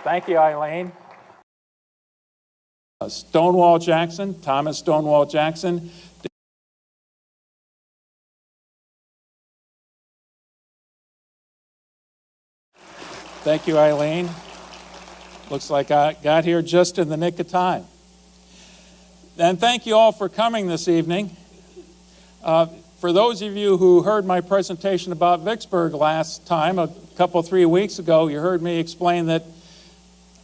Thank you, Eileen. Stonewall Jackson, Thomas Stonewall Jackson. Thank you, Eileen. Looks like I got here just in the nick of time. And thank you all for coming this evening. For those of you who heard my presentation about Vicksburg last time, a couple, 3 weeks ago, you heard me explain that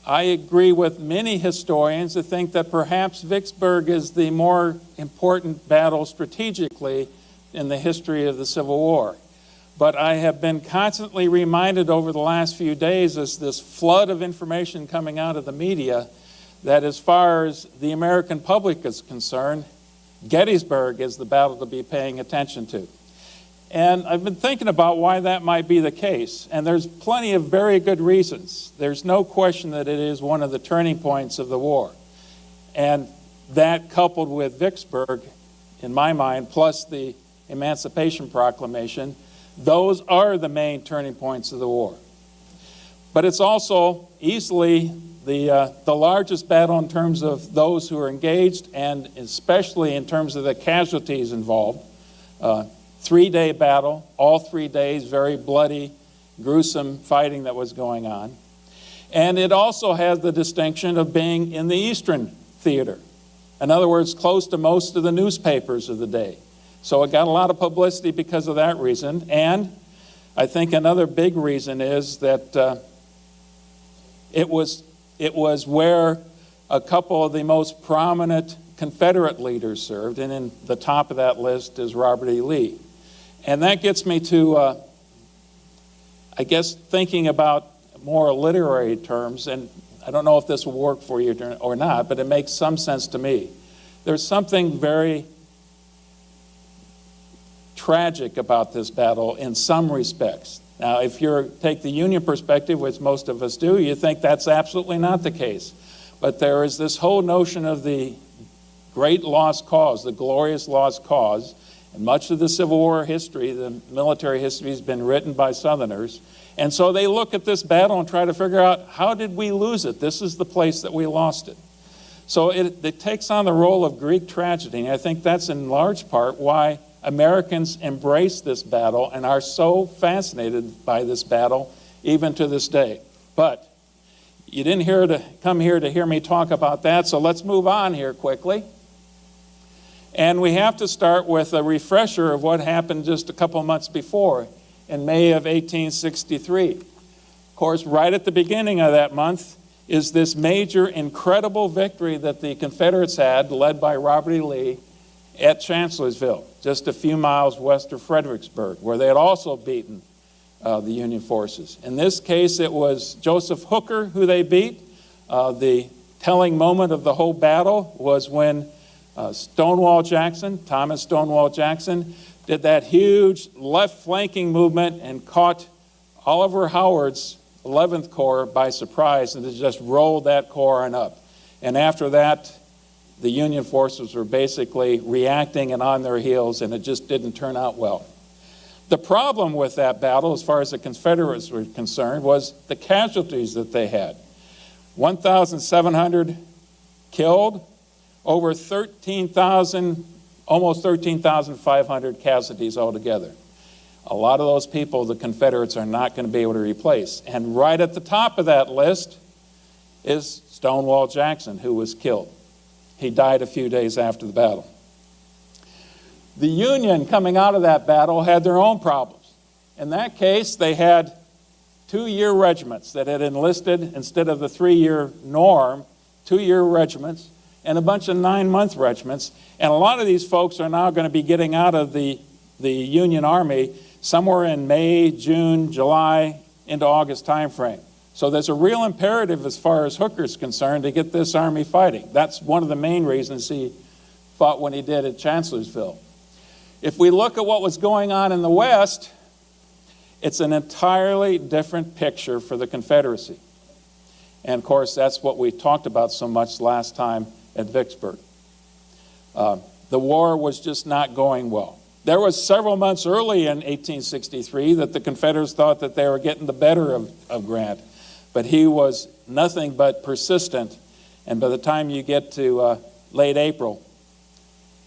I agree with many historians that think that perhaps Vicksburg is the more important battle strategically in the history of the Civil War. But I have been constantly reminded over the last few days as this flood of information coming out of the media that as far as the American public is concerned, Gettysburg is the battle to be paying attention to. And I've been thinking about why that might be the case, and there's plenty of very good reasons. There's no question that it is one of the turning points of the war. And that coupled with Vicksburg, in my mind, plus the Emancipation Proclamation, those are the main turning points of the war. But it's also easily the largest battle in terms of those who are engaged, and especially in terms of the casualties involved. 3-day battle, all 3 days, very bloody, gruesome fighting that was going on. And it also has the distinction of being in the Eastern Theater. In other words, close to most of the newspapers of the day. So it got a lot of publicity because of that reason. And I think another big reason is that it was where a couple of the most prominent Confederate leaders served, and in the top of that list is Robert E. Lee. And that gets me to, I guess, thinking about more literary terms, and I don't know if this will work for you or not, but it makes some sense to me. There's something very tragic about this battle in some respects. Now, if you take the Union perspective, which most of us do, you think that's absolutely not the case. But there is this whole notion of the great lost cause, the glorious lost cause, and much of the Civil War history, the military history, has been written by Southerners. And so they look at this battle and try to figure out, how did we lose it? This is the place that we lost it. So it takes on the role of Greek tragedy, and I think that's in large part why Americans embrace this battle and are so fascinated by this battle, even to this day. But you didn't come here to hear me talk about that, so let's move on here quickly. And we have to start with a refresher of what happened just a couple months before, in May of 1863. Of course, right at the beginning of that month is this major, incredible victory that the Confederates had, led by Robert E. Lee, at Chancellorsville, just a few miles west of Fredericksburg, where they had also beaten the Union forces. In this case, it was Joseph Hooker who they beat. The telling moment of the whole battle was when Stonewall Jackson, Thomas Stonewall Jackson, did that huge left flanking movement and caught Oliver Howard's 11th Corps by surprise, and just rolled that corps on up. And after that, the Union forces were basically reacting and on their heels, and it just didn't turn out well. The problem with that battle, as far as the Confederates were concerned, was the casualties that they had. 1,700 killed, over 13,000, almost 13,500 casualties altogether. A lot of those people the Confederates are not going to be able to replace. And right at the top of that list is Stonewall Jackson, who was killed. He died a few days after the battle. The Union, coming out of that battle, had their own problems. In that case, they had 2-year regiments that had enlisted, instead of the 3-year norm, 2-year regiments, and a bunch of 9-month regiments. And a lot of these folks are now going to be getting out of the Union Army somewhere in May, June, July, into August timeframe. So there's a real imperative as far as Hooker's concerned to get this army fighting. That's one of the main reasons he fought when he did at Chancellorsville. If we look at what was going on in the West, it's an entirely different picture for the Confederacy. And of course, that's what we talked about so much last time at Vicksburg. The war was just not going well. There was several months early in 1863 that the Confederates thought that they were getting the better of Grant. But he was nothing but persistent, and by the time you get to late April,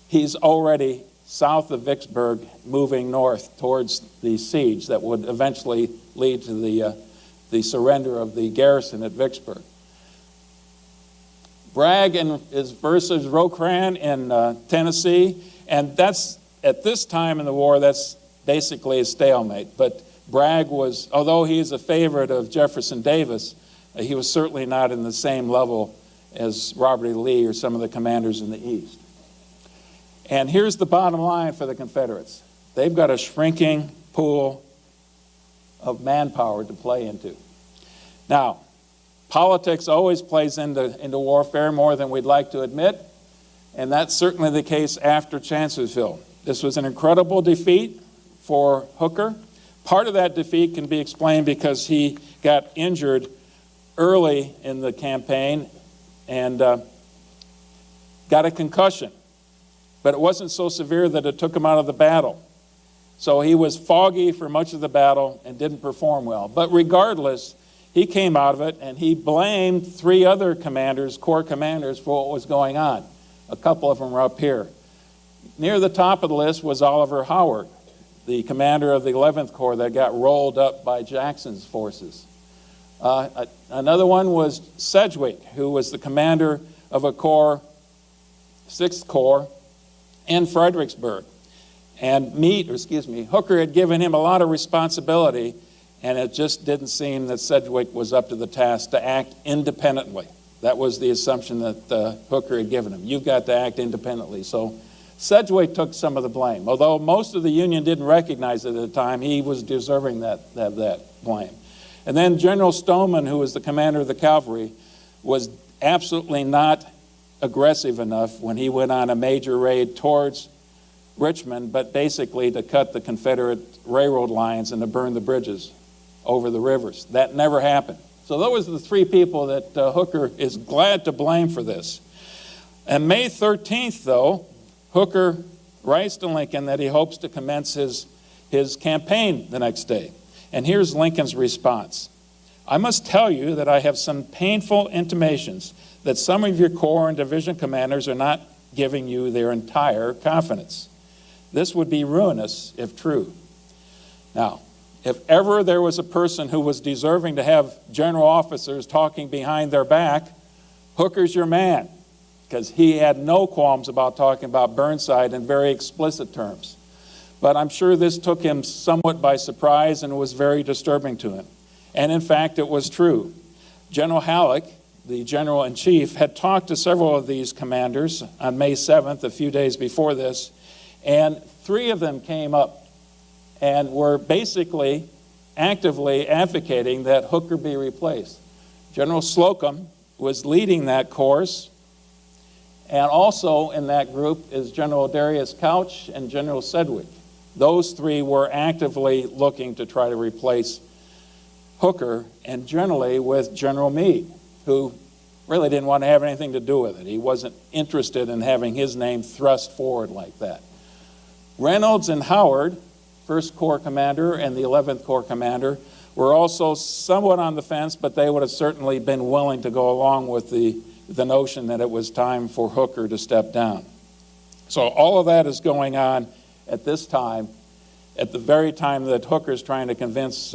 he's already south of Vicksburg, moving north towards the siege that would eventually lead to the surrender of the garrison at Vicksburg. Bragg is versus Rocrans in Tennessee, and that's, at this time in the war, that's basically a stalemate. But Bragg was, although he's a favorite of Jefferson Davis, he was certainly not in the same level as Robert E. Lee or some of the commanders in the East. And here's the bottom line for the Confederates. They've got a shrinking pool of manpower to play into. Now, politics always plays into warfare more than we'd like to admit, and that's certainly the case after Chancellorsville. This was an incredible defeat for Hooker. Part of that defeat can be explained because he got injured early in the campaign and got a concussion. But it wasn't so severe that it took him out of the battle. So he was foggy for much of the battle and didn't perform well. But regardless, he came out of it, and he blamed 3 other commanders, corps commanders, for what was going on. A couple of them were up here. Near the top of the list was Oliver Howard, the commander of the 11th Corps that got rolled up by Jackson's forces. Another one was Sedgwick, who was the commander of a corps, 6th Corps, in Fredericksburg. And Hooker had given him a lot of responsibility, and it just didn't seem that Sedgwick was up to the task to act independently. That was the assumption that Hooker had given him. You've got to act independently. So Sedgwick took some of the blame. Although most of the Union didn't recognize it at the time, he was deserving that blame. And then General Stoneman, who was the commander of the cavalry, was absolutely not aggressive enough when he went on a major raid towards Richmond, but basically to cut the Confederate railroad lines and to burn the bridges over the rivers. That never happened. So those are the 3 people that Hooker is glad to blame for this. And May 13th, though, Hooker writes to Lincoln that he hopes to commence his campaign the next day. And here's Lincoln's response. I must tell you that I have some painful intimations that some of your corps and division commanders are not giving you their entire confidence. This would be ruinous if true. Now, if ever there was a person who was deserving to have general officers talking behind their back, Hooker's your man, because he had no qualms about talking about Burnside in very explicit terms. But I'm sure this took him somewhat by surprise and was very disturbing to him. And in fact, it was true. General Halleck, the general-in-chief, had talked to several of these commanders on May 7th, a few days before this, and 3 of them came up and were basically actively advocating that Hooker be replaced. General Slocum was leading that course, and also in that group is General Darius Couch and General Sedgwick. Those 3 were actively looking to try to replace Hooker, and generally with General Meade, who really didn't want to have anything to do with it. He wasn't interested in having his name thrust forward like that. Reynolds and Howard, 1st Corps commander and the 11th Corps commander, were also somewhat on the fence, but they would have certainly been willing to go along with the notion that it was time for Hooker to step down. So all of that is going on at this time, at the very time that Hooker's trying to convince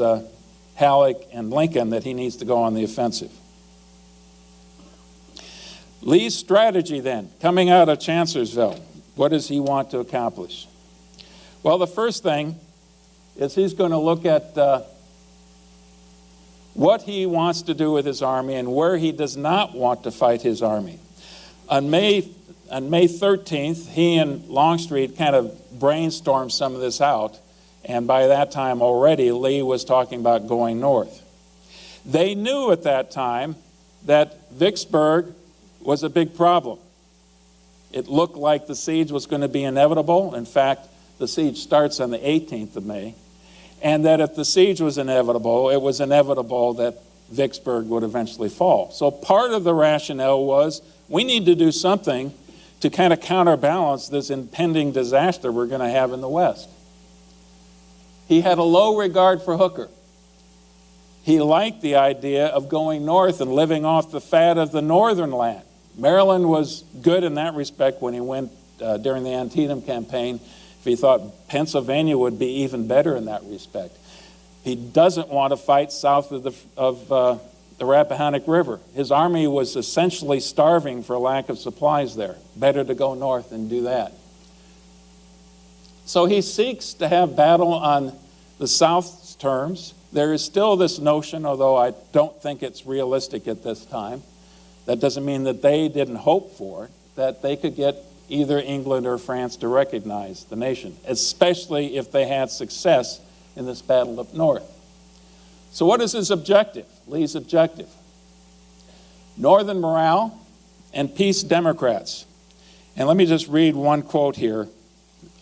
Halleck and Lincoln that he needs to go on the offensive. Lee's strategy then, coming out of Chancellorsville, what does he want to accomplish? Well, the first thing is he's going to look at what he wants to do with his army and where he does not want to fight his army. On May 13th, he and Longstreet kind of brainstormed some of this out, and by that time already, Lee was talking about going north. They knew at that time that Vicksburg was a big problem. It looked like the siege was going to be inevitable. In fact, the siege starts on the 18th of May. And that if the siege was inevitable, it was inevitable that Vicksburg would eventually fall. So part of the rationale was we need to do something to kind of counterbalance this impending disaster we're going to have in the West. He had a low regard for Hooker. he liked the idea of going north and living off the fat of the northern land. Maryland was good in that respect when he went during the Antietam campaign. He thought Pennsylvania would be even better in that respect. He doesn't want to fight south of the Rappahannock River. His army was essentially starving for lack of supplies there. Better to go north and do that. So he seeks to have battle on the South's terms. There is still this notion, although I don't think it's realistic at this time, that doesn't mean that they didn't hope for it, that they could get either England or France to recognize the nation, especially if they had success in this battle up north. So what is his objective, Lee's objective? Northern morale and peace Democrats. And let me just read one quote here.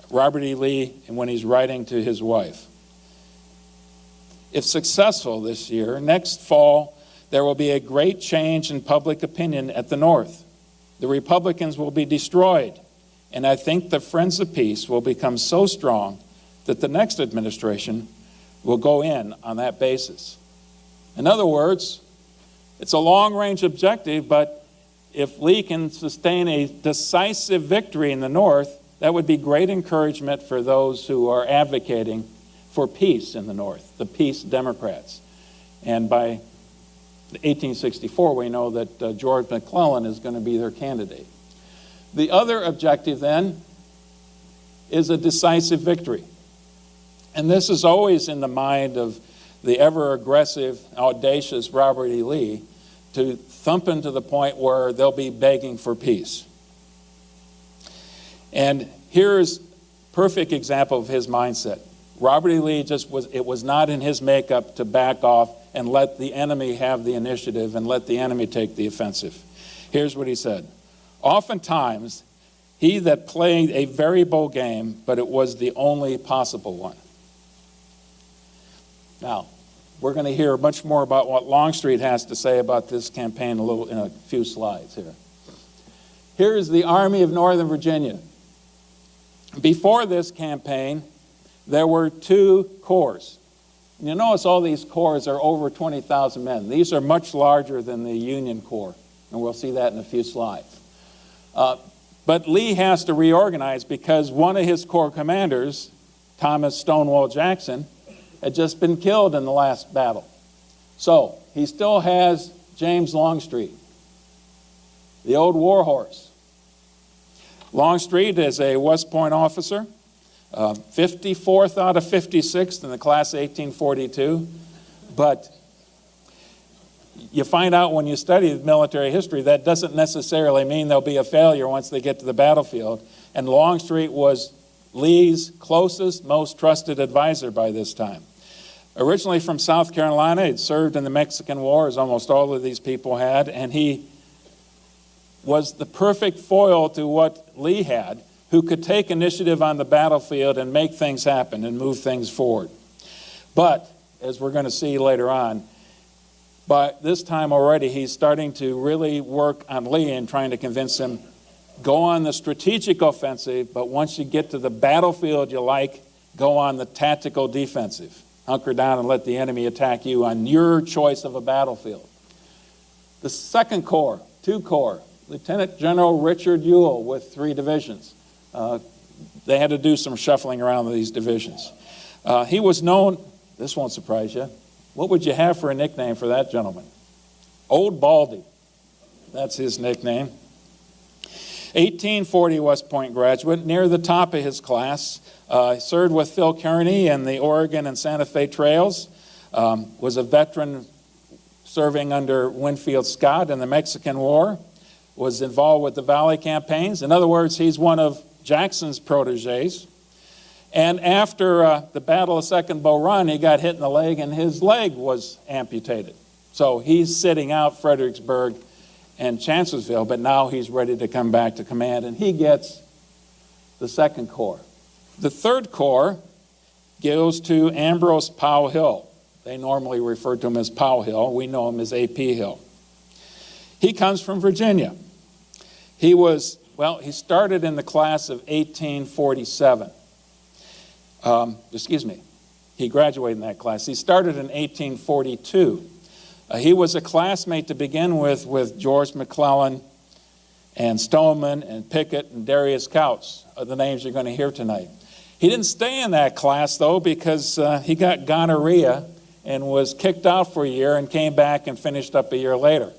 Robert E. Lee, when he's writing to his wife. If successful this year, next fall, there will be a great change in public opinion at the North. The Republicans will be destroyed, and I think the Friends of Peace will become so strong that the next administration will go in on that basis. In other words, it's a long-range objective, but if Lee can sustain a decisive victory in the North, that would be great encouragement for those who are advocating for peace in the North, the peace Democrats. And by 1864, we know that George McClellan is going to be their candidate. The other objective, then, is a decisive victory. And this is always in the mind of the ever-aggressive, audacious Robert E. Lee, to thump him to the point where they'll be begging for peace. And here's a perfect example of his mindset. Robert E. Lee it was not in his makeup to back off and let the enemy have the initiative and let the enemy take the offensive. Here's what he said. Oftentimes, he that played a very bold game, but it was the only possible one. Now, we're going to hear much more about what Longstreet has to say about this campaign in a few slides here. Here is the Army of Northern Virginia. Before this campaign, there were 2 corps. And you notice all these corps are over 20,000 men. These are much larger than the Union Corps, and we'll see that in a few slides. But Lee has to reorganize because one of his corps commanders, Thomas Stonewall Jackson, had just been killed in the last battle. So he still has James Longstreet, the old warhorse. Longstreet is a West Point officer, 54th out of 56th in the class of 1842. But you find out when you study military history that doesn't necessarily mean there'll be a failure once they get to the battlefield. And Longstreet was Lee's closest, most trusted advisor by this time. Originally from South Carolina, he'd served in the Mexican War, as almost all of these people had, and he was the perfect foil to what Lee had, who could take initiative on the battlefield and make things happen and move things forward. But, as we're going to see later on, by this time already he's starting to really work on Lee and trying to convince him, go on the strategic offensive, but once you get to the battlefield you like, go on the tactical defensive. Hunker down and let the enemy attack you on your choice of a battlefield. The Second Corps, 2 corps, Lieutenant General Richard Ewell with 3 divisions. They had to do some shuffling around these divisions. He was known, this won't surprise you, what would you have for a nickname for that gentleman? Old Baldy. That's his nickname. 1840 West Point graduate, near the top of his class, served with Phil Kearney in the Oregon and Santa Fe Trails, was a veteran serving under Winfield Scott in the Mexican War, was involved with the Valley campaigns. In other words, he's one of Jackson's proteges. And after the Battle of Second Bull Run, he got hit in the leg and his leg was amputated. So he's sitting out Fredericksburg and Chancellorsville, but now he's ready to come back to command, and he gets the Second Corps. The Third Corps goes to Ambrose Powell Hill. They normally refer to him as Powell Hill. We know him as A.P. Hill. He comes from Virginia. He started in the class of 1847. He graduated in that class. He started in 1842. He was a classmate to begin with George McClellan and Stoneman and Pickett and Darius Couch, are the names you're going to hear tonight. He didn't stay in that class, though, because he got gonorrhea and was kicked out for a year and came back and finished up a year later.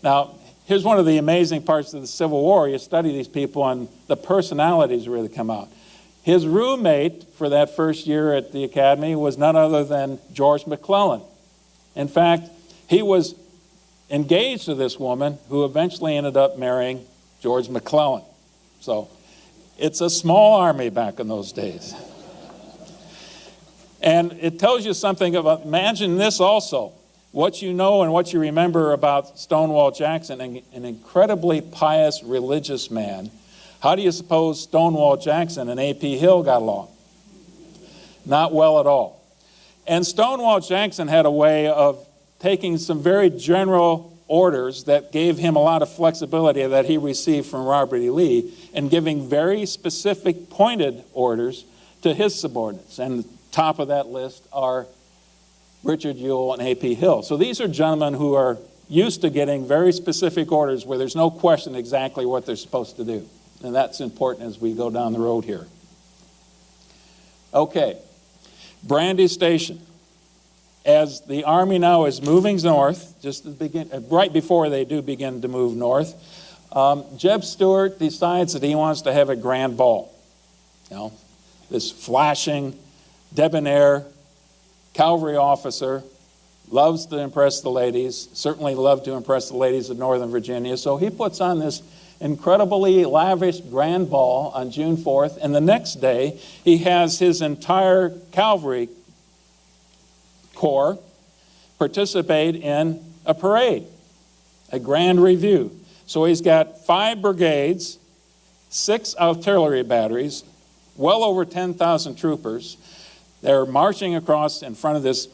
Now, here's one of the amazing parts of the Civil War. You study these people and the personalities really come out. His roommate for that first year at the academy was none other than George McClellan. In fact, he was engaged to this woman who eventually ended up marrying George McClellan. So it's a small army back in those days. And it tells you something about, imagine this also, what you know and what you remember about Stonewall Jackson, an incredibly pious religious man. How do you suppose Stonewall Jackson and A.P. Hill got along? Not well at all. And Stonewall Jackson had a way of taking some very general orders that gave him a lot of flexibility that he received from Robert E. Lee and giving very specific pointed orders to his subordinates. And the top of that list are Richard Ewell and A.P. Hill. So these are gentlemen who are used to getting very specific orders where there's no question exactly what they're supposed to do. And that's important as we go down the road here. Okay, Brandy Station. As the Army now is moving north, just to begin, right before they do begin to move north, Jeb Stuart decides that he wants to have a grand ball. You know, this flashing, debonair cavalry officer loves to impress the ladies, certainly loved to impress the ladies of Northern Virginia, so he puts on this incredibly lavish grand ball on June 4th, and the next day he has his entire cavalry corps participate in a parade, a grand review. So he's got 5 brigades, 6 artillery batteries, well over 10,000 troopers. They're marching across in front of this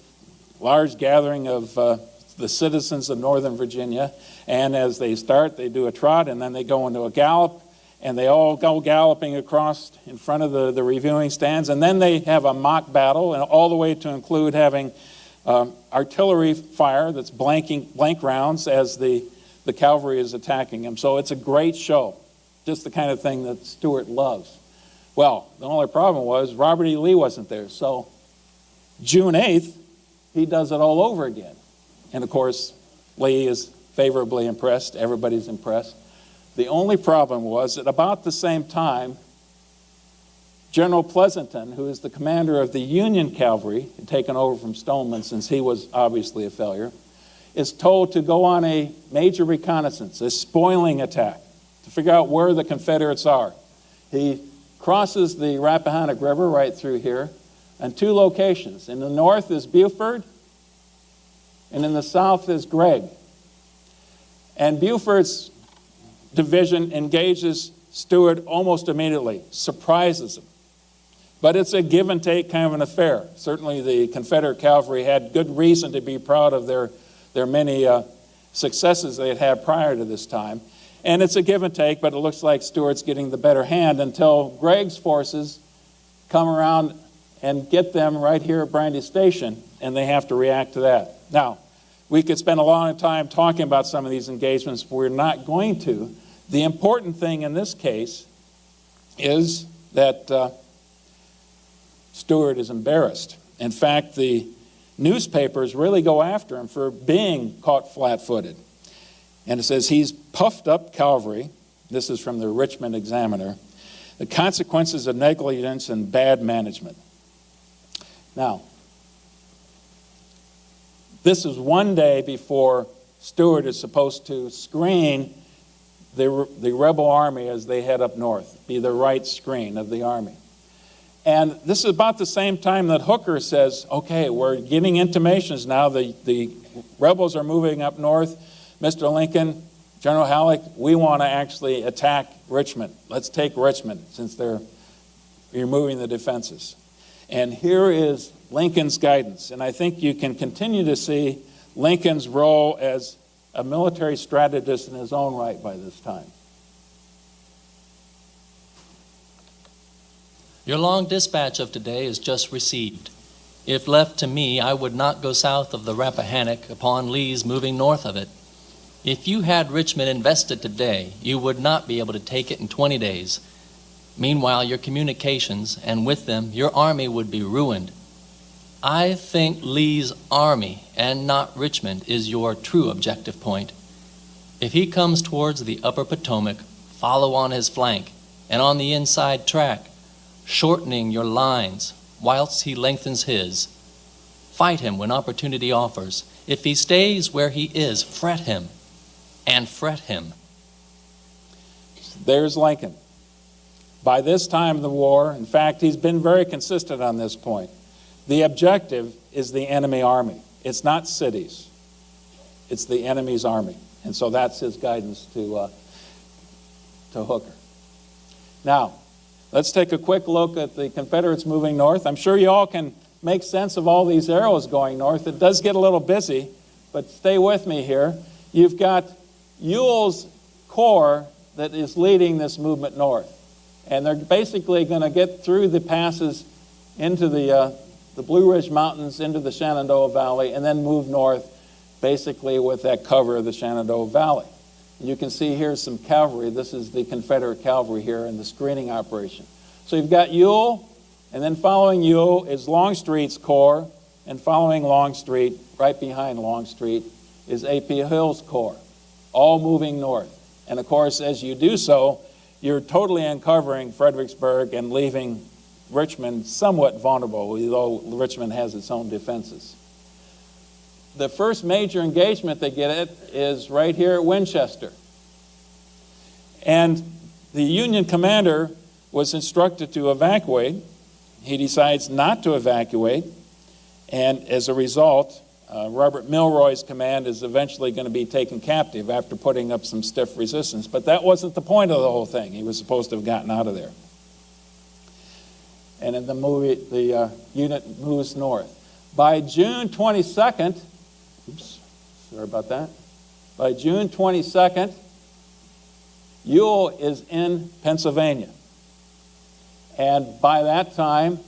large gathering of the citizens of Northern Virginia, and as they start, they do a trot, and then they go into a gallop, and they all go galloping across in front of the reviewing stands, and then they have a mock battle, and all the way to include having artillery fire that's blank rounds as the cavalry is attacking them. So it's a great show, just the kind of thing that Stuart loves. Well, the only problem was Robert E. Lee wasn't there, so June 8th, he does it all over again. And of course, Lee is favorably impressed. Everybody's impressed. The only problem was at about the same time, General Pleasanton, who is the commander of the Union Cavalry, taken over from Stoneman since he was obviously a failure, is told to go on a major reconnaissance, a spoiling attack, to figure out where the Confederates are. He crosses the Rappahannock River right through here, and 2 locations. In the north is Buford, and in the south is Gregg. And Buford's division engages Stuart almost immediately, surprises him. But it's a give and take kind of an affair. Certainly the Confederate cavalry had good reason to be proud of their many successes they had had prior to this time. And it's a give and take, but it looks like Stuart's getting the better hand until Gregg's forces come around and get them right here at Brandy Station, and they have to react to that. Now, we could spend a long time talking about some of these engagements, but we're not going to. The important thing in this case is that Stuart is embarrassed. In fact, the newspapers really go after him for being caught flat-footed. And it says he's puffed up cavalry. This is from the Richmond Examiner. The consequences of negligence and bad management. Now, this is one day before Stuart is supposed to screen the rebel army as they head up north, be the right screen of the army. And this is about the same time that Hooker says, okay, we're getting intimations now, the rebels are moving up north. Mr. Lincoln, General Halleck, we want to actually attack Richmond. Let's take Richmond since they're removing the defenses. And here is Lincoln's guidance. And I think you can continue to see Lincoln's role as a military strategist in his own right by this time. Your long dispatch of today is just received. If left to me, I would not go south of the Rappahannock upon Lee's moving north of it. If you had Richmond invested today, you would not be able to take it in 20 days. Meanwhile, your communications, and with them, your army would be ruined. I think Lee's army, and not Richmond, is your true objective point. If he comes towards the upper Potomac, follow on his flank, and on the inside track, shortening your lines whilst he lengthens his. Fight him when opportunity offers. If he stays where he is, fret him, and fret him. There's Lincoln. By this time of the war, in fact, he's been very consistent on this point. The objective is the enemy army. It's not cities. It's the enemy's army. And so that's his guidance to Hooker. Now, let's take a quick look at the Confederates moving north. I'm sure you all can make sense of all these arrows going north. It does get a little busy, but stay with me here. You've got Ewell's corps that is leading this movement north. And they're basically going to get through the passes into the Blue Ridge Mountains, into the Shenandoah Valley, and then move north basically with that cover of the Shenandoah Valley. You can see here some cavalry. This is the Confederate cavalry here in the screening operation. So you've got Ewell, and then following Ewell is Longstreet's corps, and following Longstreet, right behind Longstreet, is A.P. Hill's corps, all moving north. And of course, as you do so, you're totally uncovering Fredericksburg and leaving Richmond somewhat vulnerable, although Richmond has its own defenses. The first major engagement they get at is right here at Winchester. And the Union commander was instructed to evacuate. He decides not to evacuate, and as a result, Robert Milroy's command is eventually going to be taken captive after putting up some stiff resistance. But that wasn't the point of the whole thing. He was supposed to have gotten out of there. And in the movie, the unit moves north. By June 22nd, oops, sorry about that. By June 22nd, Ewell is in Pennsylvania. And by that time,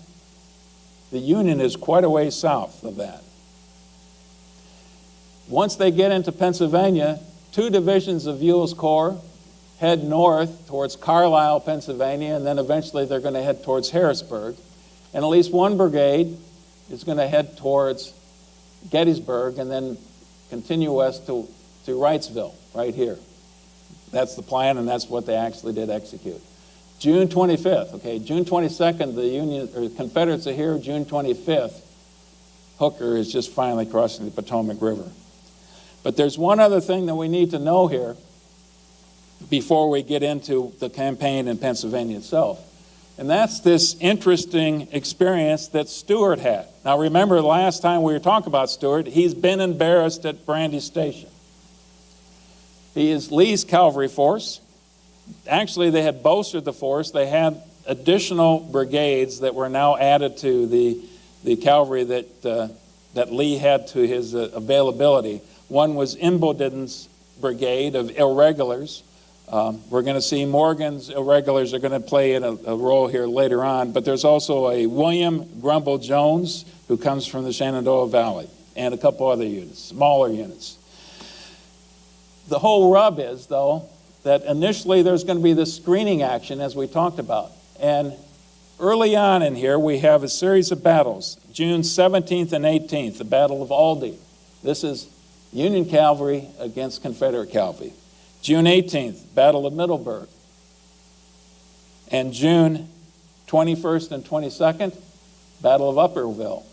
the Union is quite a ways south of that. Once they get into Pennsylvania, 2 divisions of Ewell's corps head north towards Carlisle, Pennsylvania, and then eventually they're going to head towards Harrisburg. And at least 1 brigade is going to head towards Gettysburg and then continue west to Wrightsville, right here. That's the plan, and that's what they actually did execute. June 25th, okay, June 22nd, the Confederates are here. June 25th, Hooker is just finally crossing the Potomac River. But there's one other thing that we need to know here before we get into the campaign in Pennsylvania itself. And that's this interesting experience that Stuart had. Now remember, the last time we were talking about Stuart, he's been embarrassed at Brandy Station. He is Lee's cavalry force. Actually, they had bolstered the force. They had additional brigades that were now added to the cavalry that Lee had to his availability. One was Imboden's brigade of irregulars. We're going to see Morgan's irregulars are going to play in a role here later on, but there's also a William Grumble Jones who comes from the Shenandoah Valley, and a couple other units, smaller units. The whole rub is, though, that initially there's going to be this screening action, as we talked about. And early on in here, we have a series of battles. June 17th and 18th, the Battle of Aldie. This is Union cavalry against Confederate cavalry. June 18th, Battle of Middleburg. And June 21st and 22nd, Battle of Upperville.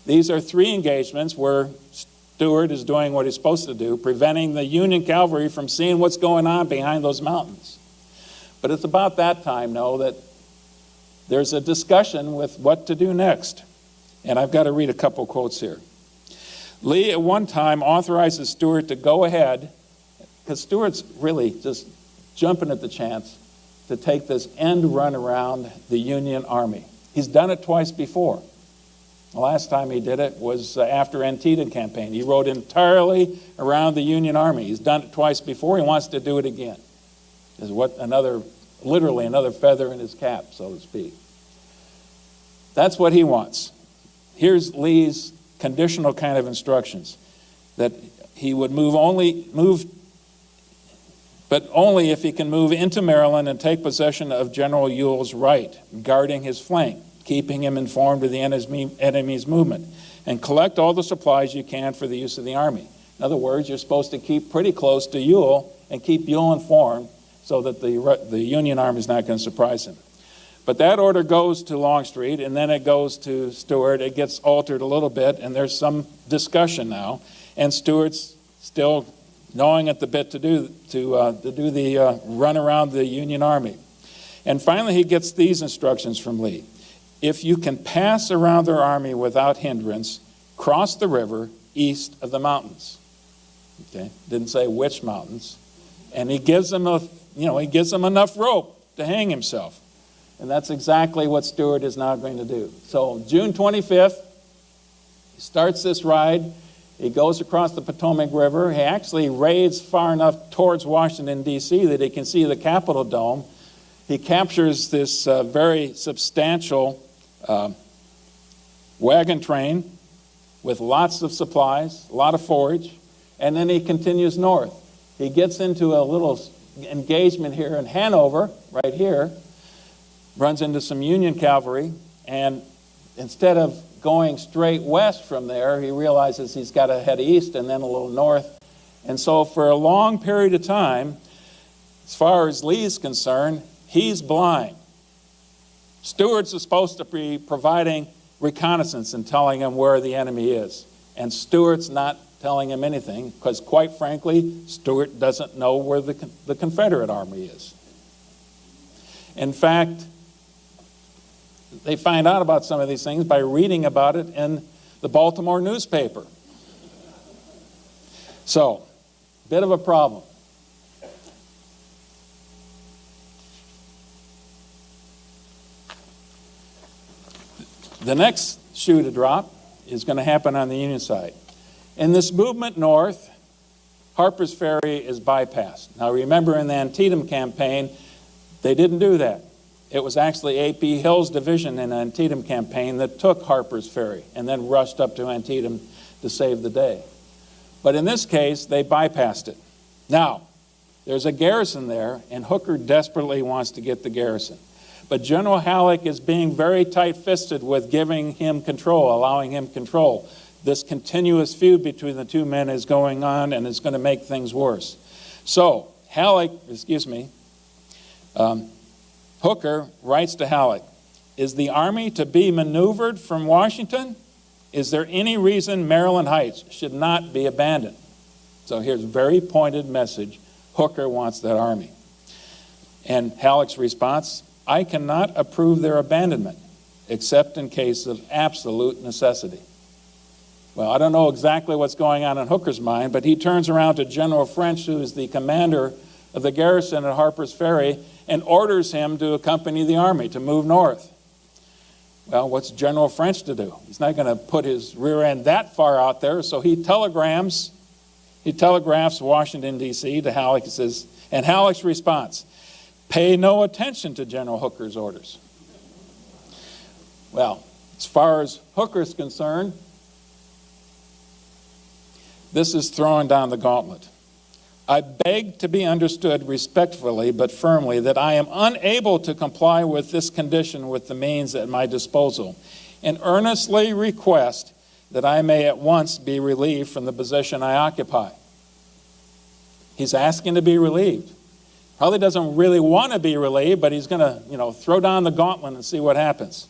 These are 3 engagements where Stuart is doing what he's supposed to do, preventing the Union cavalry from seeing what's going on behind those mountains. But it's about that time, though, that there's a discussion with what to do next. And I've got to read a couple quotes here. Lee at one time authorizes Stuart to go ahead, because Stuart's really just jumping at the chance to take this end run around the Union Army. He's done it twice before. The last time he did it was after Antietam campaign. He rode entirely around the Union Army. He's done it twice before. He wants to do it again. Is what literally another feather in his cap, so to speak. That's what he wants. here's Lee's conditional kind of instructions, that he would but only if he can move into Maryland and take possession of General Ewell's right, guarding his flank, keeping him informed of the enemy's movement, and collect all the supplies you can for the use of the Army. In other words, you're supposed to keep pretty close to Ewell and keep Ewell informed so that the Union Army is not going to surprise him. But that order goes to Longstreet, and then it goes to Stuart. It gets altered a little bit, and there's some discussion now. And Stuart's still gnawing at the bit to do the run around the Union Army. And finally, he gets these instructions from Lee. If you can pass around their army without hindrance, cross the river east of the mountains. Okay, didn't say which mountains. And he gives them enough rope to hang himself. And that's exactly what Stuart is now going to do. So June 25th, he starts this ride. He goes across the Potomac River. He actually raids far enough towards Washington, D.C. that he can see the Capitol Dome. He captures this very substantial wagon train with lots of supplies, a lot of forage, and then he continues north. He gets into a little engagement here in Hanover, right here, runs into some Union cavalry, and instead of going straight west from there, he realizes he's got to head east and then a little north. And so for a long period of time, as far as Lee's concerned, he's blind. Stuart's supposed to be providing reconnaissance and telling him where the enemy is. And Stuart's not telling him anything because, quite frankly, Stuart doesn't know where the Confederate army is. In fact, they find out about some of these things by reading about it in the Baltimore newspaper. So, bit of a problem. The next shoe to drop is going to happen on the Union side. In this movement north, Harper's Ferry is bypassed. Now remember, in the Antietam campaign, they didn't do that. It was actually A.P. Hill's division in the Antietam campaign that took Harper's Ferry and then rushed up to Antietam to save the day. But in this case, they bypassed it. Now, there's a garrison there, and Hooker desperately wants to get the garrison. But General Halleck is being very tight-fisted with giving him control, allowing him control. This continuous feud between the two men is going on, and it's going to make things worse. So, Hooker writes to Halleck, is the army to be maneuvered from Washington? Is there any reason Maryland Heights should not be abandoned? So here's a very pointed message. Hooker wants that army. And Halleck's response, I cannot approve their abandonment, except in case of absolute necessity. Well, I don't know exactly what's going on in Hooker's mind, but he turns around to General French, who is the commander of the garrison at Harper's Ferry, and orders him to accompany the army to move north. Well, what's General French to do? He's not going to put his rear end that far out there, so he telegraphs Washington, D.C. to Halleck. He says, and Halleck's response, pay no attention to General Hooker's orders. Well, as far as Hooker's concerned, this is throwing down the gauntlet. I beg to be understood respectfully but firmly that I am unable to comply with this condition with the means at my disposal, and earnestly request that I may at once be relieved from the position I occupy. He's asking to be relieved. Probably doesn't really want to be relieved, but he's going to, throw down the gauntlet and see what happens.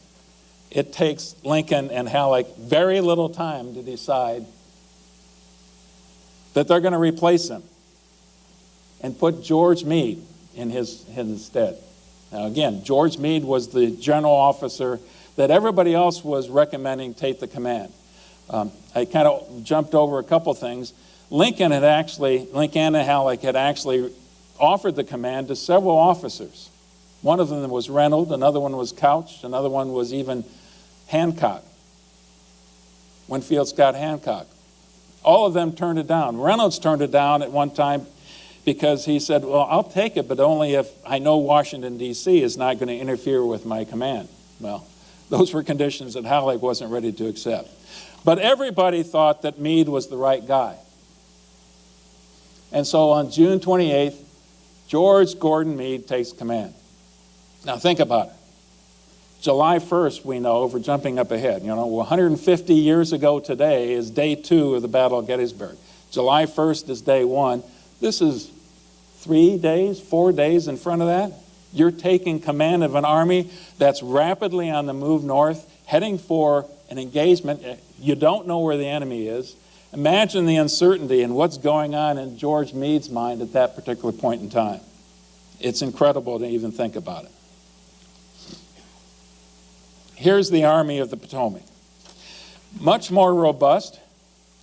It takes Lincoln and Halleck very little time to decide that they're going to replace him and put George Meade in his stead. Now again, George Meade was the general officer that everybody else was recommending take the command. I kind of jumped over a couple things. Lincoln and Halleck had actually offered the command to several officers. One of them was Reynolds, another one was Couch, another one was even Hancock, Winfield Scott Hancock. All of them turned it down. Reynolds turned it down at one time because he said, well, I'll take it, but only if I know Washington, D.C. is not going to interfere with my command. Well, Those were conditions that Halleck wasn't ready to accept. But everybody thought that Meade was the right guy. And so on June 28th, George Gordon Meade takes command. Now think about it. July 1st, we know, if we're jumping up ahead, 150 years ago today is day 2 of the Battle of Gettysburg. July 1st is day 1. This is 3 days, 4 days in front of that. You're taking command of an army that's rapidly on the move north, heading for an engagement. You don't know where the enemy is. Imagine the uncertainty and what's going on in George Meade's mind at that particular point in time. It's incredible to even think about it. Here's the Army of the Potomac. Much more robust,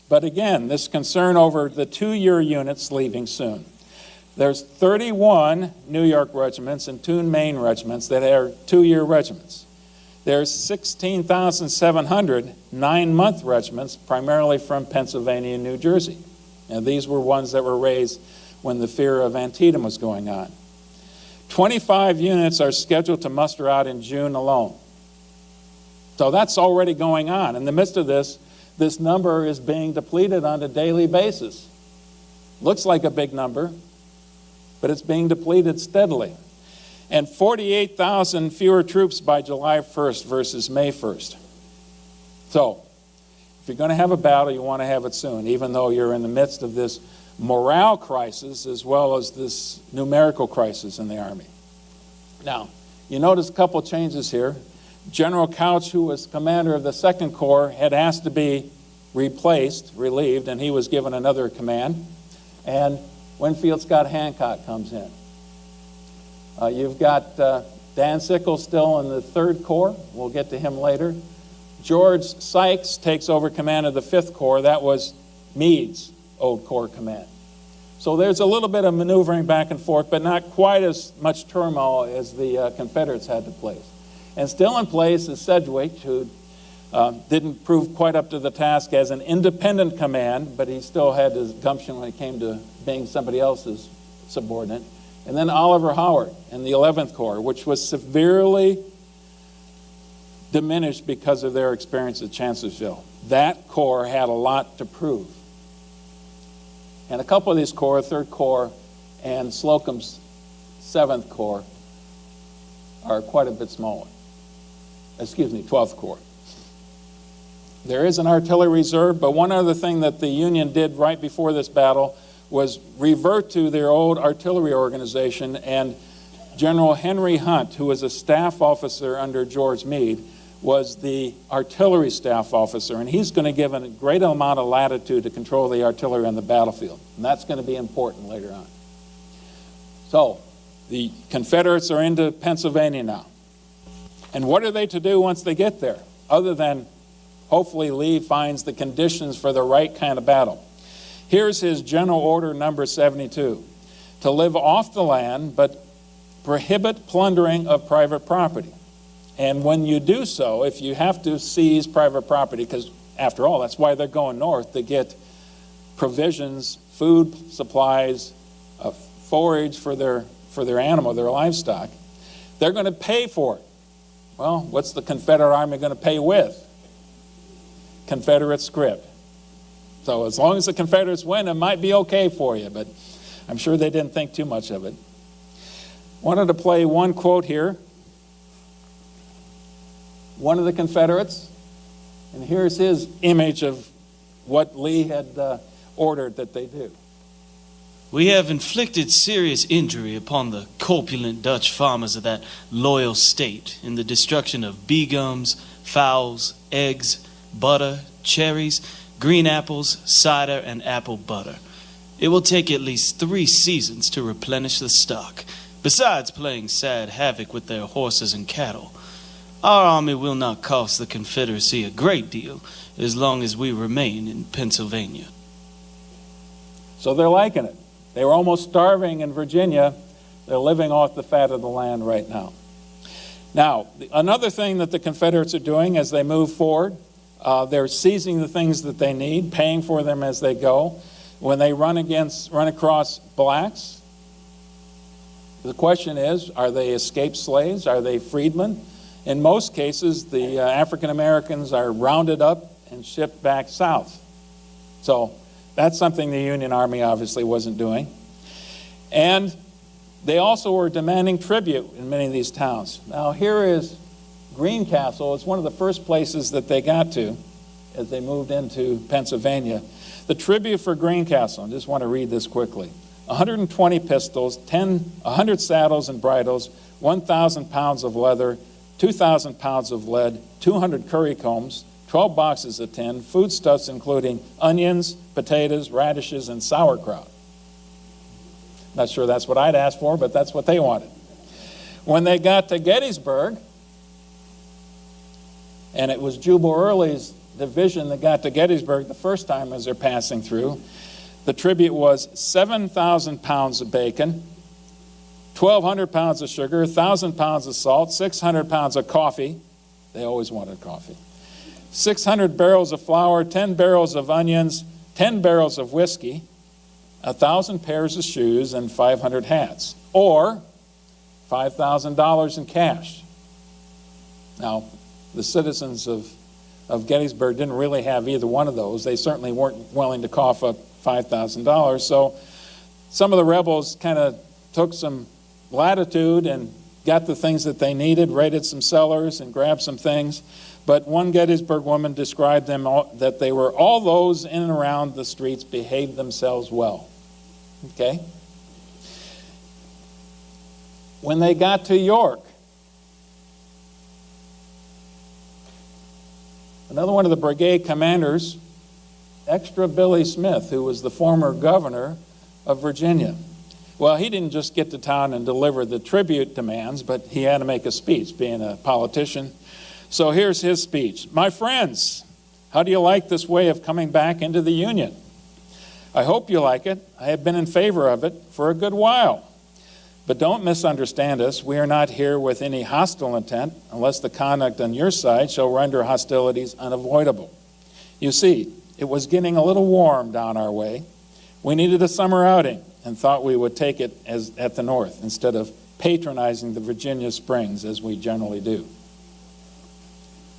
but again, this concern over the 2-year units leaving soon. There's 31 New York regiments and 2 Maine regiments that are 2-year regiments. There's 16,700 9-month regiments, primarily from Pennsylvania and New Jersey. And these were ones that were raised when the fear of Antietam was going on. 25 units are scheduled to muster out in June alone. So that's already going on. In the midst of this, this number is being depleted on a daily basis. Looks like a big number, but it's being depleted steadily. And 48,000 fewer troops by July 1st versus May 1st. So, if you're going to have a battle, you want to have it soon, even though you're in the midst of this morale crisis as well as this numerical crisis in the Army. Now, you notice a couple changes here. General Couch, who was commander of the 2nd Corps, had asked to be relieved, and he was given another command. And Winfield Scott Hancock comes in. You've got Dan Sickles still in the 3rd Corps. We'll get to him later. George Sykes takes over command of the 5th Corps. That was Meade's old Corps command. So there's a little bit of maneuvering back and forth, but not quite as much turmoil as the Confederates had to place. And still in place is Sedgwick, who didn't prove quite up to the task as an independent command, but he still had his gumption when it came to being somebody else's subordinate. And then Oliver Howard in the 11th Corps, which was severely diminished because of their experience at Chancellorsville. That corps had a lot to prove. And a couple of these corps, 3rd Corps and Slocum's 7th Corps, are quite a bit smaller. 12th Corps. There is an artillery reserve, but one other thing that the Union did right before this battle was revert to their old artillery organization, and General Henry Hunt, who was a staff officer under George Meade, was the artillery staff officer, and he's going to give a great amount of latitude to control the artillery on the battlefield, and that's going to be important later on. So, the Confederates are into Pennsylvania now. And what are they to do once they get there, other than hopefully Lee finds the conditions for the right kind of battle? Here's his General Order number 72, to live off the land, but prohibit plundering of private property. And when you do so, if you have to seize private property, because after all, that's why they're going north, to get provisions, food supplies, forage for their animal, their livestock, they're going to pay for it. Well, what's the Confederate Army going to pay with? Confederate scrip. So as long as the Confederates win, it might be okay for you, but I'm sure they didn't think too much of it. Wanted to play one quote here. One of the Confederates, and here's his image of what Lee had ordered that they do. We have inflicted serious injury upon the corpulent Dutch farmers of that loyal state in the destruction of bee gums, fowls, eggs, butter, cherries, green apples, cider, and apple butter. It will take at least 3 seasons to replenish the stock, besides playing sad havoc with their horses and cattle. Our army will not cost the Confederacy a great deal as long as we remain in Pennsylvania. So they're liking it. They were almost starving in Virginia. They're living off the fat of the land right now. Now, another thing that the Confederates are doing as they move forward, they're seizing the things that they need, paying for them as they go. When they run across blacks, the question is, are they escaped slaves? Are they freedmen? In most cases, the African Americans are rounded up and shipped back south. So that's something the Union Army obviously wasn't doing. And they also were demanding tribute in many of these towns. Now here is Greencastle. It's one of the first places that they got to as they moved into Pennsylvania. The tribute for Greencastle, I just want to read this quickly. 120 pistols, 100 saddles and bridles, 1,000 pounds of leather, 2,000 pounds of lead, 200 curry combs, 12 boxes of tin, foodstuffs including onions, potatoes, radishes, and sauerkraut. Not sure that's what I'd ask for, but that's what they wanted. When they got to Gettysburg, and it was Jubal Early's division that got to Gettysburg the first time as they're passing through, the tribute was 7,000 pounds of bacon, 1,200 pounds of sugar, 1,000 pounds of salt, 600 pounds of coffee. They always wanted coffee. 600 barrels of flour, 10 barrels of onions, 10 barrels of whiskey, 1,000 pairs of shoes, and 500 hats, or $5,000 in cash. Now, the citizens of Gettysburg didn't really have either one of those. They certainly weren't willing to cough up $5,000. So some of the rebels kind of took some latitude and got the things that they needed, raided some cellars and grabbed some things. But one Gettysburg woman described them that they were all those in and around the streets behaved themselves well. Okay? When they got to York, another one of the brigade commanders, Extra Billy Smith, who was the former governor of Virginia. Well, he didn't just get to town and deliver the tribute demands, but he had to make a speech, being a politician. So here's his speech. My friends, how do you like this way of coming back into the Union? I hope you like it. I have been in favor of it for a good while. But don't misunderstand us. We are not here with any hostile intent, unless the conduct on your side shall render hostilities unavoidable. You see, it was getting a little warm down our way. We needed a summer outing and thought we would take it as at the north instead of patronizing the Virginia Springs as we generally do.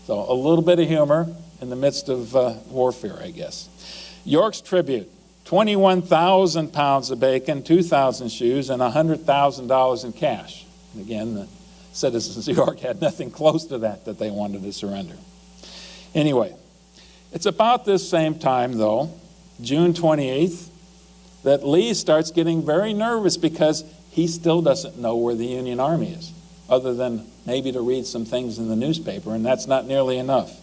So a little bit of humor in the midst of warfare, I guess. York's tribute, 21,000 pounds of bacon, 2,000 shoes, and $100,000 in cash. And again, the citizens of York had nothing close to that they wanted to surrender. Anyway, it's about this same time, though, June 28th, that Lee starts getting very nervous because he still doesn't know where the Union Army is, other than maybe to read some things in the newspaper, and that's not nearly enough.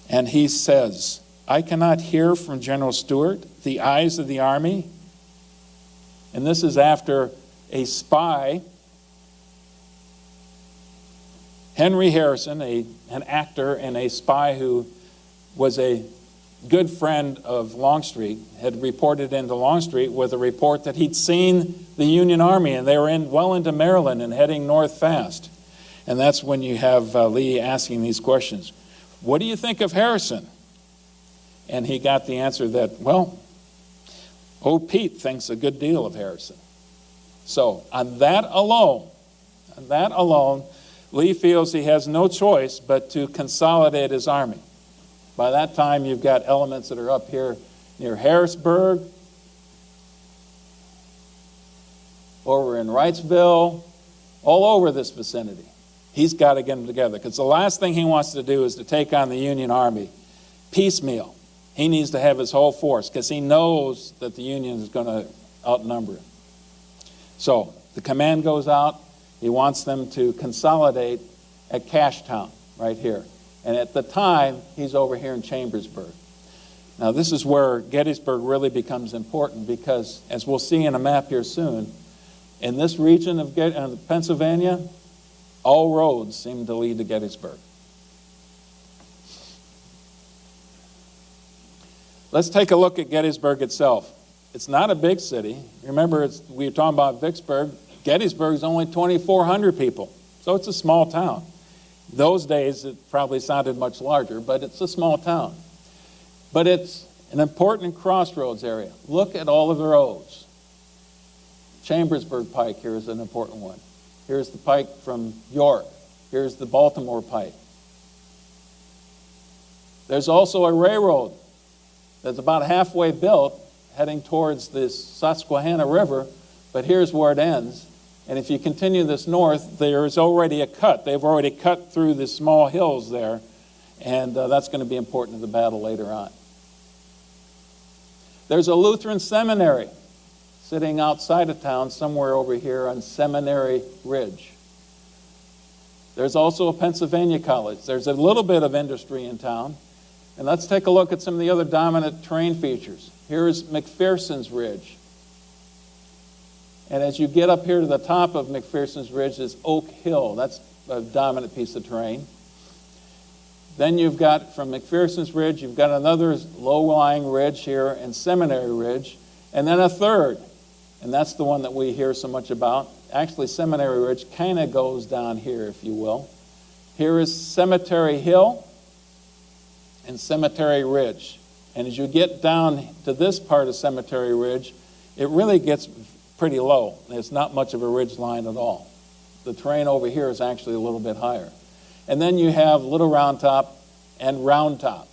And he says, I cannot hear from General Stuart, the eyes of the army. And this is after a spy, Henry Harrison, an actor and a spy who was a good friend of Longstreet, had reported into Longstreet with a report that he'd seen the Union Army and they were well into Maryland and heading north fast. And that's when you have Lee asking these questions. What do you think of Harrison? And he got the answer that, well, old Pete thinks a good deal of Harrison. So on that alone, Lee feels he has no choice but to consolidate his army. By that time, you've got elements that are up here near Harrisburg, over in Wrightsville, all over this vicinity. He's got to get them together because the last thing he wants to do is to take on the Union Army piecemeal. He needs to have his whole force because he knows that the Union is going to outnumber him. So the command goes out. He wants them to consolidate at Cashtown right here. And at the time, he's over here in Chambersburg. Now, this is where Gettysburg really becomes important because, as we'll see in a map here soon, in this region of Pennsylvania, all roads seem to lead to Gettysburg. Let's take a look at Gettysburg itself. It's not a big city. Remember, we were talking about Vicksburg. Gettysburg is only 2,400 people, so it's a small town. Those days, it probably sounded much larger, but it's a small town. But it's an important crossroads area. Look at all of the roads. Chambersburg Pike here is an important one. Here's the pike from York. Here's the Baltimore Pike. There's also a railroad that's about halfway built, heading towards the Susquehanna River, but here's where it ends. And if you continue this north, there is already a cut. They've already cut through the small hills there, and that's going to be important in the battle later on. There's a Lutheran seminary sitting outside of town somewhere over here on Seminary Ridge. There's also a Pennsylvania college. There's a little bit of industry in town. And let's take a look at some of the other dominant terrain features. Here's McPherson's Ridge. And as you get up here to the top of McPherson's Ridge is Oak Hill. That's a dominant piece of terrain. Then you've got, from McPherson's Ridge, you've got another low-lying ridge here in Seminary Ridge, and then a third. And that's the one that we hear so much about. Actually, Seminary Ridge kind of goes down here, if you will. Here is Cemetery Hill and Cemetery Ridge. And as you get down to this part of Cemetery Ridge, it really gets pretty low. There's not much of a ridge line at all. The terrain over here is actually a little bit higher. And then you have Little Round Top and Round Top.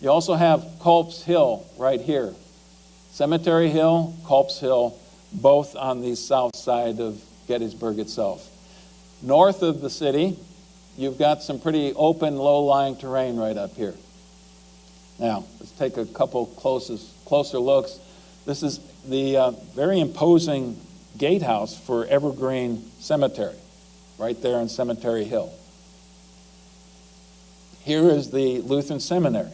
You also have Culp's Hill right here. Cemetery Hill, Culp's Hill, both on the south side of Gettysburg itself. North of the city, you've got some pretty open, low-lying terrain right up here. Now, let's take a couple closer looks. This is the very imposing gatehouse for Evergreen Cemetery, right there on Cemetery Hill. Here is the Lutheran Seminary,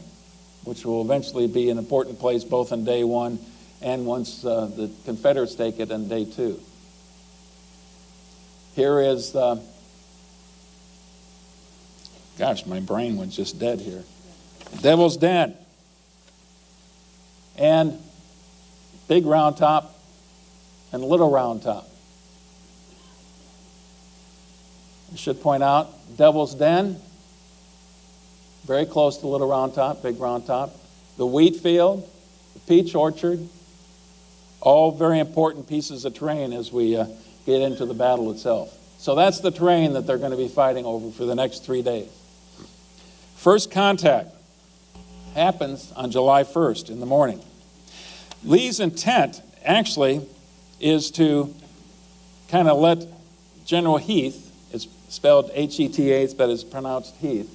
which will eventually be an important place both on day one and once the Confederates take it on day two. Here is gosh, my brain went just dead here. Devil's Den. And Big Round Top and Little Round Top. I should point out, Devil's Den, very close to Little Round Top, Big Round Top. The wheat field, the peach orchard, all very important pieces of terrain as we get into the battle itself. So that's the terrain that they're going to be fighting over for the next 3 days. First contact happens on July 1st in the morning. Lee's intent actually is to kind of let General Heath, it's spelled H-E-T-H, but it's pronounced Heath,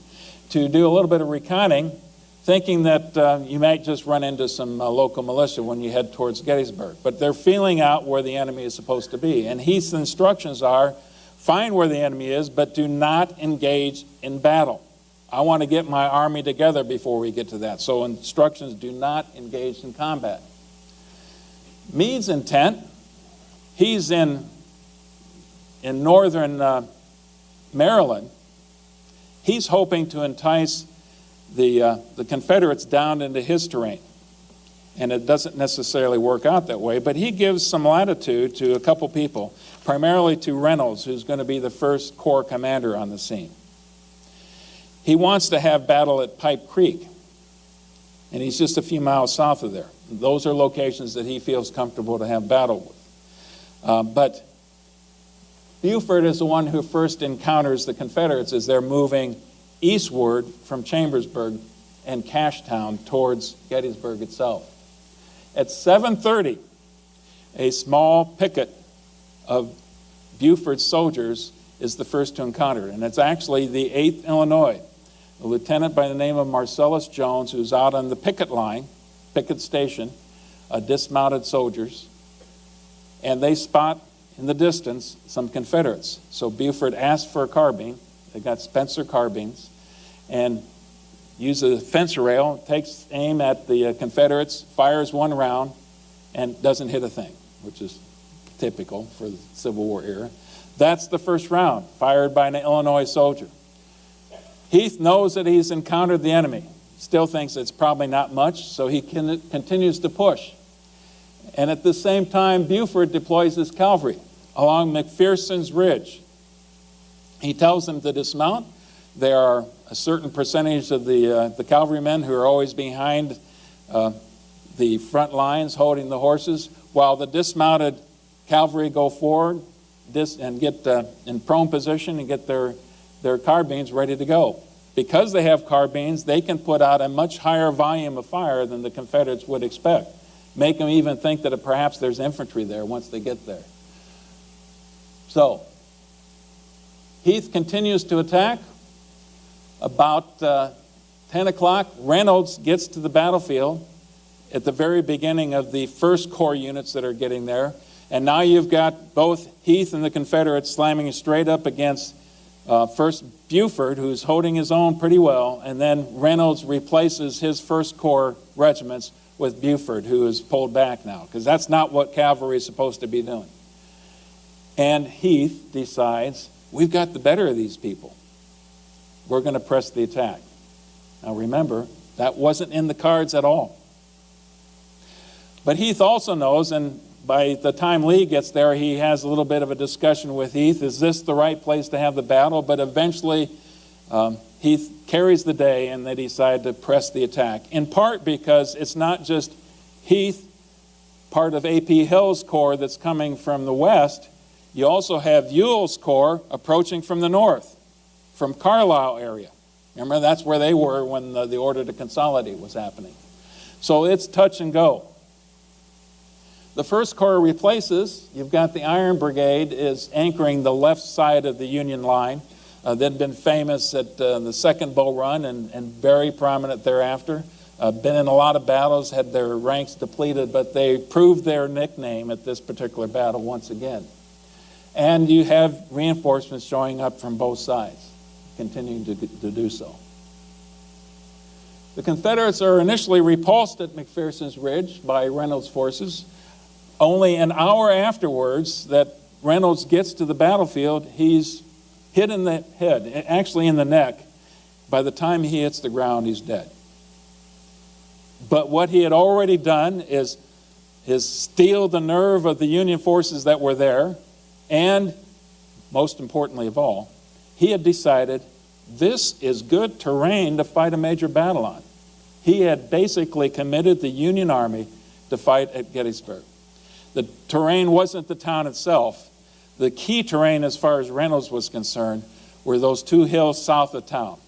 to do a little bit of reconning, thinking that you might just run into some local militia when you head towards Gettysburg. But they're feeling out where the enemy is supposed to be. And Heath's instructions are, find where the enemy is, but do not engage in battle. I want to get my army together before we get to that. So instructions, do not engage in combat. Meade's intent, he's in northern Maryland. He's hoping to entice the Confederates down into his terrain. And it doesn't necessarily work out that way, but he gives some latitude to a couple people, primarily to Reynolds, who's going to be the first Corps commander on the scene. He wants to have battle at Pipe Creek, and he's just a few miles south of there. Those are locations that he feels comfortable to have battle with. But Buford is the one who first encounters the Confederates as they're moving eastward from Chambersburg and Cashtown towards Gettysburg itself. At 7:30, a small picket of Buford's soldiers is the first to encounter it, and it's actually the 8th Illinois, a lieutenant by the name of Marcellus Jones, who's out on the picket line, picket station, dismounted soldiers, and they spot in the distance some Confederates. So Buford asked for a carbine. They got Spencer carbines, and uses a fence rail, takes aim at the Confederates, fires one round, and doesn't hit a thing, which is typical for the Civil War era. That's the first round, fired by an Illinois soldier. Heath knows that he's encountered the enemy, still thinks it's probably not much, so he continues to push. And at the same time, Buford deploys his cavalry along McPherson's Ridge. He tells them to dismount. There are a certain percentage of the cavalrymen who are always behind the front lines holding the horses, while the dismounted cavalry go forward and get in prone position and get their their carbines ready to go. Because they have carbines, they can put out a much higher volume of fire than the Confederates would expect. Make them even think that perhaps there's infantry there once they get there. So, Heath continues to attack. About 10 o'clock, Reynolds gets to the battlefield at the very beginning of the first Corps units that are getting there. And now you've got both Heath and the Confederates slamming straight up against first Buford, who's holding his own pretty well, and then Reynolds replaces his First Corps regiments with Buford, who is pulled back now, because that's not what cavalry is supposed to be doing. And Heath decides, we've got the better of these people. We're going to press the attack. Now remember, that wasn't in the cards at all. But Heath also knows, and by the time Lee gets there, he has a little bit of a discussion with Heath. Is this the right place to have the battle? But eventually, Heath carries the day, and they decide to press the attack. In part because it's not just Heath, part of A.P. Hill's corps that's coming from the west. You also have Ewell's corps approaching from the north, from Carlisle area. Remember, that's where they were when the order to consolidate was happening. So it's touch and go. The First Corps replaces. You've got the Iron Brigade is anchoring the left side of the Union line. They'd been famous at the Second Bull Run and very prominent thereafter. Been in a lot of battles, had their ranks depleted, but they proved their nickname at this particular battle once again. And you have reinforcements showing up from both sides, continuing to do so. The Confederates are initially repulsed at McPherson's Ridge by Reynolds' forces. Only an hour afterwards that Reynolds gets to the battlefield, he's hit in the head, actually in the neck. By the time he hits the ground, he's dead. But what he had already done is steel the nerve of the Union forces that were there, and most importantly of all, he had decided this is good terrain to fight a major battle on. He had basically committed the Union Army to fight at Gettysburg. The terrain wasn't the town itself. The key terrain, as far as Reynolds was concerned, were those two hills south of town.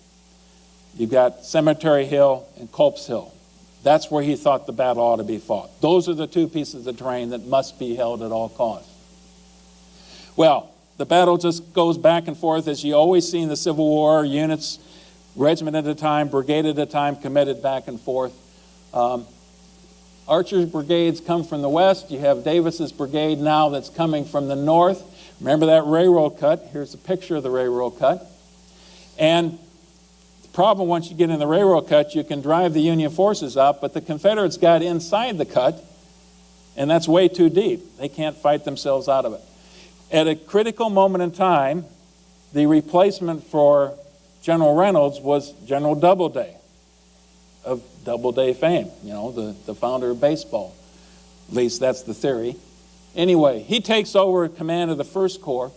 You've got Cemetery Hill and Culp's Hill. That's where he thought the battle ought to be fought. Those are the two pieces of terrain that must be held at all costs. Well, the battle just goes back and forth as you always see in the Civil War. Units, regiment at a time, brigade at a time, committed back and forth. Archer's brigades come from the west. You have Davis's brigade now that's coming from the north. Remember that railroad cut? Here's a picture of the railroad cut. And the problem, once you get in the railroad cut, you can drive the Union forces up, but the Confederates got inside the cut, and that's way too deep. They can't fight themselves out of it. At a critical moment in time, the replacement for General Reynolds was General Doubleday, of Doubleday fame, the founder of baseball. At least that's the theory. Anyway, he takes over command of the First Corps,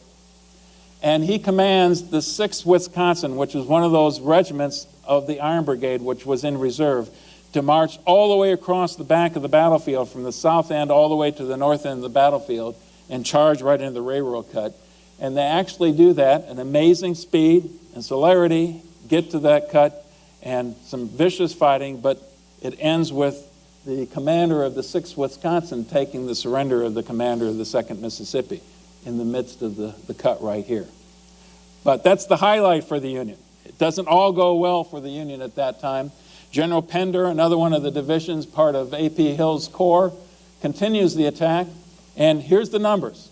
and he commands the 6th Wisconsin, which was one of those regiments of the Iron Brigade, which was in reserve, to march all the way across the back of the battlefield, from the south end all the way to the north end of the battlefield, and charge right into the railroad cut. And they actually do that, an amazing speed and celerity, get to that cut, and some vicious fighting, but it ends with the commander of the 6th Wisconsin taking the surrender of the commander of the 2nd Mississippi in the midst of the cut right here. But that's the highlight for the Union. It doesn't all go well for the Union at that time. General Pender, another one of the divisions, part of A.P. Hill's corps, continues the attack, and here's the numbers.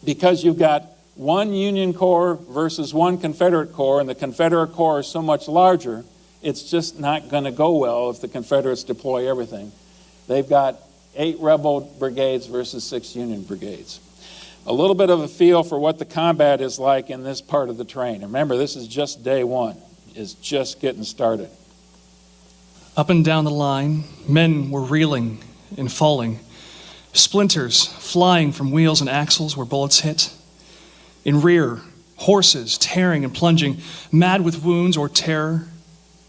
Because you've got one Union Corps versus one Confederate Corps, and the Confederate Corps is so much larger, it's just not going to go well if the Confederates deploy everything. They've got 8 rebel brigades versus 6 Union brigades. A little bit of a feel for what the combat is like in this part of the terrain. Remember, this is just day one. It's just getting started. Up and down the line, men were reeling and falling. Splinters flying from wheels and axles where bullets hit. In rear, horses tearing and plunging, mad with wounds or terror.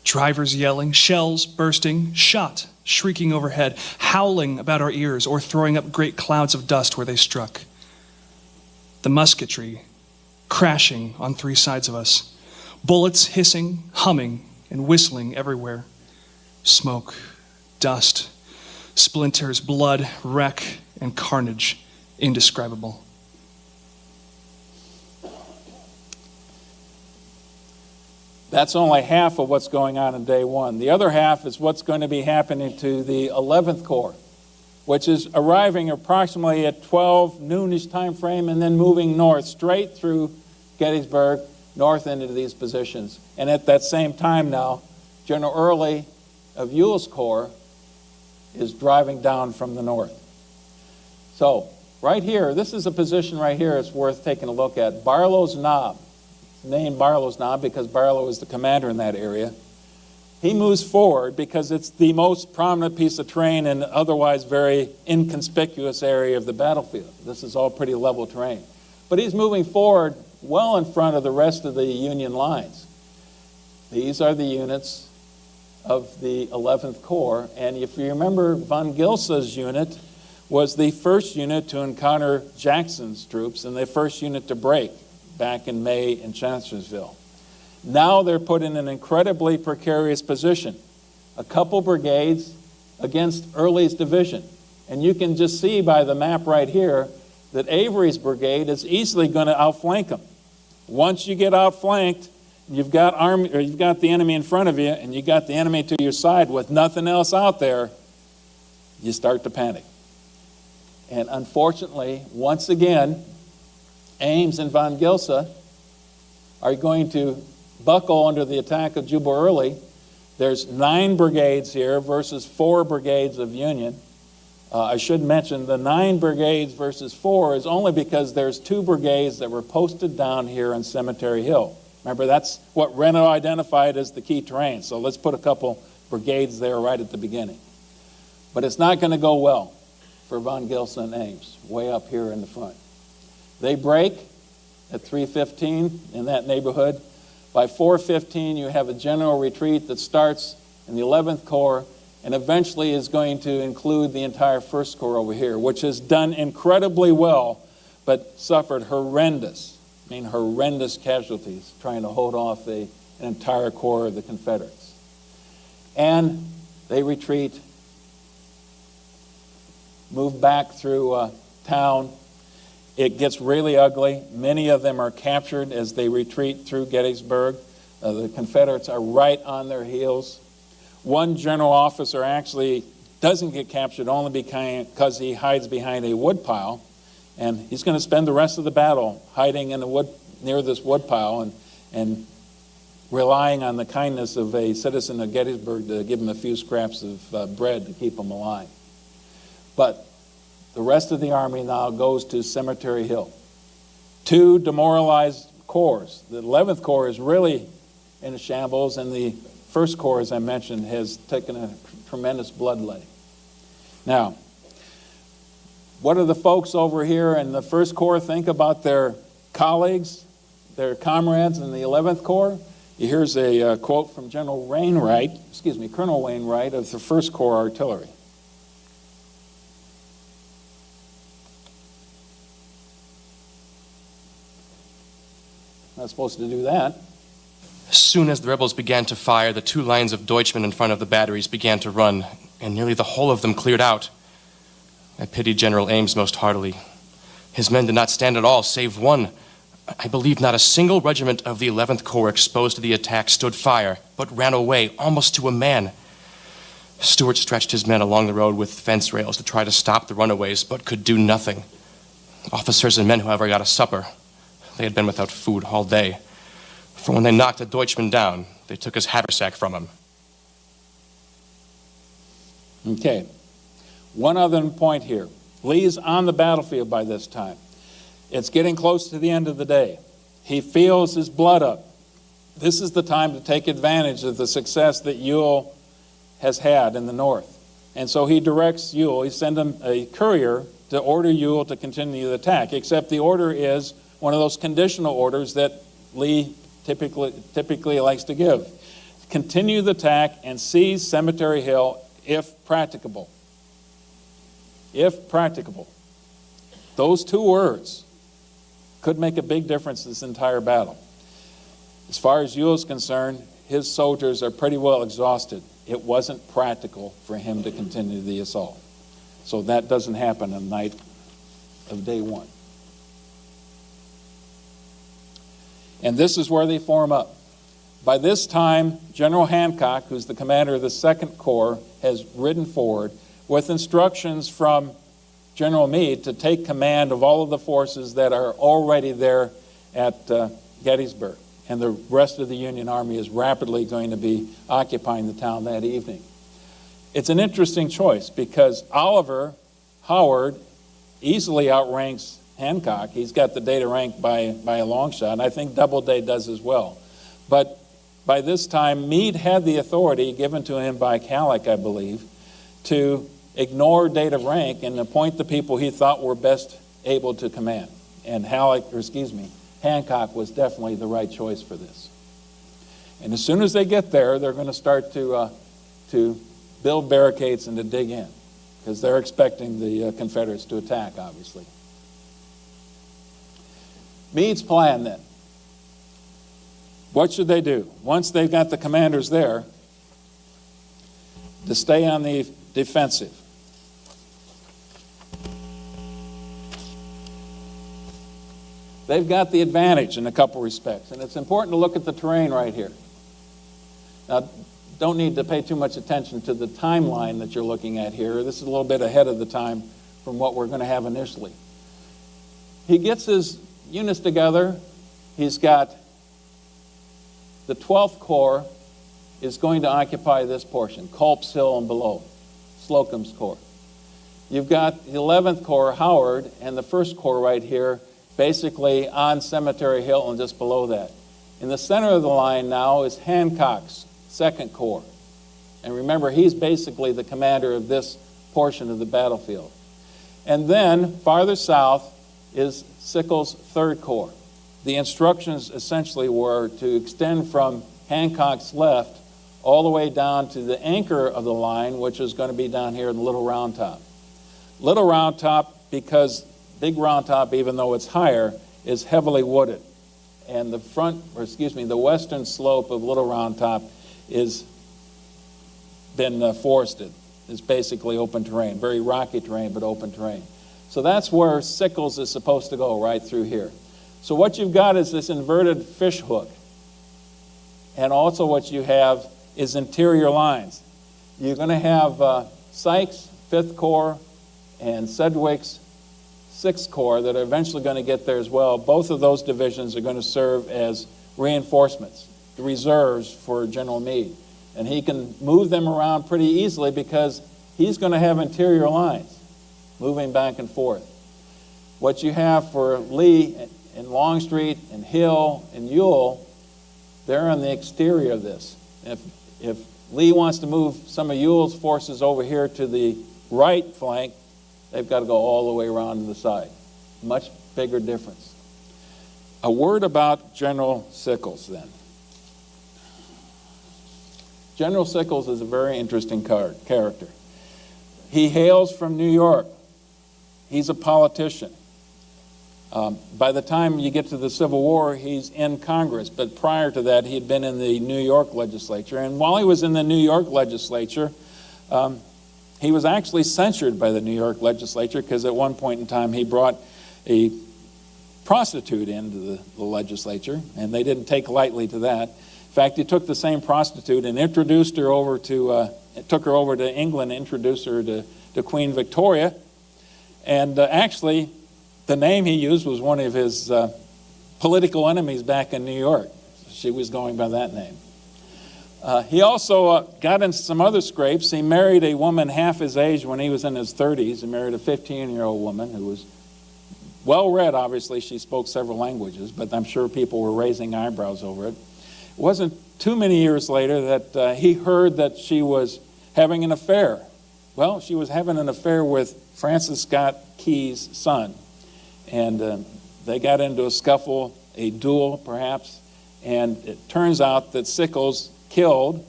Drivers yelling, shells bursting, shot shrieking overhead, howling about our ears or throwing up great clouds of dust where they struck. The musketry crashing on three sides of us. Bullets hissing, humming, and whistling everywhere. Smoke, dust, splinters, blood, wreck, and carnage indescribable. That's only half of what's going on in day one. The other half is what's going to be happening to the 11th Corps, which is arriving approximately at 12 noonish time frame and then moving north straight through Gettysburg, north into these positions. And at that same time now, General Early of Ewell's Corps is driving down from the north. So right here, this is a position right here it's worth taking a look at. Barlow's Knob. Named Barlow's Knob because Barlow is the commander in that area. He moves forward because it's the most prominent piece of terrain in an otherwise very inconspicuous area of the battlefield. This is all pretty level terrain. But he's moving forward well in front of the rest of the Union lines. These are the units of the 11th Corps. And if you remember, von Gilsa's unit was the first unit to encounter Jackson's troops and the first unit to break back in May in Chancellorsville. Now they're put in an incredibly precarious position. A couple brigades against Early's division. And you can just see by the map right here that Avery's brigade is easily going to outflank them. Once you get outflanked, you've got the enemy in front of you and you got the enemy to your side with nothing else out there, you start to panic. And unfortunately, once again, Ames and von Gilsa are going to buckle under the attack of Jubal Early. There's 9 brigades here versus 4 brigades of Union. I should mention the 9 brigades versus 4 is only because there's 2 brigades that were posted down here on Cemetery Hill. Remember, that's what Reno identified as the key terrain. So let's put a couple brigades there right at the beginning. But it's not going to go well for von Gilsa and Ames, way up here in the front. They break at 3:15 in that neighborhood. By 4:15, you have a general retreat that starts in the 11th Corps and eventually is going to include the entire 1st Corps over here, which has done incredibly well, but suffered horrendous casualties trying to hold off an entire corps of the Confederates. And they retreat, move back through town. It gets really ugly. Many of them are captured as they retreat through Gettysburg. The Confederates are right on their heels. One general officer actually doesn't get captured only because he hides behind a woodpile, and he's going to spend the rest of the battle hiding in the wood near this woodpile and relying on the kindness of a citizen of Gettysburg to give him a few scraps of bread to keep him alive. But the rest of the army now goes to Cemetery Hill. 2 demoralized corps. The 11th Corps is really in a shambles, and the 1st Corps, as I mentioned, has taken a tremendous bloodletting. Now, what do the folks over here in the 1st Corps think about their colleagues, their comrades in the 11th Corps? Here's a quote from Colonel Wainwright of the 1st Corps Artillery. Not supposed to do that. As soon as the rebels began to fire, the 2 lines of Deutschmen in front of the batteries began to run, and nearly the whole of them cleared out. I pitied General Ames most heartily. His men did not stand at all, save one. I believe not a single regiment of the 11th Corps exposed to the attack stood fire, but ran away, almost to a man. Stuart stretched his men along the road with fence rails to try to stop the runaways, but could do nothing. Officers and men, however, got a supper. They had been without food all day. For when they knocked a Deutschman down, they took his haversack from him. Okay. One other point here. Lee's on the battlefield by this time. It's getting close to the end of the day. He feels his blood up. This is the time to take advantage of the success that Ewell has had in the north. And so he directs Ewell, he sends him a courier to order Ewell to continue the attack, except the order is one of those conditional orders that Lee typically likes to give. Continue the attack and seize Cemetery Hill if practicable. If practicable. Those 2 words Could make a big difference in this entire battle. As far as Ewell's concerned, his soldiers are pretty well exhausted. It wasn't practical for him to continue the assault. So that doesn't happen on the night of day one. And this is where they form up. By this time, General Hancock, who's the commander of the 2nd Corps, has ridden forward with instructions from General Meade to take command of all of the forces that are already there at Gettysburg. And the rest of the Union Army is rapidly going to be occupying the town that evening. It's an interesting choice because Oliver Howard easily outranks Hancock. He's got the data rank by a long shot, and I think Doubleday does as well. But by this time, Meade had the authority given to him by Halleck, I believe, to ignore data rank and appoint the people he thought were best able to command. And Hancock was definitely the right choice for this. And as soon as they get there, they're going to start to build barricades and to dig in, because they're expecting the Confederates to attack, obviously. Meade's plan then. What should they do? Once they've got the commanders there, to stay on the defensive. They've got the advantage in a couple respects, and it's important to look at the terrain right here. Now, don't need to pay too much attention to the timeline that you're looking at here. This is a little bit ahead of the time from what we're going to have initially. He gets his units together. He's got the 12th Corps is going to occupy this portion, Culp's Hill and below, Slocum's Corps. You've got the 11th Corps, Howard, and the 1st Corps right here, basically on Cemetery Hill and just below that. In the center of the line now is Hancock's 2nd Corps. And remember, he's basically the commander of this portion of the battlefield. And then, farther south, is Sickles' 3rd Corps. The instructions essentially were to extend from Hancock's left all the way down to the anchor of the line, which is going to be down here in Little Round Top. Little Round Top, because Big Round Top, even though it's higher, is heavily wooded. And the western slope of Little Round Top is been forested. It's basically open terrain, very rocky terrain, but open terrain. So that's where Sickles is supposed to go, right through here. So what you've got is this inverted fish hook. And also what you have is interior lines. You're going to have Sykes' 5th Corps and Sedgwick's 6th Corps that are eventually going to get there as well. Both of those divisions are going to serve as reinforcements, the reserves for General Meade. And he can move them around pretty easily because he's going to have interior lines moving back and forth. What you have for Lee and Longstreet and Hill and Ewell, they're on the exterior of this. If Lee wants to move some of Ewell's forces over here to the right flank, they've got to go all the way around to the side. Much bigger difference. A word about General Sickles then. General Sickles is a very interesting character. He hails from New York. He's a politician. By the time you get to the Civil War, he's in Congress, but prior to that, he had been in the New York legislature. And while he was in the New York legislature, he was actually censured by the New York legislature because at one point in time he brought a prostitute into the legislature, and they didn't take lightly to that. In fact, he took the same prostitute and introduced her over took her over to England, introduced her to Queen Victoria, and actually the name he used was one of his political enemies back in New York. She was going by that name. He also got into some other scrapes. He married a woman half his age when he was in his 30s. He married a 15-year-old woman who was well-read, obviously. She spoke several languages, but I'm sure people were raising eyebrows over it. It wasn't too many years later that he heard that she was having an affair. Well, she was having an affair with Francis Scott Key's son. And they got into a scuffle, a duel perhaps, and it turns out that Sickles killed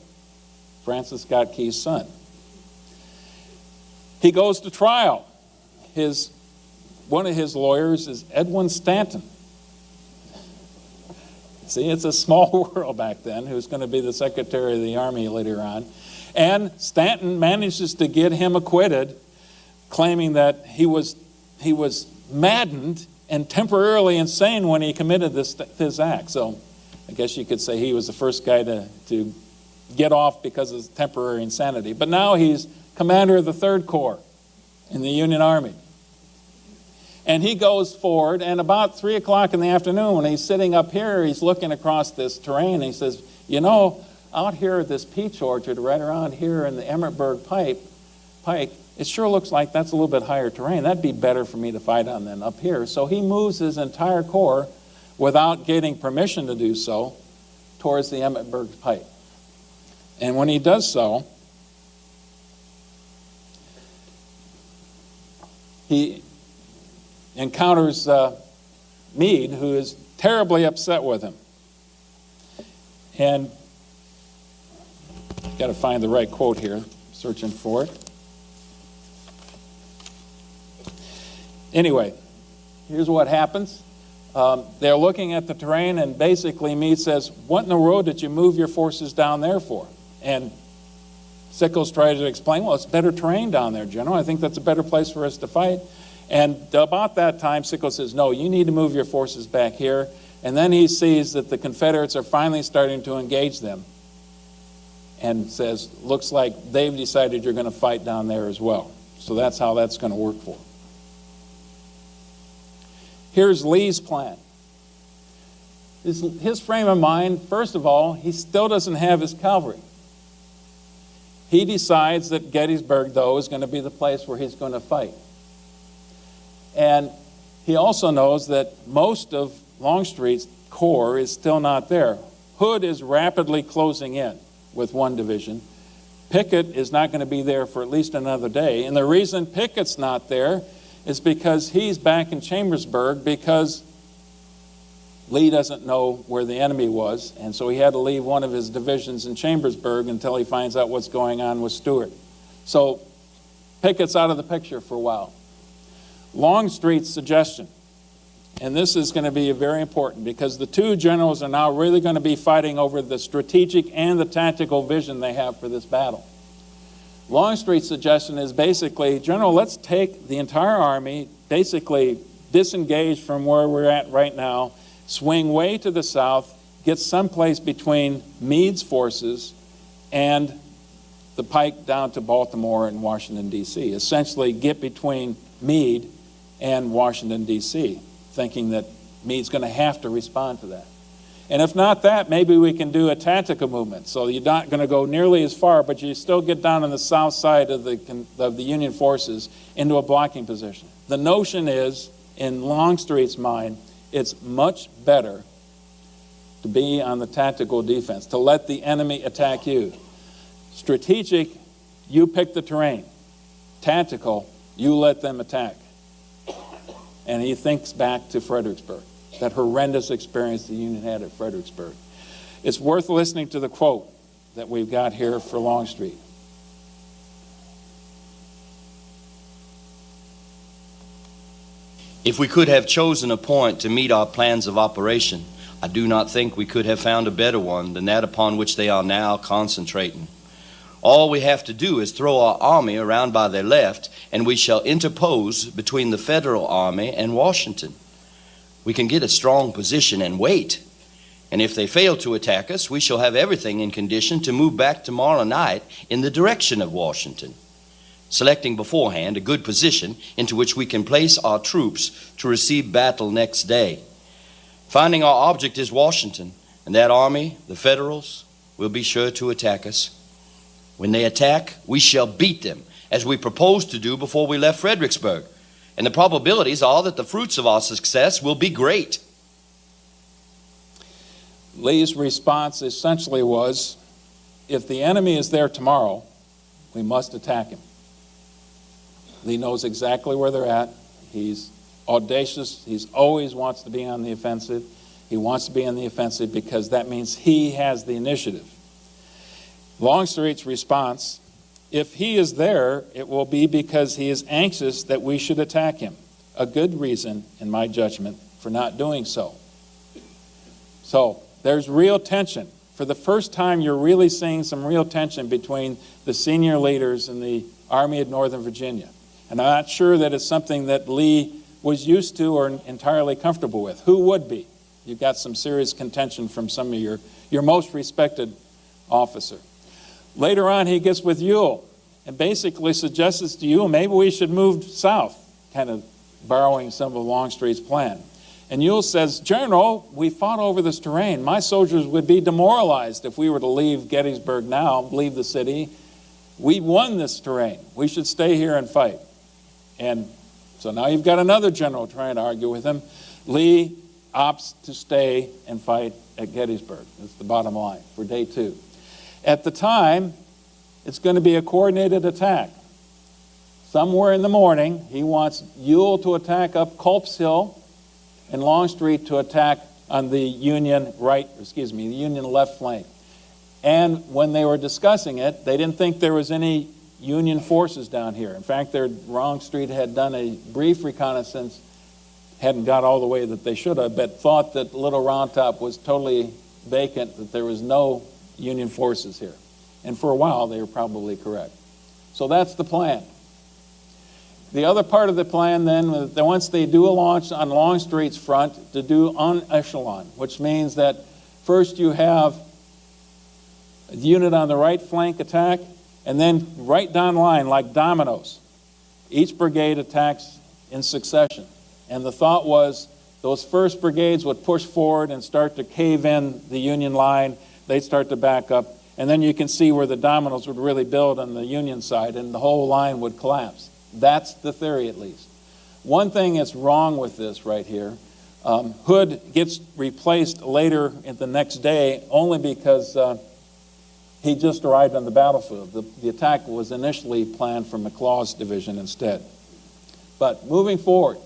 Francis Scott Key's son. He goes to trial. One of his lawyers is Edwin Stanton. See, it's a small world back then, who's going to be the Secretary of the Army later on. And Stanton manages to get him acquitted, claiming that he was maddened and temporarily insane when he committed this act. So I guess you could say he was the first guy to get off because of temporary insanity. But now he's commander of the 3rd Corps in the Union Army. And he goes forward, and about 3 o'clock in the afternoon, when he's sitting up here, he's looking across this terrain, and he says, you know, out here at this peach orchard right around here in the Emmetsburg Pike, it sure looks like that's a little bit higher terrain. That'd be better for me to fight on than up here. So he moves his entire corps, without getting permission to do so, towards the Emmetsburg Pike. And when he does so, he encounters Meade, who is terribly upset with him. And got to find the right quote here, searching for it. Anyway, here's what happens. They're looking at the terrain, and basically Meade says, what in the world did you move your forces down there for? And Sickles tries to explain, well, it's better terrain down there, General. I think that's a better place for us to fight. And about that time, Sickles says, no, you need to move your forces back here. And then he sees that the Confederates are finally starting to engage them, and says, looks like they've decided you're going to fight down there as well. So that's how that's going to work for them. Here's Lee's plan. His frame of mind, first of all, he still doesn't have his cavalry. He decides that Gettysburg, though, is going to be the place where he's going to fight. And he also knows that most of Longstreet's corps is still not there. Hood is rapidly closing in with 1 division. Pickett is not going to be there for at least another day. And the reason Pickett's not there is because he's back in Chambersburg, because Lee doesn't know where the enemy was, and so he had to leave one of his divisions in Chambersburg until he finds out what's going on with Stuart. So Pickett's out of the picture for a while. Longstreet's suggestion, and this is going to be very important because the 2 generals are now really going to be fighting over the strategic and the tactical vision they have for this battle. Longstreet's suggestion is basically, General, let's take the entire army, basically disengage from where we're at right now, swing way to the south, get someplace between Meade's forces and the pike down to Baltimore and Washington, D.C. Essentially get between Meade and Washington, D.C., thinking that Meade's going to have to respond to that. And if not that, maybe we can do a tactical movement. So you're not going to go nearly as far, but you still get down on the south side of the Union forces into a blocking position. The notion is, in Longstreet's mind, it's much better to be on the tactical defense, to let the enemy attack you. Strategic, you pick the terrain. Tactical, you let them attack. And he thinks back to Fredericksburg, that horrendous experience the Union had at Fredericksburg. It's worth listening to the quote that we've got here for Longstreet. If we could have chosen a point to meet our plans of operation, I do not think we could have found a better one than that upon which they are now concentrating. All we have to do is throw our army around by their left, and we shall interpose between the Federal Army and Washington. We can get a strong position and wait. And if they fail to attack us, we shall have everything in condition to move back tomorrow night in the direction of Washington, selecting beforehand a good position into which we can place our troops to receive battle next day. Finding our object is Washington, and that army, the Federals, will be sure to attack us. When they attack, we shall beat them, as we proposed to do before we left Fredericksburg. And the probabilities are that the fruits of our success will be great. Lee's response essentially was, if the enemy is there tomorrow, we must attack him. Lee knows exactly where they're at. He's audacious. He always wants to be on the offensive. He wants to be on the offensive because that means he has the initiative. Longstreet's response, if he is there, it will be because he is anxious that we should attack him. A good reason, in my judgment, for not doing so. So, there's real tension. For the first time, you're really seeing some real tension between the senior leaders in the Army of Northern Virginia. And I'm not sure that it's something that Lee was used to or entirely comfortable with. Who would be? You've got some serious contention from some of your most respected officer. Later on, he gets with Ewell and basically suggests to Ewell, maybe we should move south, kind of borrowing some of Longstreet's plan. And Ewell says, General, we fought over this terrain. My soldiers would be demoralized if we were to leave Gettysburg now, leave the city. We won this terrain. We should stay here and fight. And so now you've got another general trying to argue with him. Lee opts to stay and fight at Gettysburg. That's the bottom line for day 2. At the time, it's going to be a coordinated attack. Somewhere in the morning, he wants Ewell to attack up Culp's Hill and Longstreet to attack on the Union left flank. And when they were discussing it, they didn't think there was any Union forces down here. In fact, Longstreet had done a brief reconnaissance, hadn't got all the way that they should have, but thought that Little Round Top was totally vacant, that there was no Union forces here. And for a while, they were probably correct. So that's the plan. The other part of the plan then, once they do a launch on Longstreet's front, to do en echelon, which means that first you have a unit on the right flank attack, and then right down the line, like dominoes, each brigade attacks in succession. And the thought was those first brigades would push forward and start to cave in the Union line. They'd start to back up. And then you can see where the dominoes would really build on the Union side, and the whole line would collapse. That's the theory, at least. One thing that's wrong with this right here, Hood gets replaced later in the next day only because he just arrived on the battlefield. The attack was initially planned for McLaws' division instead. But moving forward,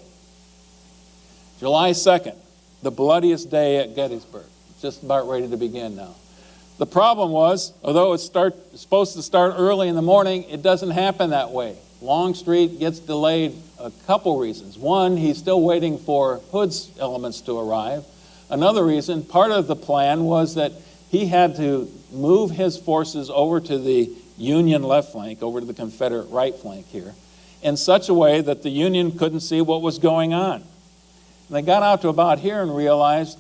July 2nd, the bloodiest day at Gettysburg. Just about ready to begin now. The problem was, although it's supposed to start early in the morning, it doesn't happen that way. Longstreet gets delayed a couple reasons. One, he's still waiting for Hood's elements to arrive. Another reason, part of the plan was that he had to move his forces over to the Union left flank, over to the Confederate right flank here, in such a way that the Union couldn't see what was going on. And they got out to about here and realized,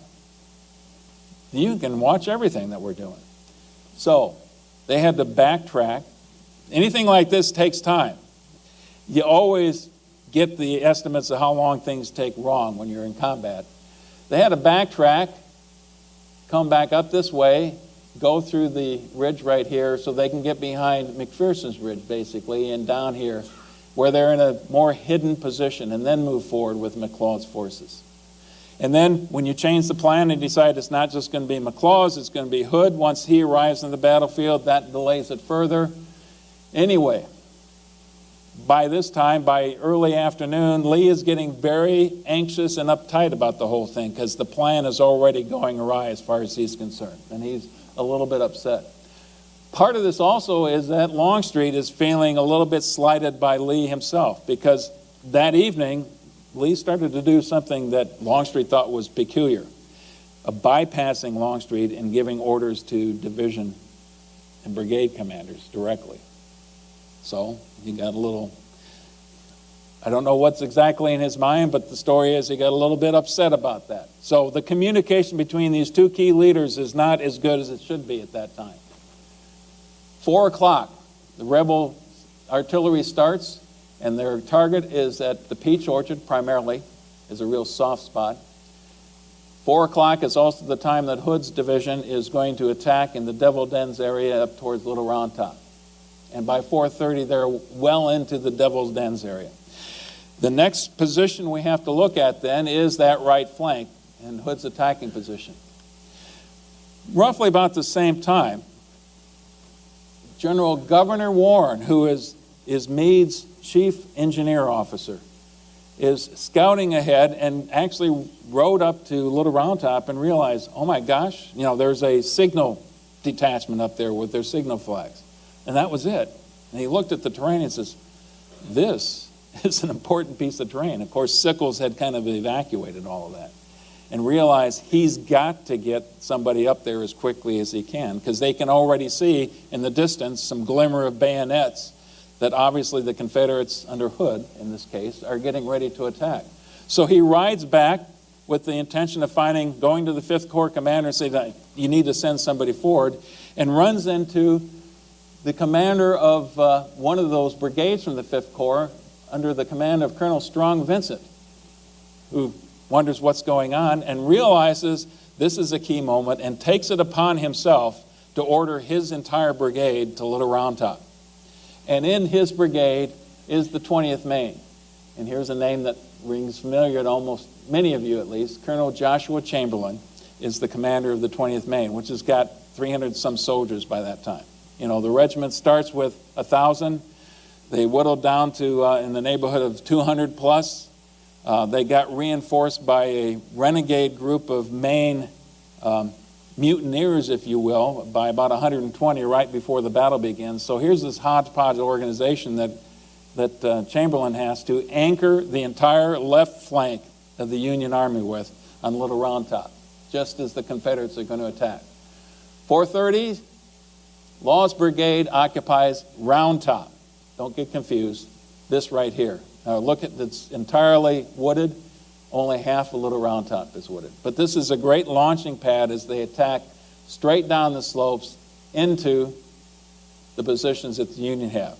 you can watch everything that we're doing. So they had to backtrack. Anything like this takes time. You always get the estimates of how long things take wrong when you're in combat. They had to backtrack, come back up this way, go through the ridge right here so they can get behind McPherson's ridge, basically, and down here where they're in a more hidden position, and then move forward with McLaws' forces. And then when you change the plan and decide it's not just going to be McLaws, it's going to be Hood. Once he arrives on the battlefield, that delays it further. Anyway, by this time, by early afternoon, Lee is getting very anxious and uptight about the whole thing because the plan is already going awry as far as he's concerned, and he's a little bit upset. Part of this also is that Longstreet is feeling a little bit slighted by Lee himself because that evening, Lee started to do something that Longstreet thought was peculiar, bypassing Longstreet and giving orders to division and brigade commanders directly. So he got a little, I don't know what's exactly in his mind, but the story is he got a little bit upset about that. So the communication between these two key leaders is not as good as it should be at that time. 4 o'clock, the rebel artillery starts, and their target is at the Peach Orchard primarily, is a real soft spot. 4 o'clock is also the time that Hood's division is going to attack in the Devil Dens area up towards Little Round Top. And by 4:30, they're well into the Devil's Dens area. The next position we have to look at then is that right flank and Hood's attacking position. Roughly about the same time, General Governor Warren, who is Meade's chief engineer officer, is scouting ahead and actually rode up to Little Round Top and realized, oh my gosh, there's a signal detachment up there with their signal flags. And that was it. And he looked at the terrain and says, this is an important piece of terrain. Of course, Sickles had kind of evacuated all of that. and realize he's got to get somebody up there as quickly as he can, because they can already see in the distance some glimmer of bayonets that obviously the Confederates, under Hood in this case, are getting ready to attack. So he rides back with the intention of going to the 5th Corps commander and say that you need to send somebody forward, and runs into the commander of one of those brigades from the 5th Corps under the command of Colonel Strong Vincent, who wonders what's going on and realizes this is a key moment and takes it upon himself to order his entire brigade to Little Round Top. And in his brigade is the 20th Maine. And here's a name that rings familiar to almost many of you at least. Colonel Joshua Chamberlain is the commander of the 20th Maine, which has got 300 some soldiers by that time. You know, the regiment starts with 1,000. They whittled down to in the neighborhood of 200 plus. They got reinforced by a renegade group of Maine mutineers, if you will, by about 120 right before the battle begins. So here's this hodgepodge organization that Chamberlain has to anchor the entire left flank of the Union Army with on Little Round Top, just as the Confederates are going to attack. 4:30, Law's brigade occupies Round Top. Don't get confused. This right here. Now look at, it's entirely wooded. Only half of Little Round Top is wooded. But this is a great launching pad as they attack straight down the slopes into the positions that the Union have.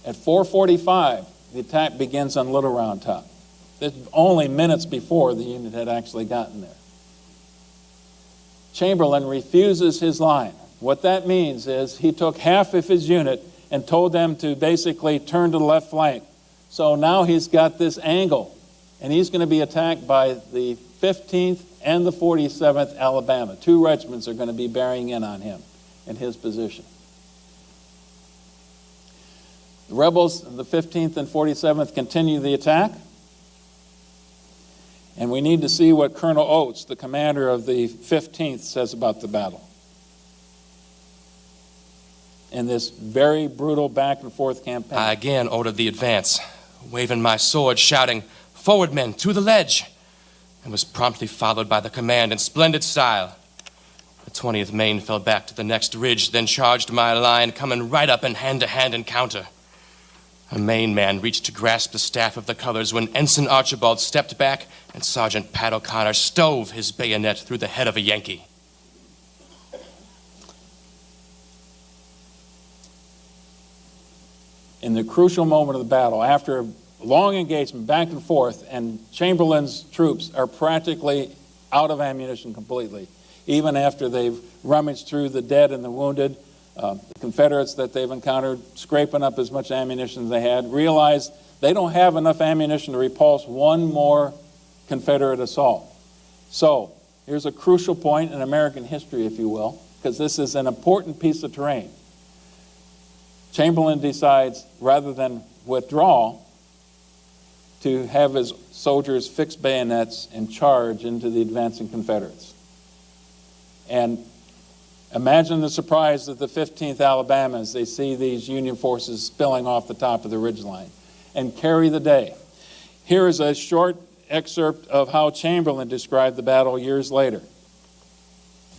At 4:45, the attack begins on Little Round Top. It's only minutes before the Union had actually gotten there. Chamberlain refuses his line. What that means is he took half of his unit and told them to basically turn to the left flank. So now he's got this angle, and he's going to be attacked by the 15th and the 47th Alabama. Two regiments are going to be bearing in on him in his position. The rebels, the 15th and 47th, continue the attack. And we need to see what Colonel Oates, the commander of the 15th, says about the battle. In this very brutal back and forth campaign. I again ordered the advance, waving my sword, shouting, "Forward, men, to the ledge!" and was promptly followed by the command in splendid style. The 20th Maine fell back to the next ridge, then charged my line, coming right up in hand-to-hand encounter. A Maine man reached to grasp the staff of the colors when Ensign Archibald stepped back and Sergeant Pat O'Connor stove his bayonet through the head of a Yankee. In the crucial moment of the battle, after a long engagement back and forth, and Chamberlain's troops are practically out of ammunition completely, even after they've rummaged through the dead and the wounded, the Confederates that they've encountered, scraping up as much ammunition as they had, realize they don't have enough ammunition to repulse one more Confederate assault. So here's a crucial point in American history, if you will, because this is an important piece of terrain. Chamberlain decides, rather than withdraw, to have his soldiers fix bayonets and charge into the advancing Confederates. And imagine the surprise of the 15th Alabama as they see these Union forces spilling off the top of the ridgeline and carry the day. Here is a short excerpt of how Chamberlain described the battle years later.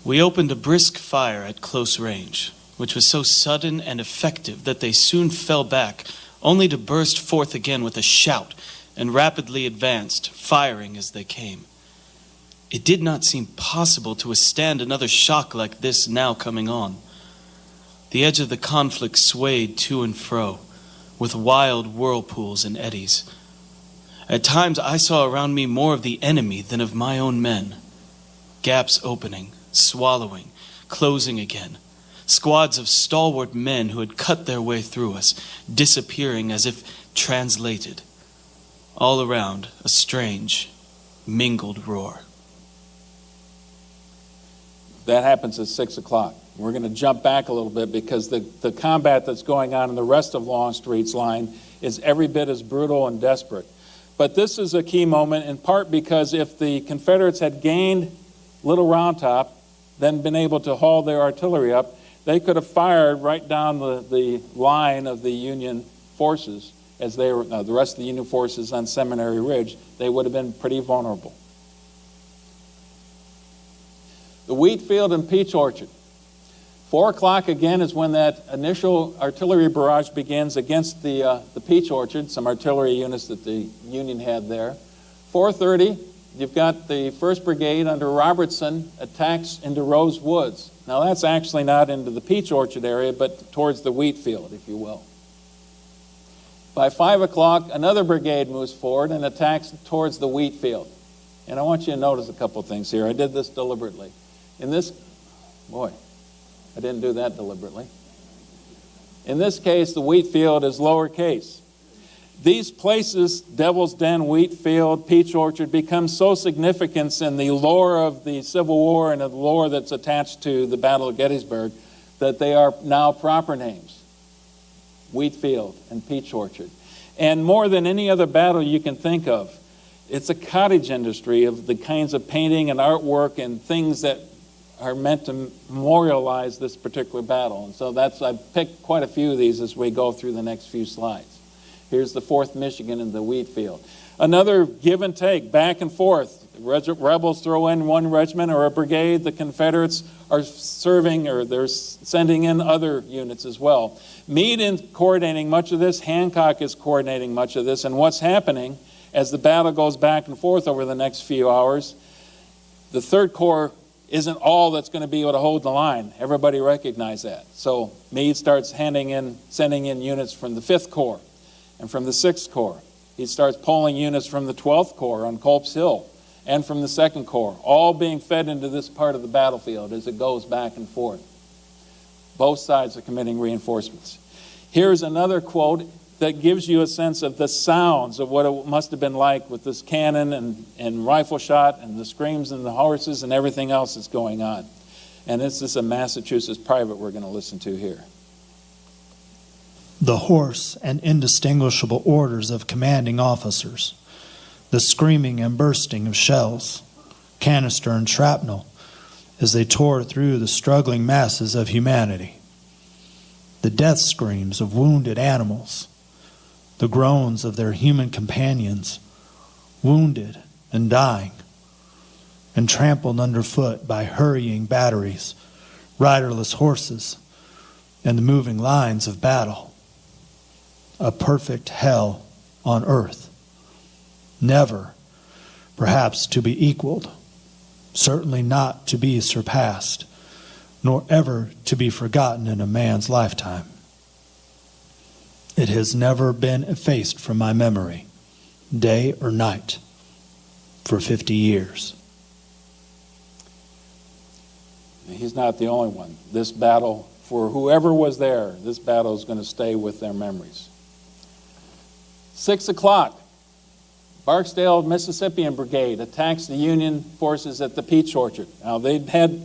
We opened a brisk fire at close range, which was so sudden and effective that they soon fell back, only to burst forth again with a shout, and rapidly advanced, firing as they came. It did not seem possible to withstand another shock like this now coming on. The edge of the conflict swayed to and fro, with wild whirlpools and eddies. At times I saw around me more of the enemy than of my own men. Gaps opening, swallowing, closing again. Squads of stalwart men who had cut their way through us, disappearing as if translated. All around, a strange, mingled roar. That happens at 6 o'clock. We're going to jump back a little bit because the combat that's going on in the rest of Longstreet's line is every bit as brutal and desperate. But this is a key moment in part because if the Confederates had gained Little Round Top, then been able to haul their artillery up, they could have fired right down the line of the Union forces as they were, the rest of the Union forces on Seminary Ridge, they would have been pretty vulnerable. The wheat field and peach orchard. 4 o'clock again is when that initial artillery barrage begins against the peach orchard, some artillery units that the Union had there. 4:30, you've got the 1st Brigade under Robertson attacks into Rose Woods. Now that's actually not into the peach orchard area, but towards the wheat field, if you will. By 5 o'clock, another brigade moves forward and attacks towards the wheat field. And I want you to notice a couple things here. I did this deliberately. In this, boy, I didn't do that deliberately. In this case, the wheat field is lowercase. These places, Devil's Den, wheat field, peach orchard, become so significant in the lore of the Civil War and the lore that's attached to the Battle of Gettysburg that they are now proper names. Wheat field and peach orchard. And more than any other battle you can think of, it's a cottage industry of the kinds of painting and artwork and things that are meant to memorialize this particular battle. And so I've picked quite a few of these as we go through the next few slides. Here's the 4th Michigan in the wheat field. Another give and take, back and forth. Rebels throw in one regiment or a brigade. The Confederates are serving, or they're sending in other units as well. Meade is coordinating much of this. Hancock is coordinating much of this. And what's happening as the battle goes back and forth over the next few hours, the 3rd Corps isn't all that's going to be able to hold the line. Everybody recognizes that. So Meade starts sending in units from the 5th Corps and from the 6th Corps. He starts pulling units from the 12th Corps on Culp's Hill and from the 2nd Corps, all being fed into this part of the battlefield as it goes back and forth. Both sides are committing reinforcements. Here's another quote that gives you a sense of the sounds of what it must have been like with this cannon and rifle shot and the screams and the horses and everything else that's going on. And this is a Massachusetts private we're going to listen to here. The hoarse and indistinguishable orders of commanding officers, the screaming and bursting of shells, canister and shrapnel as they tore through the struggling masses of humanity, the death screams of wounded animals, the groans of their human companions, wounded and dying, and trampled underfoot by hurrying batteries, riderless horses, and the moving lines of battle. A perfect hell on earth, never, perhaps, to be equaled, certainly not to be surpassed, nor ever to be forgotten in a man's lifetime. It has never been effaced from my memory, day or night, for 50 years. He's not the only one. This battle, for whoever was there, this battle is going to stay with their memories. 6 o'clock, Barksdale Mississippian Brigade attacks the Union forces at the peach orchard. Now, they'd had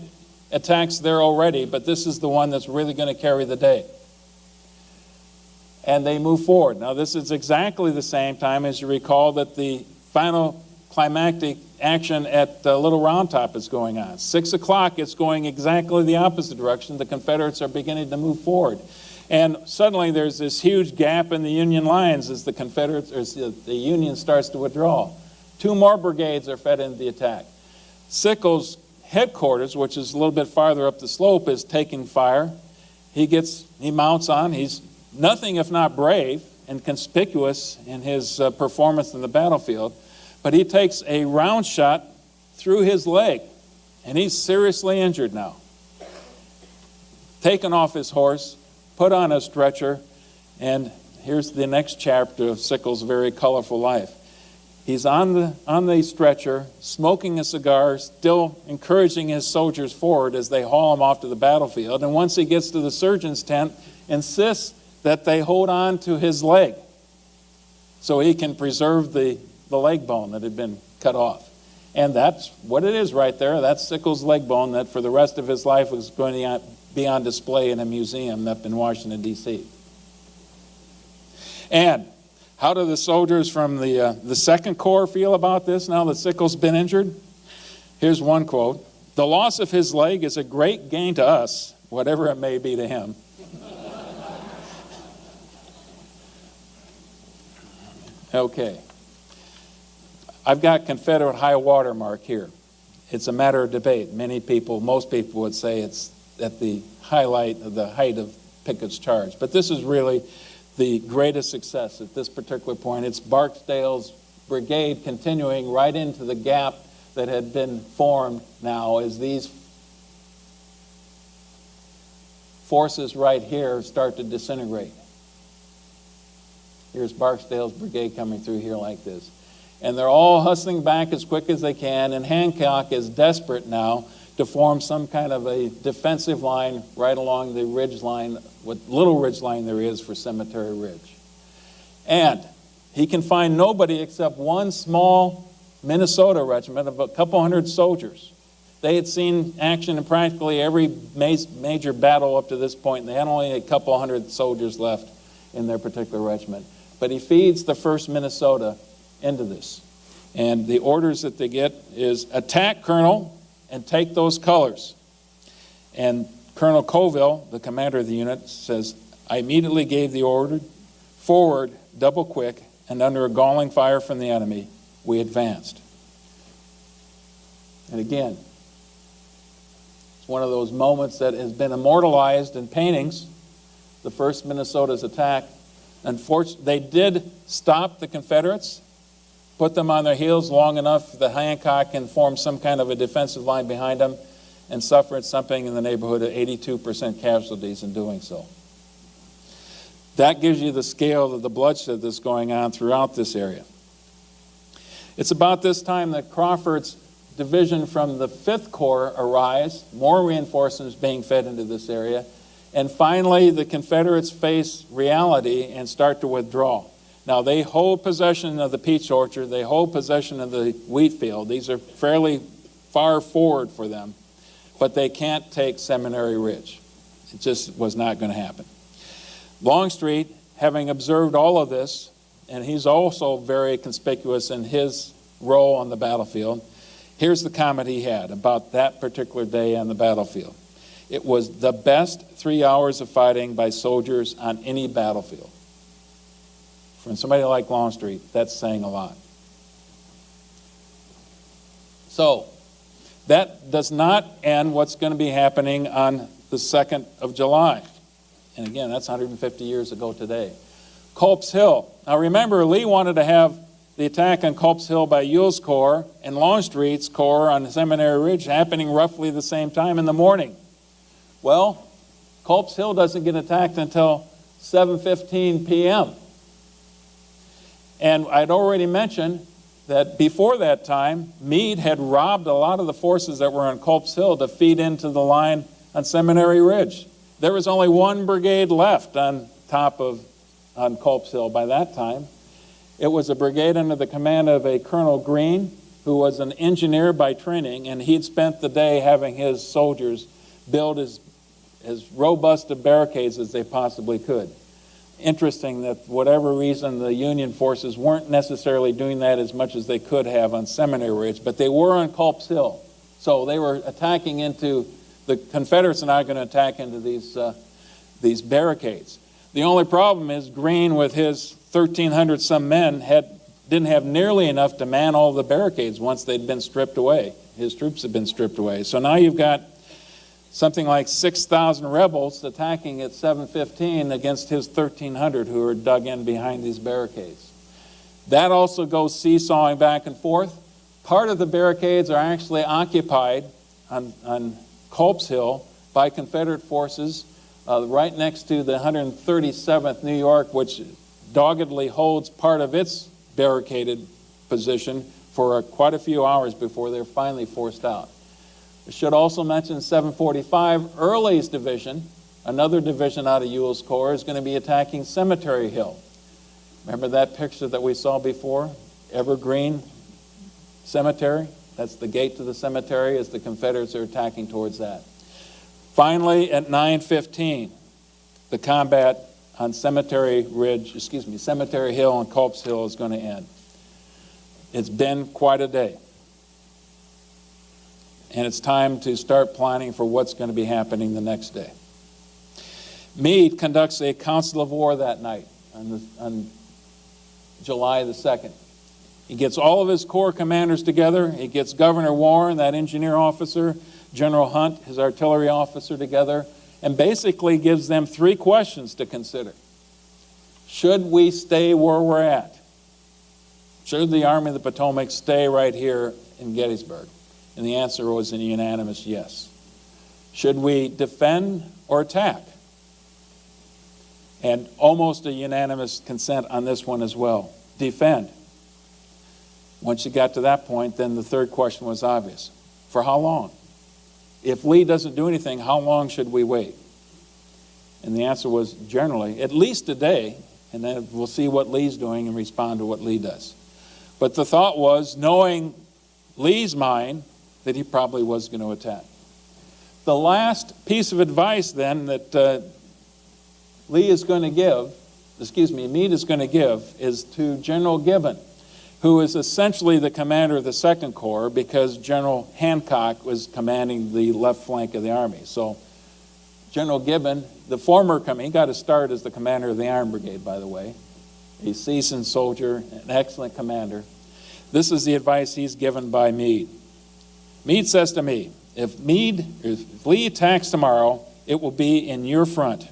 attacks there already, but this is the one that's really going to carry the day. And they move forward. Now, this is exactly the same time, as you recall, that the final climactic action at Little Round Top is going on. 6 o'clock, it's going exactly the opposite direction. The Confederates are beginning to move forward. And suddenly there's this huge gap in the Union lines as the Union starts to withdraw. 2 more brigades are fed into the attack. Sickles' headquarters, which is a little bit farther up the slope, is taking fire. He mounts on. He's nothing if not brave and conspicuous in his performance in the battlefield, but he takes a round shot through his leg, and he's seriously injured now. Taken off his horse, put on a stretcher, and here's the next chapter of Sickles' very colorful life. He's on the stretcher, smoking a cigar, still encouraging his soldiers forward as they haul him off to the battlefield, and once he gets to the surgeon's tent, insists that they hold on to his leg so he can preserve the leg bone that had been cut off. And that's what it is right there. That's Sickles' leg bone that for the rest of his life was going to be on display in a museum up in Washington, D.C. And how do the soldiers from the 2nd Corps feel about this now that Sickles' been injured? Here's one quote. "The loss of his leg is a great gain to us, whatever it may be to him." Okay. I've got Confederate high water mark here. It's a matter of debate. Most people would say it's at the height of Pickett's charge. But this is really the greatest success at this particular point. It's Barksdale's brigade continuing right into the gap that had been formed now as these forces right here start to disintegrate. Here's Barksdale's brigade coming through here like this. And they're all hustling back as quick as they can, and Hancock is desperate now to form some kind of a defensive line right along the ridge line, what little ridge line there is for Cemetery Ridge. And he can find nobody except one small Minnesota regiment of a couple hundred soldiers. They had seen action in practically every major battle up to this point, and they had only a couple hundred soldiers left in their particular regiment. But he feeds the 1st Minnesota into this. And the orders that they get is attack, Colonel, and take those colors. And Colonel Colville, the commander of the unit, says, I immediately gave the order, forward, double quick, and under a galling fire from the enemy, we advanced. And again, it's one of those moments that has been immortalized in paintings, the 1st Minnesota's attack. Unfortunately, they did stop the Confederates, put them on their heels long enough that Hancock can form some kind of a defensive line behind them, and suffered something in the neighborhood of 82% casualties in doing so. That gives you the scale of the bloodshed that's going on throughout this area. It's about this time that Crawford's division from the 5th Corps arise, more reinforcements being fed into this area, and finally the Confederates face reality and start to withdraw. Now, they hold possession of the peach orchard. They hold possession of the wheat field. These are fairly far forward for them, but they can't take Seminary Ridge. It just was not going to happen. Longstreet, having observed all of this, and he's also very conspicuous in his role on the battlefield, here's the comment he had about that particular day on the battlefield. It was the best 3 hours of fighting by soldiers on any battlefield. For somebody like Longstreet, that's saying a lot. So, that does not end what's going to be happening on the 2nd of July. And again, that's 150 years ago today. Culp's Hill. Now remember, Lee wanted to have the attack on Culp's Hill by Ewell's Corps and Longstreet's Corps on Seminary Ridge happening roughly the same time in the morning. Well, Culp's Hill doesn't get attacked until 7:15 p.m. And I'd already mentioned that before that time, Meade had robbed a lot of the forces that were on Culp's Hill to feed into the line on Seminary Ridge. There was only one brigade left on Culp's Hill by that time. It was a brigade under the command of a Colonel Green, who was an engineer by training, and he'd spent the day having his soldiers build as robust of barricades as they possibly could. Interesting that for whatever reason the Union forces weren't necessarily doing that as much as they could have on Seminary Ridge, but they were on Culp's Hill. So they were attacking into, the Confederates are not going to attack into these barricades. The only problem is Greene with his 1,300 some men didn't have nearly enough to man all the barricades once they'd been stripped away. His troops had been stripped away. So now you've got something like 6,000 rebels attacking at 7:15 against his 1,300 who are dug in behind these barricades. That also goes seesawing back and forth. Part of the barricades are actually occupied on Culp's Hill by Confederate forces right next to the 137th New York, which doggedly holds part of its barricaded position for quite a few hours before they're finally forced out. I should also mention 745, Early's division, another division out of Ewell's Corps, is going to be attacking Cemetery Hill. Remember that picture that we saw before? Evergreen Cemetery? That's the gate to the cemetery as the Confederates are attacking towards that. Finally, at 9:15, the combat on Cemetery Hill and Culp's Hill is going to end. It's been quite a day. And it's time to start planning for what's going to be happening the next day. Meade conducts a council of war that night on July the 2nd. He gets all of his corps commanders together. He gets Governor Warren, that engineer officer, General Hunt, his artillery officer, together, and basically gives them 3 questions to consider. Should we stay where we're at? Should the Army of the Potomac stay right here in Gettysburg? And the answer was a unanimous yes. Should we defend or attack? And almost a unanimous consent on this one as well. Defend. Once you got to that point, then the third question was obvious. For how long? If Lee doesn't do anything, how long should we wait? And the answer was generally, at least a day, and then we'll see what Lee's doing and respond to what Lee does. But the thought was, knowing Lee's mind, that he probably was going to attack. The last piece of advice then that Meade is going to give, is to General Gibbon, who is essentially the commander of the Second Corps because General Hancock was commanding the left flank of the Army. So General Gibbon, he got his start as the commander of the Iron Brigade, by the way. A seasoned soldier, an excellent commander. This is the advice he's given by Meade. Meade says to me, if Lee attacks tomorrow, it will be in your front.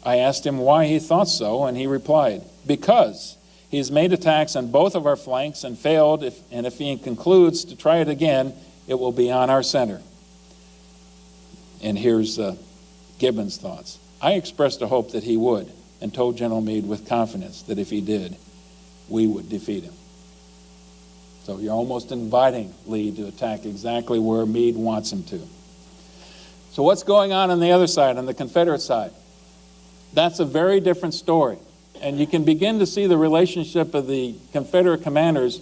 I asked him why he thought so, and he replied, because he has made attacks on both of our flanks and failed, and if he concludes to try it again, it will be on our center. And here's Gibbon's thoughts. I expressed a hope that he would, and told General Meade with confidence that if he did, we would defeat him. So you're almost inviting Lee to attack exactly where Meade wants him to. So what's going on the other side, on the Confederate side? That's a very different story. And you can begin to see the relationship of the Confederate commanders.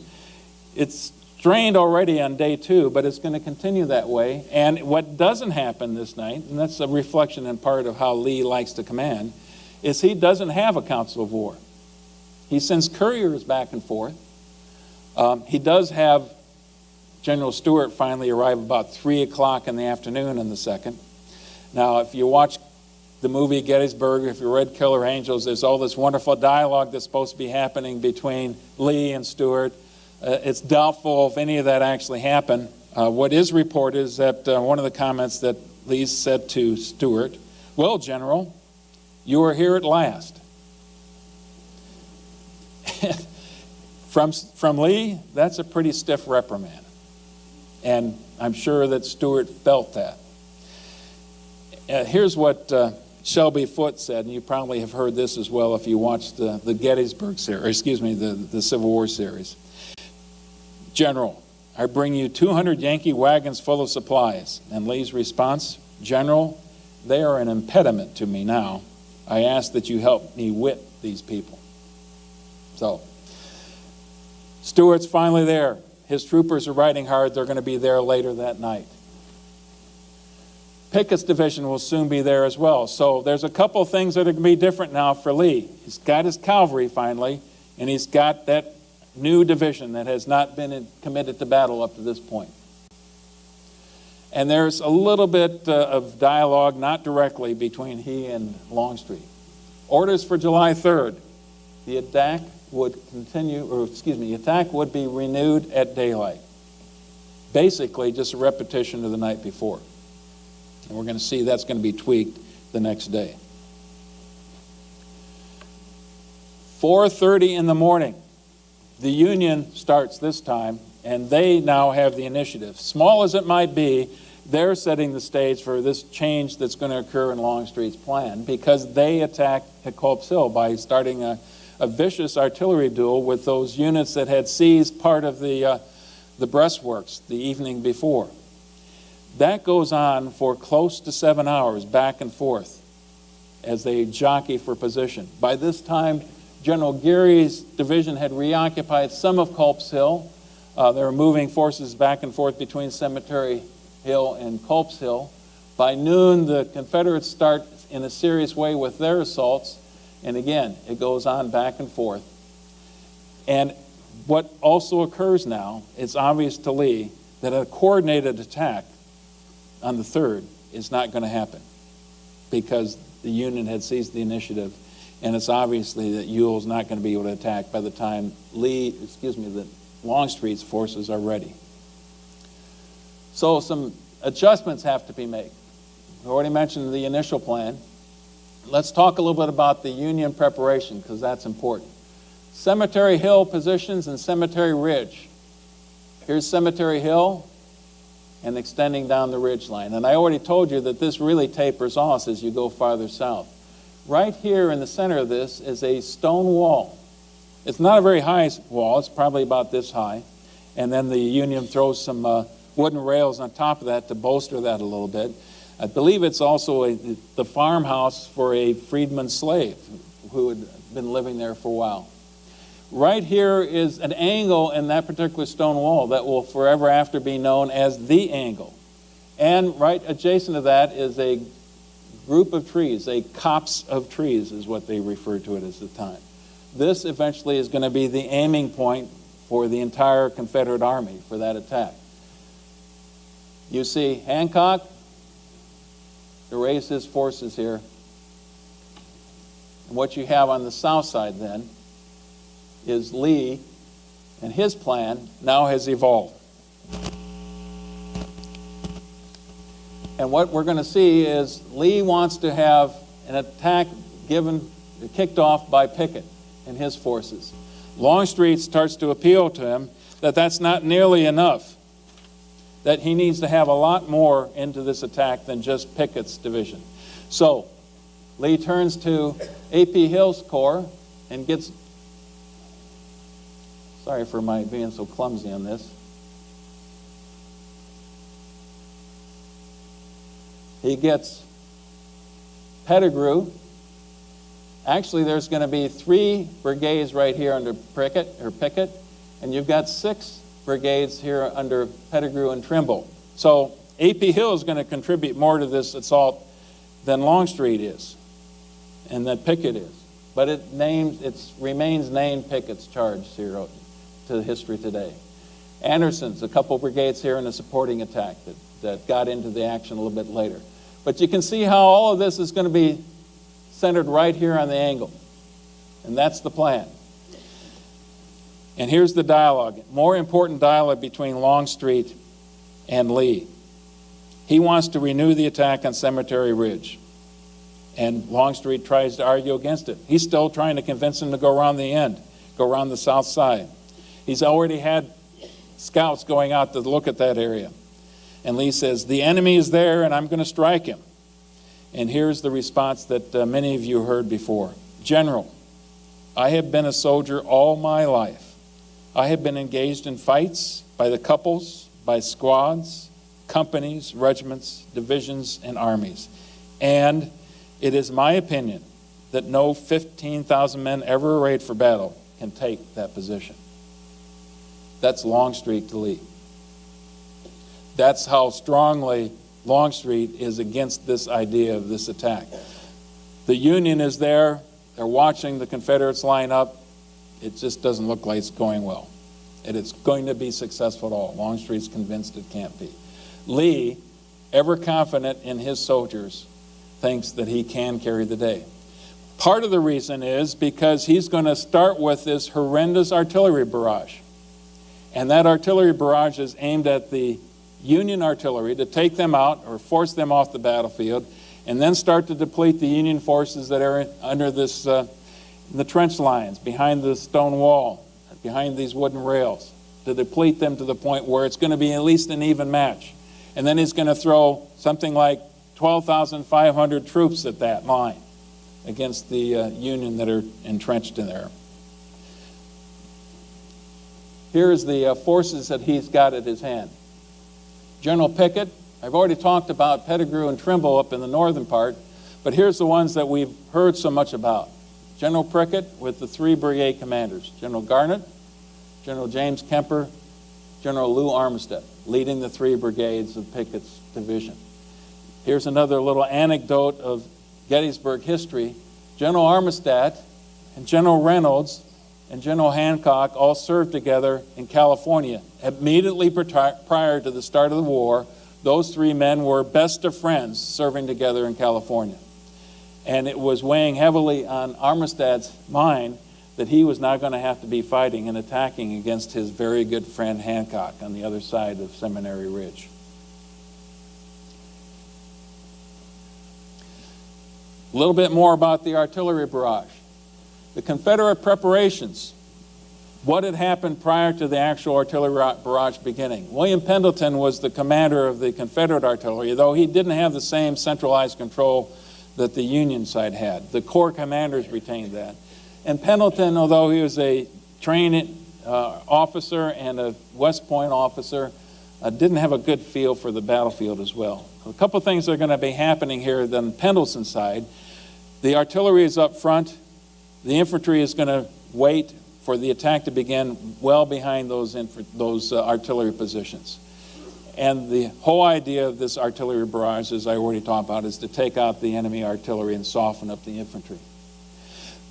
It's strained already on day 2, but it's going to continue that way. And what doesn't happen this night, and that's a reflection in part of how Lee likes to command, is he doesn't have a council of war. He sends couriers back and forth. He does have General Stuart finally arrive about 3 o'clock in the afternoon on the 2nd. Now, if you watch the movie Gettysburg, if you read Killer Angels, there's all this wonderful dialogue that's supposed to be happening between Lee and Stuart. It's doubtful if any of that actually happened. What is reported is that one of the comments that Lee said to Stuart, "Well, General, you are here at last." From Lee, that's a pretty stiff reprimand. And I'm sure that Stuart felt that. Here's what Shelby Foote said, and you probably have heard this as well if you watched the Gettysburg series, the Civil War series. General, I bring you 200 Yankee wagons full of supplies. And Lee's response, General, they are an impediment to me now. I ask that you help me whip these people. So, Stuart's finally there. His troopers are riding hard. They're going to be there later that night. Pickett's division will soon be there as well. So there's a couple things that are going to be different now for Lee. He's got his cavalry finally, and he's got that new division that has not been committed to battle up to this point. And there's a little bit of dialogue, not directly, between he and Longstreet. Orders for July 3rd. The attack would the attack would be renewed at daylight. Basically, just a repetition of the night before. And we're going to see that's going to be tweaked the next day. 4:30 in the morning, the Union starts this time, and they now have the initiative. Small as it might be, they're setting the stage for this change that's going to occur in Longstreet's plan because they attacked at Culp's Hill by starting a vicious artillery duel with those units that had seized part of the breastworks the evening before. That goes on for close to 7 hours, back and forth, as they jockey for position. By this time, General Geary's division had reoccupied some of Culp's Hill. They were moving forces back and forth between Cemetery Hill and Culp's Hill. By noon, the Confederates start in a serious way with their assaults. And again, it goes on back and forth. And what also occurs now, it's obvious to Lee that a coordinated attack on the 3rd is not going to happen because the Union had seized the initiative and it's obviously that Ewell's not going to be able to attack by the time that Longstreet's forces are ready. So some adjustments have to be made. I already mentioned the initial plan. Let's talk a little bit about the Union preparation, because that's important. Cemetery Hill positions and Cemetery Ridge. Here's Cemetery Hill and extending down the ridge line. And I already told you that this really tapers off as you go farther south. Right here in the center of this is a stone wall. It's not a very high wall. It's probably about this high. And then the Union throws some wooden rails on top of that to bolster that a little bit. I believe it's also the farmhouse for a freedman slave who had been living there for a while. Right here is an angle in that particular stone wall that will forever after be known as the angle. And right adjacent to that is a group of trees, a copse of trees is what they referred to it as at the time. This eventually is going to be the aiming point for the entire Confederate Army for that attack. You see Hancock erase his forces here. And what you have on the south side then is Lee, and his plan now has evolved. And what we're going to see is Lee wants to have an attack kicked off by Pickett and his forces. Longstreet starts to appeal to him that that's not nearly enough, that he needs to have a lot more into this attack than just Pickett's division. So Lee turns to A.P. Hill's corps and gets, sorry for my being so clumsy on this. He gets Pettigrew. Actually, there's going to be 3 brigades right here under Pickett, and you've got 6 brigades here under Pettigrew and Trimble. So A.P. Hill is going to contribute more to this assault than Longstreet is, and that Pickett is. But it remains named Pickett's charge here to history today. Anderson's a couple brigades here in a supporting attack that got into the action a little bit later. But you can see how all of this is going to be centered right here on the angle. And that's the plan. And here's the dialogue. More important dialogue between Longstreet and Lee. He wants to renew the attack on Cemetery Ridge. And Longstreet tries to argue against it. He's still trying to convince him to go around the end, go around the south side. He's already had scouts going out to look at that area. And Lee says, the enemy is there and I'm going to strike him. And here's the response that many of you heard before. General, I have been a soldier all my life. I have been engaged in fights by the couples, by squads, companies, regiments, divisions, and armies. And it is my opinion that no 15,000 men ever arrayed for battle can take that position. That's Longstreet to Lee. That's how strongly Longstreet is against this idea of this attack. The Union is there. They're watching the Confederates line up. It just doesn't look like it's going well. And it's going to be successful at all. Longstreet's convinced it can't be. Lee, ever confident in his soldiers, thinks that he can carry the day. Part of the reason is because he's going to start with this horrendous artillery barrage. And that artillery barrage is aimed at the Union artillery to take them out or force them off the battlefield, and then start to deplete the Union forces that are under this, the trench lines, behind the stone wall, behind these wooden rails, to deplete them to the point where it's going to be at least an even match. And then he's going to throw something like 12,500 troops at that line against the Union that are entrenched in there. Here's the forces that he's got at his hand. General Pickett, I've already talked about Pettigrew and Trimble up in the northern part, but here's the ones that we've heard so much about. General Pickett with the 3 brigade commanders, General Garnett, General James Kemper, General Lou Armistead, leading the 3 brigades of Pickett's division. Here's another little anecdote of Gettysburg history. General Armistead and General Reynolds and General Hancock all served together in California. Immediately prior to the start of the war, those 3 men were best of friends serving together in California. And it was weighing heavily on Armistead's mind that he was now going to have to be fighting and attacking against his very good friend Hancock on the other side of Seminary Ridge. A little bit more about the artillery barrage. The Confederate preparations. What had happened prior to the actual artillery barrage beginning? William Pendleton was the commander of the Confederate artillery, though he didn't have the same centralized control that the Union side had. The Corps commanders retained that. And Pendleton, although he was a trained officer and a West Point officer, didn't have a good feel for the battlefield as well. A couple of things are going to be happening here on Pendleton's side. The artillery is up front. The infantry is going to wait for the attack to begin well behind those artillery positions. And the whole idea of this artillery barrage, as I already talked about, is to take out the enemy artillery and soften up the infantry.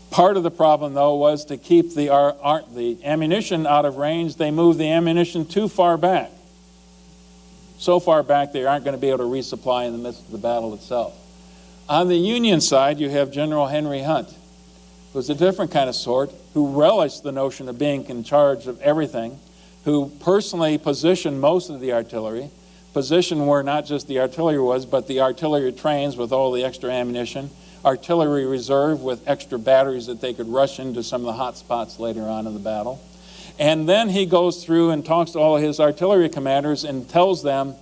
Part of the problem, though, was to keep the ammunition out of range. They moved the ammunition too far back. So far back they aren't going to be able to resupply in the midst of the battle itself. On the Union side, you have General Henry Hunt, who was a different kind of sort, who relished the notion of being in charge of everything, who personally positioned most of the artillery, positioned where not just the artillery was, but the artillery trains with all the extra ammunition, artillery reserve with extra batteries that they could rush into some of the hot spots later on in the battle. And then he goes through and talks to all of his artillery commanders and tells them,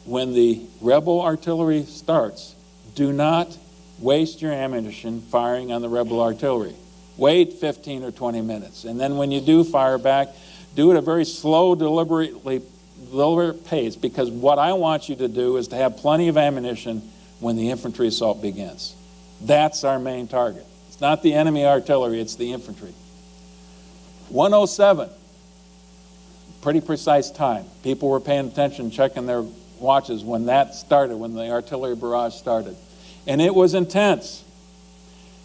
when the rebel artillery starts, do not waste your ammunition firing on the rebel artillery. Wait 15 or 20 minutes. And then when you do fire back, do it at a very slow, deliberate pace, because what I want you to do is to have plenty of ammunition when the infantry assault begins. That's our main target. It's not the enemy artillery, it's the infantry. 1:07, pretty precise time. People were paying attention, checking their watches when that started, when the artillery barrage started. And it was intense.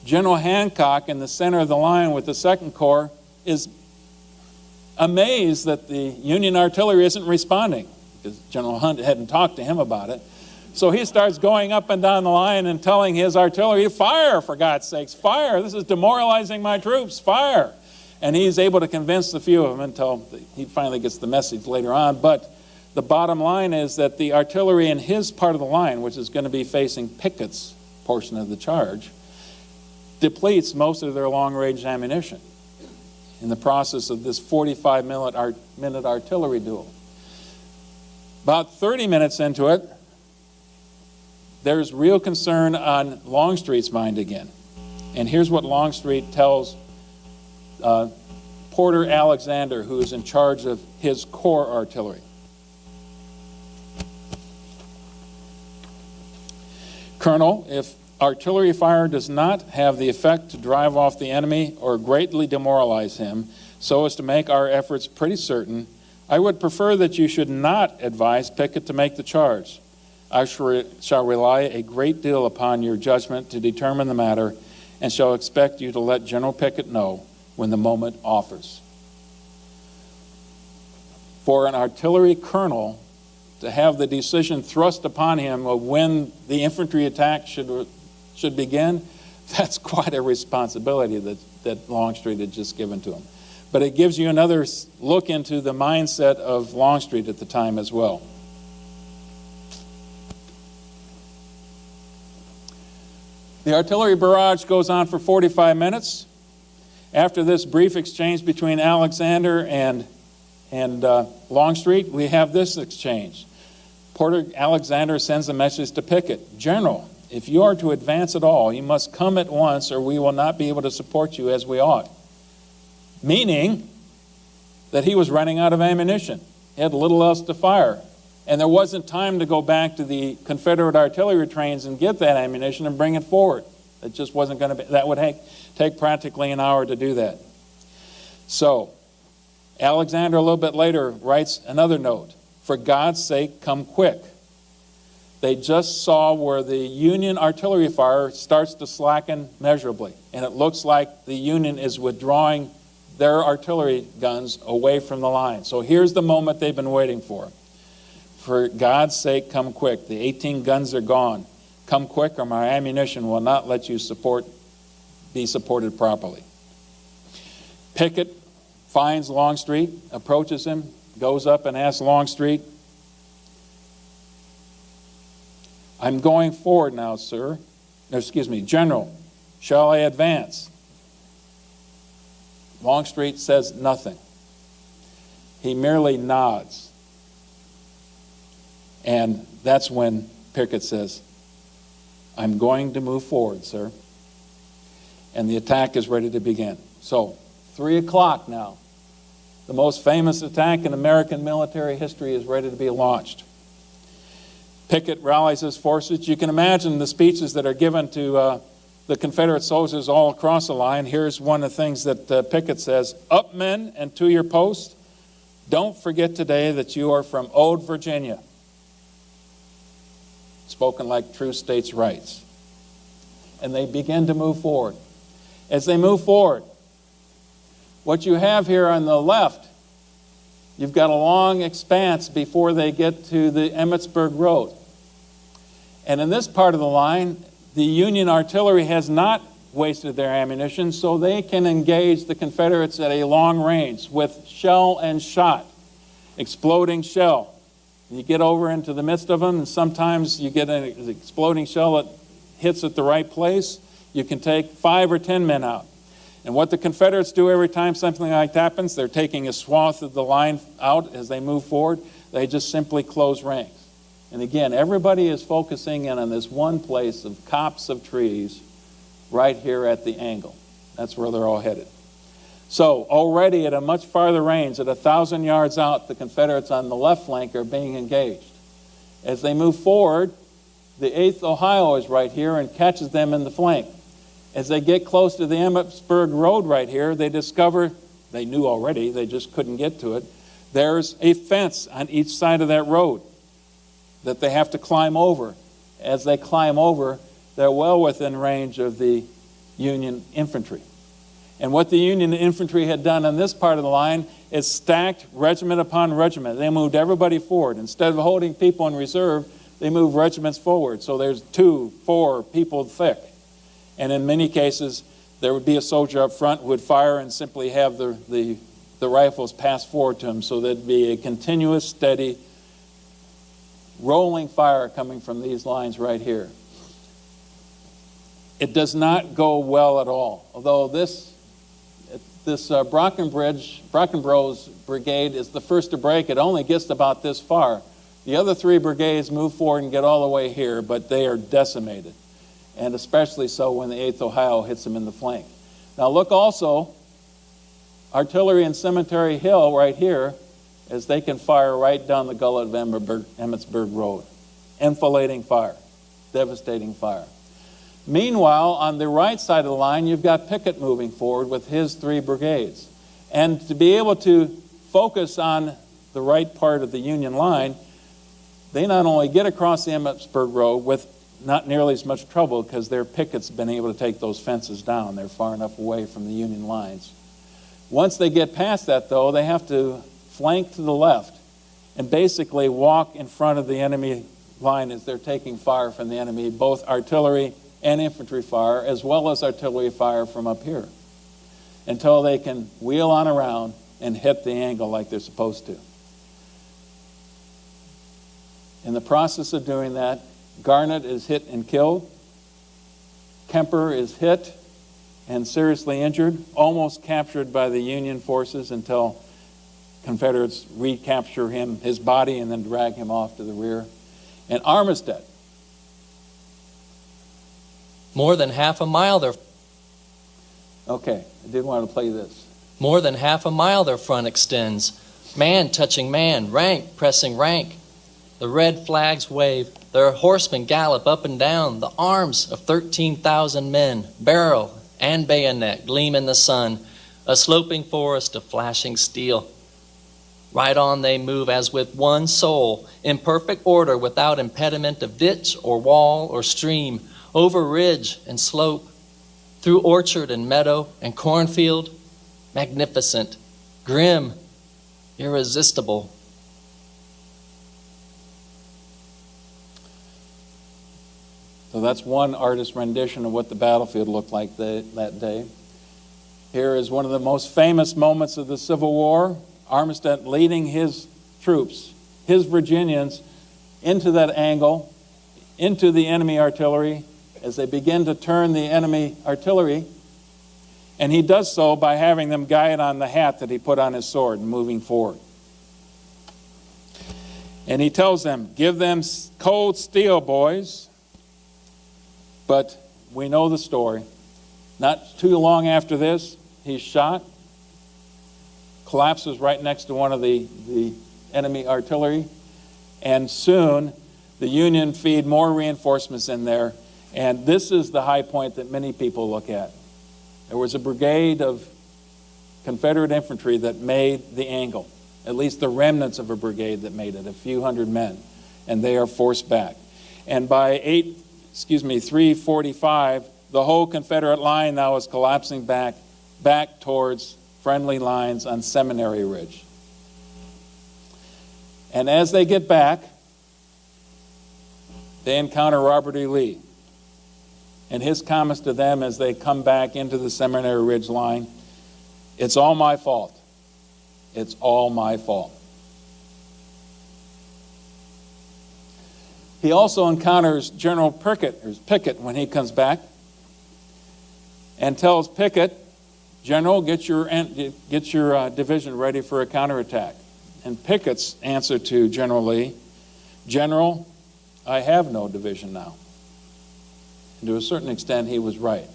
General Hancock in the center of the line with the 2nd Corps is amazed that the Union artillery isn't responding, because General Hunt hadn't talked to him about it. So he starts going up and down the line and telling his artillery, fire, for God's sakes, fire. This is demoralizing my troops, fire. And he's able to convince a few of them until he finally gets the message later on. But the bottom line is that the artillery in his part of the line, which is going to be facing Pickett's portion of the charge, depletes most of their long-range ammunition in the process of this 45-minute artillery duel. About 30 minutes into it, there's real concern on Longstreet's mind again. And here's what Longstreet tells Porter Alexander, who is in charge of his corps artillery. Colonel, if artillery fire does not have the effect to drive off the enemy or greatly demoralize him so as to make our efforts pretty certain, I would prefer that you should not advise Pickett to make the charge. I shall rely a great deal upon your judgment to determine the matter, and shall expect you to let General Pickett know when the moment offers. For an artillery colonel to have the decision thrust upon him of when the infantry attack should begin, that's quite a responsibility that Longstreet had just given to him. But it gives you another look into the mindset of Longstreet at the time as well. The artillery barrage goes on for 45 minutes. After this brief exchange between Alexander and Longstreet, we have this exchange. Porter Alexander sends a message to Pickett. General, if you are to advance at all, you must come at once, or we will not be able to support you as we ought. Meaning that he was running out of ammunition. He had little else to fire. And there wasn't time to go back to the Confederate artillery trains and get that ammunition and bring it forward. It just wasn't going to be, that would take practically an hour to do that. So, Alexander a little bit later writes another note. For God's sake, come quick. They just saw where the Union artillery fire starts to slacken measurably. And it looks like the Union is withdrawing their artillery guns away from the line. So here's the moment they've been waiting for. For God's sake, come quick. The 18 guns are gone. Come quick, or my ammunition will not let you be supported properly. Pickett finds Longstreet, approaches him, goes up and asks Longstreet, I'm going forward now, sir. General, shall I advance? Longstreet says nothing. He merely nods. And that's when Pickett says, I'm going to move forward, sir. And the attack is ready to begin. So, 3 o'clock now. The most famous attack in American military history is ready to be launched. Pickett rallies his forces. You can imagine the speeches that are given to the Confederate soldiers all across the line. Here's one of the things that Pickett says, Up, men, and to your post. Don't forget today that you are from Old Virginia. Spoken like true states' rights. And they begin to move forward. As they move forward, what you have here on the left, you've got a long expanse before they get to the Emmitsburg Road. And in this part of the line, the Union artillery has not wasted their ammunition, so they can engage the Confederates at a long range with shell and shot, exploding shell. You get over into the midst of them, and sometimes you get an exploding shell that hits at the right place. You can take 5 or 10 men out. And what the Confederates do every time something like that happens, they're taking a swath of the line out as they move forward. They just simply close ranks. And again, everybody is focusing in on this one place of copse of trees right here at the angle. That's where they're all headed. So already at a much farther range, at 1,000 yards out, the Confederates on the left flank are being engaged. As they move forward, the 8th Ohio is right here and catches them in the flank. As they get close to the Emmitsburg Road right here, they discover, they knew already, they just couldn't get to it, there's a fence on each side of that road that they have to climb over. As they climb over, they're well within range of the Union infantry. And what the Union infantry had done on this part of the line is stacked regiment upon regiment. They moved everybody forward. Instead of holding people in reserve, they moved regiments forward. So there's 2, 4 people thick. And in many cases, there would be a soldier up front who would fire and simply have the rifles pass forward to him. So there'd be a continuous, steady, rolling fire coming from these lines right here. It does not go well at all. Although this Brockenbrough's brigade is the first to break, it only gets about this far. The other 3 brigades move forward and get all the way here, but they are decimated. And especially so when the 8th Ohio hits them in the flank. Now look also, artillery in Cemetery Hill right here, as they can fire right down the gullet of Emmitsburg Road. Enfilading fire, devastating fire. Meanwhile, on the right side of the line, you've got Pickett moving forward with his 3 brigades. And to be able to focus on the right part of the Union line, they not only get across the Emmitsburg Road with not nearly as much trouble because their pickets have been able to take those fences down. They're far enough away from the Union lines. Once they get past that, though, they have to flank to the left and basically walk in front of the enemy line as they're taking fire from the enemy, both artillery and infantry fire, as well as artillery fire from up here, until they can wheel on around and hit the angle like they're supposed to. In the process of doing that, Garnett is hit and killed. Kemper is hit and seriously injured, almost captured by the Union forces until Confederates recapture him, his body, and then drag him off to the rear. And Armistead. More than half a mile their Okay, I did want to play this. More than half a mile their front extends, man touching man, rank pressing rank. The red flags wave, their horsemen gallop up and down, the arms of 13,000 men, barrel and bayonet gleam in the sun, a sloping forest of flashing steel. Right on they move as with one soul, in perfect order, without impediment of ditch or wall or stream, over ridge and slope, through orchard and meadow and cornfield, magnificent, grim, irresistible. So that's one artist's rendition of what the battlefield looked like that day. Here is one of the most famous moments of the Civil War. Armistead leading his troops, his Virginians, into that angle, into the enemy artillery, as they begin to turn the enemy artillery. And he does so by having them guide on the hat that he put on his sword and moving forward. And he tells them, give them cold steel, boys. But we know the story. Not too long after this, he's shot, collapses right next to one of the enemy artillery, and soon the Union feed more reinforcements in there. And this is the high point that many people look at. There was a brigade of Confederate infantry that made the angle, at least the remnants of a brigade that made it, a few hundred men, and they are forced back. And by 3:45, the whole Confederate line now is collapsing back towards friendly lines on Seminary Ridge. And as they get back, they encounter Robert E. Lee. And his comments to them as they come back into the Seminary Ridge line, it's all my fault. It's all my fault. He also encounters General Pickett when he comes back, and tells Pickett, General, get your division ready for a counterattack. And Pickett's answer to General Lee, General, I have no division now. And to a certain extent, he was right.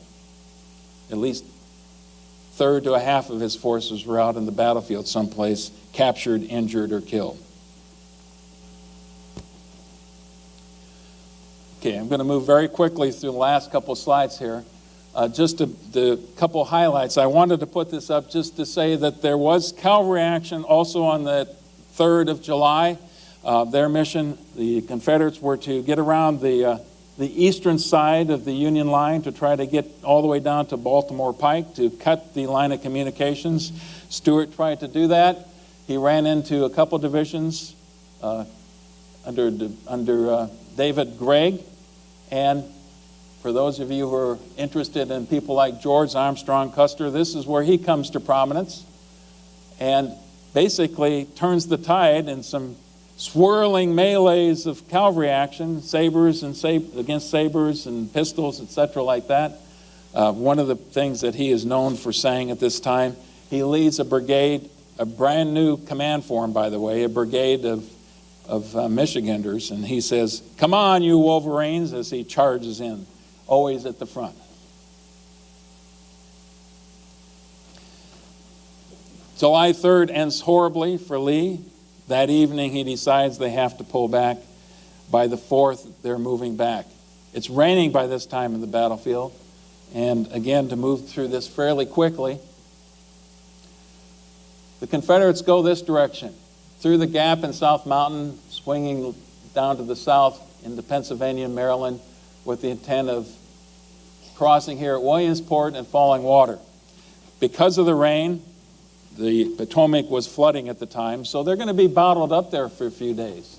At least a third to a half of his forces were out in the battlefield someplace, captured, injured, or killed. Okay, I'm going to move very quickly through the last couple slides here. Just the couple highlights. I wanted to put this up just to say that there was cavalry action also on the 3rd of July. Their mission, the Confederates, were to get around the eastern side of the Union line to try to get all the way down to Baltimore Pike to cut the line of communications. Stuart tried to do that. He ran into a couple divisions under David Gregg, and for those of you who are interested in people like George Armstrong Custer, this is where he comes to prominence and basically turns the tide in some swirling melees of cavalry action, sabers and against sabers and pistols, etc., like that. One of the things that he is known for saying at this time, he leads a brigade, a brand new command form, by the way, a brigade of Michiganders, and he says, "Come on, you Wolverines," as he charges in, always at the front. July 3rd ends horribly for Lee. That evening he decides they have to pull back. By the 4th, they're moving back. It's raining by this time in the battlefield. And again, to move through this fairly quickly, the Confederates go this direction, through the gap in South Mountain, swinging down to the south into Pennsylvania and Maryland, with the intent of crossing here at Williamsport and Falling Water. Because of the rain, the Potomac was flooding at the time, so they're going to be bottled up there for a few days.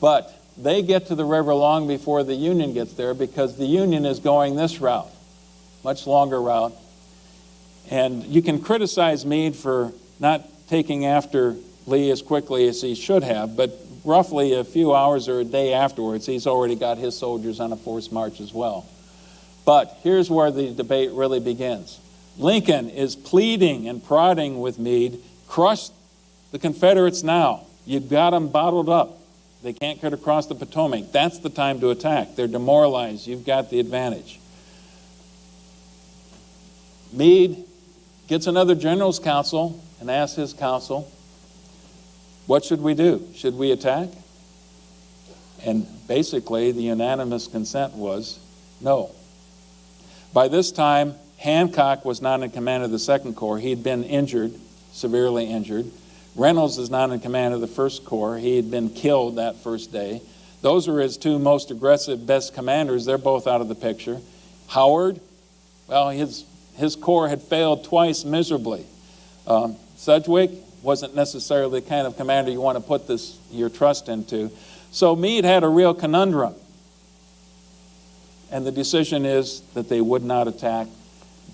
But they get to the river long before the Union gets there, because the Union is going this route, much longer route. And you can criticize Meade for not taking after Lee as quickly as he should have, but roughly a few hours or a day afterwards, he's already got his soldiers on a forced march as well. But here's where the debate really begins. Lincoln is pleading and prodding with Meade, crush the Confederates now. You've got them bottled up. They can't get across the Potomac. That's the time to attack. They're demoralized. You've got the advantage. Meade gets another general's council and asks his council, what should we do? Should we attack? And basically, the unanimous consent was no. By this time, Hancock was not in command of the Second Corps. He'd been injured, severely injured. Reynolds is not in command of the First Corps. He had been killed that first day. Those were his two most aggressive, best commanders. They're both out of the picture. Howard, well, his corps had failed twice miserably. Sedgwick wasn't necessarily the kind of commander you want to put your trust into. So Meade had a real conundrum. and the decision is that they would not attack.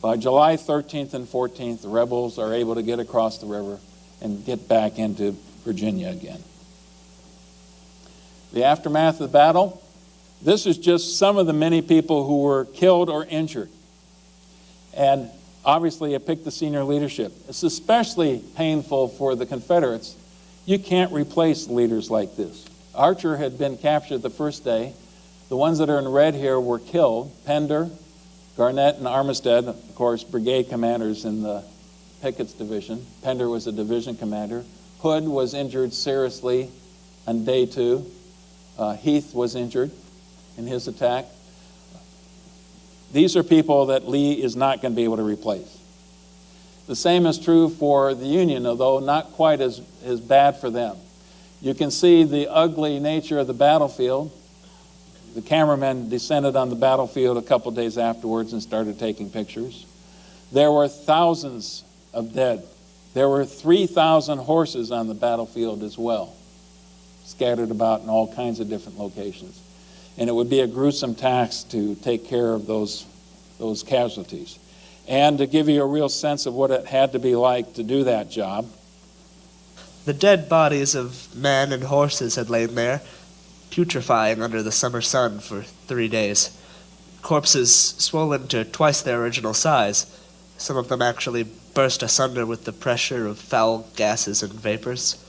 By July 13th and 14th, the rebels are able to get across the river and get back into Virginia again. The aftermath of the battle, this is just some of the many people who were killed or injured. And obviously it picked the senior leadership. It's especially painful for the Confederates. You can't replace leaders like this. Archer had been captured the first day. The ones that are in red here were killed. Pender, Garnett, and Armistead, of course, brigade commanders in the Pickett's division. Pender was a division commander. Hood was injured seriously on day 2. Heath was injured in his attack. These are people that Lee is not going to be able to replace. The same is true for the Union, although not quite as bad for them. You can see the ugly nature of the battlefield. The cameramen descended on the battlefield a couple days afterwards and started taking pictures. There were thousands of dead. There were 3,000 horses on the battlefield as well, scattered about in all kinds of different locations. And it would be a gruesome task to take care of those casualties. And to give you a real sense of what it had to be like to do that job. The dead bodies of men and horses had lain there, putrefying under the summer sun for 3 days. Corpses swollen to twice their original size. Some of them actually burst asunder with the pressure of foul gases and vapors.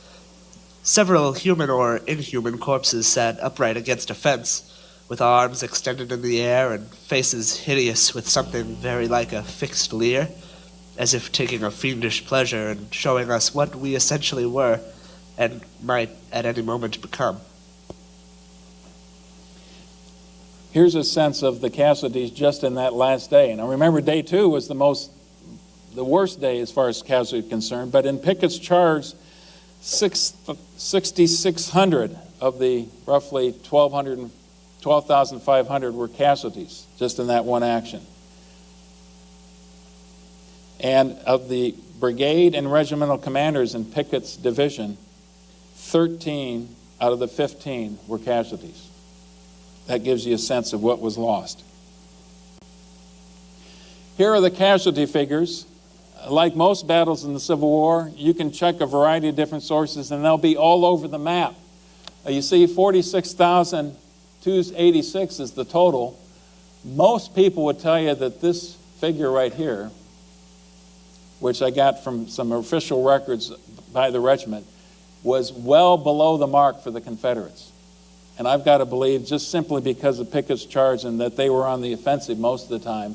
Several human or inhuman corpses sat upright against a fence, with arms extended in the air and faces hideous with something very like a fixed leer, as if taking a fiendish pleasure in showing us what we essentially were and might at any moment become. Here's a sense of the casualties just in that last day. Now remember, day 2 was the worst day as far as casualties are concerned, but in Pickett's charge, 6,600 of the roughly 12,500 were casualties just in that one action. And of the brigade and regimental commanders in Pickett's division, 13 out of the 15 were casualties. That gives you a sense of what was lost. Here are the casualty figures. Like most battles in the Civil War, you can check a variety of different sources and they'll be all over the map. You see 46,286 is the total. Most people would tell you that this figure right here, which I got from some official records by the regiment, was well below the mark for the Confederates. And I've got to believe, just simply because of Pickett's charge and that they were on the offensive most of the time,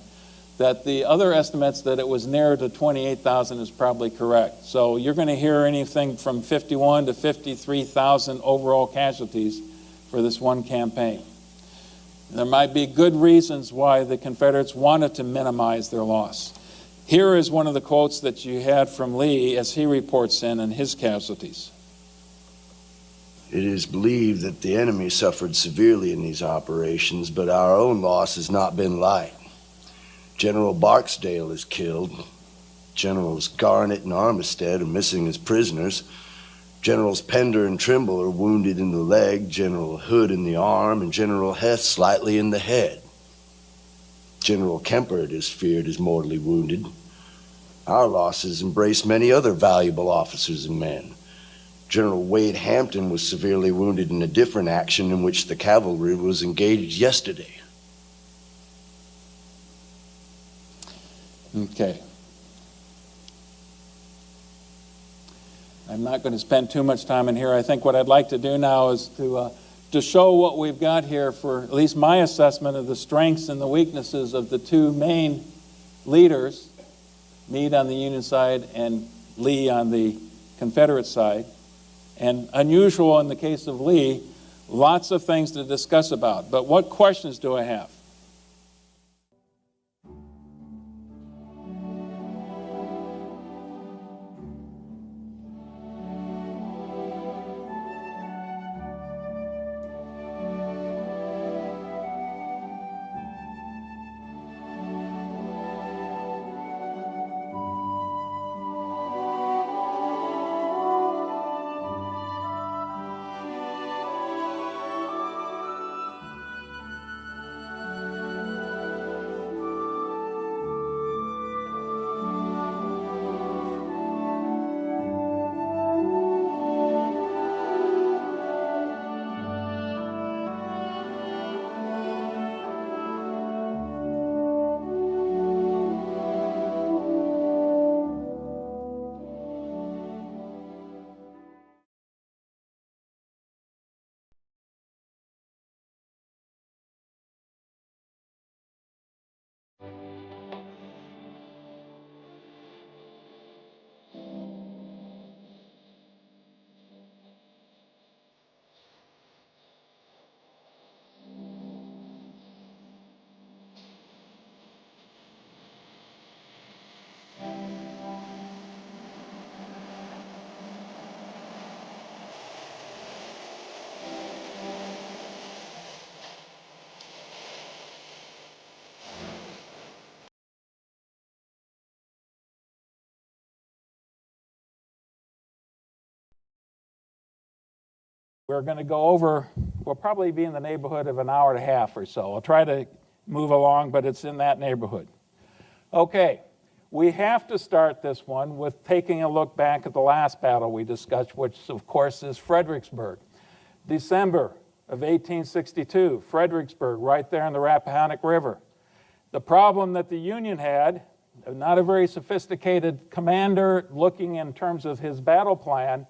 that the other estimates that it was nearer to 28,000 is probably correct. So you're going to hear anything from 51 to 53,000 overall casualties for this one campaign. There might be good reasons why the Confederates wanted to minimize their loss. Here is one of the quotes that you had from Lee as he reports in his casualties. It is believed that the enemy suffered severely in these operations, but our own loss has not been light. General Barksdale is killed. Generals Garnett and Armistead are missing as prisoners. Generals Pender and Trimble are wounded in the leg, General Hood in the arm, and General Heth slightly in the head. General Kemper, it is feared, is mortally wounded. Our losses embrace many other valuable officers and men. General Wade Hampton was severely wounded in a different action in which the cavalry was engaged yesterday. Okay. I'm not going to spend too much time in here. I think what I'd like to do now is to show what we've got here for at least my assessment of the strengths and the weaknesses of the two main leaders, Meade on the Union side and Lee on the Confederate side. And unusual in the case of Lee, lots of things to discuss about. But what questions do I have? we're going to go over, we'll probably be in the neighborhood of an hour and a half or so. I'll try to move along, but it's in that neighborhood. Okay, we have to start this one with taking a look back at the last battle we discussed, which of course is Fredericksburg. December of 1862, Fredericksburg, right there in the Rappahannock River. The problem that the Union had, not a very sophisticated commander looking in terms of his battle plan,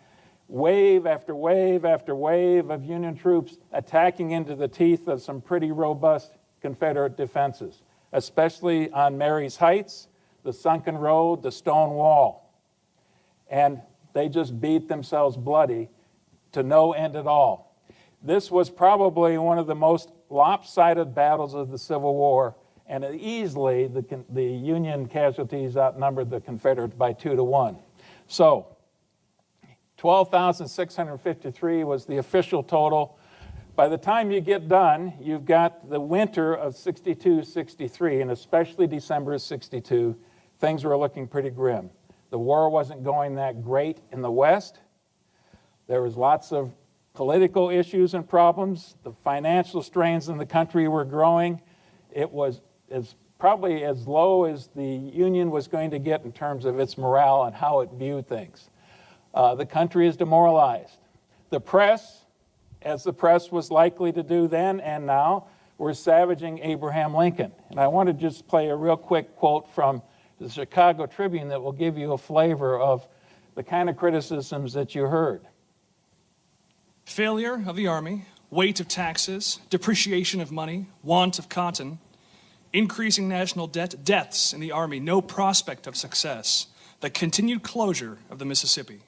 wave after wave after wave of Union troops attacking into the teeth of some pretty robust Confederate defenses, especially on Mary's Heights, the Sunken Road, the Stone Wall. And they just beat themselves bloody to no end at all. This was probably one of the most lopsided battles of the Civil War, and easily the Union casualties outnumbered the Confederates by 2-1. So, 12,653 was the official total. By the time you get done, you've got the winter of 62-63, and especially December of 62, things were looking pretty grim. The war wasn't going that great in the West. There was lots of political issues and problems. The financial strains in the country were growing. It was probably as low as the Union was going to get in terms of its morale and how it viewed things. The country is demoralized. The press, as the press was likely to do then and now, were savaging Abraham Lincoln. And I want to just play a real quick quote from the Chicago Tribune that will give you a flavor of the kind of criticisms that you heard. Failure of the Army, weight of taxes, depreciation of money, want of cotton, increasing national debt, deaths in the Army, no prospect of success, the continued closure of the Mississippi,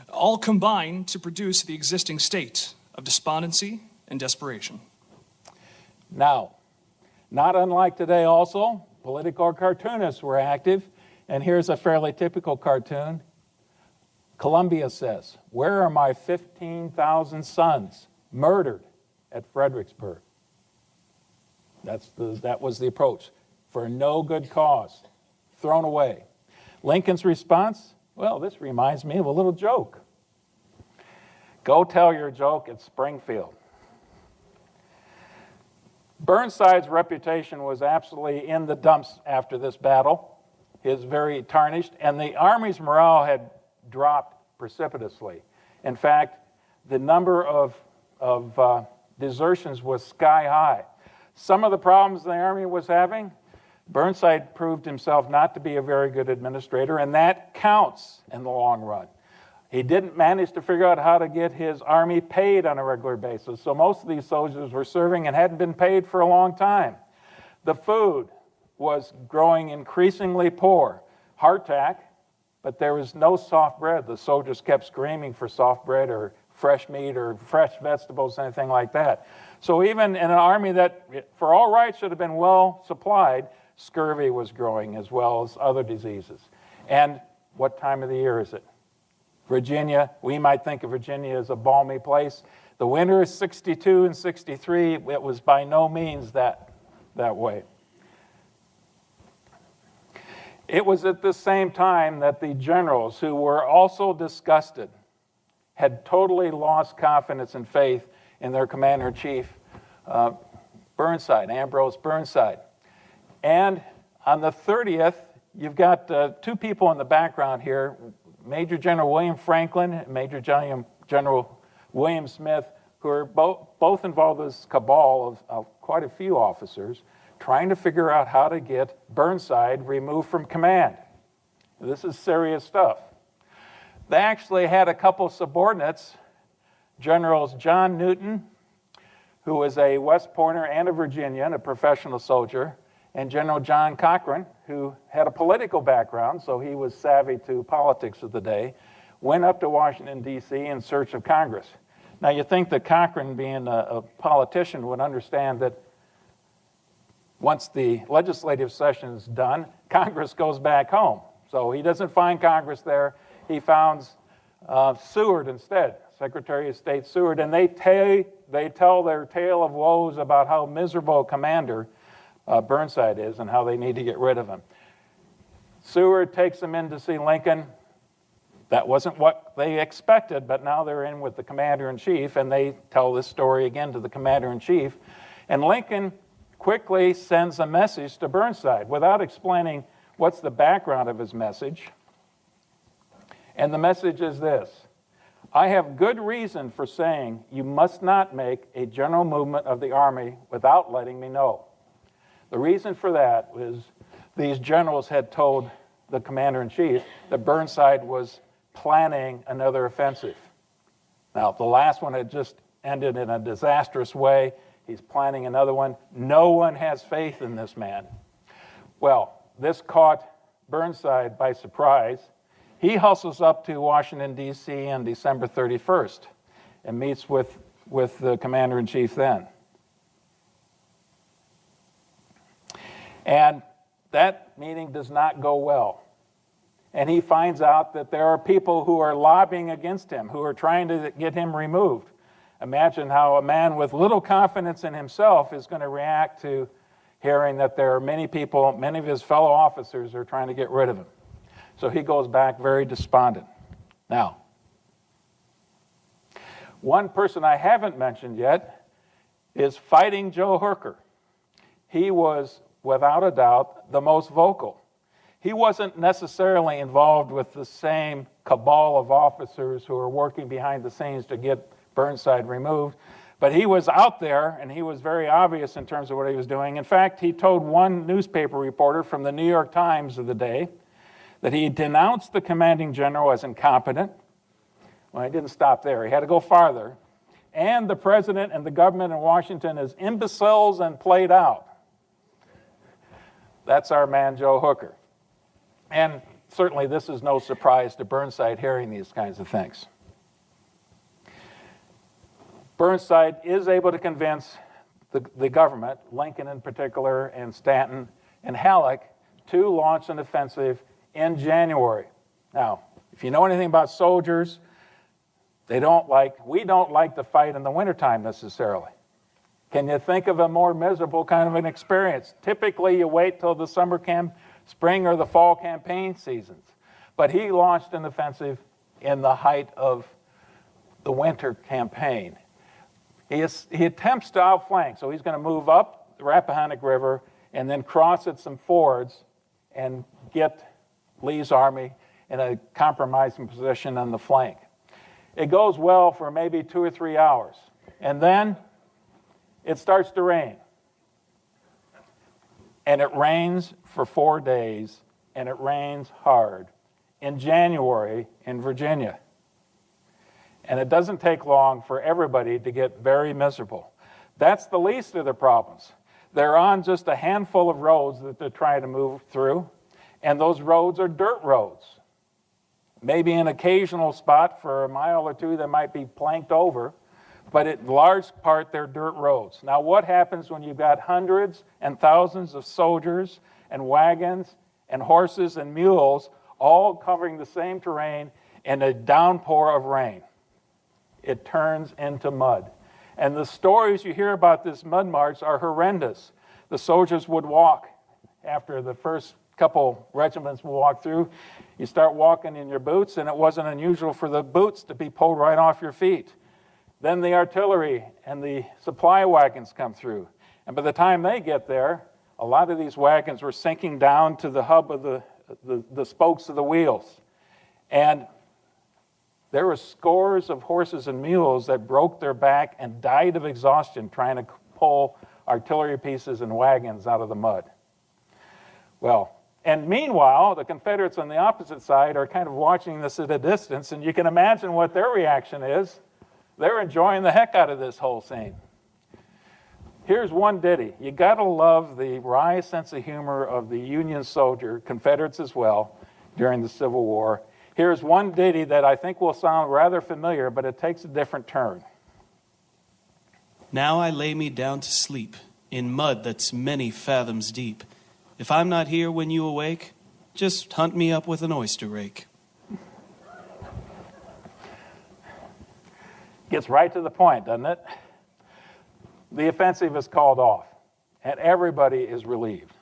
all combine to produce the existing state of despondency and desperation. Now, not unlike today also, political cartoonists were active, and here's a fairly typical cartoon. Columbia says, "Where are my 15,000 sons murdered at Fredericksburg?" That was the approach. For no good cause, thrown away. Lincoln's response, well, this reminds me of a little joke. Go tell your joke at Springfield. Burnside's reputation was absolutely in the dumps after this battle. He was very tarnished, and the Army's morale had dropped precipitously. In fact, the number of desertions was sky high. Some of the problems the Army was having, Burnside proved himself not to be a very good administrator, and that counts in the long run. He didn't manage to figure out how to get his Army paid on a regular basis, so most of these soldiers were serving and hadn't been paid for a long time. The food was growing increasingly poor. Hardtack, but there was no soft bread. The soldiers kept screaming for soft bread or fresh meat or fresh vegetables, anything like that. So even in an army that, for all rights, should have been well supplied, scurvy was growing as well as other diseases. And what time of the year is it? Virginia, we might think of Virginia as a balmy place. The winter is 62 and 63. It was by no means that way. It was at the same time that the generals, who were also disgusted, had totally lost confidence and faith in their commander-in-chief, Burnside, Ambrose Burnside. And on the 30th, you've got two people in the background here, Major General William Franklin and Major General William Smith, who are both involved in this cabal of quite a few officers, trying to figure out how to get Burnside removed from command. This is serious stuff. They actually had a couple subordinates, Generals John Newton, who was a West Pointer and a Virginian, a professional soldier, and General John Cochran, who had a political background, so he was savvy to politics of the day, went up to Washington, D.C. in search of Congress. Now, you think that Cochran, being a politician, would understand that once the legislative session is done, Congress goes back home. So he doesn't find Congress there. He finds Seward instead, Secretary of State Seward, and they tell their tale of woes about how miserable a commander Burnside is and how they need to get rid of him. Seward takes him in to see Lincoln. That wasn't what they expected, but now they're in with the commander-in-chief, and they tell this story again to the commander-in-chief. And Lincoln quickly sends a message to Burnside without explaining what's the background of his message. And the message is this: I have good reason for saying you must not make a general movement of the army without letting me know. The reason for that was these generals had told the commander-in-chief that Burnside was planning another offensive. Now, the last one had just ended in a disastrous way. He's planning another one. No one has faith in this man. Well, this caught Burnside by surprise. He hustles up to Washington, D.C. on December 31st and meets with the commander-in-chief then. And that meeting does not go well. And he finds out that there are people who are lobbying against him, who are trying to get him removed. Imagine how a man with little confidence in himself is going to react to hearing that there are many people, many of his fellow officers are trying to get rid of him. So he goes back very despondent. Now, one person I haven't mentioned yet is Fighting Joe Hooker. He was, without a doubt, the most vocal. He wasn't necessarily involved with the same cabal of officers who are working behind the scenes to get Burnside removed, but he was out there and he was very obvious in terms of what he was doing. In fact, he told one newspaper reporter from the New York Times of the day that he denounced the commanding general as incompetent. Well, he didn't stop there. He had to go farther. And the president and the government in Washington as imbeciles and played out. That's our man, Joe Hooker. And certainly this is no surprise to Burnside hearing these kinds of things. Burnside is able to convince the government, Lincoln in particular, and Stanton and Halleck, to launch an offensive in January. Now, if you know anything about soldiers, we don't like to fight in the wintertime necessarily. Can you think of a more miserable kind of an experience? Typically, you wait till the spring or the fall campaign seasons. But he launched an offensive in the height of the winter campaign. He attempts to outflank, so he's going to move up the Rappahannock River and then cross at some fords and get Lee's army in a compromising position on the flank. It goes well for maybe 2 or 3 hours, and then it starts to rain. And it rains for 4 days, and it rains hard in January in Virginia. And it doesn't take long for everybody to get very miserable. That's the least of the problems. They're on just a handful of roads that they're trying to move through, and those roads are dirt roads. Maybe an occasional spot for a mile or two that might be planked over, but in large part, they're dirt roads. Now, what happens when you've got hundreds and thousands of soldiers and wagons and horses and mules all covering the same terrain in a downpour of rain? It turns into mud. And the stories you hear about this mud march are horrendous. The soldiers would walk after the first couple regiments would walk through. You start walking in your boots, and it wasn't unusual for the boots to be pulled right off your feet. Then the artillery and the supply wagons come through. And by the time they get there, a lot of these wagons were sinking down to the hub of the spokes of the wheels. And there were scores of horses and mules that broke their back and died of exhaustion trying to pull artillery pieces and wagons out of the mud. Well, and meanwhile, the Confederates on the opposite side are kind of watching this at a distance, and you can imagine what their reaction is. They're enjoying the heck out of this whole scene. Here's one ditty. You gotta love the wry sense of humor of the Union soldier, Confederates as well, during the Civil War. Here's one ditty that I think will sound rather familiar, but it takes a different turn. Now I lay me down to sleep in mud that's many fathoms deep. If I'm not here when you awake, just hunt me up with an oyster rake. Gets right to the point, doesn't it? The offensive is called off, and everybody is relieved,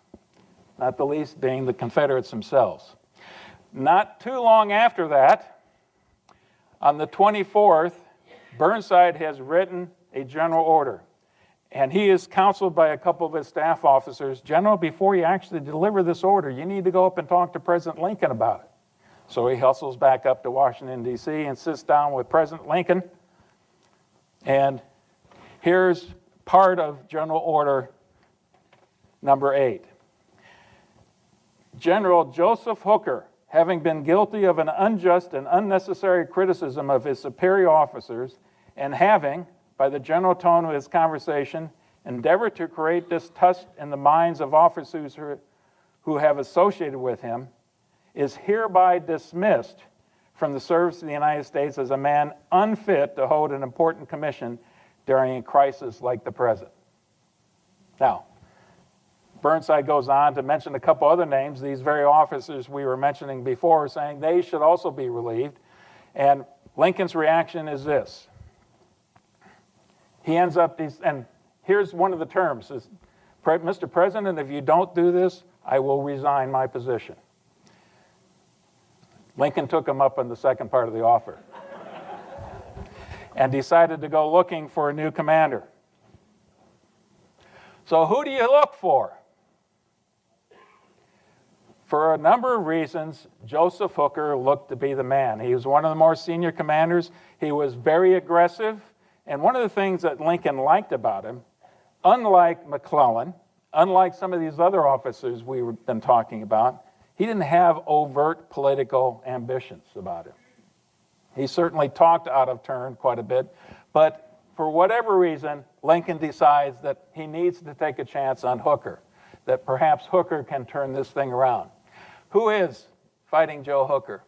not the least being the Confederates themselves. Not too long after that, On the 24th, Burnside has written a general order, and he is counseled by a couple of his staff officers. General, before you actually deliver this order, you need to go up and talk to President Lincoln about it. So he hustles back up to Washington, D.C., and sits down with President Lincoln. And here's part of General Order number 8. General Joseph Hooker, having been guilty of an unjust and unnecessary criticism of his superior officers, and having, by the general tone of his conversation, endeavored to create distrust in the minds of officers who have associated with him, is hereby dismissed from the service of the United States as a man unfit to hold an important commission during a crisis like the present. Now, Burnside goes on to mention a couple other names. These very officers we were mentioning before are saying they should also be relieved. And Lincoln's reaction is this. He ends up, and here's one of the terms, is, Mr. President, if you don't do this, I will resign my position. Lincoln took him up on the second part of the offer and decided to go looking for a new commander. So who do you look for? For a number of reasons, Joseph Hooker looked to be the man. He was one of the more senior commanders. He was very aggressive. And one of the things that Lincoln liked about him, unlike McClellan, unlike some of these other officers we've been talking about, he didn't have overt political ambitions about him. He certainly talked out of turn quite a bit, but for whatever reason, Lincoln decides that he needs to take a chance on Hooker, that perhaps Hooker can turn this thing around. Who is Fighting Joe Hooker?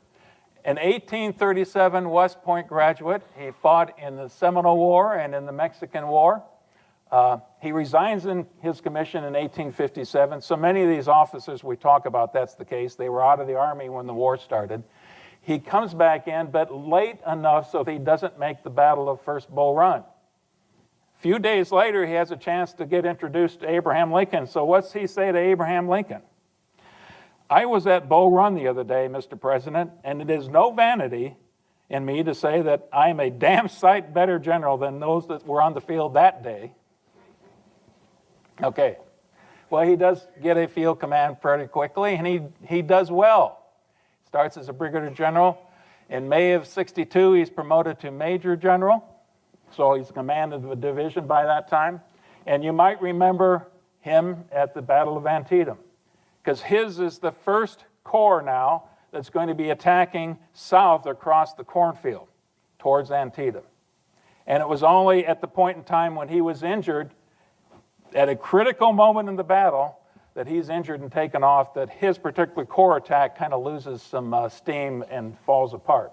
An 1837 West Point graduate. He fought in the Seminole War and in the Mexican War. He resigns in his commission in 1857. So many of these officers we talk about, that's the case. They were out of the Army when the war started. He comes back in, but late enough so that he doesn't make the Battle of First Bull Run. A few days later, he has a chance to get introduced to Abraham Lincoln. So what's he say to Abraham Lincoln? I was at Bull Run the other day, Mr. President, and it is no vanity in me to say that I am a damn sight better general than those that were on the field that day. Okay. Well, he does get a field command pretty quickly, and he does well. Starts as a brigadier general. In May of '62, he's promoted to major general, so he's commanded the division by that time. And you might remember him at the Battle of Antietam, because his is the first corps now that's going to be attacking south across the cornfield towards Antietam. And it was only at the point in time when he was injured, at a critical moment in the battle, that he's injured and taken off, that his particular corps attack kind of loses some steam and falls apart.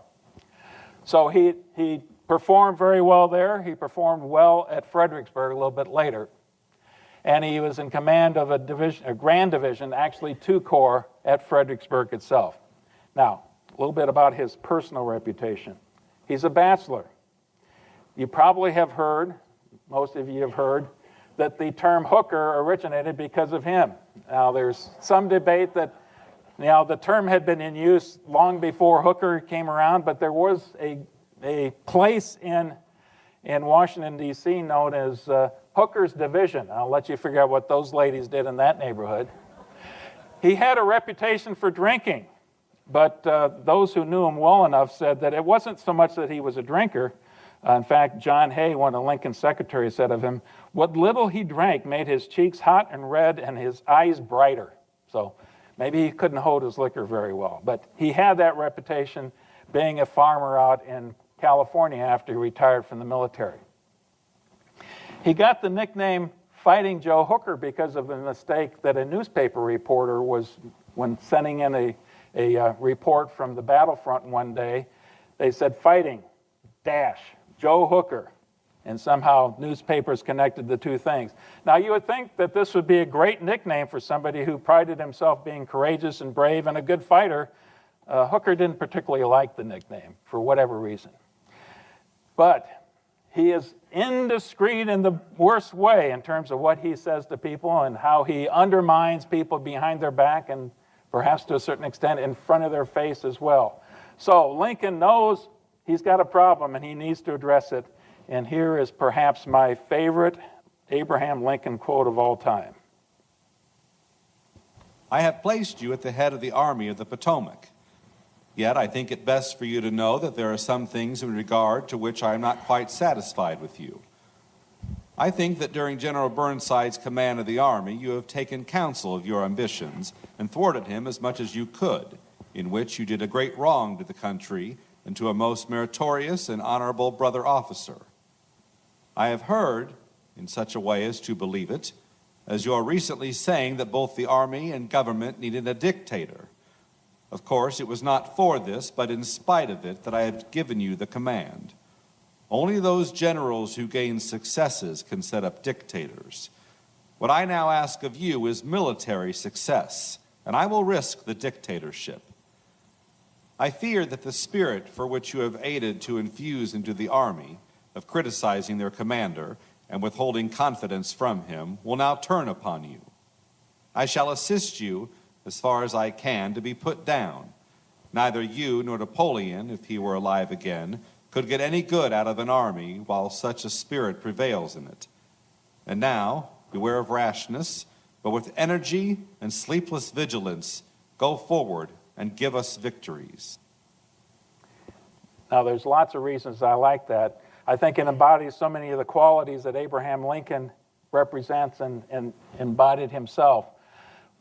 So he performed very well there. He performed well at Fredericksburg a little bit later. And he was in command of a grand division, actually 2 corps at Fredericksburg itself. Now, a little bit about his personal reputation. He's a bachelor. You probably have heard, most of you have heard, that the term hooker originated because of him. Now, there's some debate that the term had been in use long before hooker came around, but there was a place in Washington, D.C. known as Hooker's Division. I'll let you figure out what those ladies did in that neighborhood. He had a reputation for drinking, but those who knew him well enough said that it wasn't so much that he was a drinker. In fact, John Hay, one of Lincoln's secretaries, said of him, what little he drank made his cheeks hot and red and his eyes brighter. So maybe he couldn't hold his liquor very well, but he had that reputation being a farmer out in California after he retired from the military. He got the nickname Fighting Joe Hooker because of a mistake that a newspaper reporter was, when sending in a report from the battlefront one day, they said fighting, dash, Joe Hooker. And somehow newspapers connected the two things. Now, you would think that this would be a great nickname for somebody who prided himself being courageous and brave and a good fighter. Hooker didn't particularly like the nickname for whatever reason. But he is indiscreet in the worst way in terms of what he says to people and how he undermines people behind their back and perhaps to a certain extent in front of their face as well. So Lincoln knows he's got a problem and he needs to address it. And here is perhaps my favorite Abraham Lincoln quote of all time. I have placed you at the head of the Army of the Potomac. Yet I think it best for you to know that there are some things in regard to which I am not quite satisfied with you. I think that during General Burnside's command of the Army, you have taken counsel of your ambitions and thwarted him as much as you could, in which you did a great wrong to the country and to a most meritorious and honorable brother officer. I have heard, in such a way as to believe it, as you are recently saying that both the Army and government needed a dictator. Of course, it was not for this, but in spite of it, that I have given you the command. Only those generals who gain successes can set up dictators. What I now ask of you is military success, and I will risk the dictatorship. I fear that the spirit for which you have aided to infuse into the Army, of criticizing their commander and withholding confidence from him, will now turn upon you. I shall assist you as far as I can to be put down. Neither you nor Napoleon, if he were alive again, could get any good out of an army while such a spirit prevails in it. And now, beware of rashness, but with energy and sleepless vigilance, go forward and give us victories. Now, there's lots of reasons I like that. I think it embodies so many of the qualities that Abraham Lincoln represents and embodied himself.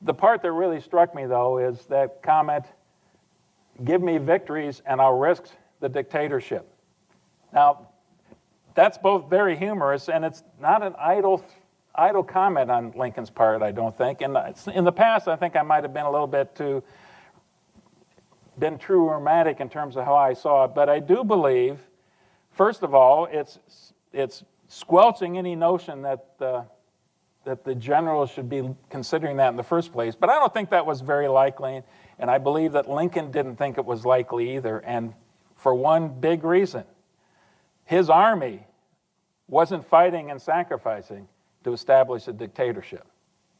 The part that really struck me, though, is that comment, give me victories and I'll risk the dictatorship. Now, that's both very humorous, and it's not an idle comment on Lincoln's part, I don't think. And in the past, I think I might have been a little bit too romantic in terms of how I saw it. But I do believe, first of all, it's squelching any notion that the generals should be considering that in the first place. But I don't think that was very likely, and I believe that Lincoln didn't think it was likely either, and for one big reason. His army wasn't fighting and sacrificing to establish a dictatorship.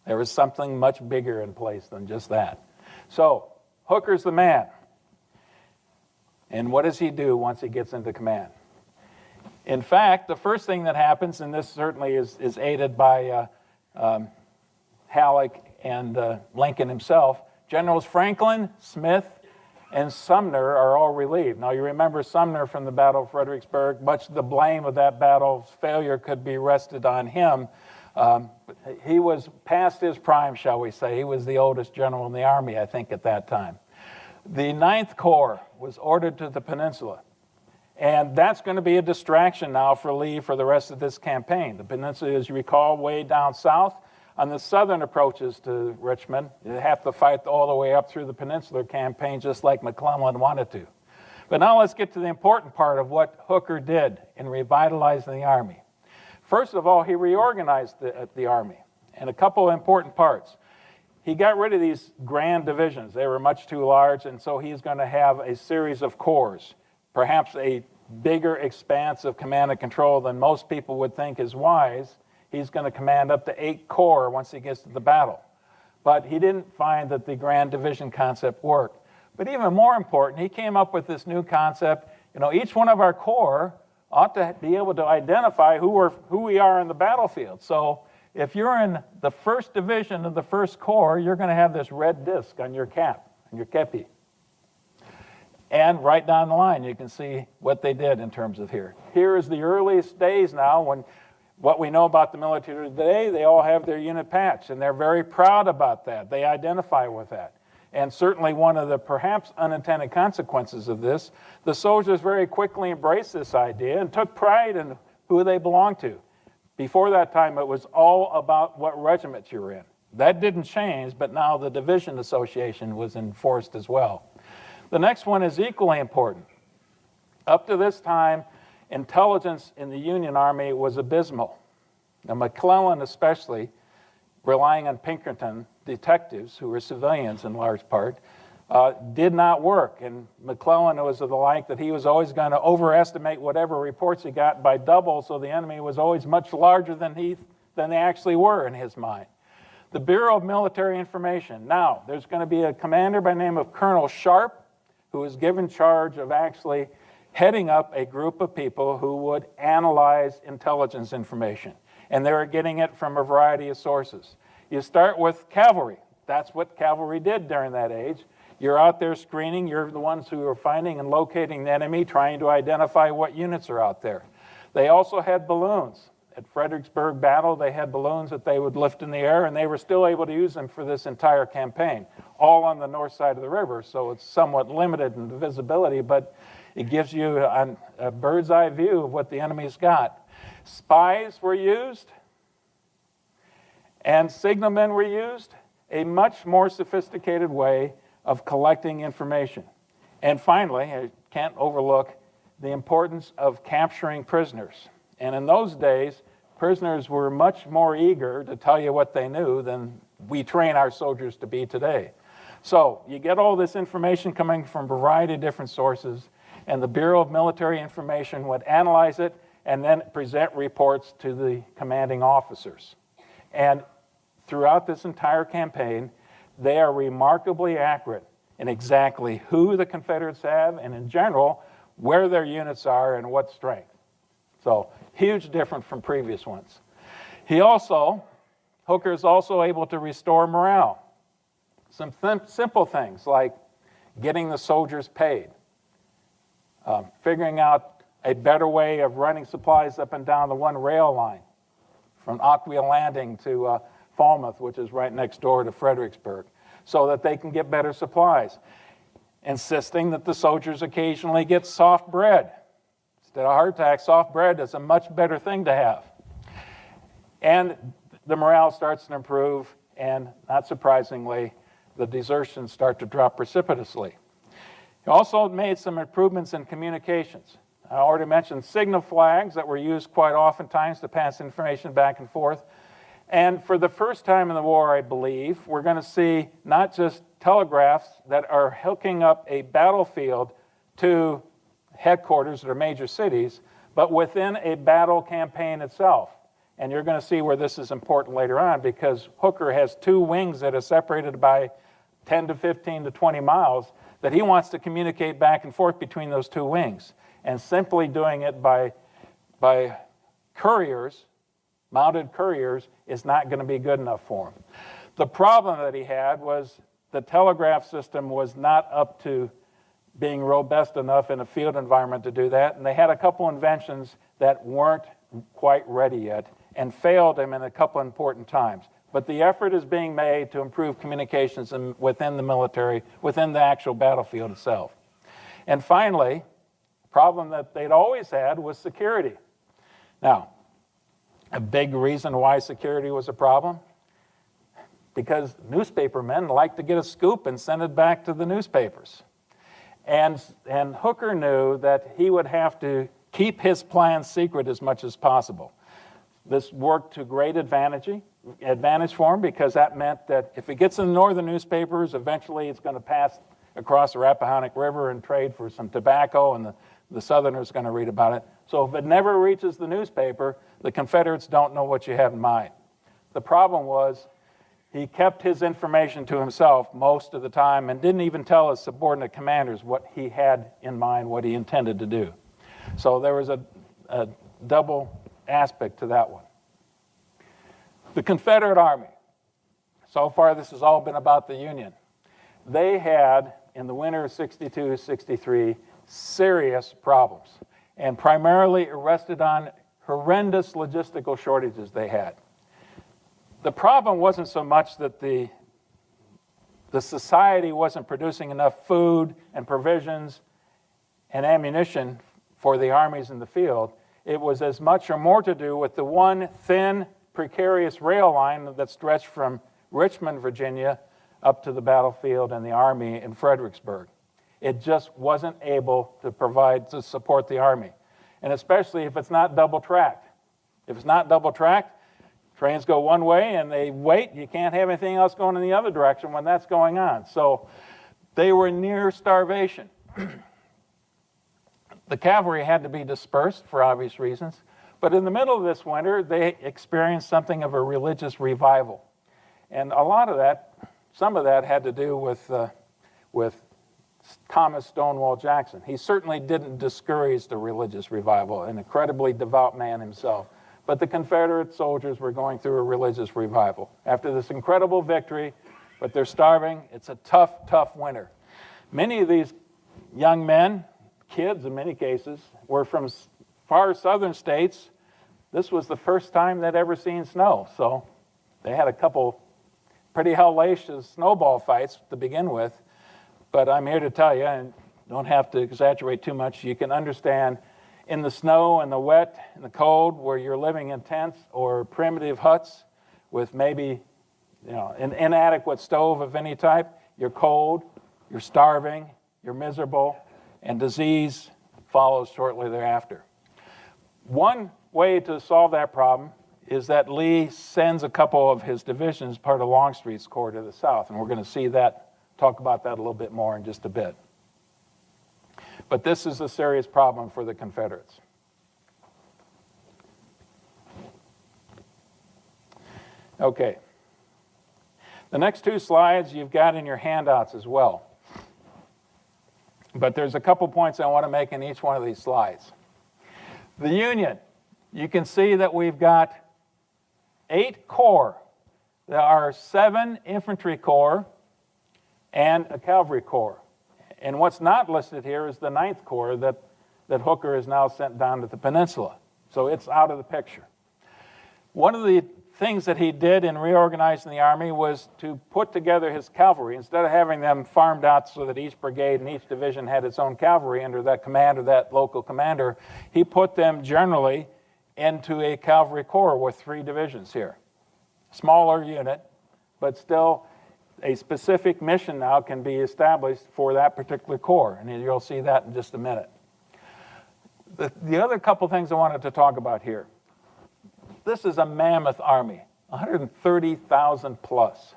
There was something much bigger in place than just that. So, Hooker's the man. And what does he do once he gets into command? In fact, the first thing that happens, and this certainly is aided by Halleck and Lincoln himself, Generals Franklin, Smith, and Sumner are all relieved. Now, you remember Sumner from the Battle of Fredericksburg. Much of the blame of that battle's failure could be rested on him. He was past his prime, shall we say. He was the oldest general in the Army, I think, at that time. The Ninth Corps was ordered to the peninsula. And that's going to be a distraction now for Lee for the rest of this campaign. The peninsula, as you recall, way down south. On the southern approaches to Richmond, you have to fight all the way up through the Peninsular Campaign, just like McClellan wanted to. But now let's get to the important part of what Hooker did in revitalizing the Army. First of all, he reorganized the Army in a couple of important parts. He got rid of these grand divisions. They were much too large, and so he's going to have a series of corps, perhaps a bigger expanse of command and control than most people would think is wise. He's going to command up to 8 corps once he gets to the battle. But he didn't find that the grand division concept worked. But even more important, he came up with this new concept. Each one of our corps ought to be able to identify who we are in the battlefield. So if you're in the 1st Division of the 1st Corps, you're going to have this red disc on your cap, on your kepi. And right down the line, you can see what they did in terms of here. Here is the earliest days now when what we know about the military today, they all have their unit patch, and they're very proud about that. They identify with that. And certainly one of the perhaps unintended consequences of this, the soldiers very quickly embraced this idea and took pride in who they belonged to. Before that time, it was all about what regiment you were in. That didn't change, but now the division association was enforced as well. The next one is equally important. Up to this time, intelligence in the Union Army was abysmal. Now, McClellan especially, relying on Pinkerton detectives, who were civilians in large part, did not work. And McClellan was of the like that he was always going to overestimate whatever reports he got by double, so the enemy was always much larger than they actually were in his mind. The Bureau of Military Information. Now, there's going to be a commander by the name of Colonel Sharp, who was given charge of actually heading up a group of people who would analyze intelligence information. And they were getting it from a variety of sources. You start with cavalry. That's what cavalry did during that age. You're out there screening. You're the ones who are finding and locating the enemy, trying to identify what units are out there. They also had balloons. At Fredericksburg Battle, they had balloons that they would lift in the air, and they were still able to use them for this entire campaign, all on the north side of the river, so it's somewhat limited in the visibility, but it gives you a bird's eye view of what the enemy's got. Spies were used, and signalmen were used, a much more sophisticated way of collecting information. And finally, I can't overlook the importance of capturing prisoners. And in those days, prisoners were much more eager to tell you what they knew than we train our soldiers to be today. So you get all this information coming from a variety of different sources, and the Bureau of Military Information would analyze it and then present reports to the commanding officers. And throughout this entire campaign, they are remarkably accurate in exactly who the Confederates have, and in general, where their units are and what strength. So, huge difference from previous ones. Hooker is also able to restore morale. Some simple things like getting the soldiers paid, figuring out a better way of running supplies up and down the one rail line from Aquia Landing to Falmouth, which is right next door to Fredericksburg, so that they can get better supplies. Insisting that the soldiers occasionally get soft bread. Instead of hardtack, soft bread is a much better thing to have. And the morale starts to improve, and not surprisingly, the desertions start to drop precipitously. He also made some improvements in communications. I already mentioned signal flags that were used quite oftentimes to pass information back and forth. And for the first time in the war, I believe, we're going to see not just telegraphs that are hooking up a battlefield to headquarters or major cities, but within a battle campaign itself. And you're going to see where this is important later on, because Hooker has two wings that are separated by 10 to 15 to 20 miles that he wants to communicate back and forth between those two wings. And simply doing it by couriers, mounted couriers, is not going to be good enough for him. The problem that he had was the telegraph system was not up to being robust enough in a field environment to do that, and they had a couple inventions that weren't quite ready yet and failed him in a couple important times. But the effort is being made to improve communications within the military, within the actual battlefield itself. And finally, the problem that they'd always had was security. Now, a big reason why security was a problem, because newspapermen like to get a scoop and send it back to the newspapers. And Hooker knew that he would have to keep his plan secret as much as possible. This worked to great advantage for him, because that meant that if it gets in the northern newspapers, eventually it's going to pass across the Rappahannock River and trade for some tobacco, and the Southerners are going to read about it. So if it never reaches the newspaper, the Confederates don't know what you have in mind. The problem was he kept his information to himself most of the time and didn't even tell his subordinate commanders what he had in mind, what he intended to do. So there was a double aspect to that one. The Confederate Army. So far, this has all been about the Union. They had, in the winter of 62-63, serious problems, and primarily rested on horrendous logistical shortages they had. The problem wasn't so much that the society wasn't producing enough food and provisions and ammunition for the armies in the field. It was as much or more to do with the one thin, precarious rail line that stretched from Richmond, Virginia, up to the battlefield and the army in Fredericksburg. It just wasn't able to support the army, and especially if it's not double-tracked. If it's not double-tracked, trains go one way and they wait. You can't have anything else going in the other direction when that's going on. So they were near starvation. The cavalry had to be dispersed for obvious reasons. But in the middle of this winter, they experienced something of a religious revival. And some of that had to do with Thomas Stonewall Jackson. He certainly didn't discourage the religious revival, an incredibly devout man himself. But the Confederate soldiers were going through a religious revival. After this incredible victory, but they're starving, it's a tough, tough winter. Many of these young men, kids in many cases, were from far southern states. This was the first time they'd ever seen snow, so they had a couple pretty hellacious snowball fights to begin with. But I'm here to tell you, and don't have to exaggerate too much, you can understand in the snow and the wet and the cold where you're living in tents or primitive huts with maybe an inadequate stove of any type, you're cold, you're starving, you're miserable, and disease follows shortly thereafter. One way to solve that problem is that Lee sends a couple of his divisions, part of Longstreet's corps, to the south, and we're going to see that, talk about that a little bit more in just a bit. But this is a serious problem for the Confederates. Okay. The next two slides you've got in your handouts as well. But there's a couple points I want to make in each one of these slides. The Union, you can see that we've got 8 corps. There are 7 infantry corps and a cavalry corps. And what's not listed here is the 9th Corps that Hooker has now sent down to the peninsula. So it's out of the picture. One of the things that he did in reorganizing the Army was to put together his cavalry. Instead of having them farmed out so that each brigade and each division had its own cavalry under that command or that local commander, he put them generally into a cavalry corps with 3 divisions here. Smaller unit, but still a specific mission now can be established for that particular corps, and you'll see that in just a minute. The other couple things I wanted to talk about here. This is a mammoth army, 130,000 plus.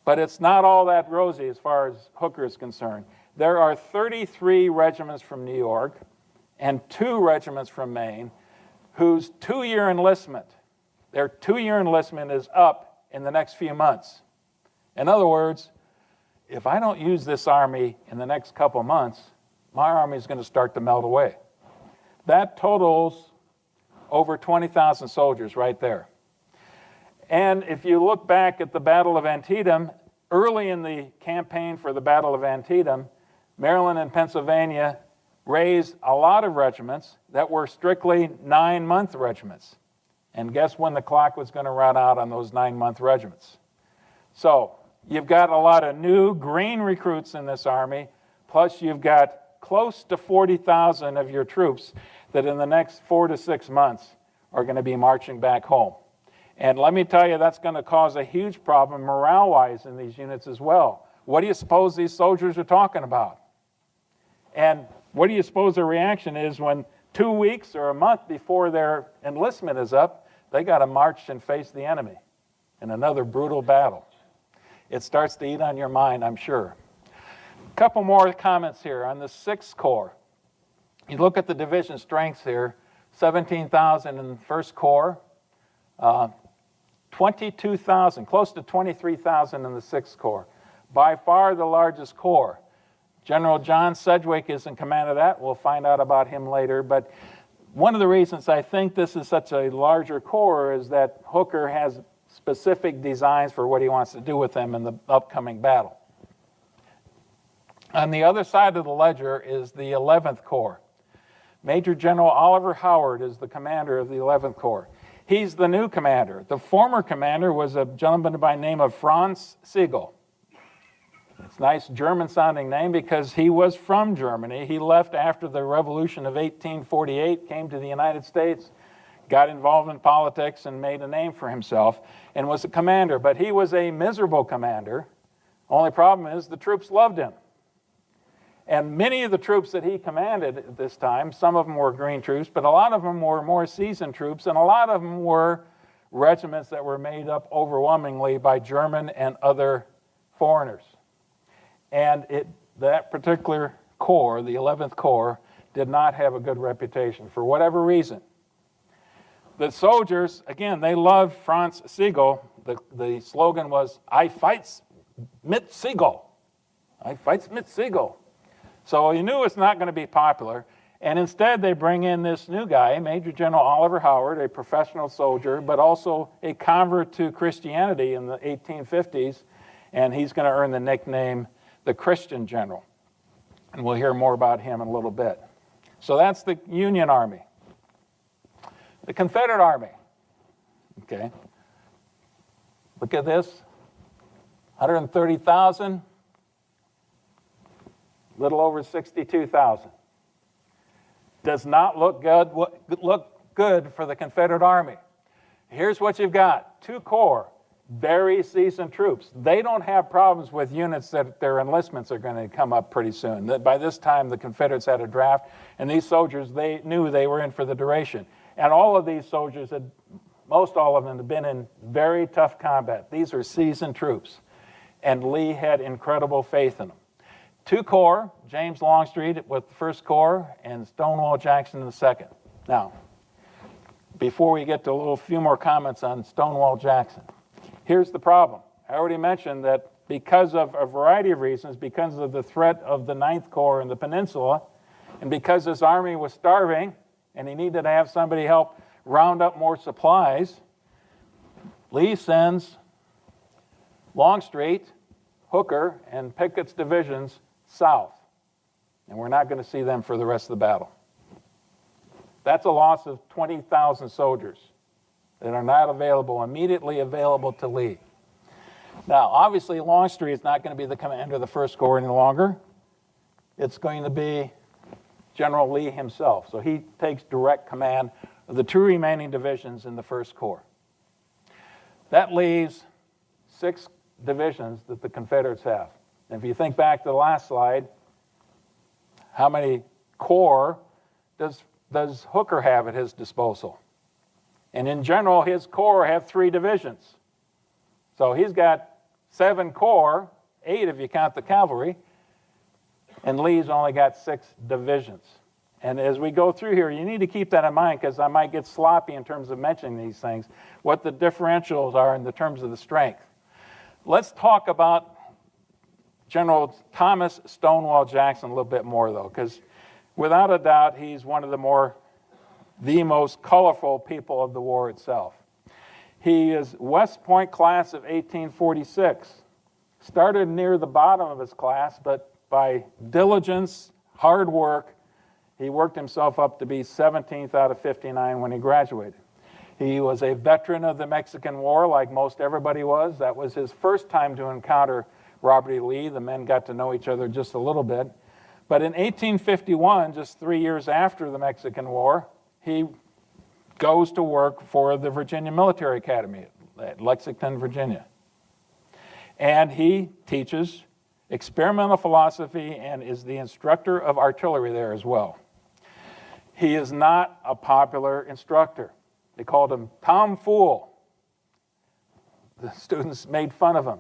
But it's not all that rosy as far as Hooker is concerned. There are 33 regiments from New York and 2 regiments from Maine whose 2-year enlistment, their 2-year enlistment is up in the next few months. In other words, if I don't use this army in the next couple months, my army is going to start to melt away. That totals over 20,000 soldiers right there. And if you look back at the Battle of Antietam, early in the campaign for the Battle of Antietam, Maryland and Pennsylvania raised a lot of regiments that were strictly 9-month regiments. And guess when the clock was going to run out on those 9-month regiments? So you've got a lot of new green recruits in this army, plus you've got close to 40,000 of your troops that in the next 4 to 6 months are going to be marching back home. And let me tell you, that's going to cause a huge problem morale-wise in these units as well. What do you suppose these soldiers are talking about? And what do you suppose their reaction is when 2 weeks or a month before their enlistment is up, they got to march and face the enemy in another brutal battle? It starts to eat on your mind, I'm sure. A couple more comments here on the 6th Corps. You look at the division strengths here, 17,000 in the 1st Corps, 22,000, close to 23,000 in the 6th Corps. By far the largest corps. General John Sedgwick is in command of that. We'll find out about him later. But one of the reasons I think this is such a larger corps is that Hooker has specific designs for what he wants to do with them in the upcoming battle. On the other side of the ledger is the 11th Corps. Major General Oliver Howard is the commander of the 11th Corps. He's the new commander. The former commander was a gentleman by the name of Franz Sigel. It's a nice German-sounding name because he was from Germany. He left after the Revolution of 1848, came to the United States, got involved in politics and made a name for himself, and was a commander. But he was a miserable commander. Only problem is the troops loved him. And many of the troops that he commanded at this time, some of them were green troops, but a lot of them were more seasoned troops, and a lot of them were regiments that were made up overwhelmingly by German and other foreigners. And that particular corps, the 11th Corps, did not have a good reputation for whatever reason. The soldiers, again, they loved Franz Sigel. The slogan was, "I fights mit Sigel." I fights mit Sigel. So you knew it's not going to be popular. And instead, they bring in this new guy, Major General Oliver Howard, a professional soldier, but also a convert to Christianity in the 1850s. And he's going to earn the nickname the Christian General. And we'll hear more about him in a little bit. So that's the Union Army. The Confederate Army. Okay. Look at this. 130,000. Little over 62,000. Does not look good for the Confederate Army. Here's what you've got. 2 corps, very seasoned troops. They don't have problems with units that their enlistments are going to come up pretty soon. By this time, the Confederates had a draft, and these soldiers, they knew they were in for the duration. And all of these soldiers, most all of them, had been in very tough combat. These are seasoned troops. And Lee had incredible faith in them. 2 corps, James Longstreet with the 1st Corps, and Stonewall Jackson in the 2nd. Now, before we get to a few more comments on Stonewall Jackson, here's the problem. I already mentioned that because of a variety of reasons, because of the threat of the 9th Corps in the peninsula, and because his army was starving, and he needed to have somebody help round up more supplies, Lee sends Longstreet, Hooker, and Pickett's divisions south. And we're not going to see them for the rest of the battle. That's a loss of 20,000 soldiers that are not immediately available to Lee. Now, obviously, Longstreet is not going to be the commander of the 1st Corps any longer. It's going to be General Lee himself. So he takes direct command of the 2 remaining divisions in the 1st Corps. That leaves 6 divisions that the Confederates have. And if you think back to the last slide, how many corps does Hooker have at his disposal? And in general, his corps have 3 divisions. So he's got 7 corps, 8 if you count the cavalry, and Lee's only got 6 divisions. And as we go through here, you need to keep that in mind because I might get sloppy in terms of mentioning these things, what the differentials are in the terms of the strength. Let's talk about General Thomas Stonewall Jackson a little bit more, though, because without a doubt, he's one of the most colorful people of the war itself. He is West Point class of 1846. Started near the bottom of his class, but by diligence, hard work, he worked himself up to be 17th out of 59 when he graduated. He was a veteran of the Mexican War, like most everybody was. That was his first time to encounter Robert E. Lee. The men got to know each other just a little bit. But in 1851, just 3 years after the Mexican War, he goes to work for the Virginia Military Academy at Lexington, Virginia. And he teaches experimental philosophy and is the instructor of artillery there as well. He is not a popular instructor. They called him Tom Fool. The students made fun of him.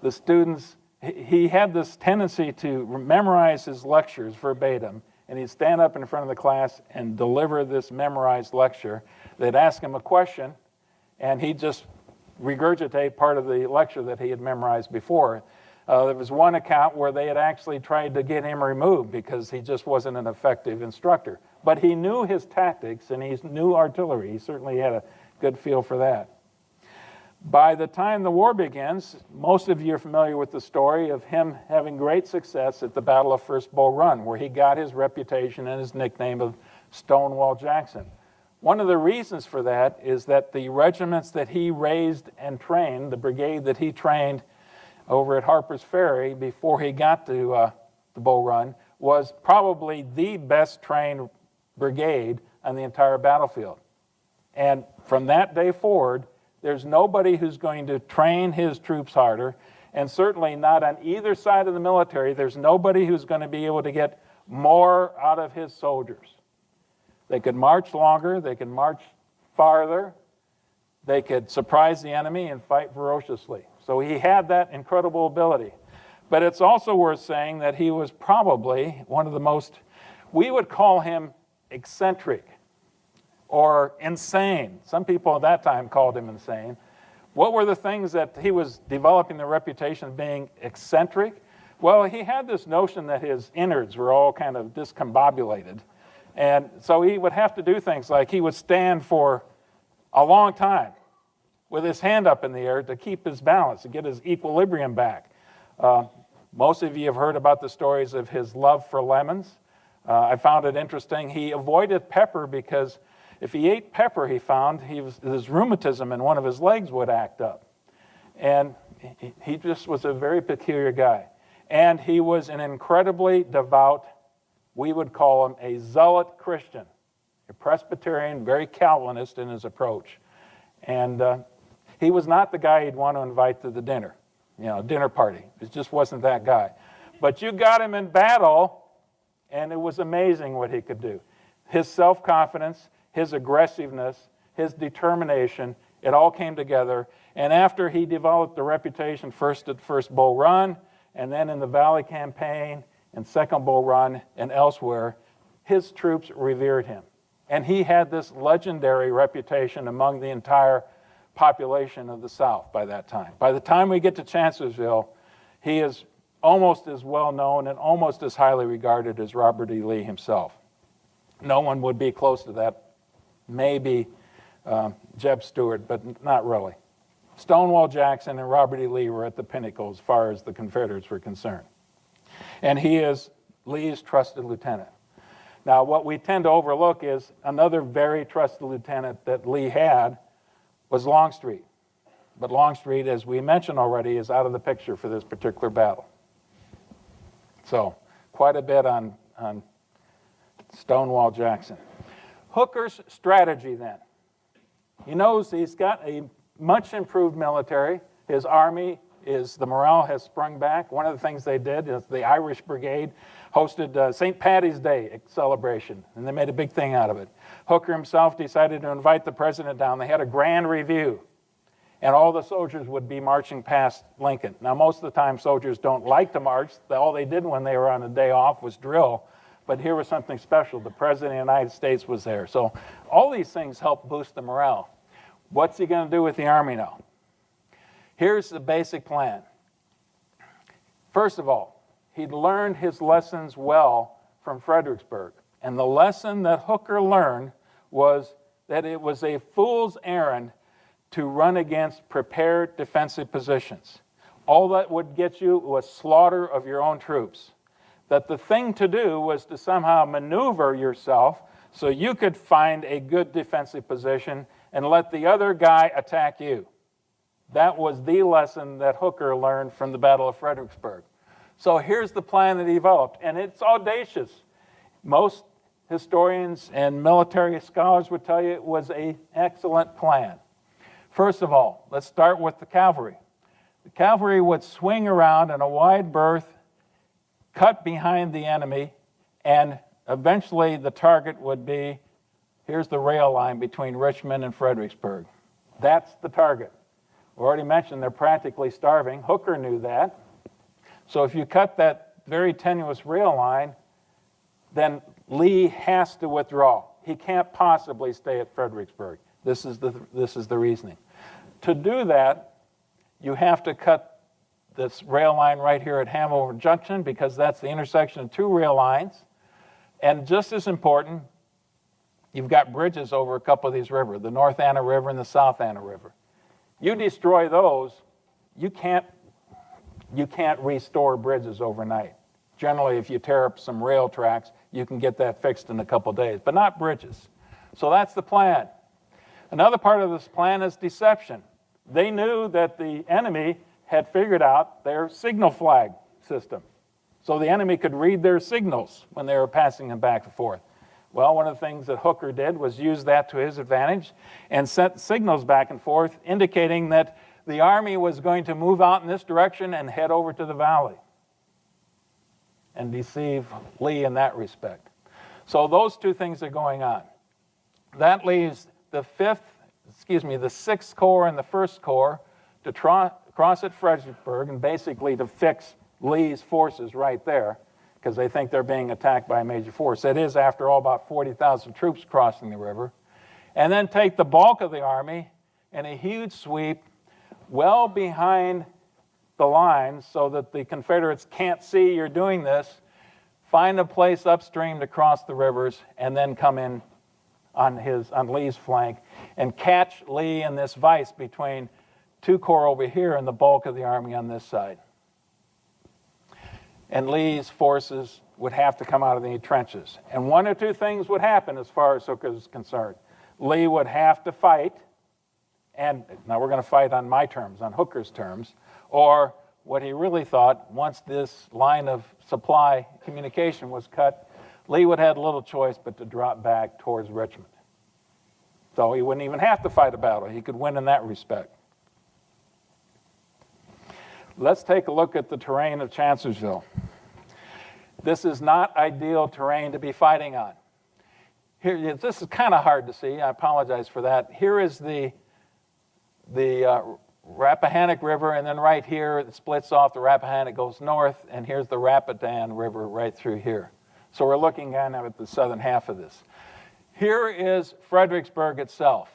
The students, he had this tendency to memorize his lectures verbatim, and he'd stand up in front of the class and deliver this memorized lecture. They'd ask him a question, and he'd just regurgitate part of the lecture that he had memorized before. There was one account where they had actually tried to get him removed because he just wasn't an effective instructor. But he knew his tactics, and he knew artillery. He certainly had a good feel for that. By the time the war begins, most of you are familiar with the story of him having great success at the Battle of First Bull Run, where he got his reputation and his nickname of Stonewall Jackson. One of the reasons for that is that the regiments that he raised and trained, the brigade that he trained over at Harper's Ferry before he got to the Bull Run, was probably the best trained brigade on the entire battlefield. And from that day forward, there's nobody who's going to train his troops harder, and certainly not on either side of the military. There's nobody who's going to be able to get more out of his soldiers. They could march longer, they could march farther, they could surprise the enemy and fight ferociously. So he had that incredible ability. But it's also worth saying that he was probably one of the most, we would call him eccentric or insane. Some people at that time called him insane. What were the things that he was developing the reputation of being eccentric? Well, he had this notion that his innards were all kind of discombobulated. And so he would have to do things like he would stand for a long time with his hand up in the air to keep his balance, to get his equilibrium back. Most of you have heard about the stories of his love for lemons. I found it interesting. He avoided pepper because if he ate pepper, he found his rheumatism in one of his legs would act up. And he just was a very peculiar guy. And he was an incredibly devout, we would call him a zealot Christian, a Presbyterian, very Calvinist in his approach. And he was not the guy you'd want to invite to the dinner, dinner party. It just wasn't that guy. But you got him in battle, and it was amazing what he could do. His self-confidence, his aggressiveness, his determination, it all came together. And after he developed the reputation first at First Bull Run, and then in the Valley Campaign, and Second Bull Run, and elsewhere, his troops revered him. And he had this legendary reputation among the entire population of the South by that time. By the time we get to Chancellorsville, he is almost as well known and almost as highly regarded as Robert E. Lee himself. No one would be close to that. Maybe Jeb Stuart, but not really. Stonewall Jackson and Robert E. Lee were at the pinnacle as far as the Confederates were concerned. And he is Lee's trusted lieutenant. Now, what we tend to overlook is another very trusted lieutenant that Lee had was Longstreet. But Longstreet, as we mentioned already, is out of the picture for this particular battle. So, quite a bit on Stonewall Jackson. Hooker's strategy then. He knows he's got a much improved military. His army the morale has sprung back. One of the things they did is the Irish Brigade hosted St. Paddy's Day celebration, and they made a big thing out of it. Hooker himself decided to invite the president down. They had a grand review, and all the soldiers would be marching past Lincoln. Now, most of the time, soldiers don't like to march. All they did when they were on a day off was drill. But here was something special. The President of the United States was there. So all these things help boost the morale. What's he going to do with the Army now? Here's the basic plan. First of all, he'd learned his lessons well from Fredericksburg. And the lesson that Hooker learned was that it was a fool's errand to run against prepared defensive positions. All that would get you was slaughter of your own troops. That the thing to do was to somehow maneuver yourself so you could find a good defensive position and let the other guy attack you. That was the lesson that Hooker learned from the Battle of Fredericksburg. So here's the plan that he developed, and it's audacious. Most historians and military scholars would tell you it was an excellent plan. First of all, let's start with the cavalry. The cavalry would swing around in a wide berth, cut behind the enemy, and eventually the target would be, here's the rail line between Richmond and Fredericksburg. That's the target. We already mentioned they're practically starving. Hooker knew that. So if you cut that very tenuous rail line, then Lee has to withdraw. He can't possibly stay at Fredericksburg. This is the reasoning. To do that, you have to cut this rail line right here at Hanover Junction because that's the intersection of two rail lines. And just as important, you've got bridges over a couple of these rivers, the North Anna River and the South Anna River. You destroy those, you can't restore bridges overnight. Generally, if you tear up some rail tracks, you can get that fixed in a couple days, but not bridges. So that's the plan. Another part of this plan is deception. They knew that the enemy had figured out their signal flag system. So the enemy could read their signals when they were passing them back and forth. Well, one of the things that Hooker did was use that to his advantage and sent signals back and forth indicating that the Army was going to move out in this direction and head over to the valley and deceive Lee in that respect. So those two things are going on. That leaves the 6th Corps and the 1st Corps to cross at Fredericksburg and basically to fix Lee's forces right there because they think they're being attacked by a major force. It is, after all, about 40,000 troops crossing the river. And then take the bulk of the Army in a huge sweep well behind the lines so that the Confederates can't see you're doing this, find a place upstream to cross the rivers, and then come in on Lee's flank and catch Lee in this vise between two corps over here and the bulk of the army on this side. And Lee's forces would have to come out of the trenches. And one or two things would happen as far as Hooker is concerned. Lee would have to fight, and now we're going to fight on my terms, on Hooker's terms, or what he really thought, once this line of supply communication was cut, Lee would have little choice but to drop back towards Richmond. So he wouldn't even have to fight a battle. He could win in that respect. Let's take a look at the terrain of Chancellorsville. This is not ideal terrain to be fighting on. Here, this is kind of hard to see. I apologize for that. Here is the Rappahannock River, and then right here it splits off. The Rappahannock goes north, and here's the Rapidan River right through here. So we're looking kind of at the southern half of this. Here is Fredericksburg itself.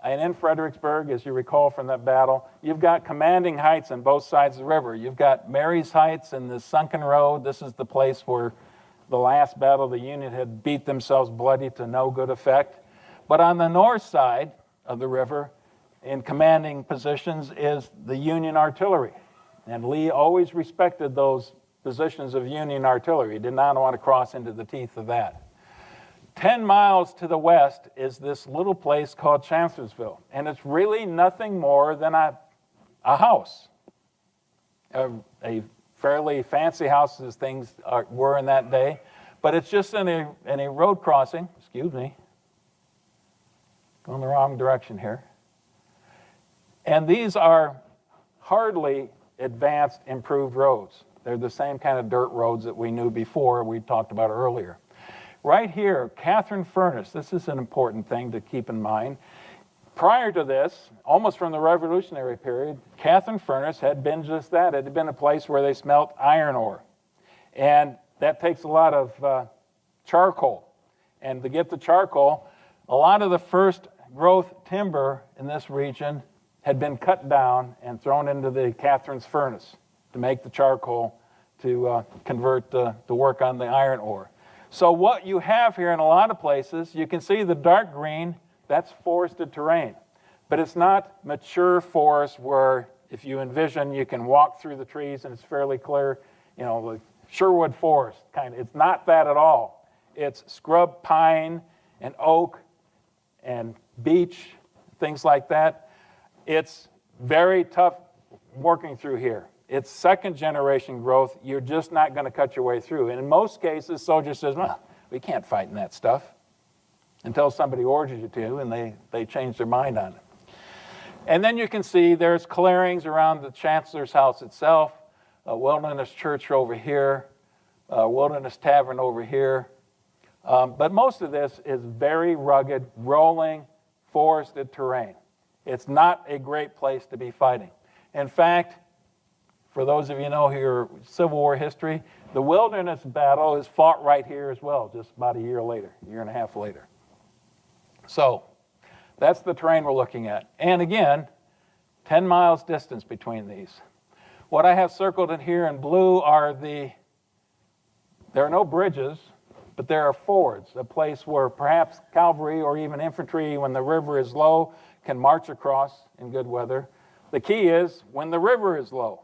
And in Fredericksburg, as you recall from that battle, you've got commanding heights on both sides of the river. You've got Mary's Heights and the Sunken Road. This is the place where the last battle the Union had beat themselves bloody to no good effect. But on the north side of the river, in commanding positions, is the Union artillery. And Lee always respected those positions of Union artillery. He did not want to cross into the teeth of that. 10 miles to the west is this little place called Chancellorsville, and it's really nothing more than a house, a fairly fancy house as things were in that day, but it's just in a road crossing, excuse me, going the wrong direction here. And these are hardly advanced, improved roads. They're the same kind of dirt roads that we knew before, we talked about earlier. Right here, Catherine Furnace, this is an important thing to keep in mind. Prior to this, almost from the Revolutionary period, Catherine Furnace had been just that. It had been a place where they smelt iron ore. And that takes a lot of charcoal. And to get the charcoal, a lot of the first growth timber in this region had been cut down and thrown into the Catherine's furnace to make the charcoal to convert to work on the iron ore. So what you have here in a lot of places, you can see the dark green, that's forested terrain. But it's not mature forest where if you envision you can walk through the trees and it's fairly clear, you know, the Sherwood Forest kind of. It's not that at all. It's scrub pine and oak and beech, things like that. It's very tough working through here. It's second generation growth. You're just not going to cut your way through. And in most cases, soldiers says, well, we can't fight in that stuff until somebody orders you to, and they change their mind on it. And then you can see there's clearings around the Chancellor's house itself, a Wilderness Church over here, a Wilderness Tavern over here. But most of this is very rugged, rolling, forested terrain. It's not a great place to be fighting. In fact, for those of you who know your Civil War history, the Wilderness Battle is fought right here as well, just about a year later, a year and a half later. So that's the terrain we're looking at. And again, 10 miles distance between these. What I have circled in here in blue are there are no bridges, but there are fords, a place where perhaps cavalry or even infantry, when the river is low, can march across in good weather. The key is when the river is low.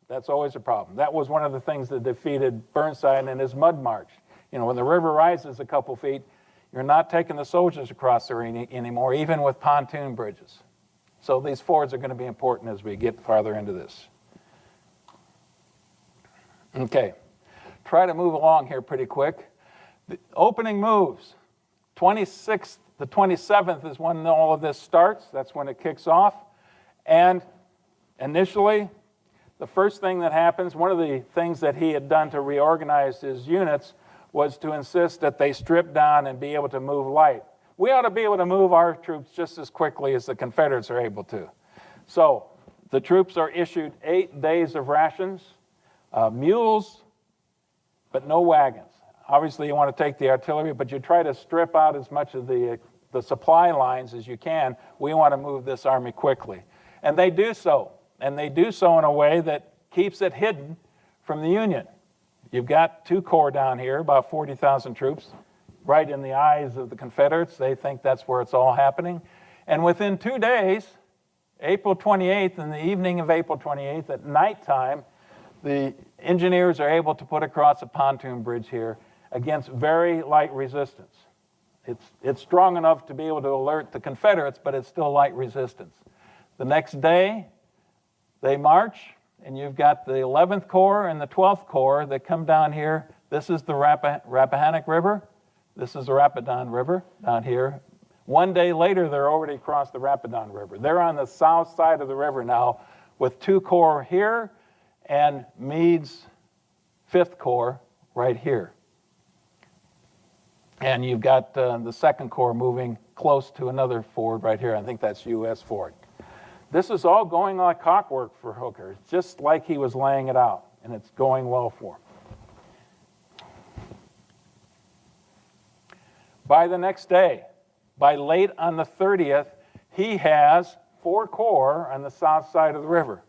That's always a problem. That was one of the things that defeated Burnside in his mud march. You know, when the river rises a couple feet, you're not taking the soldiers across there anymore, even with pontoon bridges. So these fords are going to be important as we get farther into this. Okay, try to move along here pretty quick. The opening moves. 26th, the 27th is when all of this starts. That's when it kicks off. And initially, the first thing that happens, one of the things that he had done to reorganize his units was to insist that they strip down and be able to move light. We ought to be able to move our troops just as quickly as the Confederates are able to. So the troops are issued 8 days of rations, mules, but no wagons. Obviously, you want to take the artillery, but you try to strip out as much of the supply lines as you can. We want to move this army quickly. And they do so. And they do so in a way that keeps it hidden from the Union. You've got 2 corps down here, about 40,000 troops, right in the eyes of the Confederates. They think that's where it's all happening. And within 2 days, April 28th, in the evening of April 28th, at nighttime, the engineers are able to put across a pontoon bridge here against very light resistance. It's strong enough to be able to alert the Confederates, but it's still light resistance. The next day, they march, and you've got the 11th Corps and the 12th Corps that come down here. This is the Rappahannock River. This is the Rapidan River down here. 1 day later, they're already across the Rapidan River. They're on the south side of the river now with 2 corps here and Meade's 5th Corps right here. And you've got the 2nd Corps moving close to another ford right here. I think that's U.S. Ford. This is all going like clockwork for Hooker. It's just like he was laying it out, and it's going well for him. By the next day, by late on the 30th, he has 4 corps on the south side of the river.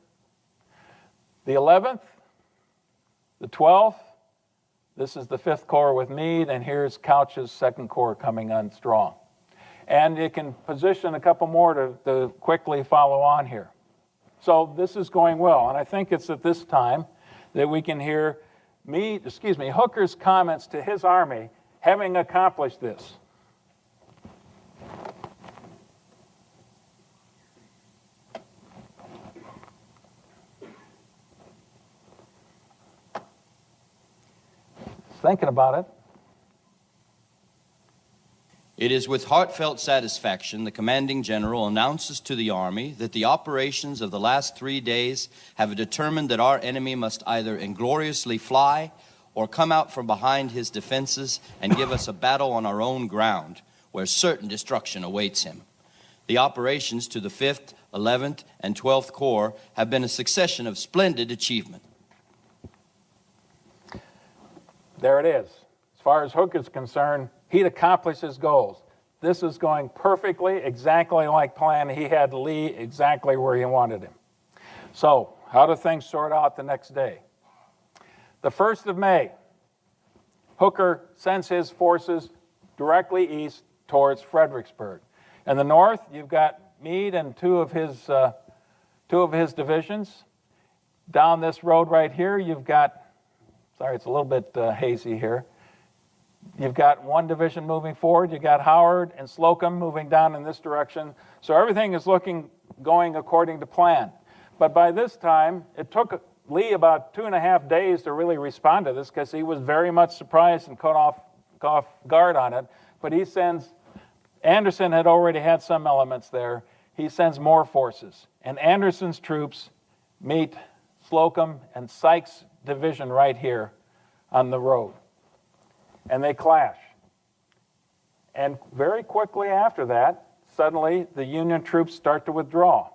The 11th, the 12th, this is the 5th Corps with Meade, and here's Couch's 2nd Corps coming on strong. And it can position a couple more to quickly follow on here. So this is going well, and I think it's at this time that we can hear Hooker's comments to his army having accomplished this. Thinking about it. It is with heartfelt satisfaction the commanding general announces to the Army that the operations of the last 3 days have determined that our enemy must either ingloriously fly or come out from behind his defenses and give us a battle on our own ground, where certain destruction awaits him. The operations to the 5th, 11th, and 12th Corps have been a succession of splendid achievement. There it is. As far as Hooker's concerned, he'd accomplished his goals. This is going perfectly, exactly like planned. He had Lee exactly where he wanted him. So, how do things sort out the next day? The 1st of May, Hooker sends his forces directly east towards Fredericksburg. In the north, you've got Meade and two of his divisions. Down this road right here, you've got, sorry, it's a little bit hazy here. You've got 1 division moving forward. You've got Howard and Slocum moving down in this direction. So everything is going according to plan. But by this time, it took Lee about 2.5 days to really respond to this because he was very much surprised and caught off guard on it. But he sends, Anderson had already had some elements there. He sends more forces. And Anderson's troops meet Slocum and Sykes' division right here on the road. And they clash. And very quickly after that, suddenly the Union troops start to withdraw.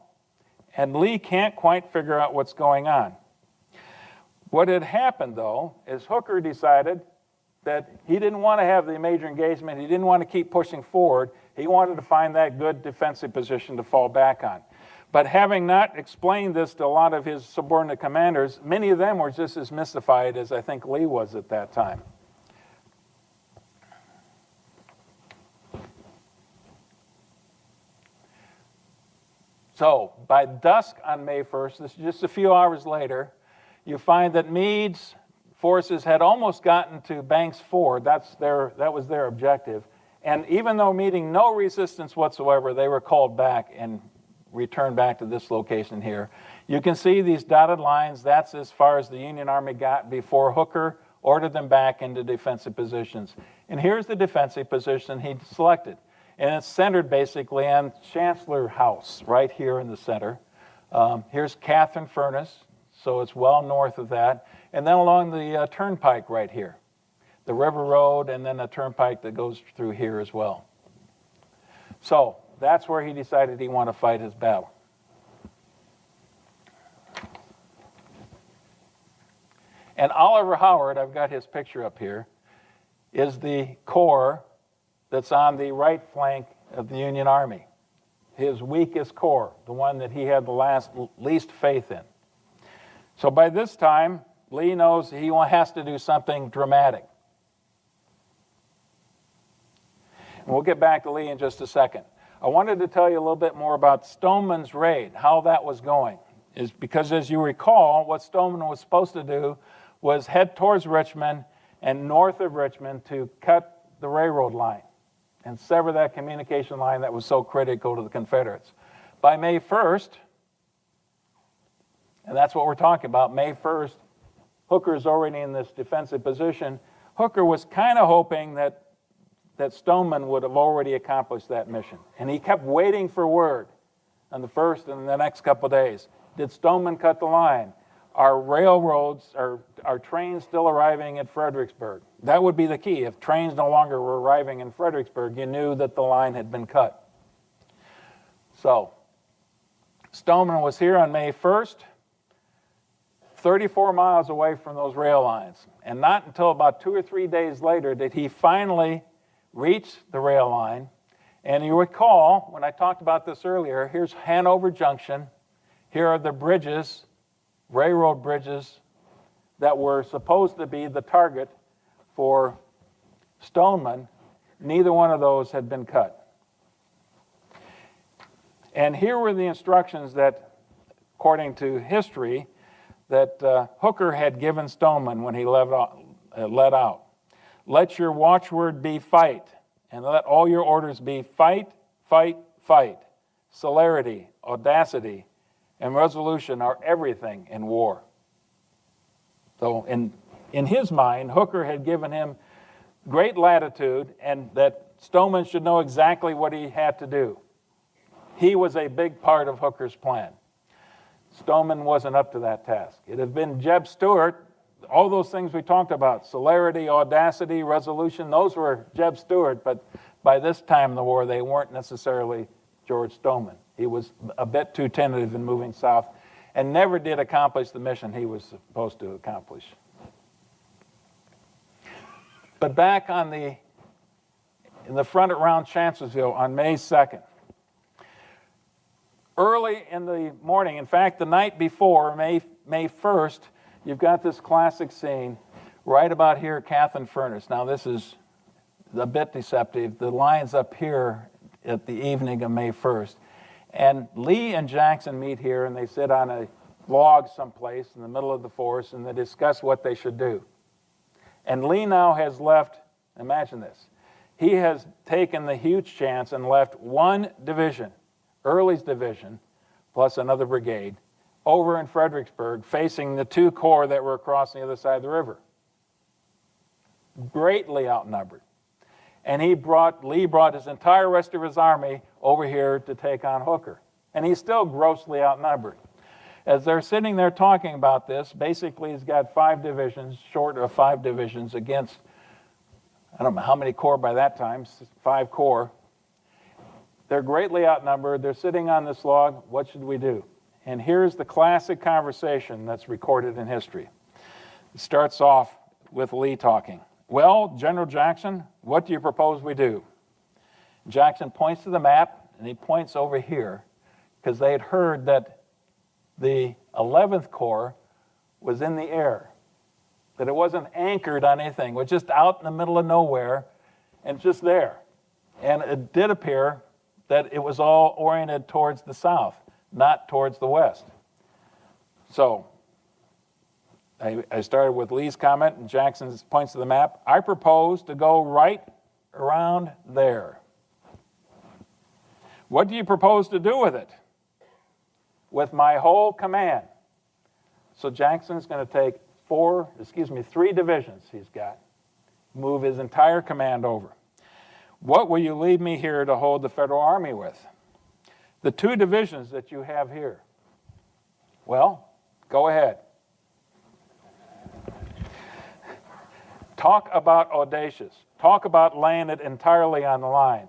And Lee can't quite figure out what's going on. What had happened, though, is Hooker decided that he didn't want to have the major engagement. He didn't want to keep pushing forward. He wanted to find that good defensive position to fall back on. But having not explained this to a lot of his subordinate commanders, many of them were just as mystified as I think Lee was at that time. So, by dusk on May 1st, this is just a few hours later, you find that Meade's forces had almost gotten to Banks Ford. That was their objective. And even though meeting no resistance whatsoever, they were called back and returned back to this location here. You can see these dotted lines. That's as far as the Union Army got before Hooker ordered them back into defensive positions. And here's the defensive position he selected. And it's centered basically on Chancellor House, right here in the center. Here's Catherine Furnace, so it's well north of that. And then along the turnpike right here, the river road, and then a turnpike that goes through here as well. So that's where he decided he wanted to fight his battle. And Oliver Howard, I've got his picture up here, is the corps that's on the right flank of the Union Army. His weakest corps, the one that he had the least faith in. So by this time, Lee knows he has to do something dramatic. And we'll get back to Lee in just a second. I wanted to tell you a little bit more about Stoneman's raid, how that was going. Is because, as you recall, what Stoneman was supposed to do was head towards Richmond and north of Richmond to cut the railroad line and sever that communication line that was so critical to the Confederates. By May 1st, and that's what we're talking about, May 1st, Hooker's already in this defensive position. Hooker was kind of hoping that Stoneman would have already accomplished that mission. And he kept waiting for word on the first and the next couple of days. Did Stoneman cut the line? Are railroads, are trains still arriving at Fredericksburg? That would be the key. If trains no longer were arriving in Fredericksburg, you knew that the line had been cut. So, Stoneman was here on May 1st, 34 miles away from those rail lines. And not until about 2 or 3 days later did he finally reach the rail line. And you recall, when I talked about this earlier, here's Hanover Junction. Here are the bridges, railroad bridges, that were supposed to be the target for Stoneman. Neither one of those had been cut. And here were the instructions that, according to history, that Hooker had given Stoneman when he let out. Let your watchword be fight, and let all your orders be fight, fight, fight. Celerity, audacity, and resolution are everything in war. So in his mind, Hooker had given him great latitude, and that Stoneman should know exactly what he had to do. He was a big part of Hooker's plan. Stoneman wasn't up to that task. It had been Jeb Stuart. All those things we talked about, celerity, audacity, resolution, those were Jeb Stuart, but by this time in the war, they weren't necessarily George Stoneman. He was a bit too tentative in moving south and never did accomplish the mission he was supposed to accomplish. But back in the front around Chancellorsville on May 2nd, early in the morning, in fact, the night before, May 1st, you've got this classic scene right about here at Catherine Furnace. Now, this is a bit deceptive. The line's up here at the evening of May 1st. And Lee and Jackson meet here, and they sit on a log someplace in the middle of the forest, and they discuss what they should do. And Lee now has left, imagine this, he has taken the huge chance and left one division, Early's division, plus another brigade, over in Fredericksburg, facing the 2 corps that were across the other side of the river. Greatly outnumbered. And Lee brought his entire rest of his army over here to take on Hooker. And he's still grossly outnumbered. As they're sitting there talking about this, basically he's got 5 divisions, short of 5 divisions against, I don't know how many corps by that time, 5 corps. They're greatly outnumbered. They're sitting on this log. What should we do? And here's the classic conversation that's recorded in history. It starts off with Lee talking. Well, General Jackson, what do you propose we do? Jackson points to the map, and he points over here, because they had heard that the 11th Corps was in the air, that it wasn't anchored on anything. It was just out in the middle of nowhere, and just there. And it did appear that it was all oriented towards the south, not towards the west. So I started with Lee's comment, and Jackson points to the map. I propose to go right around there. What do you propose to do with it? With my whole command. So Jackson's going to take 3 divisions he's got, move his entire command over. What will you leave me here to hold the Federal Army with? The 2 divisions that you have here. Well, go ahead. Talk about audacious. Talk about laying it entirely on the line.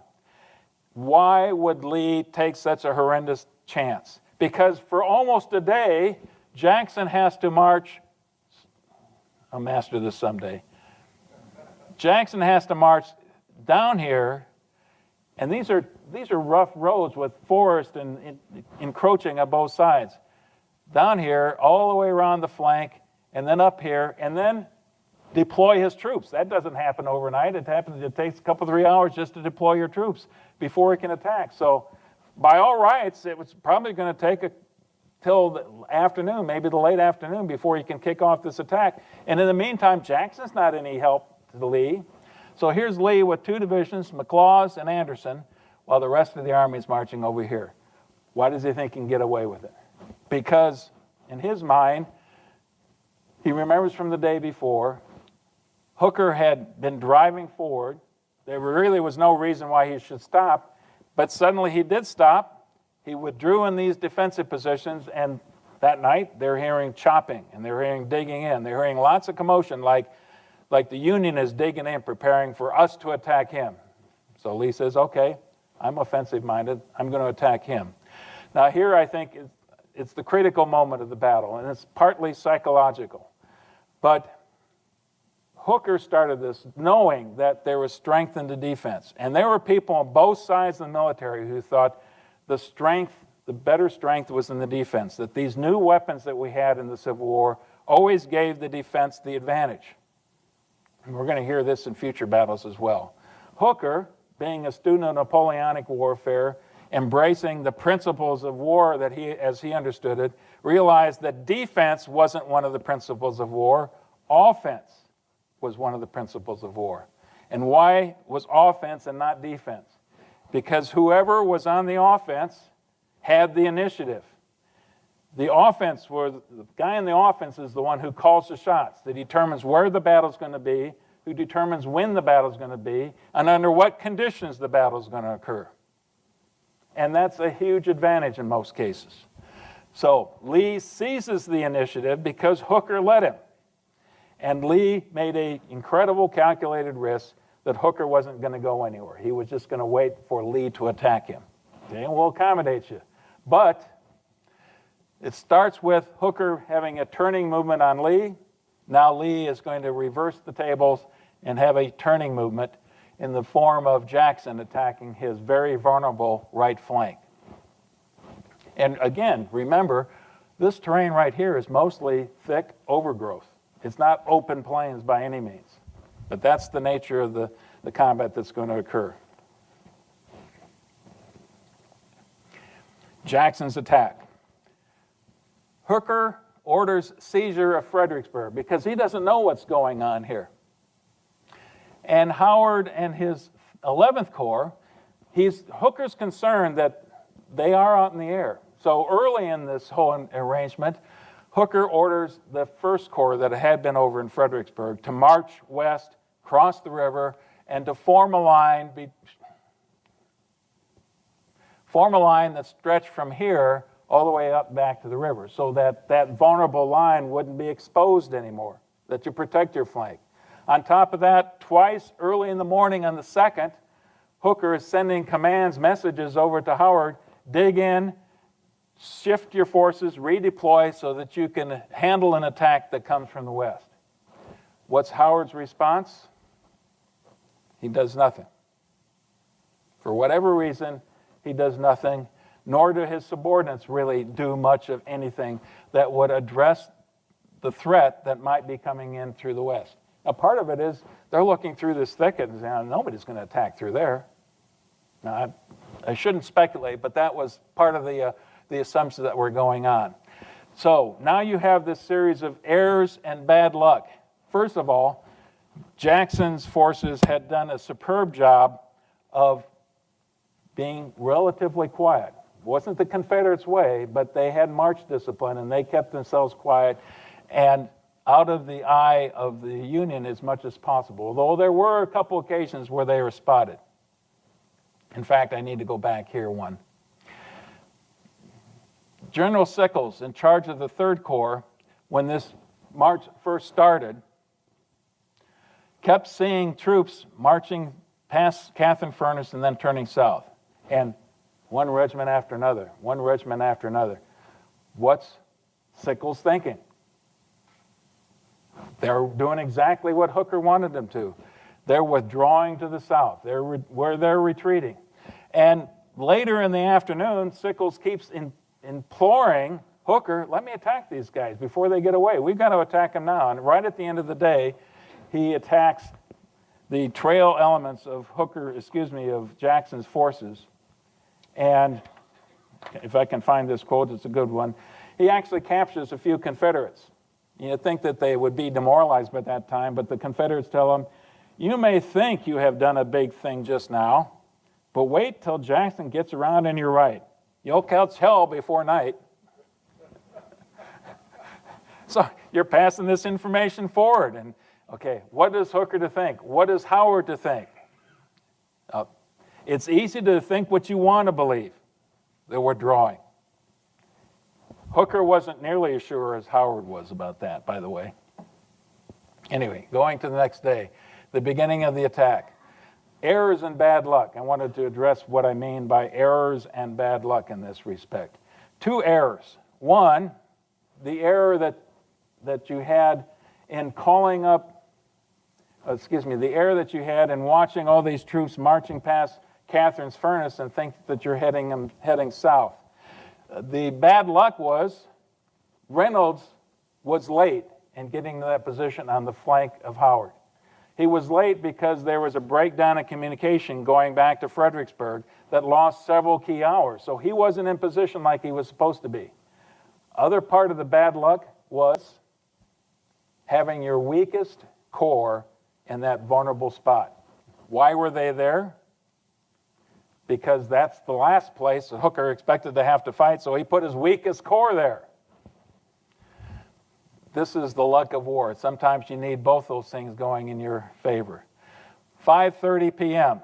Why would Lee take such a horrendous chance? Because for almost a day, Jackson has to march. I'll master this someday. Jackson has to march down here, and these are rough roads with forest and encroaching on both sides. down here, all the way around the flank, and then up here, and then deploy his troops. That doesn't happen overnight. It takes a couple, 3 hours just to deploy your troops before he can attack. So by all rights, it was probably going to take till the afternoon, maybe the late afternoon, before he can kick off this attack. And in the meantime, Jackson's not any help to Lee. So here's Lee with 2 divisions, McLaws and Anderson, while the rest of the army is marching over here. Why does he think he can get away with it? Because in his mind, he remembers from the day before, Hooker had been driving forward. There really was no reason why he should stop, but suddenly he did stop. He withdrew in these defensive positions, and that night they're hearing chopping, and they're hearing digging in. They're hearing lots of commotion, like the Union is digging in, preparing for us to attack him. So Lee says, okay, I'm offensive-minded. I'm going to attack him. Now here I think it's the critical moment of the battle, and it's partly psychological. But Hooker started this knowing that there was strength in the defense. And there were people on both sides of the military who thought the better strength was in the defense, that these new weapons that we had in the Civil War always gave the defense the advantage. And we're going to hear this in future battles as well. Hooker, being a student of Napoleonic warfare, embracing the principles of war that as he understood it, realized that defense wasn't one of the principles of war. Offense was one of the principles of war. And why was offense and not defense? Because whoever was on the offense had the initiative. The guy in the offense is the one who calls the shots, that determines where the battle's going to be, who determines when the battle's going to be, and under what conditions the battle's going to occur. And that's a huge advantage in most cases. So Lee seizes the initiative because Hooker led him. And Lee made an incredible calculated risk that Hooker wasn't going to go anywhere. He was just going to wait for Lee to attack him. Okay, and we'll accommodate you. But it starts with Hooker having a turning movement on Lee. Now Lee is going to reverse the tables and have a turning movement in the form of Jackson attacking his very vulnerable right flank. And again, remember, this terrain right here is mostly thick overgrowth. It's not open plains by any means. But that's the nature of the combat that's going to occur. Jackson's attack. Hooker orders seizure of Fredericksburg because he doesn't know what's going on here. And Howard and his 11th Corps, Hooker's concerned that they are out in the air. So early in this whole arrangement, Hooker orders the 1st Corps that had been over in Fredericksburg to march west, cross the river, and to form a line that stretched from here all the way up back to the river, so that that vulnerable line wouldn't be exposed anymore, that you protect your flank. On top of that, twice early in the morning on the 2nd, Hooker is sending commands, messages over to Howard, dig in, shift your forces, redeploy so that you can handle an attack that comes from the west. What's Howard's response? He does nothing. For whatever reason, he does nothing, nor do his subordinates really do much of anything that would address the threat that might be coming in through the west. Now, part of it is they're looking through this thicket and saying, nobody's going to attack through there. Now, I shouldn't speculate, but that was part of the assumptions that were going on. So now you have this series of errors and bad luck. First of all, Jackson's forces had done a superb job of being relatively quiet. It wasn't the Confederates' way, but they had march discipline and they kept themselves quiet and out of the eye of the Union as much as possible, although there were a couple occasions where they were spotted. In fact, I need to go back here one. General Sickles, in charge of the 3rd Corps, when this march first started, kept seeing troops marching past Catherine Furnace and then turning south. And one regiment after another, one regiment after another. What's Sickles thinking? They're doing exactly what Hooker wanted them to. They're withdrawing to the south, where they're retreating. And later in the afternoon, Sickles keeps imploring Hooker, let me attack these guys before they get away. We've got to attack them now. And right at the end of the day, he attacks the trail elements of of Jackson's forces. And if I can find this quote, it's a good one. He actually captures a few Confederates. You'd think that they would be demoralized by that time, but the Confederates tell him, you may think you have done a big thing just now, but wait till Jackson gets around and you're right. You'll catch hell before night. So you're passing this information forward. And okay, what is Hooker to think? What is Howard to think? It's easy to think what you want to believe that we're drawing. Hooker wasn't nearly as sure as Howard was about that, by the way. Anyway, going to the next day, the beginning of the attack. Errors and bad luck. I wanted to address what I mean by errors and bad luck in this respect. 2 errors. One, the error that you had in calling up, the error that you had in watching all these troops marching past Catherine's Furnace and think that you're heading south. The bad luck was Reynolds was late in getting to that position on the flank of Howard. He was late because there was a breakdown in communication going back to Fredericksburg that lost several key hours. So he wasn't in position like he was supposed to be. Other part of the bad luck was having your weakest corps in that vulnerable spot. Why were they there? Because that's the last place that Hooker expected to have to fight, so he put his weakest corps there. This is the luck of war. Sometimes you need both those things going in your favor. 5:30 p.m.,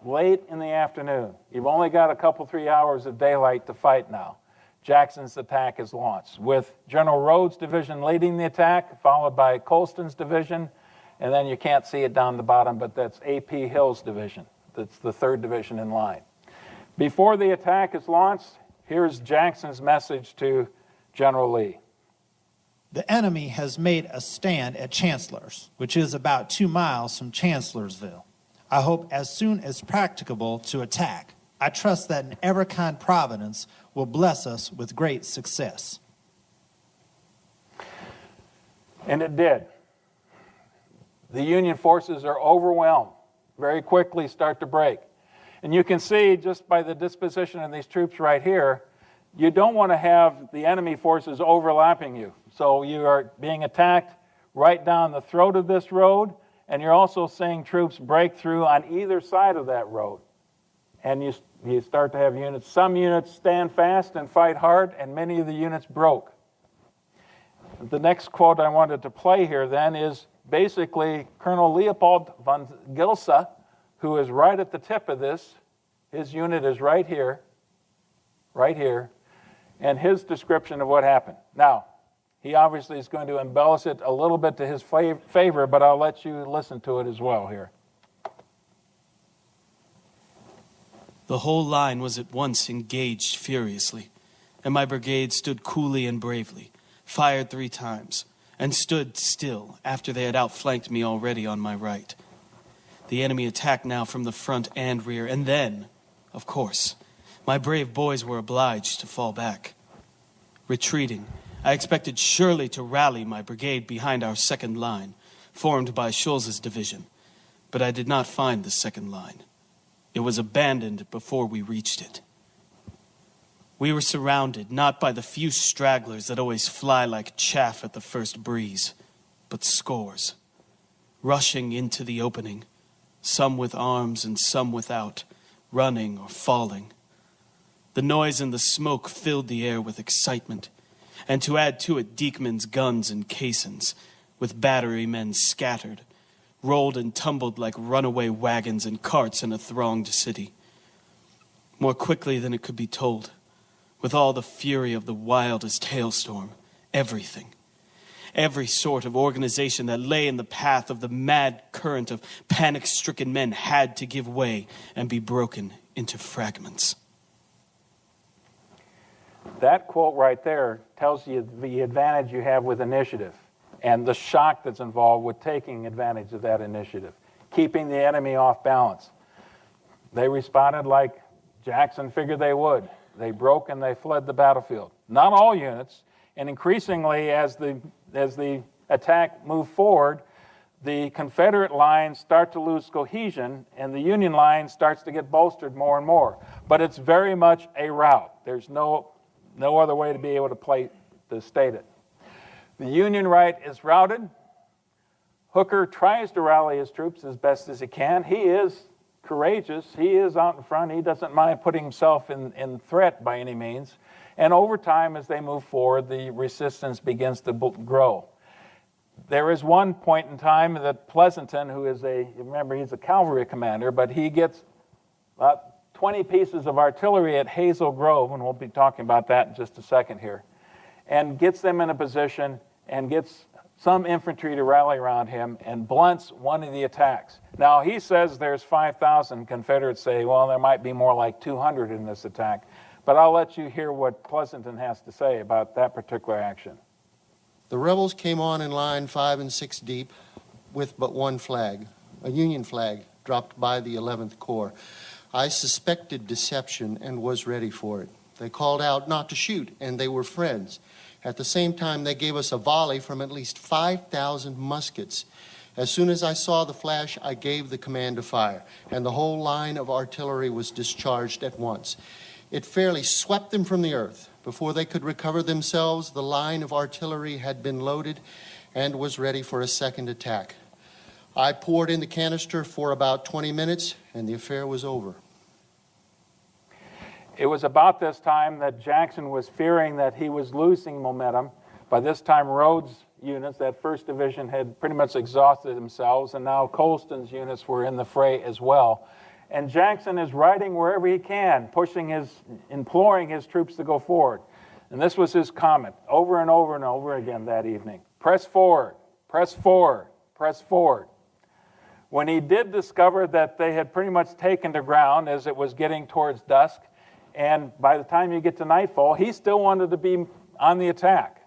late in the afternoon. You've only got a couple, 3 hours of daylight to fight now. Jackson's attack is launched, with General Rhodes' division leading the attack, followed by Colston's division, and then you can't see it down the bottom, but that's A.P. Hill's division. That's the 3rd division in line. Before the attack is launched, here's Jackson's message to General Lee. The enemy has made a stand at Chancellor's, which is about 2 miles from Chancellorsville. I hope as soon as practicable to attack. I trust that an ever-kind providence will bless us with great success. And it did. The Union forces are overwhelmed, very quickly start to break. And you can see just by the disposition of these troops right here, you don't want to have the enemy forces overlapping you. So you are being attacked right down the throat of this road, and you're also seeing troops break through on either side of that road. And you start to have units. Some units stand fast and fight hard, and many of the units broke. The next quote I wanted to play here then is basically Colonel Leopold von Gilsa, who is right at the tip of this. His unit is right here, and his description of what happened. Now, he obviously is going to embellish it a little bit to his favor, but I'll let you listen to it as well here. The whole line was at once engaged furiously, and my brigade stood coolly and bravely, fired 3 times, and stood still after they had outflanked me already on my right. The enemy attacked now from the front and rear, and then, of course, my brave boys were obliged to fall back. Retreating, I expected surely to rally my brigade behind our second line, formed by Schulz's division, but I did not find the second line. It was abandoned before we reached it. We were surrounded not by the few stragglers that always fly like chaff at the first breeze, but scores, rushing into the opening, some with arms and some without, running or falling. The noise and the smoke filled the air with excitement, and to add to it Diekman's guns and caissons, with battery men scattered, rolled and tumbled like runaway wagons and carts in a thronged city. More quickly than it could be told, with all the fury of the wildest hailstorm, everything, every sort of organization that lay in the path of the mad current of panic-stricken men had to give way and be broken into fragments. That quote right there tells you the advantage you have with initiative and the shock that's involved with taking advantage of that initiative, keeping the enemy off balance. They responded like Jackson figured they would. They broke and they fled the battlefield. Not all units, and increasingly as the attack moved forward, the Confederate lines start to lose cohesion and the Union line starts to get bolstered more and more. But it's very much a rout. There's no other way to be able to state it. The Union right is routed. Hooker tries to rally his troops as best as he can. He is courageous. He is out in front. He doesn't mind putting himself in threat by any means. And over time, as they move forward, the resistance begins to grow. There is one point in time that Pleasanton, who is remember he's a cavalry commander, but he gets about 20 pieces of artillery at Hazel Grove, and we'll be talking about that in just a second here, and gets them in a position and gets some infantry to rally around him and blunts one of the attacks. Now, he says there's 5,000. Confederates say, well, there might be more like 200 in this attack. But I'll let you hear what Pleasanton has to say about that particular action. The rebels came on in line 5 and 6 deep with but one flag, a Union flag dropped by the 11th Corps. I suspected deception and was ready for it. They called out not to shoot, and they were friends. At the same time, they gave us a volley from at least 5,000 muskets. As soon as I saw the flash, I gave the command to fire, and the whole line of artillery was discharged at once. It fairly swept them from the earth. Before they could recover themselves, the line of artillery had been loaded and was ready for a second attack. I poured in the canister for about 20 minutes, and the affair was over. It was about this time that Jackson was fearing that he was losing momentum. By this time, Rhodes' units, that 1st Division, had pretty much exhausted themselves, and now Colston's units were in the fray as well. And Jackson is riding wherever he can, imploring his troops to go forward. And this was his comment over and over and over again that evening. Press forward, press forward, press forward. When he did discover that they had pretty much taken the ground as it was getting towards dusk, and by the time you get to nightfall, he still wanted to be on the attack.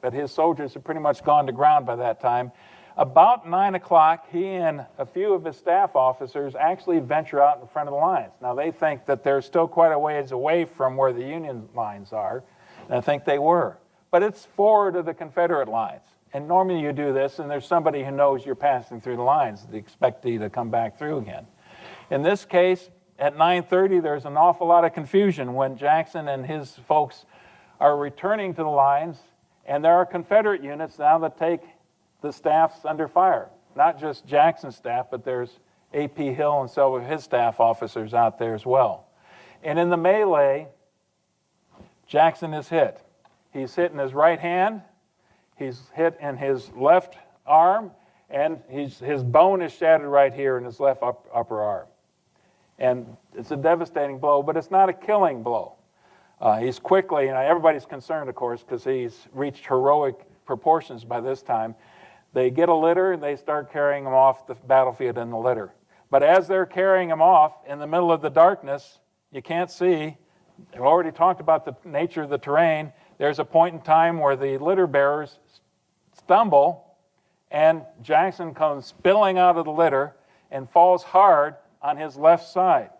But his soldiers had pretty much gone to ground by that time. About 9 o'clock, he and a few of his staff officers actually venture out in front of the lines. Now, they think that they're still quite a ways away from where the Union lines are, and I think they were. But it's forward of the Confederate lines. And normally you do this, and there's somebody who knows you're passing through the lines. They expect you to come back through again. In this case, at 9:30, there's an awful lot of confusion when Jackson and his folks are returning to the lines, and there are Confederate units now that take the staffs under fire. Not just Jackson's staff, but there's A.P. Hill and several of his staff officers out there as well. And in the melee, Jackson is hit. He's hit in his right hand, he's hit in his left arm, and his bone is shattered right here in his left upper arm. And it's a devastating blow, but it's not a killing blow. He's quickly, and everybody's concerned, of course, because he's reached heroic proportions by this time. They get a litter, and they start carrying him off the battlefield in the litter. But as they're carrying him off, in the middle of the darkness, you can't see. I've already talked about the nature of the terrain. There's a point in time where the litter bearers stumble, and Jackson comes spilling out of the litter and falls hard on his left side,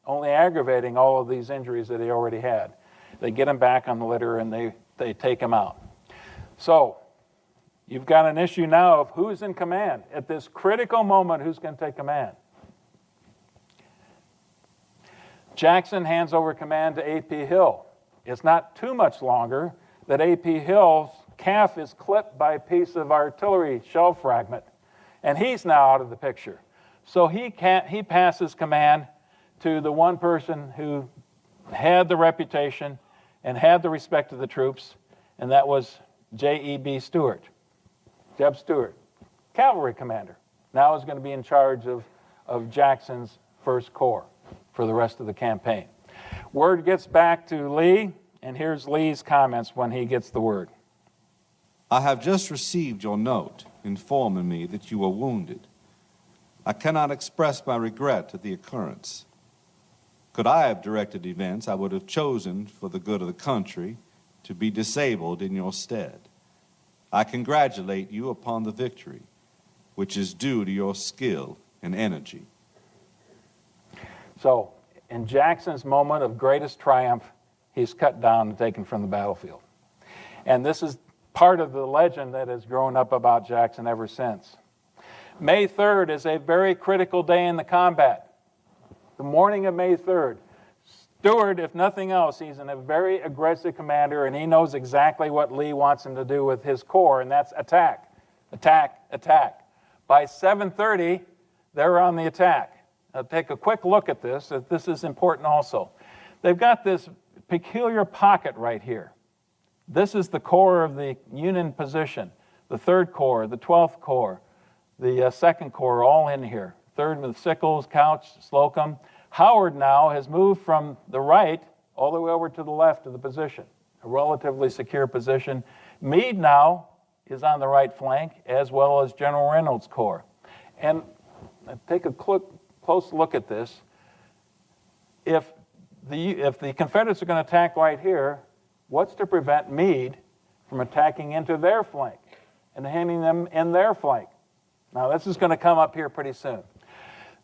only aggravating all of these injuries that he already had. They get him back on the litter, and they take him out. So you've got an issue now of who's in command. At this critical moment, who's going to take command? Jackson hands over command to A.P. Hill. It's not too much longer that A.P. Hill's calf is clipped by a piece of artillery shell fragment, and he's now out of the picture. So he passes command to the one person who had the reputation and had the respect of the troops, and that was J.E.B. Stuart. Jeb Stuart, cavalry commander, now is going to be in charge of Jackson's 1st Corps for the rest of the campaign. Word gets back to Lee, and here's Lee's comments when he gets the word. I have just received your note informing me that you were wounded. I cannot express my regret at the occurrence. Could I have directed events, I would have chosen, for the good of the country, to be disabled in your stead. I congratulate you upon the victory, which is due to your skill and energy. So, in Jackson's moment of greatest triumph, he's cut down and taken from the battlefield. And this is part of the legend that has grown up about Jackson ever since. May 3rd is a very critical day in the combat. The morning of May 3rd. Stewart, if nothing else, he's a very aggressive commander, and he knows exactly what Lee wants him to do with his corps, and that's attack, attack, attack. By 7:30, they're on the attack. Now take a quick look at this. This is important also. They've got this peculiar pocket right here. This is the core of the Union position. The 3rd Corps, the 12th Corps, the 2nd Corps, all in here. 3rd with Sickles, Couch, Slocum. Howard now has moved from the right all the way over to the left of the position, a relatively secure position. Meade now is on the right flank, as well as General Reynolds' corps. And take a close look at this. If the Confederates are going to attack right here, what's to prevent Meade from attacking into their flank and handing them in their flank? Now, this is going to come up here pretty soon.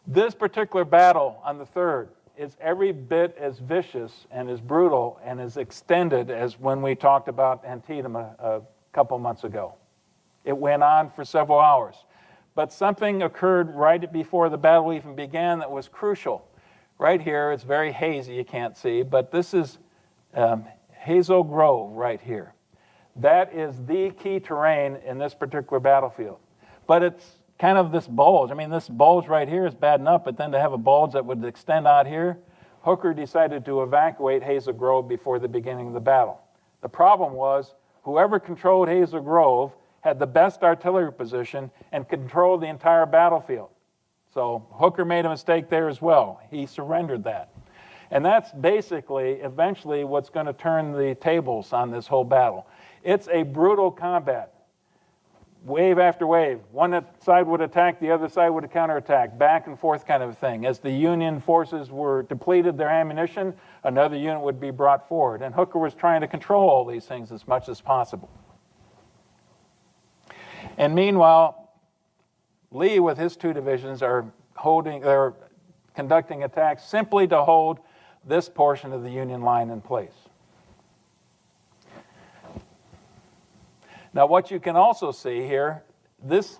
This particular battle on the 3rd is every bit as vicious and as brutal and as extended as when we talked about Antietam a couple months ago. It went on for several hours. But something occurred right before the battle even began that was crucial. Right here, it's very hazy, you can't see, but this is Hazel Grove right here. That is the key terrain in this particular battlefield. But it's kind of this bulge. I mean, this bulge right here is bad enough, but then to have a bulge that would extend out here, Hooker decided to evacuate Hazel Grove before the beginning of the battle. The problem was, whoever controlled Hazel Grove had the best artillery position and controlled the entire battlefield. So Hooker made a mistake there as well. He surrendered that. And that's basically, eventually, what's going to turn the tables on this whole battle. It's a brutal combat. Wave after wave. One side would attack, the other side would counterattack, back and forth kind of a thing. As the Union forces were depleted their ammunition, another unit would be brought forward. And Hooker was trying to control all these things as much as possible. And meanwhile, Lee with his 2 divisions are conducting attacks simply to hold this portion of the Union line in place. Now, what you can also see here, these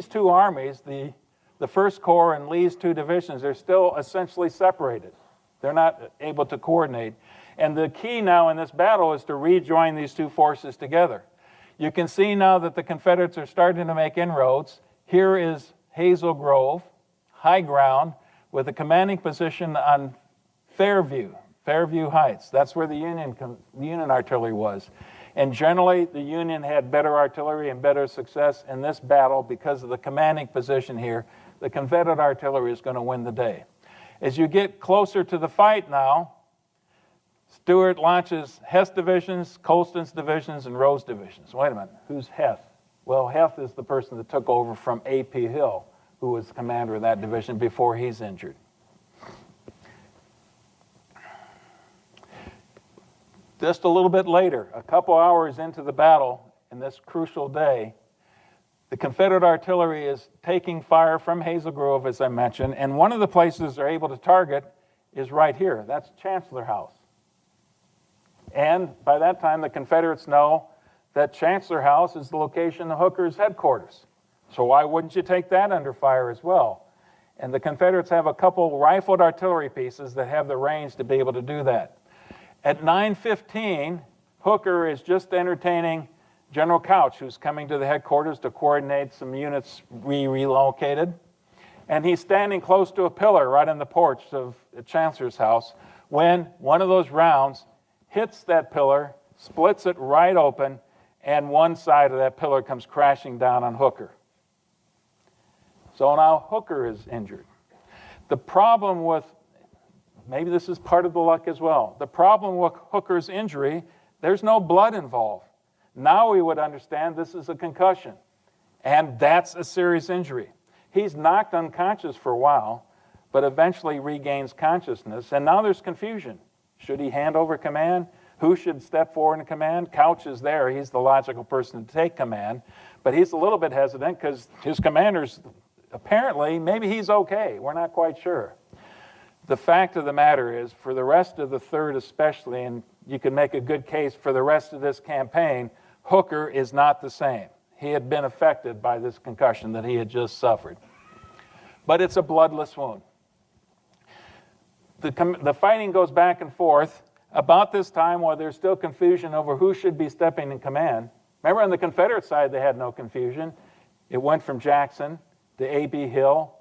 2 armies, the 1st Corps and Lee's 2 divisions, are still essentially separated. They're not able to coordinate. And the key now in this battle is to rejoin these 2 forces together. You can see now that the Confederates are starting to make inroads. Here is Hazel Grove, high ground, with a commanding position on Fairview Heights. That's where the Union artillery was. And generally, the Union had better artillery and better success in this battle because of the commanding position here. The Confederate artillery is going to win the day. As you get closer to the fight now, Stuart launches Heth's divisions, Colston's divisions, and Rowe's divisions. Wait a minute, who's Heth? Well, Heth is the person that took over from A.P. Hill, who was commander of that division before he's injured. Just a little bit later, a couple hours into the battle, in this crucial day, the Confederate artillery is taking fire from Hazel Grove, as I mentioned, and one of the places they're able to target is right here. That's Chancellor House. And by that time, the Confederates know that Chancellor House is the location of Hooker's headquarters. So why wouldn't you take that under fire as well? And the Confederates have a couple rifled artillery pieces that have the range to be able to do that. At 9:15, Hooker is just entertaining General Couch, who's coming to the headquarters to coordinate some units relocated. And he's standing close to a pillar right on the porch of the Chancellor's house when one of those rounds hits that pillar, splits it right open, and one side of that pillar comes crashing down on Hooker. So now Hooker is injured. The problem with, maybe this is part of the luck as well, the problem with Hooker's injury, there's no blood involved. Now we would understand this is a concussion, and that's a serious injury. He's knocked unconscious for a while, but eventually regains consciousness, and now there's confusion. Should he hand over command? Who should step forward in command? Couch is there. He's the logical person to take command, but he's a little bit hesitant because his commander's apparently, maybe he's okay. We're not quite sure. the fact of the matter is, for the rest of the 3rd especially, and you can make a good case for the rest of this campaign, Hooker is not the same. He had been affected by this concussion that he had just suffered. But it's a bloodless wound. The fighting goes back and forth. About this time, while there's still confusion over who should be stepping in command, remember on the Confederate side they had no confusion. It went from Jackson to A.B. Hill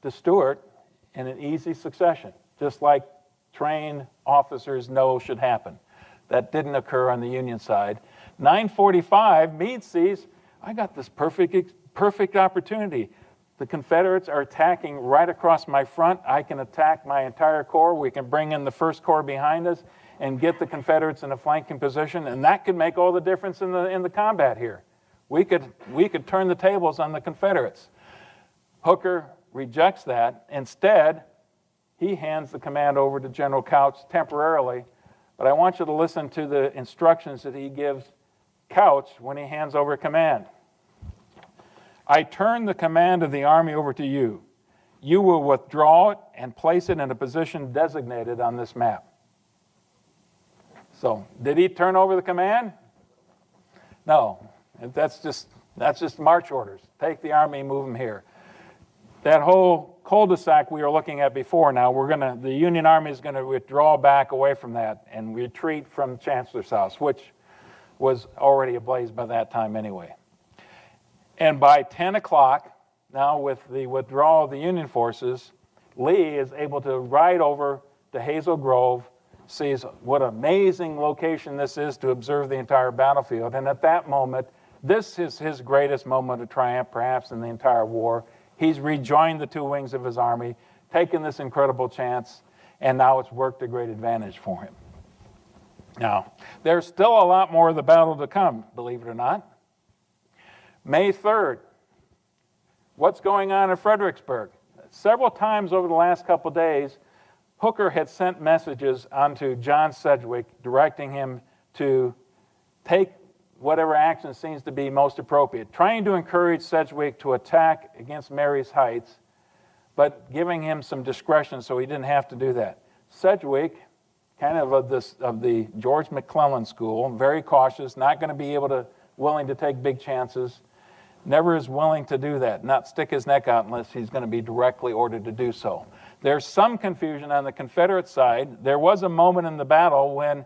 to Stuart in an easy succession, just like trained officers know should happen. That didn't occur on the Union side. 9:45, Meade sees, I got this perfect opportunity. The Confederates are attacking right across my front. I can attack my entire corps. We can bring in the 1st Corps behind us and get the Confederates in a flanking position, and that could make all the difference in the combat here. We could turn the tables on the Confederates. Hooker rejects that. Instead, he hands the command over to General Couch temporarily, but I want you to listen to the instructions that he gives Couch when he hands over command. I turn the command of the Army over to you. You will withdraw it and place it in a position designated on this map. So, did he turn over the command? No. That's just march orders. Take the Army, move them here. That whole cul-de-sac we were looking at before, now the Union Army is going to withdraw back away from that and retreat from Chancellor's House, which was already ablaze by that time anyway. And by 10 o'clock, now with the withdrawal of the Union forces, Lee is able to ride over to Hazel Grove, sees what an amazing location this is to observe the entire battlefield. And at that moment, this is his greatest moment of triumph, perhaps, in the entire war. He's rejoined the 2 wings of his army, taken this incredible chance, and now it's worked to great advantage for him. Now, there's still a lot more of the battle to come, believe it or not. May 3rd, what's going on in Fredericksburg? Several times over the last couple days, Hooker had sent messages onto John Sedgwick directing him to take whatever action seems to be most appropriate, trying to encourage Sedgwick to attack against Marye's Heights, but giving him some discretion so he didn't have to do that. Sedgwick, kind of the George McClellan school, very cautious, not going to be willing to take big chances, never is willing to do that, not stick his neck out unless he's going to be directly ordered to do so. There's some confusion on the Confederate side. There was a moment in the battle when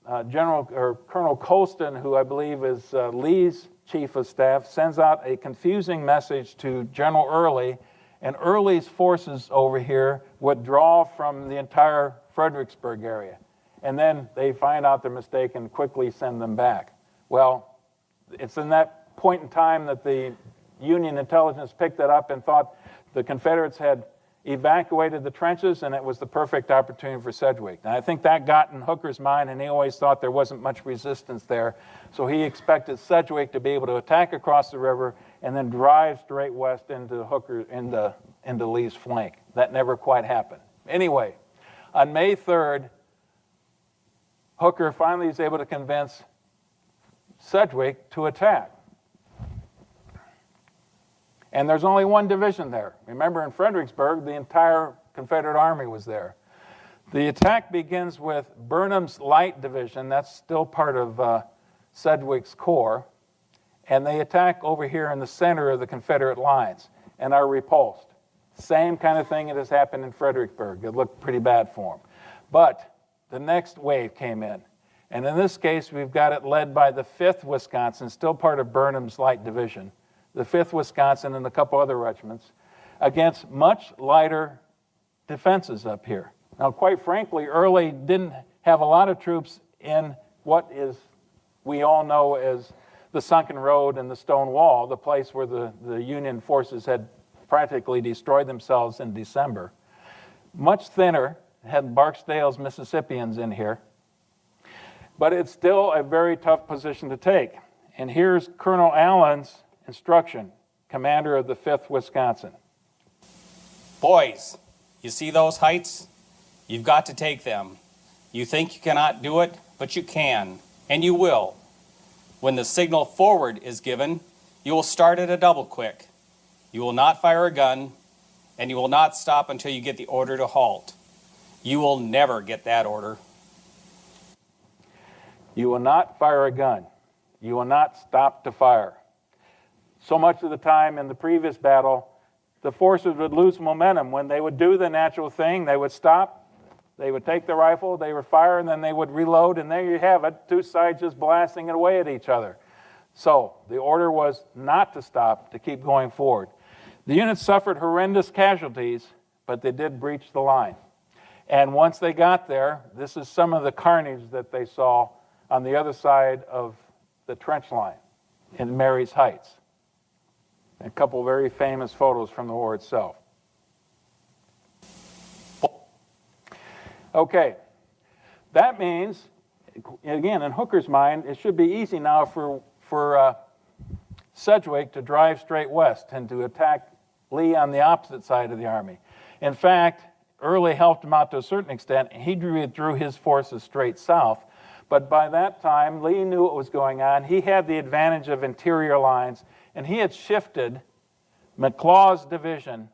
Colonel Colston, who I believe is Lee's chief of staff, sends out a confusing message to General Early, and Early's forces over here withdraw from the entire Fredericksburg area. And then they find out their mistake and quickly send them back. Well, it's in that point in time that the Union intelligence picked that up and thought the Confederates had evacuated the trenches, and it was the perfect opportunity for Sedgwick. And I think that got in Hooker's mind, and he always thought there wasn't much resistance there. So he expected Sedgwick to be able to attack across the river and then drive straight west into into Lee's flank. That never quite happened. Anyway, on May 3rd, Hooker finally is able to convince Sedgwick to attack. And there's only one division there. Remember, in Fredericksburg, the entire Confederate Army was there. The attack begins with Burnham's Light Division. That's still part of Sedgwick's corps. And they attack over here in the center of the Confederate lines and are repulsed. Same kind of thing that has happened in Fredericksburg. It looked pretty bad for them. But the next wave came in. And in this case, we've got it led by the 5th Wisconsin, still part of Burnham's Light Division, the 5th Wisconsin and a couple other regiments, against much lighter defenses up here. Now, quite frankly, Early didn't have a lot of troops in what we all know as the Sunken Road and the Stone Wall, the place where the Union forces had practically destroyed themselves in December. Much thinner, had Barksdale's Mississippians in here, but it's still a very tough position to take. And here's Colonel Allen's instruction, commander of the 5th Wisconsin. Boys, you see those heights? You've got to take them. You think you cannot do it, but you can, and you will. When the signal forward is given, you will start at a double quick. You will not fire a gun, and you will not stop until you get the order to halt. You will never get that order. You will not fire a gun. You will not stop to fire. So much of the time in the previous battle, the forces would lose momentum. When they would do the natural thing, they would stop, they would take the rifle, they would fire, and then they would reload, and there you have it, two sides just blasting it away at each other. So the order was not to stop, to keep going forward. The units suffered horrendous casualties, but they did breach the line. And once they got there, this is some of the carnage that they saw on the other side of the trench line in Mary's Heights. A couple of very famous photos from the war itself. Okay, that means, again, in Hooker's mind, it should be easy now for Sedgwick to drive straight west and to attack Lee on the opposite side of the army. In fact, Early helped him out to a certain extent. He withdrew his forces straight south. But by that time, Lee knew what was going on. He had the advantage of interior lines, and he had shifted McLaws' division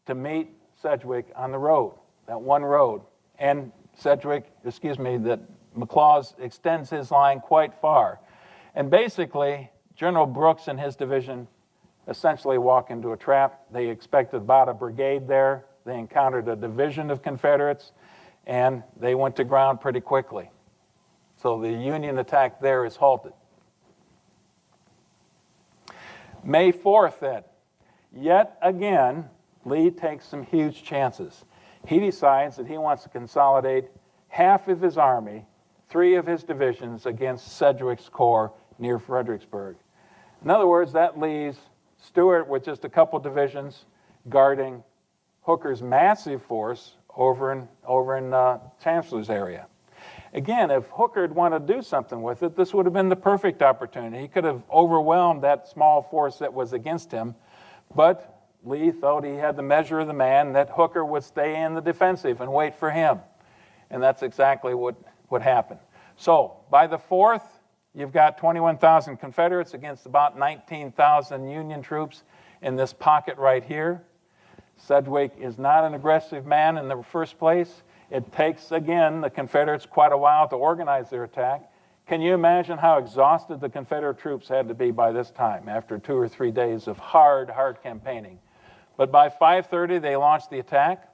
to meet Sedgwick on the road, that one road. And that McLaws extends his line quite far. And basically, General Brooks and his division essentially walk into a trap. They expected about a brigade there. They encountered a division of Confederates, and they went to ground pretty quickly. So the Union attack there is halted. May 4th then, yet again, Lee takes some huge chances. He decides that he wants to consolidate half of his army, 3 of his divisions, against Sedgwick's corps near Fredericksburg. In other words, that leaves Stuart with just a couple divisions guarding Hooker's massive force over in Chancellor's area. Again, if Hooker had wanted to do something with it, this would have been the perfect opportunity. He could have overwhelmed that small force that was against him, but Lee thought he had the measure of the man, that Hooker would stay in the defensive and wait for him. And that's exactly what happened. So by the 4th, you've got 21,000 Confederates against about 19,000 Union troops in this pocket right here. Sedgwick is not an aggressive man in the first place. It takes, again, the Confederates quite a while to organize their attack. Can you imagine how exhausted the Confederate troops had to be by this time, after 2 or 3 days of hard campaigning? But by 5:30, they launched the attack,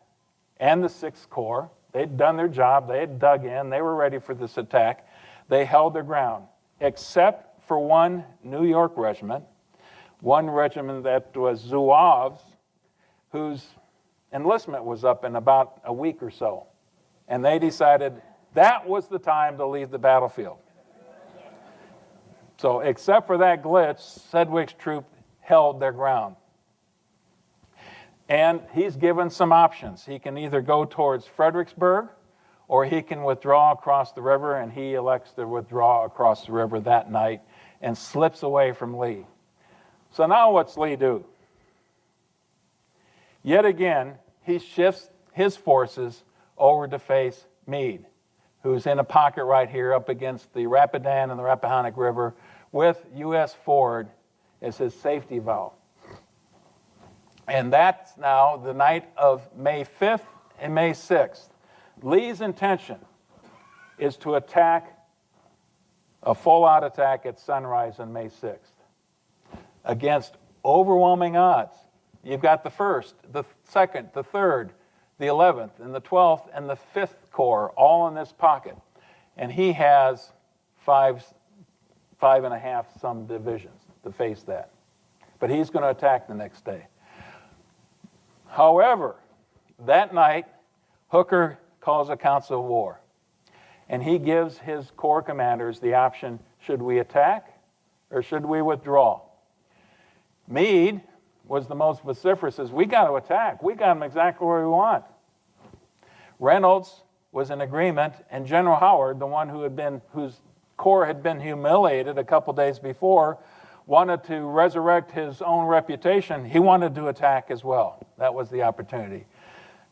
and the 6th Corps. They'd done their job. They had dug in. They were ready for this attack. They held their ground, except for one New York regiment, one regiment that was Zouaves, whose enlistment was up in about a week or so. And they decided that was the time to leave the battlefield. So except for that glitch, Sedgwick's troop held their ground. And he's given some options. He can either go towards Fredericksburg, or he can withdraw across the river, and he elects to withdraw across the river that night and slips away from Lee. So now what's Lee do? Yet again, he shifts his forces over to face Meade, who's in a pocket right here up against the Rapidan and the Rappahannock River with U.S. Ford as his safety valve. And that's now the night of May 5th and May 6th. Lee's intention is to attack, a full-out attack at sunrise on May 6th against overwhelming odds. You've got the 1st, the 2nd, the 3rd, the 11th, and the 12th, and the 5th Corps all in this pocket. And he has 5.5 some divisions to face that. But he's going to attack the next day. However, that night, Hooker calls a council of war. And he gives his corps commanders the option, should we attack or should we withdraw? Meade was the most vociferous, says, we got to attack. We got them exactly where we want. Reynolds was in agreement, and General Howard, the one whose corps had been humiliated a couple days before, wanted to resurrect his own reputation. He wanted to attack as well. That was the opportunity.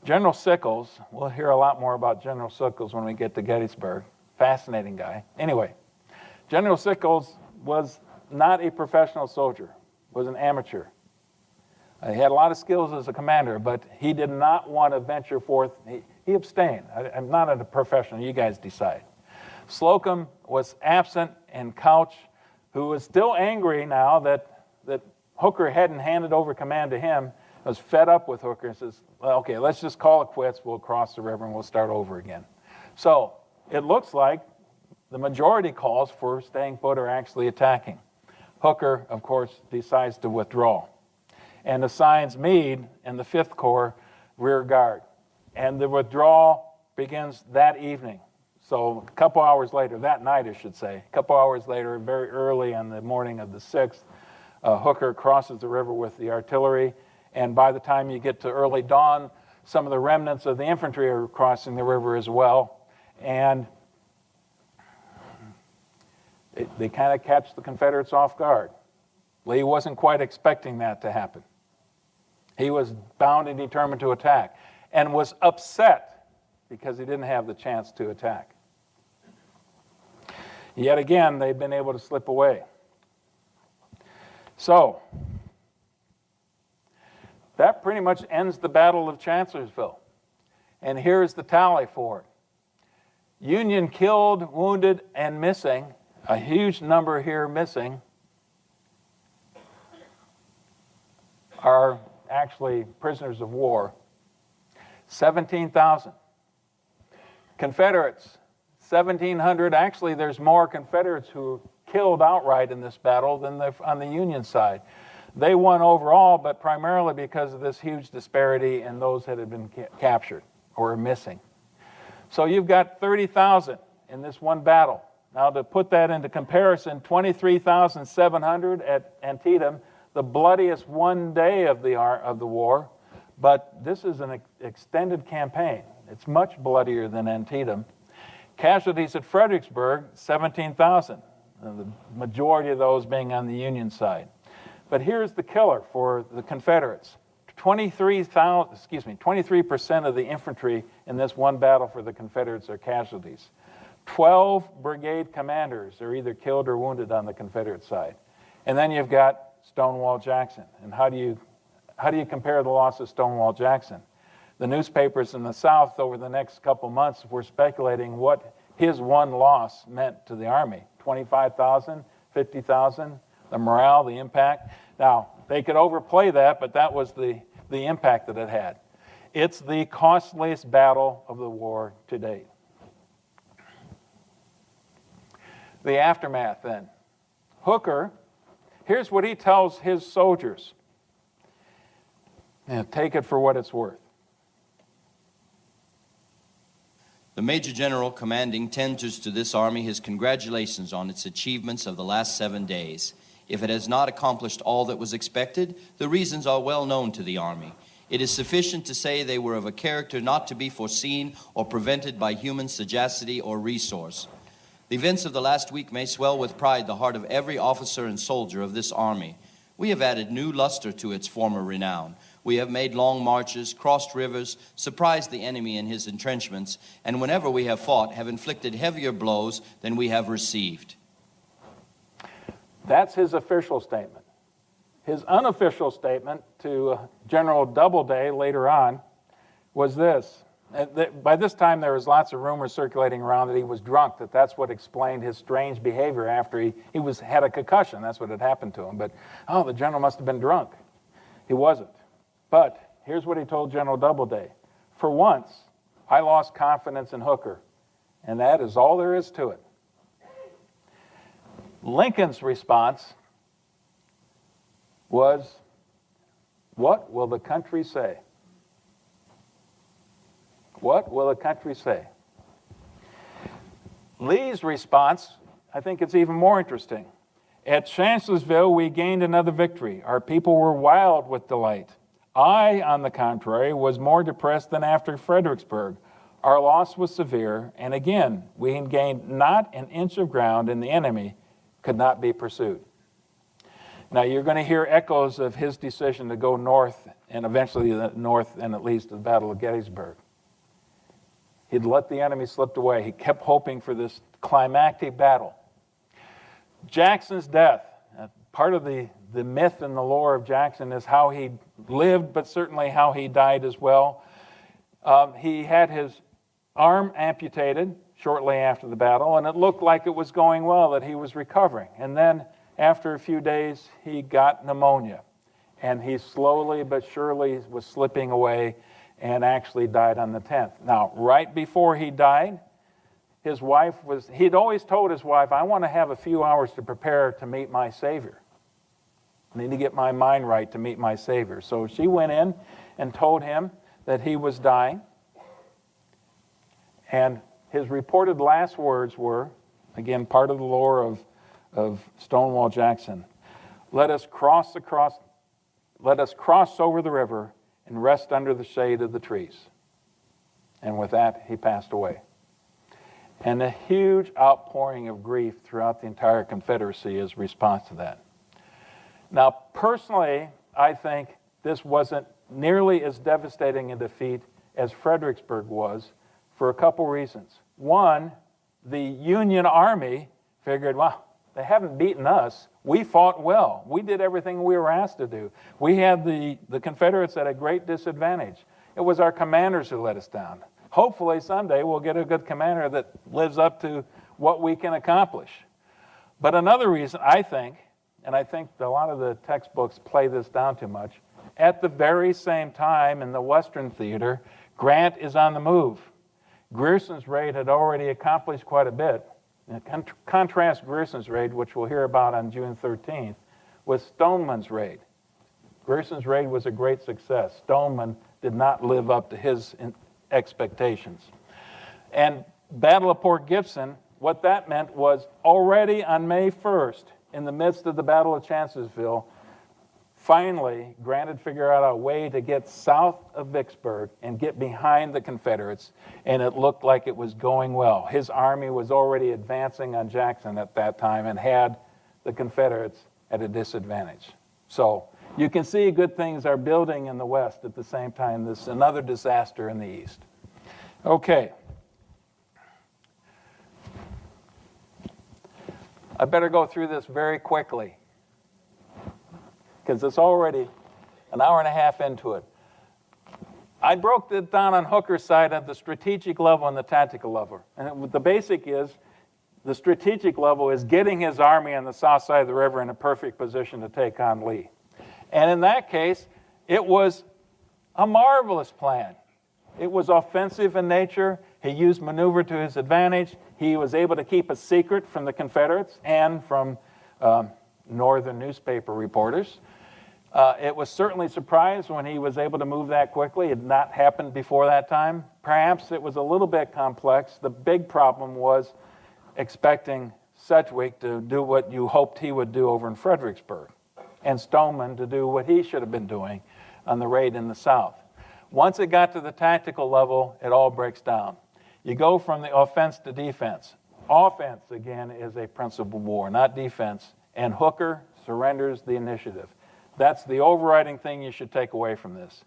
General Sickles, we'll hear a lot more about General Sickles when we get to Gettysburg. Fascinating guy. Anyway, General Sickles was not a professional soldier, was an amateur. He had a lot of skills as a commander, but he did not want to venture forth. He abstained. I'm not a professional. You guys decide. Slocum was absent, and Couch, who was still angry now that Hooker hadn't handed over command to him, was fed up with Hooker and says, well, okay, let's just call it quits. We'll cross the river and we'll start over again. So it looks like the majority calls for staying put or actually attacking. Hooker, of course, decides to withdraw and assigns Meade and the 5th Corps rear guard. And the withdrawal begins that evening. So a couple hours later, that night I should say, a couple hours later, very early on the morning of the 6th, Hooker crosses the river with the artillery, and by the time you get to early dawn, some of the remnants of the infantry are crossing the river as well, and they kind of catch the Confederates off guard. Lee wasn't quite expecting that to happen. He was bound and determined to attack, and was upset because he didn't have the chance to attack. Yet again, they've been able to slip away. So, that pretty much ends the Battle of Chancellorsville. And here's the tally for it. Union killed, wounded, and missing, a huge number here missing, are actually prisoners of war. 17,000. Confederates, 1,700. Actually, there's more Confederates who killed outright in this battle than on the Union side. They won overall, but primarily because of this huge disparity in those that had been captured or missing. So you've got 30,000 in this one battle. Now to put that into comparison, 23,700 at Antietam, the bloodiest one day of the war, but this is an extended campaign. It's much bloodier than Antietam. Casualties at Fredericksburg, 17,000. The majority of those being on the Union side. But here's the killer for the Confederates. 23% of the infantry in this one battle for the Confederates are casualties. 12 brigade commanders are either killed or wounded on the Confederate side. And then you've got Stonewall Jackson. And how do you compare the loss of Stonewall Jackson? The newspapers in the South over the next couple months were speculating what his one loss meant to the Army. 25,000, 50,000, the morale, the impact. Now, they could overplay that, but that was the impact that it had. It's the costliest battle of the war to date. The aftermath then. Hooker, here's what he tells his soldiers. And take it for what it's worth. The Major General commanding tenders to this army his congratulations on its achievements of the last 7 days. If it has not accomplished all that was expected, the reasons are well known to the army. It is sufficient to say they were of a character not to be foreseen or prevented by human sagacity or resource. The events of the last week may swell with pride the heart of every officer and soldier of this army. We have added new luster to its former renown. We have made long marches, crossed rivers, surprised the enemy in his entrenchments, and whenever we have fought, have inflicted heavier blows than we have received. That's his official statement. His unofficial statement to General Doubleday later on was this. By this time, there was lots of rumors circulating around that he was drunk, that's what explained his strange behavior after he had a concussion. That's what had happened to him. But, the general must have been drunk. He wasn't. But here's what he told General Doubleday. For once, I lost confidence in Hooker, and that is all there is to it. Lincoln's response was, what will the country say? What will the country say? Lee's response, I think it's even more interesting. At Chancellorsville, we gained another victory. Our people were wild with delight. I, on the contrary, was more depressed than after Fredericksburg. Our loss was severe, and again, we gained not an inch of ground, and the enemy could not be pursued. Now, you're going to hear echoes of his decision to go north, and eventually north and at least the Battle of Gettysburg. He'd let the enemy slip away. He kept hoping for this climactic battle. Jackson's death, part of the the myth and the lore of Jackson is how he lived, but certainly how he died as well. He had his arm amputated shortly after the battle, and it looked like it was going well, that he was recovering. And then after a few days, he got pneumonia, and he slowly but surely was slipping away and actually died on the 10th. Now, right before he died, his wife he'd always told his wife, I want to have a few hours to prepare to meet my Savior. I need to get my mind right to meet my Savior. So she went in and told him that he was dying. And his reported last words were, again, part of the lore of Stonewall Jackson, let us cross over the river and rest under the shade of the trees. And with that, he passed away. And a huge outpouring of grief throughout the entire Confederacy is response to that. Now, personally, I think this wasn't nearly as devastating a defeat as Fredericksburg was for a couple reasons. One, the Union Army figured, well, they haven't beaten us. We fought well. We did everything we were asked to do. We had the Confederates at a great disadvantage. It was our commanders who let us down. Hopefully someday we'll get a good commander that lives up to what we can accomplish. But another reason, I think, and I think a lot of the textbooks play this down too much, at the very same time in the Western theater, Grant is on the move. Grierson's raid had already accomplished quite a bit. Contrast Grierson's raid, which we'll hear about on June 13th, with Stoneman's raid. Grierson's raid was a great success. Stoneman did not live up to his expectations. And Battle of Port Gibson, what that meant was already on May 1st, in the midst of the Battle of Chancellorsville, finally, Grant had figured out a way to get south of Vicksburg and get behind the Confederates, and it looked like it was going well. His army was already advancing on Jackson at that time and had the Confederates at a disadvantage. So you can see good things are building in the West at the same time. This is another disaster in the East. Okay. I better go through this very quickly, because it's already an hour and a half into it. I broke it down on Hooker's side at the strategic level and the tactical level. And the basic is, the strategic level is getting his army on the south side of the river in a perfect position to take on Lee. And in that case, it was a marvelous plan. It was offensive in nature. He used maneuver to his advantage. He was able to keep a secret from the Confederates and from northern newspaper reporters. It was certainly surprised when he was able to move that quickly. It had not happened before that time. Perhaps it was a little bit complex. The big problem was expecting Sedgwick to do what you hoped he would do over in Fredericksburg, and Stoneman to do what he should have been doing on the raid in the South. Once it got to the tactical level, it all breaks down. You go from the offense to defense. Offense, again, is a principal war, not defense, and Hooker surrenders the initiative. That's the overriding thing you should take away from this.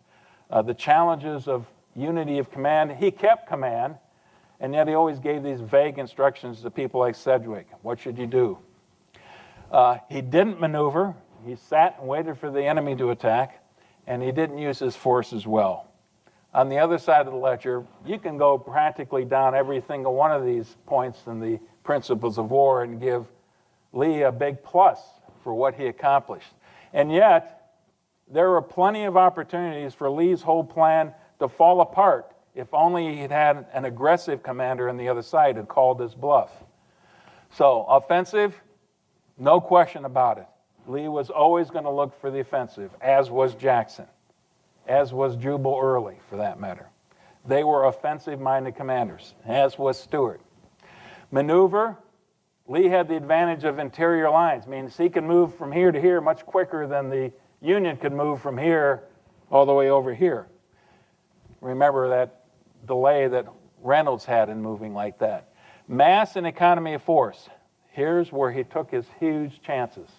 The challenges of unity of command. He kept command, and yet he always gave these vague instructions to people like Sedgwick. What should you do? He didn't maneuver. He sat and waited for the enemy to attack, and he didn't use his force as well. On the other side of the ledger, you can go practically down every single one of these points in the principles of war and give Lee a big plus for what he accomplished. And yet, there were plenty of opportunities for Lee's whole plan to fall apart if only he'd had an aggressive commander on the other side who called his bluff. So, offensive, no question about it. Lee was always going to look for the offensive, as was Jackson, as was Jubal Early, for that matter. They were offensive-minded commanders, as was Stuart. Maneuver, Lee had the advantage of interior lines, means he could move from here to here much quicker than the Union could move from here all the way over here. Remember that delay that Reynolds had in moving like that. Mass and economy of force. Here's where he took his huge chances.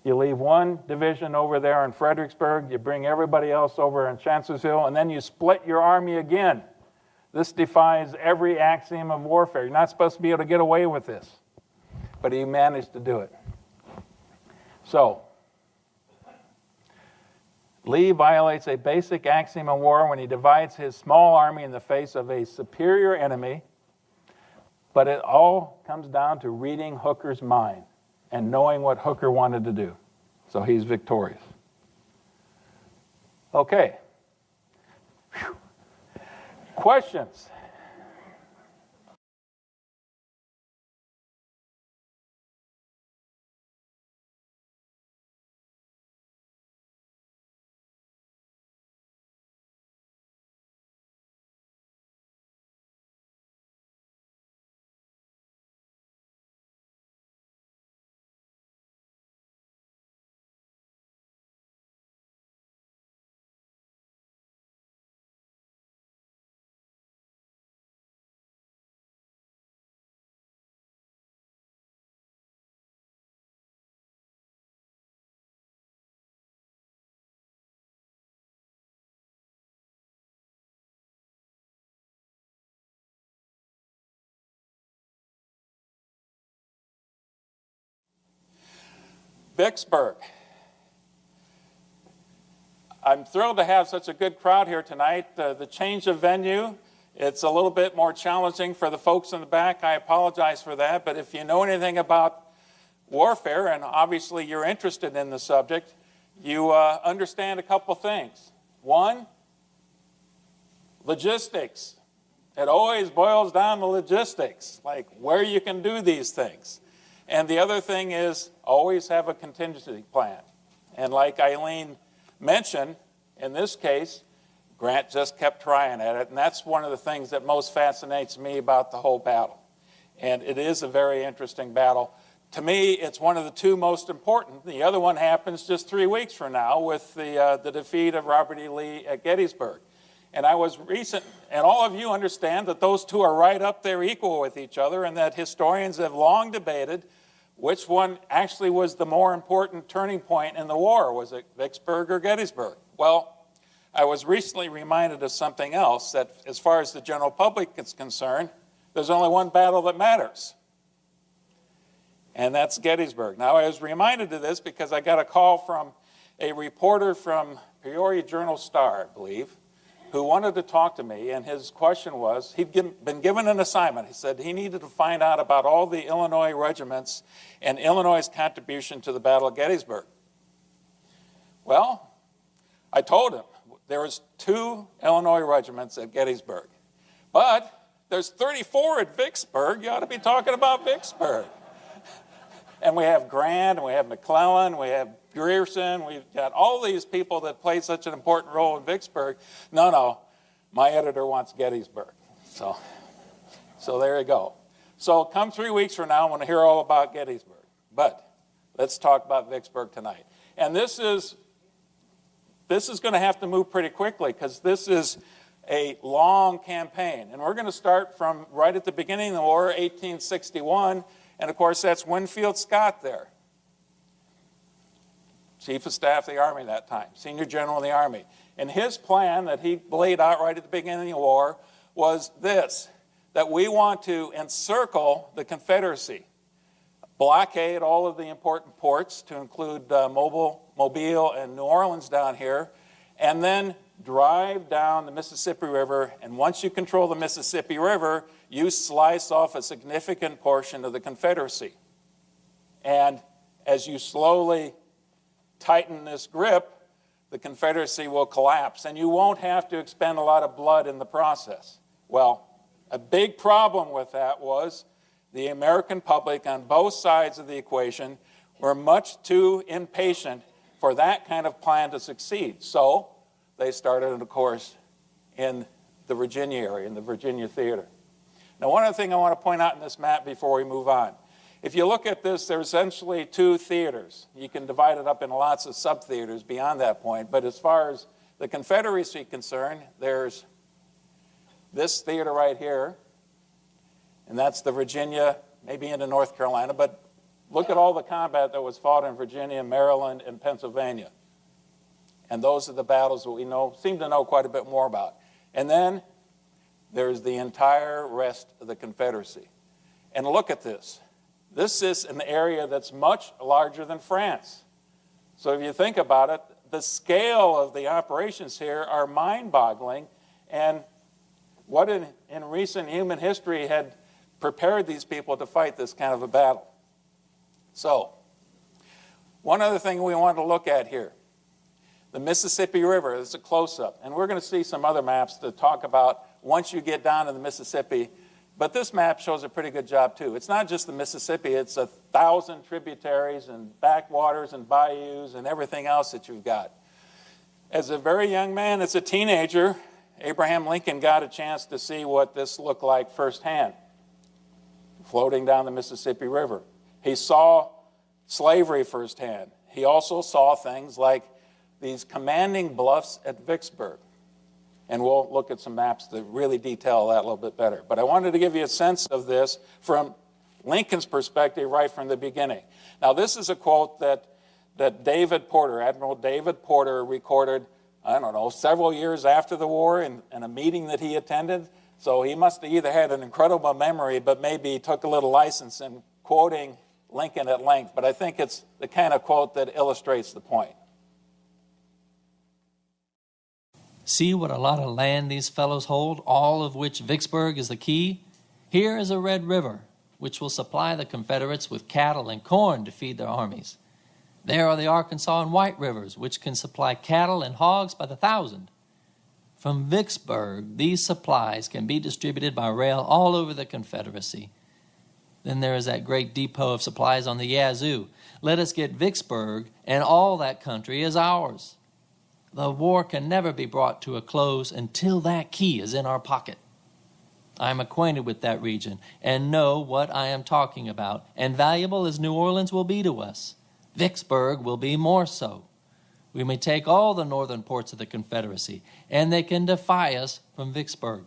You leave one division over there in Fredericksburg, you bring everybody else over in Chancellorsville, and then you split your army again. This defies every axiom of warfare. You're not supposed to be able to get away with this. But he managed to do it. So, Lee violates a basic axiom in war when he divides his small army in the face of a superior enemy, but it all comes down to reading Hooker's mind and knowing what Hooker wanted to do. So he's victorious. Okay. Whew. Questions? Vicksburg. I'm thrilled to have such a good crowd here tonight. The change of venue, it's a little bit more challenging for the folks in the back. I apologize for that, but if you know anything about warfare, and obviously you're interested in the subject, you understand a couple things. One, logistics. It always boils down to logistics, like where you can do these things. And the other thing is always have a contingency plan. And like Eileen mentioned, in this case, Grant just kept trying at it. And that's one of the things that most fascinates me about the whole battle. And it is a very interesting battle. To me, it's one of the two most important. The other one happens just 3 weeks from now with the defeat of Robert E. Lee at Gettysburg. And and all of you understand that those two are right up there equal with each other, and that historians have long debated which one actually was the more important turning point in the war. Was it Vicksburg or Gettysburg? Well, I was recently reminded of something else, that as far as the general public is concerned, there's only one battle that matters, and that's Gettysburg. Now, I was reminded of this because I got a call from a reporter from Peoria Journal-Star, I believe, who wanted to talk to me, and his question was, he'd been given an assignment. He said he needed to find out about all the Illinois regiments and Illinois' contribution to the Battle of Gettysburg. Well, I told him there was 2 Illinois regiments at Gettysburg, but there's 34 at Vicksburg. You ought to be talking about Vicksburg. And we have Grant, and we have McClellan, we have Grierson, we've got all these people that played such an important role in Vicksburg. No, my editor wants Gettysburg. So there you go. So come 3 weeks from now, I want to hear all about Gettysburg. But let's talk about Vicksburg tonight. And this is going to have to move pretty quickly because this is a long campaign. And we're going to start from right at the beginning of the war, 1861. And of course, that's Winfield Scott there. Chief of Staff of the Army that time, Senior General of the Army. And his plan that he laid out right at the beginning of the war was this, that we want to encircle the Confederacy, blockade all of the important ports to include Mobile and New Orleans down here, and then drive down the Mississippi River. And once you control the Mississippi River, you slice off a significant portion of the Confederacy. And as you slowly tighten this grip, the Confederacy will collapse, and you won't have to expend a lot of blood in the process. Well, a big problem with that was the American public on both sides of the equation were much too impatient for that kind of plan to succeed. So they started, of course, in the Virginia area, in the Virginia theater. Now, one other thing I want to point out in this map before we move on. If you look at this, there's essentially 2 theaters. You can divide it up into lots of sub-theaters beyond that point. But as far as the Confederacy is concerned, there's this theater right here, and that's the Virginia, maybe into North Carolina. But look at all the combat that was fought in Virginia, Maryland, and Pennsylvania. And those are the battles that we seem to know quite a bit more about. And then there's the entire rest of the Confederacy. And look at this. This is an area that's much larger than France. So if you think about it, the scale of the operations here are mind-boggling, and what in recent human history had prepared these people to fight this kind of a battle. So, one other thing we want to look at here, the Mississippi River. It's a close-up, and we're going to see some other maps that talk about once you get down to the Mississippi, but this map shows a pretty good job too. It's not just the Mississippi, it's 1,000 tributaries and backwaters and bayous and everything else that you've got. As a very young man, as a teenager, Abraham Lincoln got a chance to see what this looked like firsthand, floating down the Mississippi River. He saw slavery firsthand. He also saw things like these commanding bluffs at Vicksburg. And we'll look at some maps that really detail that a little bit better. But I wanted to give you a sense of this from Lincoln's perspective right from the beginning. Now, this is a quote that David Porter, Admiral David Porter, recorded, I don't know, several years after the war in a meeting that he attended. So he must have either had an incredible memory, but maybe he took a little license in quoting Lincoln at length. But I think it's the kind of quote that illustrates the point. See what a lot of land these fellows hold, all of which Vicksburg is the key? Here is a Red River, which will supply the Confederates with cattle and corn to feed their armies. There are the Arkansas and White Rivers, which can supply cattle and hogs by the thousand. From Vicksburg, these supplies can be distributed by rail all over the Confederacy. Then there is that great depot of supplies on the Yazoo. Let us get Vicksburg, and all that country is ours. The war can never be brought to a close until that key is in our pocket. I am acquainted with that region and know what I am talking about, and valuable as New Orleans will be to us, Vicksburg will be more so. We may take all the northern ports of the Confederacy, and they can defy us from Vicksburg.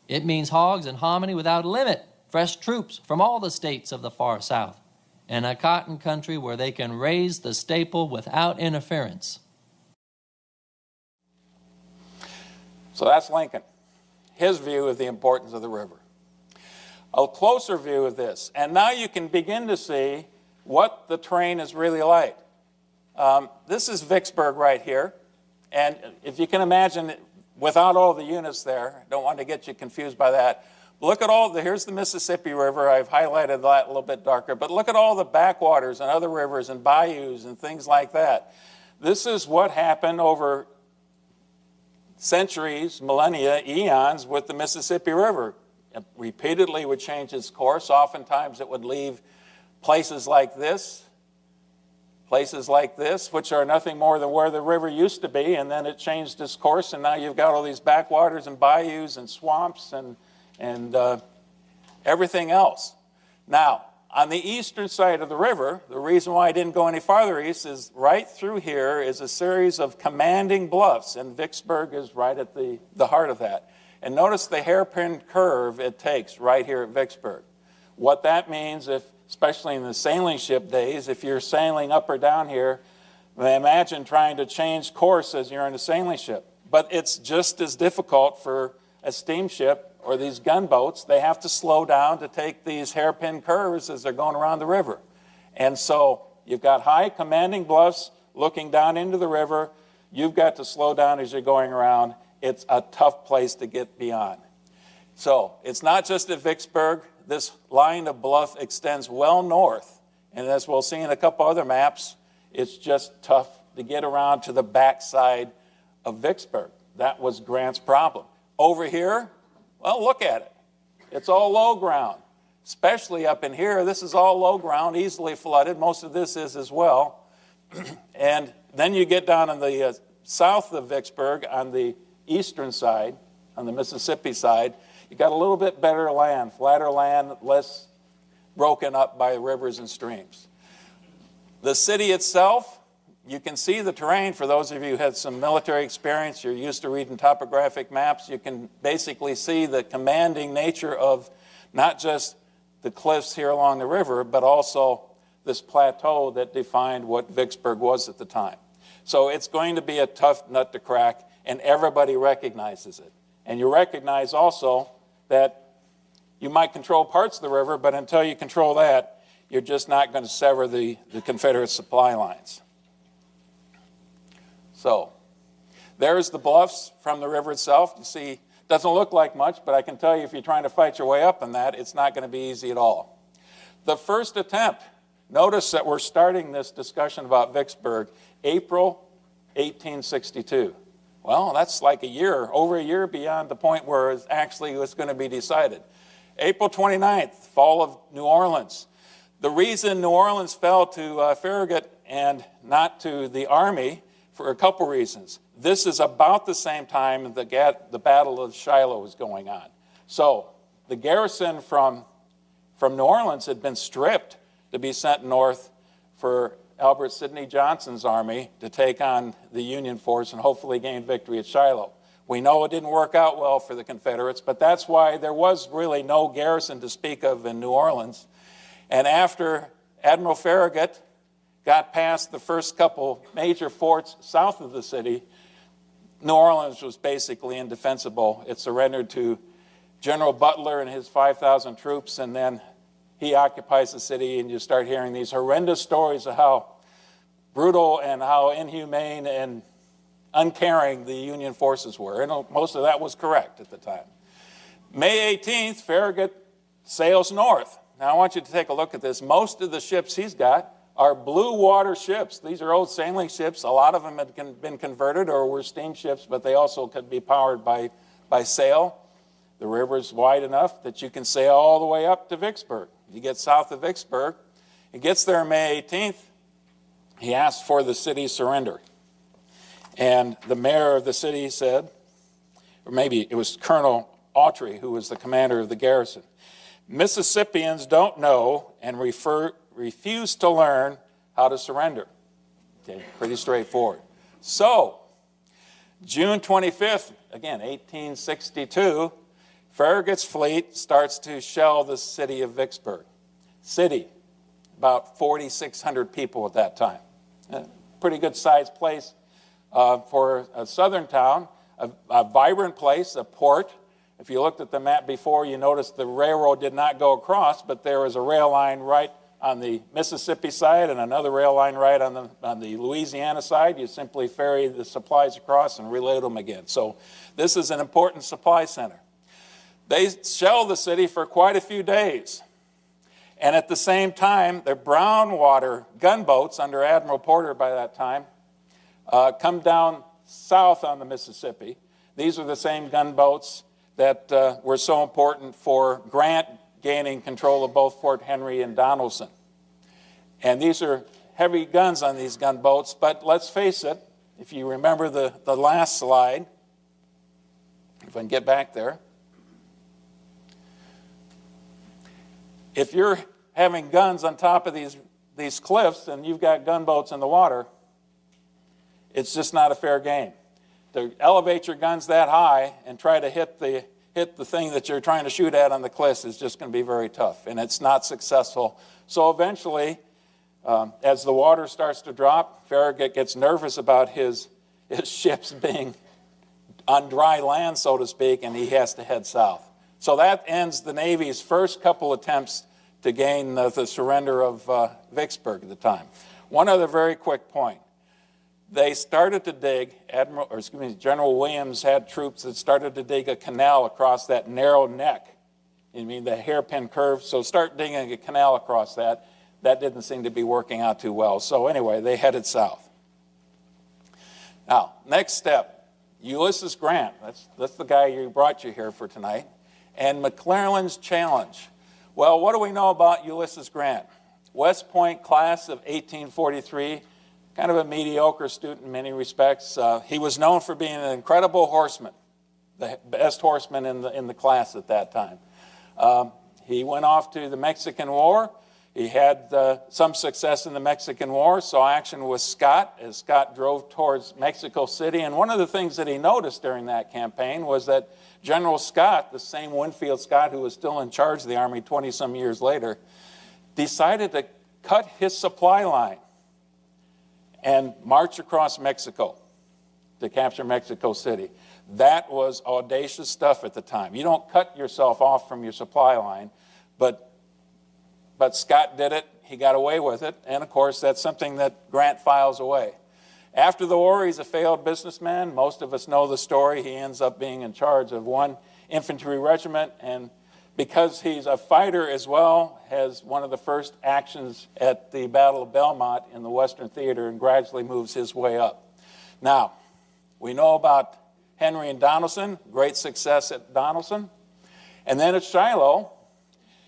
It means hogs and hominy without limit, fresh troops from all the states of the far south, and a cotton country where they can raise the staple without interference. So that's Lincoln, his view of the importance of the river. A closer view of this, and now you can begin to see what the terrain is really like. This is Vicksburg right here, and if you can imagine, without all the units there, I don't want to get you confused by that. Look at here's the Mississippi River. I've highlighted that a little bit darker, but look at all the backwaters and other rivers and bayous and things like that. This is what happened over centuries, millennia, eons with the Mississippi River. It repeatedly would change its course. Oftentimes it would leave places like this, which are nothing more than where the river used to be, and then it changed its course, and now you've got all these backwaters and bayous and swamps and everything else. Now, on the eastern side of the river, the reason why I didn't go any farther east is right through here is a series of commanding bluffs, and Vicksburg is right at the heart of that. And notice the hairpin curve it takes right here at Vicksburg. What that means, especially in the sailing ship days, if you're sailing up or down here, imagine trying to change course as you're in a sailing ship. But it's just as difficult for a steamship or these gunboats. They have to slow down to take these hairpin curves as they're going around the river. And so you've got high commanding bluffs looking down into the river. You've got to slow down as you're going around. It's a tough place to get beyond. So it's not just at Vicksburg. This line of bluff extends well north. And as we'll see in a couple other maps, it's just tough to get around to the backside of Vicksburg. That was Grant's problem. Over here, well, look at it. It's all low ground, especially up in here. This is all low ground, easily flooded. Most of this is as well. And then you get down on the south of Vicksburg on the eastern side, on the Mississippi side. You got a little bit better land, flatter land, less broken up by rivers and streams. The city itself, you can see the terrain. For those of you who had some military experience, you're used to reading topographic maps, you can basically see the commanding nature of not just the cliffs here along the river, but also this plateau that defined what Vicksburg was at the time. So it's going to be a tough nut to crack, and everybody recognizes it. And you recognize also that you might control parts of the river, but until you control that, you're just not going to sever the Confederate supply lines. So there's the bluffs from the river itself. You see, doesn't look like much, but I can tell you if you're trying to fight your way up in that, it's not going to be easy at all. The first attempt, notice that we're starting this discussion about Vicksburg, April 1862. Well, that's like over a year beyond the point where it actually was going to be decided. April 29th, fall of New Orleans. The reason New Orleans fell to Farragut and not to the Army for a couple reasons. This is about the same time the Battle of Shiloh was going on. So the garrison from New Orleans had been stripped to be sent north for Albert Sidney Johnson's army to take on the Union force and hopefully gain victory at Shiloh. We know it didn't work out well for the Confederates, but that's why there was really no garrison to speak of in New Orleans. And after Admiral Farragut got past the first couple major forts south of the city, New Orleans was basically indefensible. It surrendered to General Butler and his 5,000 troops, and then he occupies the city, and you start hearing these horrendous stories of how brutal and how inhumane and uncaring the Union forces were. And most of that was correct at the time. May 18th, Farragut sails north. Now I want you to take a look at this. Most of the ships he's got are blue water ships. These are old sailing ships. A lot of them had been converted or were steamships, but they also could be powered by sail. The river's wide enough that you can sail all the way up to Vicksburg. You get south of Vicksburg. He gets there May 18th. He asks for the city's surrender. And the mayor of the city said, or maybe it was Colonel Autry, who was the commander of the garrison, Mississippians don't know and refuse to learn how to surrender. Okay, pretty straightforward. So, June 25th, again, 1862, Farragut's fleet starts to shell the city of Vicksburg. City, about 4,600 people at that time. A pretty good sized place for a southern town, a vibrant place, a port. If you looked at the map before, you noticed the railroad did not go across, but there was a rail line right on the Mississippi side and another rail line right on the Louisiana side. You simply ferry the supplies across and reload them again. So this is an important supply center. They shell the city for quite a few days. And at the same time, the brown water gunboats under Admiral Porter by that time come down south on the Mississippi. These are the same gunboats that were so important for Grant gaining control of both Fort Henry and Donelson. And these are heavy guns on these gunboats, but let's face it, if you remember the last slide, if I can get back there, if you're having guns on top of these cliffs and you've got gunboats in the water, it's just not a fair game. To elevate your guns that high and try to hit the thing that you're trying to shoot at on the cliffs is just going to be very tough, and it's not successful. So eventually, as the water starts to drop, Farragut gets nervous about his ships being on dry land, so to speak, and he has to head south. So that ends the Navy's first couple attempts to gain the surrender of Vicksburg at the time. One other very quick point. They started to dig, General Williams had troops that started to dig a canal across that narrow neck. You mean the hairpin curve? So start digging a canal across that. That didn't seem to be working out too well. So anyway, they headed south. Now, next step, Ulysses Grant. That's the guy who brought you here for tonight. And McClellan's challenge. Well, what do we know about Ulysses Grant? West Point class of 1843, kind of a mediocre student in many respects. He was known for being an incredible horseman, the best horseman in the class at that time. He went off to the Mexican War. He had some success in the Mexican War, saw action with Scott as Scott drove towards Mexico City. And one of the things that he noticed during that campaign was that General Scott, the same Winfield Scott who was still in charge of the Army 20-some years later, decided to cut his supply line and march across Mexico to capture Mexico City. That was audacious stuff at the time. You don't cut yourself off from your supply line, but Scott did it. He got away with it. And, of course, that's something that Grant files away. After the war, he's a failed businessman. Most of us know the story. He ends up being in charge of one infantry regiment, and because he's a fighter as well, has one of the first actions at the Battle of Belmont in the Western Theater and gradually moves his way up. Now, we know about Henry and Donelson, great success at Donelson. And then at Shiloh,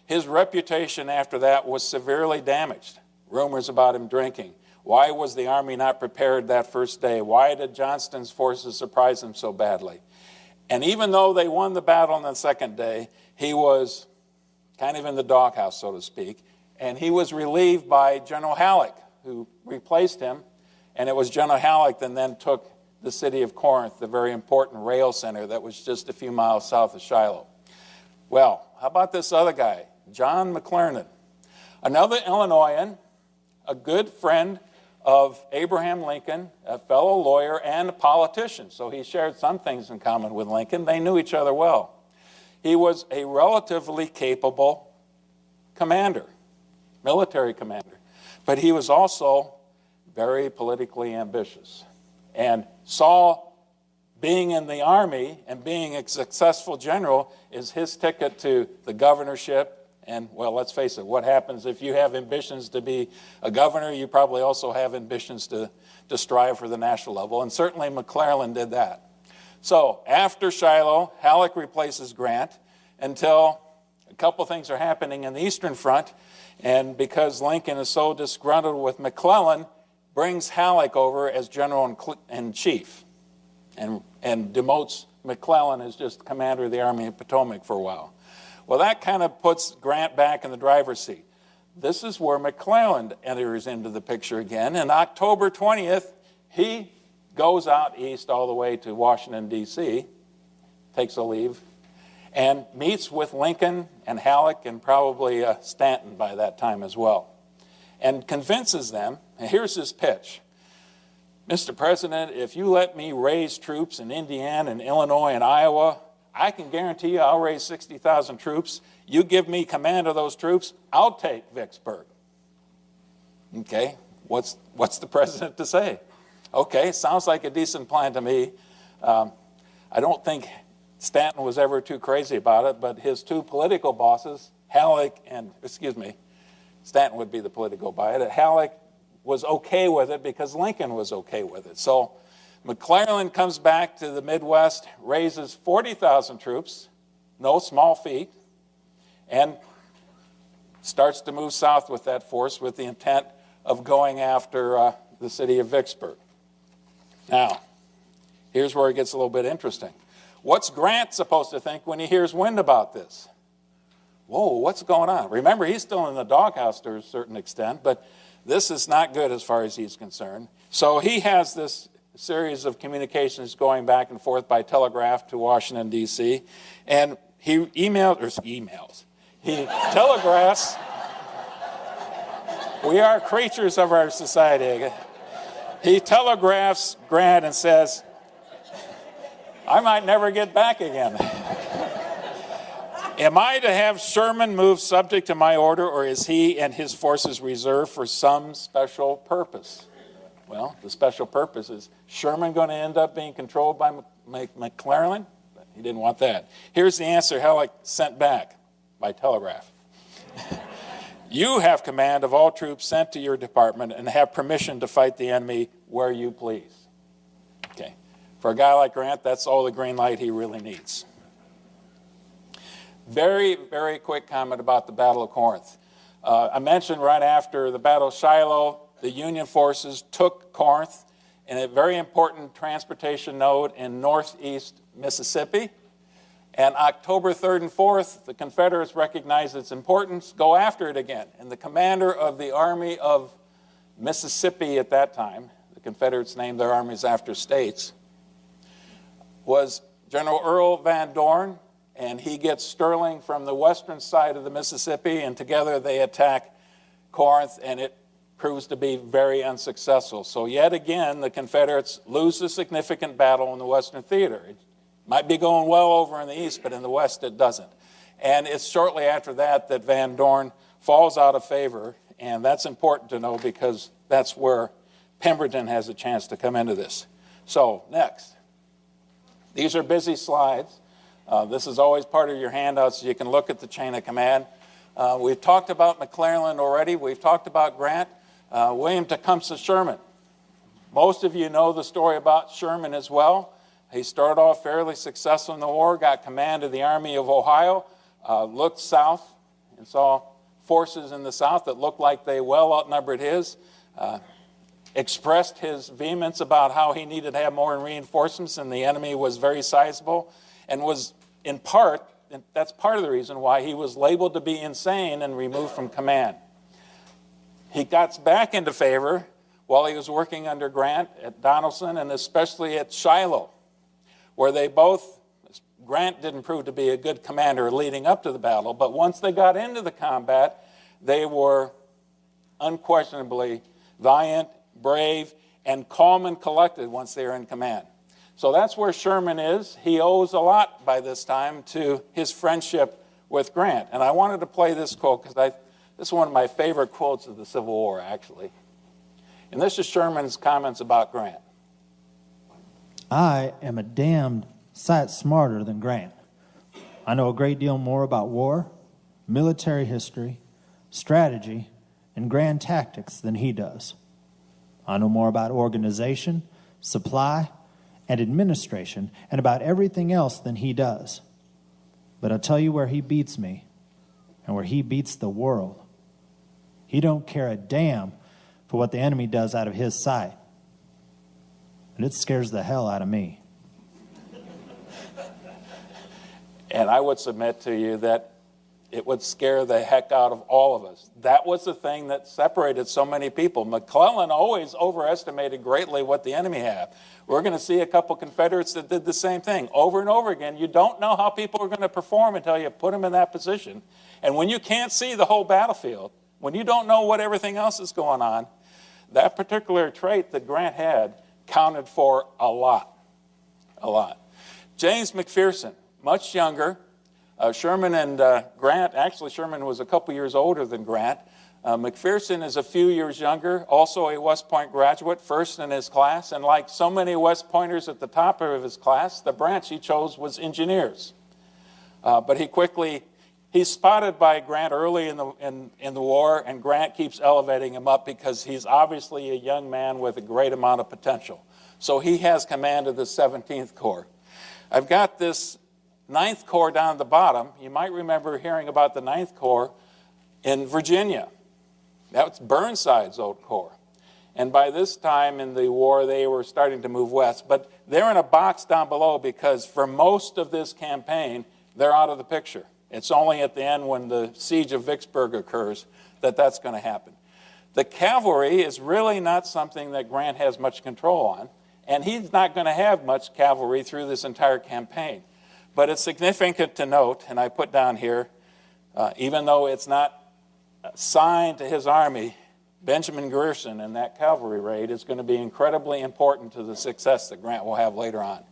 his reputation after that was severely damaged. Rumors about him drinking. Why was the Army not prepared that first day? Why did Johnston's forces surprise him so badly? And even though they won the battle on the second day, he was kind of in the doghouse, so to speak, and he was relieved by General Halleck, who replaced him, and it was General Halleck that then took the city of Corinth, the very important rail center that was just a few miles south of Shiloh. Well, how about this other guy, John McClernand, another Illinoisan, a good friend of Abraham Lincoln, a fellow lawyer and a politician, so he shared some things in common with Lincoln. They knew each other well. He was a relatively capable commander, military commander, but he was also very politically ambitious and saw being in the Army and being a successful general is his ticket to the governorship. And, well, let's face it, what happens if you have ambitions to be a governor, you probably also have ambitions to strive for the national level, and certainly McClernand did that. So after Shiloh, Halleck replaces Grant until a couple things are happening in the Eastern Front, and because Lincoln is so disgruntled with McClellan, brings Halleck over as general-in-chief and demotes McClellan as just commander of the Army of Potomac for a while. Well, that kind of puts Grant back in the driver's seat. This is where McClellan enters into the picture again. And October 20th, he goes out east all the way to Washington, D.C., takes a leave, and meets with Lincoln and Halleck and probably Stanton by that time as well, and convinces them, and here's his pitch. Mr. President, if you let me raise troops in Indiana and Illinois and Iowa, I can guarantee you I'll raise 60,000 troops. You give me command of those troops, I'll take Vicksburg. Okay, what's the president to say? Okay, sounds like a decent plan to me. I don't think Stanton was ever too crazy about it, but his two political bosses, Stanton would be the political buyer. Halleck was okay with it because Lincoln was okay with it. So McClellan comes back to the Midwest, raises 40,000 troops, no small feat, and starts to move south with that force with the intent of going after the city of Vicksburg. Now, here's where it gets a little bit interesting. What's Grant supposed to think when he hears wind about this? Whoa, what's going on? Remember, he's still in the doghouse to a certain extent, but this is not good as far as he's concerned. So he has this series of communications going back and forth by telegraph to Washington, D.C., and he he telegraphs. We are creatures of our society. He telegraphs Grant and says, I might never get back again. Am I to have Sherman move subject to my order, or is he and his forces reserved for some special purpose? Well, the special purpose is Sherman going to end up being controlled by McClellan? He didn't want that. Here's the answer Halleck sent back by telegraph. You have command of all troops sent to your department and have permission to fight the enemy where you please. Okay. For a guy like Grant, that's all the green light he really needs. Very, very quick comment about the Battle of Corinth. I mentioned right after the Battle of Shiloh, the Union forces took Corinth in a very important transportation node in northeast Mississippi. And October 3rd and 4th, the Confederates recognized its importance, go after it again. And the commander of the Army of Mississippi at that time, the Confederates named their armies after states, was General Earl Van Dorn, and he gets Sterling from the western side of the Mississippi, and together they attack Corinth, and it proves to be very unsuccessful. So yet again, the Confederates lose a significant battle in the Western Theater. It might be going well over in the East, but in the West it doesn't. And it's shortly after that that Van Dorn falls out of favor, and that's important to know because that's where Pemberton has a chance to come into this. So, next. These are busy slides. This is always part of your handout so you can look at the chain of command. We've talked about McClellan already. We've talked about Grant. William Tecumseh Sherman. Most of you know the story about Sherman as well. He started off fairly successful in the war, got command of the Army of Ohio, looked south and saw forces in the south that looked like they well outnumbered his, expressed his vehemence about how he needed to have more reinforcements and the enemy was very sizable, and was in part, and that's part of the reason why he was labeled to be insane and removed from command. He got back into favor while he was working under Grant at Donelson and especially at Shiloh, where they both, Grant didn't prove to be a good commander leading up to the battle, but once they got into the combat, they were unquestionably valiant, brave, and calm and collected once they were in command. So that's where Sherman is. He owes a lot by this time to his friendship with Grant. And I wanted to play this quote because this is one of my favorite quotes of the Civil War, actually. And this is Sherman's comments about Grant. I am a damned sight smarter than Grant. I know a great deal more about war, military history, strategy, and grand tactics than he does. I know more about organization, supply, and administration, and about everything else than he does. But I'll tell you where he beats me, and where he beats the world. He don't care a damn for what the enemy does out of his sight. And it scares the hell out of me. And I would submit to you that it would scare the heck out of all of us. That was the thing that separated so many people. McClellan always overestimated greatly what the enemy had. We're going to see a couple Confederates that did the same thing over and over again. You don't know how people are going to perform until you put them in that position. And when you can't see the whole battlefield, when you don't know what everything else is going on, that particular trait that Grant had counted for a lot. A lot. James McPherson, much younger. Sherman and Grant, actually Sherman was a couple years older than Grant. McPherson is a few years younger, also a West Point graduate, first in his class. And like so many West Pointers at the top of his class, the branch he chose was engineers. But he's spotted by Grant early in the war, and Grant keeps elevating him up because he's obviously a young man with a great amount of potential. So he has command of the 17th Corps. I've got this 9th Corps down at the bottom. You might remember hearing about the 9th Corps in Virginia. That's Burnside's old corps. And by this time in the war, they were starting to move west. But they're in a box down below because for most of this campaign, they're out of the picture. It's only at the end when the siege of Vicksburg occurs that that's going to happen. The cavalry is really not something that Grant has much control on, and he's not going to have much cavalry through this entire campaign. But it's significant to note, and I put down here, even though it's not assigned to his army, Benjamin Grierson and that cavalry raid is going to be incredibly important to the success that Grant will have later on.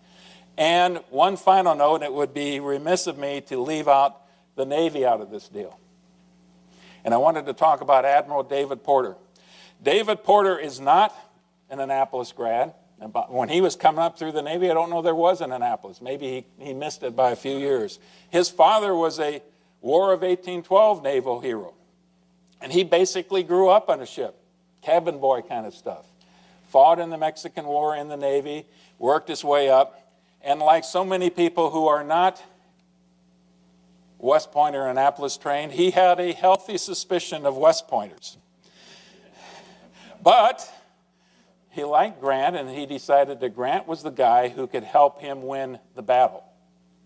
And one final note, it would be remiss of me to leave out the Navy out of this deal. And I wanted to talk about Admiral David Porter. David Porter is not an Annapolis grad. When he was coming up through the Navy, I don't know there was an Annapolis. Maybe he missed it by a few years. His father was a War of 1812 naval hero. And he basically grew up on a ship, cabin boy kind of stuff. Fought in the Mexican War in the Navy, worked his way up. And like so many people who are not West Point or Annapolis trained, he had a healthy suspicion of West Pointers. But he liked Grant, and he decided that Grant was the guy who could help him win the battle,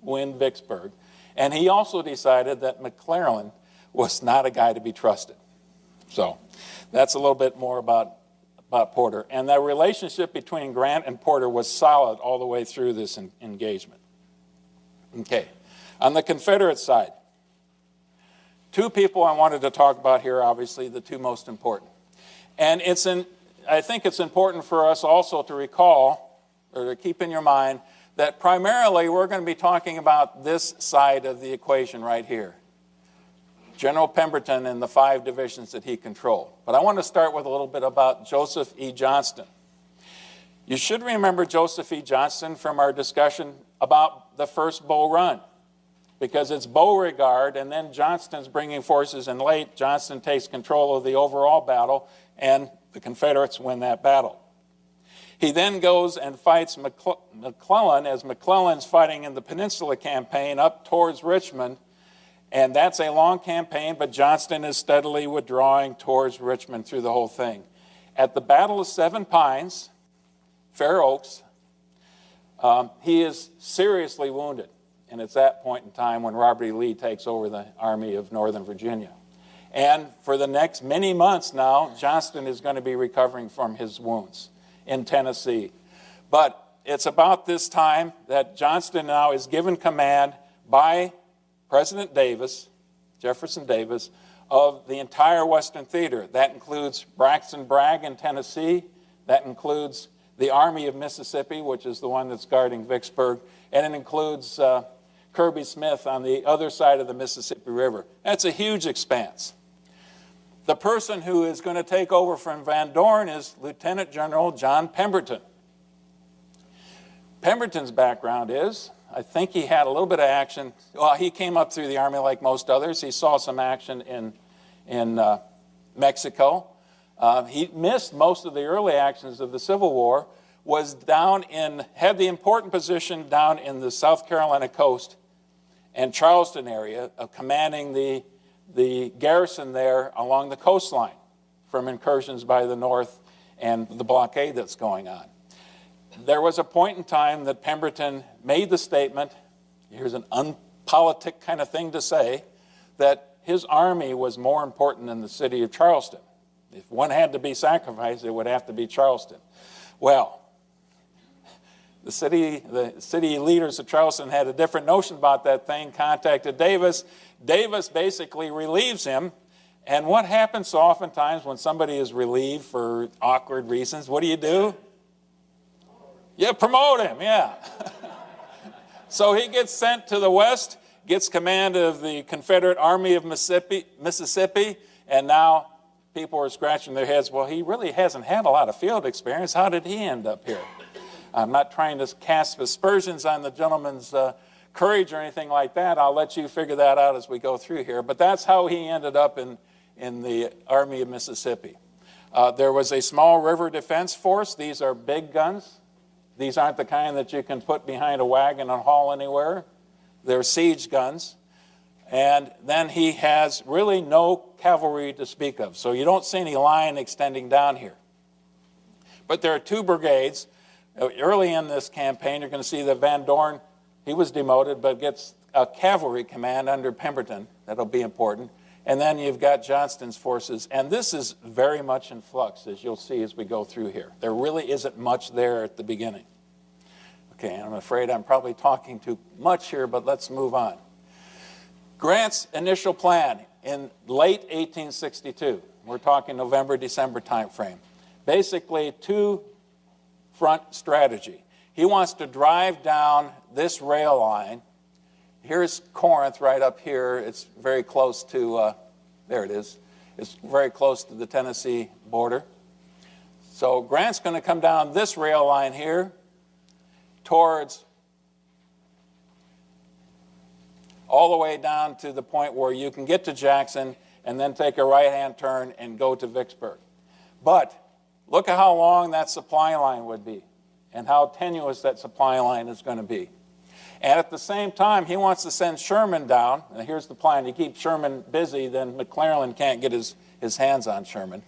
win Vicksburg. And he also decided that McClellan was not a guy to be trusted. So that's a little bit more about Porter. And the relationship between Grant and Porter was solid all the way through this engagement. Okay. On the Confederate side, two people I wanted to talk about here, obviously the two most important. And I think it's important for us also to recall, or to keep in your mind, that primarily we're going to be talking about this side of the equation right here. General Pemberton and the 5 divisions that he controlled. But I want to start with a little bit about Joseph E. Johnston. You should remember Joseph E. Johnston from our discussion about the first Bull Run, because it's Beauregard, and then Johnston's bringing forces in late. Johnston takes control of the overall battle, and the Confederates win that battle. He then goes and fights McClellan as McClellan's fighting in the Peninsula Campaign up towards Richmond, and that's a long campaign, but Johnston is steadily withdrawing towards Richmond through the whole thing. At the Battle of Seven Pines, Fair Oaks, he is seriously wounded, and it's that point in time when Robert E. Lee takes over the Army of Northern Virginia. And for the next many months now, Johnston is going to be recovering from his wounds in Tennessee. But it's about this time that Johnston now is given command by President Davis, Jefferson Davis, of the entire Western Theater. That includes Braxton Bragg in Tennessee. That includes the Army of Mississippi, which is the one that's guarding Vicksburg. And it includes Kirby Smith on the other side of the Mississippi River. That's a huge expanse. The person who is going to take over from Van Dorn is Lieutenant General John Pemberton. Pemberton's background is, I think he had a little bit of action. Well, he came up through the Army like most others. He saw some action in Mexico. He missed most of the early actions of the Civil War, had the important position down in the South Carolina coast and Charleston area of commanding the garrison there along the coastline from incursions by the North and the blockade that's going on. There was a point in time that Pemberton made the statement, here's an unpolitic kind of thing to say, that his army was more important than the city of Charleston. If one had to be sacrificed, it would have to be Charleston. Well, the city leaders of Charleston had a different notion about that thing, contacted Davis. Davis basically relieves him. And what happens so oftentimes when somebody is relieved for awkward reasons, what do? Yeah, promote him, yeah. So he gets sent to the west, gets command of the Confederate Army of Mississippi, and now people are scratching their heads, well, he really hasn't had a lot of field experience. How did he end up here? I'm not trying to cast aspersions on the gentleman's courage or anything like that. I'll let you figure that out as we go through here. But that's how he ended up in the Army of Mississippi. There was a small river defense force. These are big guns. These aren't the kind that you can put behind a wagon and haul anywhere. They're siege guns. And then he has really no cavalry to speak of. So you don't see any line extending down here. But there are two brigades. Early in this campaign, you're going to see that Van Dorn, he was demoted, but gets a cavalry command under Pemberton. That'll be important. And then you've got Johnston's forces. And this is very much in flux, as you'll see as we go through here. There really isn't much there at the beginning. Okay, I'm afraid I'm probably talking too much here, but let's move on. Grant's initial plan in late 1862, we're talking November, December time frame, basically two-front strategy. He wants to drive down this rail line. Here's Corinth right up here. It's very close to, there it is. It's very close to the Tennessee border. So Grant's going to come down this rail line here towards all the way down to the point where you can get to Jackson and then take a right-hand turn and go to Vicksburg. But look at how long that supply line would be and how tenuous that supply line is going to be. And at the same time, he wants to send Sherman down. And here's the plan. You keep Sherman busy, then McClellan can't get his hands on Sherman.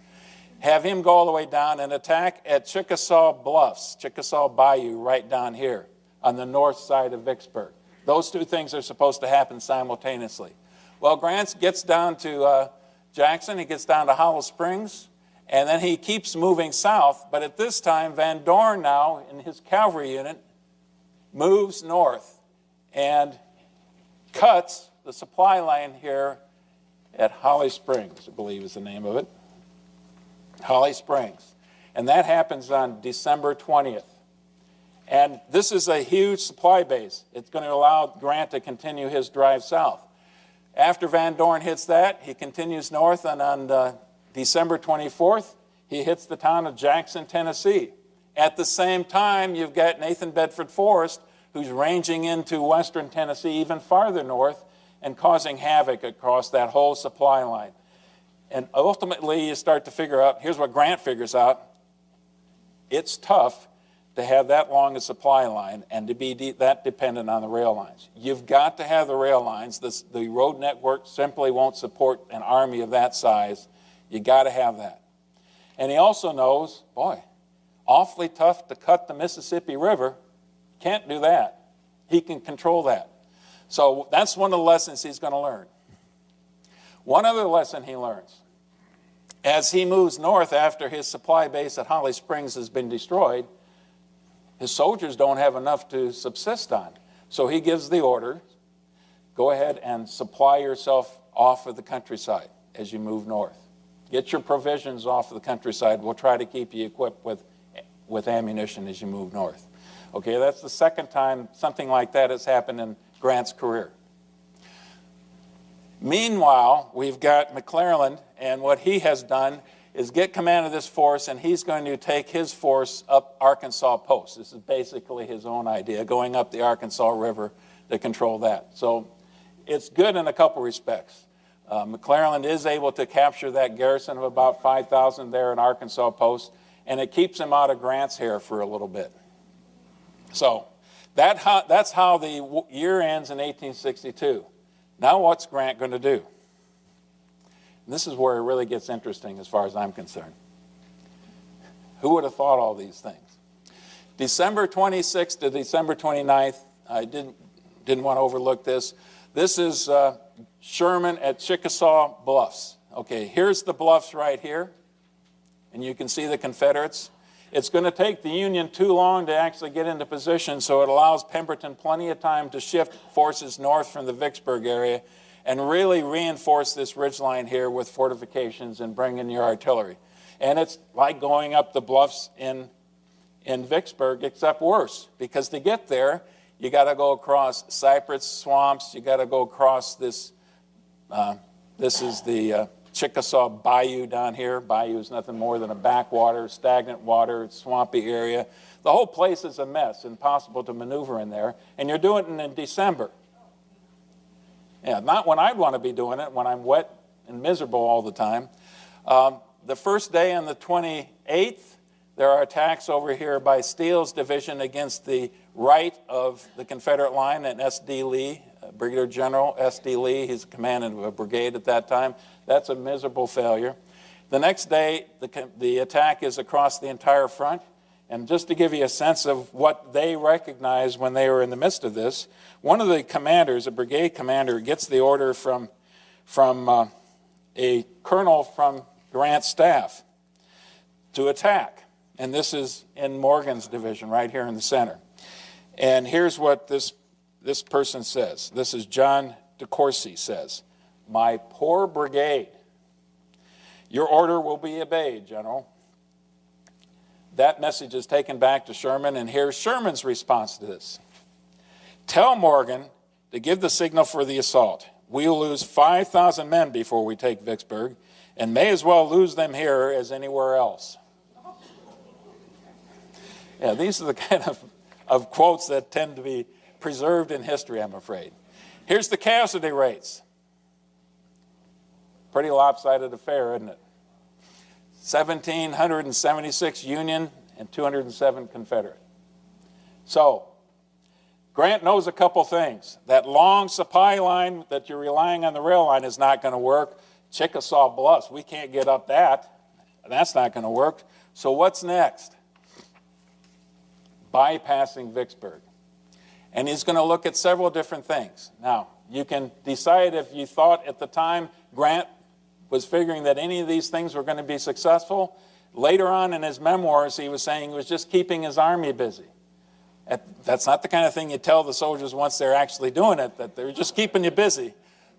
Have him go all the way down and attack at Chickasaw Bluffs, Chickasaw Bayou, right down here on the north side of Vicksburg. Those two things are supposed to happen simultaneously. Well, Grant gets down to Jackson. He gets down to Hollow Springs. And then he keeps moving south. But at this time, Van Dorn now, in his cavalry unit, moves north and cuts the supply line here at Holly Springs, I believe is the name of it. Holly Springs. And that happens on December 20th. And this is a huge supply base. It's going to allow Grant to continue his drive south. After Van Dorn hits that, he continues north, and on December 24th, he hits the town of Jackson, Tennessee. At the same time, you've got Nathan Bedford Forrest, who's ranging into western Tennessee, even farther north, and causing havoc across that whole supply line. And ultimately, you start to figure out, here's what Grant figures out. It's tough to have that long a supply line and to be that dependent on the rail lines. You've got to have the rail lines. The road network simply won't support an army of that size. You got to have that. And he also knows, boy, awfully tough to cut the Mississippi River. Can't do that. He can control that. So that's one of the lessons he's going to learn. One other lesson he learns, as he moves north after his supply base at Holly Springs has been destroyed, his soldiers don't have enough to subsist on. So he gives the order, go ahead and supply yourself off of the countryside as you move north. Get your provisions off of the countryside. We'll try to keep you equipped with ammunition as you move north. Okay, that's the second time something like that has happened in Grant's career. Meanwhile, we've got McClellan, and what he has done is get command of this force, and he's going to take his force up Arkansas Post. This is basically his own idea, going up the Arkansas River to control that. So it's good in a couple respects. McClellan is able to capture that garrison of about 5,000 there in Arkansas Post, and it keeps him out of Grant's hair for a little bit. So that's how the year ends in 1862. Now what's Grant going to do? And this is where it really gets interesting as far as I'm concerned. Who would have thought all these things? December 26th to December 29th, I didn't want to overlook this. This is Sherman at Chickasaw Bluffs. Okay, here's the bluffs right here, and you can see the Confederates. It's going to take the Union too long to actually get into position, so it allows Pemberton plenty of time to shift forces north from the Vicksburg area and really reinforce this ridgeline here with fortifications and bring in your artillery. And it's like going up the bluffs in Vicksburg, except worse, because to get there, you got to go across cypress swamps. You got to go across this. This is the Chickasaw Bayou down here. Bayou is nothing more than a backwater, stagnant water, swampy area. The whole place is a mess, impossible to maneuver in there. And you're doing it in December. Yeah, not when I'd want to be doing it, when I'm wet and miserable all the time. The first day on the 28th, there are attacks over here by Steele's division against the right of the Confederate line at S.D. Lee, Brigadier General S.D. Lee. He's commanding a brigade at that time. That's a miserable failure. The next day, the attack is across the entire front. And just to give you a sense of what they recognized when they were in the midst of this, one of the commanders, a brigade commander, gets the order from a colonel from Grant's staff to attack. And this is in Morgan's division right here in the center. And here's what this person says. This is John DeCourcy says, "My poor brigade, your order will be obeyed, General." That message is taken back to Sherman, and here's Sherman's response to this. "Tell Morgan to give the signal for the assault. We'll lose 5,000 men before we take Vicksburg, and may as well lose them here as anywhere else." Yeah, these are the kind of quotes that tend to be preserved in history, I'm afraid. Here's the casualty rates. Pretty lopsided affair, isn't it? 1,776 Union and 207 Confederate. So, Grant knows a couple things. That long supply line that you're relying on the rail line is not going to work. Chickasaw Bluffs, we can't get up that. That's not going to work. So what's next? Bypassing Vicksburg. And he's going to look at several different things. Now, you can decide if you thought at the time Grant was figuring that any of these things were going to be successful. Later on in his memoirs, he was saying he was just keeping his army busy. That's not the kind of thing you tell the soldiers once they're actually doing it, that they're just keeping you busy.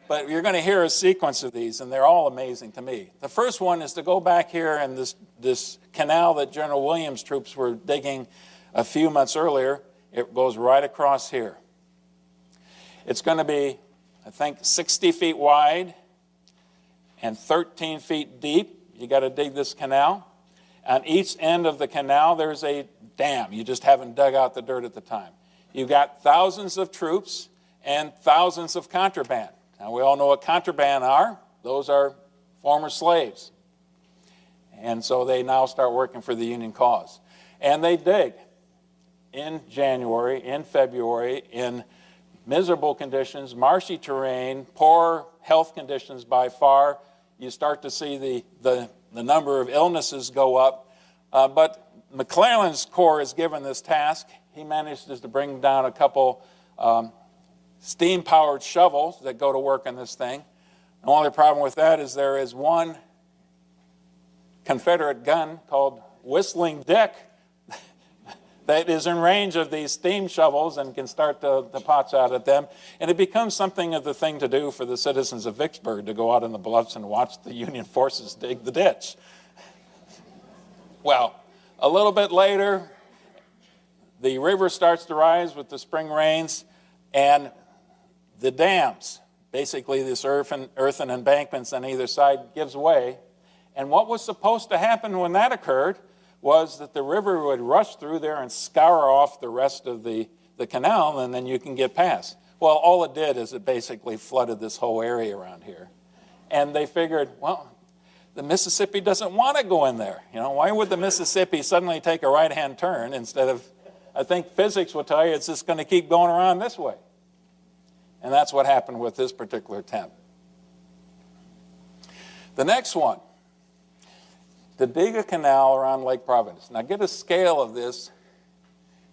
But you're going to hear a sequence of these, and they're all amazing to me. The first one is to go back here and this canal that General Williams' troops were digging a few months earlier. It goes right across here. It's going to be, I think, 60 feet wide and 13 feet deep. You got to dig this canal. On each end of the canal, there's a dam. You just haven't dug out the dirt at the time. You've got thousands of troops and thousands of contraband. Now, we all know what contraband are. Those are former slaves. And so they now start working for the Union cause. And they dig in January, in February, in miserable conditions, marshy terrain, poor health conditions by far. You start to see the number of illnesses go up. But McClellan's Corps is given this task. He manages to bring down a couple steam-powered shovels that go to work on this thing. The only problem with that is there is one Confederate gun called Whistling Dick that is in range of these steam shovels and can start the pots out at them. And it becomes something of the thing to do for the citizens of Vicksburg to go out in the bluffs and watch the Union forces dig the ditch. Well, a little bit later, the river starts to rise with the spring rains, and the dams, basically this earthen embankments on either side, gives way. And what was supposed to happen when that occurred was that the river would rush through there and scour off the rest of the canal, and then you can get past. Well, all it did is it basically flooded this whole area around here. And they figured, well, the Mississippi doesn't want to go in there. You know, why would the Mississippi suddenly take a right-hand turn instead of, I think physics will tell you it's just going to keep going around this way. And that's what happened with this particular attempt. The next one, to dig a canal around Lake Providence. Now get a scale of this.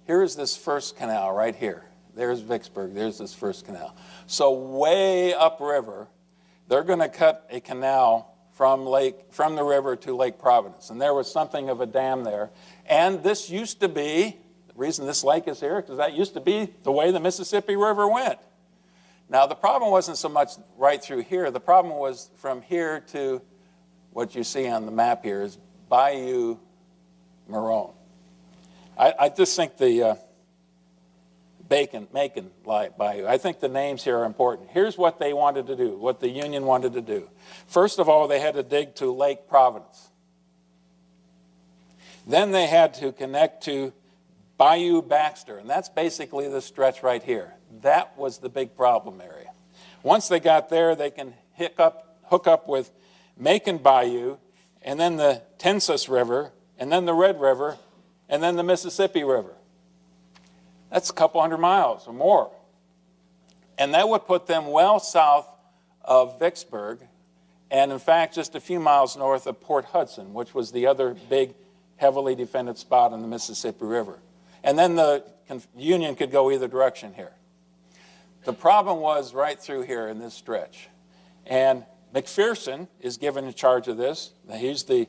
Here's this first canal right here. There's Vicksburg, there's this first canal. So way upriver, they're going to cut a canal from the river to Lake Providence. And there was something of a dam there. And this used to be, the reason this lake is here, because that used to be the way the Mississippi River went. Now the problem wasn't so much right through here. The problem was from here to what you see on the map here is Bayou Marone. I just think the Macon Bayou, I think the names here are important. Here's what they wanted to do, what the Union wanted to do. First of all, they had to dig to Lake Providence. Then they had to connect to Bayou Baxter, and that's basically the stretch right here. That was the big problem area. Once they got there, they can hook up with Macon Bayou, and then the Tensas River, and then the Red River, and then the Mississippi River. That's a couple hundred miles or more. And that would put them well south of Vicksburg, and in fact, just a few miles north of Port Hudson, which was the other big, heavily defended spot on the Mississippi River. And then the Union could go either direction here. The problem was right through here in this stretch. And McPherson is given charge of this. He's the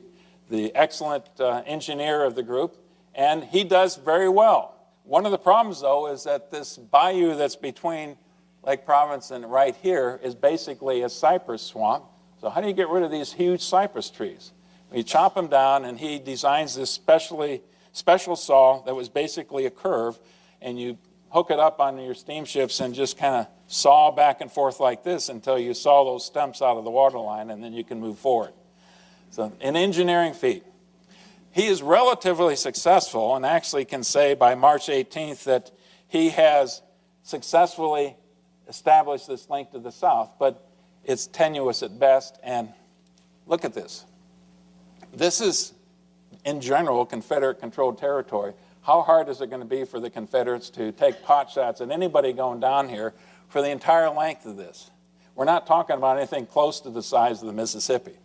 excellent engineer of the group, and he does very well. One of the problems, though, is that this bayou that's between Lake Providence and right here is basically a cypress swamp. So how do you get rid of these huge cypress trees? You chop them down, and he designs this special saw that was basically a curve, and you hook it up on your steamships and just kind of saw back and forth like this until you saw those stumps out of the water line, and then you can move forward. So an engineering feat. He is relatively successful and actually can say by March 18th that he has successfully established this link to the south, but it's tenuous at best. And look at this. This is, in general, Confederate-controlled territory. How hard is it going to be for the Confederates to take pot shots at anybody going down here for the entire length of this? We're not talking about anything close to the size of the Mississippi.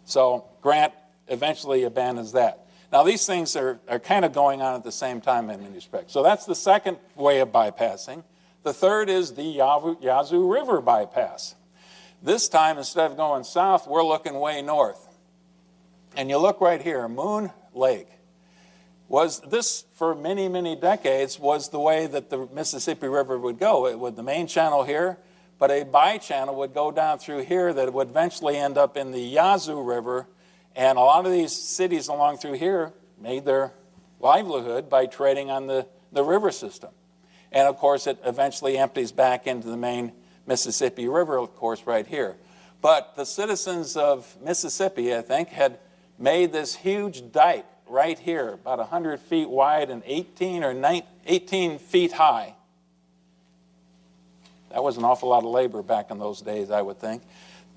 So Grant eventually abandons that. Now, these things are kind of going on at the same time in many respects. So that's the second way of bypassing. The third is the Yazoo River bypass. This time, instead of going south, we're looking way north. And you look right here, Moon Lake. Was this, for many, many decades, was the way that the Mississippi River would go. It would the main channel here, but a by-channel would go down through here that would eventually end up in the Yazoo River. And a lot of these cities along through here made their livelihood by trading on the river system. And of course, it eventually empties back into the main Mississippi River, of course, right here. But the citizens of Mississippi, I think, had made this huge dike right here, about 100 feet wide and 18 feet high. That was an awful lot of labor back in those days, I would think.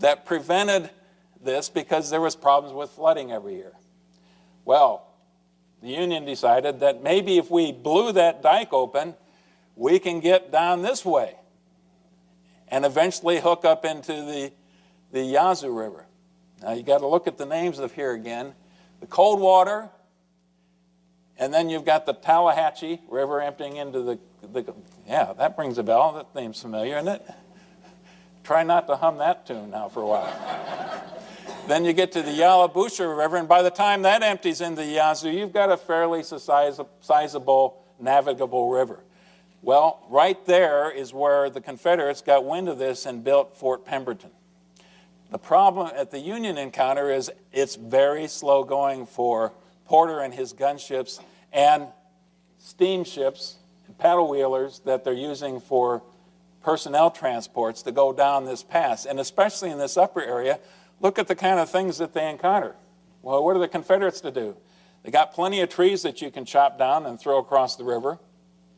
That prevented this because there was problems with flooding every year. Well, the Union decided that maybe if we blew that dike open, we can get down this way and eventually hook up into the Yazoo River. Now you got to look at the names of here again. The Coldwater, and then you've got the Tallahatchie River emptying into yeah, that rings a bell. That name's familiar, isn't it? Try not to hum that tune now for a while. Then you get to the Yallabusha River, and by the time that empties into the Yazoo, you've got a fairly sizable navigable river. Well, right there is where the Confederates got wind of this and built Fort Pemberton. The problem at the Union encounter is it's very slow going for Porter and his gunships and steamships and paddle wheelers that they're using for personnel transports to go down this pass. And especially in this upper area, look at the kind of things that they encounter. Well, what are the Confederates to do? They got plenty of trees that you can chop down and throw across the river.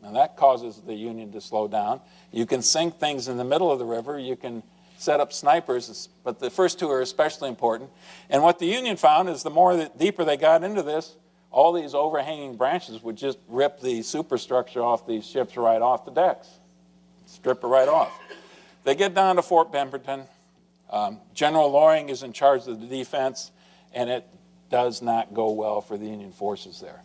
And that causes the Union to slow down. You can sink things in the middle of the river. You can set up snipers, but the first two are especially important. And what the Union found is the deeper they got into this, all these overhanging branches would just rip the superstructure off these ships right off the decks. Strip it right off. They get down to Fort Pemberton. General Loring is in charge of the defense, and it does not go well for the Union forces there.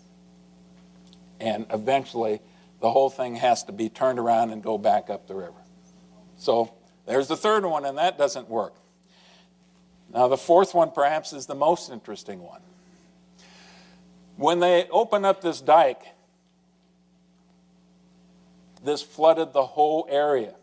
And eventually, the whole thing has to be turned around and go back up the river. So there's the third one, and that doesn't work. Now, the fourth one perhaps is the most interesting one. When they open up this dike, this flooded the whole area.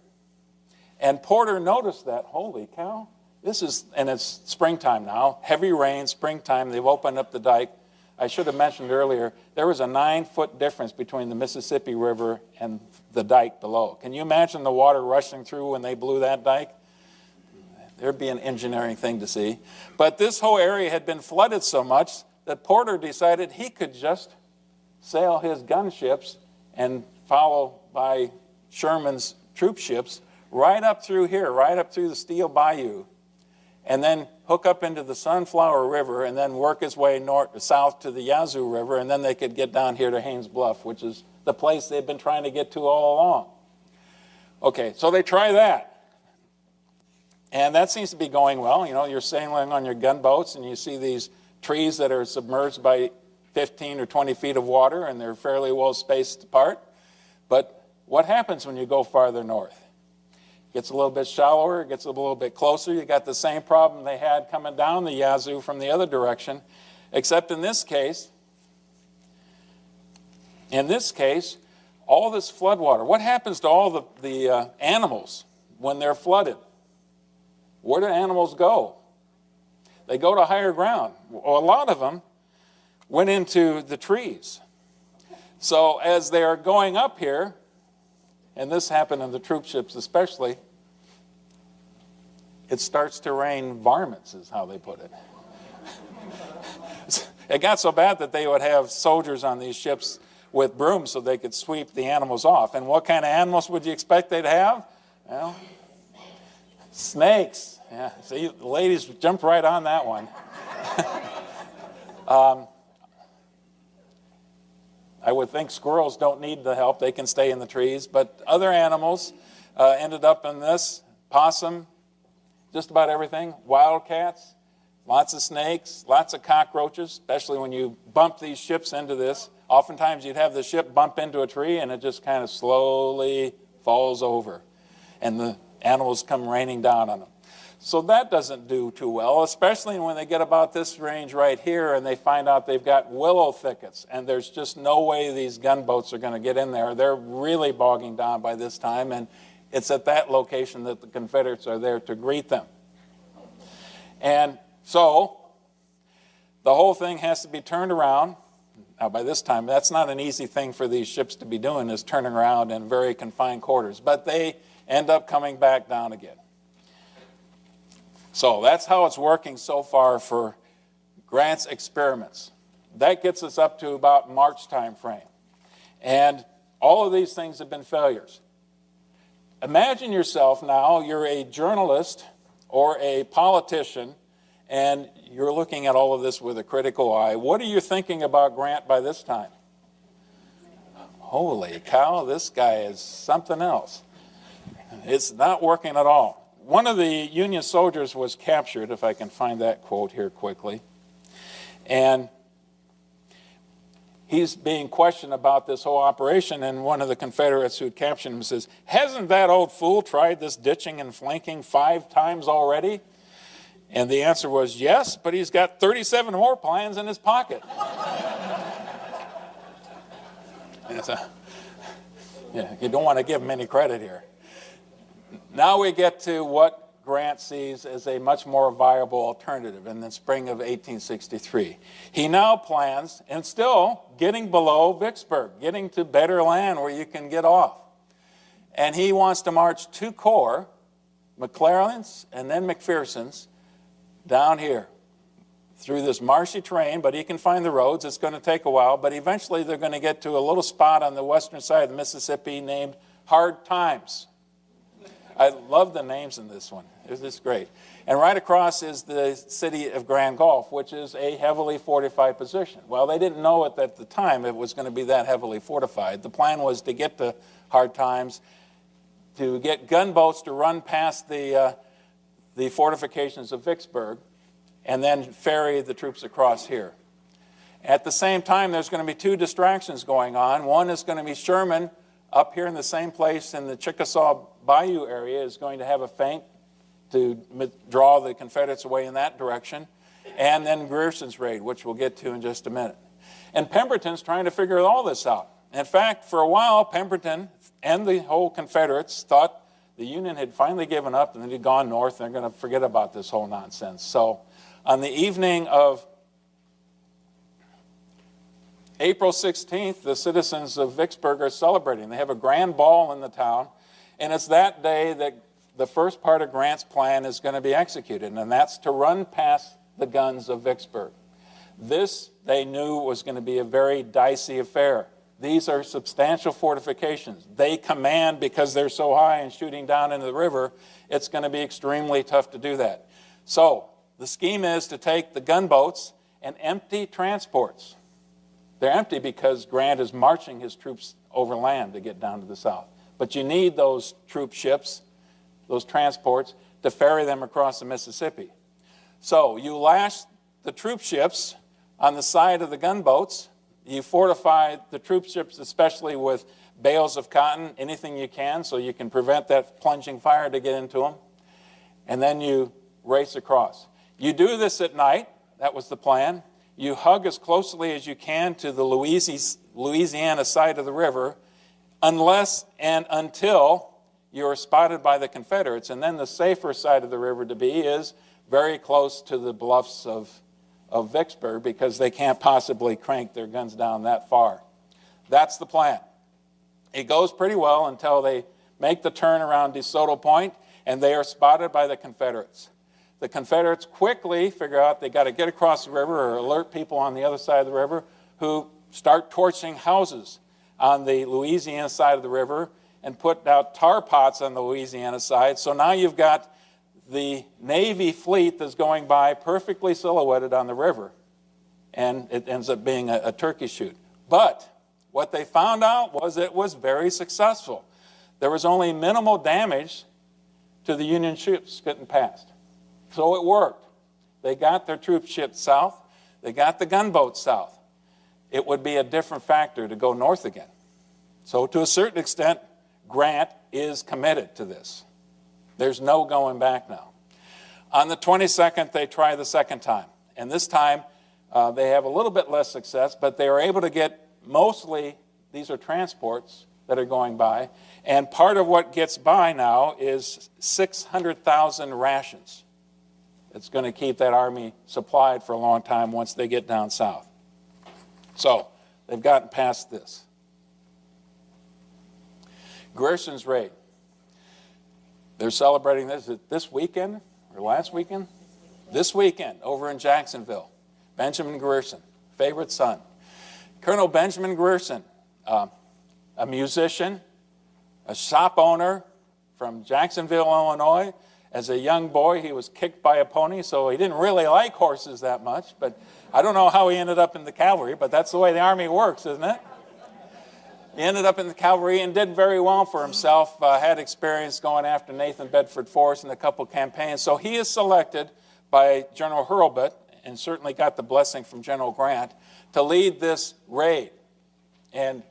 And Porter noticed that, holy cow, and it's springtime now, heavy rain, springtime, they've opened up the dike. I should have mentioned earlier, there was a 9-foot difference between the Mississippi River and the dike below. Can you imagine the water rushing through when they blew that dike? There'd be an engineering thing to see. But this whole area had been flooded so much that Porter decided he could just sail his gunships and follow by Sherman's troop ships right up through here, right up through the Steel Bayou, and then hook up into the Sunflower River and then work his way south to the Yazoo River, and then they could get down here to Haynes Bluff, which is the place they've been trying to get to all along. Okay, so they try that. And that seems to be going well. You know, you're sailing on your gunboats and you see these trees that are submerged by 15 or 20 feet of water, and they're fairly well spaced apart. But what happens when you go farther north? It gets a little bit shallower, it gets a little bit closer. You got the same problem they had coming down the Yazoo from the other direction, except in this case, all this floodwater, what happens to all the animals when they're flooded? Where do animals go? They go to higher ground. Well, a lot of them went into the trees. So as they are going up here, and this happened in the troop ships especially, it starts to rain varmints, is how they put it. It got so bad that they would have soldiers on these ships with brooms so they could sweep the animals off. And what kind of animals would you expect they'd have? Well, snakes. Yeah, see, the ladies jumped right on that one. I would think squirrels don't need the help. They can stay in the trees. But other animals ended up in this. Possum, just about everything. Wildcats, lots of snakes, lots of cockroaches, especially when you bump these ships into this. Oftentimes you'd have the ship bump into a tree and it just kind of slowly falls over. And the animals come raining down on them. So that doesn't do too well, especially when they get about this range right here and they find out they've got willow thickets and there's just no way these gunboats are going to get in there. They're really bogging down by this time, and it's at that location that the Confederates are there to greet them. And so the whole thing has to be turned around. Now, by this time, that's not an easy thing for these ships to be doing, is turning around in very confined quarters. But they end up coming back down again. So that's how it's working so far for Grant's experiments. that gets us up to about March time frame. And all of these things have been failures. Imagine yourself now, you're a journalist or a politician, and you're looking at all of this with a critical eye. What are you thinking about Grant by this time? Holy cow, this guy is something else. It's not working at all. One of the Union soldiers was captured, if I can find that quote here quickly, and he's being questioned about this whole operation, and one of the Confederates who had captured him says, "Hasn't that old fool tried this ditching and flanking 5 times already?" And the answer was yes, but he's got 37 more plans in his pocket. Yeah, you don't want to give him any credit here. Now we get to what Grant sees as a much more viable alternative in the spring of 1863. He now plans, and still getting below Vicksburg, getting to better land where you can get off. And he wants to march 2 corps, McClellan's and then McPherson's, down here through this marshy terrain, but he can find the roads. It's going to take a while, but eventually they're going to get to a little spot on the western side of the Mississippi named Hard Times. I love the names in this one. It's just great. And right across is the city of Grand Gulf, which is a heavily fortified position. Well, they didn't know it at the time it was going to be that heavily fortified. The plan was to get to Hard Times, to get gunboats to run past the fortifications of Vicksburg, and then ferry the troops across here. At the same time, there's going to be 2 distractions going on. One is going to be Sherman up here in the same place in the Chickasaw Bayou area is going to have a feint to draw the Confederates away in that direction, and then Grierson's raid, which we'll get to in just a minute. And Pemberton's trying to figure all this out. In fact, for a while, Pemberton and the whole Confederates thought the Union had finally given up and they'd gone north and they're going to forget about this whole nonsense. So on the evening of April 16th, the citizens of Vicksburg are celebrating. They have a grand ball in the town, and it's that day that the first part of Grant's plan is going to be executed, and that's to run past the guns of Vicksburg. This, they knew, was going to be a very dicey affair. These are substantial fortifications. They command, because they're so high and shooting down into the river, it's going to be extremely tough to do that. So the scheme is to take the gunboats and empty transports. They're empty because Grant is marching his troops over land to get down to the south. But you need those troop ships, those transports, to ferry them across the Mississippi. So you lash the troop ships on the side of the gunboats. You fortify the troop ships, especially with bales of cotton, anything you can, so you can prevent that plunging fire to get into them. And then you race across. You do this at night. That was the plan. You hug as closely as you can to the Louisiana side of the river, unless and until you're spotted by the Confederates. And then the safer side of the river to be is very close to the bluffs of Vicksburg, because they can't possibly crank their guns down that far. That's the plan. It goes pretty well until they make the turn around DeSoto Point, and they are spotted by the Confederates. The Confederates quickly figure out they got to get across the river or alert people on the other side of the river, who start torching houses on the Louisiana side of the river and put out tar pots on the Louisiana side. So now you've got the Navy fleet that's going by perfectly silhouetted on the river, and it ends up being a turkey shoot. But what they found out was it was very successful. There was only minimal damage to the Union ships getting past. So it worked. They got their troop ships south. They got the gunboats south. It would be a different factor to go north again. So to a certain extent, Grant is committed to this. There's no going back now. On the 22nd, they try the second time. And this time, they have a little bit less success, but they are able to get mostly, these are transports that are going by. And part of what gets by now is 600,000 rations. It's going to keep that army supplied for a long time once they get down south. So they've gotten past this. Grierson's raid. They're celebrating this weekend or last weekend? This weekend over in Jacksonville. Benjamin Grierson, favorite son. Colonel Benjamin Grierson, a musician, a shop owner from Jacksonville, Illinois. As a young boy, he was kicked by a pony, so he didn't really like horses that much. But I don't know how he ended up in the cavalry, but that's the way the Army works, isn't it? He ended up in the cavalry and did very well for himself, had experience going after Nathan Bedford Forrest in a couple campaigns. So he is selected by General Hurlbut, and certainly got the blessing from General Grant, to lead this raid. And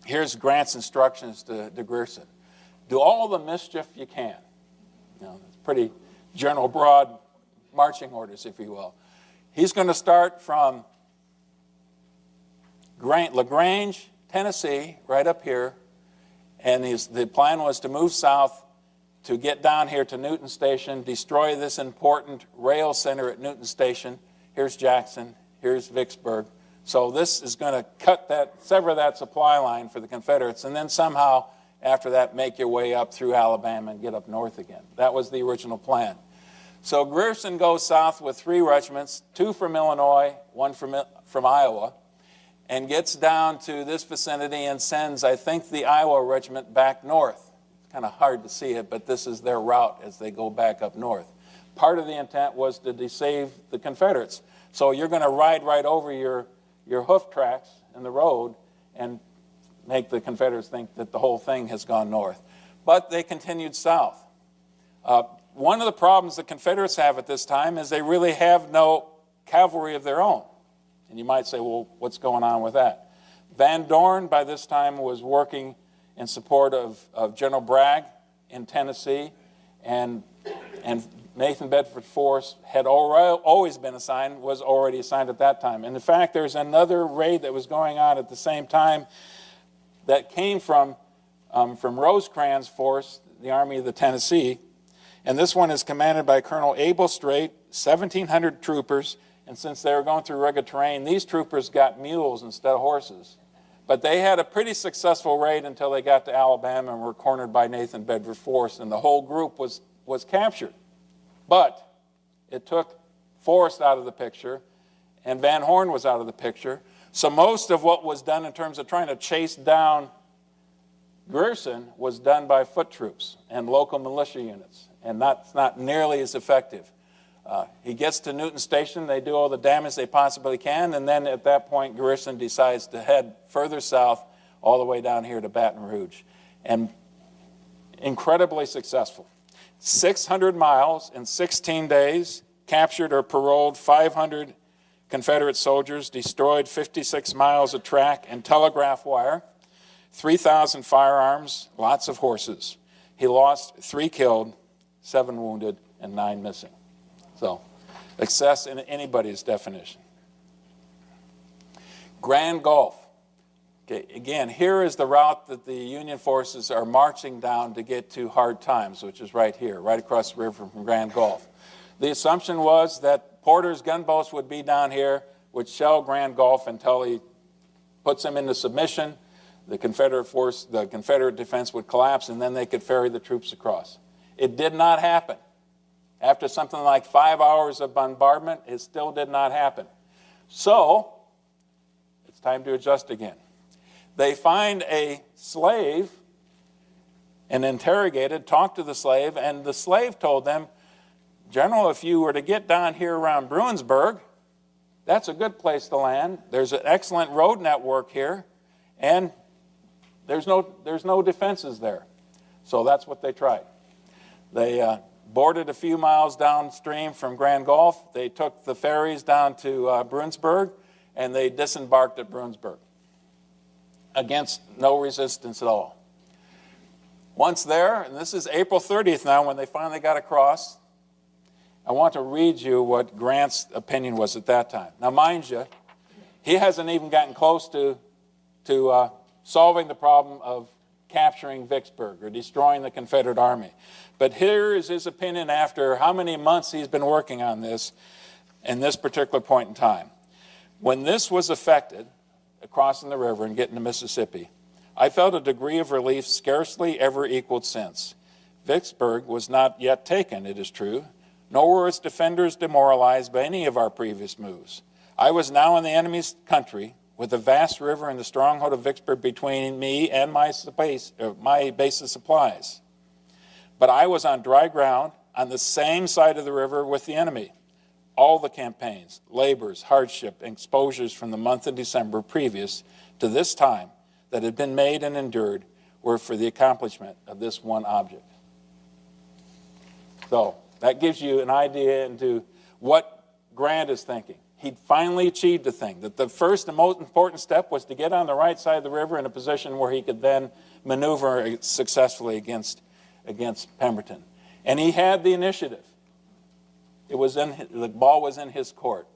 here's Grant's instructions to Grierson. Do all the mischief you can. You know, it's pretty general, broad marching orders, if you will. He's going to start from LaGrange, Tennessee, right up here, and the plan was to move south to get down here to Newton Station, destroy this important rail center at Newton Station. Here's Jackson, here's Vicksburg. So this is going to sever that supply line for the Confederates, and then somehow after that make your way up through Alabama and get up north again. That was the original plan. So Grierson goes south with 3 regiments, 2 from Illinois, 1 from Iowa, and gets down to this vicinity and sends, I think, the Iowa regiment back north. It's kind of hard to see it, but this is their route as they go back up north. Part of the intent was to deceive the Confederates. So you're going to ride right over your hoof tracks in the road and make the Confederates think that the whole thing has gone north. But they continued south. One of the problems the Confederates have at this time is they really have no cavalry of their own. And you might say, well, what's going on with that? Van Dorn, by this time, was working in support of General Bragg in Tennessee, and Nathan Bedford Forrest had always been assigned, was already assigned at that time. And in fact, there's another raid that was going on at the same time that came from Rosecrans' force, the Army of the Tennessee. And this one is commanded by Colonel Abel Strait, 1,700 troopers. And since they were going through rugged terrain, these troopers got mules instead of horses. But they had a pretty successful raid until they got to Alabama and were cornered by Nathan Bedford Forrest, and the whole group was captured. But it took Forrest out of the picture, and Van Horn was out of the picture. So most of what was done in terms of trying to chase down Grierson was done by foot troops and local militia units, and that's not nearly as effective. He gets to Newton Station, they do all the damage they possibly can, and then at that point Grierson decides to head further south all the way down here to Baton Rouge. And incredibly successful. 600 miles in 16 days, captured or paroled 500 Confederate soldiers, destroyed 56 miles of track and telegraph wire, 3,000 firearms, lots of horses. He lost 3 killed, 7 wounded, and 9 missing. So, success in anybody's definition. Grand Gulf. Okay, again, here is the route that the Union forces are marching down to get to Hard Times, which is right here, right across the river from Grand Gulf. The assumption was that Porter's gunboats would be down here, would shell Grand Gulf until he puts them into submission. The Confederate defense would collapse, and then they could ferry the troops across. It did not happen. After something like 5 hours of bombardment, it still did not happen. So, it's time to adjust again. They find a slave and interrogated, talked to the slave, and the slave told them, General, if you were to get down here around Bruinsburg, that's a good place to land. There's an excellent road network here, and there's no defenses there. So that's what they tried. They boarded a few miles downstream from Grand Gulf. They took the ferries down to Bruinsburg, and they disembarked at Bruinsburg against no resistance at all. Once there, and this is April 30th now when they finally got across, I want to read you what Grant's opinion was at that time. Now, mind you, he hasn't even gotten close to solving the problem of capturing Vicksburg or destroying the Confederate Army. But here is his opinion after how many months he's been working on this in this particular point in time. When this was effected, crossing the river and getting to Mississippi, I felt a degree of relief scarcely ever equaled since. Vicksburg was not yet taken, it is true, nor were its defenders demoralized by any of our previous moves. I was now in the enemy's country, with the vast river and the stronghold of Vicksburg between me and my base of supplies. But I was on dry ground on the same side of the river with the enemy. All the campaigns, labors, hardship, and exposures from the month of December previous to this time that had been made and endured were for the accomplishment of this one object. So that gives you an idea into what Grant is thinking. He'd finally achieved the thing, that the first and most important step was to get on the right side of the river in a position where he could then maneuver successfully against Pemberton. And he had the initiative. The ball was in his court.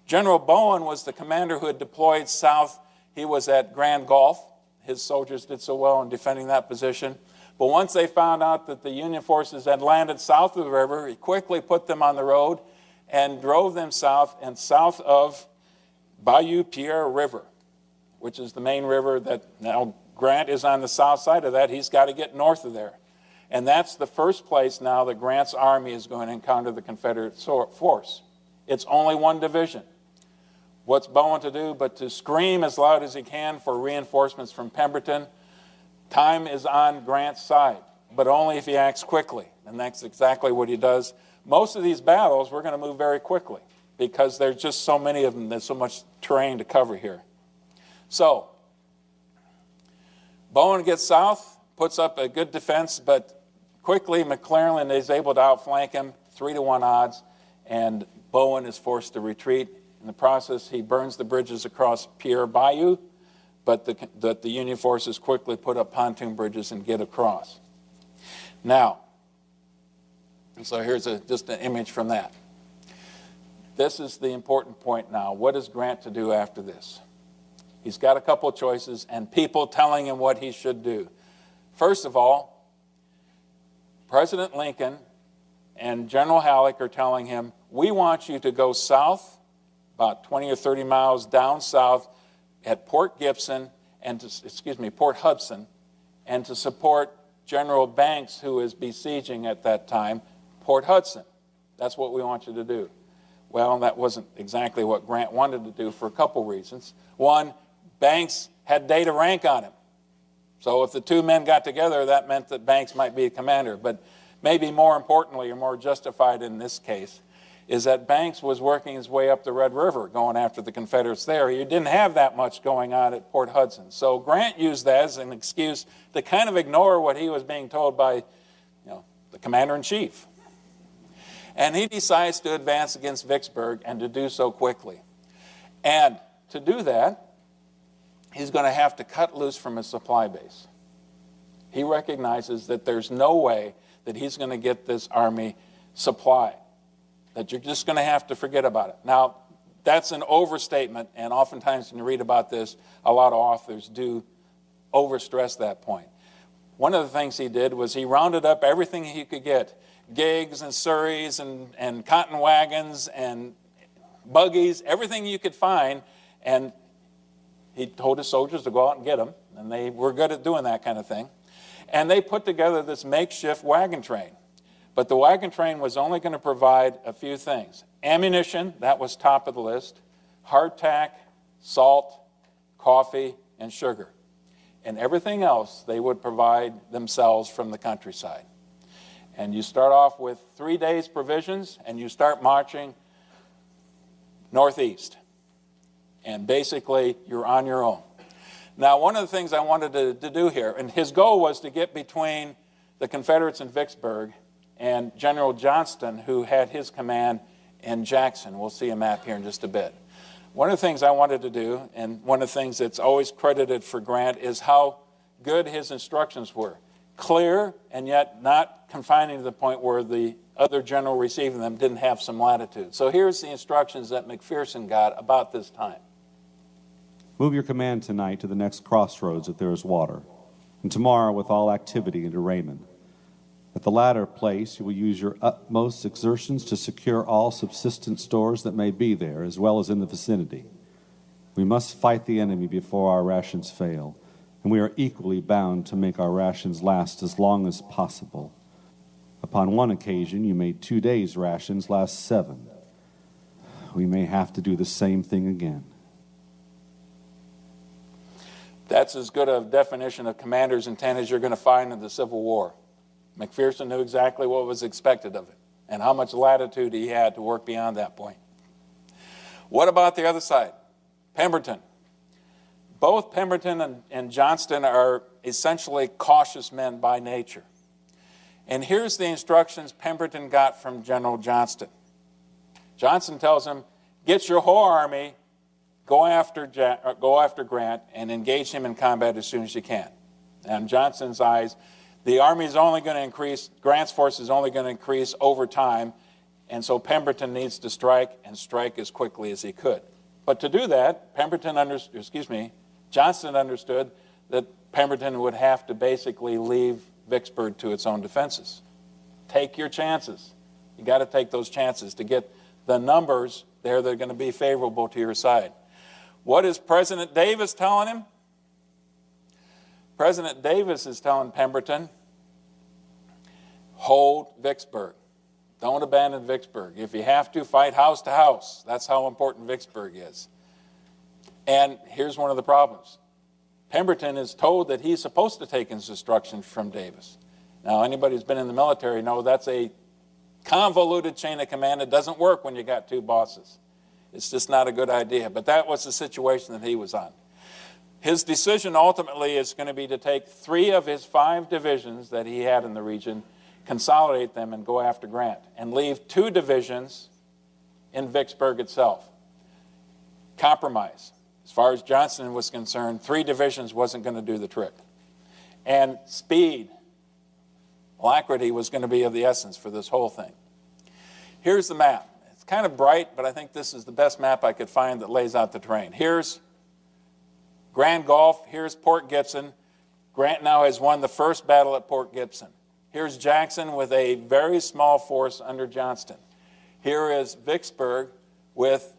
General Bowen was the commander who had deployed south. He was at Grand Gulf. His soldiers did so well in defending that position. But once they found out that the Union forces had landed south of the river, he quickly put them on the road and drove them south of Bayou Pierre River, which is the main river that now Grant is on the south side of that. He's got to get north of there. And that's the first place now that Grant's army is going to encounter the Confederate force. It's only one division. What's Bowen to do but to scream as loud as he can for reinforcements from Pemberton? Time is on Grant's side, but only if he acts quickly. And that's exactly what he does. Most of these battles, we're going to move very quickly because there's just so many of them. There's so much terrain to cover here. So, Bowen gets south, puts up a good defense, but quickly McClellan is able to outflank him, 3-1 odds, and Bowen is forced to retreat. In the process, he burns the bridges across Pierre Bayou, but the Union forces quickly put up pontoon bridges and get across. Now, so here's just an image from that. This is the important point now. What is Grant to do after this? He's got a couple of choices and people telling him what he should do. First of all, President Lincoln and General Halleck are telling him, we want you to go south, about 20 or 30 miles down south at Port Hudson, and to support General Banks, who is besieging at that time Port Hudson. That's what we want you to do. Well, that wasn't exactly what Grant wanted to do for a couple reasons. One, Banks had data rank on him. So if the two men got together, that meant that Banks might be a commander. But maybe more importantly, or more justified in this case, is that Banks was working his way up the Red River, going after the Confederates there. He didn't have that much going on at Port Hudson. So Grant used that as an excuse to kind of ignore what he was being told by the commander-in-chief. And he decides to advance against Vicksburg and to do so quickly. And to do that, he's going to have to cut loose from his supply base. He recognizes that there's no way that he's going to get this army supplied, that you're just going to have to forget about it. Now, that's an overstatement, and oftentimes when you read about this, a lot of authors do overstress that point. One of the things he did was he rounded up everything he could get, gigs and surreys and cotton wagons and buggies, everything you could find, and he told his soldiers to go out and get them, and they were good at doing that kind of thing. And they put together this makeshift wagon train. But the wagon train was only going to provide a few things. Ammunition, that was top of the list, hardtack, salt, coffee, and sugar. And everything else they would provide themselves from the countryside. And you start off with 3 days' provisions, and you start marching northeast. And basically, you're on your own. Now, one of the things I wanted to do here, and his goal was to get between the Confederates in Vicksburg and General Johnston, who had his command in Jackson. We'll see a map here in just a bit. One of the things I wanted to do, and one of the things that's always credited for Grant, is how good his instructions were. Clear, and yet not confining to the point where the other general receiving them didn't have some latitude. So here's the instructions that McPherson got about this time. Move your command tonight to the next crossroads if there is water, and tomorrow with all activity into Raymond. At the latter place, you will use your utmost exertions to secure all subsistence stores that may be there, as well as in the vicinity. We must fight the enemy before our rations fail, and we are equally bound to make our rations last as long as possible. Upon one occasion, you made 2 days' rations last 7. we may have to do the same thing again. That's as good a definition of commander's intent as you're going to find in the Civil War. McPherson knew exactly what was expected of him and how much latitude he had to work beyond that point. What about the other side? Pemberton. Both Pemberton and Johnston are essentially cautious men by nature. And here's the instructions Pemberton got from General Johnston. Johnston tells him, get your whole army, go after Grant, and engage him in combat as soon as you can. And in Johnston's eyes, the army is only going to increase, Grant's force is only going to increase over time, and so Pemberton needs to strike, and strike as quickly as he could. But to do that, Johnston understood that Pemberton would have to basically leave Vicksburg to its own defenses. Take your chances. You got to take those chances to get the numbers there that are going to be favorable to your side. What is President Davis telling him? President Davis is telling Pemberton, hold Vicksburg. Don't abandon Vicksburg. If you have to, fight house to house. That's how important Vicksburg is. And here's one of the problems. Pemberton is told that he's supposed to take his instructions from Davis. Now, anybody who's been in the military knows that's a convoluted chain of command. It doesn't work when you got two bosses. It's just not a good idea. But that was the situation that he was on. His decision ultimately is going to be to take 3 of his 5 divisions that he had in the region, consolidate them, and go after Grant, and leave 2 divisions in Vicksburg itself. Compromise. As far as Johnston was concerned, 3 divisions wasn't going to do the trick. And speed, alacrity was going to be of the essence for this whole thing. Here's the map. It's kind of bright, but I think this is the best map I could find that lays out the terrain. Here's Grand Gulf. Here's Port Gibson. Grant now has won the first battle at Port Gibson. Here's Jackson with a very small force under Johnston. Here is Vicksburg with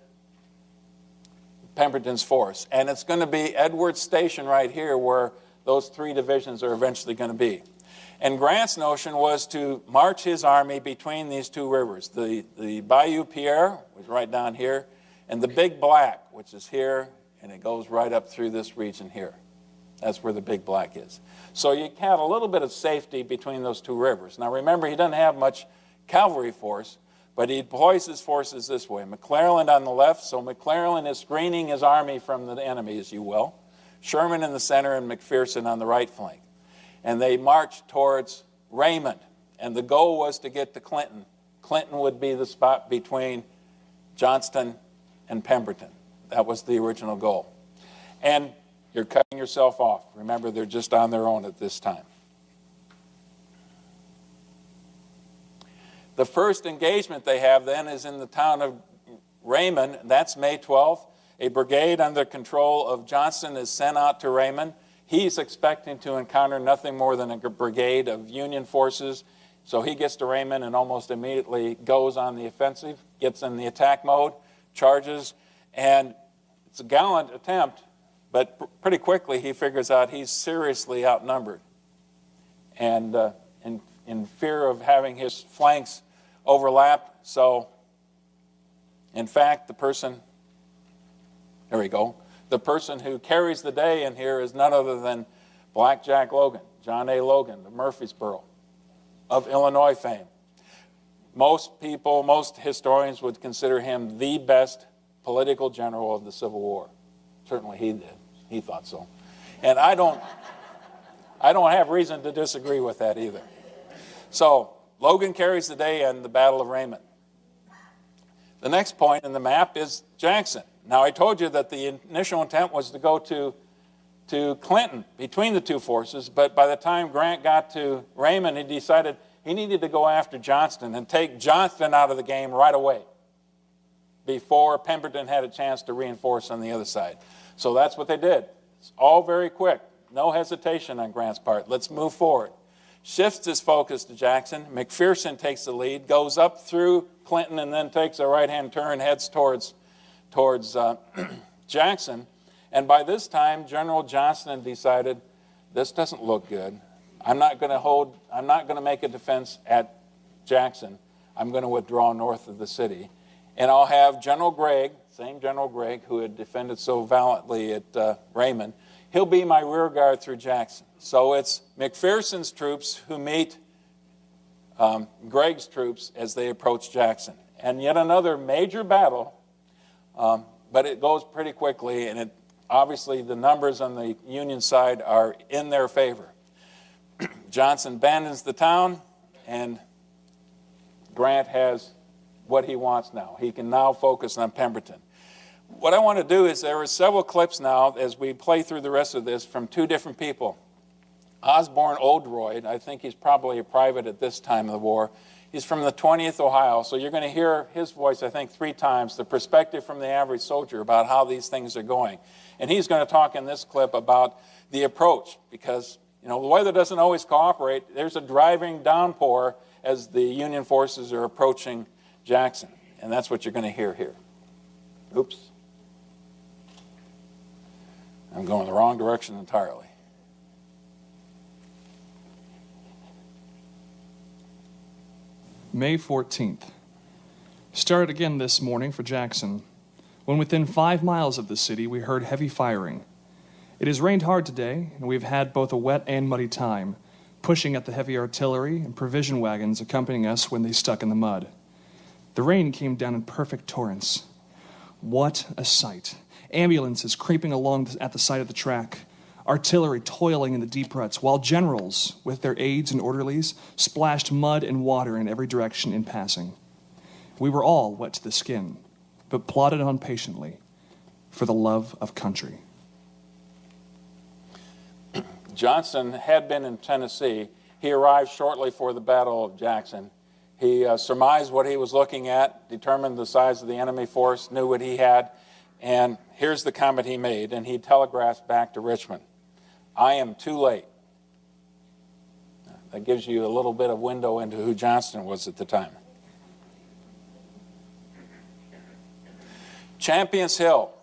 Pemberton's force. And it's going to be Edwards Station right here where those 3 divisions are eventually going to be. And Grant's notion was to march his army between these 2 rivers, the Bayou Pierre, which is right down here, and the Big Black, which is here, and it goes right up through this region here. That's where the Big Black is. So you had a little bit of safety between those 2 rivers. Now remember, he doesn't have much cavalry force, but he deploys his forces this way. McClellan on the left, so McClellan is screening his army from the enemy, as you will. Sherman in the center and McPherson on the right flank. And they marched towards Raymond, and the goal was to get to Clinton. Clinton would be the spot between Johnston and Pemberton. That was the original goal. And you're cutting yourself off. Remember, they're just on their own at this time. The first engagement they have then is in the town of Raymond. That's May 12th. A brigade under control of Johnston is sent out to Raymond. He's expecting to encounter nothing more than a brigade of Union forces. So he gets to Raymond and almost immediately goes on the offensive, gets in the attack mode, charges, and it's a gallant attempt, but pretty quickly he figures out he's seriously outnumbered. And in fear of having his flanks overlap, so in fact, the person who carries the day in here is none other than Black Jack Logan, John A. Logan of Murfreesboro, of Illinois fame. Most historians would consider him the best political general of the Civil War. Certainly he did. He thought so. And I don't have reason to disagree with that either. So Logan carries the day in the Battle of Raymond. The next point in the map is Jackson. Now, I told you that the initial intent was to go to Clinton between the 2 forces, but by the time Grant got to Raymond, he decided he needed to go after Johnston and take Johnston out of the game right away before Pemberton had a chance to reinforce on the other side. So that's what they did. It's all very quick. No hesitation on Grant's part. Let's move forward. Shifts his focus to Jackson. McPherson takes the lead, goes up through Clinton, and then takes a right-hand turn, heads towards Jackson. And by this time, General Johnston decided, this doesn't look good. I'm not going to make a defense at Jackson. I'm going to withdraw north of the city. And I'll have General Gregg, same General Gregg who had defended so valiantly at Raymond, he'll be my rear guard through Jackson. So it's McPherson's troops who meet Gregg's troops as they approach Jackson. And yet another major battle, but it goes pretty quickly, and obviously the numbers on the Union side are in their favor. Johnson abandons the town, and Grant has what he wants now. He can now focus on Pemberton. What I want to do is there are several clips now as we play through the rest of this from two different people. Osborne Oldroyd, I think he's probably a private at this time of the war. He's from the 20th Ohio, so you're going to hear his voice, I think, 3 times, the perspective from the average soldier about how these things are going. And he's going to talk in this clip about the approach, because the weather doesn't always cooperate. There's a driving downpour as the Union forces are approaching Jackson, and that's what you're going to hear here. Oops. I'm going the wrong direction entirely. May 14th. Started again this morning for Jackson. When within 5 miles of the city, we heard heavy firing. It has rained hard today, and we've had both a wet and muddy time, pushing at the heavy artillery and provision wagons accompanying us when they stuck in the mud. The rain came down in perfect torrents. What a sight. Ambulances creeping along at the side of the track, artillery toiling in the deep ruts, while generals, with their aides and orderlies, splashed mud and water in every direction in passing. We were all wet to the skin, but plodded on patiently for the love of country. Johnson had been in Tennessee. He arrived shortly for the Battle of Jackson. He surmised what he was looking at, determined the size of the enemy force, knew what he had, and here's the comment he made, and he telegraphed back to Richmond. I am too late. That gives you a little bit of window into who Johnston was at the time. Champions Hill.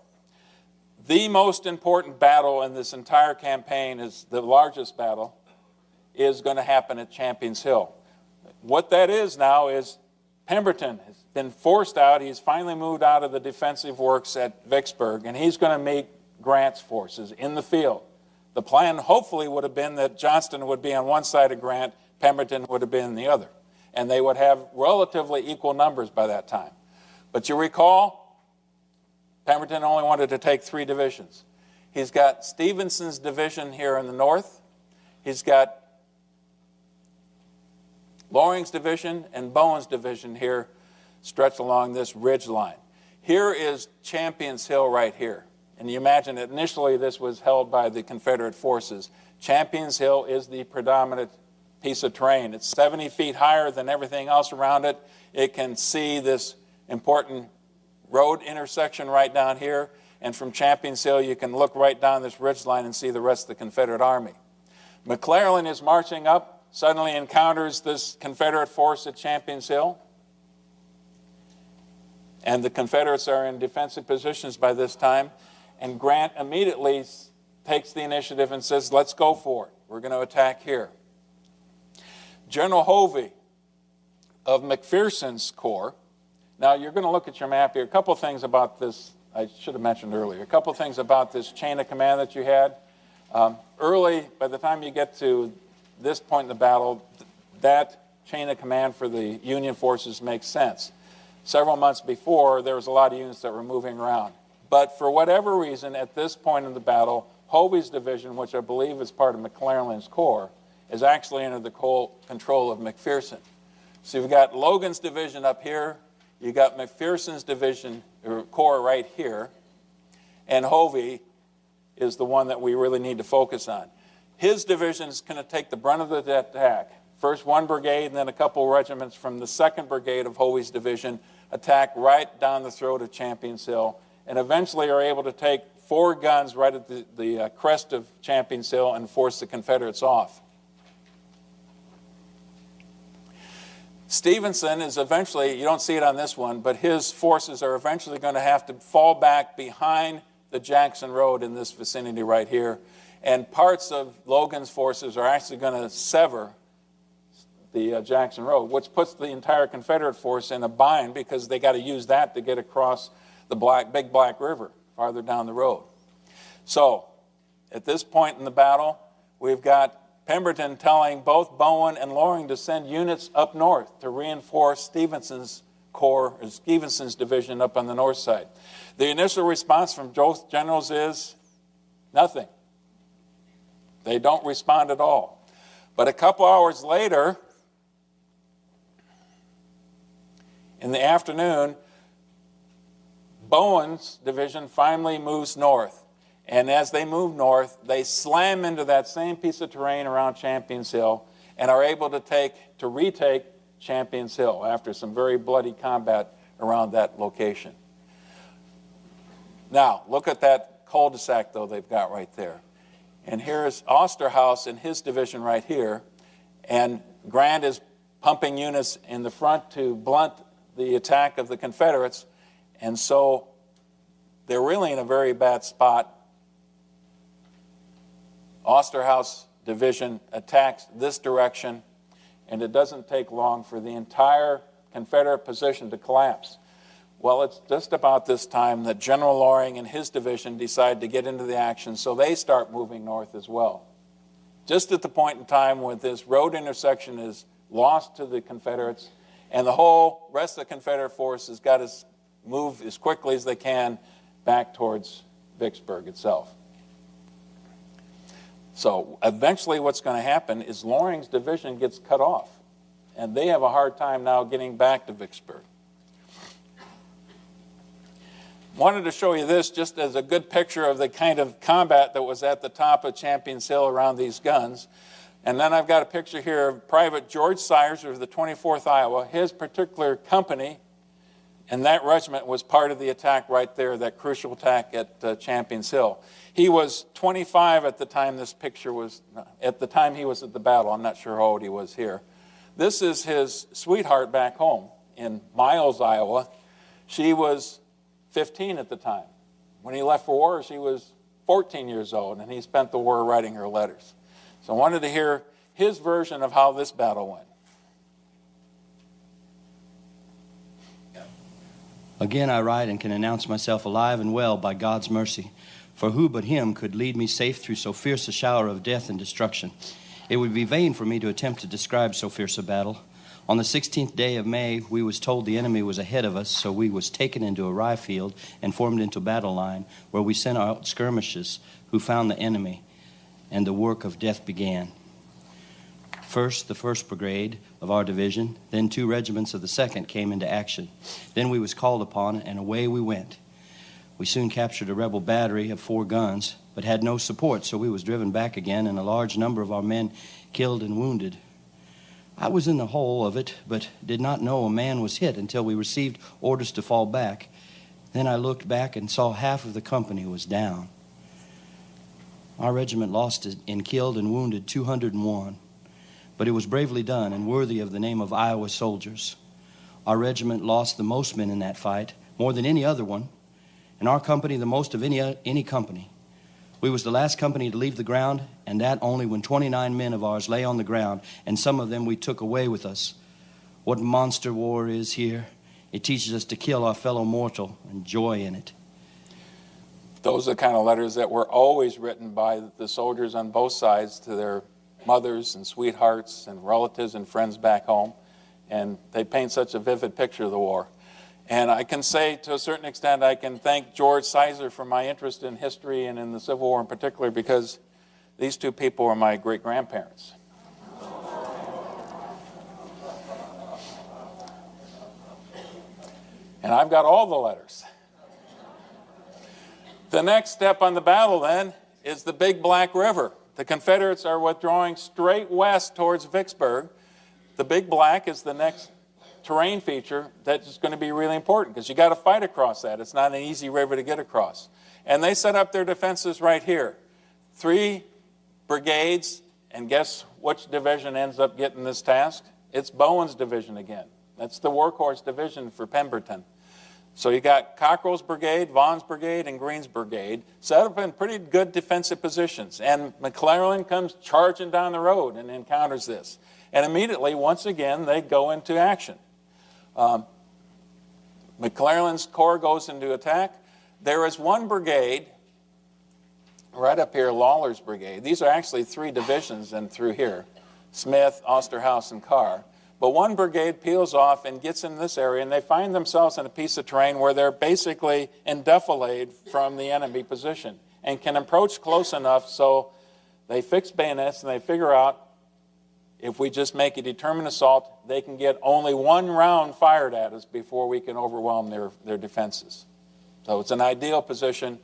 The most important battle in this entire campaign, is the largest battle, is going to happen at Champions Hill. What that is now is Pemberton has been forced out. He's finally moved out of the defensive works at Vicksburg, and he's going to meet Grant's forces in the field. The plan hopefully would have been that Johnston would be on one side of Grant, Pemberton would have been on the other, and they would have relatively equal numbers by that time. But you recall, Pemberton only wanted to take 3 divisions. He's got Stevenson's division here in the north. He's got Loring's division and Bowen's division here stretched along this ridge line. Here is Champions Hill right here. And you imagine that initially this was held by the Confederate forces. Champions Hill is the predominant piece of terrain. It's 70 feet higher than everything else around it. It can see this important road intersection right down here, and from Champions Hill you can look right down this ridgeline and see the rest of the Confederate Army. McClellan is marching up, suddenly encounters this Confederate force at Champions Hill, and the Confederates are in defensive positions by this time, and Grant immediately takes the initiative and says, let's go for it. We're going to attack here. General Hovey of McPherson's Corps. Now, you're going to look at your map here. A couple things about this, I should have mentioned earlier, a couple things about this chain of command that you had. Early, by the time you get to this point in the battle, that chain of command for the Union forces makes sense. Several months before, there was a lot of units that were moving around. But for whatever reason, at this point in the battle, Hovey's division, which I believe is part of McClellan's Corps, is actually under the control of McPherson. So you've got Logan's division up here, you got McPherson's division or corps right here, and Hovey is the one that we really need to focus on. His division is going to take the brunt of the attack. First 1 brigade and then a couple regiments from the 2nd Brigade of Hovey's division attack right down the throat of Champions Hill, and eventually are able to take 4 guns right at the crest of Champions Hill and force the Confederates off. Stevenson is eventually, you don't see it on this one, but his forces are eventually going to have to fall back behind the Jackson Road in this vicinity right here. And parts of Logan's forces are actually going to sever the Jackson Road, which puts the entire Confederate force in a bind because they got to use that to get across the Big Black River farther down the road. So, at this point in the battle, we've got Pemberton telling both Bowen and Loring to send units up north to reinforce Stevenson's corps, or Stevenson's division up on the north side. The initial response from both generals is nothing. They don't respond at all. But a couple hours later, in the afternoon, Bowen's division finally moves north. And as they move north, they slam into that same piece of terrain around Champions Hill and are able to retake Champions Hill after some very bloody combat around that location. Now, look at that cul-de-sac, though, they've got right there. And here's Osterhaus and his division right here. And Grant is pumping units in the front to blunt the attack of the Confederates. And so they're really in a very bad spot. Osterhaus division attacks this direction, and it doesn't take long for the entire Confederate position to collapse. Well, it's just about this time that General Loring and his division decide to get into the action, so they start moving north as well. Just at the point in time when this road intersection is lost to the Confederates, and the whole rest of the Confederate force has got to move as quickly as they can back towards Vicksburg itself. So eventually what's going to happen is Loring's division gets cut off, and they have a hard time now getting back to Vicksburg. Wanted to show you this just as a good picture of the kind of combat that was at the top of Champions Hill around these guns. And then I've got a picture here of Private George Sires of the 24th Iowa. His particular company and that regiment was part of the attack right there, that crucial attack at Champions Hill. He was 25 at the time this picture was, at the time he was at the battle. I'm not sure how old he was here. This is his sweetheart back home in Miles, Iowa. She was 15 at the time. When he left for war, she was 14 years old, and he spent the war writing her letters. So I wanted to hear his version of how this battle went. Again I write and can announce myself alive and well by God's mercy. For who but him could lead me safe through so fierce a shower of death and destruction? It would be vain for me to attempt to describe so fierce a battle. On the 16th day of May, we was told the enemy was ahead of us, so we was taken into a rye field and formed into battle line, where we sent out skirmishers who found the enemy, and the work of death began. First, the 1st Brigade of our division, then 2 regiments of the 2nd came into action. Then we was called upon, and away we went. We soon captured a rebel battery of 4 guns, but had no support, so we was driven back again, and a large number of our men killed and wounded. I was in the whole of it, but did not know a man was hit until we received orders to fall back. Then I looked back and saw half of the company was down. Our regiment lost in killed and wounded 201, but it was bravely done and worthy of the name of Iowa soldiers. Our regiment lost the most men in that fight, more than any other one, and our company the most of any company. We was the last company to leave the ground, and that only when 29 men of ours lay on the ground, and some of them we took away with us. What monster war is here. It teaches us to kill our fellow mortal and joy in it. Those are the kind of letters that were always written by the soldiers on both sides to their mothers and sweethearts and relatives and friends back home. And they paint such a vivid picture of the war. And I can say, to a certain extent, I can thank George Sizer for my interest in history and in the Civil War in particular, because these 2 people are my great-grandparents. And I've got all the letters. The next step on the battle, then, is the Big Black River. The Confederates are withdrawing straight west towards Vicksburg. The Big Black is the next terrain feature that's going to be really important, because you got to fight across that. It's not an easy river to get across. And they set up their defenses right here. 3 brigades, and guess which division ends up getting this task? It's Bowen's division again. That's the workhorse division for Pemberton. So you got Cockrell's brigade, Vaughn's brigade, and Green's brigade set up in pretty good defensive positions. And McClellan comes charging down the road and encounters this. And immediately, once again, they go into action. McClellan's corps goes into attack. There is one brigade right up here, Lawler's brigade. These are actually 3 divisions and through here, Smith, Osterhaus, and Carr. But one brigade peels off and gets in this area, and they find themselves in a piece of terrain where they're basically en defilade from the enemy position and can approach close enough so they fix bayonets and they figure out if we just make a determined assault, they can get only 1 round fired at us before we can overwhelm their defenses. So it's an ideal position.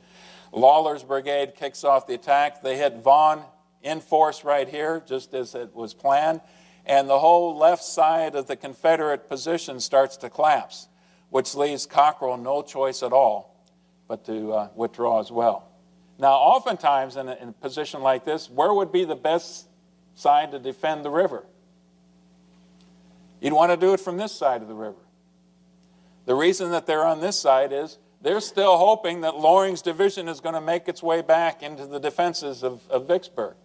Lawler's brigade kicks off the attack. They hit Vaughn in force right here, just as it was planned. And the whole left side of the Confederate position starts to collapse, which leaves Cockrell no choice at all but to withdraw as well. Now, oftentimes in a position like this, where would be the best side to defend the river? You'd want to do it from this side of the river. The reason that they're on this side is they're still hoping that Loring's division is going to make its way back into the defenses of Vicksburg.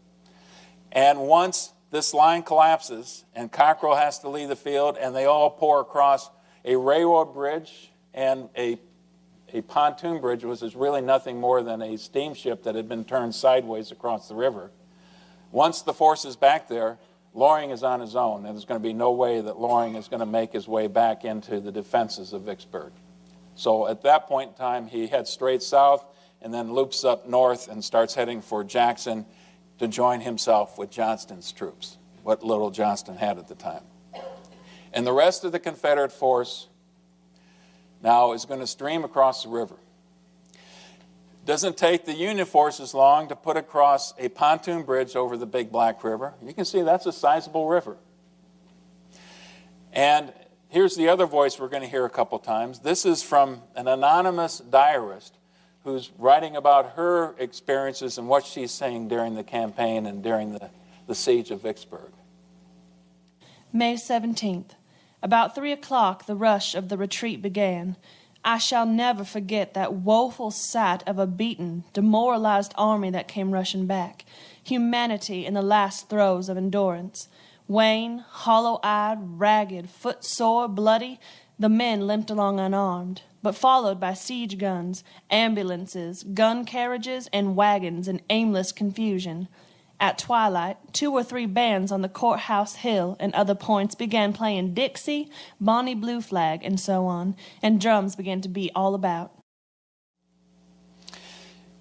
And once this line collapses and Cockrell has to leave the field and they all pour across a railroad bridge and a pontoon bridge, which is really nothing more than a steamship that had been turned sideways across the river. Once the force is back there, Loring is on his own, and there's going to be no way that Loring is going to make his way back into the defenses of Vicksburg. So at that point in time, he heads straight south and then loops up north and starts heading for Jackson to join himself with Johnston's troops, what little Johnston had at the time. And the rest of the Confederate force now is going to stream across the river. Doesn't take the Union forces long to put across a pontoon bridge over the Big Black River. You can see that's a sizable river. And here's the other voice we're going to hear a couple times. This is from an anonymous diarist who's writing about her experiences and what she's saying during the campaign and during the siege of Vicksburg. May 17th. About 3 o'clock, the rush of the retreat began. I shall never forget that woeful sight of a beaten, demoralized army that came rushing back. Humanity in the last throes of endurance. Wan, hollow-eyed, ragged, footsore, bloody, the men limped along unarmed, but followed by siege guns, ambulances, gun carriages, and wagons in aimless confusion. At twilight, 2 or 3 bands on the courthouse hill and other points began playing Dixie, Bonnie Blue Flag, and so on, and drums began to beat all about.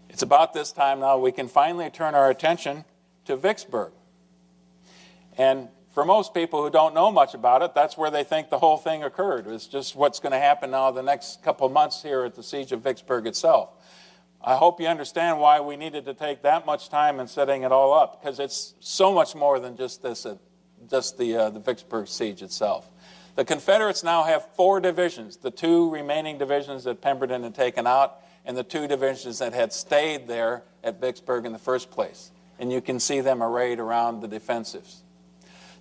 It's about this time now we can finally turn our attention to Vicksburg. And for most people who don't know much about it, that's where they think the whole thing occurred. It's just what's going to happen now the next couple months here at the siege of Vicksburg itself. I hope you understand why we needed to take that much time in setting it all up, because it's so much more than just the Vicksburg siege itself. The Confederates now have 4 divisions, the 2 remaining divisions that Pemberton had taken out, and the 2 divisions that had stayed there at Vicksburg in the first place. And you can see them arrayed around the defensives.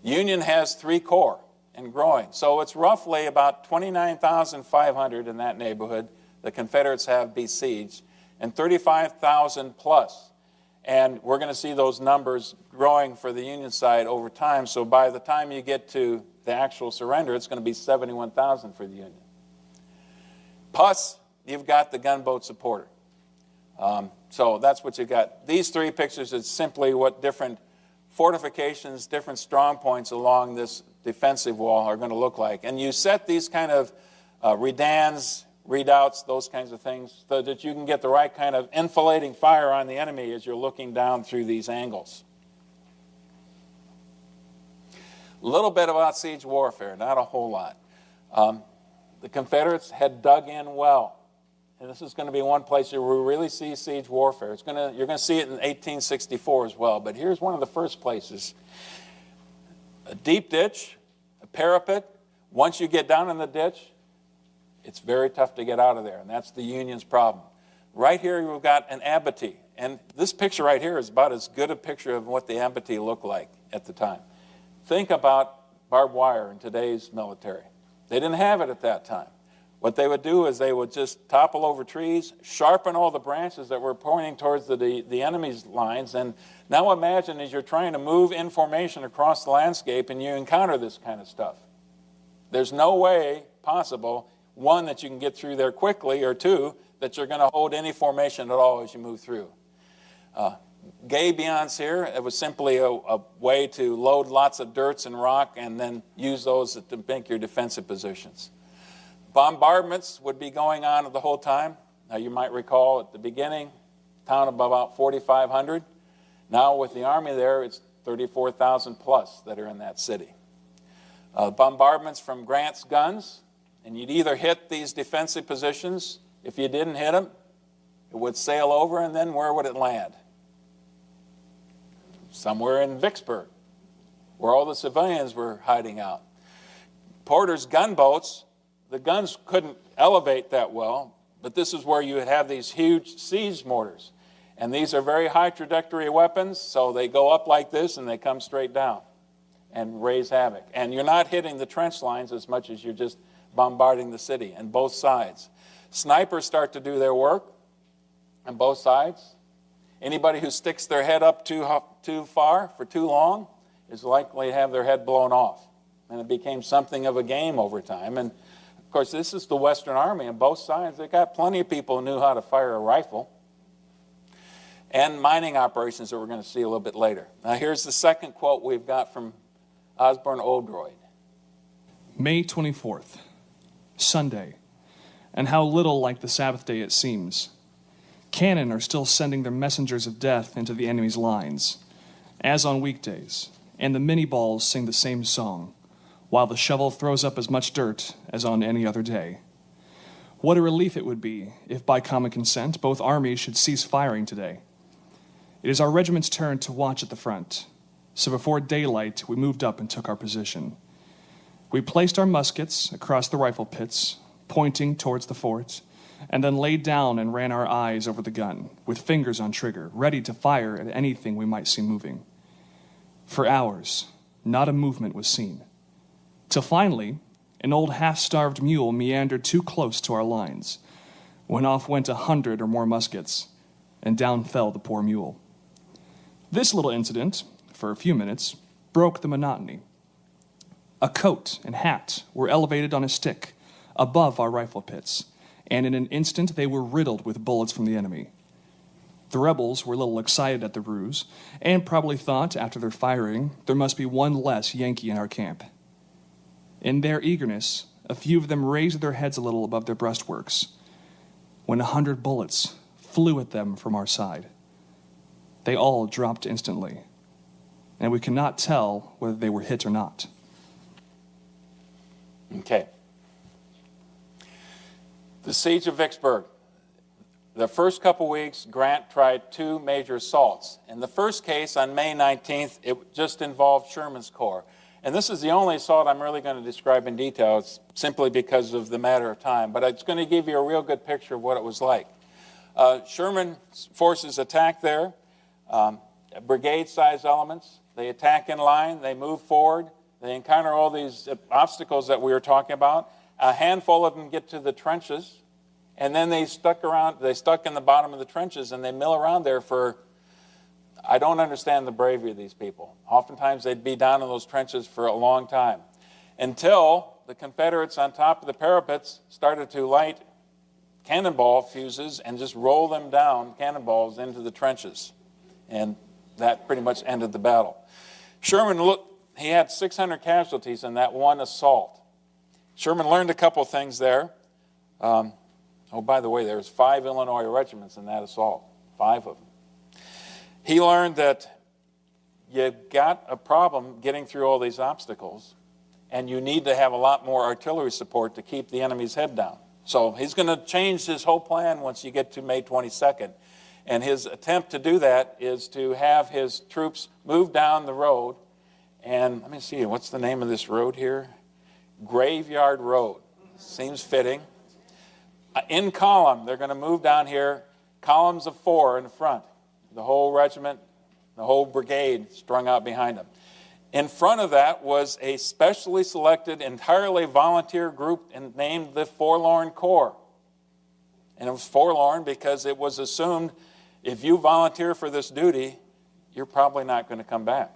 The Union has 3 corps and growing, so it's roughly about 29,500 in that neighborhood the Confederates have besieged, and 35,000 plus. And we're going to see those numbers growing for the Union side over time. So by the time you get to the actual surrender, it's going to be 71,000 for the Union. Plus, you've got the gunboat supporter. So that's what you got. These 3 pictures is simply what different fortifications, different strong points along this defensive wall are going to look like. And you set these kind of redans, redoubts, those kinds of things, so that you can get the right kind of enfilading fire on the enemy as you're looking down through these angles. A little bit about siege warfare, not a whole lot. The Confederates had dug in well, and this is going to be one place where we really see siege warfare. You're going to see it in 1864 as well, but here's one of the first places. A deep ditch, a parapet. Once you get down in the ditch, it's very tough to get out of there, and that's the Union's problem. Right here, you've got an abattis, and this picture right here is about as good a picture of what the abattis looked like at the time. Think about barbed wire in today's military. They didn't have it at that time. What they would do is they would just topple over trees, sharpen all the branches that were pointing towards the enemy's lines. And now imagine as you're trying to move information across the landscape and you encounter this kind of stuff. There's no way possible, one, that you can get through there quickly, or two, that you're going to hold any formation at all as you move through. Gabions here, it was simply a way to load lots of dirts and rock and then use those to make your defensive positions. Bombardments would be going on the whole time. Now you might recall at the beginning, town of about 4,500. Now with the army there, it's 34,000 plus that are in that city. Bombardments from Grant's guns, and you'd either hit these defensive positions. If you didn't hit them, it would sail over, and then where would it land? Somewhere in Vicksburg, where all the civilians were hiding out. Porter's gunboats, the guns couldn't elevate that well, but this is where you would have these huge siege mortars. And these are very high trajectory weapons, so they go up like this and they come straight down and raise havoc. And you're not hitting the trench lines as much as you're just bombarding the city on both sides. Snipers start to do their work on both sides. Anybody who sticks their head up too far for too long is likely to have their head blown off. And it became something of a game over time. And of course, this is the Western Army on both sides. They got plenty of people who knew how to fire a rifle. And mining operations that we're going to see a little bit later. Now here's the second quote we've got from Osborne Oldroyd. May 24th, Sunday, and how little like the Sabbath day it seems. Cannon are still sending their messengers of death into the enemy's lines, as on weekdays, and the mini balls sing the same song, while the shovel throws up as much dirt as on any other day. What a relief it would be if, by common consent, both armies should cease firing today. It is our regiment's turn to watch at the front, so before daylight we moved up and took our position. We placed our muskets across the rifle pits, pointing towards the fort, and then laid down and ran our eyes over the gun, with fingers on trigger, ready to fire at anything we might see moving. For hours, not a movement was seen, till finally an old half-starved mule meandered too close to our lines, when off went 100 or more muskets, and down fell the poor mule. This little incident, for a few minutes, broke the monotony. A coat and hat were elevated on a stick above our rifle pits, and in an instant they were riddled with bullets from the enemy. The rebels were a little excited at the ruse, and probably thought, after their firing, there must be one less Yankee in our camp. In their eagerness, a few of them raised their heads a little above their breastworks, when 100 bullets flew at them from our side. They all dropped instantly, and we cannot tell whether they were hit or not. Okay. The siege of Vicksburg. The first couple weeks, Grant tried two major assaults. In the first case, on May 19th, it just involved Sherman's Corps. And this is the only assault I'm really going to describe in detail. It's simply because of the matter of time. But it's going to give you a real good picture of what it was like. Sherman's forces attack there. Brigade-sized elements. They attack in line. They move forward. They encounter all these obstacles that we were talking about. A handful of them get to the trenches, and then they stuck in the bottom of the trenches, and they mill around there for, I don't understand the bravery of these people. Oftentimes they'd be down in those trenches for a long time, until the Confederates on top of the parapets started to light cannonball fuses and just roll them down, cannonballs, into the trenches. And that pretty much ended the battle. Sherman, he had 600 casualties in that one assault. Sherman learned a couple things there. By the way, there's 5 Illinois regiments in that assault, 5 of them. He learned that you've got a problem getting through all these obstacles, and you need to have a lot more artillery support to keep the enemy's head down. So he's going to change his whole plan once you get to May 22nd. And his attempt to do that is to have his troops move down the road. And let me see, what's the name of this road here? Graveyard Road. Seems fitting. In column, they're going to move down here, columns of 4 in front. The whole regiment, the whole brigade strung out behind them. In front of that was a specially selected, entirely volunteer group named the Forlorn Corps. And it was forlorn because it was assumed if you volunteer for this duty, you're probably not going to come back.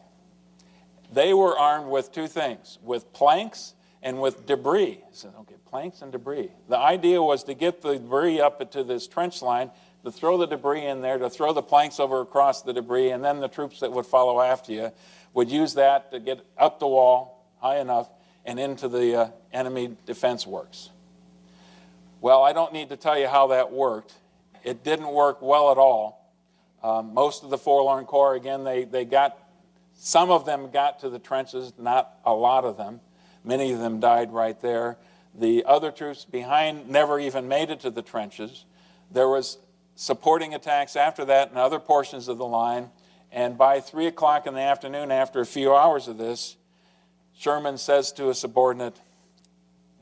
They were armed with two things, with planks and with debris. I said, okay, planks and debris. The idea was to get the debris up into this trench line, to throw the debris in there, to throw the planks over across the debris, and then the troops that would follow after you would use that to get up the wall high enough and into the enemy defense works. Well, I don't need to tell you how that worked. It didn't work well at all. Most of the Forlorn Corps, again, some of them got to the trenches, not a lot of them. Many of them died right there. The other troops behind never even made it to the trenches. There was supporting attacks after that in other portions of the line. And by 3 o'clock in the afternoon, after a few hours of this, Sherman says to a subordinate,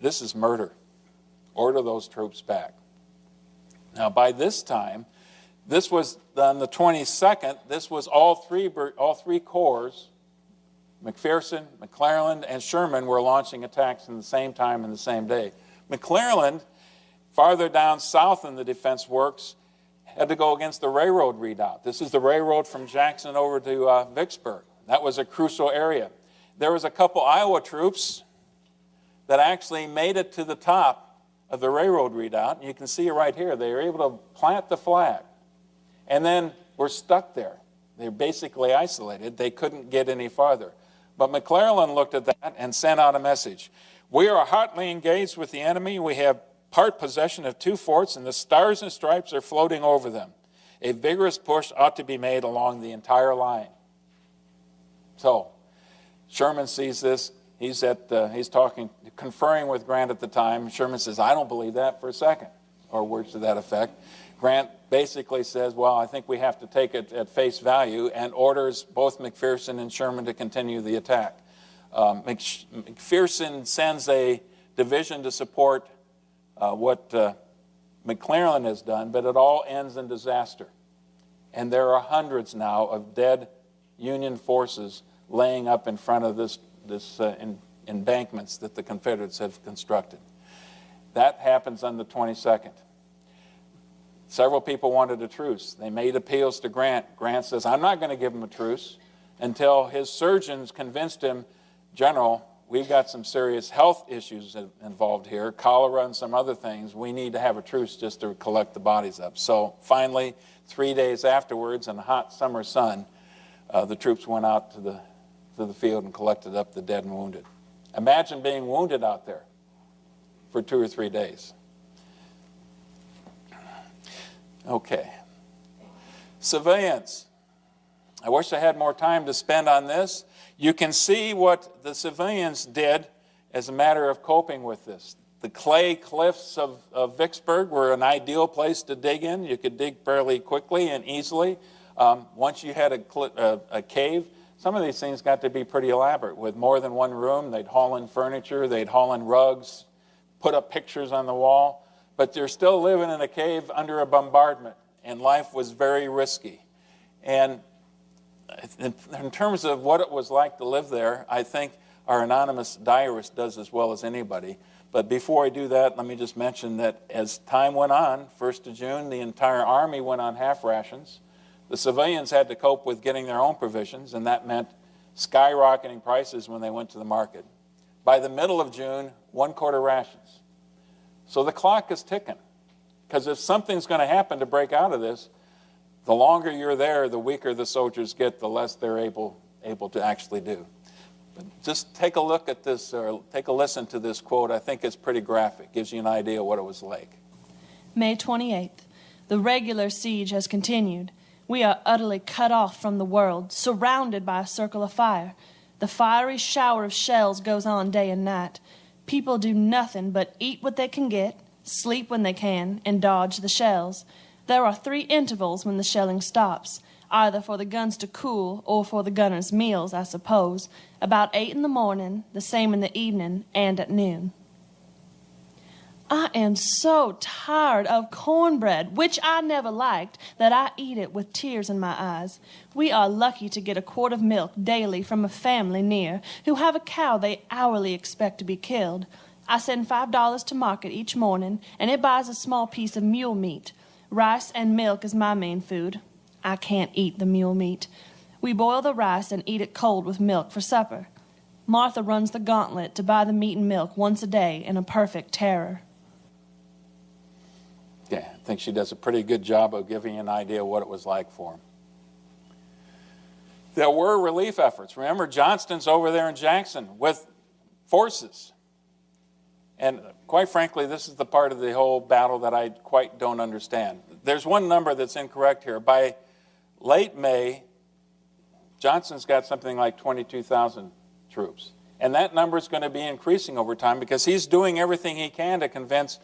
"This is murder. Order those troops back." Now, by this time, this was on the 22nd, this was all three corps, McPherson, McClellan, and Sherman were launching attacks in the same time and the same day. McClellan, farther down south in the defense works, had to go against the railroad redoubt. This is the railroad from Jackson over to Vicksburg. That was a crucial area. There was a couple Iowa troops that actually made it to the top of the railroad redoubt. You can see it right here. They were able to plant the flag and then were stuck there. They were basically isolated. They couldn't get any farther. But McClellan looked at that and sent out a message. "We are hotly engaged with the enemy. We have part possession of 2 forts, and the stars and stripes are floating over them. A vigorous push ought to be made along the entire line." So Sherman sees this. He's conferring with Grant at the time. Sherman says, "I don't believe that for a second," or words to that effect. Grant basically says, "Well, I think we have to take it at face value," and orders both McPherson and Sherman to continue the attack. McPherson sends a division to support what McClellan has done, but it all ends in disaster. And there are hundreds now of dead Union forces laying up in front of this embankments that the Confederates have constructed. That happens on the 22nd. Several people wanted a truce. They made appeals to Grant. Grant says, "I'm not going to give him a truce until his surgeons convinced him, 'General, we've got some serious health issues involved here, cholera and some other things. We need to have a truce just to collect the bodies up.'" So finally, 3 days afterwards, in the hot summer sun, the troops went out to the field and collected up the dead and wounded. Imagine being wounded out there for 2 or 3 days. Okay. Civilians. I wish I had more time to spend on this. You can see what the civilians did as a matter of coping with this. The clay cliffs of Vicksburg were an ideal place to dig in. You could dig fairly quickly and easily. Once you had a cave, some of these things got to be pretty elaborate. With more than one room, they'd haul in furniture, they'd haul in rugs, put up pictures on the wall. But they're still living in a cave under a bombardment, and life was very risky. And in terms of what it was like to live there, I think our anonymous diarist does as well as anybody. But before I do that, let me just mention that as time went on, 1st of June, the entire Army went on half rations. The civilians had to cope with getting their own provisions, and that meant skyrocketing prices when they went to the market. By the middle of June, 1/4 rations. So the clock is ticking, because if something's going to happen to break out of this, the longer you're there, the weaker the soldiers get, the less they're able to actually do. But just take a look at this, or take a listen to this quote. I think it's pretty graphic. Gives you an idea what it was like. May 28th. The regular siege has continued. We are utterly cut off from the world, surrounded by a circle of fire. The fiery shower of shells goes on day and night. People do nothing but eat what they can get, sleep when they can, and dodge the shells. There are 3 intervals when the shelling stops, either for the guns to cool or for the gunners' meals, I suppose, about 8 in the morning, the same in the evening, and at noon. I am so tired of cornbread, which I never liked, that I eat it with tears in my eyes. We are lucky to get a quart of milk daily from a family near who have a cow they hourly expect to be killed. I send $5 to market each morning, and it buys a small piece of mule meat. Rice and milk is my main food. I can't eat the mule meat. We boil the rice and eat it cold with milk for supper. Martha runs the gauntlet to buy the meat and milk once a day in a perfect terror. Yeah, I think she does a pretty good job of giving you an idea of what it was like for him. There were relief efforts. Remember, Johnston's over there in Jackson with forces. And quite frankly, this is the part of the whole battle that I quite don't understand. There's one number that's incorrect here. By late May, Johnston's got something like 22,000 troops. And that number is going to be increasing over time because he's doing everything he can to convince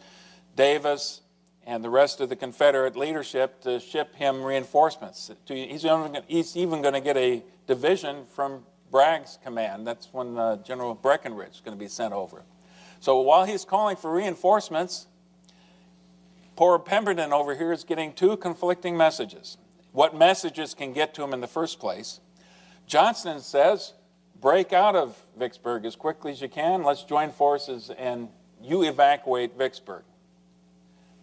Davis and the rest of the Confederate leadership to ship him reinforcements. He's even going to get a division from Bragg's command. That's when General Breckinridge is going to be sent over. So while he's calling for reinforcements, poor Pemberton over here is getting two conflicting messages. What messages can get to him in the first place? Johnston says, break out of Vicksburg as quickly as you can. Let's join forces and you evacuate Vicksburg.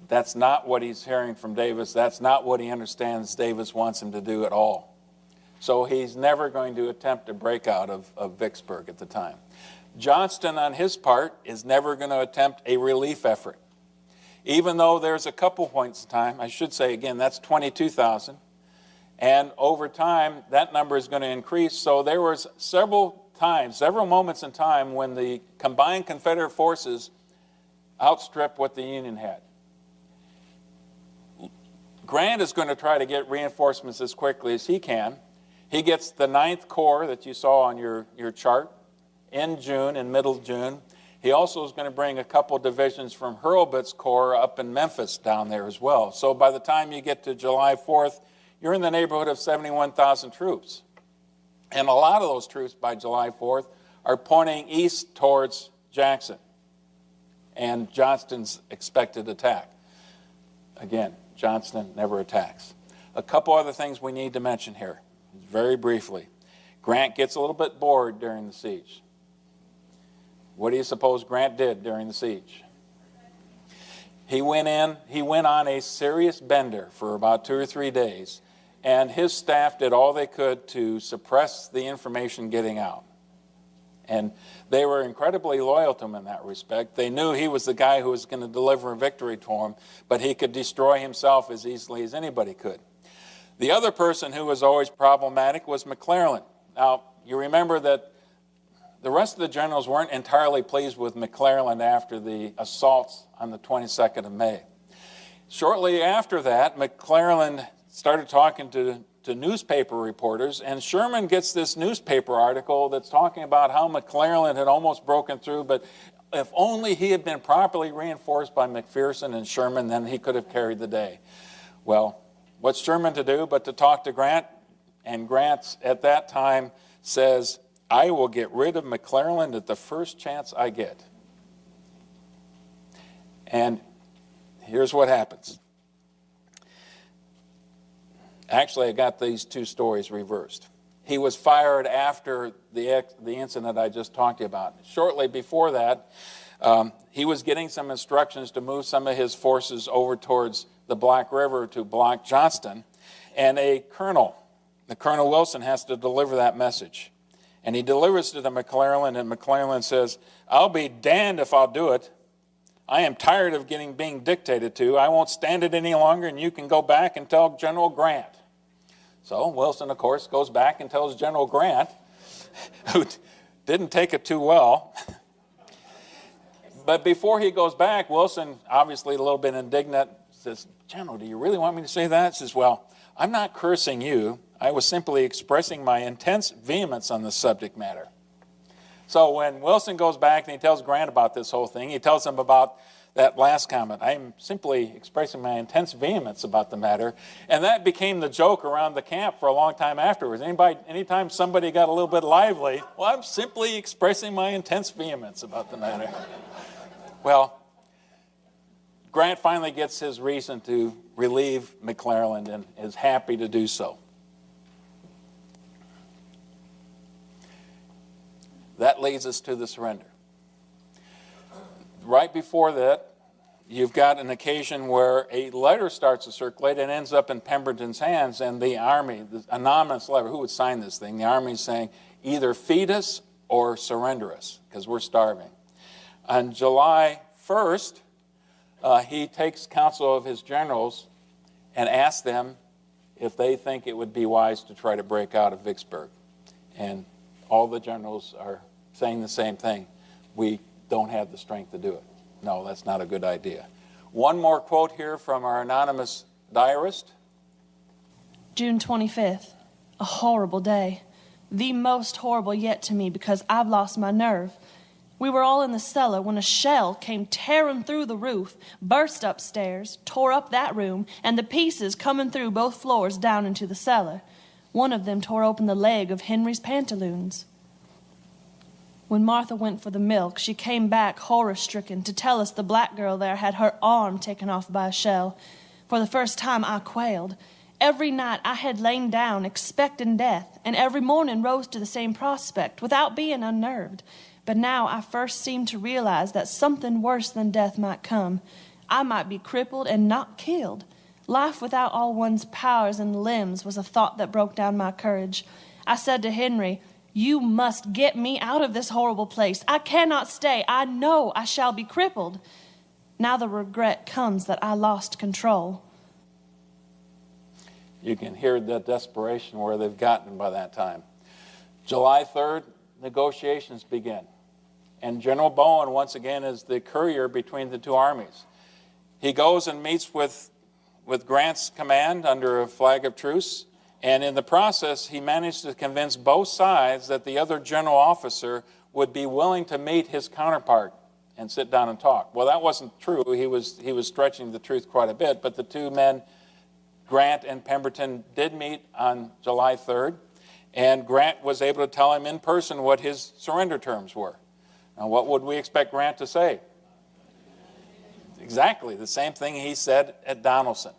That's not what he's hearing from Davis. That's not what he understands Davis wants him to do at all. So he's never going to attempt to break out of Vicksburg at the time. Johnston, on his part, is never going to attempt a relief effort. Even though there's a couple points in time, I should say again, that's 22,000. And over time, that number is going to increase. So there was several moments in time when the combined Confederate forces outstripped what the Union had. Grant is going to try to get reinforcements as quickly as he can. He gets the 9th Corps that you saw on your chart in June, in middle June. He also is going to bring a couple divisions from Hurlbut's Corps up in Memphis down there as well. So by the time you get to July 4th, you're in the neighborhood of 71,000 troops. And a lot of those troops by July 4th are pointing east towards Jackson and Johnston's expected attack. Again, Johnston never attacks. A couple other things we need to mention here, very briefly. Grant gets a little bit bored during the siege. What do you suppose Grant did during the siege? He went on a serious bender for about 2 or 3 days, and his staff did all they could to suppress the information getting out. And they were incredibly loyal to him in that respect. They knew he was the guy who was going to deliver a victory to him, but he could destroy himself as easily as anybody could. The other person who was always problematic was McClellan. Now, you remember that the rest of the generals weren't entirely pleased with McClellan after the assaults on the 22nd of May. Shortly after that, McClellan started talking to newspaper reporters, and Sherman gets this newspaper article that's talking about how McClellan had almost broken through, but if only he had been properly reinforced by McPherson and Sherman, then he could have carried the day. Well, what's Sherman to do but to talk to Grant? And Grant, at that time, says, I will get rid of McClellan at the first chance I get. And here's what happens. Actually, I got these two stories reversed. He was fired after the incident I just talked to you about. Shortly before that, he was getting some instructions to move some of his forces over towards the Black River to block Johnston. And the Colonel Wilson, has to deliver that message. And he delivers to the McClellan, and McClellan says, I'll be damned if I'll do it. I am tired of being dictated to. I won't stand it any longer, and you can go back and tell General Grant. So Wilson, of course, goes back and tells General Grant, who didn't take it too well. But before he goes back, Wilson, obviously a little bit indignant, says, General, do you really want me to say that? He says, well, I'm not cursing you. I was simply expressing my intense vehemence on the subject matter. So when Wilson goes back and he tells Grant about this whole thing, he tells him about that last comment. I am simply expressing my intense vehemence about the matter. And that became the joke around the camp for a long time afterwards. Anytime somebody got a little bit lively, well, I'm simply expressing my intense vehemence about the matter. Well, Grant finally gets his reason to relieve McClellan and is happy to do so. That leads us to the surrender. Right before that, you've got an occasion where a letter starts to circulate and ends up in Pemberton's hands, and the Army, the anonymous letter, who would sign this thing? The Army is saying, either feed us or surrender us, because we're starving. On July 1st, he takes counsel of his generals and asks them if they think it would be wise to try to break out of Vicksburg. And all the generals are saying the same thing. We don't have the strength to do it. No, that's not a good idea. One more quote here from our anonymous diarist. June 25th, a horrible day. The most horrible yet to me because I've lost my nerve. We were all in the cellar when a shell came tearing through the roof, burst upstairs, tore up that room, and the pieces coming through both floors down into the cellar. One of them tore open the leg of Henry's pantaloons. When Martha went for the milk, she came back horror-stricken to tell us the black girl there had her arm taken off by a shell. For the first time, I quailed. Every night I had lain down expecting death, and every morning rose to the same prospect without being unnerved. But now I first seemed to realize that something worse than death might come. I might be crippled and not killed. Life without all one's powers and limbs was a thought that broke down my courage. I said to Henry, "You must get me out of this horrible place. I cannot stay. I know I shall be crippled." Now the regret comes that I lost control. You can hear the desperation where they've gotten by that time. July 3rd, negotiations begin. And General Bowen, once again, is the courier between the two armies. He goes and meets with Grant's command under a flag of truce. And in the process, he managed to convince both sides that the other general officer would be willing to meet his counterpart and sit down and talk. Well, that wasn't true. He was stretching the truth quite a bit. But the two men, Grant and Pemberton, did meet on July 3rd. And Grant was able to tell him in person what his surrender terms were. Now, what would we expect Grant to say? Exactly the same thing he said at Donelson.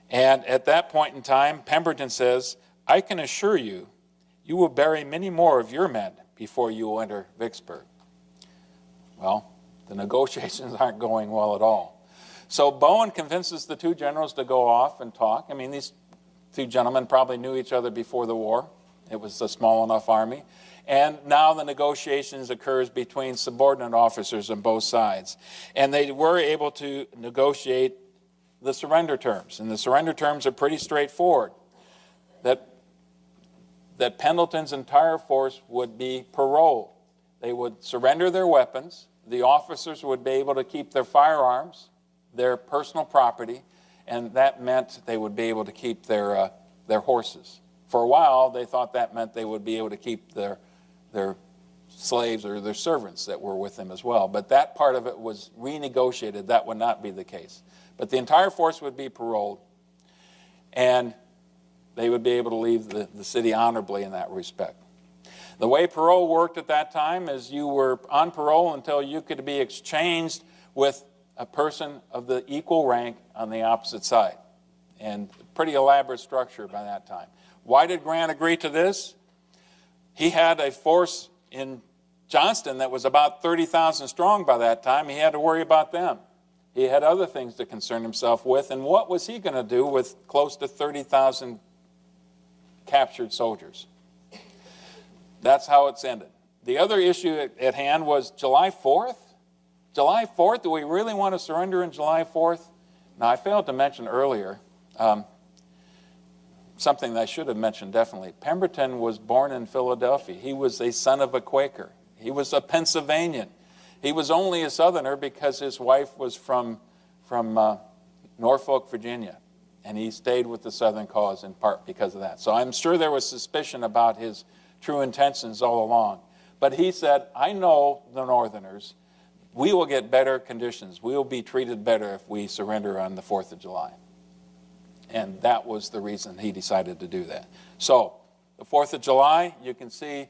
And at that point in time, Pemberton says, "I can assure you, you will bury many more of your men before you will enter Vicksburg." Well, the negotiations aren't going well at all. So Bowen convinces the two generals to go off and talk. I mean, these two gentlemen probably knew each other before the war. It was a small enough army. And now the negotiations occurs between subordinate officers on both sides. And they were able to negotiate the surrender terms. And the surrender terms are pretty straightforward. That Pendleton's entire force would be paroled. They would surrender their weapons. The officers would be able to keep their firearms, their personal property, and that meant they would be able to keep their horses. For a while, they thought that meant they would be able to keep their slaves or their servants that were with them as well. But that part of it was renegotiated. That would not be the case. But the entire force would be paroled, and they would be able to leave the city honorably in that respect. The way parole worked at that time is you were on parole until you could be exchanged with a person of the equal rank on the opposite side. And pretty elaborate structure by that time. Why did Grant agree to this? He had a force in Johnston that was about 30,000 strong by that time. He had to worry about them. He had other things to concern himself with. And what was he going to do with close to 30,000 captured soldiers? That's how it's ended. The other issue at hand was July 4th. July 4th, do we really want to surrender in July 4th? Now, I failed to mention earlier something that I should have mentioned definitely. Pemberton was born in Philadelphia. He was a son of a Quaker. He was a Pennsylvanian. He was only a Southerner because his wife was from Norfolk, Virginia. And he stayed with the Southern cause in part because of that. So I'm sure there was suspicion about his true intentions all along. But he said, "I know the Northerners. We will get better conditions. We will be treated better if we surrender on the 4th of July. And that was the reason he decided to do that. So, the 4th of July, you can see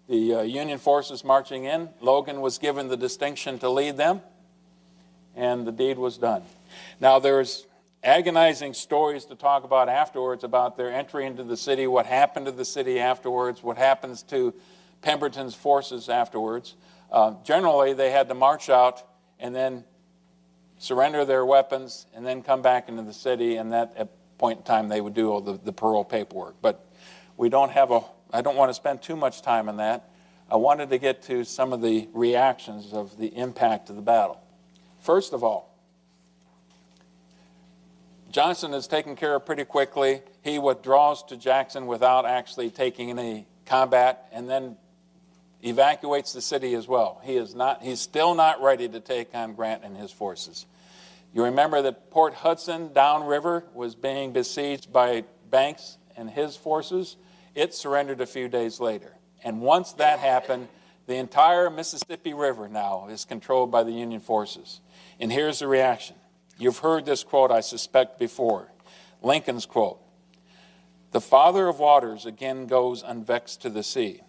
the Union forces marching in. Logan was given the distinction to lead them. and the deed was done. Now, there's agonizing stories to talk about afterwards about their entry into the city, what happened to the city afterwards, what happens to Pemberton's forces afterwards. Generally, they had to march out and then surrender their weapons and then come back into the city, and that at point in time they would do all the parole paperwork. But I don't want to spend too much time on that. I wanted to get to some of the reactions of the impact of the battle. First of all, Johnson is taken care of pretty quickly. He withdraws to Jackson without actually taking any combat, and then evacuates the city as well. He's still not ready to take on Grant and his forces. You remember that Port Hudson downriver was being besieged by Banks and his forces. It surrendered a few days later. And once that happened, the entire Mississippi River now is controlled by the Union forces. And here's the reaction. You've heard this quote, I suspect, before. Lincoln's quote, "The Father of Waters again goes unvexed to the sea."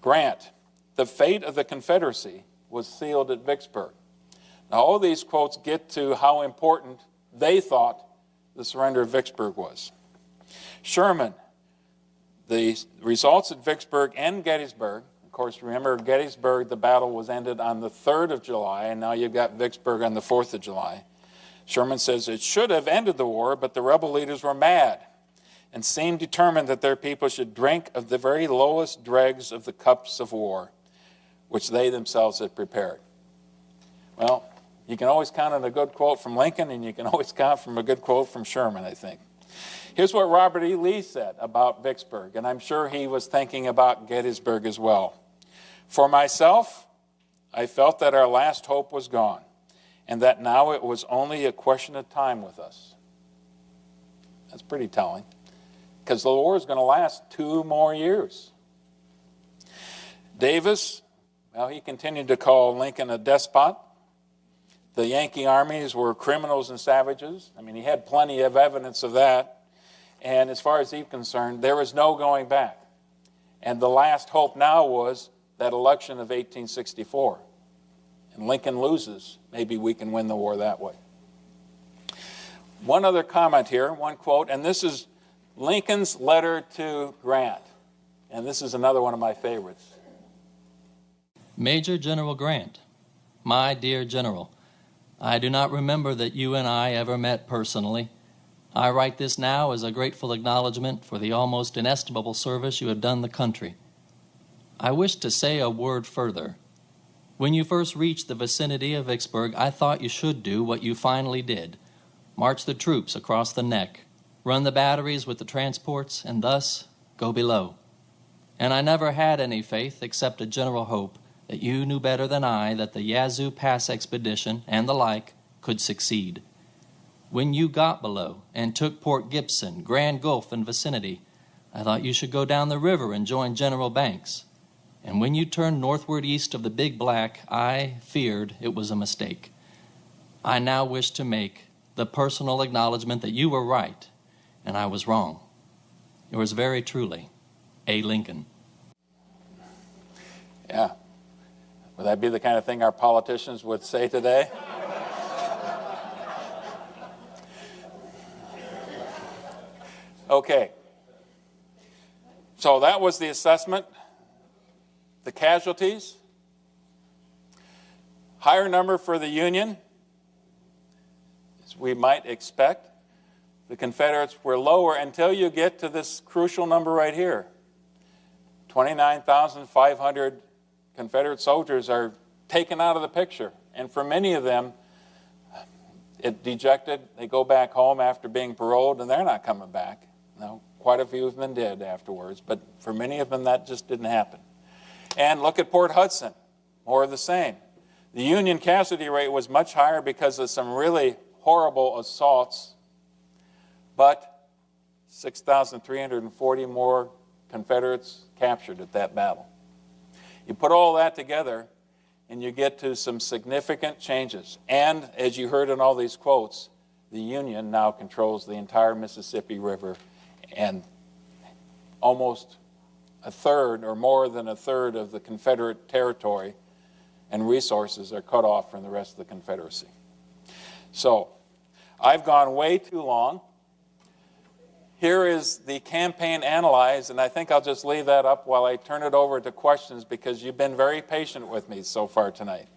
Grant, "The fate of the Confederacy was sealed at Vicksburg." Now, all these quotes get to how important they thought the surrender of Vicksburg was. Sherman, "The results at Vicksburg and Gettysburg," of course, remember Gettysburg, the battle was ended on the 3rd of July, and now you've got Vicksburg on the 4th of July. Sherman says, "It should have ended the war, but the rebel leaders were mad and seemed determined that their people should drink of the very lowest dregs of the cups of war, which they themselves had prepared." Well, you can always count on a good quote from Lincoln, and you can always count from a good quote from Sherman, I think. Here's what Robert E. Lee said about Vicksburg, and I'm sure he was thinking about Gettysburg as well. "For myself, I felt that our last hope was gone, and that now it was only a question of time with us." That's pretty telling, because the war is going to last 2 more years. Davis, well, he continued to call Lincoln a despot. The Yankee armies were criminals and savages. I mean, he had plenty of evidence of that. And as far as he's concerned, there was no going back. And the last hope now was that election of 1864. And Lincoln loses. Maybe we can win the war that way. One other comment here, one quote, and this is Lincoln's letter to Grant. And this is another one of my favorites. Major General Grant, my dear General, I do not remember that you and I ever met personally. I write this now as a grateful acknowledgement for the almost inestimable service you have done the country. I wish to say a word further. When you first reached the vicinity of Vicksburg, I thought you should do what you finally did, march the troops across the neck, run the batteries with the transports, and thus go below. And I never had any faith except a general hope that you knew better than I that the Yazoo Pass expedition and the like could succeed. When you got below and took Port Gibson, Grand Gulf, and vicinity, I thought you should go down the river and join General Banks. And when you turned northward east of the Big Black, I feared it was a mistake. I now wish to make the personal acknowledgement that you were right and I was wrong. Yours very truly, A. Lincoln. Yeah. Would that be the kind of thing our politicians would say today? Okay. So that was the assessment. The casualties. Higher number for the Union, as we might expect. The Confederates were lower until you get to this crucial number right here. 29,500 Confederate soldiers are taken out of the picture. And for many of them, it dejected. They go back home after being paroled, and they're not coming back. No, quite a few of them did afterwards, but for many of them, that just didn't happen. And look at Port Hudson, more of the same. The Union casualty rate was much higher because of some really horrible assaults, but 6,340 more Confederates captured at that battle. You put all that together, and you get to some significant changes. And as you heard in all these quotes, the Union now controls the entire Mississippi River, and almost a third or more than a third of the Confederate territory and resources are cut off from the rest of the Confederacy. So, I've gone way too long. Here is the campaign analyzed, and I think I'll just leave that up while I turn it over to questions because you've been very patient with me so far tonight.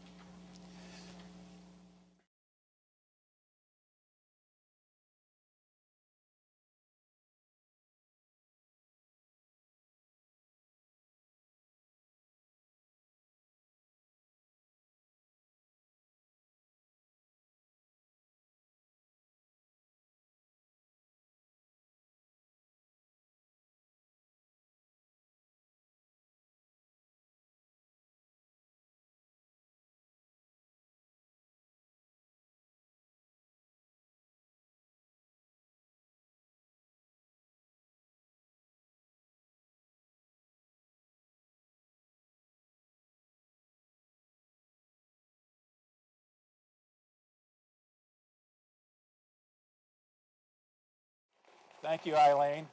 Thank you, Eileen.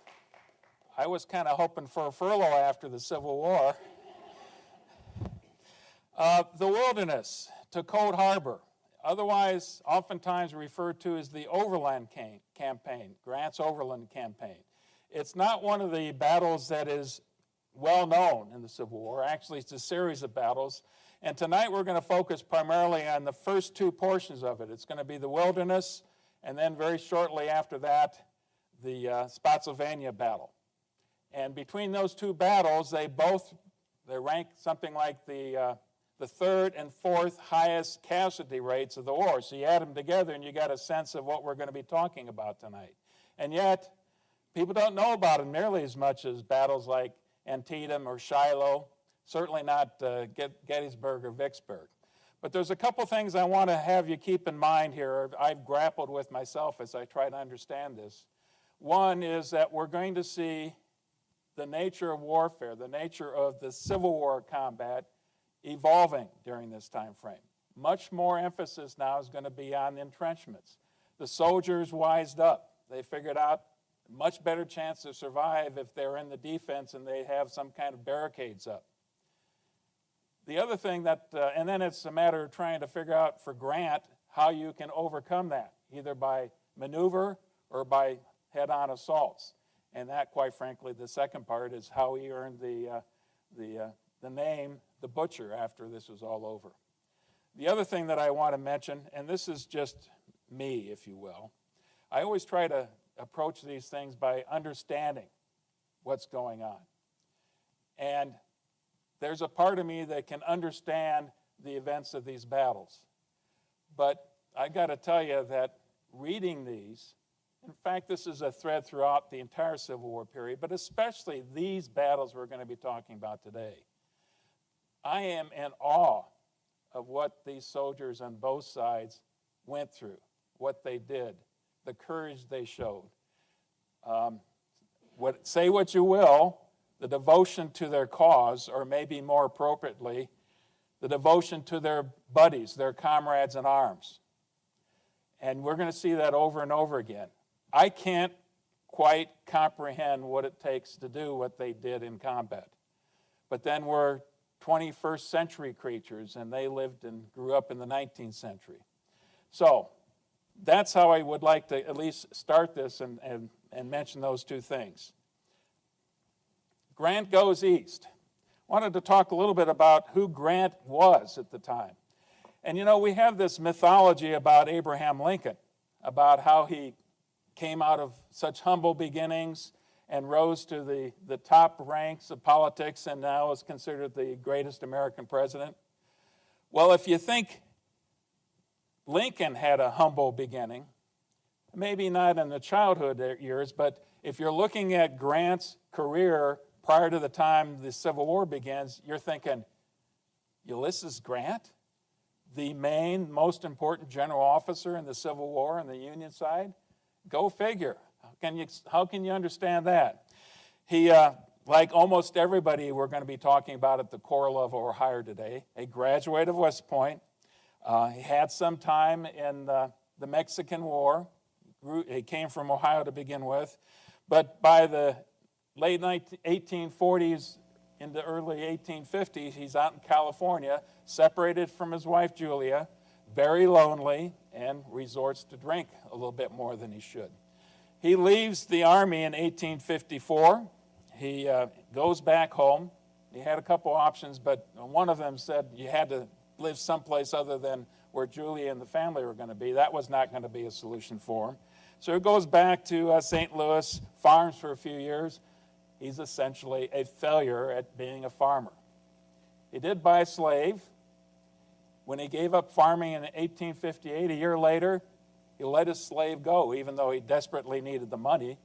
I was kind of hoping for a furlough after the Civil War. The wilderness to Cold Harbor, otherwise oftentimes referred to as the Overland Campaign, Grant's Overland Campaign. It's not one of the battles that is well known in the Civil War. Actually, it's a series of battles. And tonight we're going to focus primarily on the first two portions of it. It's going to be the wilderness, and then very shortly after that, the Spotsylvania battle. And between those two battles, they rank something like the third and fourth highest casualty rates of the war. So you add them together and you got a sense of what we're going to be talking about tonight. And yet, people don't know about them nearly as much as battles like Antietam or Shiloh, certainly not Gettysburg or Vicksburg. But there's a couple things I want to have you keep in mind here. I've grappled with myself as I try to understand this. One is that we're going to see the nature of warfare, the nature of the Civil War combat evolving during this time frame. Much more emphasis now is going to be on the entrenchments. The soldiers wised up. They figured out a much better chance to survive if they're in the defense and they have some kind of barricades up. The other thing and then it's a matter of trying to figure out for Grant how you can overcome that, either by maneuver or by head-on assaults. And that, quite frankly, the second part is how he earned the name, the Butcher, after this was all over. The other thing that I want to mention, and this is just me, if you will, I always try to approach these things by understanding what's going on. And there's a part of me that can understand the events of these battles. But I got to tell you that reading these, in fact, this is a thread throughout the entire Civil War period, but especially these battles we're going to be talking about today. I am in awe of what these soldiers on both sides went through, what they did, the courage they showed. Say what you will, the devotion to their cause, or maybe more appropriately, the devotion to their buddies, their comrades in arms. And we're going to see that over and over again. I can't quite comprehend what it takes to do what they did in combat. But then we're 21st century creatures, and they lived and grew up in the 19th century. So that's how I would like to at least start this and mention those two things. Grant goes east. Wanted to talk a little bit about who Grant was at the time. And you know, we have this mythology about Abraham Lincoln, about how he came out of such humble beginnings and rose to the top ranks of politics and now is considered the greatest American president. Well, if you think Lincoln had a humble beginning, maybe not in the childhood years, but if you're looking at Grant's career prior to the time the Civil War begins, you're thinking, Ulysses Grant, the main, most important general officer in the Civil War on the Union side? Go figure. How can you understand that? He, like almost everybody we're going to be talking about at the Corps level or higher today, a graduate of West Point. He had some time in the Mexican War. He came from Ohio to begin with. But by the late 1840s in the early 1850s, he's out in California, separated from his wife Julia, very lonely, and resorts to drink a little bit more than he should. He leaves the Army in 1854. He goes back home. He had a couple options, but one of them said you had to live someplace other than where Julia and the family were going to be. That was not going to be a solution for him. So he goes back to St. Louis, farms for a few years. He's essentially a failure at being a farmer. He did buy a slave. When he gave up farming in 1858, a year later, he let his slave go, even though he desperately needed the money.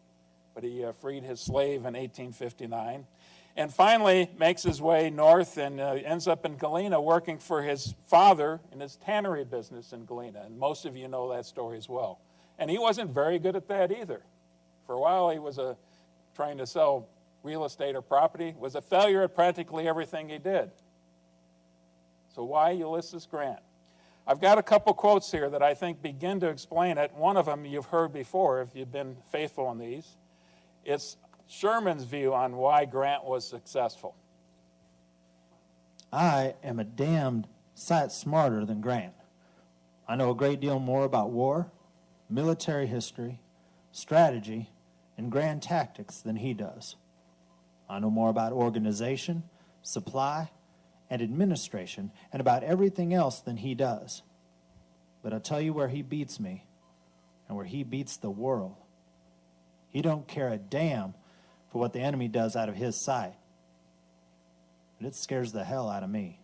But he freed his slave in 1859. And finally makes his way north and ends up in Galena working for his father in his tannery business in Galena. And most of you know that story as well. And he wasn't very good at that either. For a while, he was trying to sell real estate or property, was a failure at practically everything he did. So why Ulysses Grant? I've got a couple quotes here that I think begin to explain it. One of them you've heard before if you've been faithful in these. It's Sherman's view on why Grant was successful. I am a damned sight smarter than Grant. I know a great deal more about war, military history, strategy, and grand tactics than he does. I know more about organization, supply, and administration, and about everything else than he does. But I'll tell you where he beats me, and where he beats the world. He don't care a damn for what the enemy does out of his sight. But it scares the hell out of me.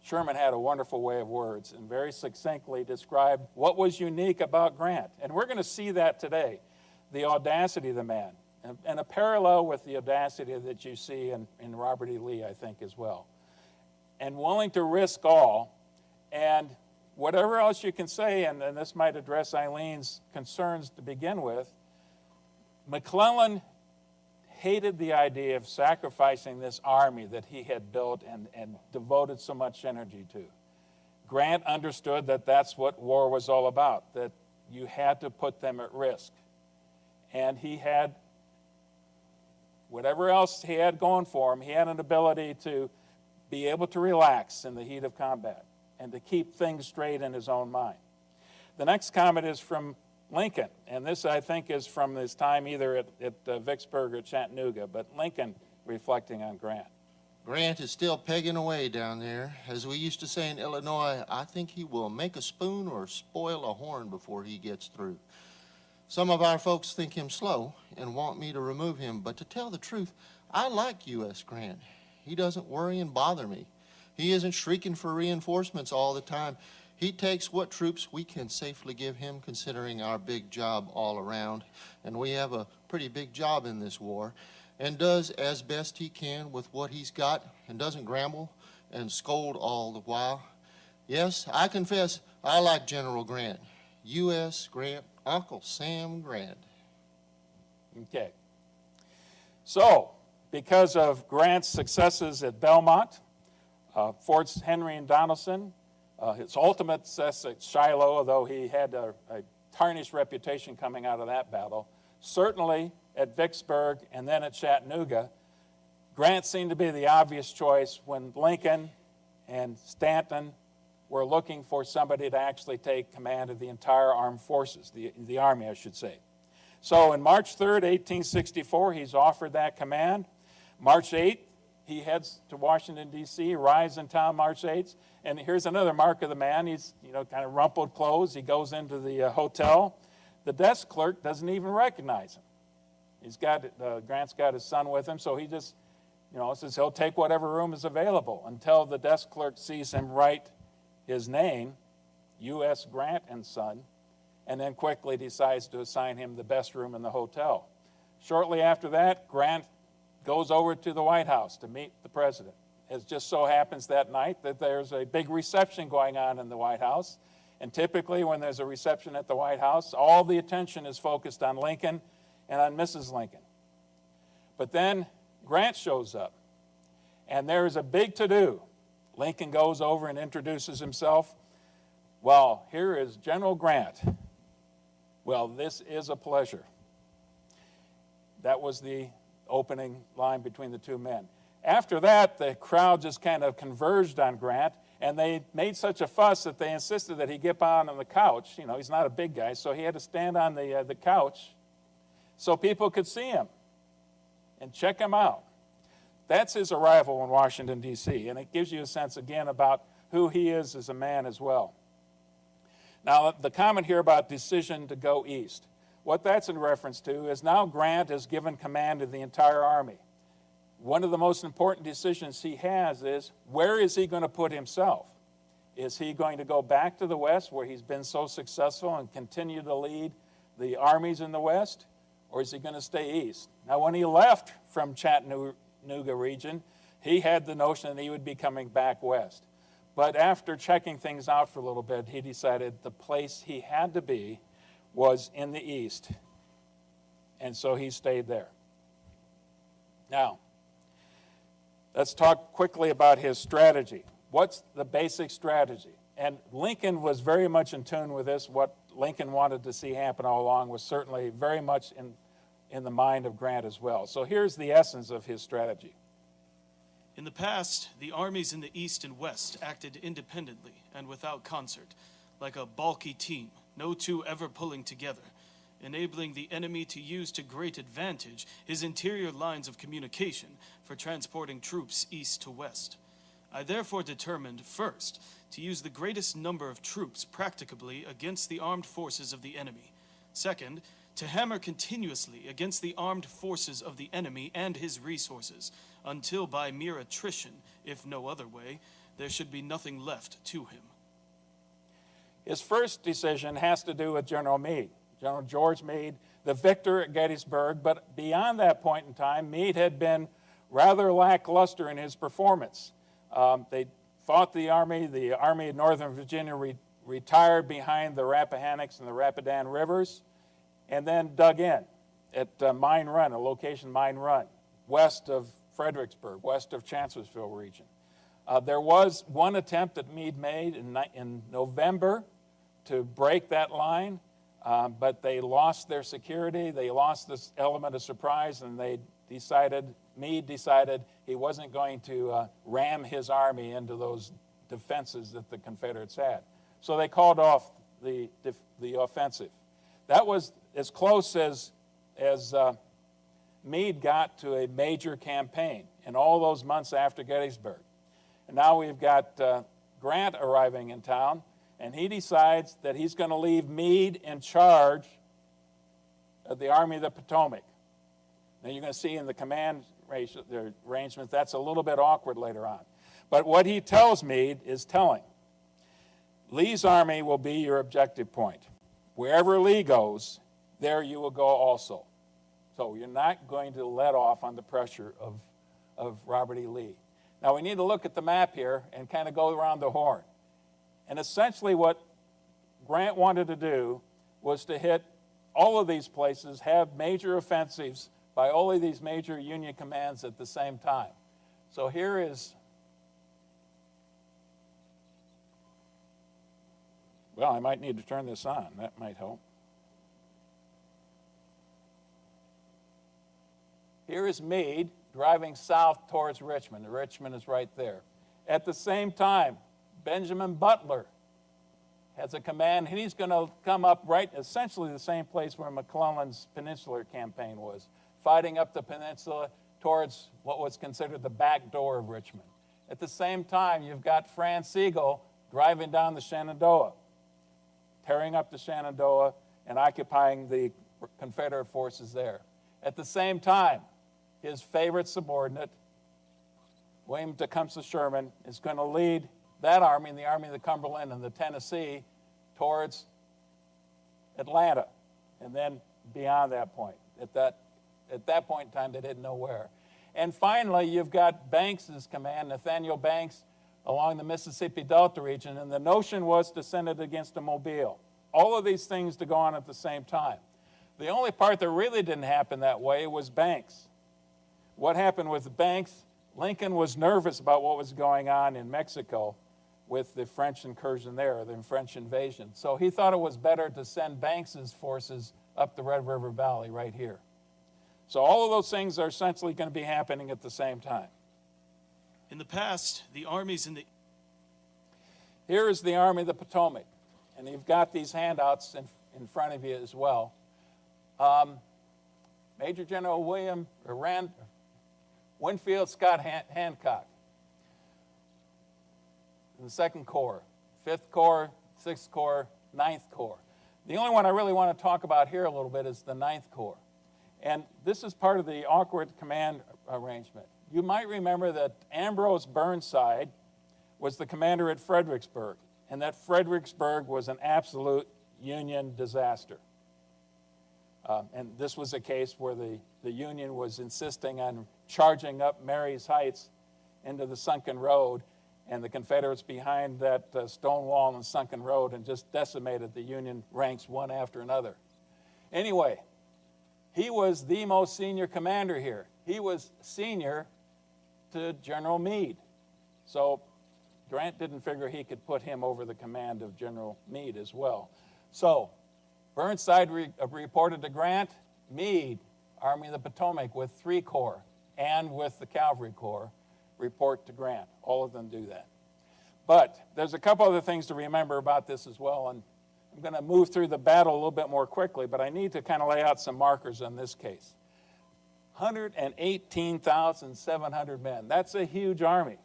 Sherman had a wonderful way of words and very succinctly described what was unique about Grant. And we're going to see that today, the audacity of the man. And a parallel with the audacity that you see in Robert E. Lee, I think, as well. And willing to risk all. And whatever else you can say, and this might address Eileen's concerns to begin with, McClellan hated the idea of sacrificing this army that he had built and devoted so much energy to. Grant understood that that's what war was all about, that you had to put them at risk. And he had whatever else he had going for him, he had an ability to be able to relax in the heat of combat and to keep things straight in his own mind. The next comment is from Lincoln, and this, I think, is from his time either at Vicksburg or Chattanooga, but Lincoln reflecting on Grant. Grant is still pegging away down there. As we used to say in Illinois, I think he will make a spoon or spoil a horn before he gets through. Some of our folks think him slow and want me to remove him, but to tell the truth, I like U.S. Grant. He doesn't worry and bother me. He isn't shrieking for reinforcements all the time. He takes what troops we can safely give him, considering our big job all around, and we have a pretty big job in this war, and does as best he can with what he's got and doesn't grumble and scold all the while. Yes, I confess I like General Grant. U.S. Grant, Uncle Sam Grant. Okay. So, because of Grant's successes at Belmont, Forts Henry and Donelson, his ultimate success at Shiloh, although he had a tarnished reputation coming out of that battle, certainly at Vicksburg and then at Chattanooga, Grant seemed to be the obvious choice when Lincoln and Stanton were looking for somebody to actually take command of the entire armed forces, the Army, I should say. So on March 3rd, 1864, he's offered that command. March 8th, he heads to Washington, D.C., arrives in town March 8th, and here's another mark of the man. He's, kind of rumpled clothes. He goes into the hotel. The desk clerk doesn't even recognize him. Grant's got his son with him, so he just, says he'll take whatever room is available until the desk clerk sees him write his name, U.S. Grant and Son, and then quickly decides to assign him the best room in the hotel. Shortly after that, Grant goes over to the White House to meet the president. It just so happens that night that there's a big reception going on in the White House, and typically when there's a reception at the White House, all the attention is focused on Lincoln and on Mrs. Lincoln. But then Grant shows up, and there's a big to-do. Lincoln goes over and introduces himself. Well, here is General Grant. Well, this is a pleasure. That was the opening line between the two men. After that, the crowd just kind of converged on Grant, and they made such a fuss that they insisted that he get on the couch. You know, he's not a big guy, so he had to stand on the couch so people could see him and check him out. That's his arrival in Washington, D.C., and it gives you a sense, again, about who he is as a man as well. Now, the comment here about decision to go east, what that's in reference to is now Grant has given command of the entire Army. One of the most important decisions he has is, where is he going to put himself? Is he going to go back to the West, where he's been so successful, and continue to lead the armies in the West? Or is he going to stay east? Now, when he left from Chattanooga region, he had the notion that he would be coming back west. But after checking things out for a little bit, he decided the place he had to be was in the east. And so he stayed there. Now, let's talk quickly about his strategy. What's the basic strategy? And Lincoln was very much in tune with this. What Lincoln wanted to see happen all along was certainly very much in the mind of Grant as well. So here's the essence of his strategy. In the past, the armies in the East and West acted independently and without concert, like a balky team, no two ever pulling together, enabling the enemy to use to great advantage his interior lines of communication for transporting troops east to west. I therefore determined, first, to use the greatest number of troops practicably against the armed forces of the enemy. Second, to hammer continuously against the armed forces of the enemy and his resources, until by mere attrition, if no other way, there should be nothing left to him. His first decision has to do with General Meade, General George Meade, the victor at Gettysburg. But beyond that point in time, Meade had been rather lackluster in his performance. They fought the Army of Northern Virginia retired behind the Rappahannock and the Rapidan rivers, and then dug in at Mine Run, a location Mine Run, west of Fredericksburg, west of Chancellorsville region. There was one attempt that Meade made in November to break that line, but they lost their security, they lost this element of surprise, and Meade decided he wasn't going to ram his army into those defenses that the Confederates had. So they called off the offensive. That was as close as Meade got to a major campaign in all those months after Gettysburg. And now we've got Grant arriving in town, and he decides that he's going to leave Meade in charge of the Army of the Potomac. Now you're going to see in the command arrangement that's a little bit awkward later on. But what he tells Meade is telling. Lee's army will be your objective point. Wherever Lee goes, there you will go also. So you're not going to let off on the pressure of Robert E. Lee. Now we need to look at the map here and kind of go around the horn. And essentially what Grant wanted to do was to hit all of these places, have major offensives by all of these major Union commands at the same time. So here is, well, I might need to turn this on. That might help. Here is Meade driving south towards Richmond. Richmond is right there. At the same time, Benjamin Butler has a command, and he's going to come up right essentially the same place where McClellan's Peninsular campaign was, fighting up the peninsula towards what was considered the back door of Richmond. At the same time, you've got Franz Sigel driving down the Shenandoah, tearing up the Shenandoah and occupying the Confederate forces there. At the same time, his favorite subordinate, William Tecumseh Sherman, is going to lead that army, the Army of the Cumberland and the Tennessee, towards Atlanta, and then beyond that point. At that point in time, they didn't know where. And finally, you've got Banks's command, Nathaniel Banks, along the Mississippi Delta region, and the notion was to send it against Mobile. All of these things to go on at the same time. The only part that really didn't happen that way was Banks. What happened with Banks, Lincoln was nervous about what was going on in Mexico with the French incursion there, the French invasion. So he thought it was better to send Banks's forces up the Red River Valley right here. So all of those things are essentially going to be happening at the same time. In the past, the armies in the Here is the Army of the Potomac, and you've got these handouts in front of you as well. Major General Winfield Scott Hancock in the 2nd Corps, 5th Corps, 6th Corps, 9th Corps. The only one I really want to talk about here a little bit is the 9th Corps. And this is part of the awkward command arrangement. You might remember that Ambrose Burnside was the commander at Fredericksburg, and that Fredericksburg was an absolute Union disaster. And this was a case where the Union was insisting on charging up Marye's Heights into the sunken road, and the Confederates behind that stone wall and sunken road and just decimated the Union ranks one after another. Anyway, he was the most senior commander here. He was senior to General Meade. So Grant didn't figure he could put him over the command of General Meade as well. So Burnside reported to Grant. Meade, Army of the Potomac with 3 Corps and with the Cavalry Corps, report to Grant. All of them do that. But there's a couple other things to remember about this as well, and I'm going to move through the battle a little bit more quickly, but I need to kind of lay out some markers on this case. 118,700 men. That's a huge army.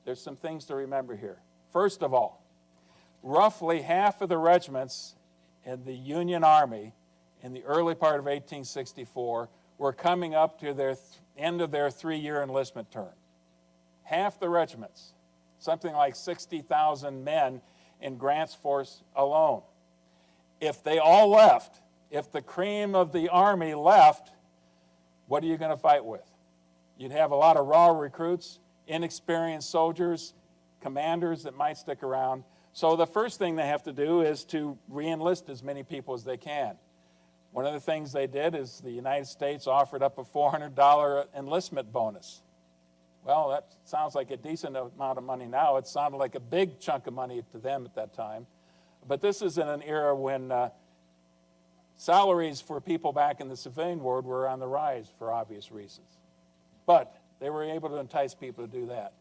There's some things to remember here. First of all, roughly half of the regiments in the Union Army in the early part of 1864 were coming up to their end of their 3-year enlistment term. Half the regiments, something like 60,000 men in Grant's force alone. If they all left, if the cream of the army left, what are you going to fight with? You'd have a lot of raw recruits, inexperienced soldiers, commanders that might stick around. So the first thing they have to do is to re-enlist as many people as they can. One of the things they did is the United States offered up a $400 enlistment bonus. Well, that sounds like a decent amount of money now. It sounded like a big chunk of money to them at that time. But this is in an era when salaries for people back in the civilian world were on the rise for obvious reasons. But they were able to entice people to do that.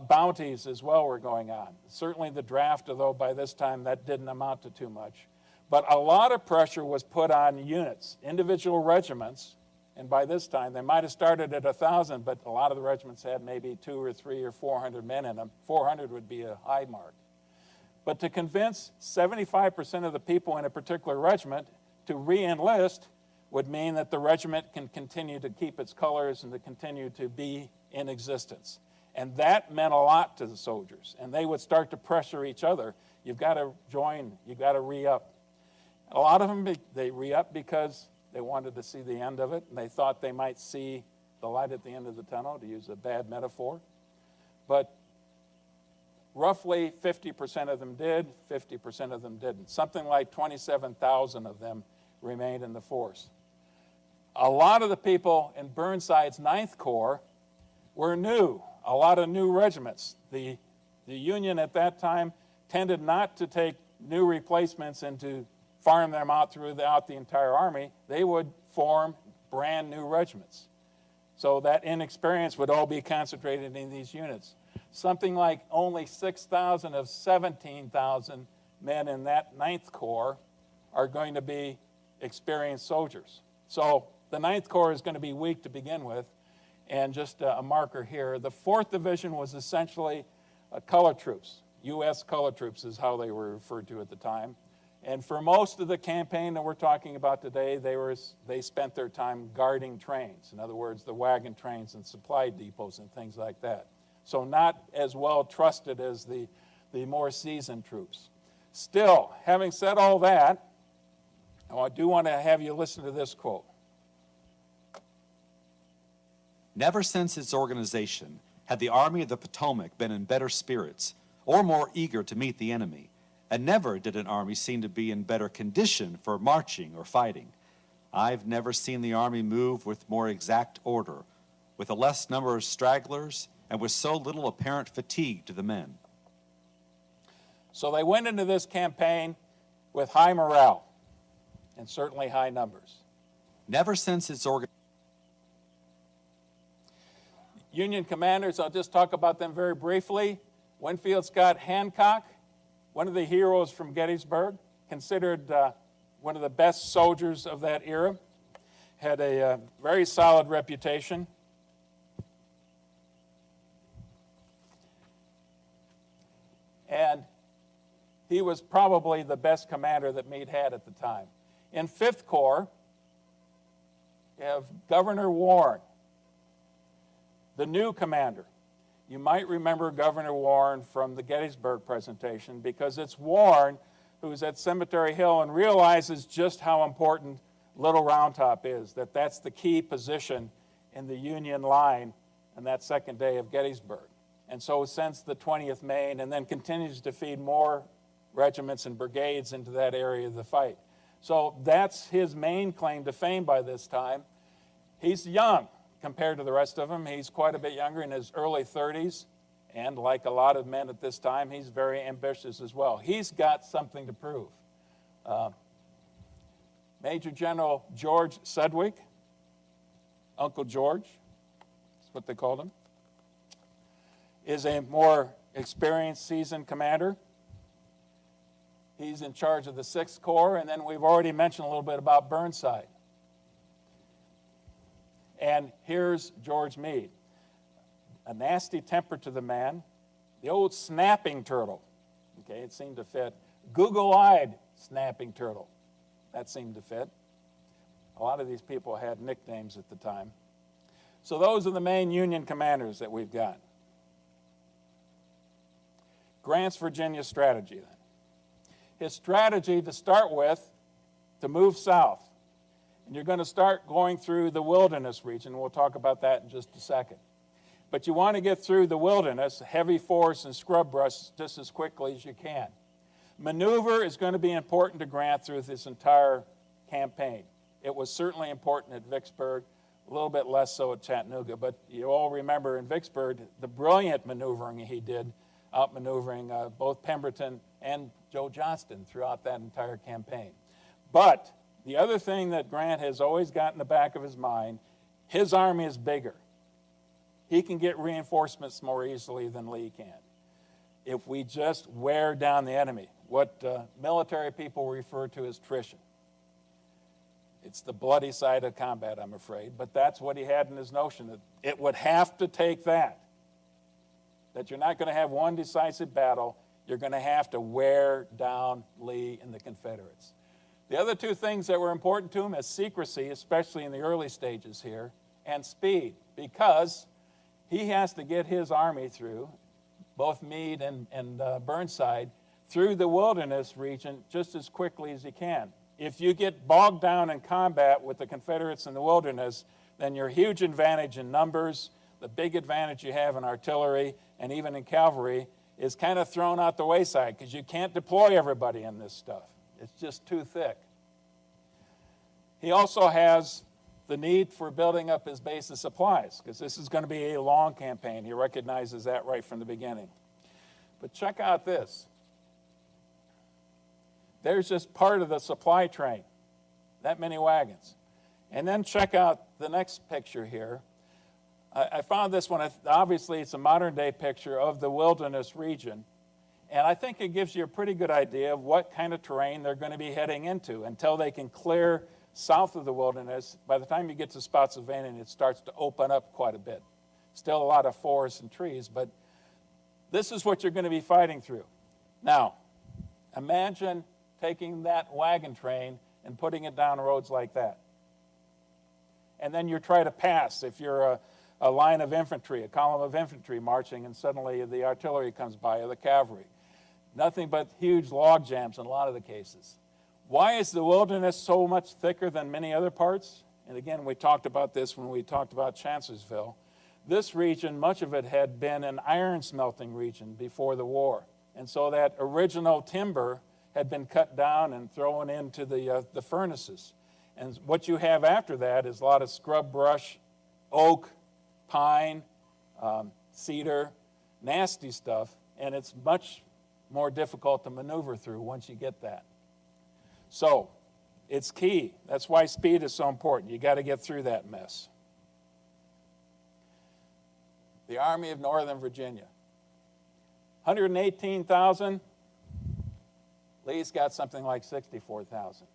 Bounties as well were going on. Certainly the draft, although by this time that didn't amount to too much. But a lot of pressure was put on units, individual regiments, and by this time they might have started at 1,000, but a lot of the regiments had maybe 200 or 300 or 400 men in them. 400 would be a high mark. But to convince 75% of the people in a particular regiment to re-enlist would mean that the regiment can continue to keep its colors and to continue to be in existence. And that meant a lot to the soldiers. And they would start to pressure each other. You've got to join, you've got to re-up. A lot of them, they re-up because they wanted to see the end of it, and they thought they might see the light at the end of the tunnel, to use a bad metaphor. But roughly 50% of them did, 50% of them didn't. Something like 27,000 of them remained in the force. A lot of the people in Burnside's 9th Corps were new, a lot of new regiments. The Union at that time tended not to take new replacements and to farm them out throughout the entire army. They would form brand new regiments. So that inexperience would all be concentrated in these units. Something like only 6,000 of 17,000 men in that 9th Corps are going to be experienced soldiers. So the 9th Corps is going to be weak to begin with. And just a marker here, the 4th Division was essentially color troops. U.S. color troops is how they were referred to at the time. And for most of the campaign that we're talking about today, they spent their time guarding trains. In other words, the wagon trains and supply depots and things like that. So not as well trusted as the more seasoned troops. Still, having said all that, I do want to have you listen to this quote. Never since its organization had the Army of the Potomac been in better spirits or more eager to meet the enemy, and never did an army seem to be in better condition for marching or fighting. I've never seen the army move with more exact order, with a less number of stragglers, and with so little apparent fatigue to the men. So they went into this campaign with high morale and certainly high numbers. Never since its organization Union commanders, I'll just talk about them very briefly. Winfield Scott Hancock, one of the heroes from Gettysburg, considered one of the best soldiers of that era, had a very solid reputation. And he was probably the best commander that Meade had at the time. In 5th Corps, you have Governor Warren, the new commander. You might remember Governor Warren from the Gettysburg presentation because it's Warren who's at Cemetery Hill and realizes just how important Little Round Top is, that that's the key position in the Union line on that second day of Gettysburg. And so sends the 20th Maine and then continues to feed more regiments and brigades into that area of the fight. So that's his main claim to fame by this time. He's young compared to the rest of them. He's quite a bit younger, in his early 30s. And like a lot of men at this time, he's very ambitious as well. He's got something to prove. Major General George Sedgwick, Uncle George, that's what they called him, is a more experienced, seasoned commander. He's in charge of the 6th Corps, and then we've already mentioned a little bit about Burnside. And here's George Meade, a nasty temper to the man, the old snapping turtle. Okay, it seemed to fit. Google-eyed snapping turtle. That seemed to fit. A lot of these people had nicknames at the time. So those are the main Union commanders that we've got. Grant's Virginia strategy, then. His strategy to start with, to move south. And you're going to start going through the wilderness region. We'll talk about that in just a second. But you want to get through the wilderness, heavy forest and scrub brush, just as quickly as you can. Maneuver is going to be important to Grant through this entire campaign. It was certainly important at Vicksburg, a little bit less so at Chattanooga. But you all remember in Vicksburg the brilliant maneuvering he did, outmaneuvering both Pemberton and Joe Johnston throughout that entire campaign. But the other thing that Grant has always got in the back of his mind, his army is bigger. He can get reinforcements more easily than Lee can. If we just wear down the enemy, what military people refer to as attrition. It's the bloody side of combat, I'm afraid, but that's what he had in his notion, that it would have to take that you're not going to have one decisive battle, you're going to have to wear down Lee and the Confederates. The other two things that were important to him is secrecy, especially in the early stages here, and speed, because he has to get his army through, both Meade and Burnside, through the wilderness region just as quickly as he can. If you get bogged down in combat with the Confederates in the wilderness, then your huge advantage in numbers, the big advantage you have in artillery and even in cavalry, is kind of thrown out the wayside because you can't deploy everybody in this stuff. It's just too thick. He also has the need for building up his base of supplies because this is going to be a long campaign. He recognizes that right from the beginning. But check out this. There's just part of the supply train, that many wagons. And then check out the next picture here. I found this one, obviously it's a modern day picture of the wilderness region. And I think it gives you a pretty good idea of what kind of terrain they're going to be heading into until they can clear south of the wilderness. By the time you get to Spotsylvania, it starts to open up quite a bit. Still a lot of forests and trees, but this is what you're going to be fighting through. Now, imagine taking that wagon train and putting it down roads like that. And then you try to pass if you're a line of infantry, a column of infantry marching, and suddenly the artillery comes by or the cavalry. Nothing but huge log jams in a lot of the cases. Why is the wilderness so much thicker than many other parts? And again, we talked about this when we talked about Chancellorsville. This region, much of it had been an iron smelting region before the war. And so that original timber had been cut down and thrown into the furnaces. And what you have after that is a lot of scrub brush, oak, pine, cedar, nasty stuff, and it's much more difficult to maneuver through once you get that. So it's key. That's why speed is so important. You got to get through that mess. the Army of Northern Virginia. 118,000. Lee's got something like 64,000.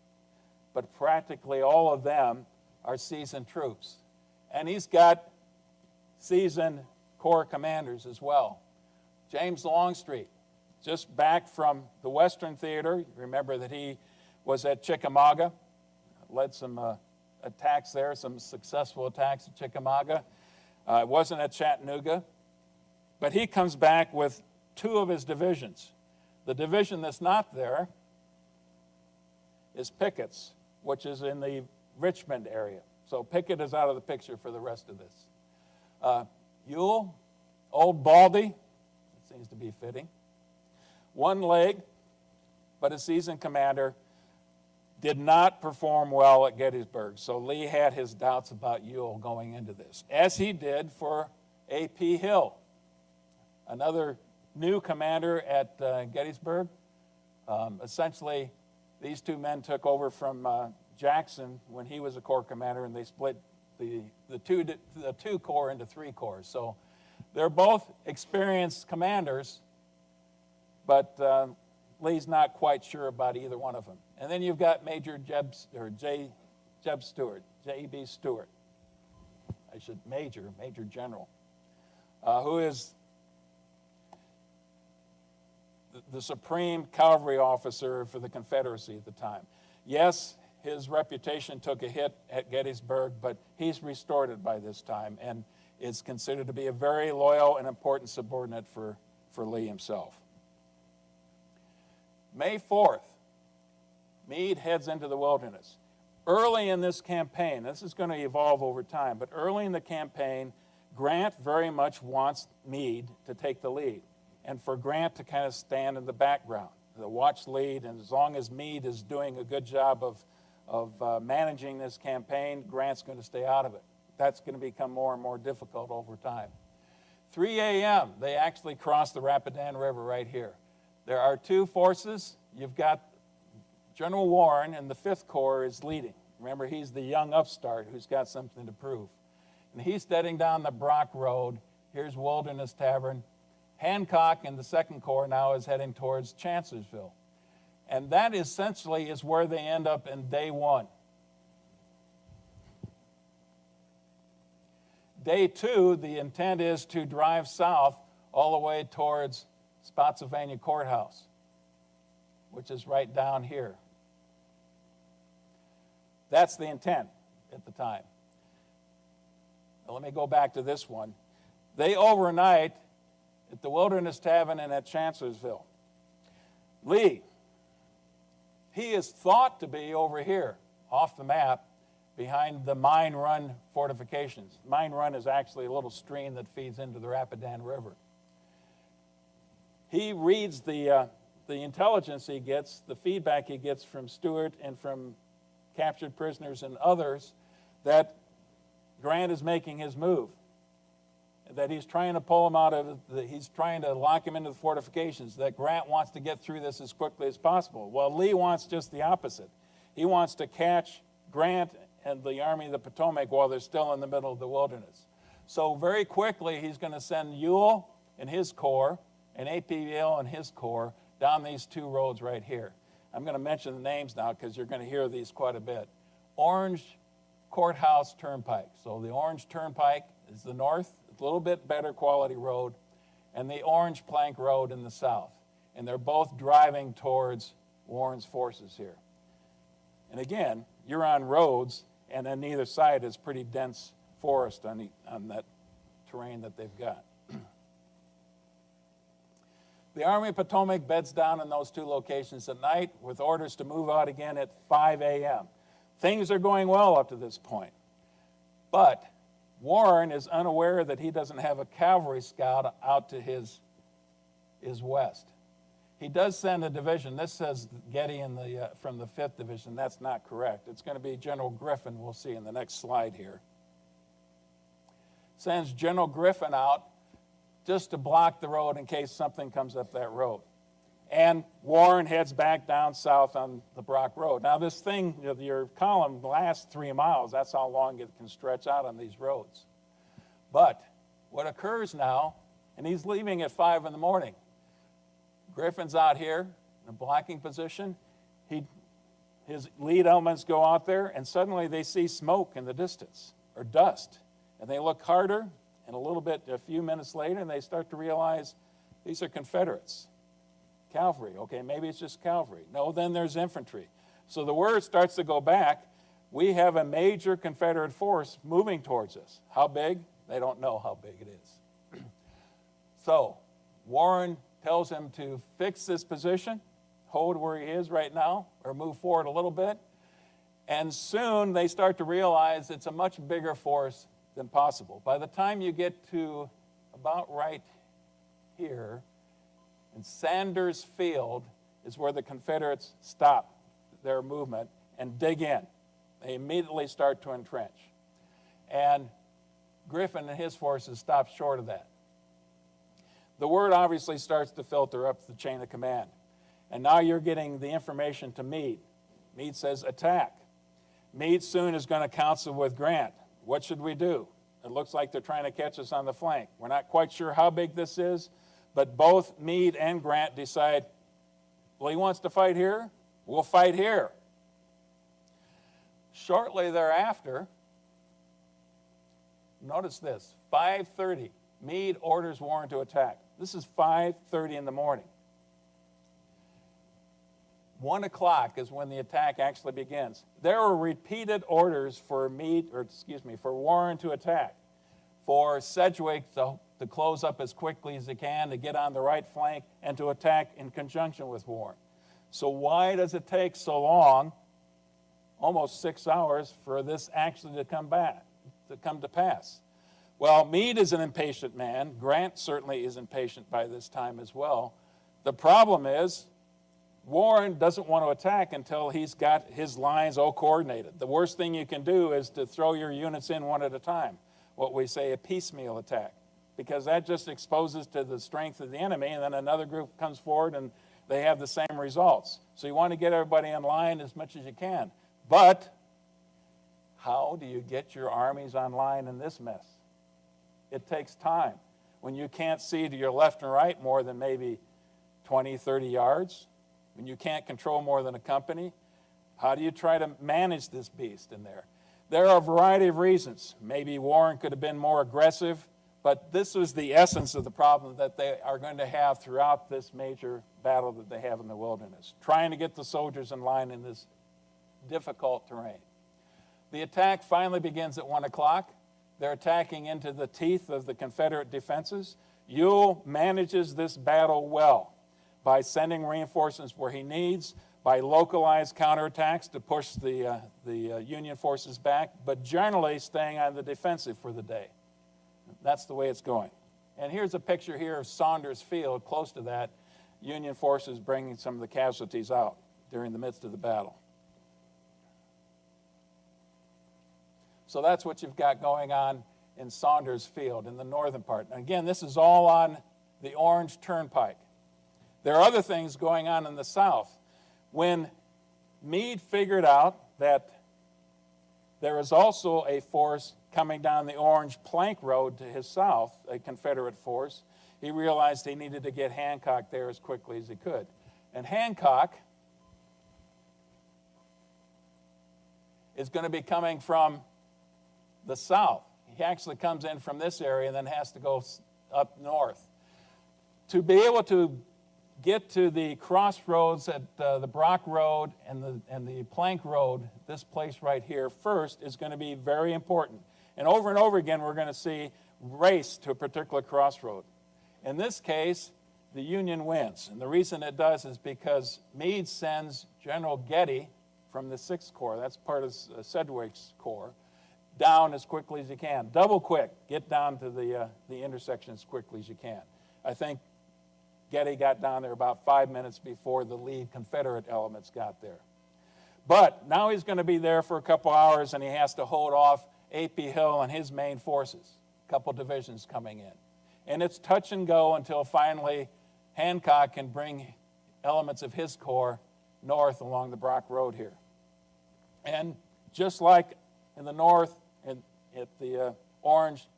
But practically all of them are seasoned troops. And he's got seasoned corps commanders as well. James Longstreet, just back from the Western Theater. Remember that he was at Chickamauga, led some attacks there, some successful attacks at Chickamauga. Wasn't at Chattanooga. But he comes back with two of his divisions. The division that's not there is Pickett's, which is in the Richmond area. So Pickett is out of the picture for the rest of this. Ewell, Old Baldy, that seems to be fitting. One leg, but a seasoned commander, did not perform well at Gettysburg. So Lee had his doubts about Ewell going into this, as he did for A.P. Hill, another new commander at Gettysburg. Essentially, these two men took over from Jackson when he was a corps commander, and they split the two corps into three corps. So they're both experienced commanders, but Lee's not quite sure about either one of them. And then you've got Major J.B. Stewart. Major General, who is the supreme cavalry officer for the Confederacy at the time. Yes, his reputation took a hit at Gettysburg, but he's restored it by this time and is considered to be a very loyal and important subordinate for Lee himself. May 4th, Meade heads into the wilderness. Early in this campaign, this is going to evolve over time, but early in the campaign, Grant very much wants Meade to take the lead, and for Grant to kind of stand in the background, to watch lead, and as long as Meade is doing a good job of managing this campaign, Grant's going to stay out of it. That's going to become more and more difficult over time. 3 a.m., they actually cross the Rapidan River right here. There are two forces. You've got General Warren, and the 5th Corps is leading. Remember, he's the young upstart who's got something to prove. And he's heading down the Brock Road. Here's Wilderness Tavern. Hancock and the 2nd Corps now is heading towards Chancellorsville. And that essentially is where they end up in day 1. Day 2, the intent is to drive south all the way towards Spotsylvania Courthouse, which is right down here. That's the intent at the time. Now, let me go back to this one. They overnight at the Wilderness Tavern and at Chancellorsville. Lee, he is thought to be over here, off the map, behind the Mine Run fortifications. Mine Run is actually a little stream that feeds into the Rapidan River. He reads the intelligence he gets, the feedback he gets from Stewart and from captured prisoners and others, that Grant is making his move, that he's trying to pull him out of he's trying to lock him into the fortifications, that Grant wants to get through this as quickly as possible. Well, Lee wants just the opposite. He wants to catch Grant and the Army of the Potomac while they're still in the middle of the wilderness. So very quickly, he's going to send Ewell and his corps and A.P. Hill and his corps down these two roads right here. I'm going to mention the names now because you're going to hear these quite a bit. Orange Courthouse Turnpike. So the Orange Turnpike is the north, a little bit better quality road, and the Orange Plank Road in the south. And they're both driving towards Warren's forces here. And again, you're on roads, and on either side is pretty dense forest on that terrain that they've got. The Army of Potomac beds down in those two locations at night with orders to move out again at 5 a.m. Things are going well up to this point. But Warren is unaware that he doesn't have a cavalry scout out to his west. He does send a division. This says Getty from the 5th Division. That's not correct. It's going to be General Griffin, we'll see in the next slide here. Sends General Griffin out just to block the road in case something comes up that road. And Warren heads back down south on the Brock Road. Now this thing, your column lasts 3 miles. That's how long it can stretch out on these roads. But what occurs now, and he's leaving at 5 in the morning. Griffin's out here in a blocking position. His lead elements go out there, and suddenly they see smoke in the distance, or dust. And they look harder, and a few minutes later, and they start to realize these are Confederates. Cavalry, okay, maybe it's just cavalry. No, then there's infantry. So the word starts to go back. We have a major Confederate force moving towards us. How big? They don't know how big it is. So Warren tells him to fix this position, hold where he is right now, or move forward a little bit. And soon they start to realize it's a much bigger force than possible. By the time you get to about right here, in Sanders Field is where the Confederates stop their movement and dig in. They immediately start to entrench. And Griffin and his forces stop short of that. The word obviously starts to filter up the chain of command. And now you're getting the information to Meade. Meade says, attack. Meade soon is going to counsel with Grant. What should we do? It looks like they're trying to catch us on the flank. We're not quite sure how big this is, but both Meade and Grant decide, well, he wants to fight here, we'll fight here. Shortly thereafter, notice this, 5:30, Meade orders Warren to attack. This is 5:30 in the morning. 1 o'clock is when the attack actually begins. There were repeated orders for Warren to attack, for Sedgwick to close up as quickly as he can, to get on the right flank, and to attack in conjunction with Warren. So why does it take so long, almost 6 hours, for this actually to come to pass? Well, Meade is an impatient man. Grant certainly is impatient by this time as well. The problem is, Warren doesn't want to attack until he's got his lines all coordinated. The worst thing you can do is to throw your units in one at a time, what we say a piecemeal attack, because that just exposes to the strength of the enemy, and then another group comes forward and they have the same results. So you want to get everybody in line as much as you can. But how do you get your armies online in this mess? It takes time. When you can't see to your left and right more than maybe 20, 30 yards, when you can't control more than a company, how do you try to manage this beast in there? There are a variety of reasons. Maybe Warren could have been more aggressive, but this was the essence of the problem that they are going to have throughout this major battle that they have in the wilderness, trying to get the soldiers in line in this difficult terrain. The attack finally begins at 1 o'clock. They're attacking into the teeth of the Confederate defenses. Ewell manages this battle well by sending reinforcements where he needs, by localized counterattacks to push the Union forces back, but generally staying on the defensive for the day. That's the way it's going. And here's a picture here of Saunders Field, close to that, Union forces bringing some of the casualties out during the midst of the battle. So that's what you've got going on in Saunders Field in the northern part. And again, this is all on the Orange Turnpike. There are other things going on in the south. When Meade figured out that there is also a force coming down the Orange Plank Road to his south, a Confederate force, he realized he needed to get Hancock there as quickly as he could. And Hancock is going to be coming from the south. He actually comes in from this area and then has to go up north. To be able to get to the crossroads at the Brock Road and the Plank Road, this place right here first, is going to be very important. And over again, we're going to see race to a particular crossroad. In this case, the Union wins. And the reason it does is because Meade sends General Getty from the 6th Corps, that's part of Sedgwick's Corps, down as quickly as you can. Double quick, get down to the intersection as quickly as you can. I think Getty got down there about 5 minutes before the lead Confederate elements got there. But now he's going to be there for a couple hours, and he has to hold off A.P. Hill and his main forces, a couple divisions coming in. And it's touch and go until finally Hancock can bring elements of his corps north along the Brock Road here. And just like in the north at the Orange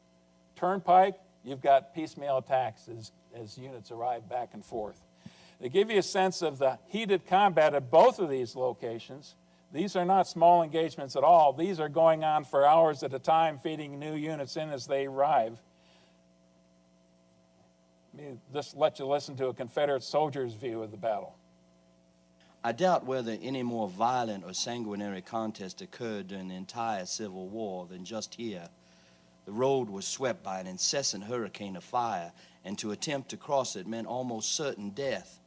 Turnpike, you've got piecemeal attacks as units arrive back and forth. To give you a sense of the heated combat at both of these locations, these are not small engagements at all. These are going on for hours at a time, feeding new units in as they arrive. Let me just let you listen to a Confederate soldier's view of the battle. I doubt whether any more violent or sanguinary contest occurred during the entire Civil War than just here. The road was swept by an incessant hurricane of fire, and to attempt to cross it meant almost certain death.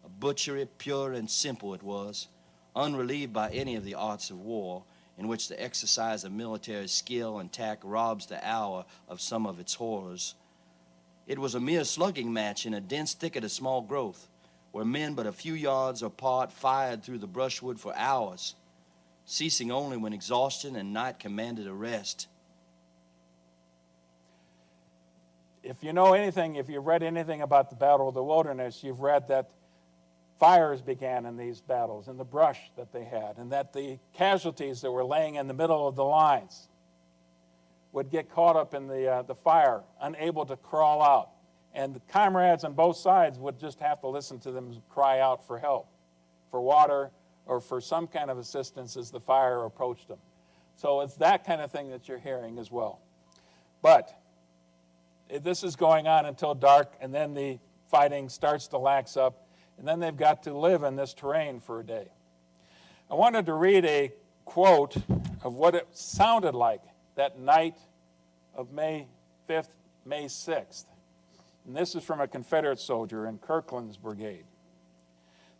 A butchery pure and simple it was, unrelieved by any of the arts of war, in which the exercise of military skill and tact robs the hour of some of its horrors. It was a mere slugging match in a dense thicket of small growth, where men but a few yards apart fired through the brushwood for hours, ceasing only when exhaustion and night commanded a rest. If you know anything, if you've read anything about the Battle of the Wilderness, you've read that fires began in these battles, in the brush that they had, and that the casualties that were laying in the middle of the lines would get caught up in the fire, unable to crawl out. And the comrades on both sides would just have to listen to them cry out for help, for water, or for some kind of assistance as the fire approached them. So it's that kind of thing that you're hearing as well. But this is going on until dark, and then the fighting starts to lax up, and then they've got to live in this terrain for a day. I wanted to read a quote of what it sounded like that night of May 5th, May 6th. And this is from a Confederate soldier in Kirkland's brigade.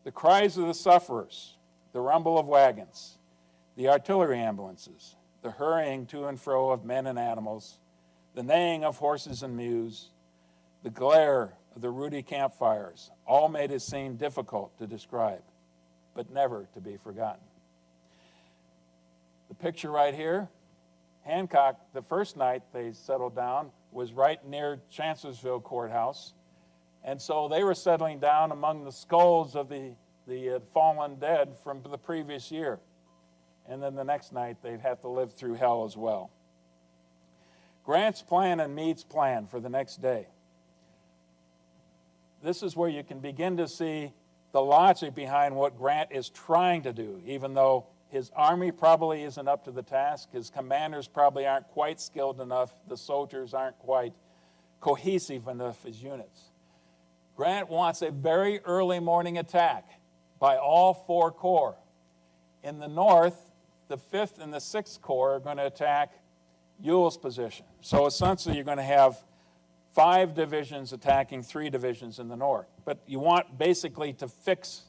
The cries of the sufferers, the rumble of wagons, the artillery ambulances, the hurrying to and fro of men and animals, the neighing of horses and mules, the glare of the ruddy campfires, all made a scene difficult to describe, but never to be forgotten. The picture right here, Hancock, the first night they settled down, was right near Chancellorsville Courthouse. And so they were settling down among the skulls of the fallen dead from the previous year. And then the next night they'd have to live through hell as well. Grant's plan and Meade's plan for the next day. This is where you can begin to see the logic behind what Grant is trying to do, even though his army probably isn't up to the task. His commanders probably aren't quite skilled enough. The soldiers aren't quite cohesive enough as units. Grant wants a very early morning attack by all four corps. In the north, the 5th and the 6th Corps are going to attack Ewell's position. So essentially you're going to have 5 divisions attacking 3 divisions in the north. But you want basically to fix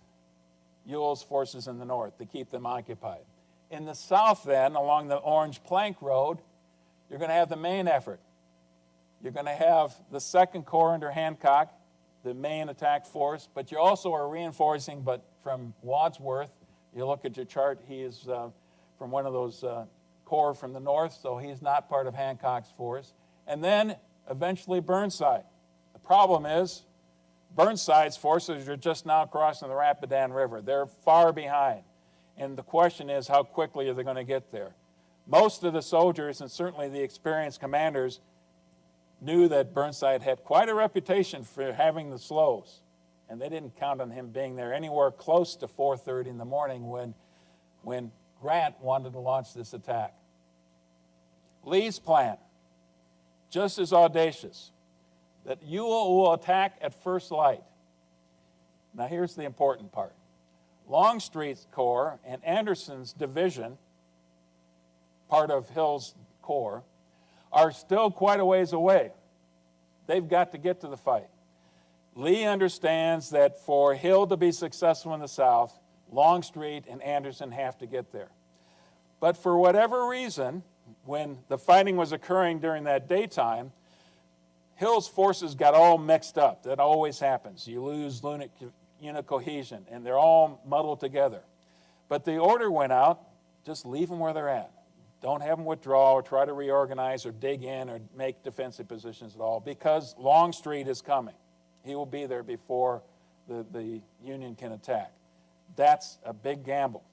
Ewell's forces in the north to keep them occupied. In the south then, along the Orange Plank Road, you're going to have the main effort. You're going to have the 2nd Corps under Hancock, the main attack force, but you also are reinforcing, but from Wadsworth. You look at your chart, he is from one of those corps from the north, so he's not part of Hancock's force. And then eventually Burnside. The problem is Burnside's forces are just now crossing the Rapidan River. They're far behind. And the question is, how quickly are they going to get there? Most of the soldiers, and certainly the experienced commanders, knew that Burnside had quite a reputation for having the slows. And they didn't count on him being there anywhere close to 4:30 in the morning when Grant wanted to launch this attack. Lee's plan, just as audacious, that Ewell will attack at first light. Now here's the important part. Longstreet's Corps and Anderson's division, part of Hill's Corps, are still quite a ways away. They've got to get to the fight. Lee understands that for Hill to be successful in the south, Longstreet and Anderson have to get there. But for whatever reason, when the fighting was occurring during that daytime, Hill's forces got all mixed up. That always happens. You lose unit cohesion, and they're all muddled together. But the order went out, just leave them where they're at. Don't have them withdraw or try to reorganize or dig in or make defensive positions at all, because Longstreet is coming. He will be there before the Union can attack. That's a big gamble,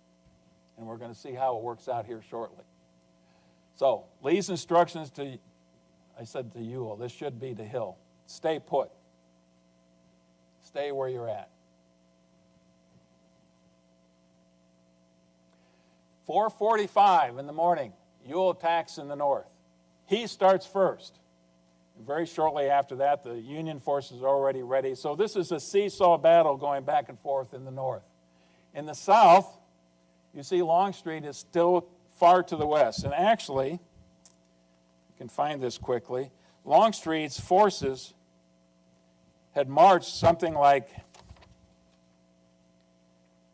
and we're going to see how it works out here shortly. So Lee's instructions to I said to Ewell, this should be to Hill. Stay put. Stay where you're at. 4:45 in the morning, Ewell attacks in the north. He starts first. And very shortly after that, the Union forces are already ready. So this is a seesaw battle going back and forth in the north. In the south, you see Longstreet is still far to the west. And actually, you can find this quickly, Longstreet's forces had marched something like,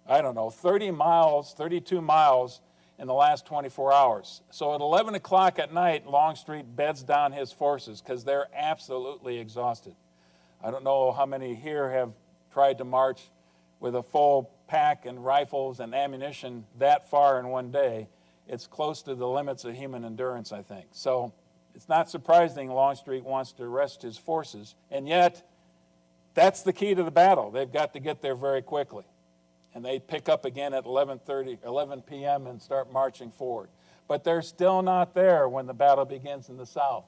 30 miles, 32 miles in the last 24 hours. So at 11 o'clock at night, Longstreet beds down his forces because they're absolutely exhausted. I don't know how many here have tried to march with a full pack and rifles and ammunition that far in one day. It's close to the limits of human endurance, I think. So it's not surprising Longstreet wants to rest his forces, and yet that's the key to the battle. They've got to get there very quickly. And they pick up again at 11 p.m. and start marching forward. But they're still not there when the battle begins in the south.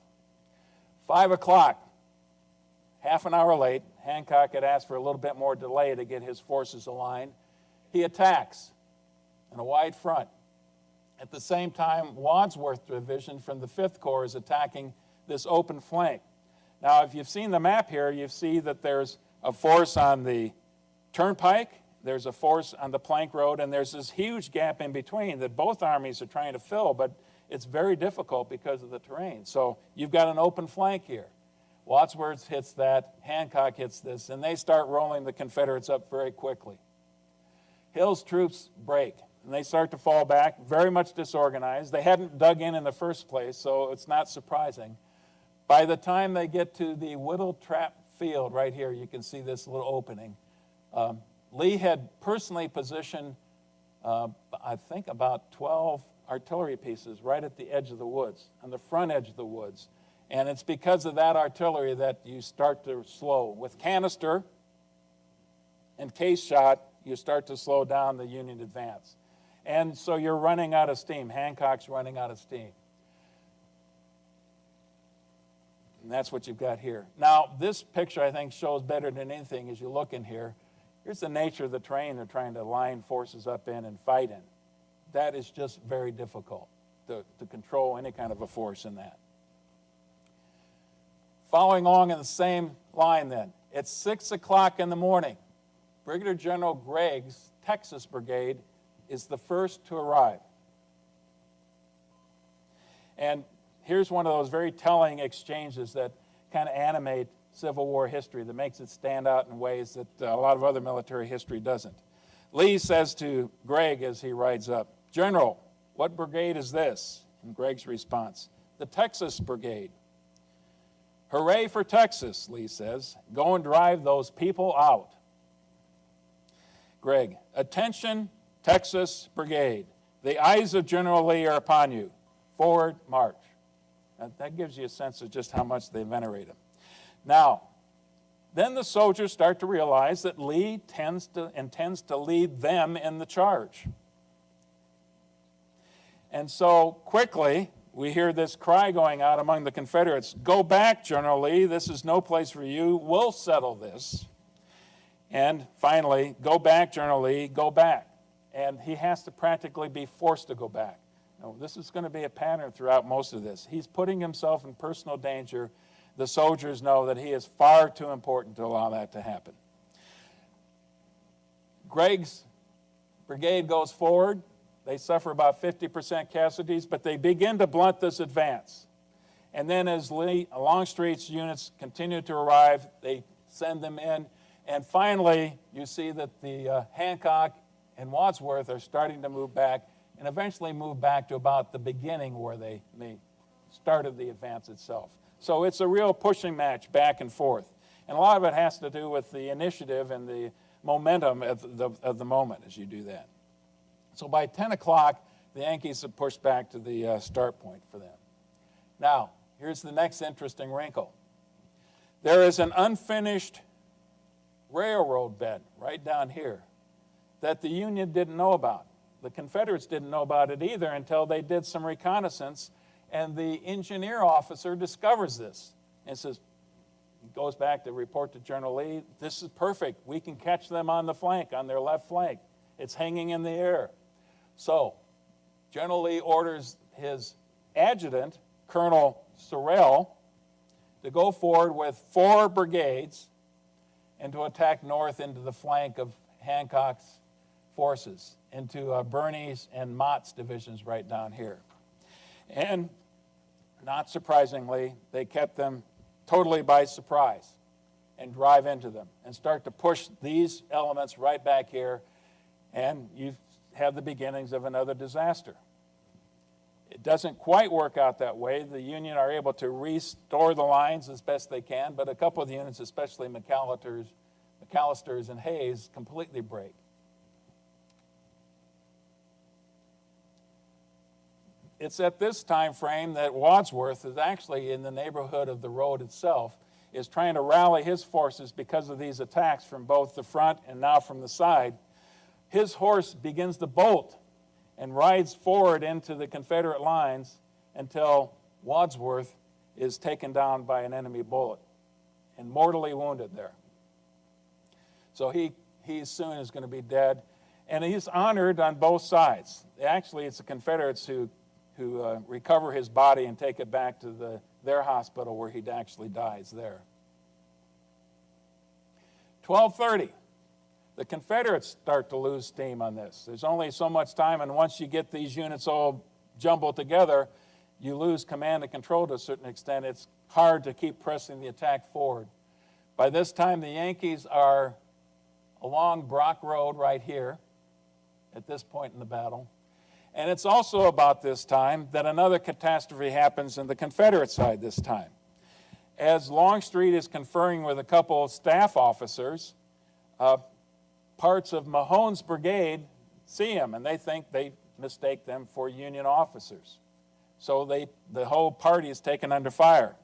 5 o'clock, half an hour late, Hancock had asked for a little bit more delay to get his forces aligned. He attacks in a wide front. At the same time, Wadsworth's division from the 5th Corps is attacking this open flank. Now, if you've seen the map here, you see that there's a force on the turnpike, there's a force on the plank road, and there's this huge gap in between that both armies are trying to fill, but it's very difficult because of the terrain. So you've got an open flank here. Wadsworth hits that, Hancock hits this, and they start rolling the Confederates up very quickly. Hill's troops break, and they start to fall back, very much disorganized. They hadn't dug in the first place, so it's not surprising. By the time they get to the Whittle Trap Field right here, you can see this little opening. Lee had personally positioned, I think, about 12 artillery pieces right at the edge of the woods, on the front edge of the woods. And it's because of that artillery that you start to slow. With canister and case shot, you start to slow down the Union advance. And so you're running out of steam. Hancock's running out of steam. And that's what you've got here. Now, this picture, I think, shows better than anything as you look in here. Here's the nature of the terrain they're trying to line forces up in and fight in. That is just very difficult to control any kind of a force in that. Following along in the same line then, at 6 o'clock in the morning, Brigadier General Gregg's Texas Brigade is the first to arrive. And here's one of those very telling exchanges that kind of animate Civil War history, that makes it stand out in ways that a lot of other military history doesn't. Lee says to Gregg as he rides up, "General, what brigade is this?" And Gregg's response, "The Texas Brigade." "Hooray for Texas," Lee says. "Go and drive those people out." Gregg, "Attention, Texas Brigade. The eyes of General Lee are upon you. Forward, march." Now, that gives you a sense of just how much they venerate him. Now, then the soldiers start to realize that Lee intends to lead them in the charge. And so quickly, we hear this cry going out among the Confederates, "Go back, General Lee. This is no place for you. We'll settle this." And finally, "Go back, General Lee. Go back." And he has to practically be forced to go back. Now, this is going to be a pattern throughout most of this. He's putting himself in personal danger. The soldiers know that he is far too important to allow that to happen. Gregg's brigade goes forward. They suffer about 50% casualties, but they begin to blunt this advance. And then as Longstreet's units continue to arrive, they send them in. And finally, you see that the Hancock and Wadsworth are starting to move back and eventually move back to about the beginning where they started the advance itself. So it's a real pushing match back and forth. And a lot of it has to do with the initiative and the momentum of the moment as you do that. So by 10 o'clock, the Yankees have pushed back to the start point for them. Now, here's the next interesting wrinkle. There is an unfinished railroad bed right down here that the Union didn't know about. The Confederates didn't know about it either until they did some reconnaissance And the engineer officer discovers this and says, he goes back to report to General Lee, this is perfect. We can catch them on the flank, on their left flank. It's hanging in the air. So General Lee orders his adjutant, Colonel Sorrell, to go forward with 4 brigades and to attack north into the flank of Hancock's forces, into Birney's and Mott's divisions right down here. And not surprisingly, they kept them totally by surprise and drive into them and start to push these elements right back here, and you have the beginnings of another disaster. It doesn't quite work out that way. The Union are able to restore the lines as best they can, but a couple of the units, especially McAllister's and Hayes, completely break. It's at this time frame that Wadsworth is actually in the neighborhood of the road itself, is trying to rally his forces because of these attacks from both the front and now from the side. His horse begins to bolt and rides forward into the Confederate lines until Wadsworth is taken down by an enemy bullet and mortally wounded there. So he soon is going to be dead, and he's honored on both sides. Actually, it's the Confederates who recover his body and take it back to their hospital where he actually dies there. 12:30. The Confederates start to lose steam on this. There's only so much time, and once you get these units all jumbled together, you lose command and control to a certain extent. It's hard to keep pressing the attack forward. By this time, the Yankees are along Brock Road right here at this point in the battle. And it's also about this time that another catastrophe happens in the Confederate side this time. As Longstreet is conferring with a couple of staff officers, parts of Mahone's brigade see him, and they mistake them for Union officers. So the whole party is taken under fire.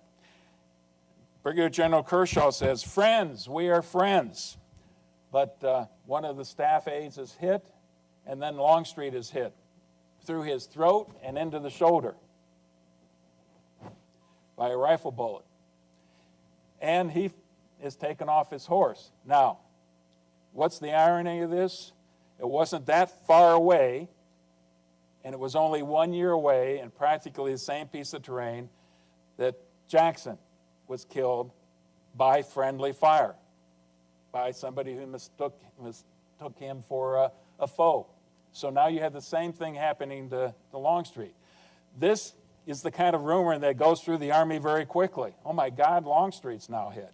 Brigadier General Kershaw says, "Friends, we are friends." But one of the staff aides is hit, and then Longstreet is hit through his throat and into the shoulder by a rifle bullet. And he is taken off his horse. Now, what's the irony of this? It wasn't that far away, and it was only 1 year away in practically the same piece of terrain that Jackson was killed by friendly fire, by somebody who mistook him for a foe. So now you have the same thing happening to Longstreet. This is the kind of rumor that goes through the Army very quickly. Oh my God, Longstreet's now hit.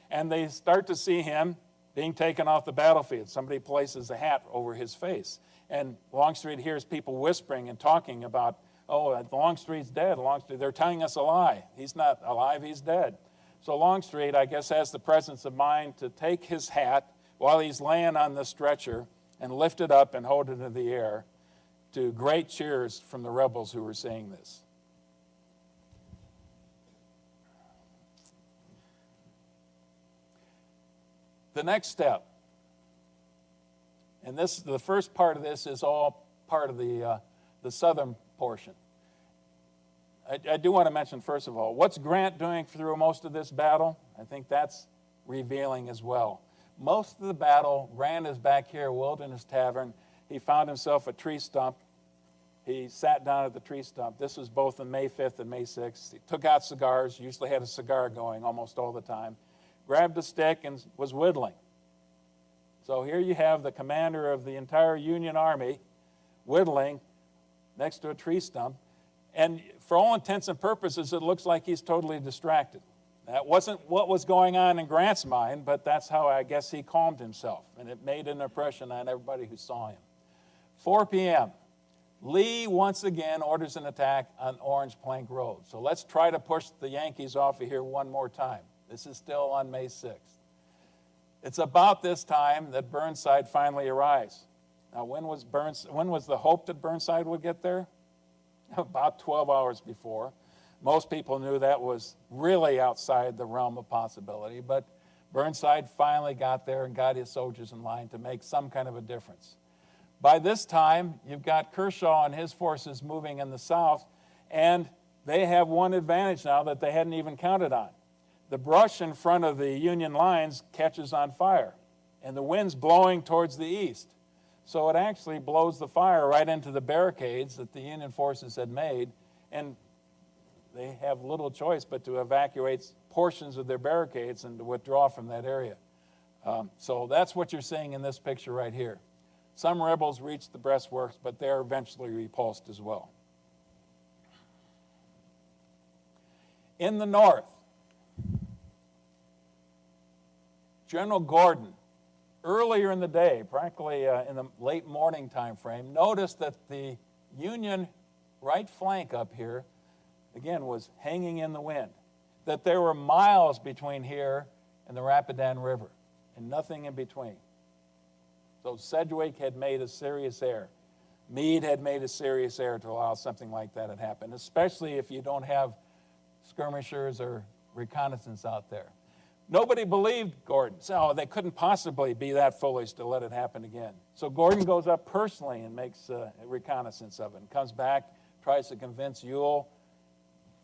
And they start to see him being taken off the battlefield. Somebody places a hat over his face. And Longstreet hears people whispering and talking about, oh, Longstreet's dead. Longstreet, they're telling us a lie. He's not alive, he's dead. So Longstreet, I guess, has the presence of mind to take his hat while he's laying on the stretcher and lift it up and hold it in the air, to great cheers from the rebels who were seeing this. The next step, and the first part of this is all part of the southern portion. I do want to mention, first of all, what's Grant doing through most of this battle? I think that's revealing as well. Most of the battle, Grant is back here at Wilderness Tavern. He found himself a tree stump. He sat down at the tree stump. This was both on May 5th and May 6th. He took out cigars, usually had a cigar going almost all the time, grabbed a stick and was whittling. So here you have the commander of the entire Union Army whittling next to a tree stump. And for all intents and purposes, it looks like he's totally distracted. That wasn't what was going on in Grant's mind, but that's how I guess he calmed himself, and it made an impression on everybody who saw him. 4 p.m., Lee once again orders an attack on Orange Plank Road. So let's try to push the Yankees off of here one more time. This is still on May 6th. It's about this time that Burnside finally arrives. Now, when was the hope that Burnside would get there? About 12 hours before. Most people knew that was really outside the realm of possibility, but Burnside finally got there and got his soldiers in line to make some kind of a difference. By this time, you've got Kershaw and his forces moving in the south, and they have one advantage now that they hadn't even counted on. The brush in front of the Union lines catches on fire, and the wind's blowing towards the east. So it actually blows the fire right into the barricades that the Union forces had made, and they have little choice but to evacuate portions of their barricades and to withdraw from that area. So that's what you're seeing in this picture right here. Some rebels reached the breastworks, but they're eventually repulsed as well. In the north, General Gordon, earlier in the day, practically in the late morning time frame, noticed that the Union right flank up here, again, was hanging in the wind, that there were miles between here and the Rapidan River, and nothing in between. So Sedgwick had made a serious error. Meade had made a serious error to allow something like that to happen, especially if you don't have skirmishers or reconnaissance out there. Nobody believed Gordon. So they couldn't possibly be that foolish to let it happen again. So Gordon goes up personally and makes a reconnaissance of it and comes back, tries to convince Ewell.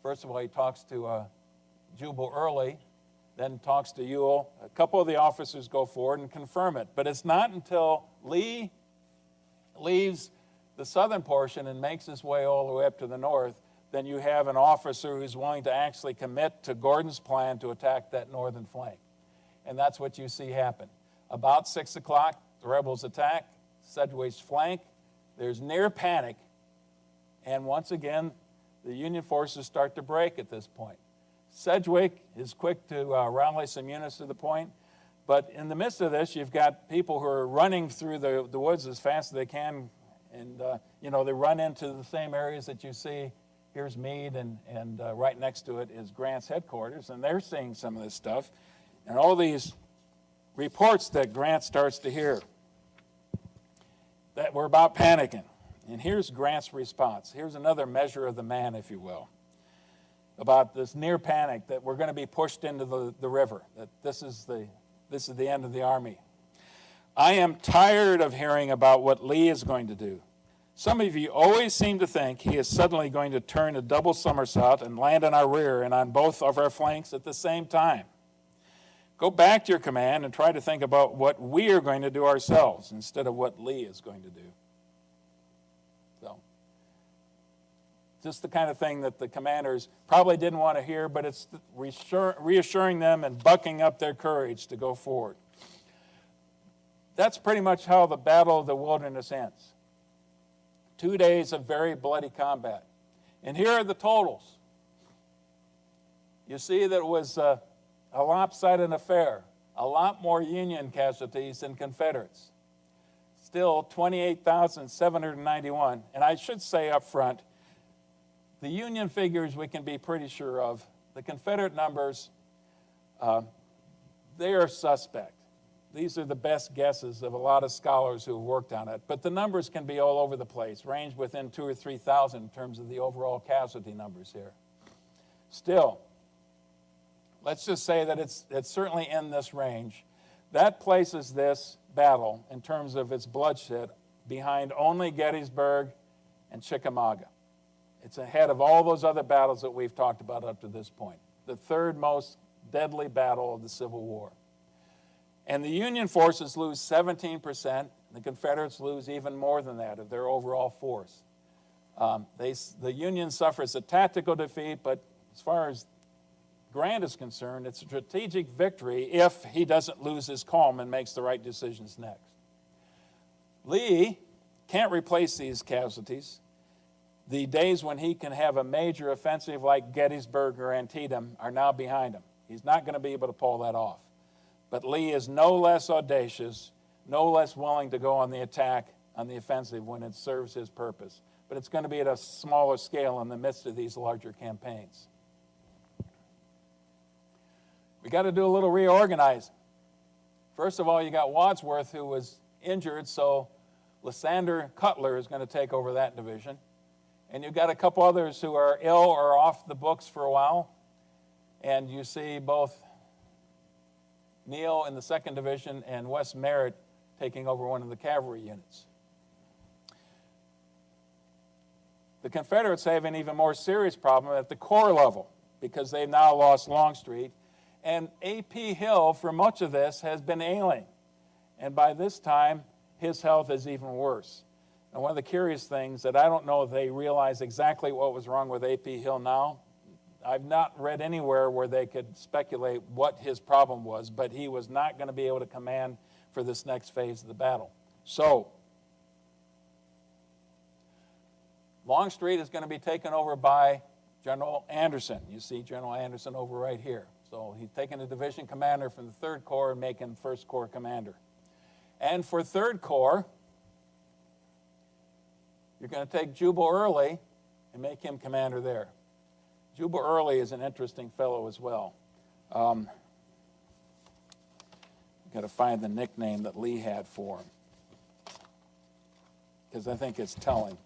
First of all, he talks to Jubal Early, then talks to Ewell. A couple of the officers go forward and confirm it. But it's not until Lee leaves the southern portion and makes his way all the way up to the north, then you have an officer who's willing to actually commit to Gordon's plan to attack that northern flank. And that's what you see happen. About 6 o'clock, the rebels attack Sedgwick's flank. There's near panic. And once again, the Union forces start to break at this point. Sedgwick is quick to rally some units to the point. But in the midst of this, you've got people who are running through the woods as fast as they can. And, they run into the same areas that you see. Here's Meade, and right next to it is Grant's headquarters, and they're seeing some of this stuff. And all these reports that Grant starts to hear that were about panicking. And here's Grant's response. Here's another measure of the man, if you will, about this near panic that we're going to be pushed into the river, that this is the end of the army. I am tired of hearing about what Lee is going to do. Some of you always seem to think he is suddenly going to turn a double somersault and land on our rear and on both of our flanks at the same time. Go back to your command and try to think about what we are going to do ourselves instead of what Lee is going to do. So, just the kind of thing that the commanders probably didn't want to hear, but it's reassuring them and bucking up their courage to go forward. That's pretty much how the Battle of the Wilderness ends. 2 days of very bloody combat. And here are the totals. You see that it was a lopsided affair. A lot more Union casualties than Confederates. Still 28,791. And I should say up front, the Union figures we can be pretty sure of. The Confederate numbers, they are suspect. These are the best guesses of a lot of scholars who have worked on it. But the numbers can be all over the place, range within 2,000 or 3,000 in terms of the overall casualty numbers here. Still, let's just say that it's certainly in this range. That places this battle, in terms of its bloodshed, behind only Gettysburg and Chickamauga. It's ahead of all those other battles that we've talked about up to this point. The third most deadly battle of the Civil War. And the Union forces lose 17%. The Confederates lose even more than that of their overall force. The Union suffers a tactical defeat, but as far as Grant is concerned, it's a strategic victory if he doesn't lose his calm and makes the right decisions next. Lee can't replace these casualties. The days when he can have a major offensive like Gettysburg or Antietam are now behind him. He's not going to be able to pull that off. But Lee is no less audacious, no less willing to go on the attack, on the offensive when it serves his purpose. But it's going to be at a smaller scale in the midst of these larger campaigns. We got to do a little reorganizing. First of all, you got Wadsworth, who was injured, so Lysander Cutler is going to take over that division. And you've got a couple others who are ill or off the books for a while. And you see both Neal in the 2nd Division and Wes Merritt taking over one of the cavalry units. The Confederates have an even more serious problem at the corps level because they've now lost Longstreet. And A.P. Hill, for much of this, has been ailing. And by this time, his health is even worse. And one of the curious things that I don't know if they realize exactly what was wrong with A.P. Hill now. I've not read anywhere where they could speculate what his problem was, but he was not going to be able to command for this next phase of the battle. So, Longstreet is going to be taken over by General Anderson. You see General Anderson over right here. So he's taking a division commander from the 3rd Corps and making 1st Corps commander. And for 3rd Corps, you're going to take Jubal Early and make him commander there. Jubal Early is an interesting fellow as well. I've got to find the nickname that Lee had for him because I think it's telling.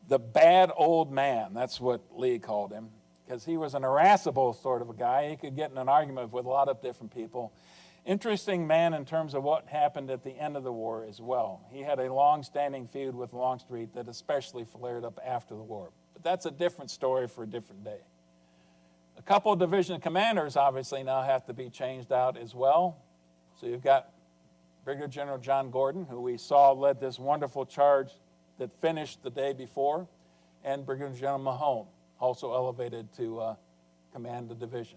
The bad old man, that's what Lee called him, because he was an irascible sort of a guy. He could get in an argument with a lot of different people. Interesting man in terms of what happened at the end of the war as well. He had a long-standing feud with Longstreet that especially flared up after the war. But that's a different story for a different day. A couple of division commanders obviously now have to be changed out as well. So you've got Brigadier General John Gordon, who we saw led this wonderful charge that finished the day before, and Brigadier General Mahone, also elevated to command the division.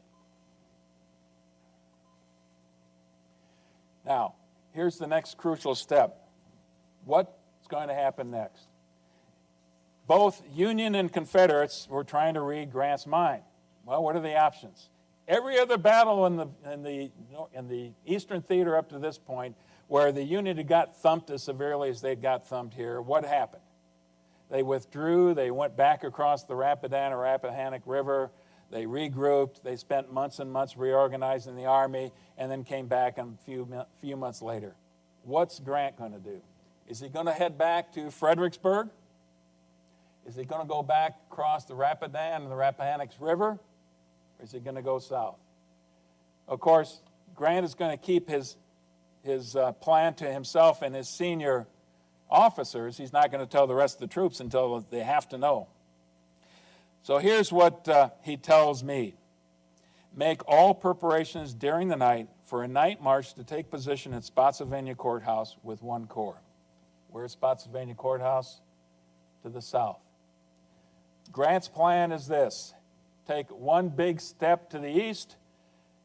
Now, here's the next crucial step. What's going to happen next? Both Union and Confederates were trying to read Grant's mind. Well, what are the options? Every other battle in the Eastern Theater up to this point, where the Union had got thumped as severely as they'd got thumped here, what happened? They withdrew, they went back across the Rappahannock River, they regrouped, they spent months and months reorganizing the army, and then came back a few months later. What's Grant going to do? Is he going to head back to Fredericksburg? Is he going to go back across the Rapidan and the Rappahannock River? Or is he going to go south? Of course, Grant is going to keep his plan to himself and his senior officers. He's not going to tell the rest of the troops until they have to know. So here's what he tells me. Make all preparations during the night for a night march to take position at Spotsylvania Courthouse with 1 corps. Where's Spotsylvania Courthouse? To the south. Grant's plan is this. Take one big step to the east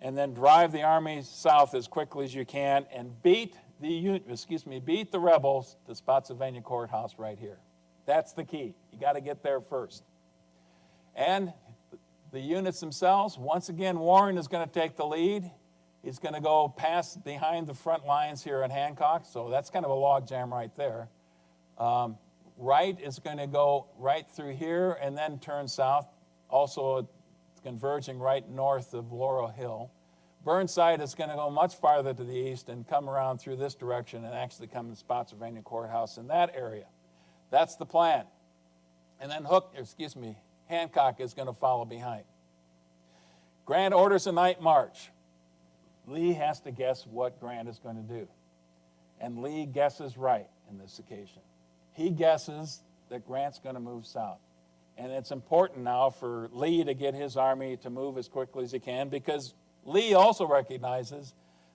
and then drive the army south as quickly as you can and beat the rebels to Spotsylvania Courthouse right here. That's the key. You got to get there first. And the units themselves, once again, Warren is going to take the lead. He's going to go past behind the front lines here at Hancock, so that's kind of a logjam right there. Wright is going to go right through here and then turn south, also converging right north of Laurel Hill. Burnside is going to go much farther to the east and come around through this direction and actually come to Spotsylvania Courthouse in that area. That's the plan. And then Hancock is going to follow behind. Grant orders a night march. Lee has to guess what Grant is going to do. And Lee guesses right in this occasion. He guesses that Grant's going to move south. And it's important now for Lee to get his army to move as quickly as he can, because Lee also recognizes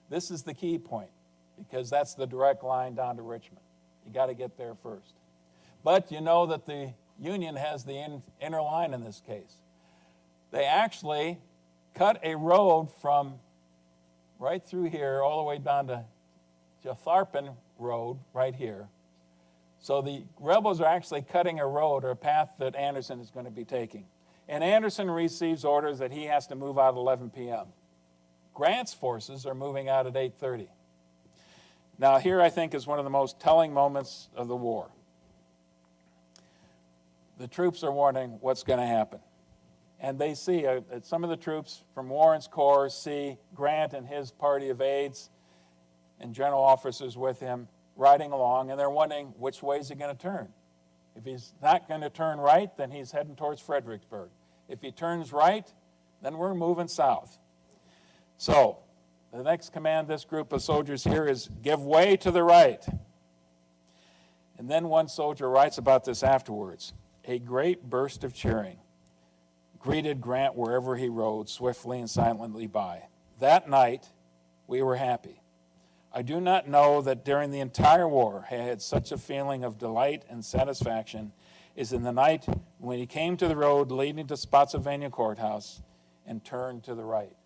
this is the key point, because that's the direct line down to Richmond. You got to get there first. But you know that the Union has the inner line in this case. They actually cut a road from right through here all the way down to Jatharpin Road right here. So the rebels are actually cutting a road or a path that Anderson is going to be taking. And Anderson receives orders that he has to move out at 11 p.m. Grant's forces are moving out at 8:30. Now here I think is one of the most telling moments of the war. The troops are wondering what's going to happen. And they see, some of the troops from Warren's Corps see Grant and his party of aides and general officers with him riding along, and they're wondering which way is he going to turn. If he's not going to turn right, then he's heading towards Fredericksburg. If he turns right, then we're moving south. So the next command of this group of soldiers here is give way to the right. And then one soldier writes about this afterwards. A great burst of cheering greeted Grant wherever he rode, swiftly and silently by. That night, we were happy. I do not know that during the entire war I had such a feeling of delight and satisfaction as in the night when he came to the road leading to Spotsylvania Courthouse and turned to the right.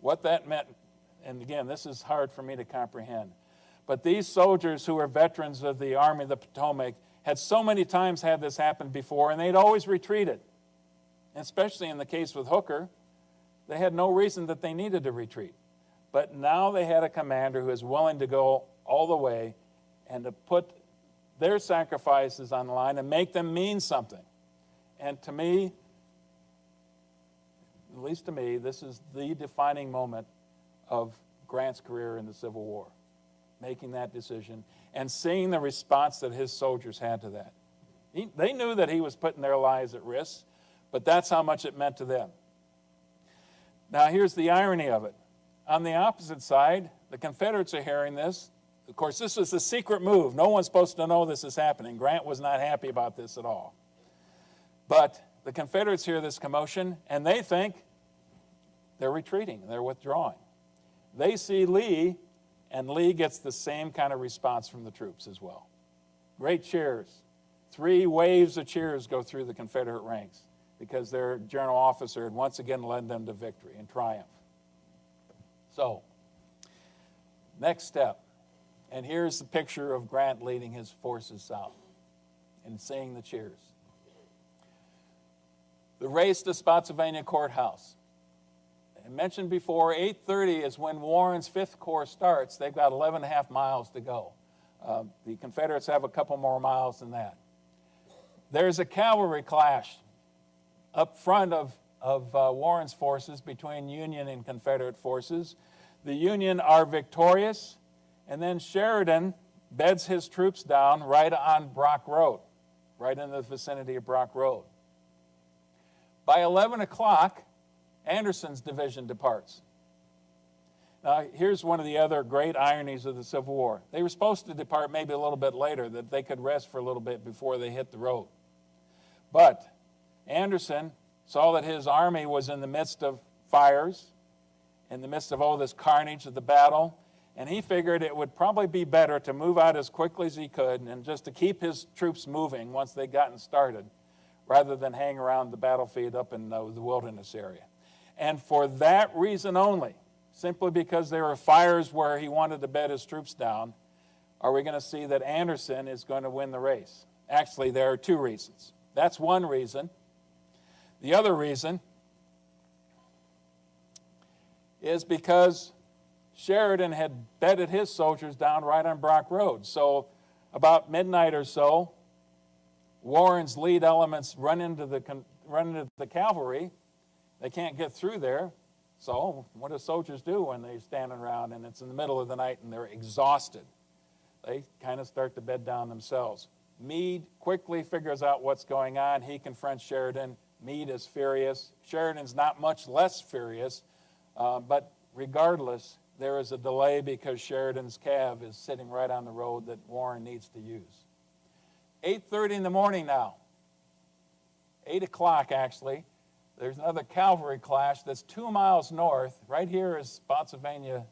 What that meant, and again, this is hard for me to comprehend, but these soldiers who were veterans of the Army of the Potomac had so many times had this happen before, and they'd always retreated. Especially in the case with Hooker, they had no reason that they needed to retreat. But now they had a commander who was willing to go all the way and to put their sacrifices on the line and make them mean something. And to me, at least to me, this is the defining moment of Grant's career in the Civil War, making that decision and seeing the response that his soldiers had to that. They knew that he was putting their lives at risk, but that's how much it meant to them. Now, here's the irony of it. On the opposite side, the Confederates are hearing this. Of course, this was a secret move. No one's supposed to know this is happening. Grant was not happy about this at all. But the Confederates hear this commotion, and they think they're retreating, they're withdrawing. They see Lee, and Lee gets the same kind of response from the troops as well. Great cheers. 3 waves of cheers go through the Confederate ranks because their general officer had once again led them to victory and triumph. So, next step. And here's the picture of Grant leading his forces south and seeing the cheers. The race to Spotsylvania Courthouse. I mentioned before, 8:30 is when Warren's 5th Corps starts. They've got 11 and a half miles to go. The Confederates have a couple more miles than that. There's a cavalry clash up front of Warren's forces between Union and Confederate forces. The Union are victorious, and then Sheridan beds his troops down right on Brock Road, right in the vicinity of Brock Road. By 11 o'clock, Anderson's division departs. Now, here's one of the other great ironies of the Civil War. They were supposed to depart maybe a little bit later, that they could rest for a little bit before they hit the road. But Anderson saw that his army was in the midst of fires, in the midst of all this carnage of the battle, and he figured it would probably be better to move out as quickly as he could and just to keep his troops moving once they'd gotten started, rather than hang around the battlefield up in the wilderness area. And for that reason only, simply because there were fires where he wanted to bed his troops down, are we going to see that Anderson is going to win the race. Actually, there are 2 reasons. That's one reason. The other reason is because Sheridan had bedded his soldiers down right on Brock Road. So about midnight or so, Warren's lead elements run into the cavalry. They can't get through there. So what do soldiers do when they're standing around and it's in the middle of the night and they're exhausted? They kind of start to bed down themselves. Meade quickly figures out what's going on. He confronts Sheridan. Meade is furious. Sheridan's not much less furious, but regardless, there is a delay because Sheridan's cav is sitting right on the road that Warren needs to use. 8:30 in the morning now. 8 o'clock, actually. There's another cavalry clash that's 2 miles north. Right here is Spotsylvania,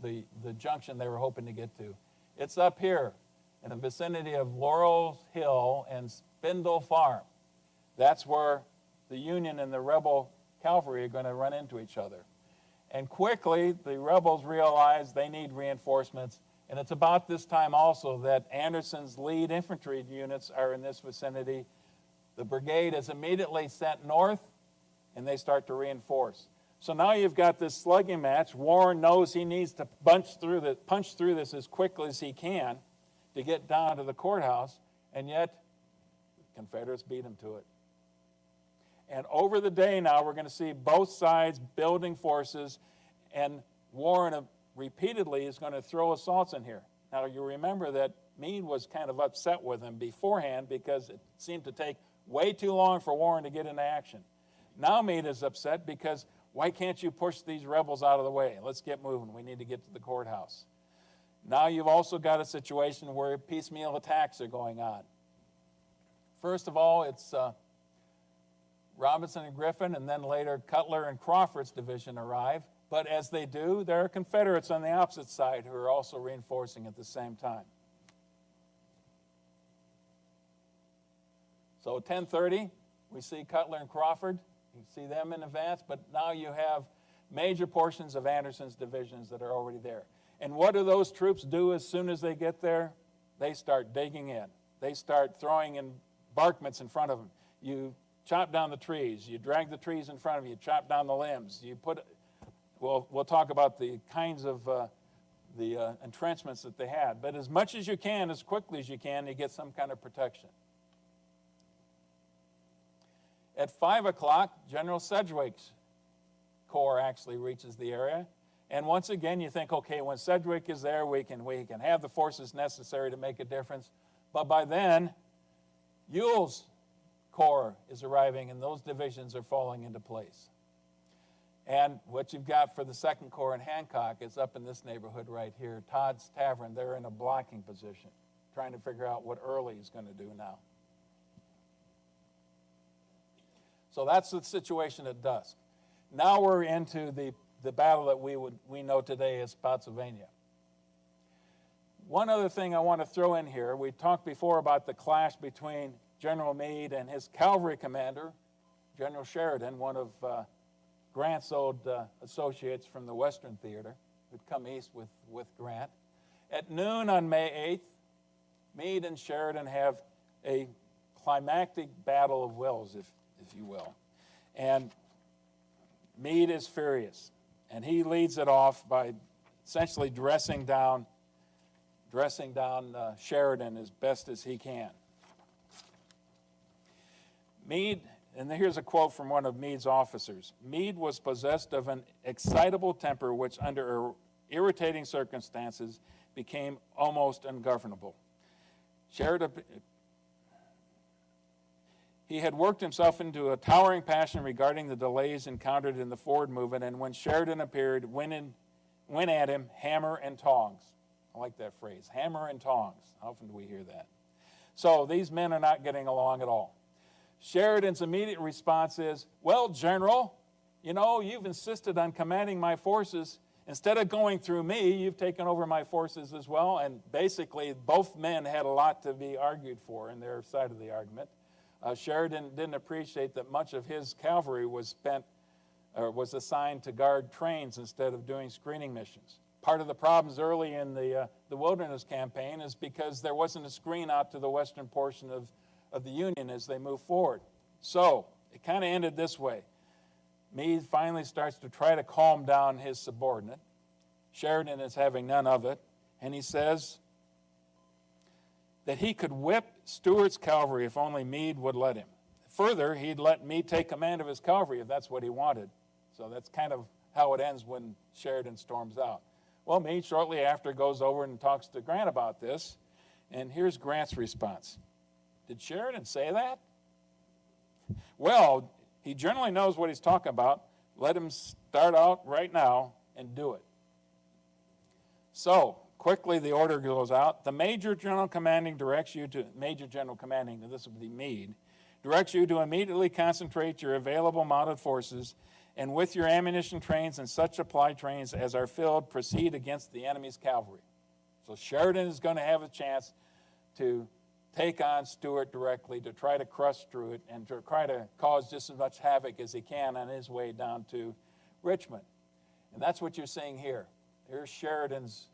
the junction they were hoping to get to. It's up here in the vicinity of Laurel Hill and Spindle Farm. That's where the Union and the rebel cavalry are going to run into each other. And quickly, the rebels realize they need reinforcements. And it's about this time also that Anderson's lead infantry units are in this vicinity. The brigade is immediately sent north, and they start to reinforce. So now you've got this slugging match. Warren knows he needs to punch through this as quickly as he can to get down to the courthouse, and yet the Confederates beat him to it. And over the day now, we're going to see both sides building forces, and Warren repeatedly is going to throw assaults in here. Now, you remember that Meade was kind of upset with him beforehand because it seemed to take way too long for Warren to get into action. Now Meade is upset because why can't you push these rebels out of the way? Let's get moving. We need to get to the courthouse. Now you've also got a situation where piecemeal attacks are going on. First of all, it's Robinson and Griffin, and then later Cutler and Crawford's division arrive. But as they do, there are Confederates on the opposite side who are also reinforcing at the same time. So 10:30, we see Cutler and Crawford. You see them in advance, but now you have major portions of Anderson's divisions that are already there. And what do those troops do as soon as they get there? They start digging in. They start throwing embankments in front of them. You chop down the trees. You drag the trees in front of you. Chop down the limbs. You put. We'll talk about the kinds of the entrenchments that they had. But as much as you can, as quickly as you can, you get some kind of protection. At 5 o'clock, General Sedgwick's corps actually reaches the area. And once again, you think, okay, when Sedgwick is there, we can have the forces necessary to make a difference. But by then, Ewell's corps is arriving, and those divisions are falling into place. And what you've got for the Second Corps in Hancock is up in this neighborhood right here, Todd's Tavern. They're in a blocking position, trying to figure out what Early is going to do now. So that's the situation at dusk. Now we're into the battle that we know today as Spotsylvania. One other thing I want to throw in here, we talked before about the clash between General Meade and his cavalry commander, General Sheridan, one of Grant's old associates from the Western Theater, who'd come east with Grant. At noon on May 8th, Meade and Sheridan have a climactic battle of wills, if you will. And Meade is furious, and he leads it off by essentially dressing down Sheridan as best as he can. Meade, and here's a quote from one of Meade's officers. Meade was possessed of an excitable temper which under irritating circumstances became almost ungovernable. He had worked himself into a towering passion regarding the delays encountered in the forward movement, and when Sheridan appeared, went at him hammer and tongs. I like that phrase, hammer and tongs. How often do we hear that? So these men are not getting along at all. Sheridan's immediate response is, well, General, you've insisted on commanding my forces. Instead of going through me, you've taken over my forces as well. And basically, both men had a lot to be argued for in their side of the argument. Sheridan didn't appreciate that much of his cavalry was assigned to guard trains instead of doing screening missions. Part of the problems early in the Wilderness Campaign is because there wasn't a screen out to the western portion of the Union as they move forward. So it kind of ended this way. Meade finally starts to try to calm down his subordinate. Sheridan is having none of it, and he says that he could whip Stuart's cavalry if only Meade would let him. Further, he'd let Meade take command of his cavalry if that's what he wanted. So that's kind of how it ends when Sheridan storms out. Well, Meade shortly after goes over and talks to Grant about this, and here's Grant's response. Did Sheridan say that? Well, he generally knows what he's talking about. Let him start out right now and do it. So, quickly the order goes out. The Major General Commanding directs you to, Major General Commanding, this would be Meade, directs you to immediately concentrate your available mounted forces and with your ammunition trains and such supply trains as are filled, proceed against the enemy's cavalry. So Sheridan is going to have a chance to take on Stuart directly, to try to crush Stuart and to try to cause just as much havoc as he can on his way down to Richmond. And that's what you're seeing here. Here's Sheridan's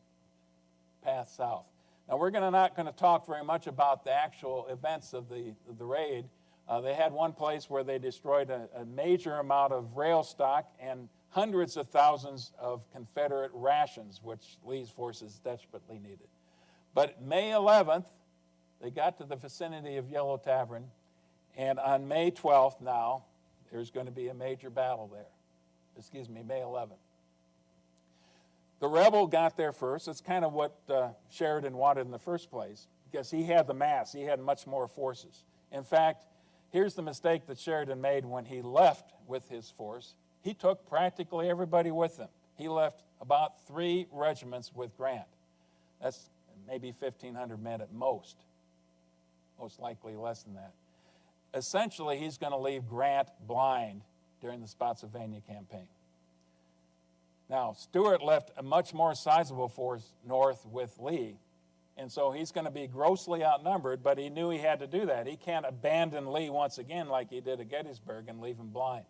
path south. Now we're not going to talk very much about the actual events of the raid. They had one place where they destroyed a major amount of rail stock and hundreds of thousands of Confederate rations, which Lee's forces desperately needed. But May 11th, they got to the vicinity of Yellow Tavern, and on May 12th now, there's going to be a major battle there. May 11th. The rebel got there first. It's kind of what Sheridan wanted in the first place, because he had the mass. He had much more forces. In fact, here's the mistake that Sheridan made when he left with his force. He took practically everybody with him. He left about 3 regiments with Grant. That's maybe 1,500 men at most likely less than that. essentially he's going to leave Grant blind during the Spotsylvania campaign. Now, Stuart left a much more sizable force north with Lee, and so he's going to be grossly outnumbered, but he knew he had to do that. He can't abandon Lee once again like he did at Gettysburg and leave him blind.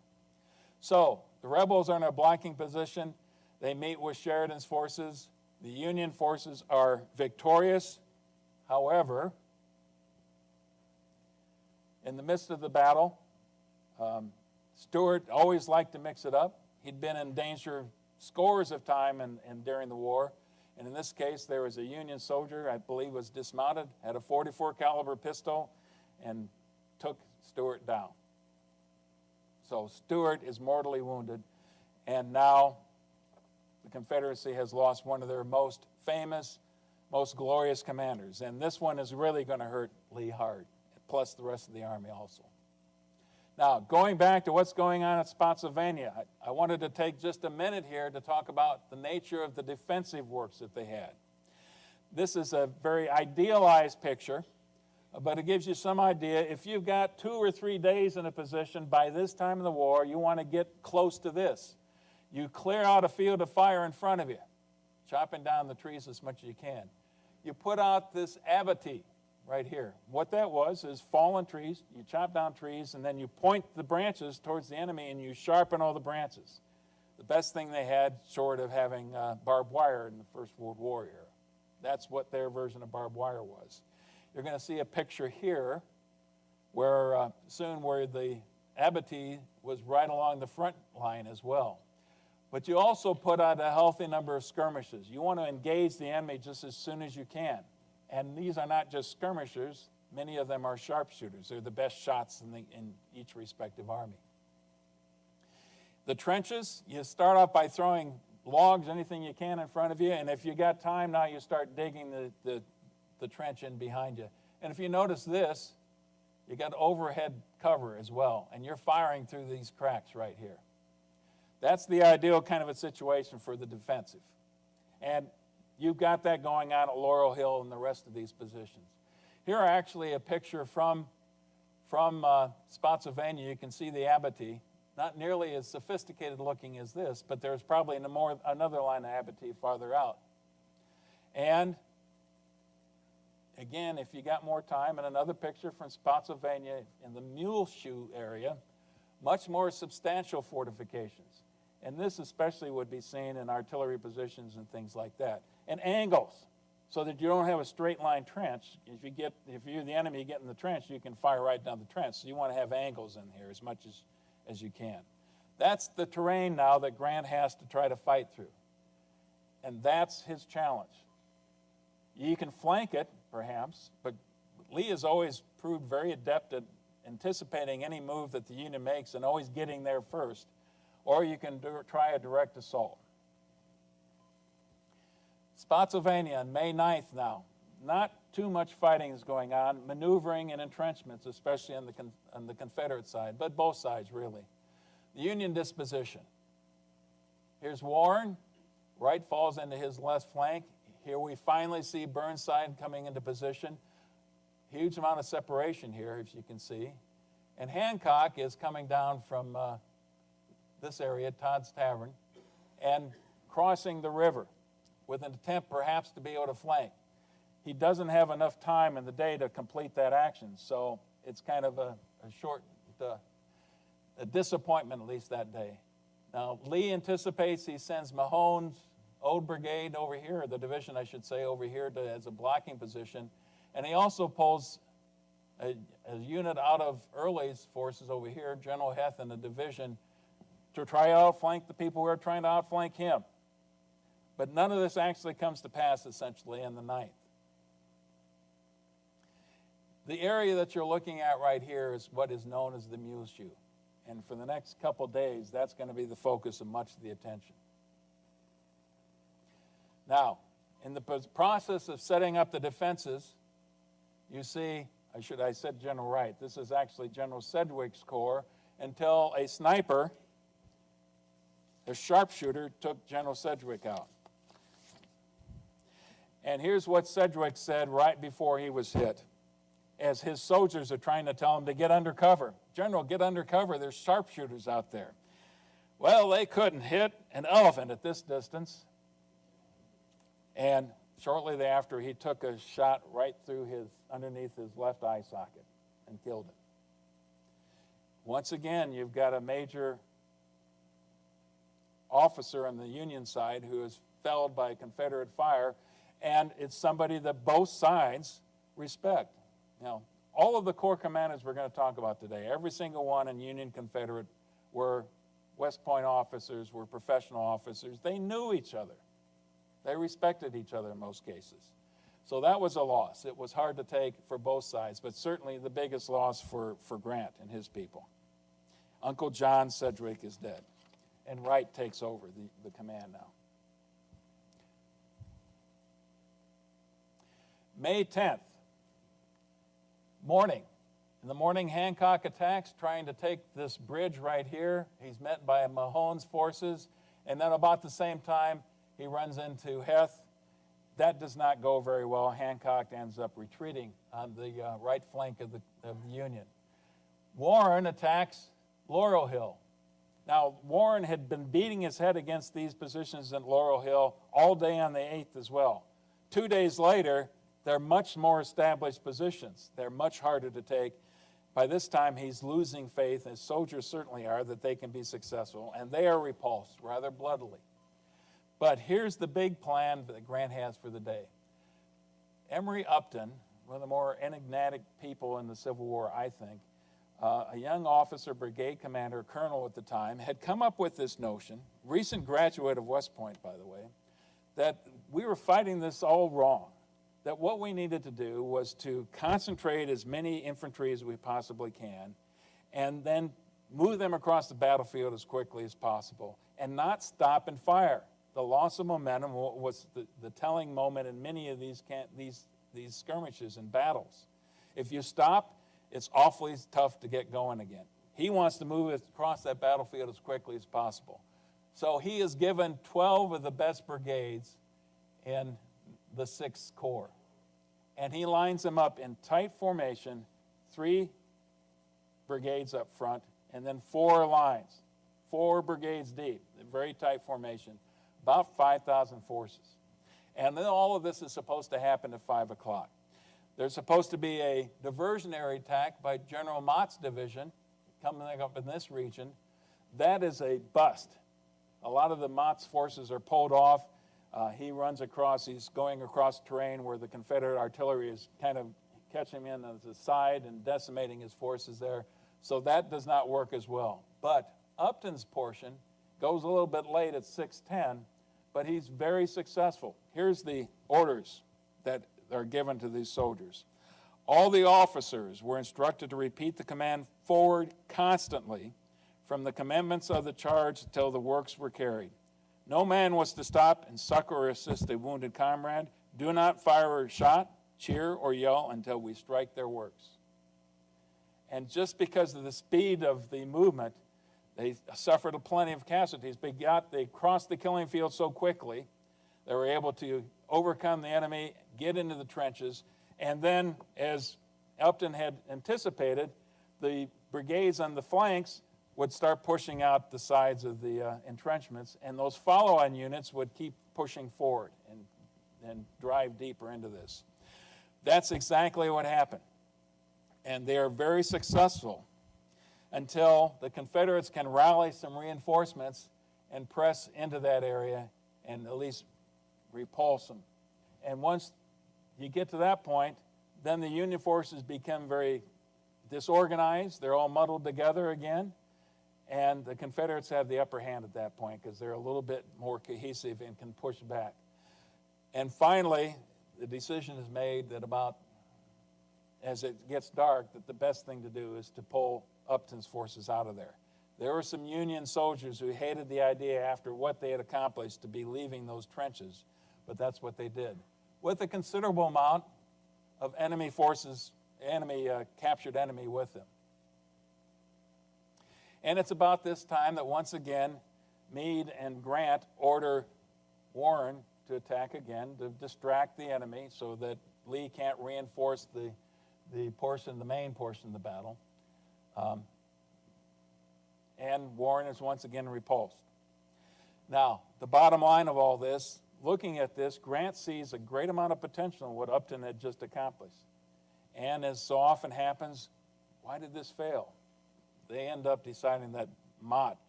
So the rebels are in a blocking position. They meet with Sheridan's forces. The Union forces are victorious. However, in the midst of the battle, Stuart always liked to mix it up. He'd been in danger scores of time and during the war. And in this case, there was a Union soldier, I believe was dismounted, had a .44 caliber pistol, and took Stuart down. So Stuart is mortally wounded, and now the Confederacy has lost one of their most famous, most glorious commanders. And this one is really going to hurt Lee hard, plus the rest of the Army also. Now, going back to what's going on at Spotsylvania, I wanted to take just a minute here to talk about the nature of the defensive works that they had. This is a very idealized picture, but it gives you some idea. If you've got 2 or 3 days in a position by this time of the war, you want to get close to this. You clear out a field of fire in front of you, chopping down the trees as much as you can. You put out this abattis right here. What that was is fallen trees. You chop down trees, and then you point the branches towards the enemy, and you sharpen all the branches. The best thing they had, short of having barbed wire in the First World War era. That's what their version of barbed wire was. You're going to see a picture here where the abattis was right along the front line as well. But you also put out a healthy number of skirmishes. You want to engage the enemy just as soon as you can. And these are not just skirmishers. Many of them are sharpshooters. They're the best shots in each respective army. The trenches, you start off by throwing logs, anything you can in front of you, and if you got time, now you start digging the trench in behind you. And if you notice this, you got overhead cover as well, and you're firing through these cracks right here. That's the ideal kind of a situation for the defensive. And you've got that going on at Laurel Hill and the rest of these positions. Here are actually a picture from Spotsylvania. You can see the abattis. Not nearly as sophisticated looking as this, but there's probably another line of abattis farther out. And again, if you got more time, and another picture from Spotsylvania in the Mule Shoe area, much more substantial fortifications. And this especially would be seen in artillery positions and things like that. And angles, so that you don't have a straight line trench. If you're the enemy, you get in the trench, you can fire right down the trench. So you want to have angles in here as much as you can. That's the terrain now that Grant has to try to fight through. And that's his challenge. You can flank it, perhaps, but Lee has always proved very adept at anticipating any move that the Union makes and always getting there first. Or you can try a direct assault. Spotsylvania on May 9th now. Not too much fighting is going on, maneuvering and entrenchments, especially on the Confederate side, but both sides really. The Union disposition. Here's Warren. Wright falls into his left flank. Here we finally see Burnside coming into position. Huge amount of separation here, as you can see. And Hancock is coming down from this area, Todd's Tavern, and crossing the river with an attempt perhaps to be able to flank. He doesn't have enough time in the day to complete that action, so it's kind of a short a disappointment, at least that day. Now, Lee anticipates, he sends Mahone's old brigade over here, or the division, I should say, over here as a blocking position, and he also pulls a unit out of Early's forces over here, General Heth and a division, to try to outflank the people who are trying to outflank him. But none of this actually comes to pass, essentially, in the 9th. The area that you're looking at right here is what is known as the Mule Shoe. And for the next couple days, that's going to be the focus of much of the attention. Now, in the process of setting up the defenses, you see, I said General Wright. This is actually General Sedgwick's corps until a sniper, a sharpshooter, took General Sedgwick out. And here's what Sedgwick said right before he was hit. as his soldiers are trying to tell him to get under cover. General, get under cover. There's sharpshooters out there. Well, they couldn't hit an elephant at this distance. And shortly thereafter, he took a shot right through underneath his left eye socket and killed him. Once again, you've got a major officer on the Union side who is felled by Confederate fire, and it's somebody that both sides respect. Now, all of the Corps commanders we're going to talk about today, every single one in Union, Confederate, were West Point officers, were professional officers. They knew each other. They respected each other in most cases. So that was a loss. It was hard to take for both sides, but certainly the biggest loss for Grant and his people. Uncle John Sedgwick is dead, and Wright takes over the command now. May 10th, morning. In the morning, Hancock attacks, trying to take this bridge right here. He's met by Mahone's forces, and then about the same time, he runs into Heth. That does not go very well. Hancock ends up retreating on the right flank of the Union. Warren attacks Laurel Hill. Now, Warren had been beating his head against these positions at Laurel Hill all day on the 8th as well. 2 days later, they're much more established positions. They're much harder to take. By this time, he's losing faith, as soldiers certainly are, that they can be successful, and they are repulsed rather bloodily. But here's the big plan that Grant has for the day. Emory Upton, one of the more enigmatic people in the Civil War, I think, a young officer, brigade commander, colonel at the time, had come up with this notion, recent graduate of West Point, by the way, that we were fighting this all wrong, that what we needed to do was to concentrate as many infantry as we possibly can and then move them across the battlefield as quickly as possible and not stop and fire. The loss of momentum was the telling moment in many of these skirmishes and battles. If you stop, it's awfully tough to get going again. He wants to move across that battlefield as quickly as possible. So he is given 12 of the best brigades in the 6th Corps. And he lines them up in tight formation, 3 brigades up front, and then 4 lines, 4 brigades deep, a very tight formation, about 5,000 forces. And then all of this is supposed to happen at 5 o'clock. There's supposed to be a diversionary attack by General Mott's division coming up in this region. That is a bust. A lot of the Mott's forces are pulled off. He runs across, he's going across terrain where the Confederate artillery is kind of catching him in on the side and decimating his forces there. So that does not work as well. But Upton's portion goes a little bit late at 6:10, but he's very successful. Here's the orders that are given to these soldiers. All the officers were instructed to repeat the command forward constantly from the commencement of the charge until the works were carried. No man was to stop and succor or assist a wounded comrade. Do not fire a shot, cheer, or yell until we strike their works. And just because of the speed of the movement, they suffered plenty of casualties. They crossed the killing field so quickly, they were able to overcome the enemy, get into the trenches, and then, as Upton had anticipated, the brigades on the flanks would start pushing out the sides of the entrenchments, and those follow-on units would keep pushing forward and drive deeper into this. That's exactly what happened. And they are very successful until the Confederates can rally some reinforcements and press into that area and at least repulse them. And once you get to that point, then the Union forces become very disorganized. They're all muddled together again. And the Confederates have the upper hand at that point because they're a little bit more cohesive and can push back. And finally, the decision is made that about, as it gets dark, that the best thing to do is to pull Upton's forces out of there. There were some Union soldiers who hated the idea after what they had accomplished to be leaving those trenches, but that's what they did. With a considerable amount of enemy forces, captured enemy with them. And it's about this time that once again, Meade and Grant order Warren to attack again, to distract the enemy so that Lee can't reinforce the the main portion of the battle. And Warren is once again repulsed. Now, the bottom line of all this, looking at this, Grant sees a great amount of potential in what Upton had just accomplished. And as so often happens, why did this fail? They end up deciding that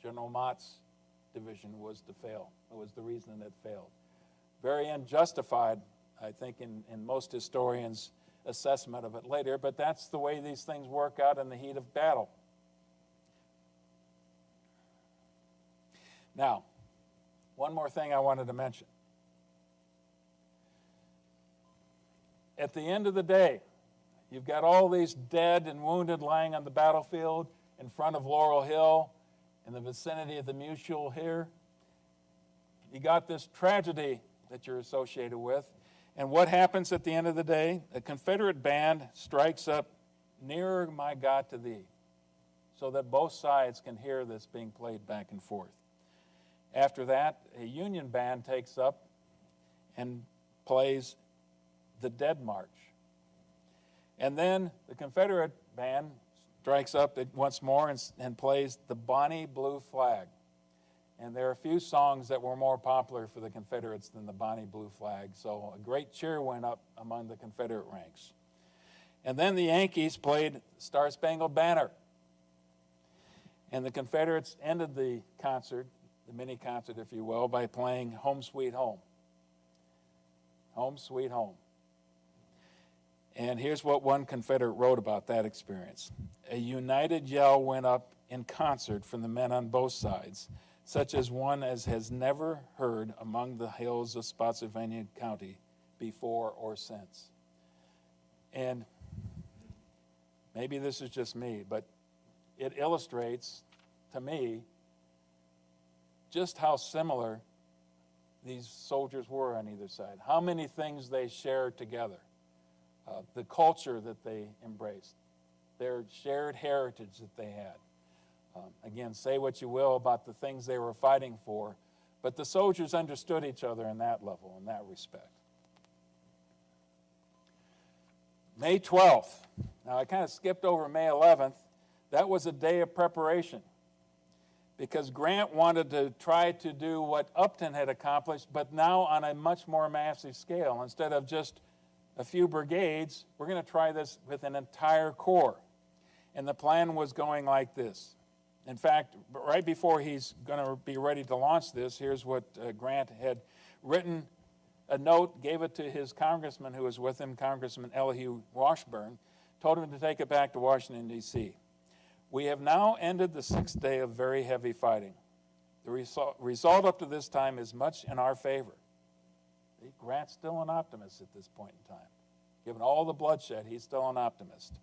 General Mott's division was to fail. It was the reason that it failed. Very unjustified, I think, in most historians' assessment of it later, but that's the way these things work out in the heat of battle. Now, one more thing I wanted to mention. At the end of the day, you've got all these dead and wounded lying on the battlefield in front of Laurel Hill, in the vicinity of the Mutual here. You got this tragedy that you're associated with. And what happens at the end of the day? A Confederate band strikes up "Nearer, My God, to Thee," so that both sides can hear this being played back and forth. After that, a Union band takes up and plays the Dead March. And then the Confederate band strikes up once more and plays the Bonnie Blue Flag. And there are a few songs that were more popular for the Confederates than the Bonnie Blue Flag, so a great cheer went up among the Confederate ranks. And then the Yankees played Star Spangled Banner. And the Confederates ended the concert, the mini concert, if you will, by playing Home Sweet Home. Home Sweet Home. And here's what one Confederate wrote about that experience. A united yell went up in concert from the men on both sides, such as one as has never heard among the hills of Spotsylvania County before or since. And maybe this is just me, but it illustrates to me just how similar these soldiers were on either side, how many things they shared together, the culture that they embraced, their shared heritage that they had. Again, say what you will about the things they were fighting for, but the soldiers understood each other in that level, in that respect. May 12th. Now, I kind of skipped over May 11th. That was a day of preparation because Grant wanted to try to do what Upton had accomplished, but now on a much more massive scale. Instead of just a few brigades, we're going to try this with an entire corps. And the plan was going like this. In fact, right before he's going to be ready to launch this, here's what Grant had written a note, gave it to his congressman who was with him, Congressman Elihu Washburn, told him to take it back to Washington, D.C. We have now ended the 6th day of very heavy fighting. The result up to this time is much in our favor. Grant's still an optimist at this point in time. Given all the bloodshed, he's still an optimist.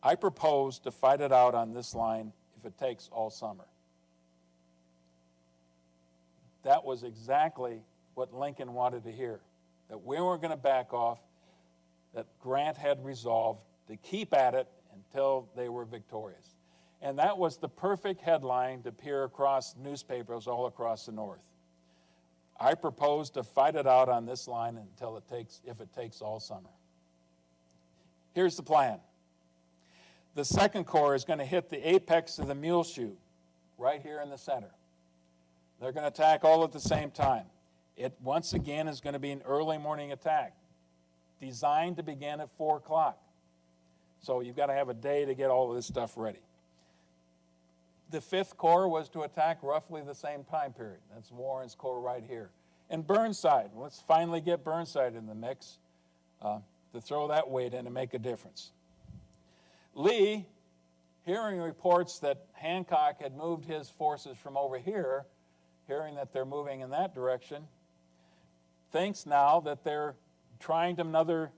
I propose to fight it out on this line if it takes all summer. That was exactly what Lincoln wanted to hear, that we weren't going to back off, that Grant had resolved to keep at it until they were victorious. And that was the perfect headline to appear across newspapers all across the North. I propose to fight it out on this line if it takes all summer. Here's the plan. The Second Corps is going to hit the apex of the Muleshoe, right here in the center. They're going to attack all at the same time. It, once again, is going to be an early morning attack, designed to begin at 4 o'clock. So you've got to have a day to get all of this stuff ready. The Fifth Corps was to attack roughly the same time period. That's Warren's Corps right here. And Burnside, let's finally get Burnside in the mix to throw that weight in and make a difference. Lee, hearing reports that Hancock had moved his forces from over here, hearing that they're moving in that direction, thinks now that they're trying to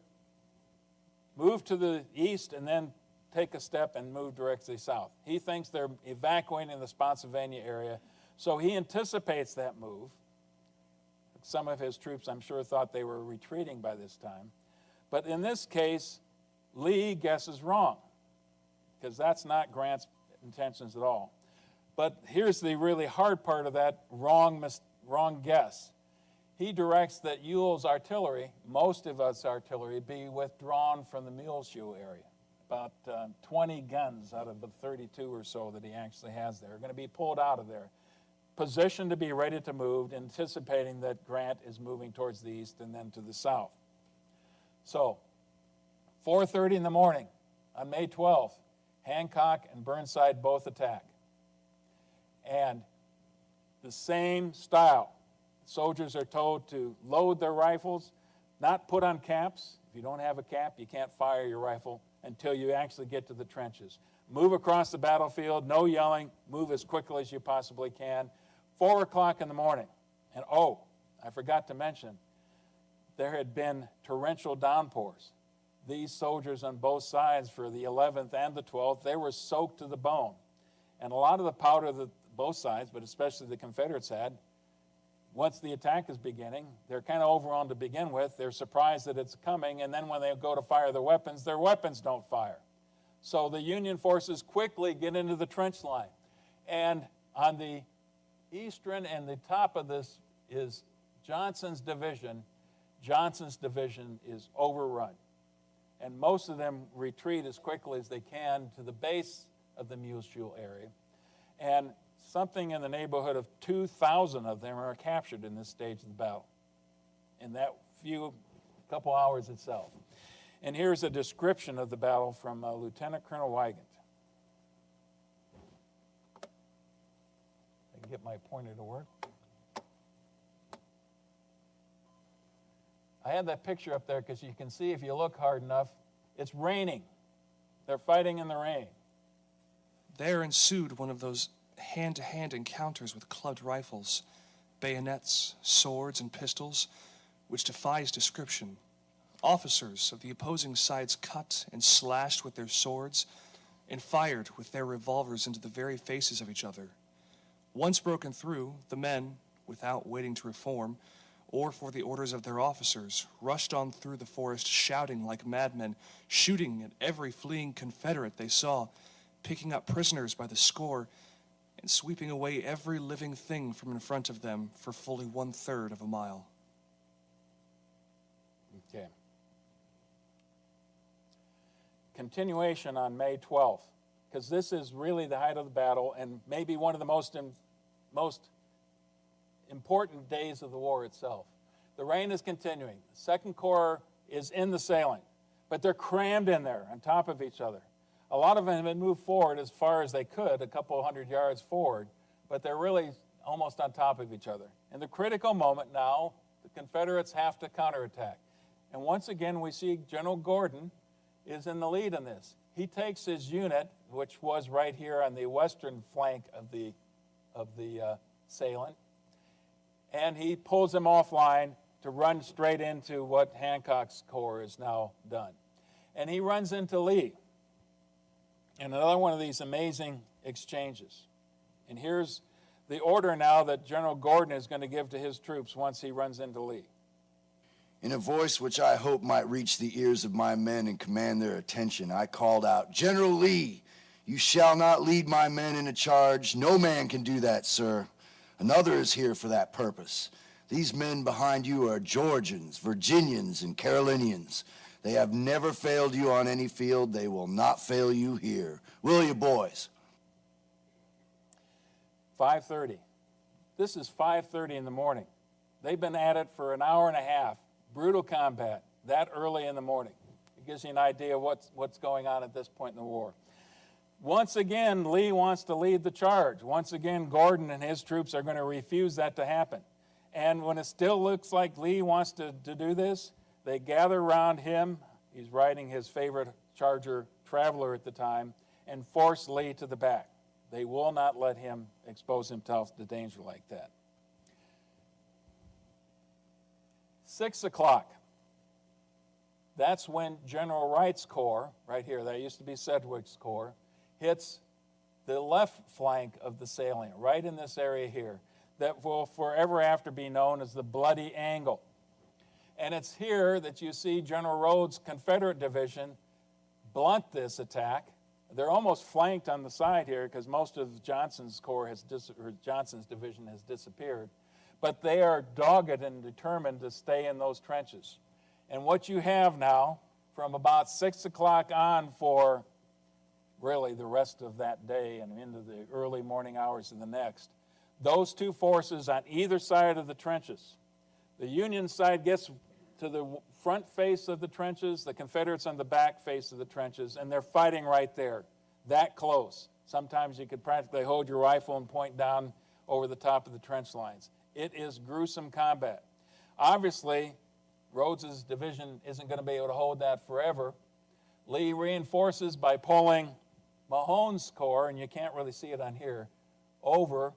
move to the east and then take a step and move directly south. He thinks they're evacuating the Spotsylvania area, so he anticipates that move. Some of his troops, I'm sure, thought they were retreating by this time. But in this case, Lee guesses wrong, because that's not Grant's intentions at all. But here's the really hard part of that wrong guess. he directs that Ewell's artillery, most of its artillery, be withdrawn from the Muleshoe area. About 20 guns out of the 32 or so that he actually has there are going to be pulled out of there, positioned to be ready to move, anticipating that Grant is moving towards the east and then to the south. So, 4:30 in the morning on May 12th, Hancock and Burnside both attack. And the same style. Soldiers are told to load their rifles, not put on caps. If you don't have a cap, you can't fire your rifle until you actually get to the trenches. Move across the battlefield, no yelling, move as quickly as you possibly can. 4 o'clock in the morning. And I forgot to mention, there had been torrential downpours. These soldiers on both sides for the 11th and the 12th, they were soaked to the bone. And a lot of the powder that both sides, but especially the Confederates had, once the attack is beginning, they're kind of overwhelmed to begin with. They're surprised that it's coming, and then when they go to fire their weapons don't fire. So the Union forces quickly get into the trench line. And on the eastern and the top of this is Johnson's division. Johnson's division is overrun. And most of them retreat as quickly as they can to the base of the Muleshoe area. And something in the neighborhood of 2,000 of them are captured in this stage of the battle, in that couple hours itself. And here's a description of the battle from Lieutenant Colonel Wygant. I can get my pointer to work. I had that picture up there because you can see if you look hard enough, it's raining. They're fighting in the rain. There ensued one of those hand-to-hand encounters with clubbed rifles, bayonets, swords, and pistols, which defies description. Officers of the opposing sides cut and slashed with their swords and fired with their revolvers into the very faces of each other. Once broken through, the men, without waiting to reform, or for the orders of their officers, rushed on through the forest shouting like madmen, shooting at every fleeing Confederate they saw, picking up prisoners by the score, and sweeping away every living thing from in front of them for fully 1/3 of a mile. Okay. Continuation on May 12th, because this is really the height of the battle and maybe one of the most important days of the war itself. The rain is continuing. The Second Corps is in the salient, but they're crammed in there on top of each other. A lot of them had moved forward as far as they could, a couple hundred yards forward, but they're really almost on top of each other. In the critical moment now, the Confederates have to counterattack. And once again, we see General Gordon is in the lead in this. He takes his unit, which was right here on the western flank of the salient, and he pulls them offline to run straight into what Hancock's Corps has now done. And he runs into Lee. And another one of these amazing exchanges. And here's the order now that General Gordon is going to give to his troops once he runs into Lee. In a voice which I hope might reach the ears of my men and command their attention, I called out, "General Lee, you shall not lead my men in a charge. No man can do that, sir. Another is here for that purpose. These men behind you are Georgians, Virginians, and Carolinians. They have never failed you on any field. They will not fail you here. Will you, boys?" 5:30. This is 5:30 in the morning. They've been at it for an hour and a half. Brutal combat that early in the morning. It gives you an idea of what's going on at this point in the war. Once again, Lee wants to lead the charge. Once again, Gordon and his troops are going to refuse that to happen. And when it still looks like Lee wants to do this, they gather around him. He's riding his favorite Charger Traveler at the time, and force Lee to the back. They will not let him expose himself to danger like that. 6 o'clock. That's when General Wright's Corps, right here, that used to be Sedgwick's Corps, hits the left flank of the salient, right in this area here, that will forever after be known as the Bloody Angle. And it's here that you see General Rhodes' Confederate division blunt this attack. They're almost flanked on the side here because most of Johnson's division has disappeared. But they are dogged and determined to stay in those trenches. And what you have now, from about 6 o'clock on for really the rest of that day and into the early morning hours of the next, those two forces on either side of the trenches. The Union side gets to the front face of the trenches, the Confederates on the back face of the trenches, and they're fighting right there, that close. Sometimes you could practically hold your rifle and point down over the top of the trench lines. It is gruesome combat. Obviously, Rodes's division isn't going to be able to hold that forever. Lee reinforces by pulling Mahone's corps, and you can't really see it on here, over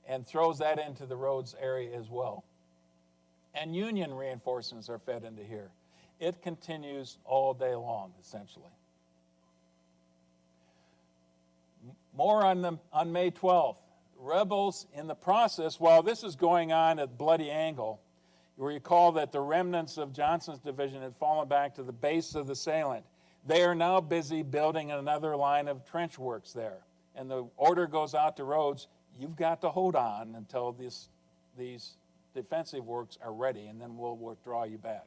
and throws that into the Rodes area as well. And Union reinforcements are fed into here. It continues all day long, essentially. More on May 12th. Rebels in the process, while this is going on at Bloody Angle, you recall that the remnants of Johnson's division had fallen back to the base of the salient. They are now busy building another line of trench works there. And the order goes out to Rodes, you've got to hold on until these defensive works are ready, and then we'll withdraw you back.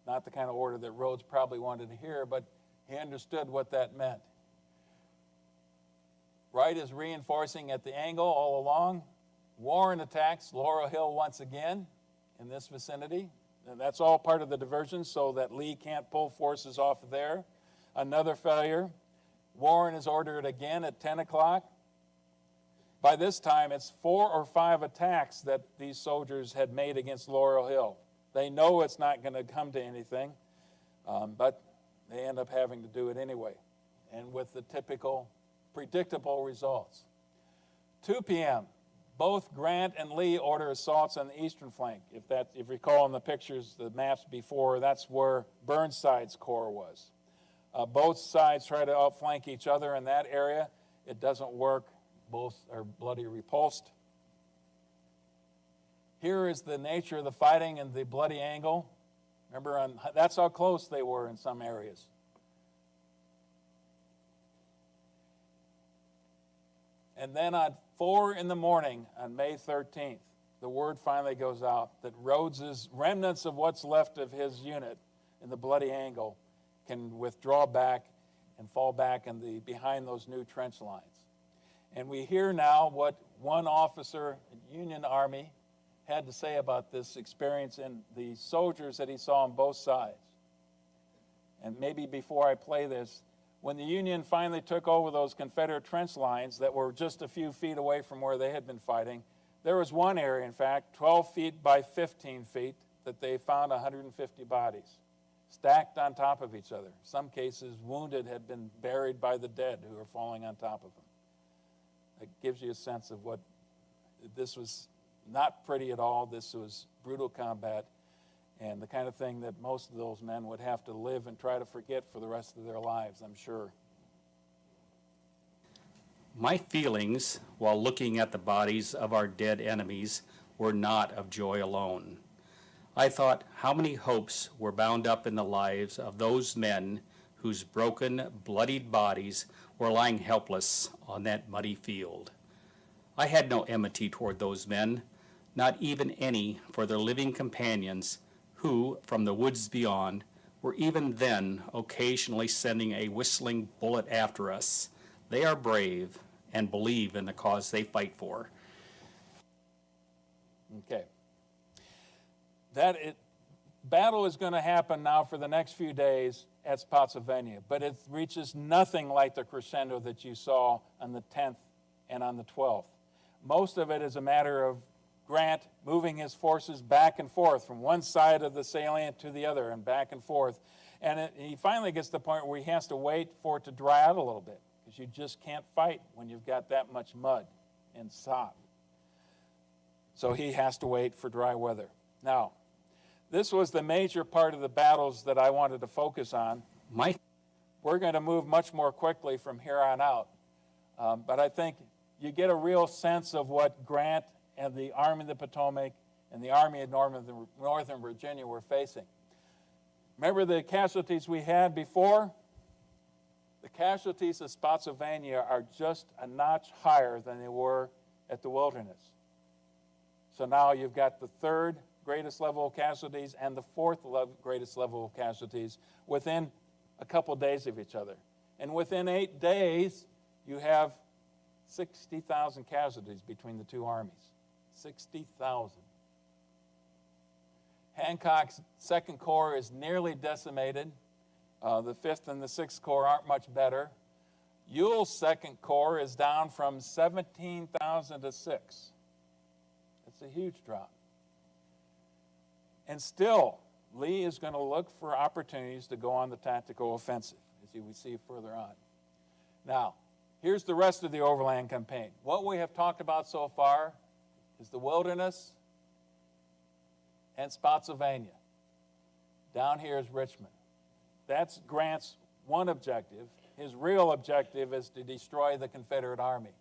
Not the kind of order that Rodes probably wanted to hear, but he understood what that meant. Wright is reinforcing at the angle all along. Warren attacks Laurel Hill once again in this vicinity. And that's all part of the diversion so that Lee can't pull forces off of there. Another failure. Warren is ordered again at 10 o'clock. By this time, it's 4 or 5 attacks that these soldiers had made against Laurel Hill. They know it's not going to come to anything, but they end up having to do it anyway, and with the typical, predictable results. 2 p.m., both Grant and Lee order assaults on the eastern flank. If you recall in the pictures, the maps before, that's where Burnside's corps was. Both sides try to outflank each other in that area. It doesn't work. Both are bloody repulsed. Here is the nature of the fighting in the Bloody Angle. Remember, that's how close they were in some areas. And then at 4 in the morning on May 13th, the word finally goes out that Rodes's remnants of what's left of his unit in the Bloody Angle can withdraw back and fall back behind those new trench lines. And we hear now what one officer in Union Army had to say about this experience and the soldiers that he saw on both sides. And maybe before I play this, when the Union finally took over those Confederate trench lines that were just a few feet away from where they had been fighting, there was one area, in fact, 12 feet by 15 feet, that they found 150 bodies stacked on top of each other. In some cases, wounded had been buried by the dead who were falling on top of them. It gives you a sense of what this was. Not pretty at all. This was brutal combat and the kind of thing that most of those men would have to live and try to forget for the rest of their lives, I'm sure. My feelings while looking at the bodies of our dead enemies were not of joy alone. I thought how many hopes were bound up in the lives of those men whose broken, bloodied bodies were lying helpless on that muddy field. I had no enmity toward those men, not even any for their living companions who, from the woods beyond, were even then occasionally sending a whistling bullet after us. They are brave and believe in the cause they fight for. Okay. Battle is going to happen now for the next few days at Spotsylvania, but it reaches nothing like the crescendo that you saw on the 10th and on the 12th. Most of it is a matter of Grant moving his forces back and forth from one side of the salient to the other and back and forth. And he finally gets to the point where he has to wait for it to dry out a little bit because you just can't fight when you've got that much mud and sod. So he has to wait for dry weather. Now, this was the major part of the battles that I wanted to focus on. We're going to move much more quickly from here on out. But I think you get a real sense of what Grant and the Army of the Potomac and the Army of Northern Virginia were facing. Remember the casualties we had before? The casualties of Spotsylvania are just a notch higher than they were at the Wilderness. So now you've got the third greatest level of casualties and the fourth greatest level of casualties within a couple days of each other. And within 8 days, you have 60,000 casualties between the two armies. 60,000. Hancock's 2nd Corps is nearly decimated. The 5th and the 6th Corps aren't much better. Ewell's 2nd Corps is down from 17,000 to 6. It's a huge drop. And still, Lee is going to look for opportunities to go on the tactical offensive, as you will see further on. Now, here's the rest of the overland campaign. What we have talked about so far is the Wilderness and Spotsylvania. Down here is Richmond. That's Grant's one objective. His real objective is to destroy the Confederate Army.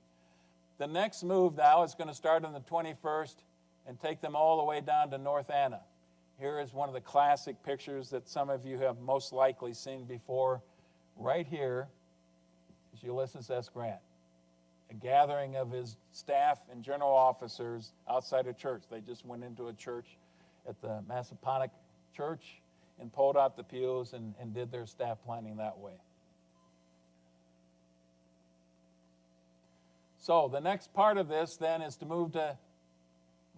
The next move now is going to start on the 21st and take them all the way down to North Anna. Here is one of the classic pictures that some of you have most likely seen before. Right here is Ulysses S. Grant, a gathering of his staff and general officers outside a church. They just went into a church at the Massaponack Church and pulled out the pews and did their staff planning that way. So the next part of this then is to move to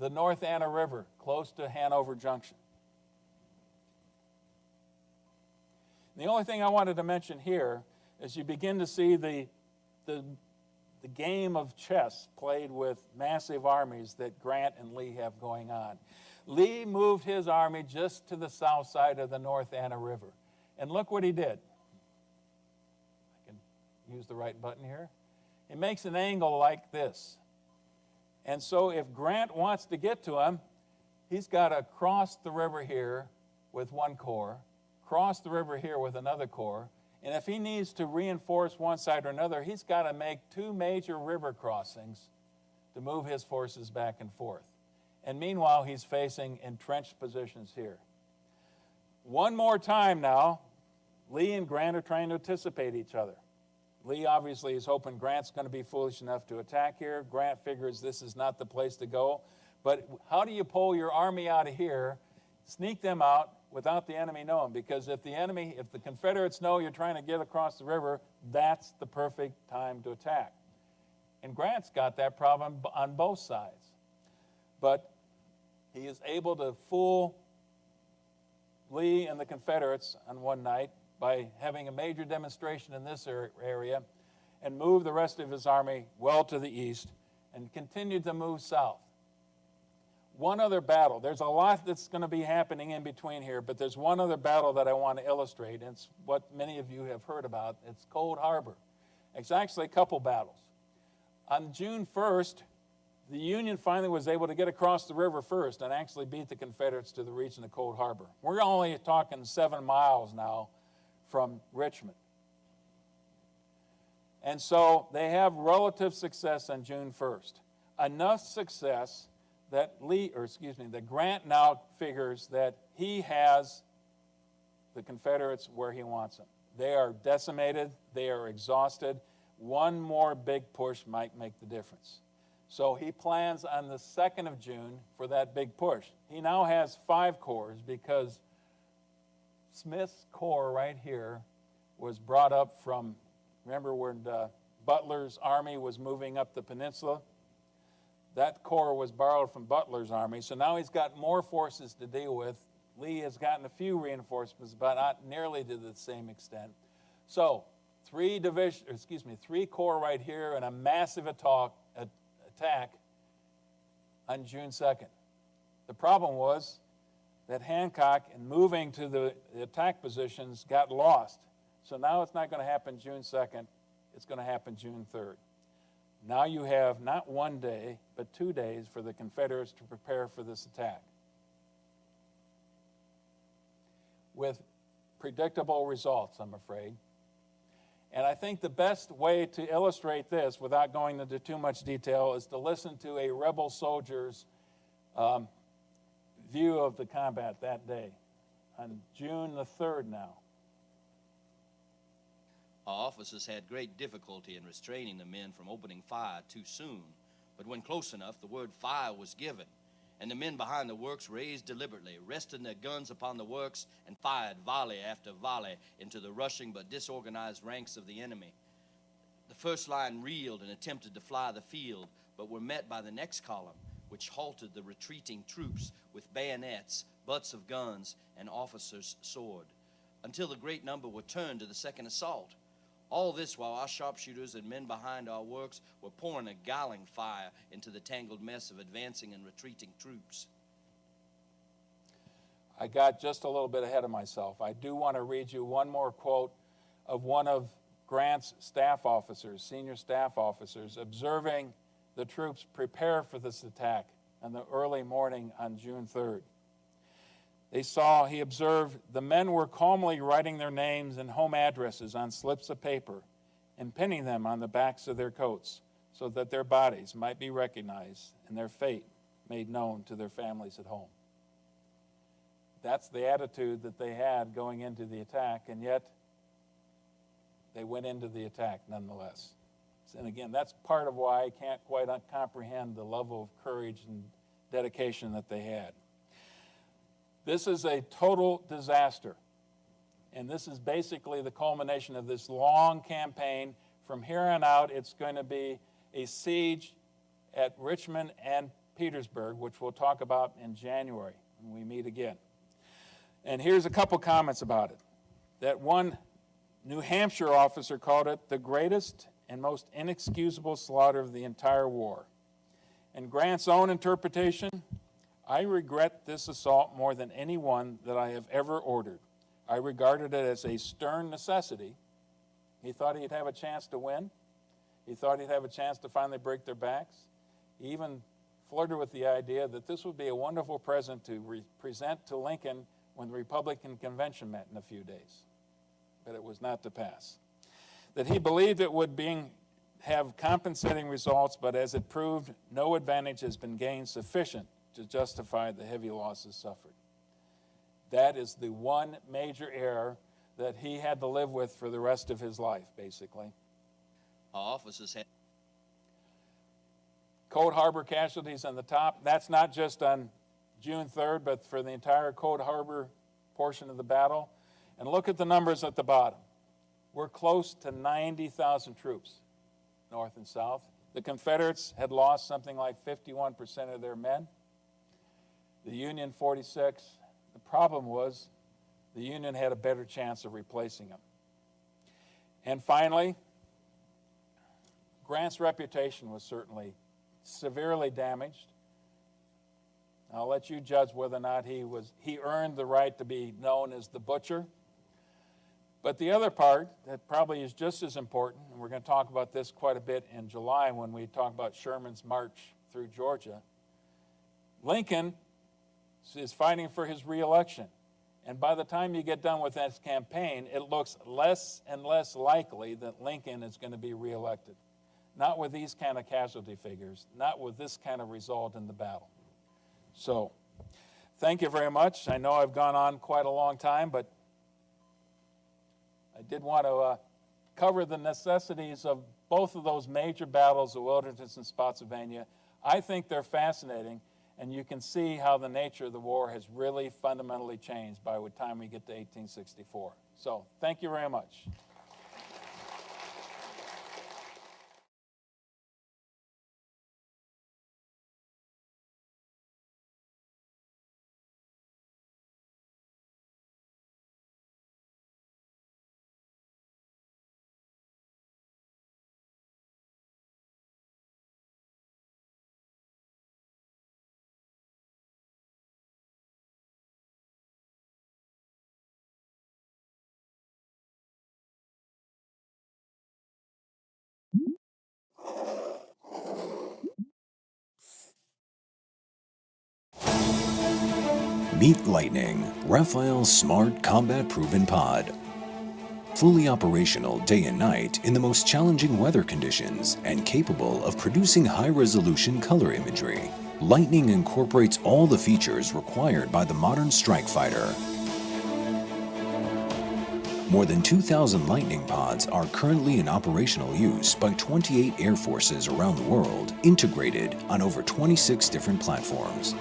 the North Anna River, close to Hanover Junction. The only thing I wanted to mention here is you begin to see the game of chess played with massive armies that Grant and Lee have going on. Lee moved his army just to the south side of the North Anna River. And look what he did. I can use the right button here. He makes an angle like this. And so if Grant wants to get to him, he's got to cross the river here with one corps, cross the river here with another corps, and if he needs to reinforce one side or another, he's got to make 2 major river crossings to move his forces back and forth. And meanwhile, he's facing entrenched positions here. One more time now, Lee and Grant are trying to anticipate each other. Lee obviously is hoping Grant's going to be foolish enough to attack here. Grant figures this is not the place to go. But how do you pull your army out of here, sneak them out without the enemy knowing? Because if the Confederates know you're trying to get across the river, that's the perfect time to attack. And Grant's got that problem on both sides. But he is able to fool Lee and the Confederates on one night by having a major demonstration in this area and move the rest of his army well to the east and continue to move south. One other battle. There's a lot that's going to be happening in between here, but there's one other battle that I want to illustrate, and it's what many of you have heard about. It's Cold Harbor. It's actually a couple battles. On June 1st, the Union finally was able to get across the river first and actually beat the Confederates to the region of Cold Harbor. We're only talking 7 miles now from Richmond. And so they have relative success on June 1st. Enough success that that Grant now figures that he has the Confederates where he wants them. They are decimated. They are exhausted. One more big push might make the difference. So he plans on the 2nd of June for that big push. He now has 5 corps because Smith's corps right here was brought up from, remember when Butler's army was moving up the peninsula? That corps was borrowed from Butler's army, so now he's got more forces to deal with. Lee has gotten a few reinforcements, but not nearly to the same extent. So 3 corps right here and a massive attack on June 2nd. The problem was that Hancock, in moving to the attack positions, got lost. So now it's not going to happen June 2nd. It's going to happen June 3rd. Now you have not 1 day, but 2 days for the Confederates to prepare for this attack, with predictable results, I'm afraid. And I think the best way to illustrate this, without going into too much detail, is to listen to a rebel soldier's view of the combat that day, on June the 3rd now. Our officers had great difficulty in restraining the men from opening fire too soon But when close enough, the word fire was given, and the men behind the works raised deliberately, rested their guns upon the works, and fired volley after volley into the rushing but disorganized ranks of the enemy. The first line reeled and attempted to fly the field, but were met by the next column, which halted the retreating troops with bayonets, butts of guns, and officers' sword, until the great number were turned to the second assault. All this while our sharpshooters and men behind our works were pouring a galling fire into the tangled mess of advancing and retreating troops. I got just a little bit ahead of myself. I do want to read you one more quote of one of Grant's staff officers, senior staff officers, observing the troops prepare for this attack in the early morning on June 3rd. He observed, the men were calmly writing their names and home addresses on slips of paper and pinning them on the backs of their coats so that their bodies might be recognized and their fate made known to their families at home. That's the attitude that they had going into the attack, and yet they went into the attack nonetheless. And again, that's part of why I can't quite comprehend the level of courage and dedication that they had. This is a total disaster, and this is basically the culmination of this long campaign. From here on out, it's going to be a siege at Richmond and Petersburg, which we'll talk about in January when we meet again. And here's a couple comments about it. That one New Hampshire officer called it the greatest and most inexcusable slaughter of the entire war. In Grant's own interpretation, I regret this assault more than any one that I have ever ordered. I regarded it as a stern necessity. He thought he'd have a chance to win. He thought he'd have a chance to finally break their backs. He even flirted with the idea that this would be a wonderful present to present to Lincoln when the Republican convention met in a few days. But it was not to pass. That he believed it would have compensating results, but as it proved, no advantage has been gained sufficient to justify the heavy losses suffered. That is the one major error that he had to live with for the rest of his life, basically. Our officers had Cold Harbor casualties on the top. That's not just on June 3rd, but for the entire Cold Harbor portion of the battle. And look at the numbers at the bottom. We're close to 90,000 troops, north and south. The Confederates had lost something like 51% of their men. The Union, 46. The problem was the Union had a better chance of replacing them. And finally, Grant's reputation was certainly severely damaged. I'll let you judge whether or not he earned the right to be known as the Butcher. But the other part that probably is just as important, and we're going to talk about this quite a bit in July when we talk about Sherman's march through Georgia, Lincoln is fighting for his reelection. And by the time you get done with that campaign, it looks less and less likely that Lincoln is going to be reelected. Not with these kind of casualty figures, not with this kind of result in the battle. So, thank you very much. I know I've gone on quite a long time, but I did want to cover the necessities of both of those major battles, the Wilderness and Spotsylvania. I think they're fascinating, and you can see how the nature of the war has really fundamentally changed by the time we get to 1864. So, thank you very much. Meet Lightning, Raphael's smart, combat-proven pod. Fully operational day and night in the most challenging weather conditions and capable of producing high-resolution color imagery, Lightning incorporates all the features required by the modern strike fighter. More than 2,000 Lightning pods are currently in operational use by 28 air forces around the world, integrated on over 26 different platforms.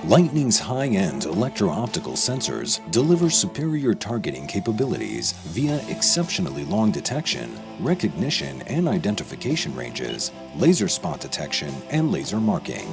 Lightning's high-end electro-optical sensors deliver superior targeting capabilities via exceptionally long detection, recognition and identification ranges, laser spot detection, and laser marking.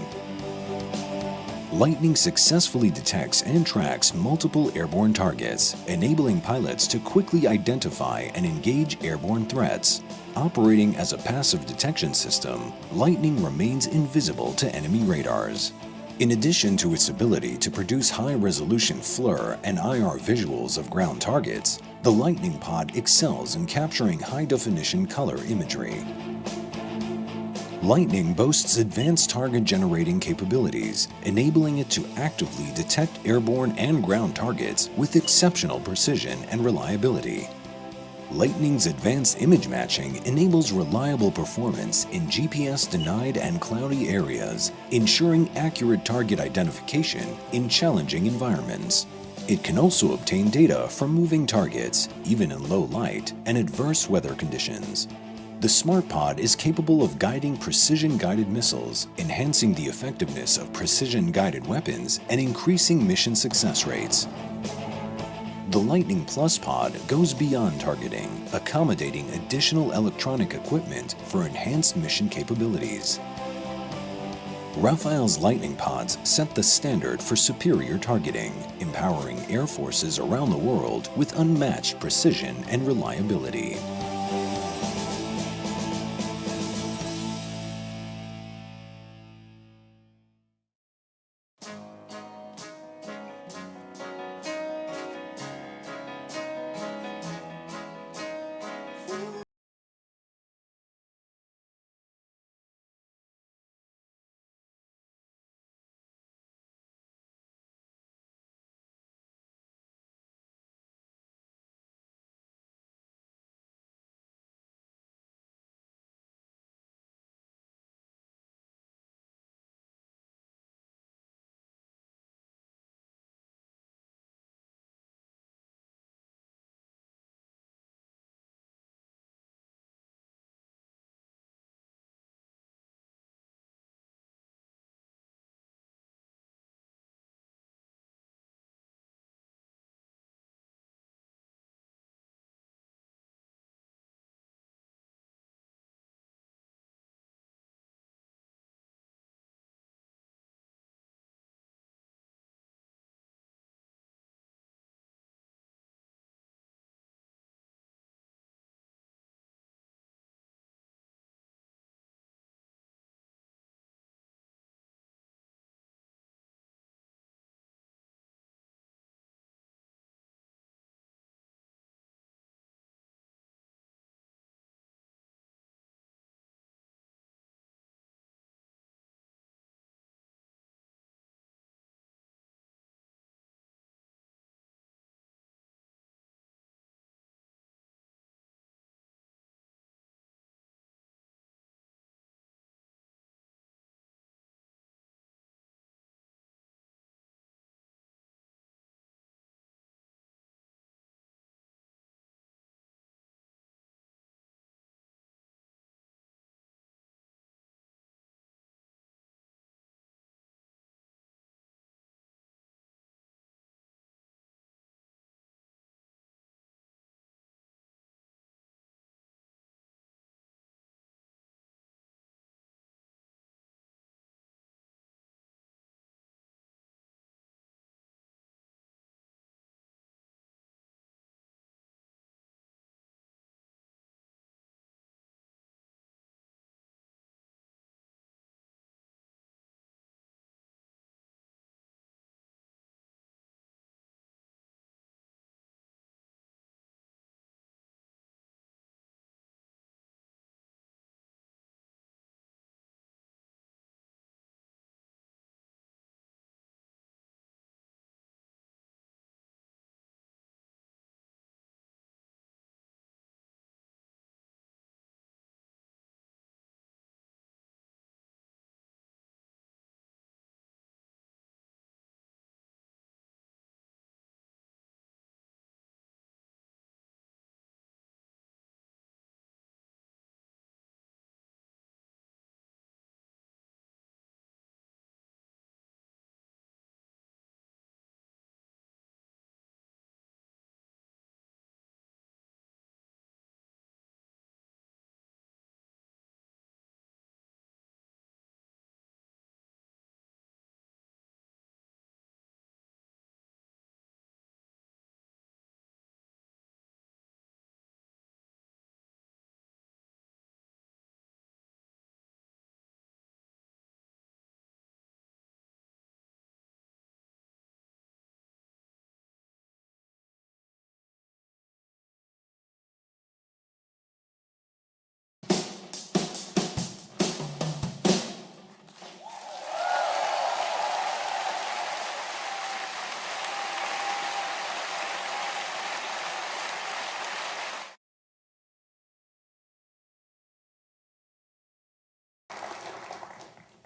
Lightning successfully detects and tracks multiple airborne targets, enabling pilots to quickly identify and engage airborne threats. Operating as a passive detection system, Lightning remains invisible to enemy radars. In addition to its ability to produce high-resolution FLIR and IR visuals of ground targets, the Lightning pod excels in capturing high-definition color imagery. Lightning boasts advanced target-generating capabilities, enabling it to actively detect airborne and ground targets with exceptional precision and reliability. Lightning's advanced image matching enables reliable performance in GPS-denied and cloudy areas, ensuring accurate target identification in challenging environments. It can also obtain data from moving targets, even in low light and adverse weather conditions. The SmartPod is capable of guiding precision-guided missiles, enhancing the effectiveness of precision-guided weapons, and increasing mission success rates. The Lightning Plus pod goes beyond targeting, accommodating additional electronic equipment for enhanced mission capabilities. Rafael's Lightning pods set the standard for superior targeting, empowering air forces around the world with unmatched precision and reliability.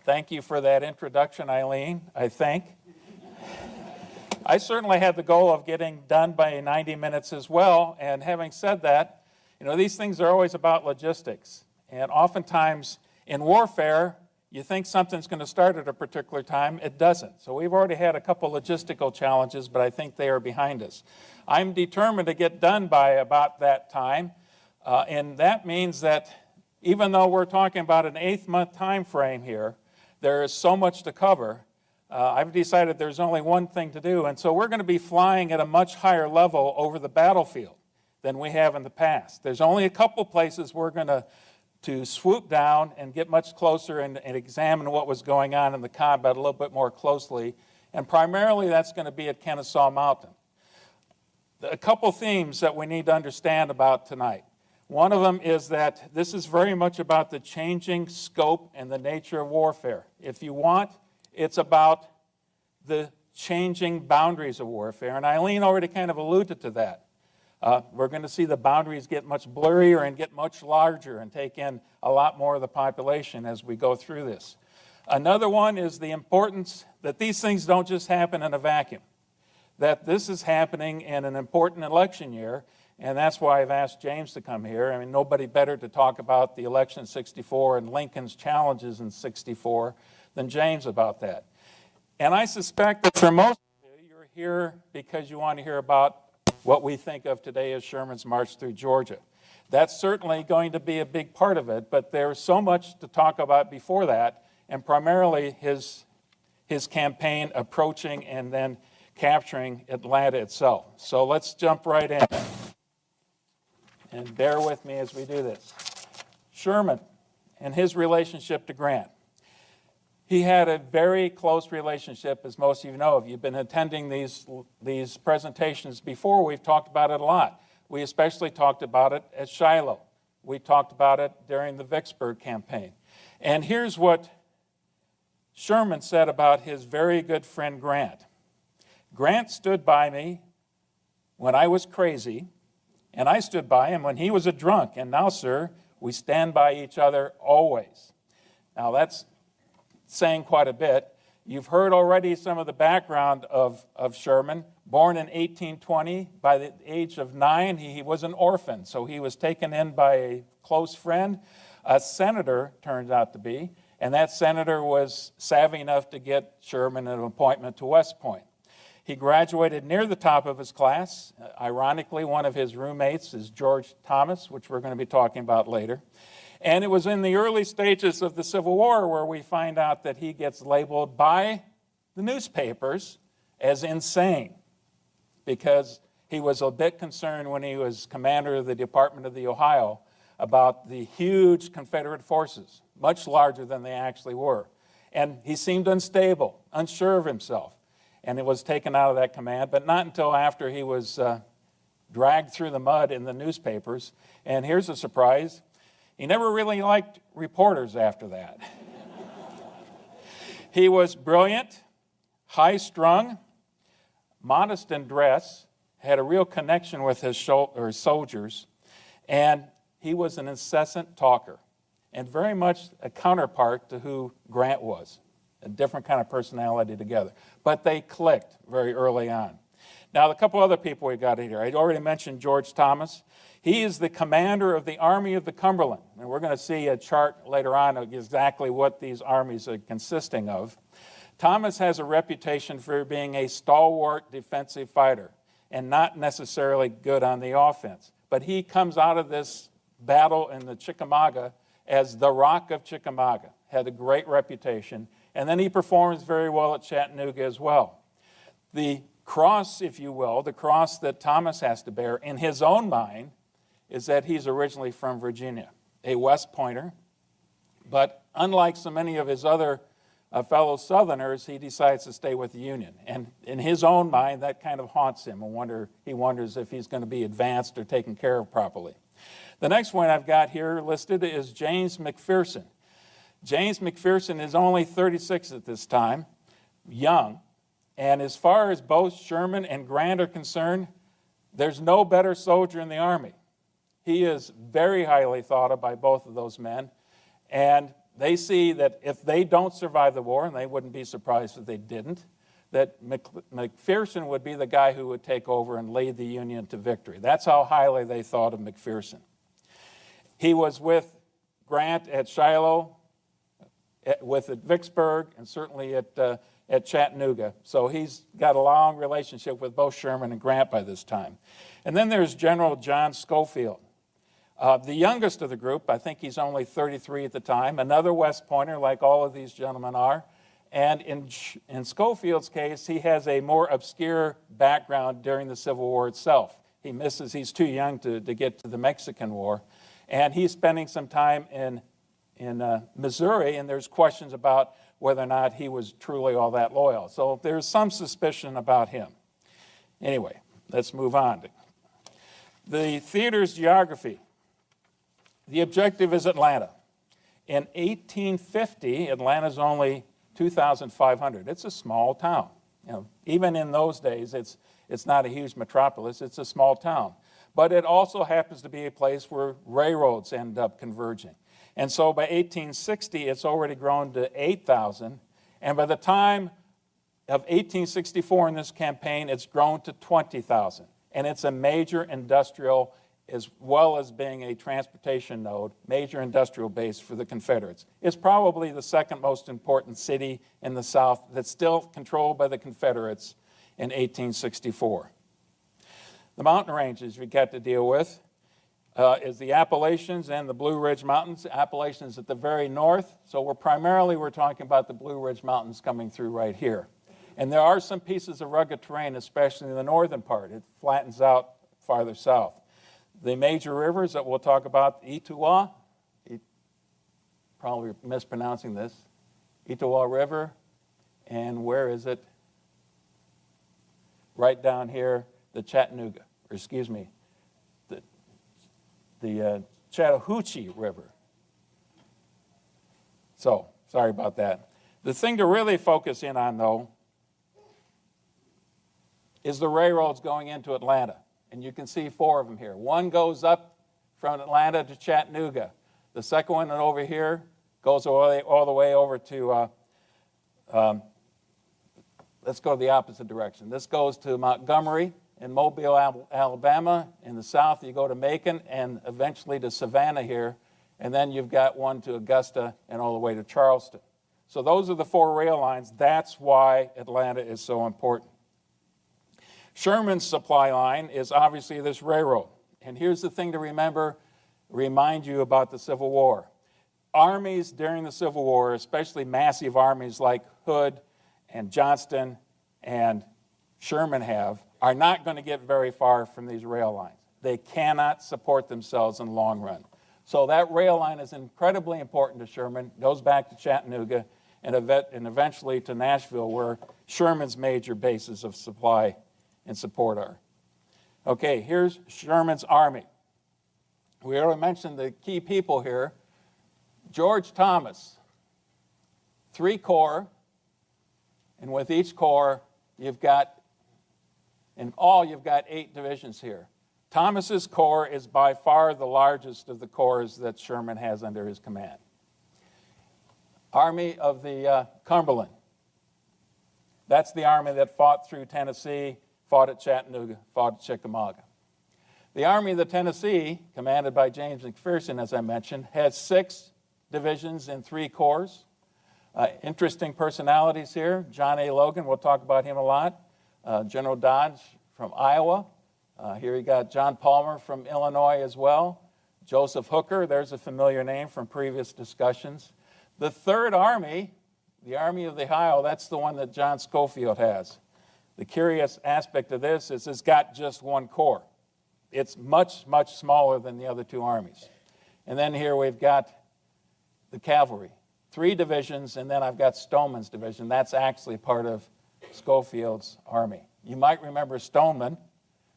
Thank you for that introduction, Eileen, I think. I certainly had the goal of getting done by 90 minutes as well, and having said that, these things are always about logistics. And oftentimes in warfare, you think something's going to start at a particular time. It doesn't. So we've already had a couple logistical challenges, but I think they are behind us. I'm determined to get done by about that time, and that means that even though we're talking about an 8-month time frame here, there is so much to cover. I've decided there's only one thing to do, and so we're going to be flying at a much higher level over the battlefield than we have in the past. There's only a couple places we're going to swoop down and get much closer and examine what was going on in the combat a little bit more closely, and primarily that's going to be at Kennesaw Mountain. A couple themes that we need to understand about tonight. One of them is that this is very much about the changing scope and the nature of warfare. If you want, it's about the changing boundaries of warfare, and Eileen already kind of alluded to that. We're going to see the boundaries get much blurrier and get much larger and take in a lot more of the population as we go through this. Another one is the importance that these things don't just happen in a vacuum, that this is happening in an important election year, and that's why I've asked James to come here. I mean, nobody better to talk about the election in '64 and Lincoln's challenges in '64 than James about that. And I suspect that for most of you, you're here because you want to hear about what we think of today as Sherman's march through Georgia. That's certainly going to be a big part of it, but there's so much to talk about before that, and primarily his campaign approaching and then capturing Atlanta itself. So let's jump right in. And bear with me as we do this. Sherman and his relationship to Grant. He had a very close relationship, as most of you know. If you've been attending these presentations before, we've talked about it a lot. We especially talked about it at Shiloh. We talked about it during the Vicksburg campaign. And here's what Sherman said about his very good friend Grant. Grant stood by me when I was crazy, and I stood by him when he was a drunk. And now, sir, we stand by each other always. Now, that's saying quite a bit. You've heard already some of the background of Sherman. Born in 1820, by the age of 9, he was an orphan. So he was taken in by a close friend, a senator, turns out to be, and that senator was savvy enough to get Sherman an appointment to West Point. He graduated near the top of his class. Ironically, one of his roommates is George Thomas, which we're going to be talking about later. And it was in the early stages of the Civil War where we find out that he gets labeled by the newspapers as insane because he was a bit concerned when he was commander of the Department of the Ohio about the huge Confederate forces, much larger than they actually were. And he seemed unstable, unsure of himself. And it was taken out of that command, but not until after he was dragged through the mud in the newspapers. And here's a surprise. He never really liked reporters after that. He was brilliant, high-strung, modest in dress, had a real connection with his soldiers, and he was an incessant talker, and very much a counterpart to who Grant was. A different kind of personality together. But they clicked very early on. Now, a couple other people we've got here. I already mentioned George Thomas. He is the commander of the Army of the Cumberland. And we're going to see a chart later on of exactly what these armies are consisting of. Thomas has a reputation for being a stalwart defensive fighter and not necessarily good on the offense. But he comes out of this battle in the Chickamauga as the Rock of Chickamauga, had a great reputation. And then he performs very well at Chattanooga as well. The cross, if you will, the cross that Thomas has to bear in his own mind is that he's originally from Virginia, a West Pointer. But unlike so many of his other fellow Southerners, he decides to stay with the Union. And in his own mind, that kind of haunts him. He wonders if he's going to be advanced or taken care of properly. The next one I've got here listed is James McPherson. James McPherson is only 36 at this time, young. And as far as both Sherman and Grant are concerned, there's no better soldier in the Army. He is very highly thought of by both of those men. And they see that if they don't survive the war, and they wouldn't be surprised if they didn't, that McPherson would be the guy who would take over and lead the Union to victory. That's how highly they thought of McPherson. He was with Grant at Shiloh, at Vicksburg, and certainly at Chattanooga. So he's got a long relationship with both Sherman and Grant by this time. And then there's General John Schofield. The youngest of the group, I think he's only 33 at the time, another West Pointer like all of these gentlemen are. And in Schofield's case, he has a more obscure background during the Civil War itself. He's too young to get to the Mexican War. And he's spending some time in Missouri, and there's questions about whether or not he was truly all that loyal. So there's some suspicion about him. Anyway, let's move on. The theater's geography. The objective is Atlanta. In 1850, Atlanta's only 2,500. It's a small town. Even in those days, it's not a huge metropolis. It's a small town. But it also happens to be a place where railroads end up converging. And so by 1860, it's already grown to 8,000. And by the time of 1864 in this campaign, it's grown to 20,000. And it's a major industrial, as well as being a transportation node, major industrial base for the Confederates. It's probably the second most important city in the South that's still controlled by the Confederates in 1864. The mountain ranges we got to deal with is the Appalachians and the Blue Ridge Mountains. Appalachians at the very north, so we're talking about the Blue Ridge Mountains coming through right here. And there are some pieces of rugged terrain, especially in the northern part. It flattens out farther south. The major rivers that we'll talk about, Etowah, probably mispronouncing this, Etowah River, and where is it? Right down here, the Chattanooga, or excuse me, the Chattahoochee River. So, sorry about that. The thing to really focus in on, though, is the railroads going into Atlanta. And you can see 4 of them here. One goes up from Atlanta to Chattanooga. The second one over here goes all the way over to, let's go the opposite direction. This goes to Montgomery in Mobile, Alabama. In the south, you go to Macon and eventually to Savannah here. And then you've got one to Augusta and all the way to Charleston. So those are the 4 rail lines. That's why Atlanta is so important. Sherman's supply line is obviously this railroad. And here's the thing to remind you about the Civil War. Armies during the Civil War, especially massive armies like Hood and Johnston and Sherman are not going to get very far from these rail lines. They cannot support themselves in the long run. So that rail line is incredibly important to Sherman, goes back to Chattanooga, and eventually to Nashville, where Sherman's major bases of supply and support are. Okay, here's Sherman's army. We already mentioned the key people here. George Thomas, 3 corps, and with each corps, you've got 8 divisions here. Thomas's corps is by far the largest of the corps that Sherman has under his command. Army of the Cumberland. That's the army that fought through Tennessee, fought at Chattanooga, fought at Chickamauga. The Army of the Tennessee, commanded by James McPherson, as I mentioned, has 6 divisions and 3 corps. Interesting personalities here. John A. Logan, we'll talk about him a lot. General Dodge from Iowa. Here you got John Palmer from Illinois as well. Joseph Hooker, there's a familiar name from previous discussions. The 3rd Army, the Army of the Ohio, that's the one that John Schofield has. The curious aspect of this is it's got just 1 corps. It's much, much smaller than the other 2 armies. And then here we've got the cavalry. 3 divisions, and then I've got Stoneman's division. That's actually part of Schofield's army. You might remember Stoneman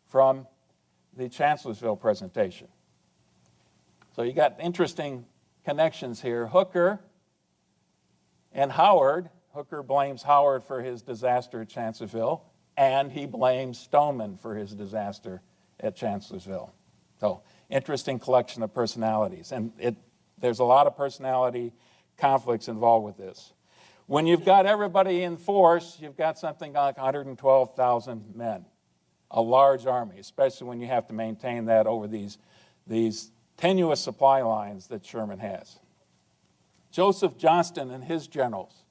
from the Chancellorsville presentation. So you got interesting connections here. Hooker and Howard. Hooker blames Howard for his disaster at Chancellorsville, and he blames Stoneman for his disaster at Chancellorsville. So interesting collection of personalities. And there's a lot of personality conflicts involved with this. When you've got everybody in force, you've got something like 112,000 men, a large army, especially when you have to maintain that over these tenuous supply lines that Sherman has. Joseph Johnston and his generals,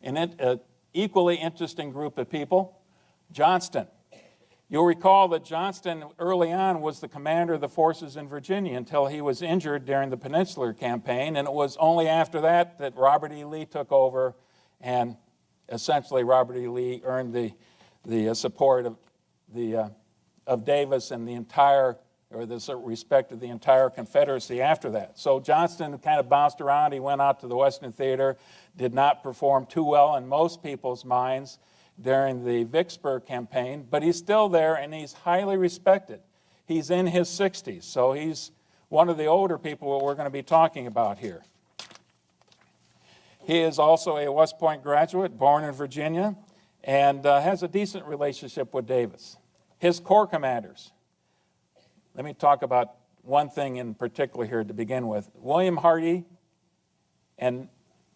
an equally interesting group of people. Johnston. You'll recall that Johnston early on was the commander of the forces in Virginia until he was injured during the Peninsular Campaign, and it was only after that that Robert E. Lee took over, and essentially Robert E. Lee earned the support of Davis and the entire, or the respect of the entire Confederacy after that. So Johnston kind of bounced around. He went out to the Western Theater, did not perform too well in most people's minds during the Vicksburg campaign, but he's still there and he's highly respected. He's in his 60s, so he's one of the older people that we're going to be talking about here. He is also a West Point graduate, born in Virginia, and has a decent relationship with Davis. His corps commanders. Let me talk about one thing in particular here to begin with. William Hardee and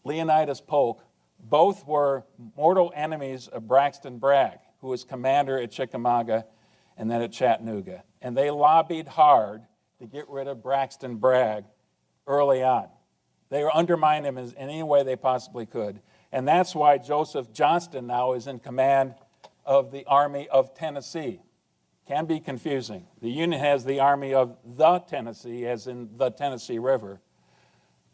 Leonidas Polk both were mortal enemies of Braxton Bragg, who was commander at Chickamauga and then at Chattanooga. And they lobbied hard to get rid of Braxton Bragg early on. They undermined him in any way they possibly could. And that's why Joseph Johnston now is in command of the Army of Tennessee. Can be confusing. The Union has the Army of the Tennessee, as in the Tennessee River.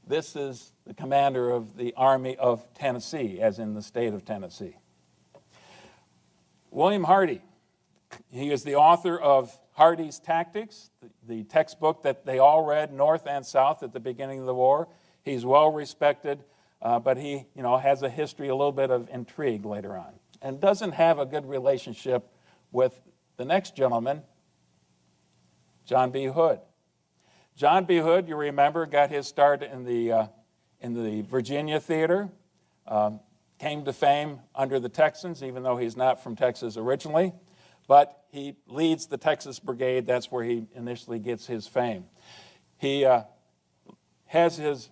This is the commander of the Army of Tennessee, as in the state of Tennessee. William Hardee. He is the author of Hardee's Tactics, the textbook that they all read north and south at the beginning of the war. He's well respected, but he has a history, a little bit of intrigue later on, and doesn't have a good relationship with the next gentleman, John B. Hood. John B. Hood, you remember, got his start in the Virginia theater, came to fame under the Texans, even though he's not from Texas originally, but he leads the Texas Brigade. That's where he initially gets his fame. He has his,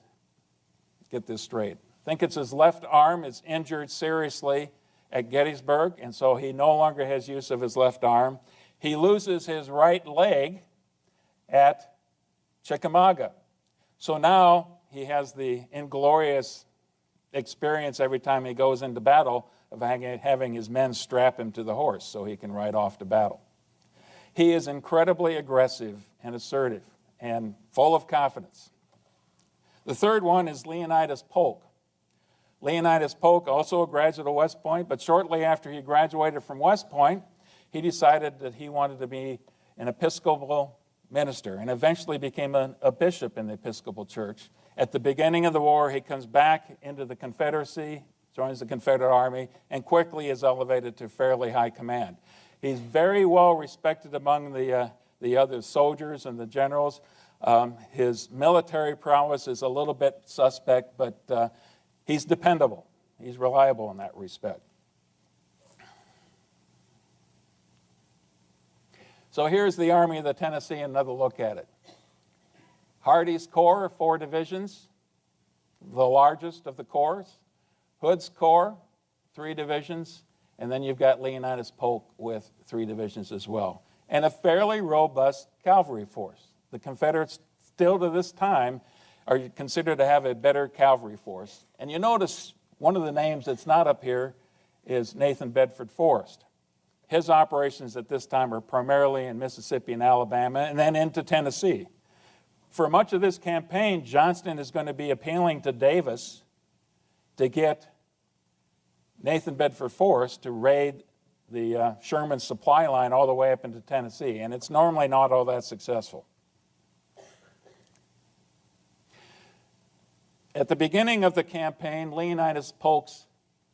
get this straight, I think it's his left arm is injured seriously at Gettysburg, and so he no longer has use of his left arm. He loses his right leg at Chickamauga. So now he has the inglorious experience every time he goes into battle of having his men strap him to the horse so he can ride off to battle. He is incredibly aggressive and assertive and full of confidence. The third one is Leonidas Polk. Leonidas Polk, also a graduate of West Point, but shortly after he graduated from West Point, he decided that he wanted to be an Episcopal minister and eventually became a bishop in the Episcopal Church. At the beginning of the war, he comes back into the Confederacy, joins the Confederate Army, and quickly is elevated to fairly high command. He's very well respected among the other soldiers and the generals. His military prowess is a little bit suspect, but he's dependable. He's reliable in that respect. So here's the Army of the Tennessee, another look at it. Hardee's Corps, 4 divisions, the largest of the corps. Hood's Corps, 3 divisions, and then you've got Leonidas Polk with 3 divisions as well. And a fairly robust cavalry force. The Confederates still to this time are considered to have a better cavalry force. And you notice one of the names that's not up here is Nathan Bedford Forrest. His operations at this time are primarily in Mississippi and Alabama and then into Tennessee. For much of this campaign, Johnston is going to be appealing to Davis to get Nathan Bedford Forrest to raid the Sherman supply line all the way up into Tennessee, and it's normally not all that successful. At the beginning of the campaign, Leonidas Polk's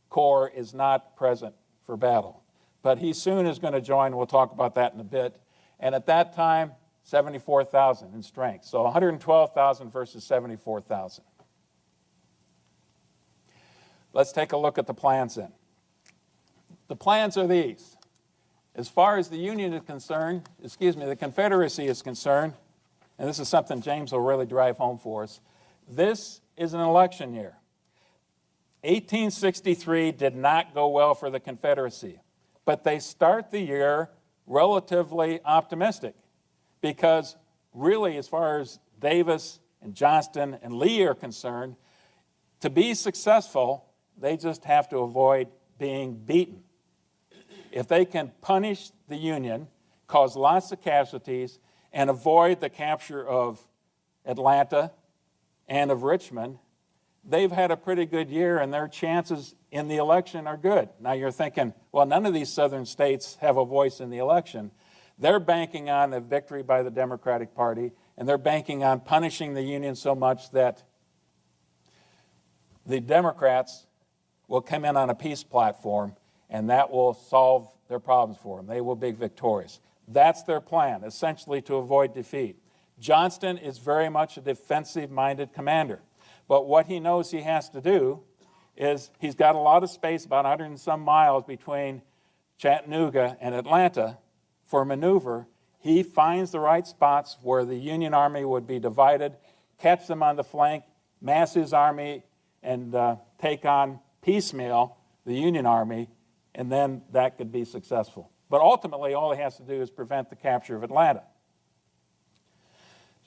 corps is not present for battle, but he soon is going to join. We'll talk about that in a bit. And at that time, 74,000 in strength. So 112,000 versus 74,000. Let's take a look at the plans then. The plans are these. As far as the Union is concerned, the Confederacy is concerned, and this is something James will really drive home for us, this is an election year. 1863 did not go well for the Confederacy, but they start the year relatively optimistic because really, as far as Davis and Johnston and Lee are concerned, to be successful, they just have to avoid being beaten. If they can punish the Union, cause lots of casualties, and avoid the capture of Atlanta and of Richmond, they've had a pretty good year, and their chances in the election are good. Now you're thinking, well, none of these southern states have a voice in the election. They're banking on a victory by the Democratic Party, and they're banking on punishing the Union so much that the Democrats will come in on a peace platform, and that will solve their problems for them. They will be victorious. That's their plan, essentially to avoid defeat. Johnston is very much a defensive-minded commander. But what he knows he has to do is he's got a lot of space, about 100 and some miles between Chattanooga and Atlanta for maneuver. He finds the right spots where the Union Army would be divided, catch them on the flank, mass his army, and take on piecemeal the Union Army, and then that could be successful. But ultimately, all he has to do is prevent the capture of Atlanta.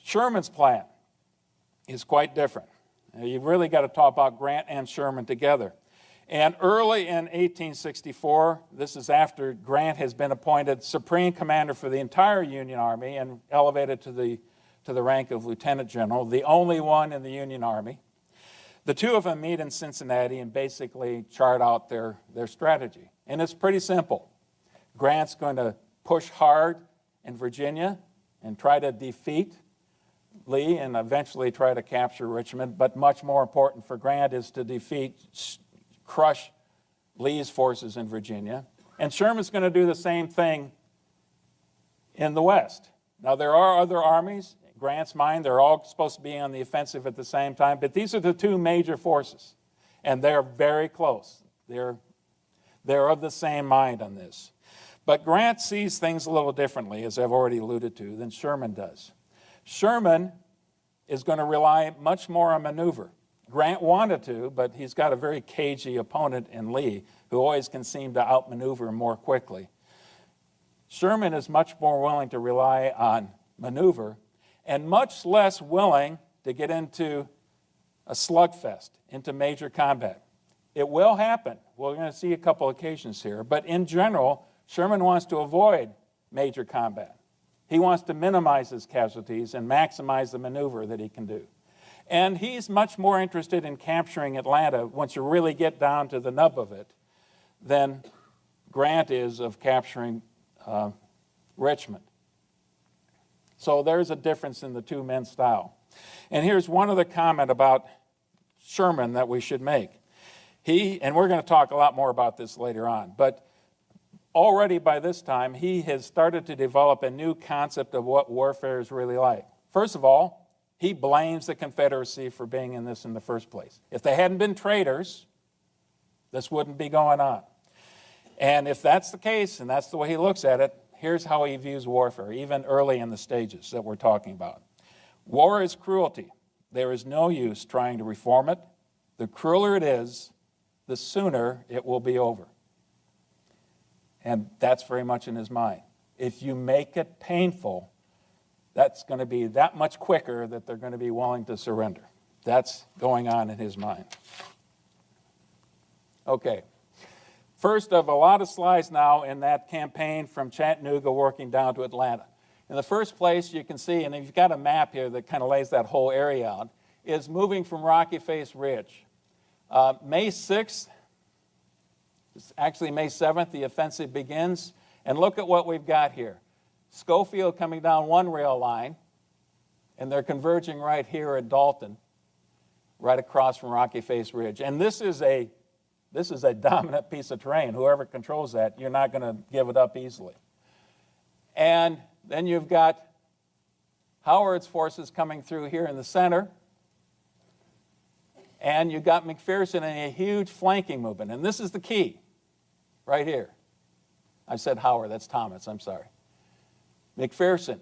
Sherman's plan is quite different. You've really got to talk about Grant and Sherman together. And early in 1864, this is after Grant has been appointed supreme commander for the entire Union Army and elevated to the rank of lieutenant general, the only one in the Union Army. The two of them meet in Cincinnati and basically chart out their strategy. And it's pretty simple. Grant's going to push hard in Virginia and try to defeat Lee and eventually try to capture Richmond, but much more important for Grant is to crush Lee's forces in Virginia. And Sherman's going to do the same thing in the West. Now, there are other armies. In Grant's mind, they're all supposed to be on the offensive at the same time, but these are the two major forces, and they're very close. They're of the same mind on this. But Grant sees things a little differently, as I've already alluded to, than Sherman does. Sherman is going to rely much more on maneuver. Grant wanted to, but he's got a very cagey opponent in Lee, who always can seem to outmaneuver more quickly. Sherman is much more willing to rely on maneuver and much less willing to get into a slugfest, into major combat. It will happen. We're going to see a couple occasions here, but in general, Sherman wants to avoid major combat. He wants to minimize his casualties and maximize the maneuver that he can do. And he's much more interested in capturing Atlanta, once you really get down to the nub of it, than Grant is of capturing Richmond. So there's a difference in the two men's style. And here's one other comment about Sherman that we should make. And we're going to talk a lot more about this later on, but already by this time, he has started to develop a new concept of what warfare is really like. First of all, he blames the Confederacy for being in this in the first place. If they hadn't been traitors, this wouldn't be going on. And if that's the case, and that's the way he looks at it, here's how he views warfare, even early in the stages that we're talking about. War is cruelty. There is no use trying to reform it. The crueler it is, the sooner it will be over. And that's very much in his mind. If you make it painful, that's going to be that much quicker that they're going to be willing to surrender. That's going on in his mind. Okay. First of a lot of slides now in that campaign from Chattanooga working down to Atlanta. In the first place, you can see, and you've got a map here that kind of lays that whole area out, is moving from Rocky Face Ridge. May 6th, actually May 7th, the offensive begins. And look at what we've got here. Schofield coming down one rail line, and they're converging right here at Dalton, right across from Rocky Face Ridge. And this is a dominant piece of terrain. Whoever controls that, you're not going to give it up easily. And then you've got Howard's forces coming through here in the center. And you've got McPherson in a huge flanking movement. And this is the key, right here. I said Howard, that's Thomas, I'm sorry. McPherson,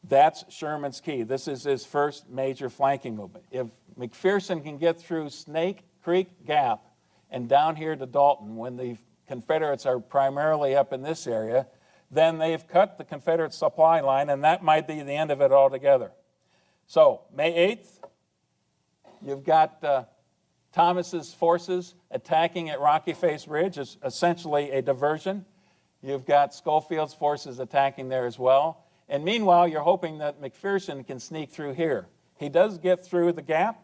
that's Sherman's key. This is his first major flanking movement. If McPherson can get through Snake Creek Gap and down here to Dalton, when the Confederates are primarily up in this area, then they've cut the Confederate supply line, and that might be the end of it altogether. So, May 8th, you've got Thomas's forces attacking at Rocky Face Ridge, is essentially a diversion. You've got Schofield's forces attacking there as well. And meanwhile, you're hoping that McPherson can sneak through here. He does get through the gap,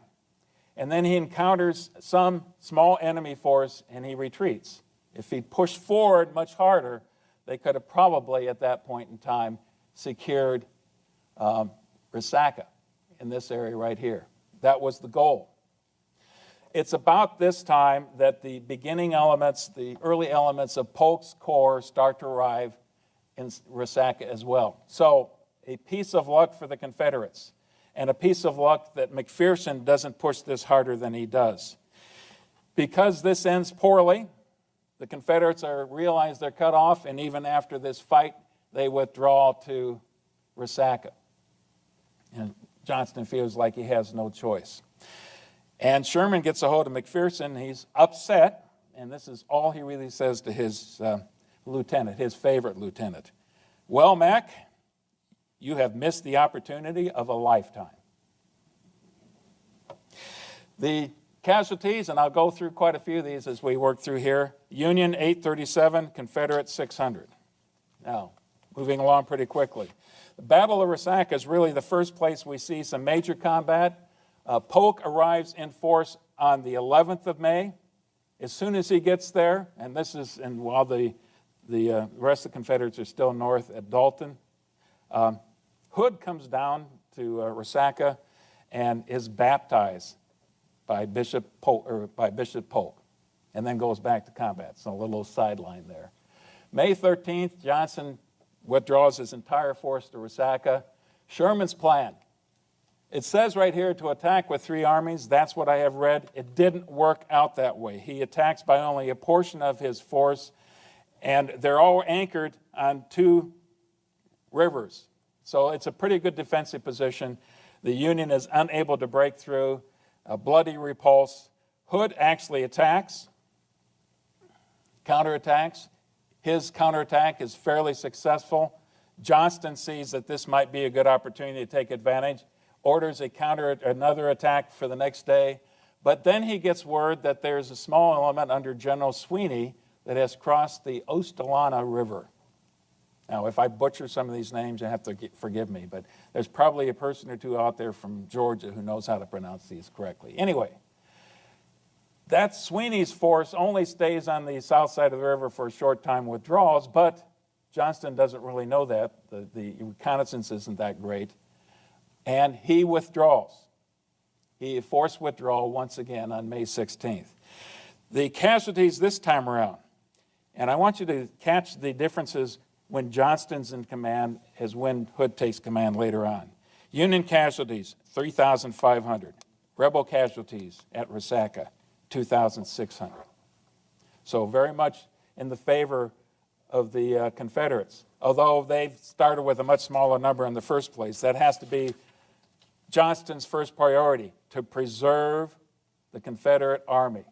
and then he encounters some small enemy force, and he retreats. If he'd pushed forward much harder, they could have probably, at that point in time, secured Resaca in this area right here. That was the goal. It's about this time that the beginning elements, the early elements of Polk's Corps start to arrive in Resaca as well. So, a piece of luck for the Confederates, and a piece of luck that McPherson doesn't push this harder than he does. Because this ends poorly, the Confederates realize they're cut off, and even after this fight, they withdraw to Resaca. And Johnston feels like he has no choice. And Sherman gets a hold of McPherson. He's upset, and this is all he really says to his lieutenant, his favorite lieutenant. Well, Mac, you have missed the opportunity of a lifetime. The casualties, and I'll go through quite a few of these as we work through here. Union 837, Confederate 600. Now, moving along pretty quickly. The Battle of Resaca is really the first place we see some major combat. Polk arrives in force on the 11th of May. As soon as he gets there, and while the rest of the Confederates are still north at Dalton, Hood comes down to Resaca and is baptized by Bishop Polk, and then goes back to combat. So a little sideline there. May 13th, Johnson withdraws his entire force to Resaca. Sherman's plan. It says right here to attack with 3 armies. That's what I have read. It didn't work out that way. He attacks by only a portion of his force, and they're all anchored on 2 rivers. So it's a pretty good defensive position. The Union is unable to break through. A bloody repulse. Hood actually attacks, counterattacks. His counterattack is fairly successful. Johnston sees that this might be a good opportunity to take advantage, orders another attack for the next day, but then he gets word that there's a small element under General Sweeney that has crossed the Ostalana River. Now, if I butcher some of these names, you have to forgive me, but there's probably a person or two out there from Georgia who knows how to pronounce these correctly. Anyway, that Sweeney's force only stays on the south side of the river for a short time, withdraws, but Johnston doesn't really know that. The reconnaissance isn't that great. And he withdraws. He forced withdrawal once again on May 16th. The casualties this time around, and I want you to catch the differences when Johnston's in command as when Hood takes command later on. Union casualties, 3,500. Rebel casualties at Resaca, 2,600. So very much in the favor of the Confederates. Although they've started with a much smaller number in the first place, that has to be Johnston's first priority, to preserve the Confederate Army.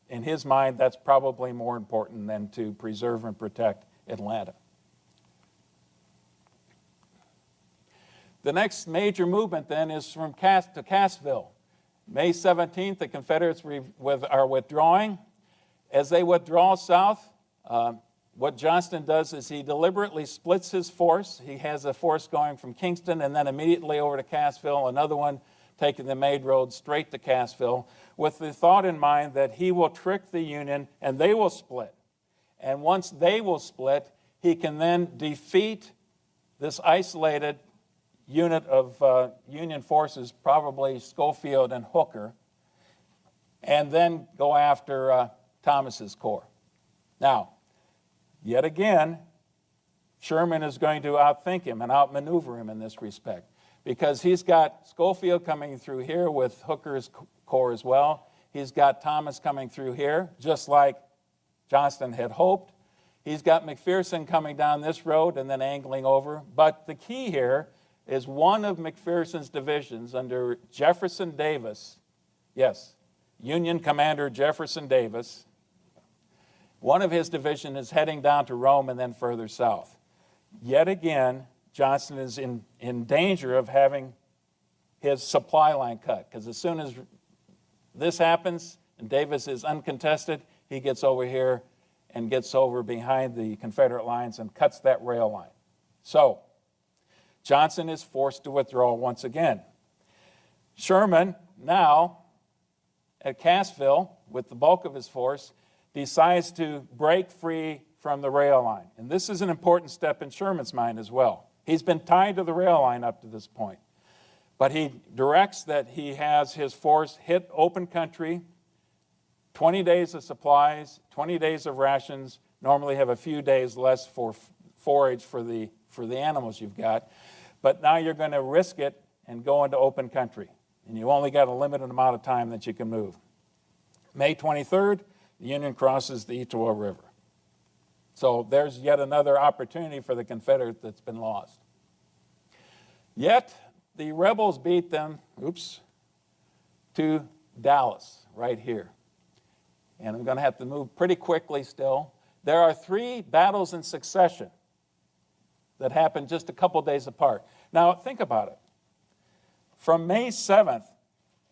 In his mind, that's probably more important than to preserve and protect Atlanta. The next major movement then is from to Cassville. May 17th, the Confederates are withdrawing. As they withdraw south, what Johnston does is he deliberately splits his force. He has a force going from Kingston and then immediately over to Cassville, another one taking the Maid Road straight to Cassville, with the thought in mind that he will trick the Union and they will split. And once they will split, he can then defeat this isolated unit of Union forces, probably Schofield and Hooker, and then go after Thomas's corps. Now, yet again, Sherman is going to outthink him and outmaneuver him in this respect, because he's got Schofield coming through here with Hooker's corps as well. He's got Thomas coming through here, just like Johnston had hoped. He's got McPherson coming down this road and then angling over. But the key here is one of McPherson's divisions under Jefferson Davis. Yes, Union Commander Jefferson Davis. One of his division is heading down to Rome and then further south. Yet again, Johnston is in danger of having his supply line cut, because as soon as this happens and Davis is uncontested, he gets over here and gets over behind the Confederate lines and cuts that rail line. So, Johnson is forced to withdraw once again. Sherman, now at Cassville, with the bulk of his force, decides to break free from the rail line. And this is an important step in Sherman's mind as well. He's been tied to the rail line up to this point. But he directs that he has his force hit open country, 20 days of supplies, 20 days of rations, normally have a few days less for forage for the animals you've got. But now you're going to risk it and go into open country. And you only got a limited amount of time that you can move. May 23rd, the Union crosses the Etowah River. So there's yet another opportunity for the Confederates that's been lost. Yet, the rebels beat them, to Dallas, right here. And I'm going to have to move pretty quickly still. There are 3 battles in succession that happened just a couple days apart. Now, think about it. From May 7th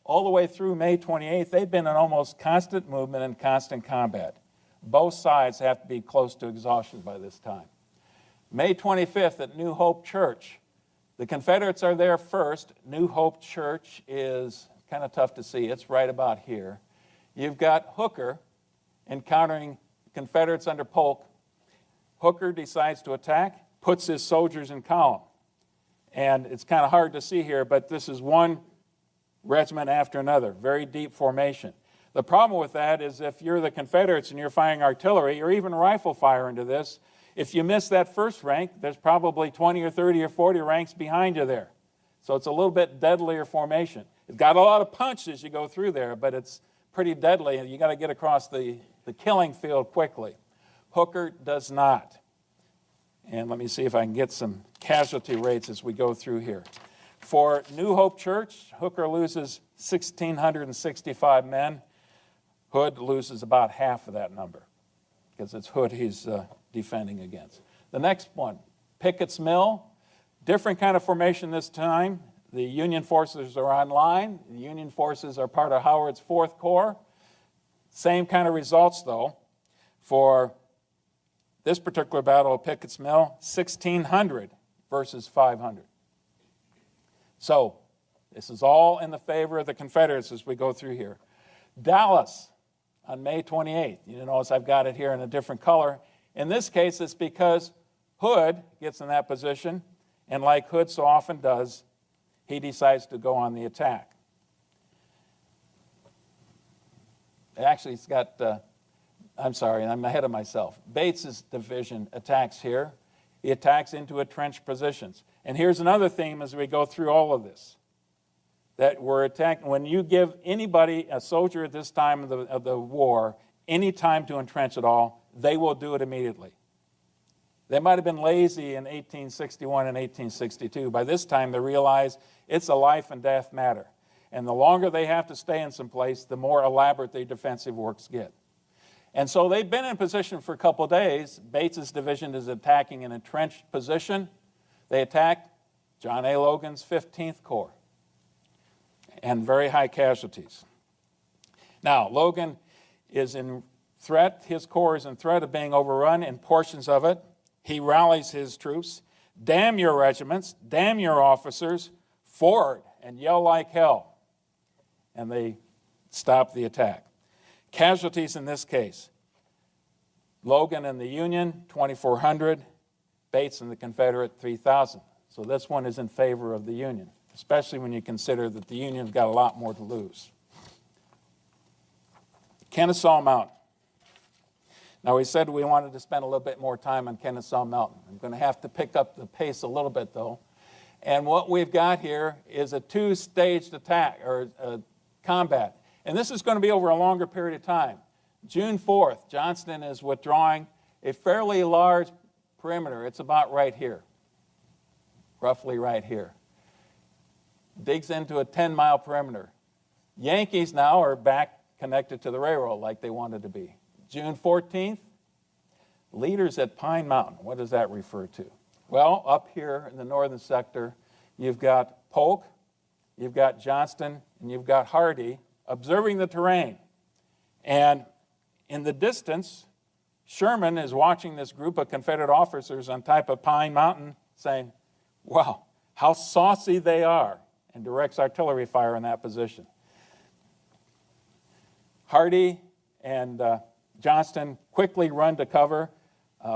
all the way through May 28th, they've been in almost constant movement and constant combat. Both sides have to be close to exhaustion by this time. May 25th at New Hope Church, the Confederates are there first. New Hope Church is kind of tough to see. It's right about here. You've got Hooker encountering Confederates under Polk. Hooker decides to attack, puts his soldiers in column. And it's kind of hard to see here, but this is one regiment after another, very deep formation. The problem with that is if you're the Confederates and you're firing artillery or even rifle fire into this, if you miss that first rank, there's probably 20 or 30 or 40 ranks behind you there. So it's a little bit deadlier formation. It's got a lot of punch as you go through there, but it's pretty deadly, and you got to get across the killing field quickly. Hooker does not. And let me see if I can get some casualty rates as we go through here. For New Hope Church, Hooker loses 1,665 men. Hood loses about half of that number, because it's Hood he's defending against. The next one, Pickett's Mill, different kind of formation this time. The Union forces are on line. The Union forces are part of Howard's 4th Corps. Same kind of results, though. For this particular battle of Pickett's Mill, 1,600 versus 500. So this is all in the favor of the Confederates as we go through here. Dallas on May 28th. You notice I've got it here in a different color. In this case, it's because Hood gets in that position, and like Hood so often does, he decides to go on the attack. Actually, it's got, I'm sorry, I'm ahead of myself. Bates's division attacks here. He attacks into entrenched positions. And here's another theme as we go through all of this, that we're attacking. When you give anybody, a soldier at this time of the war, any time to entrench at all, they will do it immediately. They might have been lazy in 1861 and 1862. By this time, they realize it's a life and death matter. And the longer they have to stay in some place, the more elaborate their defensive works get. And so they've been in position for a couple of days. Bates's division is attacking an entrenched position. They attack John A. Logan's 15th Corps, and very high casualties. Now, Logan is in threat. His corps is in threat of being overrun in portions of it. He rallies his troops. Damn your regiments, damn your officers, forward, and yell like hell. And they stop the attack. Casualties in this case, Logan and the Union, 2,400. Bates and the Confederate, 3,000. So this one is in favor of the Union, especially when you consider that the Union's got a lot more to lose. Kennesaw Mountain. Now, we said we wanted to spend a little bit more time on Kennesaw Mountain. I'm going to have to pick up the pace a little bit, though. And what we've got here is a 2-staged attack, or combat. And this is going to be over a longer period of time. June 4th, Johnston is withdrawing a fairly large perimeter. It's about right here, roughly right here. Digs into a 10-mile perimeter. Yankees now are back connected to the railroad like they wanted to be. June 14th, leaders at Pine Mountain. What does that refer to? Well, up here in the northern sector, you've got Polk, you've got Johnston, and you've got Hardee observing the terrain. And in the distance, Sherman is watching this group of Confederate officers on top of Pine Mountain saying, wow, how saucy they are, and directs artillery fire in that position. Hardee and Johnston quickly run to cover.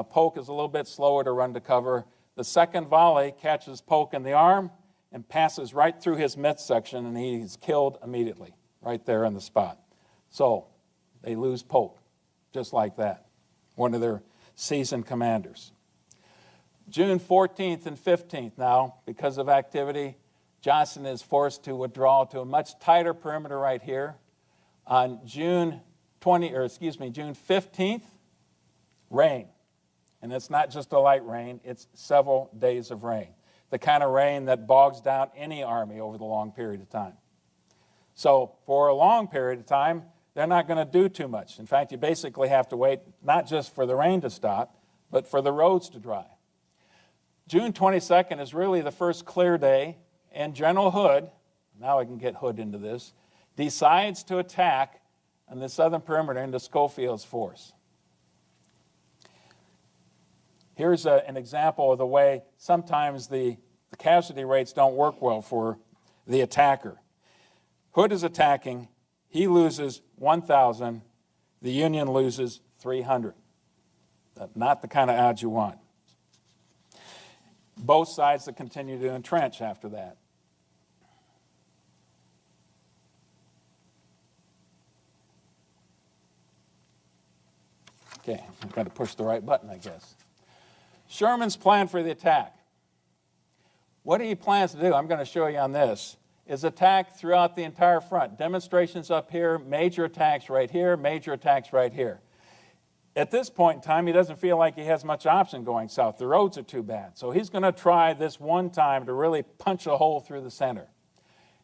Polk is a little bit slower to run to cover. The second volley catches Polk in the arm and passes right through his midsection, and he's killed immediately, right there on the spot. So they lose Polk, just like that, one of their seasoned commanders. June 14th and 15th now, because of activity, Johnston is forced to withdraw to a much tighter perimeter right here. On June 15th, rain. And it's not just a light rain, it's several days of rain. The kind of rain that bogs down any army over the long period of time. So for a long period of time, they're not going to do too much. In fact, you basically have to wait not just for the rain to stop, but for the roads to dry. June 22nd is really the first clear day, and General Hood, now I can get Hood into this, decides to attack on the southern perimeter into Schofield's force. Here's an example of the way sometimes the casualty rates don't work well for the attacker. Hood is attacking. He loses 1,000. The Union loses 300. Not the kind of odds you want. Both sides that continue to entrench after that. Okay, I've got to push the right button, I guess. Sherman's plan for the attack. What he plans to do, I'm going to show you on this, is attack throughout the entire front. Demonstrations up here, major attacks right here, major attacks right here. At this point in time, he doesn't feel like he has much option going south. The roads are too bad. So he's going to try this one time to really punch a hole through the center.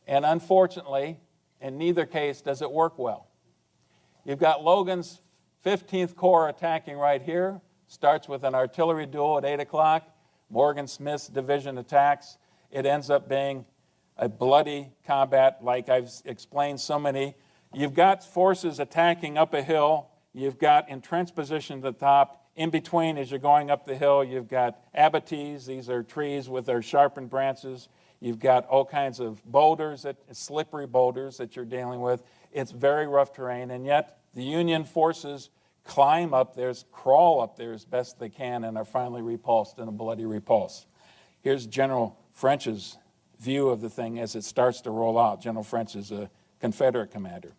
And unfortunately, in neither case does it work well. You've got Logan's 15th Corps attacking right here. Starts with an artillery duel at 8 o'clock. Morgan Smith's division attacks. It ends up being a bloody combat like I've explained so many. You've got forces attacking up a hill. You've got entrenched position at the top. In between, as you're going up the hill, you've got abatis. These are trees with their sharpened branches. You've got all kinds of boulders, slippery boulders that you're dealing with. It's very rough terrain, and yet the Union forces climb up there, crawl up there as best they can, and are finally repulsed in a bloody repulse. Here's General French's view of the thing as it starts to roll out. General French is a Confederate commander.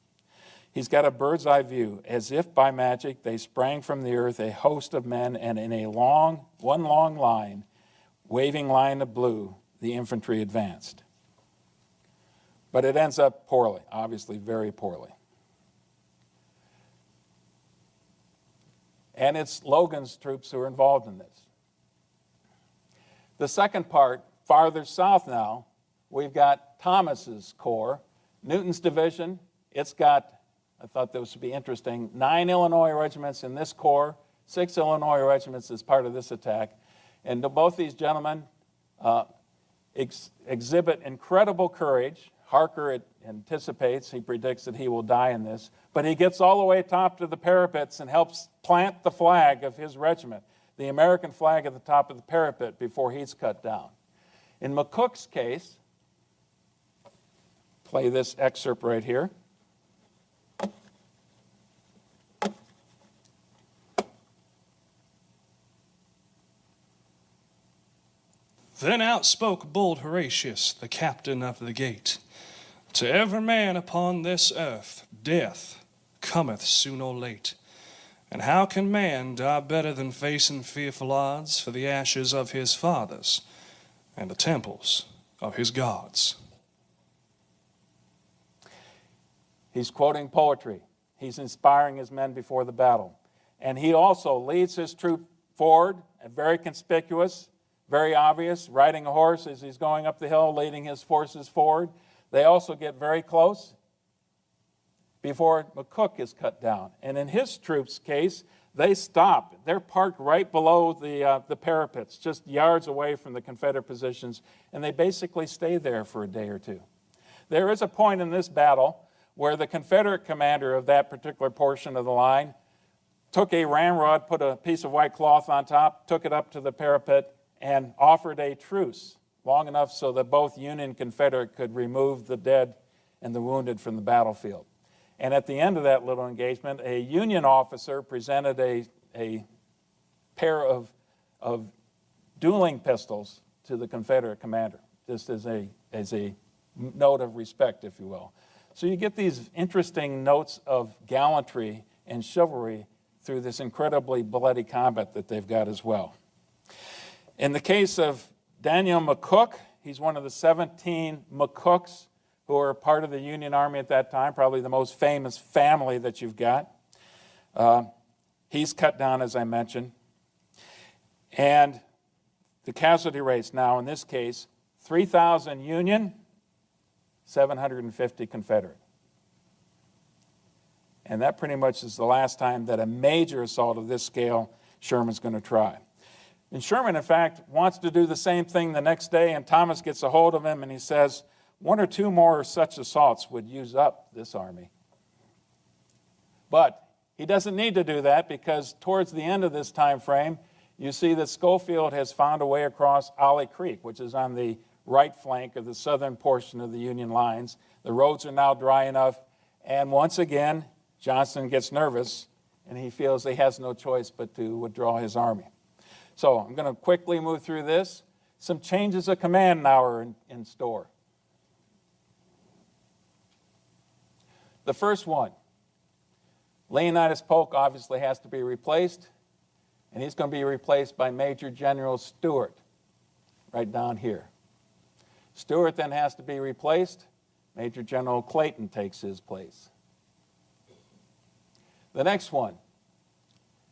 He's got a bird's eye view. As if by magic, they sprang from the earth, a host of men, and in one long line, waving line of blue, the infantry advanced. But it ends up poorly, obviously very poorly. And it's Logan's troops who are involved in this. The second part, farther south now, we've got Thomas's Corps, Newton's division. It's got, I thought this would be interesting, 9 Illinois regiments in this corps, 6 Illinois regiments as part of this attack. And both these gentlemen exhibit incredible courage. Harker anticipates, he predicts that he will die in this, but he gets all the way top to the parapets and helps plant the flag of his regiment, the American flag at the top of the parapet before he's cut down. In McCook's case, play this excerpt right here. Then out spoke bold Horatius, the captain of the gate. To every man upon this earth, death cometh soon or late. And how can man die better than facing fearful odds for the ashes of his fathers and the temples of his gods? He's quoting poetry. He's inspiring his men before the battle. And he also leads his troop forward, very conspicuous, very obvious, riding a horse as he's going up the hill, leading his forces forward. They also get very close. before McCook is cut down. And in his troops' case, they stop. They're parked right below the parapets, just yards away from the Confederate positions, and they basically stay there for a day or two. There is a point in this battle where the Confederate commander of that particular portion of the line took a ramrod, put a piece of white cloth on top, took it up to the parapet, and offered a truce long enough so that both Union and Confederate could remove the dead and the wounded from the battlefield. And at the end of that little engagement, a Union officer presented a pair of dueling pistols to the Confederate commander, just as a note of respect, if you will. So you get these interesting notes of gallantry and chivalry through this incredibly bloody combat that they've got as well. In the case of Daniel McCook, he's one of the 17 McCooks who are part of the Union Army at that time, probably the most famous family that you've got. He's cut down, as I mentioned. And the casualty rates now, in this case, 3,000 Union, 750 Confederate. And that pretty much is the last time that a major assault of this scale Sherman's going to try. And Sherman, in fact, wants to do the same thing the next day, and Thomas gets a hold of him and he says, one or two more such assaults would use up this army. But he doesn't need to do that, because towards the end of this time frame, you see that Schofield has found a way across Ollie Creek, which is on the right flank of the southern portion of the Union lines. The roads are now dry enough, and once again, Johnston gets nervous, and he feels he has no choice but to withdraw his army. So I'm going to quickly move through this. Some changes of command now are in store. The first one, Leonidas Polk obviously has to be replaced, and he's going to be replaced by Major General Stewart, right down here. Stewart then has to be replaced. Major General Clayton takes his place. The next one,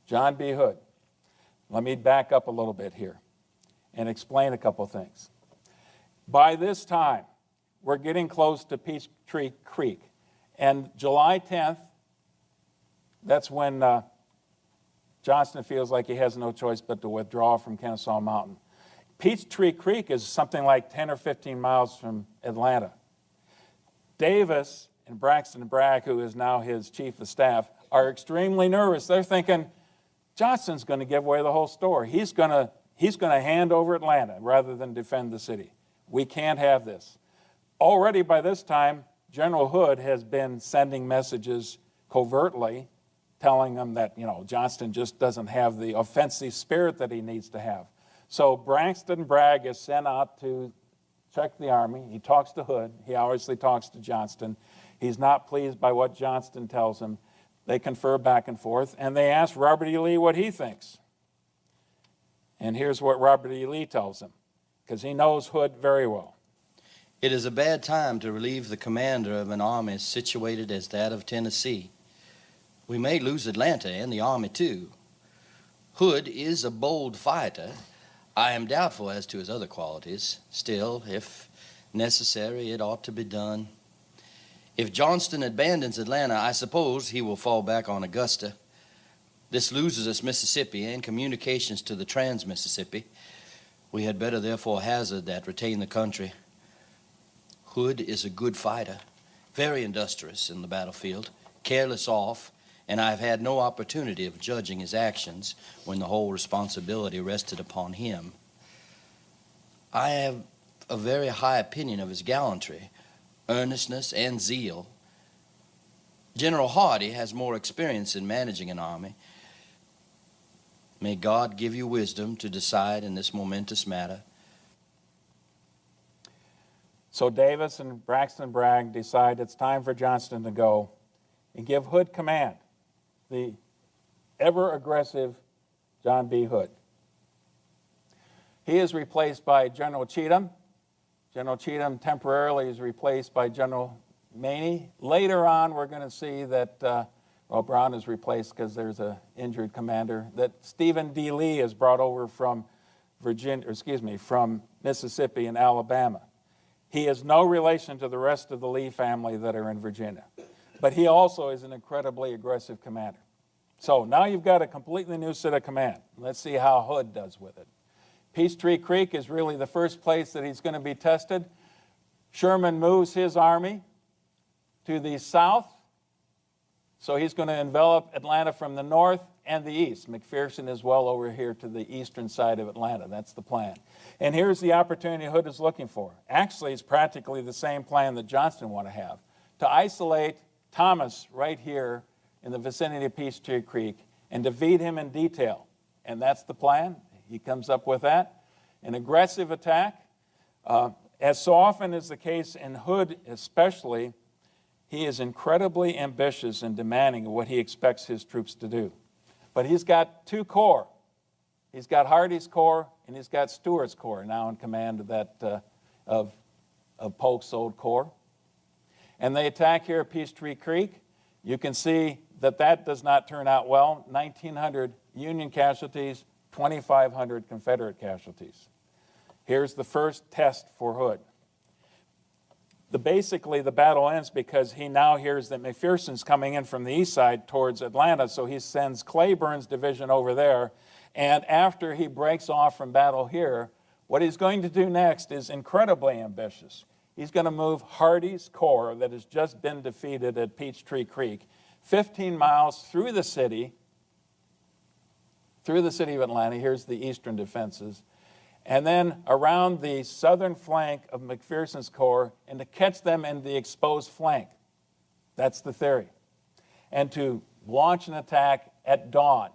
John B. Hood. Let me back up a little bit here and explain a couple things. By this time, we're getting close to Peachtree Creek. And July 10th, that's when Johnston feels like he has no choice but to withdraw from Kennesaw Mountain. Peachtree Creek is something like 10 or 15 miles from Atlanta. Davis and Braxton Bragg, who is now his chief of staff, are extremely nervous. They're thinking, Johnston's going to give away the whole story. He's going to hand over Atlanta rather than defend the city. We can't have this. Already by this time, General Hood has been sending messages covertly telling them that, Johnston just doesn't have the offensive spirit that he needs to have. So Braxton Bragg is sent out to check the army. He talks to Hood. He obviously talks to Johnston. He's not pleased by what Johnston tells him. They confer back and forth, and they ask Robert E. Lee what he thinks. And here's what Robert E. Lee tells him, because he knows Hood very well. It is a bad time to relieve the commander of an army situated as that of Tennessee. We may lose Atlanta and the army too. Hood is a bold fighter. I am doubtful as to his other qualities. Still, if necessary, it ought to be done. If Johnston abandons Atlanta, I suppose he will fall back on Augusta. This loses us Mississippi and communications to the trans-Mississippi. We had better therefore hazard that, retain the country. Hood is a good fighter, very industrious in the battlefield, careless off, and I have had no opportunity of judging his actions when the whole responsibility rested upon him. I have a very high opinion of his gallantry, earnestness, and zeal. General Hardee has more experience in managing an army. May God give you wisdom to decide in this momentous matter. So Davis and Braxton Bragg decide it's time for Johnston to go and give Hood command, the ever-aggressive John B. Hood. He is replaced by General Cheatham. General Cheatham temporarily is replaced by General Maney. Later on, we're going to see that, Brown is replaced because there's an injured commander, that Stephen D. Lee is brought over from from Mississippi and Alabama. He is no relation to the rest of the Lee family that are in Virginia. But he also is an incredibly aggressive commander. So now you've got a completely new set of command. Let's see how Hood does with it. Peachtree Creek is really the first place that he's going to be tested. Sherman moves his army to the south, so he's going to envelop Atlanta from the north and the east. McPherson is well over here to the eastern side of Atlanta. That's the plan. And here's the opportunity Hood is looking for. Actually, it's practically the same plan that Johnston want to have, to isolate Thomas right here in the vicinity of Peachtree Creek and defeat him in detail. And that's the plan. He comes up with that. An aggressive attack. As so often is the case in Hood especially, he is incredibly ambitious and demanding of what he expects his troops to do. But he's got two corps. He's got Hardee's Corps and he's got Stewart's Corps now in command of that of Polk's old corps. And they attack here at Peachtree Creek. You can see that that does not turn out well. 1,900 Union casualties, 2,500 Confederate casualties. Here's the first test for Hood. Basically, the battle ends because he now hears that McPherson's coming in from the east side towards Atlanta, so he sends Cleburne's division over there. And after he breaks off from battle here, what he's going to do next is incredibly ambitious. He's going to move Hardee's Corps that has just been defeated at Peachtree Creek 15 miles through the city of Atlanta. Here's the eastern defenses. And then around the southern flank of McPherson's Corps and to catch them in the exposed flank. That's the theory. And to launch an attack at dawn.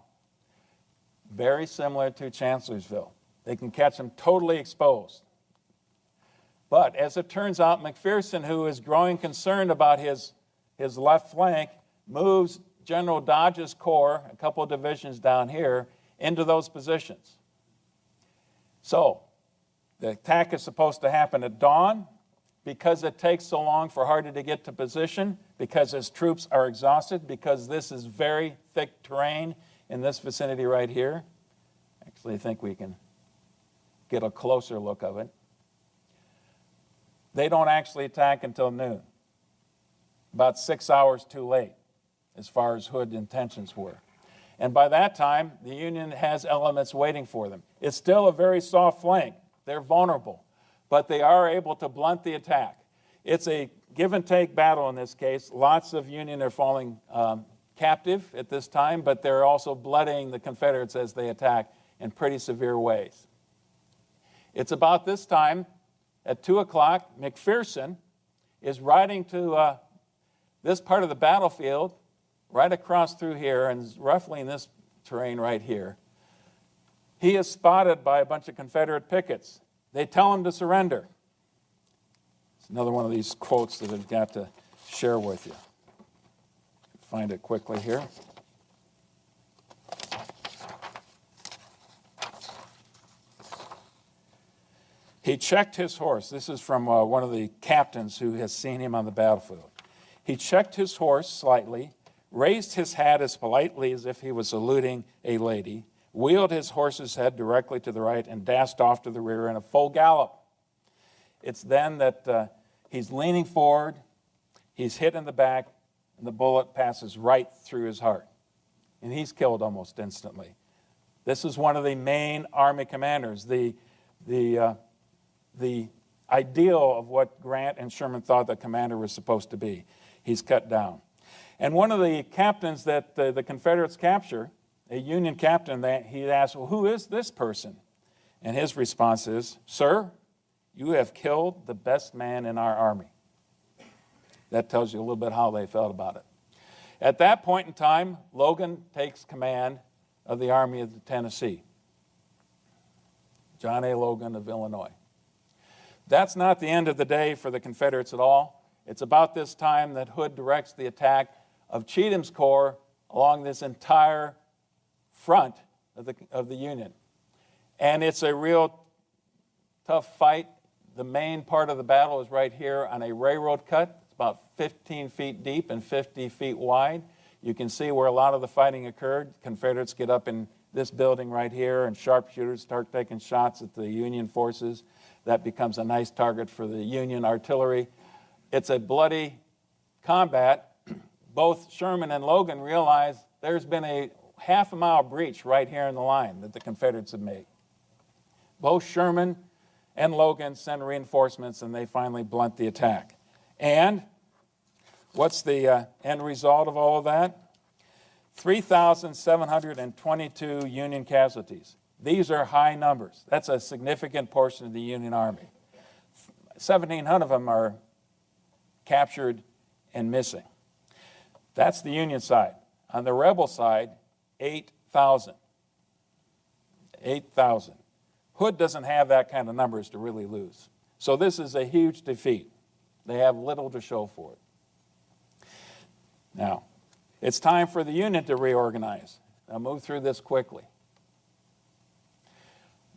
Very similar to Chancellorsville. They can catch them totally exposed. But as it turns out, McPherson, who is growing concerned about his left flank, moves General Dodge's Corps, a couple of divisions down here, into those positions. So, the attack is supposed to happen at dawn. Because it takes so long for Hardee to get to position, because his troops are exhausted, because this is very thick terrain in this vicinity right here. Actually, I think we can get a closer look of it. They don't actually attack until noon. About 6 hours too late, as far as Hood's intentions were. And by that time, the Union has elements waiting for them. It's still a very soft flank. They're vulnerable, but they are able to blunt the attack. It's a give and take battle in this case. Lots of Union are falling captive at this time, but they're also bloodying the Confederates as they attack in pretty severe ways. It's about this time, at 2 o'clock, McPherson is riding to this part of the battlefield, right across through here, and roughly in this terrain right here. He is spotted by a bunch of Confederate pickets. They tell him to surrender. It's another one of these quotes that I've got to share with you. Find it quickly here. He checked his horse. This is from one of the captains who has seen him on the battlefield. He checked his horse slightly, raised his hat as politely as if he was saluting a lady, wheeled his horse's head directly to the right, and dashed off to the rear in a full gallop. It's then that he's leaning forward, he's hit in the back, and the bullet passes right through his heart. And he's killed almost instantly. This is one of the main Army commanders, the ideal of what Grant and Sherman thought the commander was supposed to be. He's cut down. And one of the captains that the Confederates capture, a Union captain, he asks, well, who is this person? And his response is, sir, you have killed the best man in our army. That tells you a little bit how they felt about it. At that point in time, Logan takes command of the Army of the Tennessee. John A. Logan of Illinois. That's not the end of the day for the Confederates at all. It's about this time that Hood directs the attack of Cheatham's Corps along this entire front of the Union. And it's a real tough fight. The main part of the battle is right here on a railroad cut. It's about 15 feet deep and 50 feet wide. You can see where a lot of the fighting occurred. Confederates get up in this building right here, and sharpshooters start taking shots at the Union forces. That becomes a nice target for the Union artillery. It's a bloody combat, both Sherman and Logan realized there's been a half a mile breach right here in the line that the Confederates have made. Both Sherman and Logan send reinforcements, and they finally blunt the attack. And what's the end result of all of that? 3,722 Union casualties. These are high numbers. That's a significant portion of the Union Army. 1,700 of them are captured and missing. That's the Union side. On the rebel side, 8,000. 8,000. Hood doesn't have that kind of numbers to really lose. So this is a huge defeat. They have little to show for it. Now, it's time for the Union to reorganize. I'll move through this quickly.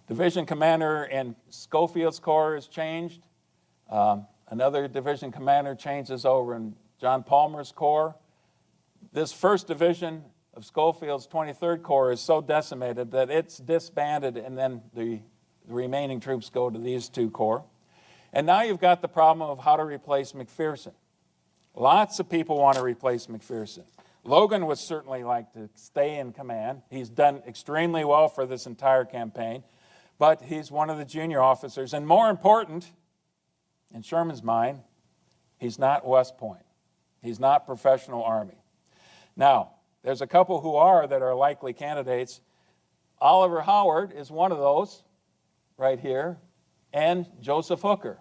Division commander in Schofield's corps is changed. Another division commander changes over in John Palmer's corps. This first division of Schofield's 23rd Corps is so decimated that it's disbanded, and then the remaining troops go to these two corps. And now you've got the problem of how to replace McPherson. Lots of people want to replace McPherson. Logan would certainly like to stay in command. He's done extremely well for this entire campaign, but he's one of the junior officers. And more important, in Sherman's mind, he's not West Point. He's not professional Army. Now, there's a couple who are that are likely candidates. Oliver Howard is one of those right here, and Joseph Hooker.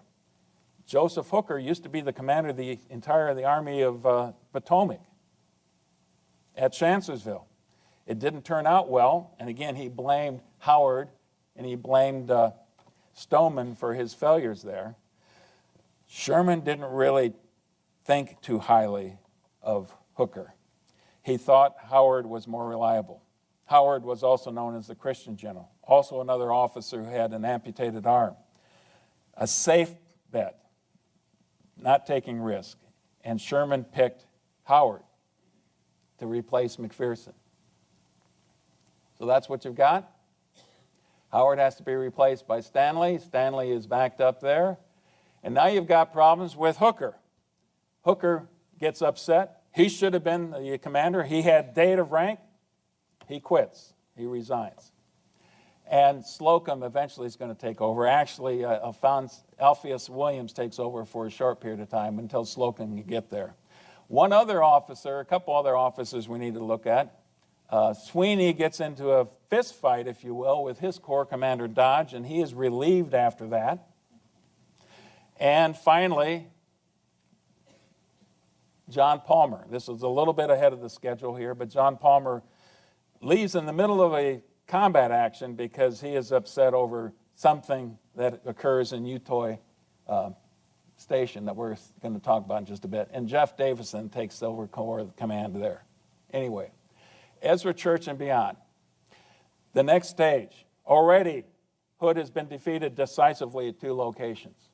Joseph Hooker used to be the commander of the entire Army of Potomac at Chancellorsville. It didn't turn out well, and again, he blamed Howard and he blamed Stoneman for his failures there. Sherman didn't really think too highly of Hooker. He thought Howard was more reliable. Howard was also known as the Christian general, also another officer who had an amputated arm. A safe bet, not taking risk. And Sherman picked Howard to replace McPherson. So that's what you've got. Howard has to be replaced by Stanley. Stanley is backed up there. And now you've got problems with Hooker. Hooker gets upset. He should have been the commander. He had date of rank. He quits. He resigns. And Slocum eventually is going to take over. Actually, Alpheus Williams takes over for a short period of time until Slocum can get there. One other officer, a couple other officers we need to look at. Sweeney gets into a fist fight, if you will, with his Corps Commander Dodge, and he is relieved after that. And finally, John Palmer. This is a little bit ahead of the schedule here, but John Palmer leaves in the middle of a combat action because he is upset over something that occurs in Utoy Station that we're going to talk about in just a bit. And Jeff Davison takes over Corps command there. Anyway, Ezra Church and beyond. The next stage. Already, Hood has been defeated decisively at two locations.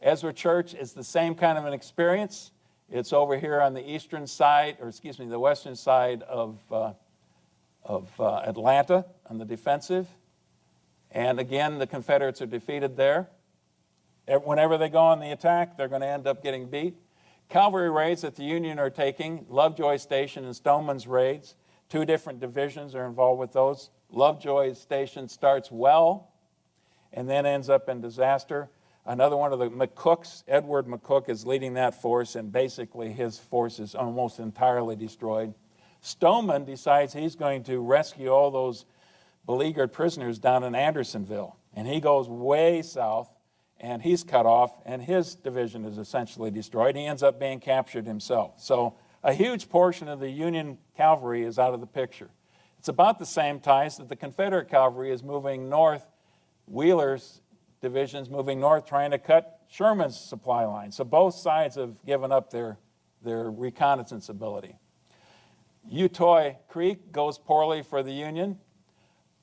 Ezra Church is the same kind of an experience. It's over here on the eastern side, the western side of Atlanta on the defensive. And again, the Confederates are defeated there. Whenever they go on the attack, they're going to end up getting beat. Cavalry raids that the Union are taking, Lovejoy Station and Stoneman's raids, two different divisions are involved with those. Lovejoy Station starts well and then ends up in disaster. Another one of the McCooks, Edward McCook, is leading that force, and basically his force is almost entirely destroyed. Stoneman decides he's going to rescue all those beleaguered prisoners down in Andersonville, and he goes way south, and he's cut off, and his division is essentially destroyed. He ends up being captured himself. So a huge portion of the Union cavalry is out of the picture. It's about the same time that the Confederate cavalry is moving north. Wheeler's divisions moving north, trying to cut Sherman's supply line. So both sides have given up their reconnaissance ability. Utoy Creek goes poorly for the Union.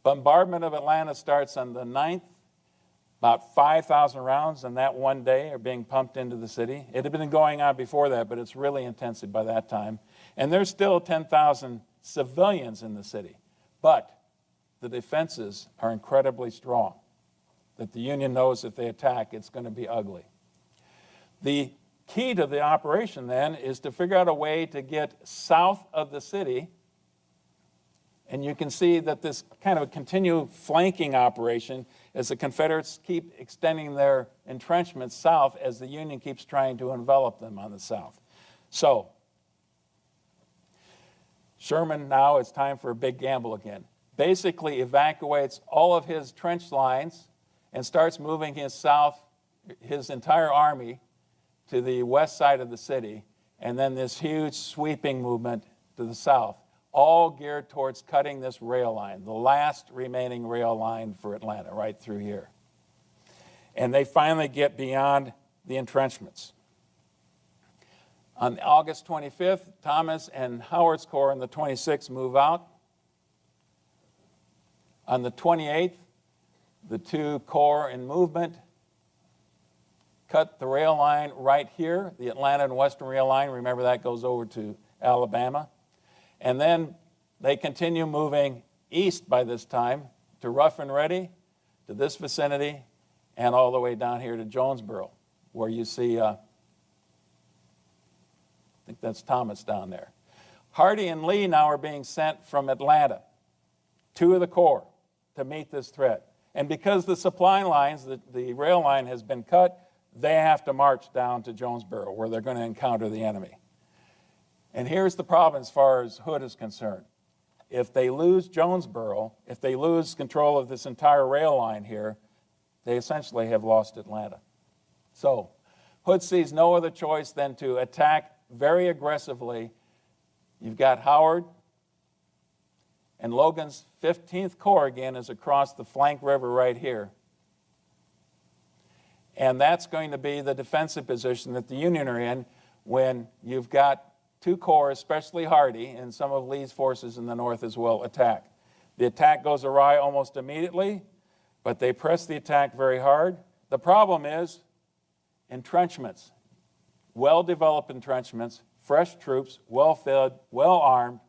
Bombardment of Atlanta starts on the 9th. About 5,000 rounds in that one day are being pumped into the city. It had been going on before that, but it's really intensive by that time. And there's still 10,000 civilians in the city. But the defenses are incredibly strong, that the Union knows if they attack, it's going to be ugly. The key to the operation then is to figure out a way to get south of the city. And you can see that this kind of a continued flanking operation as the Confederates keep extending their entrenchments south as the Union keeps trying to envelop them on the south. So, Sherman now, it's time for a big gamble again. Basically evacuates all of his trench lines and starts moving his entire army to the west side of the city, and then this huge sweeping movement to the south, all geared towards cutting this rail line, the last remaining rail line for Atlanta, right through here. And they finally get beyond the entrenchments. On August 25th, Thomas and Howard's Corps and the 26th move out. On the 28th, the two corps in movement cut the rail line right here, the Atlanta and Western Rail Line. Remember, that goes over to Alabama. And then they continue moving east by this time to Rough and Ready, to this vicinity, and all the way down here to Jonesboro, where you see, I think that's Thomas down there. Hardee and Lee now are being sent from Atlanta, two of the corps, to meet this threat. And because the supply lines, the rail line has been cut, they have to march down to Jonesboro, where they're going to encounter the enemy. And here's the problem as far as Hood is concerned. If they lose Jonesboro, if they lose control of this entire rail line here, they essentially have lost Atlanta. So Hood sees no other choice than to attack very aggressively. You've got Howard, and Logan's 15th Corps again is across the flank river right here. And that's going to be the defensive position that the Union are in when you've got two corps, especially Hardee, and some of Lee's forces in the north as well, attack. The attack goes awry almost immediately, but they press the attack very hard. The problem is entrenchments, well-developed entrenchments, fresh troops, well-fed, well-armed,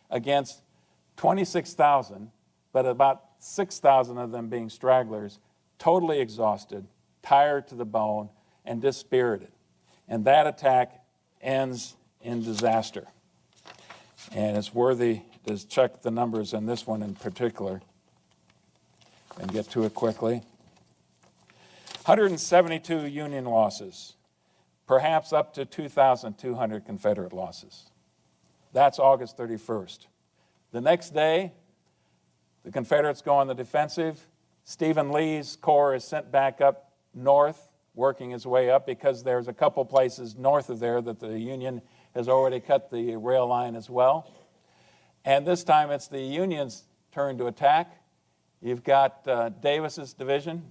against 26,000, but about 6,000 of them being stragglers, totally exhausted, tired to the bone, and dispirited. And that attack ends in disaster. And it's worthy to check the numbers on this one in particular and get to it quickly. 172 Union losses, perhaps up to 2,200 Confederate losses. That's August 31st. The next day, the Confederates go on the defensive. Stephen Lee's corps is sent back up north, working his way up because there's a couple places north of there that the Union has already cut the rail line as well. And this time it's the Union's turn to attack. You've got Davis's division,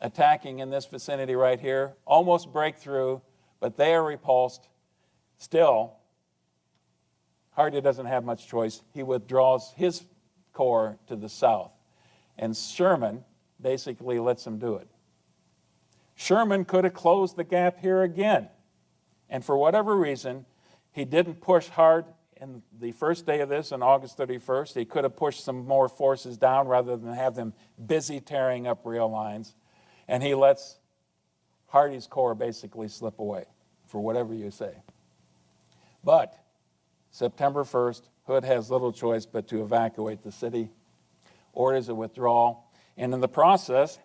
attacking in this vicinity right here, almost break through, but they are repulsed. Still, Hardee doesn't have much choice. He withdraws his corps to the south. And Sherman basically lets him do it. Sherman could have closed the gap here again. And for whatever reason, he didn't push hard in the first day of this on August 31st. He could have pushed some more forces down rather than have them busy tearing up rail lines. And he lets Hardee's corps basically slip away, for whatever you say. But September 1st, Hood has little choice but to evacuate the city, orders a withdrawal, and in the process,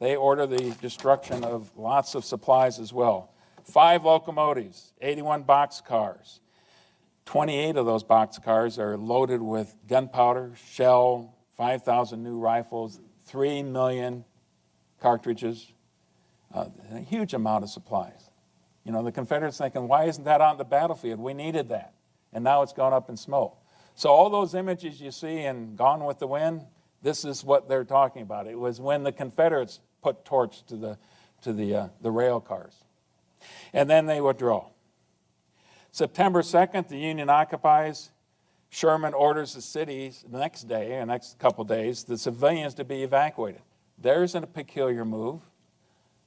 they order the destruction of lots of supplies as well. 5 locomotives, 81 boxcars. 28 of those boxcars are loaded with gunpowder, shell, 5,000 new rifles, 3 million cartridges, a huge amount of supplies. You know, the Confederates thinking, why isn't that on the battlefield? We needed that. And now it's gone up in smoke. So all those images you see in Gone with the Wind, this is what they're talking about. It was when the Confederates put torch to the rail cars. And then they withdraw. September 2nd, the Union occupies. Sherman orders the cities the next day, or next couple days, the civilians to be evacuated. There's a peculiar move,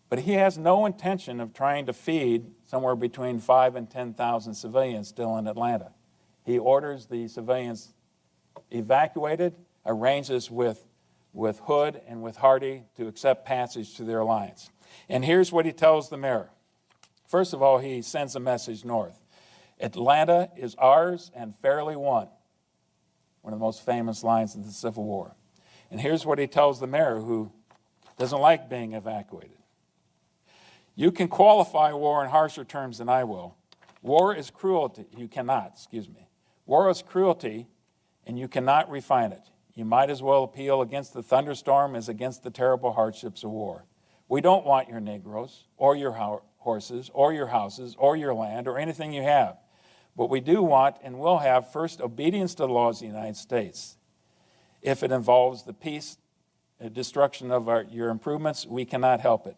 but he has no intention of trying to feed somewhere between 5,000 and 10,000 civilians still in Atlanta. He orders the civilians evacuated, arranges with Hood and with Hardee to accept passage to their alliance. And here's what he tells the mayor. First of all, he sends a message north. Atlanta is ours and fairly won. One of the most famous lines of the Civil War. And here's what he tells the mayor, who doesn't like being evacuated. You can qualify war in harsher terms than I will. War is cruelty. You cannot, excuse me. War is cruelty, and you cannot refine it. You might as well appeal against the thunderstorm as against the terrible hardships of war. We don't want your Negroes, or your horses, or your houses, or your land, or anything you have. But we do want and will have first obedience to the laws of the United States. If it involves the peace, destruction of your improvements, we cannot help it.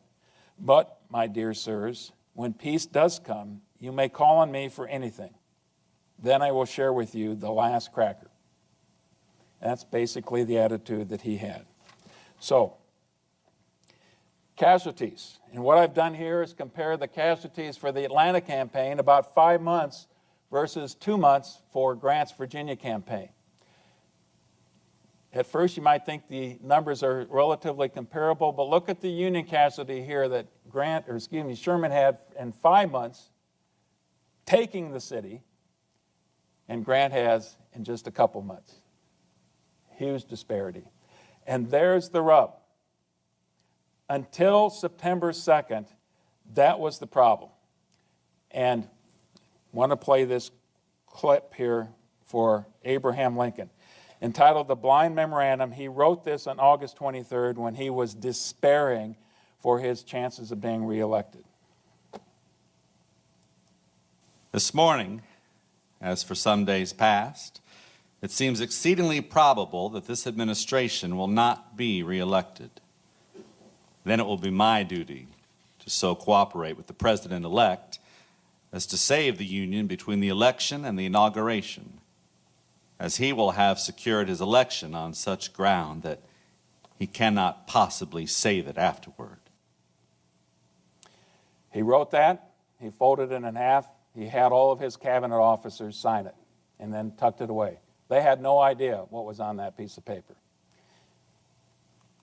But, my dear sirs, when peace does come, you may call on me for anything. Then I will share with you the last cracker. That's basically the attitude that he had. So, casualties. And what I've done here is compare the casualties for the Atlanta campaign, about 5 months versus 2 months for Grant's Virginia campaign. At first, you might think the numbers are relatively comparable, but look at the Union casualty here that Sherman had in 5 months taking the city, and Grant has in just a couple months. Huge disparity. And there's the rub. Until September 2nd, that was the problem. And I want to play this clip here for Abraham Lincoln. Entitled The Blind Memorandum, he wrote this on August 23rd when he was despairing for his chances of being reelected. This morning, as for some days past, it seems exceedingly probable that this administration will not be reelected. Then it will be my duty to so cooperate with the President-elect as to save the Union between the election and the inauguration, as he will have secured his election on such ground that he cannot possibly save it afterward. He wrote that, he folded it in half, he had all of his cabinet officers sign it, and then tucked it away. They had no idea what was on that piece of paper.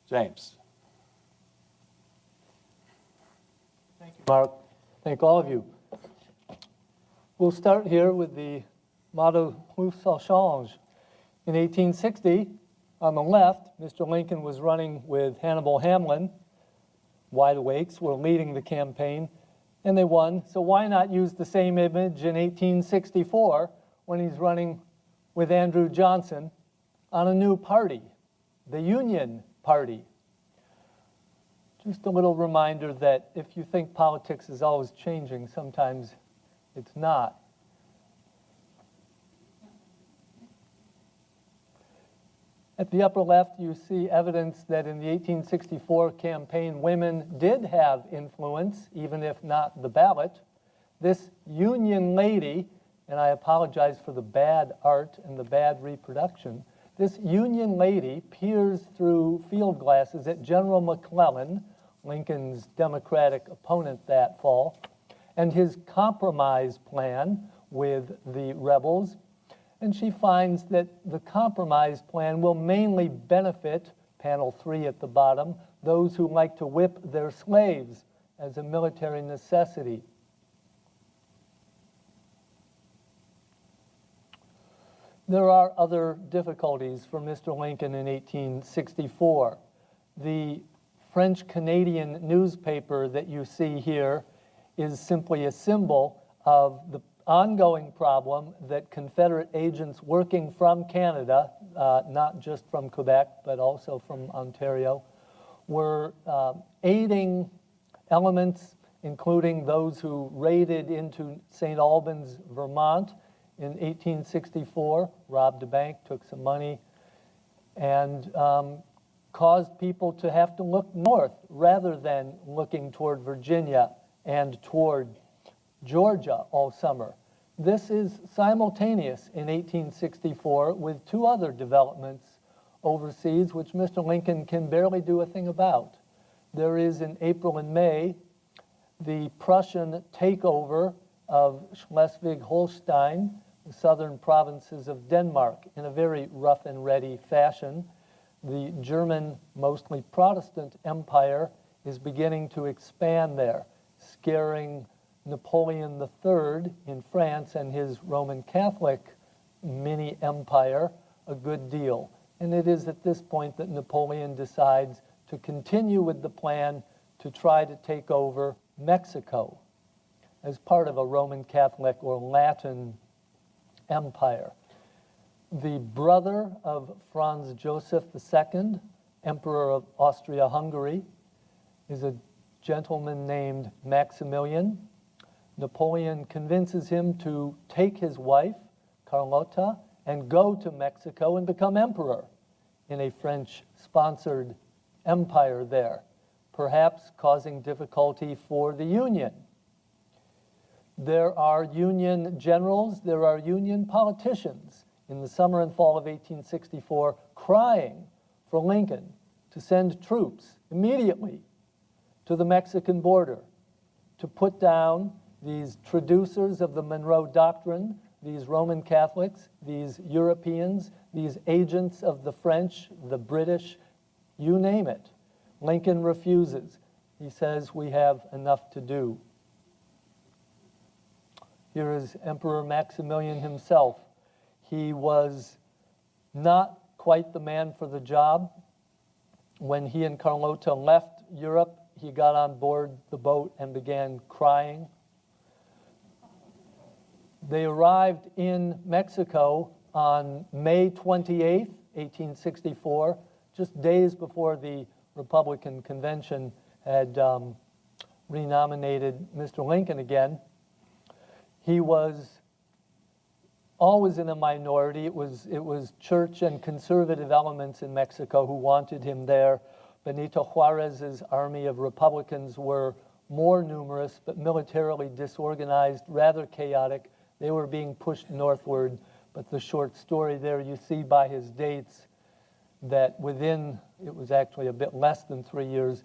James. Thank you, Mark. Thank all of you. We'll start here with the motto, plus ça change. In 1860, on the left, Mr. Lincoln was running with Hannibal Hamlin. Wide Awakes were leading the campaign, and they won. So why not use the same image in 1864 when he's running with Andrew Johnson on a new party, the Union Party? Just a little reminder that if you think politics is always changing, sometimes it's not. At the upper left, you see evidence that in the 1864 campaign, women did have influence, even if not the ballot. This Union lady, and I apologize for the bad art and the bad reproduction, this Union lady peers through field glasses at General McClellan, Lincoln's Democratic opponent that fall, and his compromise plan with the rebels. And she finds that the compromise plan will mainly benefit, panel 3 at the bottom, those who like to whip their slaves as a military necessity. There are other difficulties for Mr. Lincoln in 1864. The French-Canadian newspaper that you see here is simply a symbol of the ongoing problem that Confederate agents working from Canada, not just from Quebec, but also from Ontario, were aiding elements, including those who raided into St. Albans, Vermont in 1864, robbed a bank, took some money, and caused people to have to look north rather than looking toward Virginia and toward Georgia all summer. This is simultaneous in 1864 with two other developments overseas, which Mr. Lincoln can barely do a thing about. There is in April and May the Prussian takeover of Schleswig-Holstein, the southern provinces of Denmark, in a very rough and ready fashion. The German, mostly Protestant empire is beginning to expand there, scaring Napoleon III in France and his Roman Catholic mini empire a good deal. And it is at this point that Napoleon decides to continue with the plan to try to take over Mexico as part of a Roman Catholic or Latin empire. The brother of Franz Joseph II, Emperor of Austria-Hungary, is a gentleman named Maximilian. Napoleon convinces him to take his wife, Carlota, and go to Mexico and become emperor in a French-sponsored empire there, perhaps causing difficulty for the Union. There are Union generals, there are Union politicians in the summer and fall of 1864 crying for Lincoln to send troops immediately to the Mexican border to put down these traducers of the Monroe Doctrine, these Roman Catholics, these Europeans, these agents of the French, the British, you name it. Lincoln refuses. He says, we have enough to do. Here is Emperor Maximilian himself. He was not quite the man for the job. When he and Carlota left Europe, he got on board the boat and began crying. They arrived in Mexico on May 28th, 1864, just days before the Republican convention had renominated Mr. Lincoln again. He was always in a minority. It was church and conservative elements in Mexico who wanted him there. Benito Juarez's army of Republicans were more numerous, but militarily disorganized, rather chaotic. They were being pushed northward, but the short story there, you see by his dates that within, it was actually a bit less than 3 years,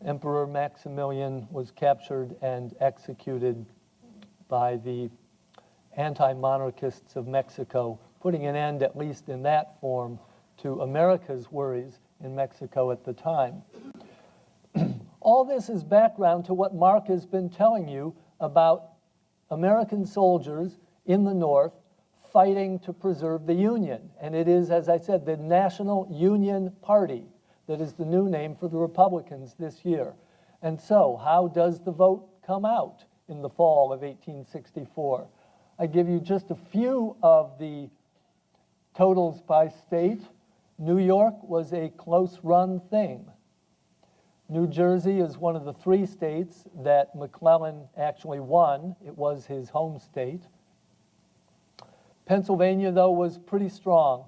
Emperor Maximilian was captured and executed by the anti-monarchists of Mexico, putting an end, at least in that form, to America's worries in Mexico at the time. All this is background to what Mark has been telling you about American soldiers in the North fighting to preserve the Union. And it is, as I said, the National Union Party that is the new name for the Republicans this year. And so, how does the vote come out in the fall of 1864? I give you just a few of the totals by state. New York was a close-run thing. New Jersey is one of the 3 states that McClellan actually won. It was his home state. Pennsylvania, though, was pretty strong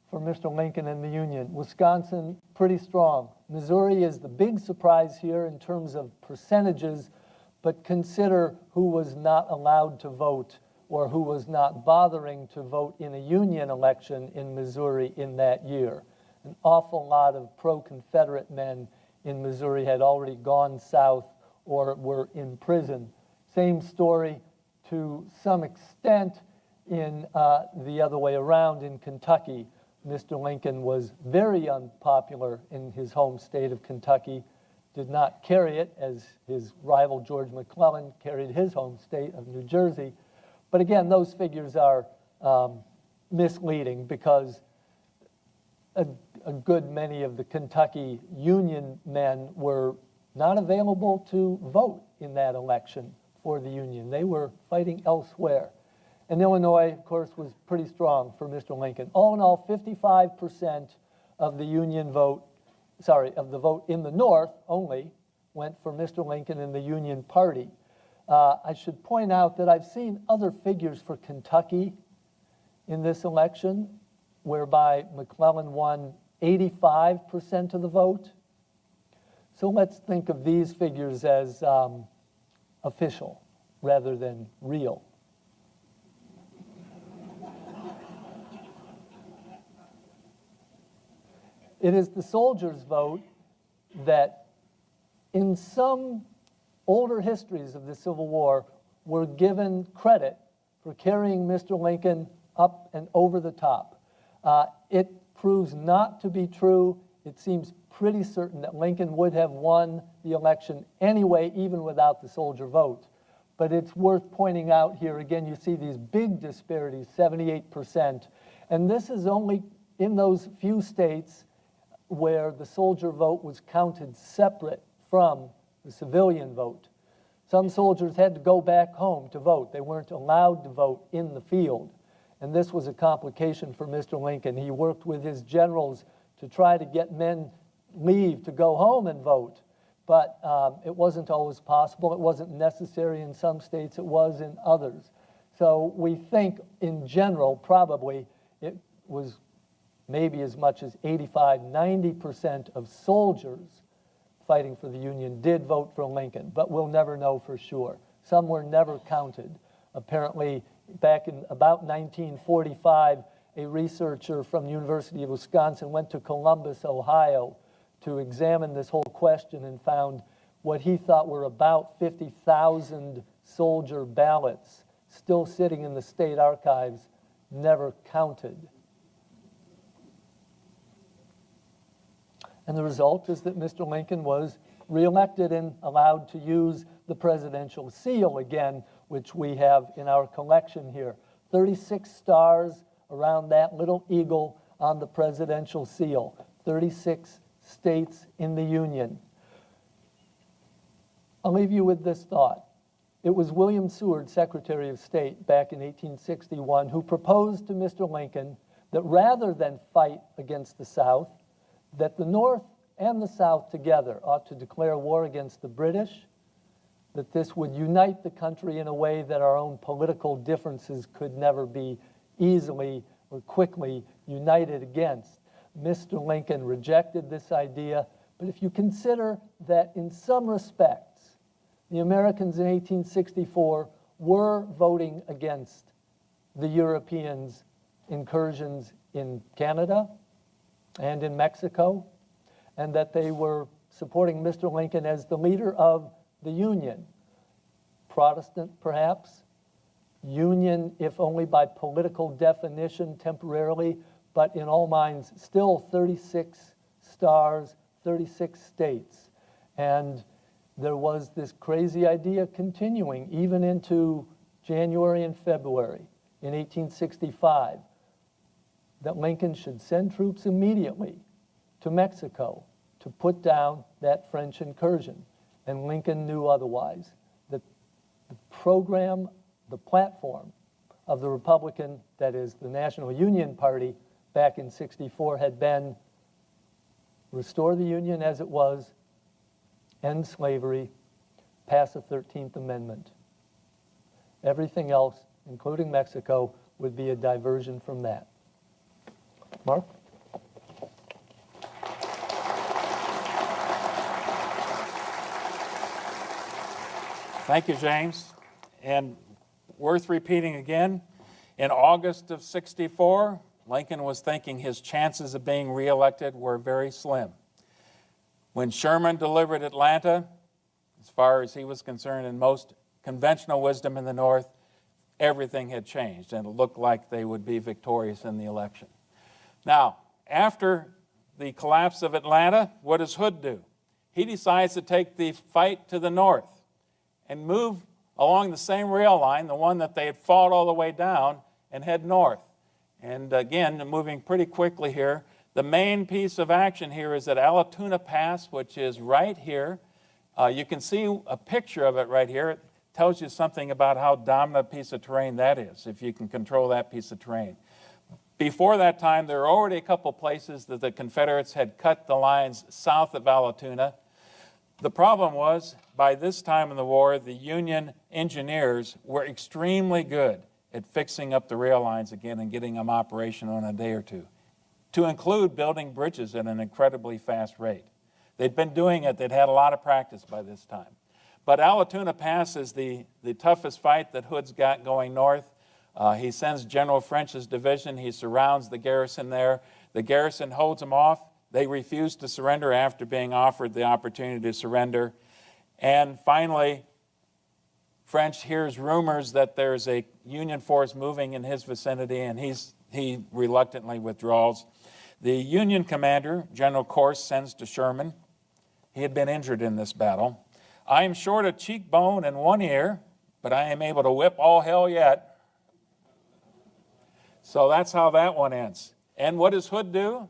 for Mr. Lincoln and the Union. Wisconsin, pretty strong. Missouri is the big surprise here in terms of percentages, but consider who was not allowed to vote or who was not bothering to vote in a Union election in Missouri in that year. An awful lot of pro-Confederate men in Missouri had already gone south or were in prison. Same story to some extent in the other way around in Kentucky. Mr. Lincoln was very unpopular in his home state of Kentucky, did not carry it as his rival George McClellan carried his home state of New Jersey. But again, those figures are misleading because a good many of the Kentucky Union men were not available to vote in that election for the Union. They were fighting elsewhere. And Illinois, of course, was pretty strong for Mr. Lincoln. All in all, 55% of the Union vote, of the vote in the North only went for Mr. Lincoln and the Union Party. I should point out that I've seen other figures for Kentucky in this election, whereby McClellan won 85% of the vote. So let's think of these figures as official rather than real. It is the soldiers' vote that in some older histories of the Civil War were given credit for carrying Mr. Lincoln up and over the top. It proves not to be true. It seems pretty certain that Lincoln would have won the election anyway, even without the soldier vote. But it's worth pointing out here, again, you see these big disparities, 78%. And this is only in those few states where the soldier vote was counted separate from the civilian vote. Some soldiers had to go back home to vote. They weren't allowed to vote in the field. And this was a complication for Mr. Lincoln. He worked with his generals to try to get men leave to go home and vote. But it wasn't always possible. It wasn't necessary in some states. It was in others. So we think, in general, probably it was maybe as much as 85, 90% of soldiers fighting for the Union did vote for Lincoln, but we'll never know for sure. Some were never counted. Apparently, back in about 1945, a researcher from the University of Wisconsin went to Columbus, Ohio, to examine this whole question and found what he thought were about 50,000 soldier ballots still sitting in the state archives, never counted. And the result is that Mr. Lincoln was reelected and allowed to use the presidential seal again, which we have in our collection here. 36 stars around that little eagle on the presidential seal. 36 states in the Union. I'll leave you with this thought. It was William Seward, Secretary of State, back in 1861, who proposed to Mr. Lincoln that rather than fight against the South, that the North and the South together ought to declare war against the British, that this would unite the country in a way that our own political differences could never be easily or quickly united against. Mr. Lincoln rejected this idea, but if you consider that in some respects, the Americans in 1864 were voting against the Europeans' incursions in Canada and in Mexico, and that they were supporting Mr. Lincoln as the leader of the Union. Protestant, perhaps. Union, if only by political definition temporarily, but in all minds, still 36 stars, 36 states. And there was this crazy idea continuing even into January and February in 1865 that Lincoln should send troops immediately to Mexico to put down that French incursion. And Lincoln knew otherwise. The program, the platform of the Republican, that is the National Union Party, back in 64 had been restore the Union as it was, end slavery, pass the 13th Amendment. Everything else, including Mexico, would be a diversion from that. Mark? Thank you, James. And worth repeating again, in August of 64, Lincoln was thinking his chances of being reelected were very slim. When Sherman delivered Atlanta, as far as he was concerned, in most conventional wisdom in the North, everything had changed, and it looked like they would be victorious in the election. Now, after the collapse of Atlanta, what does Hood do? He decides to take the fight to the north and move along the same rail line, the one that they had fought all the way down, and head north. And again, moving pretty quickly here, the main piece of action here is at Allatoona Pass, which is right here. You can see a picture of it right here. It tells you something about how dominant a piece of terrain that is, if you can control that piece of terrain. Before that time, there were already a couple places that the Confederates had cut the lines south of Allatoona. The problem was, by this time in the war, the Union engineers were extremely good at fixing up the rail lines again and getting them operational in a day or two, to include building bridges at an incredibly fast rate. They'd been doing it. They'd had a lot of practice by this time. But Allatoona Pass is the toughest fight that Hood's got going north. He sends General French's division. He surrounds the garrison there. The garrison holds them off. They refuse to surrender after being offered the opportunity to surrender. And finally, French hears rumors that there's a Union force moving in his vicinity, and he reluctantly withdraws. The Union commander, General Corse, sends to Sherman. He had been injured in this battle. I am short a cheekbone and one ear, but I am able to whip all hell yet. So that's how that one ends. And what does Hood do?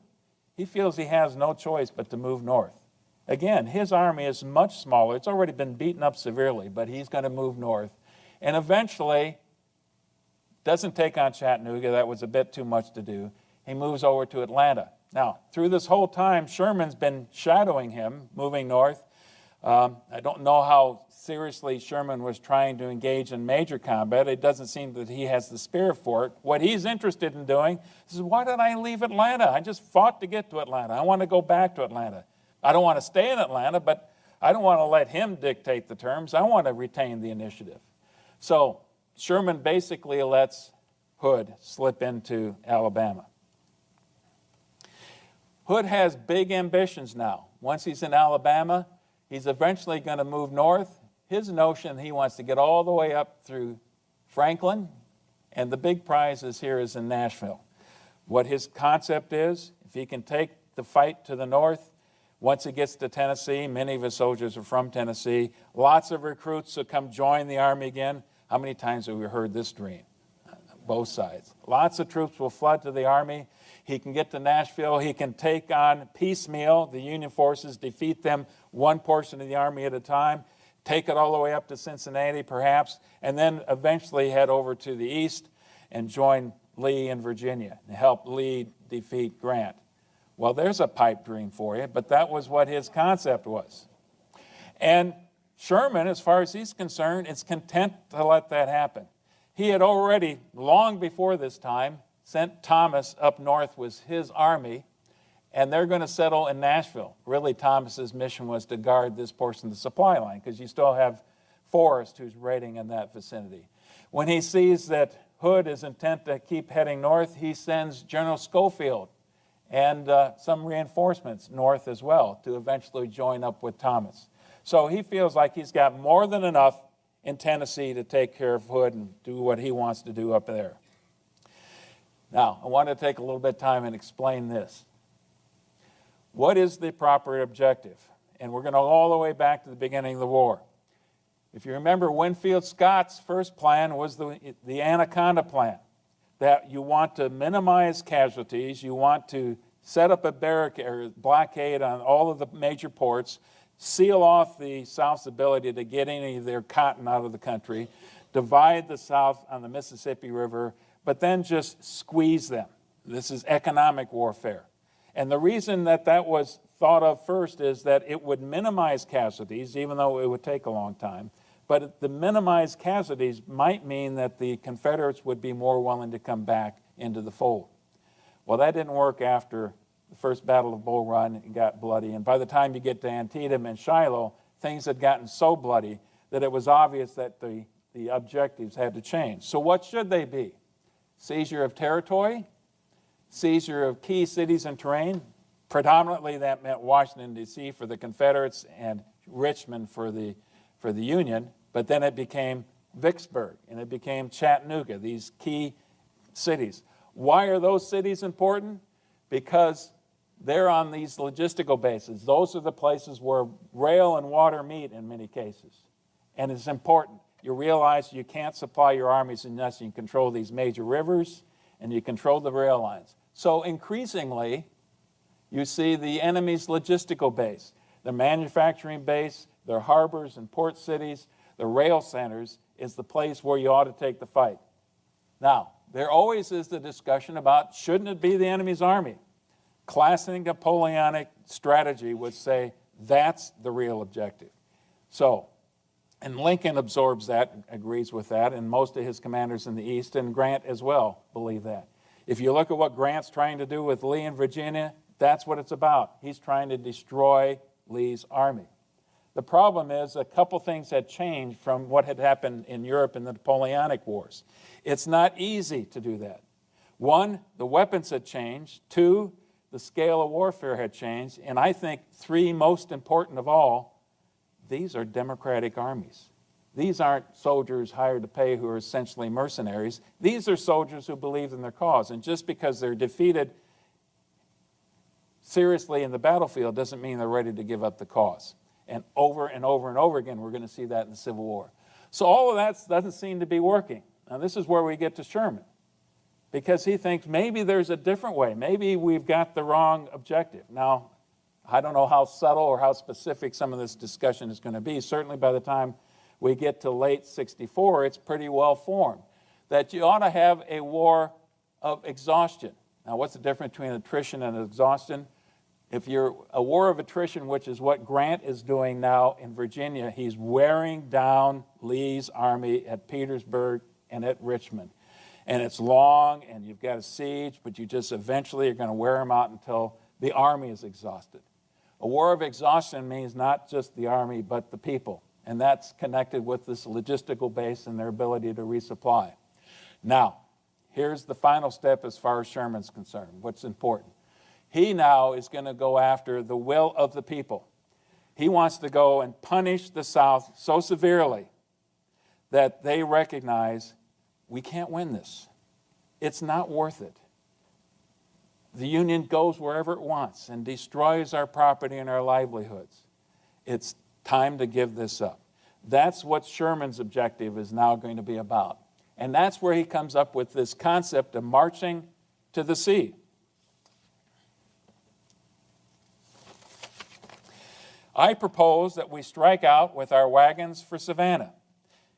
He feels he has no choice but to move north. Again, his army is much smaller. It's already been beaten up severely, but he's going to move north. And eventually, doesn't take on Chattanooga. That was a bit too much to do. He moves over to Atlanta. Now, through this whole time, Sherman's been shadowing him, moving north. I don't know how seriously Sherman was trying to engage in major combat. It doesn't seem that he has the spirit for it. What he's interested in doing is, why did I leave Atlanta? I just fought to get to Atlanta. I want to go back to Atlanta. I don't want to stay in Atlanta, but I don't want to let him dictate the terms. I want to retain the initiative. So Sherman basically lets Hood slip into Alabama. Hood has big ambitions now. Once he's in Alabama, he's eventually going to move north. His notion, he wants to get all the way up through Franklin, and the big prize here is in Nashville. What his concept is, if he can take the fight to the north, once he gets to Tennessee, many of his soldiers are from Tennessee, lots of recruits will come join the army again. How many times have we heard this dream? Both sides. Lots of troops will flood to the army. He can get to Nashville. He can take on piecemeal the Union forces, defeat them one portion of the army at a time, take it all the way up to Cincinnati perhaps, and then eventually head over to the east and join Lee in Virginia and help Lee defeat Grant. Well, there's a pipe dream for you, but that was what his concept was. And Sherman, as far as he's concerned, is content to let that happen. He had already, long before this time, sent Thomas up north with his army, and they're going to settle in Nashville. Really, Thomas's mission was to guard this portion of the supply line, because you still have Forrest who's raiding in that vicinity. When he sees that Hood is intent to keep heading north, he sends General Schofield and some reinforcements north as well to eventually join up with Thomas. So he feels like he's got more than enough in Tennessee to take care of Hood and do what he wants to do up there. Now, I want to take a little bit of time and explain this. What is the proper objective? And we're going to go all the way back to the beginning of the war. If you remember, Winfield Scott's first plan was the Anaconda plan, that you want to minimize casualties, you want to set up a barricade or blockade on all of the major ports, seal off the South's ability to get any of their cotton out of the country, divide the South on the Mississippi River, but then just squeeze them. This is economic warfare. And the reason that that was thought of first is that it would minimize casualties, even though it would take a long time. But the minimized casualties might mean that the Confederates would be more willing to come back into the fold. Well, that didn't work after the First Battle of Bull Run. It got bloody. And by the time you get to Antietam and Shiloh, things had gotten so bloody that it was obvious that the objectives had to change. So what should they be? Seizure of territory, seizure of key cities and terrain. Predominantly that meant Washington, D.C. for the Confederates and Richmond for the Union. But then it became Vicksburg and it became Chattanooga, these key cities. Why are those cities important? Because they're on these logistical bases. Those are the places where rail and water meet in many cases. And it's important. You realize you can't supply your armies unless you control these major rivers and you control the rail lines. So increasingly, you see the enemy's logistical base, their manufacturing base, their harbors and port cities, the rail centers is the place where you ought to take the fight. Now, there always is the discussion about, shouldn't it be the enemy's army? Classic Napoleonic strategy would say that's the real objective. So, and Lincoln absorbs that, agrees with that, and most of his commanders in the East, and Grant as well, believe that. If you look at what Grant's trying to do with Lee in Virginia, that's what it's about. He's trying to destroy Lee's army. The problem is a couple things had changed from what had happened in Europe in the Napoleonic Wars. It's not easy to do that. One, the weapons had changed. Two, the scale of warfare had changed. And I think three, most important of all, these are democratic armies. These aren't soldiers hired to pay who are essentially mercenaries. These are soldiers who believe in their cause. And just because they're defeated seriously in the battlefield doesn't mean they're ready to give up the cause. And over and over and over again, we're going to see that in the Civil War. So all of that doesn't seem to be working. Now, this is where we get to Sherman, because he thinks maybe there's a different way. Maybe we've got the wrong objective. Now, I don't know how subtle or how specific some of this discussion is going to be. Certainly by the time we get to late 64, it's pretty well formed that you ought to have a war of exhaustion. Now, what's the difference between attrition and exhaustion? If you're a war of attrition, which is what Grant is doing now in Virginia, he's wearing down Lee's army at Petersburg and at Richmond. And it's long, and you've got a siege, but you just eventually are going to wear them out until the army is exhausted. A war of exhaustion means not just the army, but the people. And that's connected with this logistical base and their ability to resupply. Now, here's the final step as far as Sherman's concerned, what's important. He now is going to go after the will of the people. He wants to go and punish the South so severely that they recognize we can't win this. It's not worth it. The Union goes wherever it wants and destroys our property and our livelihoods. It's time to give this up. That's what Sherman's objective is now going to be about. And that's where he comes up with this concept of marching to the sea. I propose that we strike out with our wagons for Savannah.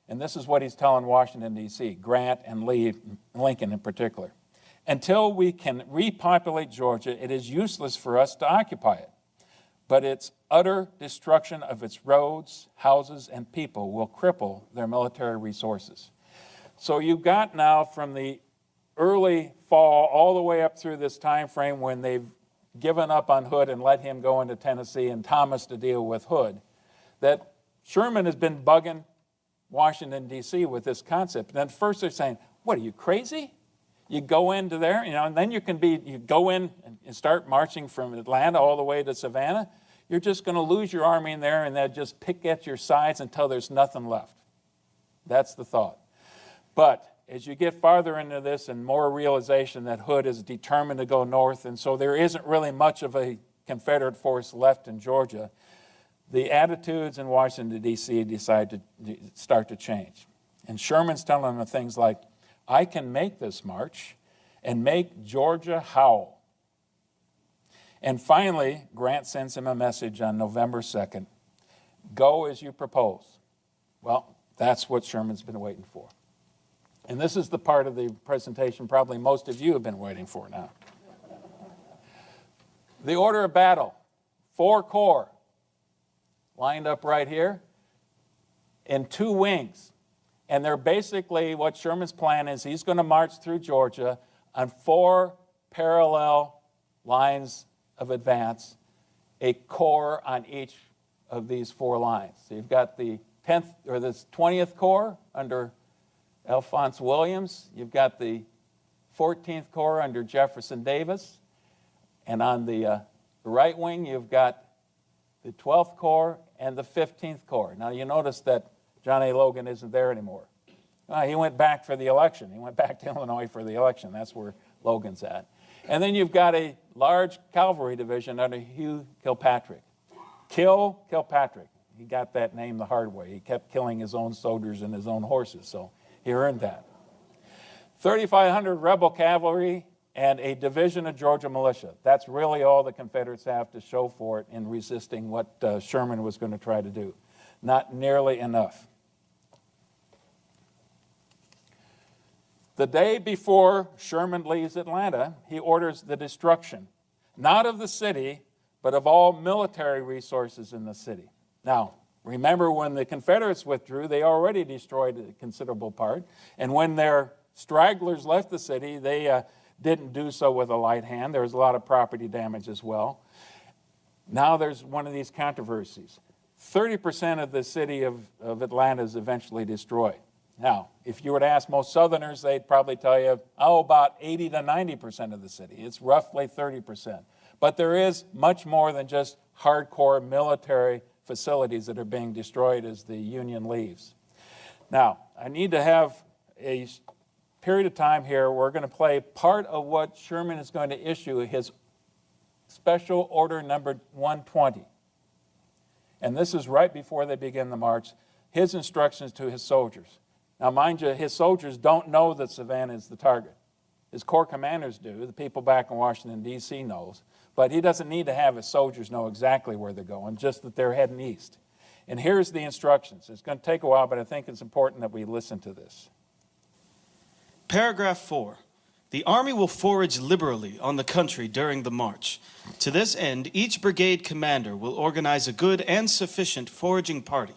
And this is what he's telling Washington, D.C., Grant and Lee, Lincoln in particular. Until we can repopulate Georgia, it is useless for us to occupy it. But its utter destruction of its roads, houses, and people will cripple their military resources. So you've got now from the early fall all the way up through this time frame when they've given up on Hood and let him go into Tennessee and Thomas to deal with Hood, that Sherman has been bugging Washington, D.C. with this concept. And then first they're saying, what, are you crazy? You go into there, and then you go in and start marching from Atlanta all the way to Savannah. You're just going to lose your army in there and they'll just pick at your sides until there's nothing left. That's the thought. But as you get farther into this and more realization that Hood is determined to go north, and so there isn't really much of a Confederate force left in Georgia, the attitudes in Washington, D.C. decide to start to change. And Sherman's telling them things like, I can make this march and make Georgia howl. And finally, Grant sends him a message on November 2nd, go as you propose. Well, that's what Sherman's been waiting for. And this is the part of the presentation probably most of you have been waiting for now. The order of battle, 4 corps lined up right here in 2 wings. And they're basically, what Sherman's plan is, he's going to march through Georgia on 4 parallel lines of advance, a corps on each of these 4 lines. So you've got the 10th or the 20th Corps under Alphonse Williams. You've got the 14th Corps under Jefferson Davis. And on the right wing, you've got the 12th Corps and the 15th Corps. Now, you notice that John A. Logan isn't there anymore. He went back for the election. He went back to Illinois for the election. That's where Logan's at. And then you've got a large cavalry division under Hugh Kilpatrick. Kilpatrick. He got that name the hard way. He kept killing his own soldiers and his own horses, so he earned that. 3,500 rebel cavalry and a division of Georgia militia. That's really all the Confederates have to show for it in resisting what Sherman was going to try to do. Not nearly enough. The day before Sherman leaves Atlanta, he orders the destruction, not of the city, but of all military resources in the city. Now, remember when the Confederates withdrew, they already destroyed a considerable part. And when their stragglers left the city, they didn't do so with a light hand. There was a lot of property damage as well. Now there's one of these controversies. 30% of the city of Atlanta is eventually destroyed. Now, if you were to ask most Southerners, they'd probably tell you, about 80 to 90% of the city. It's roughly 30%. But there is much more than just hardcore military facilities that are being destroyed as the Union leaves. Now, I need to have a period of time here. We're going to play part of what Sherman is going to issue, his Special Order Number 120. And this is right before they begin the march. His instructions to his soldiers. Now, mind you, his soldiers don't know that Savannah is the target. His corps commanders do. The people back in Washington, D.C. knows. But he doesn't need to have his soldiers know exactly where they're going, just that they're heading east. And here's the instructions. It's going to take a while, but I think it's important that we listen to this. Paragraph 4. The Army will forage liberally on the country during the march. To this end, each brigade commander will organize a good and sufficient foraging party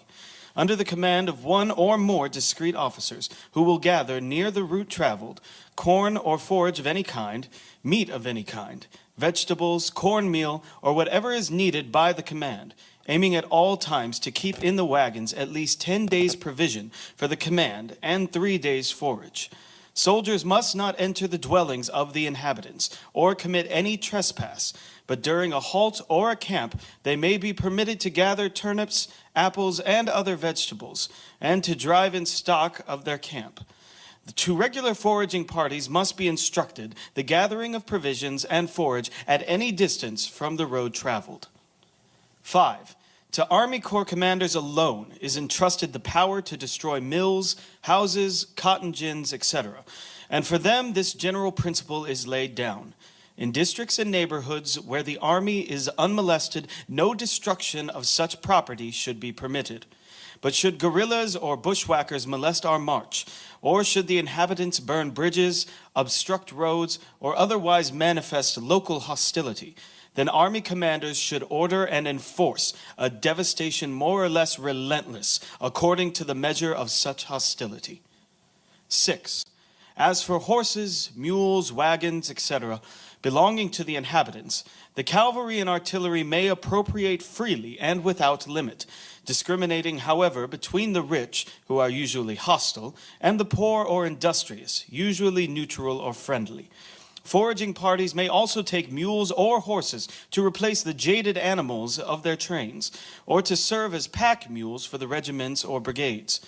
under the command of one or more discreet officers who will gather near the route traveled corn or forage of any kind, meat of any kind, vegetables, cornmeal, or whatever is needed by the command, aiming at all times to keep in the wagons at least 10 days' provision for the command and 3 days' forage. Soldiers must not enter the dwellings of the inhabitants or commit any trespass, but during a halt or a camp they may be permitted to gather turnips, apples, and other vegetables, and to drive in stock of their camp. The 2 regular foraging parties must be instructed the gathering of provisions and forage at any distance from the road traveled. 5. To Army Corps commanders alone is entrusted the power to destroy mills, houses, cotton gins, etc. And for them this general principle is laid down. In districts and neighborhoods where the Army is unmolested, no destruction of such property should be permitted. But should guerrillas or bushwhackers molest our march, or should the inhabitants burn bridges, obstruct roads, or otherwise manifest local hostility, then Army commanders should order and enforce a devastation more or less relentless according to the measure of such hostility. 6. As for horses, mules, wagons, etc., belonging to the inhabitants, the cavalry and artillery may appropriate freely and without limit, discriminating, however, between the rich, who are usually hostile, and the poor or industrious, usually neutral or friendly. Foraging parties may also take mules or horses to replace the jaded animals of their trains, or to serve as pack mules for the regiments or brigades.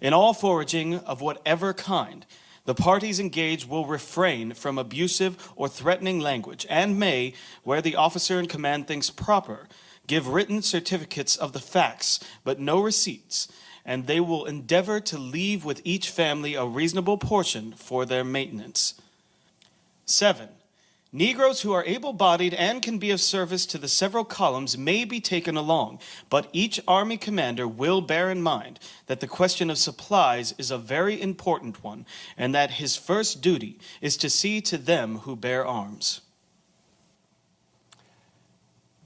In all foraging of whatever kind, the parties engaged will refrain from abusive or threatening language, and may, where the officer in command thinks proper, give written certificates of the facts, but no receipts, and they will endeavor to leave with each family a reasonable portion for their maintenance. 7. Negroes who are able-bodied and can be of service to the several columns may be taken along, but each Army commander will bear in mind that the question of supplies is a very important one, and that his first duty is to see to them who bear arms.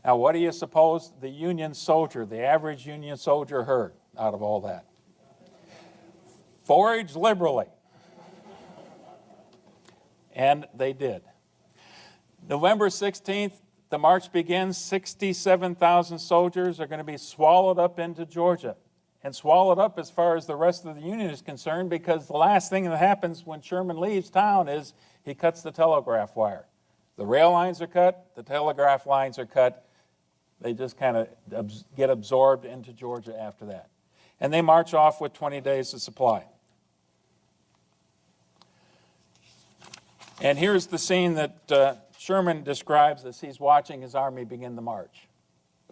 Now, what do you suppose the Union soldier, the average Union soldier, heard out of all that? Forage liberally. And they did. November 16th, the march begins. 67,000 soldiers are going to be swallowed up into Georgia, and swallowed up as far as the rest of the Union is concerned, because the last thing that happens when Sherman leaves town is he cuts the telegraph wire. The rail lines are cut, the telegraph lines are cut. They just kind of get absorbed into Georgia after that. And they march off with 20 days of supply. And here's the scene that Sherman describes as he's watching his army begin the march.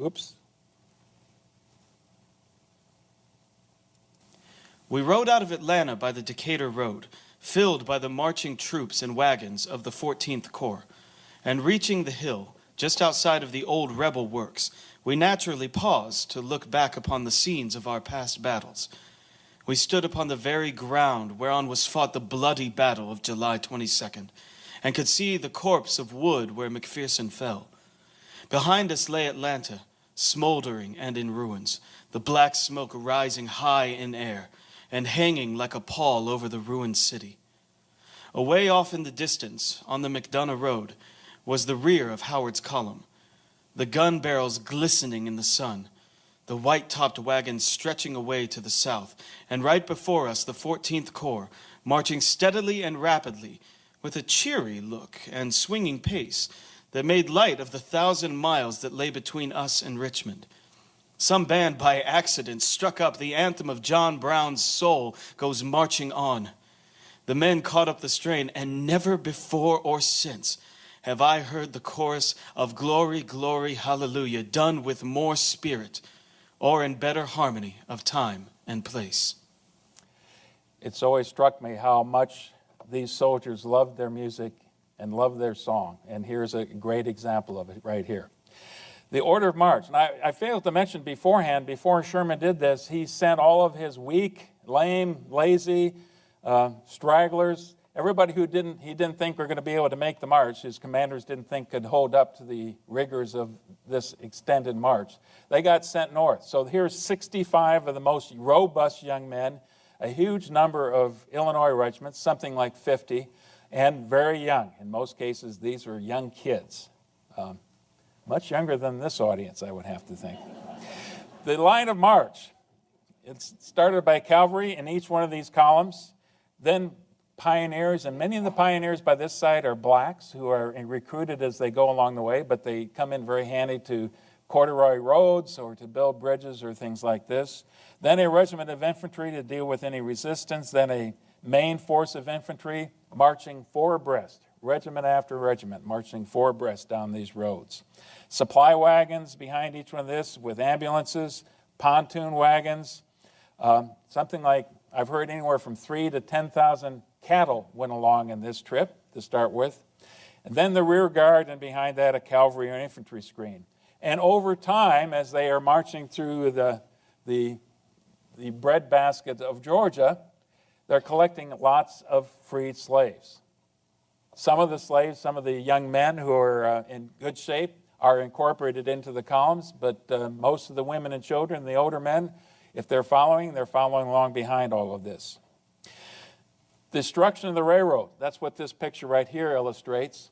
Oops. We rode out of Atlanta by the Decatur Road, filled by the marching troops and wagons of the 14th Corps, and reaching the hill, just outside of the old rebel works, we naturally paused to look back upon the scenes of our past battles. We stood upon the very ground whereon was fought the bloody battle of July 22nd, and could see the corpse of Wood where McPherson fell. Behind us lay Atlanta, smoldering and in ruins, the black smoke rising high in air, and hanging like a pall over the ruined city. Away off in the distance, on the McDonough Road, was the rear of Howard's column, the gun barrels glistening in the sun, the white-topped wagons stretching away to the south, and right before us the 14th Corps, marching steadily and rapidly, with a cheery look and swinging pace that made light of the 1,000 miles that lay between us and Richmond. Some band by accident struck up the anthem of John Brown's Soul Goes Marching On. The men caught up the strain, and never before or since have I heard the chorus of glory, glory, hallelujah, done with more spirit or in better harmony of time and place. It's always struck me how much these soldiers loved their music and loved their song. And here's a great example of it right here. The order of march. And I failed to mention beforehand, before Sherman did this, he sent all of his weak, lame, lazy, stragglers, everybody who he didn't think were going to be able to make the march, his commanders didn't think could hold up to the rigors of this extended march. They got sent north. So here's 65 of the most robust young men, a huge number of Illinois regiments, something like 50, and very young. In most cases, these were young kids. Much younger than this audience, I would have to think. The line of march, it's started by cavalry in each one of these columns, then pioneers, and many of the pioneers by this side are blacks who are recruited as they go along the way, but they come in very handy to corduroy roads or to build bridges or things like this. Then a regiment of infantry to deal with any resistance, then a main force of infantry marching four abreast, regiment after regiment, marching four abreast down these roads. Supply wagons behind each one of this with ambulances, pontoon wagons, something like, I've heard anywhere from 3,000 to 10,000 cattle went along in this trip to start with. And then the rear guard, and behind that a cavalry or infantry screen. And over time, as they are marching through the breadbasket of Georgia, they're collecting lots of freed slaves. Some of the slaves, some of the young men who are in good shape are incorporated into the columns, but most of the women and children, the older men, if they're following along behind all of this. Destruction of the railroad, that's what this picture right here illustrates.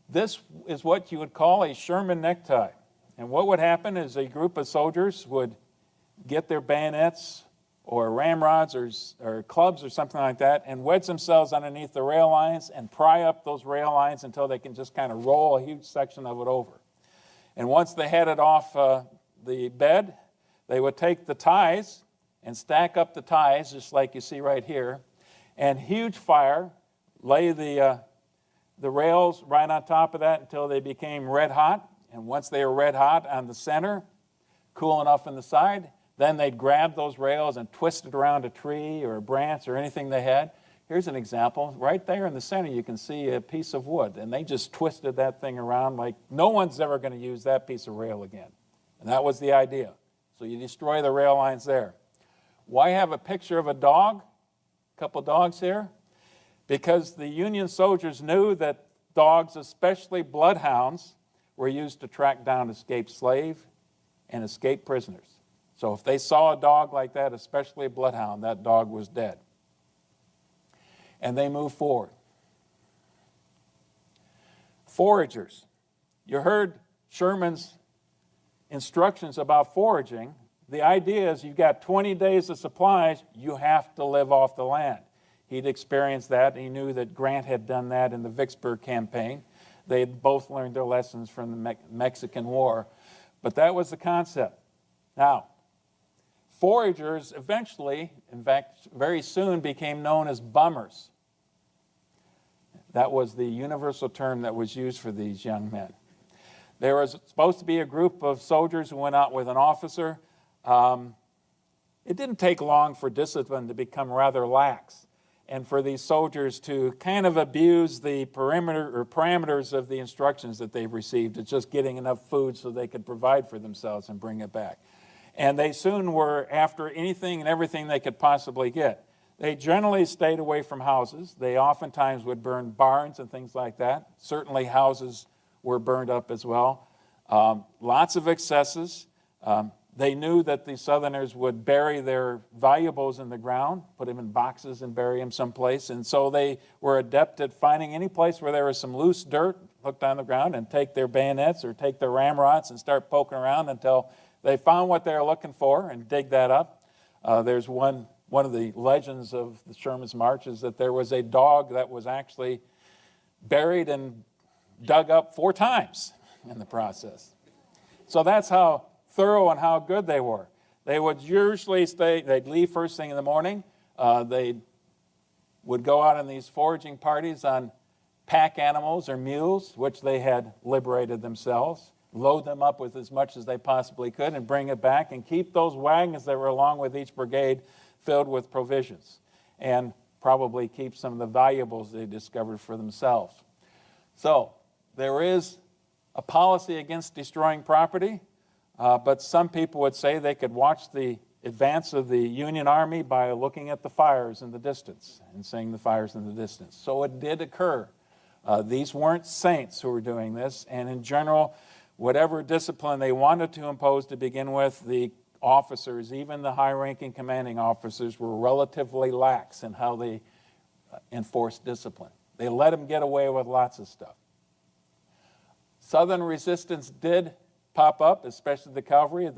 This is what you would call a Sherman necktie. And what would happen is a group of soldiers would get their bayonets or ramrods or clubs or something like that and wedge themselves underneath the rail lines and pry up those rail lines until they can just kind of roll a huge section of it over. And once they had it off the bed, they would take the ties and stack up the ties, just like you see right here, and huge fire, lay the rails right on top of that until they became red hot. And once they were red hot on the center, cool enough on the side, then they'd grab those rails and twist it around a tree or a branch or anything they had. Here's an example. Right there in the center, you can see a piece of wood, and they just twisted that thing around like no one's ever going to use that piece of rail again. And that was the idea. So you destroy the rail lines there. Why have a picture of a dog? A couple dogs here. Because the Union soldiers knew that dogs, especially bloodhounds, were used to track down escaped slave and escaped prisoners. So if they saw a dog like that, especially a bloodhound, that dog was dead. And they moved forward. Foragers. You heard Sherman's instructions about foraging. The idea is you've got 20 days of supplies, you have to live off the land. He'd experienced that. He knew that Grant had done that in the Vicksburg campaign. They had both learned their lessons from the Mexican War. But that was the concept. Now, foragers eventually, in fact, very soon became known as bummers. That was the universal term that was used for these young men. There was supposed to be a group of soldiers who went out with an officer. It didn't take long for discipline to become rather lax and for these soldiers to kind of abuse the parameters of the instructions that they've received. It's just getting enough food so they could provide for themselves and bring it back. And they soon were after anything and everything they could possibly get. They generally stayed away from houses. They oftentimes would burn barns and things like that. Certainly houses were burned up as well. Lots of excesses. They knew that the Southerners would bury their valuables in the ground, put them in boxes and bury them someplace. And so they were adept at finding any place where there was some loose dirt, look down the ground and take their bayonets or take their ramrods and start poking around until they found what they were looking for and dig that up. There's one of the legends of the Sherman's March is that there was a dog that was actually buried and dug up 4 times in the process. So that's how thorough and how good they were. They would usually they'd leave first thing in the morning. They would go out on these foraging parties on pack animals or mules, which they had liberated themselves, load them up with as much as they possibly could and bring it back and keep those wagons that were along with each brigade filled with provisions and probably keep some of the valuables they discovered for themselves. So there is a policy against destroying property, but some people would say they could watch the advance of the Union Army by looking at the fires in the distance and seeing the fires in the distance. So it did occur. These weren't saints who were doing this, and in general, whatever discipline they wanted to impose to begin with, the officers, even the high-ranking commanding officers, were relatively lax in how they enforced discipline. They let them get away with lots of stuff. Southern resistance did pop up, especially the cavalry.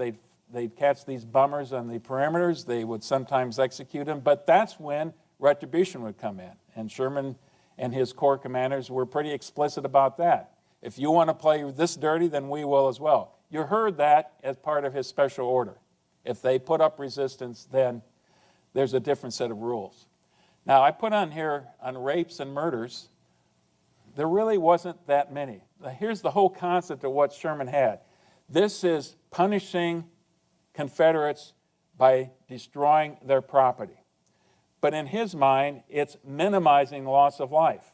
They'd catch these bummers on the perimeters. They would sometimes execute them, but that's when retribution would come in. And Sherman and his corps commanders were pretty explicit about that. If you want to play this dirty, then we will as well. You heard that as part of his special order. If they put up resistance, then there's a different set of rules. Now, I put on here on rapes and murders, there really wasn't that many. Now, here's the whole concept of what Sherman had. This is punishing Confederates by destroying their property. But in his mind, it's minimizing loss of life.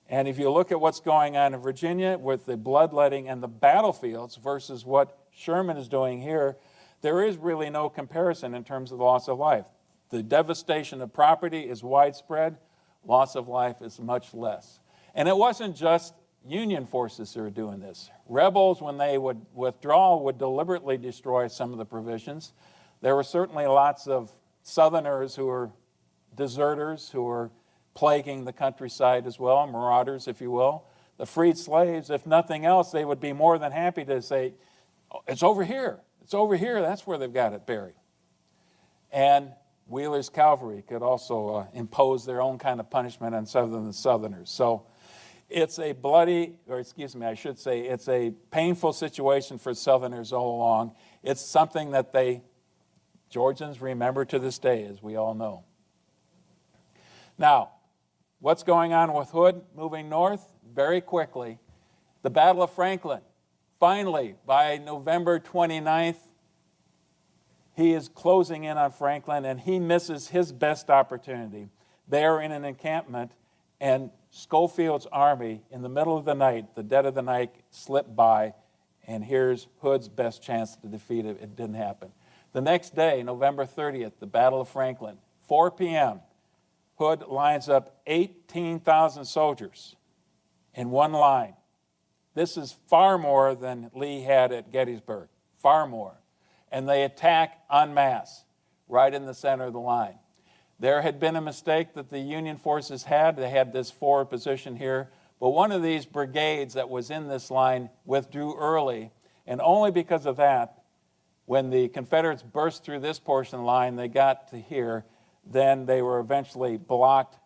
And if you look at what's going on in Virginia with the bloodletting and the battlefields versus what Sherman is doing here, there is really no comparison in terms of the loss of life. The devastation of property is widespread. Loss of life is much less. And it wasn't just Union forces who were doing this. Rebels, when they would withdraw, would deliberately destroy some of the provisions. There were certainly lots of Southerners who were deserters, who were plaguing the countryside as well, marauders, if you will. The freed slaves, if nothing else, they would be more than happy to say, oh, it's over here. It's over here. That's where they've got it buried. And Wheeler's cavalry could also impose their own kind of punishment on Southerners. So it's a bloody, or excuse me, I should say, it's a painful situation for Southerners all along. It's something that Georgians remember to this day, as we all know. Now, what's going on with Hood moving north? Very quickly, the Battle of Franklin. Finally, by November 29th, he is closing in on Franklin, and he misses his best opportunity. They're in an encampment, and Schofield's army, in the middle of the night, the dead of the night, slipped by, and here's Hood's best chance to defeat it. It didn't happen. The next day, November 30th, the Battle of Franklin, 4 p.m., Hood lines up 18,000 soldiers in one line. This is far more than Lee had at Gettysburg, far more. And they attack en masse, right in the center of the line. There had been a mistake that the Union forces had. They had this forward position here, but one of these brigades that was in this line withdrew early, and only because of that, when the Confederates burst through this portion of the line, they got to here, then they were eventually blocked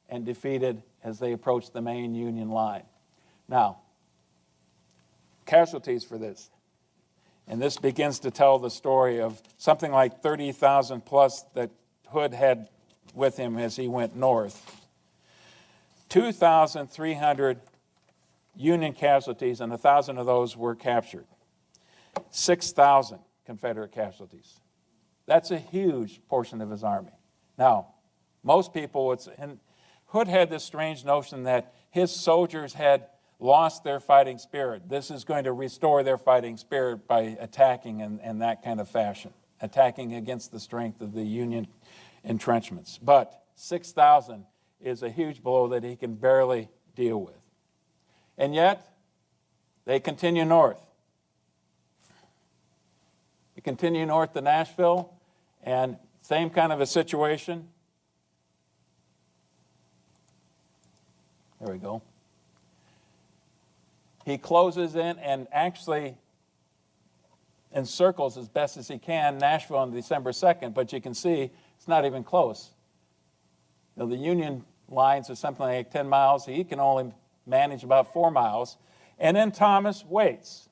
and defeated as they approached the main Union line. Now, casualties for this. And this begins to tell the story of something like 30,000 plus that Hood had with him as he went north. 2,300 Union casualties, and 1,000 of those were captured. 6,000 Confederate casualties. That's a huge portion of his army. Now, most people, and Hood had this strange notion that his soldiers had lost their fighting spirit. This is going to restore their fighting spirit by attacking in that kind of fashion, attacking against the strength of the Union entrenchments. But 6,000 is a huge blow that he can barely deal with. And yet, they continue north. They continue north to Nashville, and same kind of a situation. There we go. He closes in and actually encircles as best as he can Nashville on December 2nd, but you can see it's not even close. You know, the Union lines are something like 10 miles. He can only manage about 4 miles. And then Thomas waits.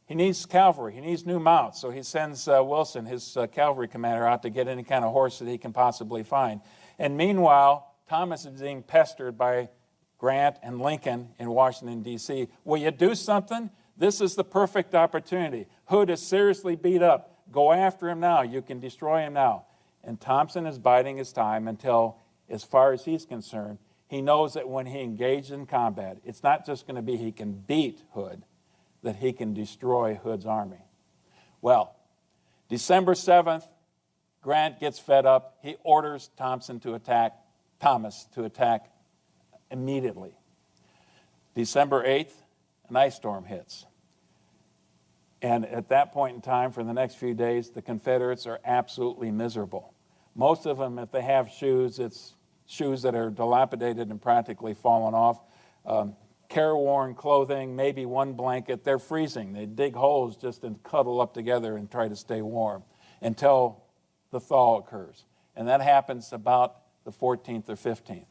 He needs cavalry. He needs new mounts. So he sends Wilson, his cavalry commander, out to get any kind of horse that he can possibly find. And meanwhile, Thomas is being pestered by Grant and Lincoln in Washington, D.C. Will you do something? This is the perfect opportunity. Hood is seriously beat up. Go after him now. You can destroy him now. And Thompson is biding his time until, as far as he's concerned, he knows that when he engages in combat, it's not just going to be he can beat Hood, that he can destroy Hood's army. Well, December 7th, Grant gets fed up. He orders Thomas to attack immediately. December 8th, an ice storm hits. And at that point in time, for the next few days, the Confederates are absolutely miserable. Most of them, if they have shoes, it's shoes that are dilapidated and practically fallen off. Careworn clothing, maybe one blanket. They're freezing. They dig holes just to cuddle up together and try to stay warm until the thaw occurs. And that happens about the 14th or 15th.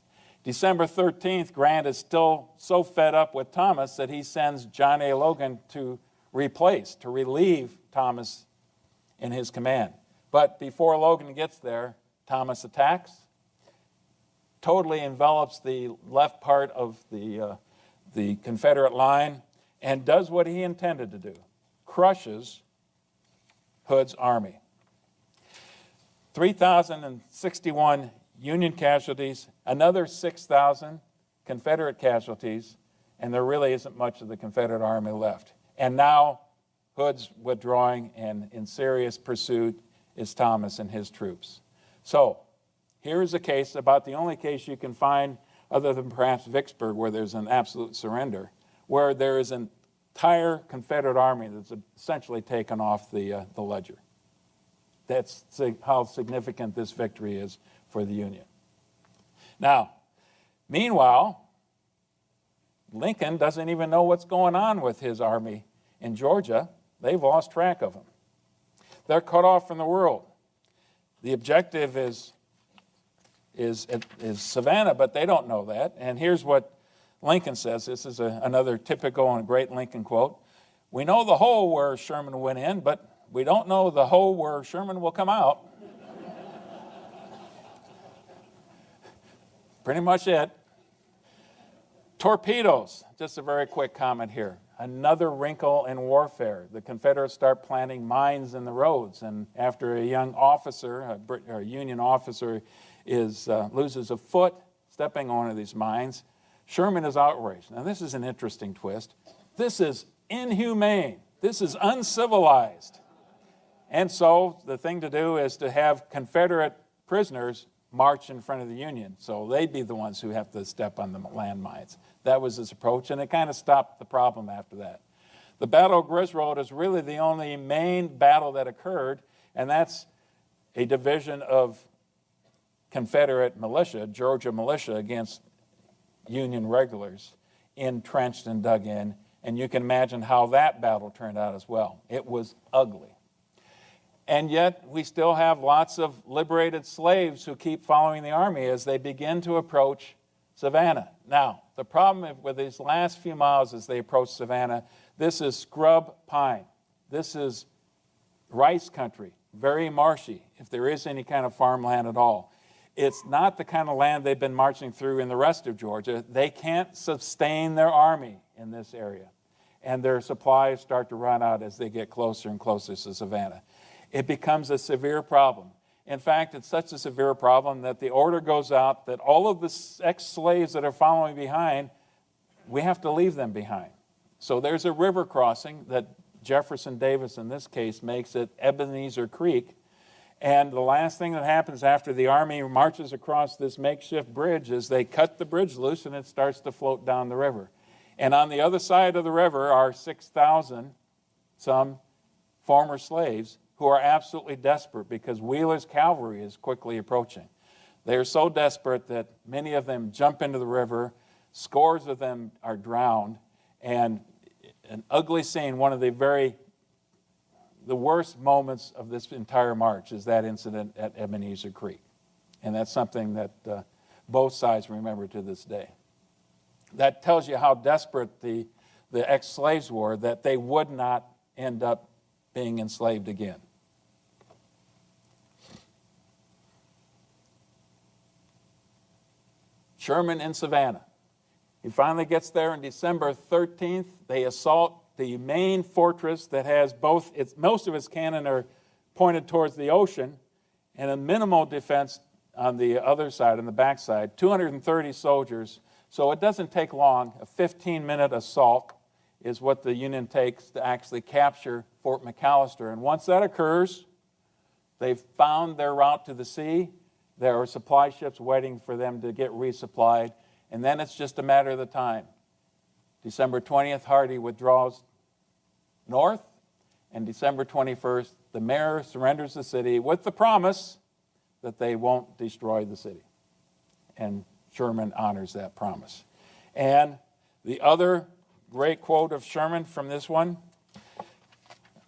December 13th, Grant is still so fed up with Thomas that he sends John A. Logan to relieve Thomas in his command. But before Logan gets there, Thomas attacks, totally envelops the left part of the Confederate line, and does what he intended to do, crushes Hood's army. 3,061 Union casualties, another 6,000 Confederate casualties, and there really isn't much of the Confederate army left. And now Hood's withdrawing, and in serious pursuit is Thomas and his troops. So here's a case, about the only case you can find other than perhaps Vicksburg, where there's an absolute surrender, where there is an entire Confederate army that's essentially taken off the ledger. That's how significant this victory is for the Union. Now, meanwhile, Lincoln doesn't even know what's going on with his army in Georgia. They've lost track of him. They're cut off from the world. The objective is Savannah, but they don't know that. And here's what Lincoln says. This is another typical and great Lincoln quote. "We know the hole where Sherman went in, but we don't know the hole where Sherman will come out." Pretty much it. Torpedoes. Just a very quick comment here. Another wrinkle in warfare. The Confederates start planting mines in the roads, and after a young officer, a Union officer, loses a foot stepping on one of these mines, Sherman is outraged. Now, this is an interesting twist. This is inhumane. This is uncivilized. And so the thing to do is to have Confederate prisoners march in front of the Union. So they'd be the ones who have to step on the landmines. That was his approach, and it kind of stopped the problem after that. The Battle of Griswold is really the only main battle that occurred, and that's a division of Confederate militia, Georgia militia, against Union regulars, entrenched and dug in. And you can imagine how that battle turned out as well. It was ugly. And yet we still have lots of liberated slaves who keep following the army as they begin to approach Savannah. Now, the problem with these last few miles as they approach Savannah, this is scrub pine. This is rice country, very marshy, if there is any kind of farmland at all. It's not the kind of land they've been marching through in the rest of Georgia. They can't sustain their army in this area. And their supplies start to run out as they get closer and closer to Savannah. It becomes a severe problem. In fact, it's such a severe problem that the order goes out that all of the ex-slaves that are following behind, we have to leave them behind. So there's a river crossing that Jefferson Davis, in this case, makes at Ebenezer Creek. And the last thing that happens after the army marches across this makeshift bridge is they cut the bridge loose and it starts to float down the river. And on the other side of the river are 6,000, some former slaves, who are absolutely desperate because Wheeler's cavalry is quickly approaching. They are so desperate that many of them jump into the river, scores of them are drowned, and an ugly scene, one of the worst moments of this entire march is that incident at Ebenezer Creek. And that's something that both sides remember to this day. That tells you how desperate the ex-slaves were, that they would not end up being enslaved again. Sherman in Savannah. He finally gets there on December 13th. They assault the main fortress that has most of its cannon are pointed towards the ocean, and a minimal defense on the other side, on the backside, 230 soldiers. So it doesn't take long. A 15-minute assault is what the Union takes to actually capture Fort McAllister. And once that occurs, they've found their route to the sea. There are supply ships waiting for them to get resupplied. And then it's just a matter of the time. December 20th, Hardee withdraws north. And December 21st, the mayor surrenders the city with the promise that they won't destroy the city. And Sherman honors that promise. And the other great quote of Sherman from this one,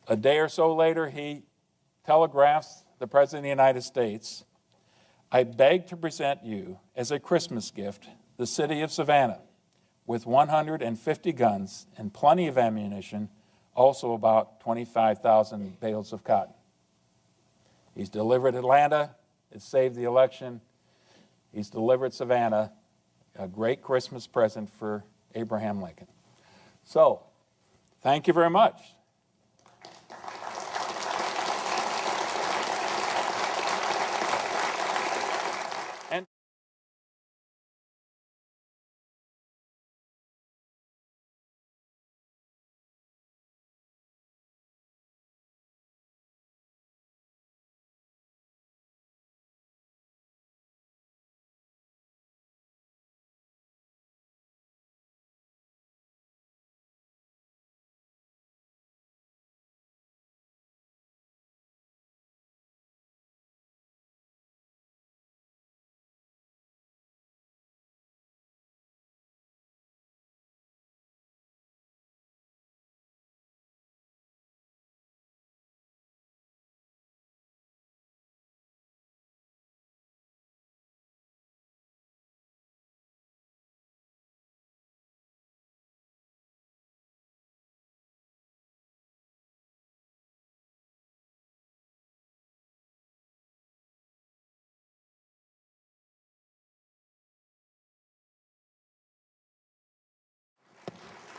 a day or so later, he telegraphs the President of the United States, "I beg to present you as a Christmas gift the city of Savannah with 150 guns and plenty of ammunition, also about 25,000 bales of cotton." He's delivered Atlanta. It saved the election. He's delivered Savannah, a great Christmas present for Abraham Lincoln. So, thank you very much.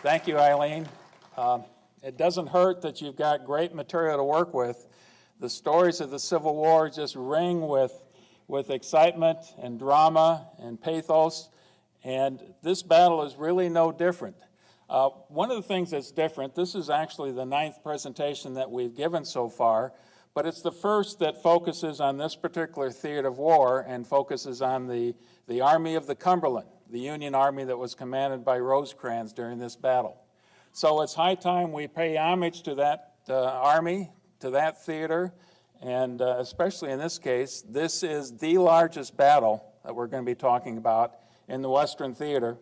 Thank you, Eileen. It doesn't hurt that you've got great material to work with. The stories of the Civil War just ring with excitement and drama and pathos, and this battle is really no different. One of the things that's different, this is actually the 9th presentation that we've given so far, but it's the first that focuses on this particular theater of war and focuses on the Army of the Cumberland, the Union Army that was commanded by Rosecrans during this battle. So it's high time we pay homage to that army, to that theater, and especially in this case, this is the largest battle that we're going to be talking about in the Western Theater,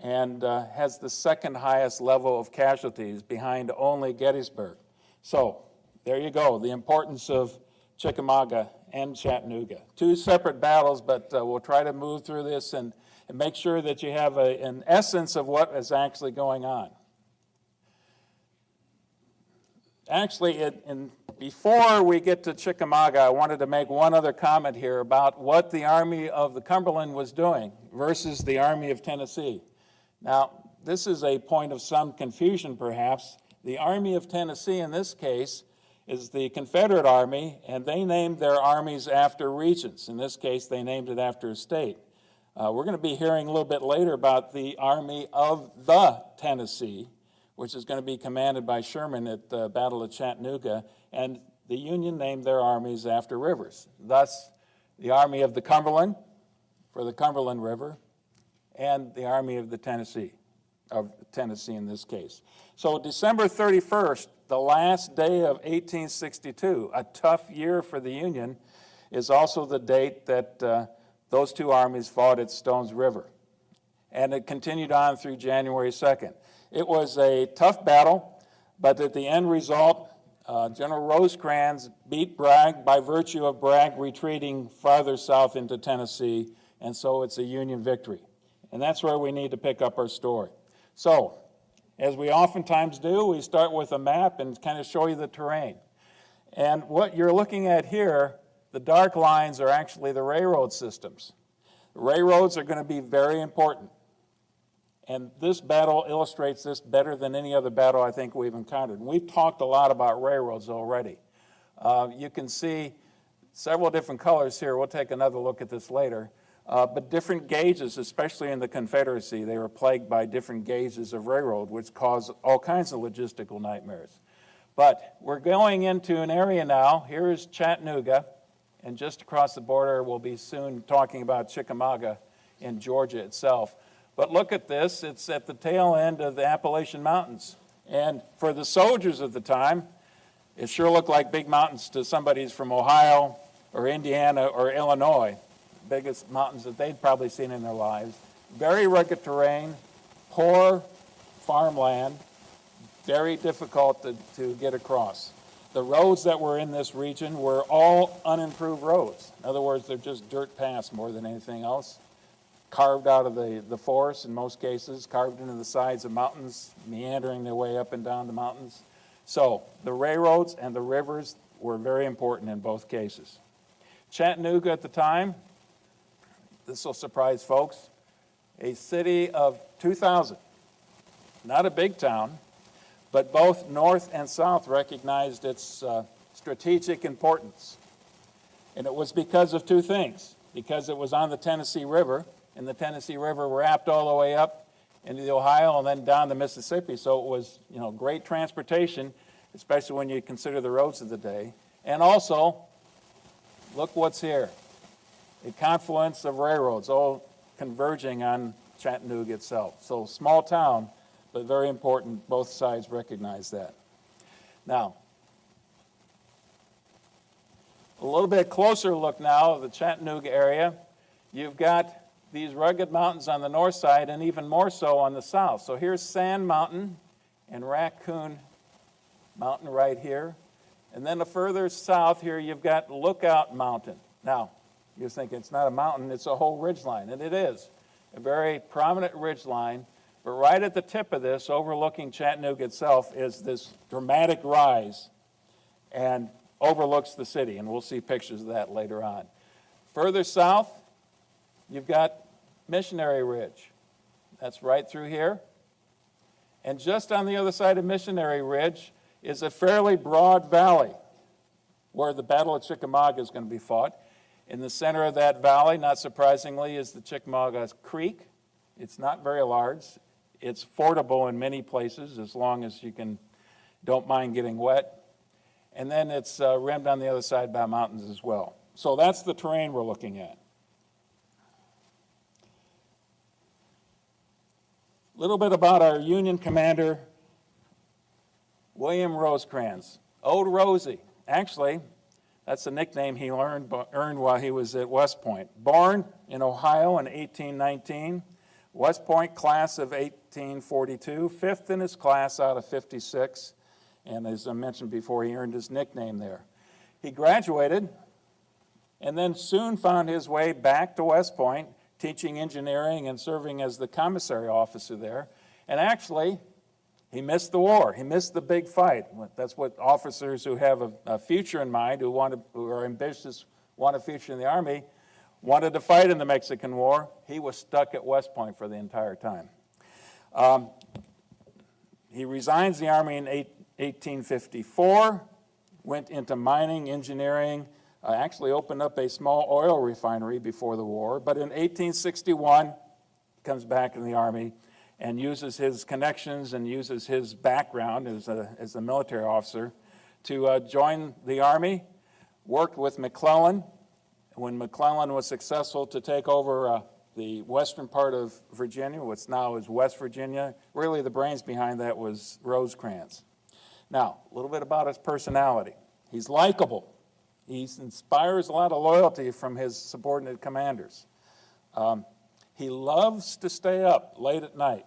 and has the second highest level of casualties behind only Gettysburg. So there you go, the importance of Chickamauga and Chattanooga. Two separate battles, but we'll try to move through this and make sure that you have an essence of what is actually going on. Actually, before we get to Chickamauga, I wanted to make one other comment here about what the Army of the Cumberland was doing versus the Army of Tennessee. Now, this is a point of some confusion, perhaps. The Army of Tennessee, in this case, is the Confederate Army, and they named their armies after regions. In this case, they named it after a state. We're going to be hearing a little bit later about the Army of the Tennessee, which is going to be commanded by Sherman at the Battle of Chattanooga, and the Union named their armies after rivers. Thus, the Army of the Cumberland, for the Cumberland River, and the Army of the Tennessee in this case. So December 31st, the last day of 1862, a tough year for the Union, is also the date that those two armies fought at Stones River. And it continued on through January 2nd. It was a tough battle, but at the end result, General Rosecrans beat Bragg by virtue of Bragg retreating farther south into Tennessee, and so it's a Union victory. And that's where we need to pick up our story. So, as we oftentimes do, we start with a map and kind of show you the terrain. And what you're looking at here, the dark lines are actually the railroad systems. Railroads are going to be very important. And this battle illustrates this better than any other battle I think we've encountered. And we've talked a lot about railroads already. You can see several different colors here. We'll take another look at this later. But different gauges, especially in the Confederacy, they were plagued by different gauges of railroad, which caused all kinds of logistical nightmares. But we're going into an area now. Here is Chattanooga, and just across the border, we'll be soon talking about Chickamauga in Georgia itself. But look at this. It's at the tail end of the Appalachian Mountains. And for the soldiers of the time, it sure looked like big mountains to somebody who's from Ohio or Indiana or Illinois, biggest mountains that they'd probably seen in their lives. Very rugged terrain, poor farmland, very difficult to get across. The roads that were in this region were all unimproved roads. In other words, they're just dirt paths more than anything else, carved out of the forest in most cases, carved into the sides of mountains, meandering their way up and down the mountains. So the railroads and the rivers were very important in both cases. Chattanooga at the time, this will surprise folks, a city of 2,000. Not a big town, but both North and South recognized its strategic importance. And it was because of two things. Because it was on the Tennessee River, and the Tennessee River wrapped all the way up into the Ohio and then down the Mississippi. So it was, great transportation, especially when you consider the roads of the day. And also, look what's here. A confluence of railroads, all converging on Chattanooga itself. So small town, but very important. Both sides recognize that. Now, a little bit closer look now of the Chattanooga area. You've got these rugged mountains on the north side and even more so on the south. So here's Sand Mountain and Raccoon Mountain right here. And then further south here, you've got Lookout Mountain. Now, you're thinking it's not a mountain, it's a whole ridgeline, and it is. A very prominent ridgeline. But right at the tip of this, overlooking Chattanooga itself, is this dramatic rise and overlooks the city, and we'll see pictures of that later on. Further south, you've got Missionary Ridge. That's right through here. And just on the other side of Missionary Ridge is a fairly broad valley where the Battle of Chickamauga is going to be fought. In the center of that valley, not surprisingly, is the Chickamauga Creek. It's not very large. It's fordable in many places as long as you don't mind getting wet. And then it's rimmed on the other side by mountains as well. So that's the terrain we're looking at. A little bit about our Union commander, William Rosecrans. Old Rosie. Actually, that's a nickname he earned while he was at West Point. Born in Ohio in 1819, West Point class of 1842, fifth in his class out of 56. And as I mentioned before, he earned his nickname there. He graduated and then soon found his way back to West Point, teaching engineering and serving as the commissary officer there. And actually, he missed the war. He missed the big fight. That's what officers who have a future in mind, who are ambitious, want a future in the Army, wanted to fight in the Mexican War. He was stuck at West Point for the entire time. He resigns the Army in 1854, went into mining, engineering, actually opened up a small oil refinery before the war. But in 1861, comes back in the Army and uses his connections and uses his background as a military officer to join the Army, worked with McClellan. When McClellan was successful to take over the western part of Virginia, what's now is West Virginia, really the brains behind that was Rosecrans. Now, a little bit about his personality. He's likable. He inspires a lot of loyalty from his subordinate commanders. He loves to stay up late at night,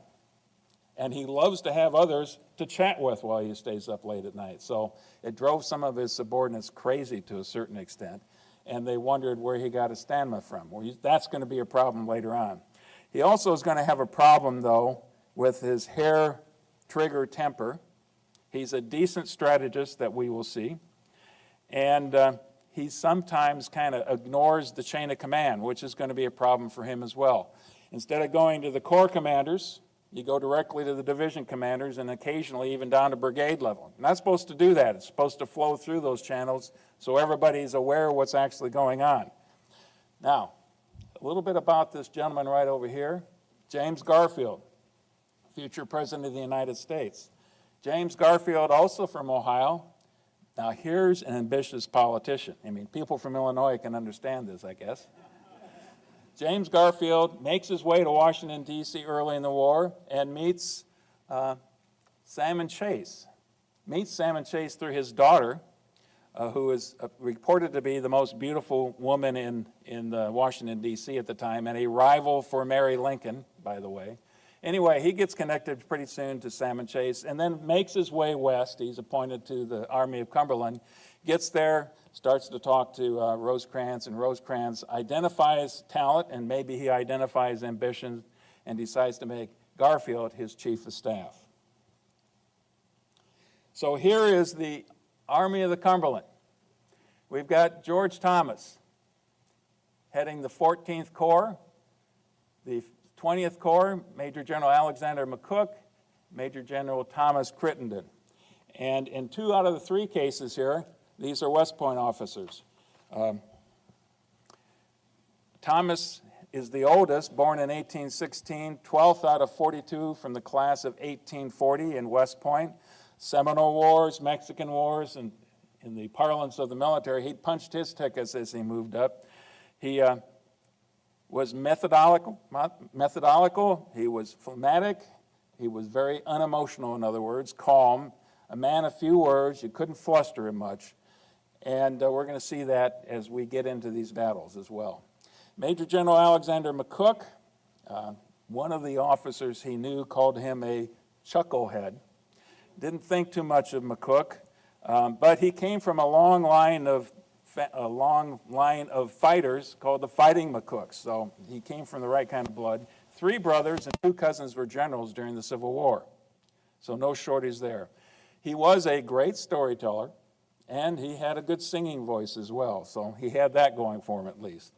and he loves to have others to chat with while he stays up late at night. So it drove some of his subordinates crazy to a certain extent, and they wondered where he got his stamina from. Well, that's going to be a problem later on. He also is going to have a problem, though, with his hair-trigger temper. He's a decent strategist that we will see, and he sometimes kind of ignores the chain of command, which is going to be a problem for him as well. Instead of going to the corps commanders, you go directly to the division commanders and occasionally even down to brigade level. You're not supposed to do that. It's supposed to flow through those channels so everybody's aware of what's actually going on. Now, a little bit about this gentleman right over here, James Garfield, future President of the United States. James Garfield, also from Ohio. Now, here's an ambitious politician. I mean, people from Illinois can understand this, I guess. James Garfield makes his way to Washington, D.C. early in the war and meets Salmon Chase. Meets Salmon Chase through his daughter, who is reported to be the most beautiful woman in Washington, D.C. at the time, and a rival for Mary Lincoln, by the way. Anyway, he gets connected pretty soon to Salmon Chase and then makes his way west. He's appointed to the Army of Cumberland, gets there, starts to talk to Rosecrans, and Rosecrans identifies talent, and maybe he identifies ambition, and decides to make Garfield his chief of staff. So here is the Army of the Cumberland. We've got George Thomas heading the 14th Corps, the 20th Corps, Major General Alexander McCook, Major General Thomas Crittenden. And in 2 out of the 3 cases here, these are West Point officers. Thomas is the oldest, born in 1816, 12th out of 42 from the class of 1840 in West Point. Seminole Wars, Mexican Wars, and in the parlance of the military, he punched his tickets as he moved up. He was methodical, he was phlegmatic, he was very unemotional, in other words, calm, a man of few words, you couldn't fluster him much. And we're going to see that as we get into these battles as well. Major General Alexander McCook, one of the officers he knew called him a chucklehead. Didn't think too much of McCook, but he came from a long line of fighters called the Fighting McCooks. So he came from the right kind of blood. 3 brothers and 2 cousins were generals during the Civil War. So no shortage there. He was a great storyteller, and he had a good singing voice as well. So he had that going for him at least.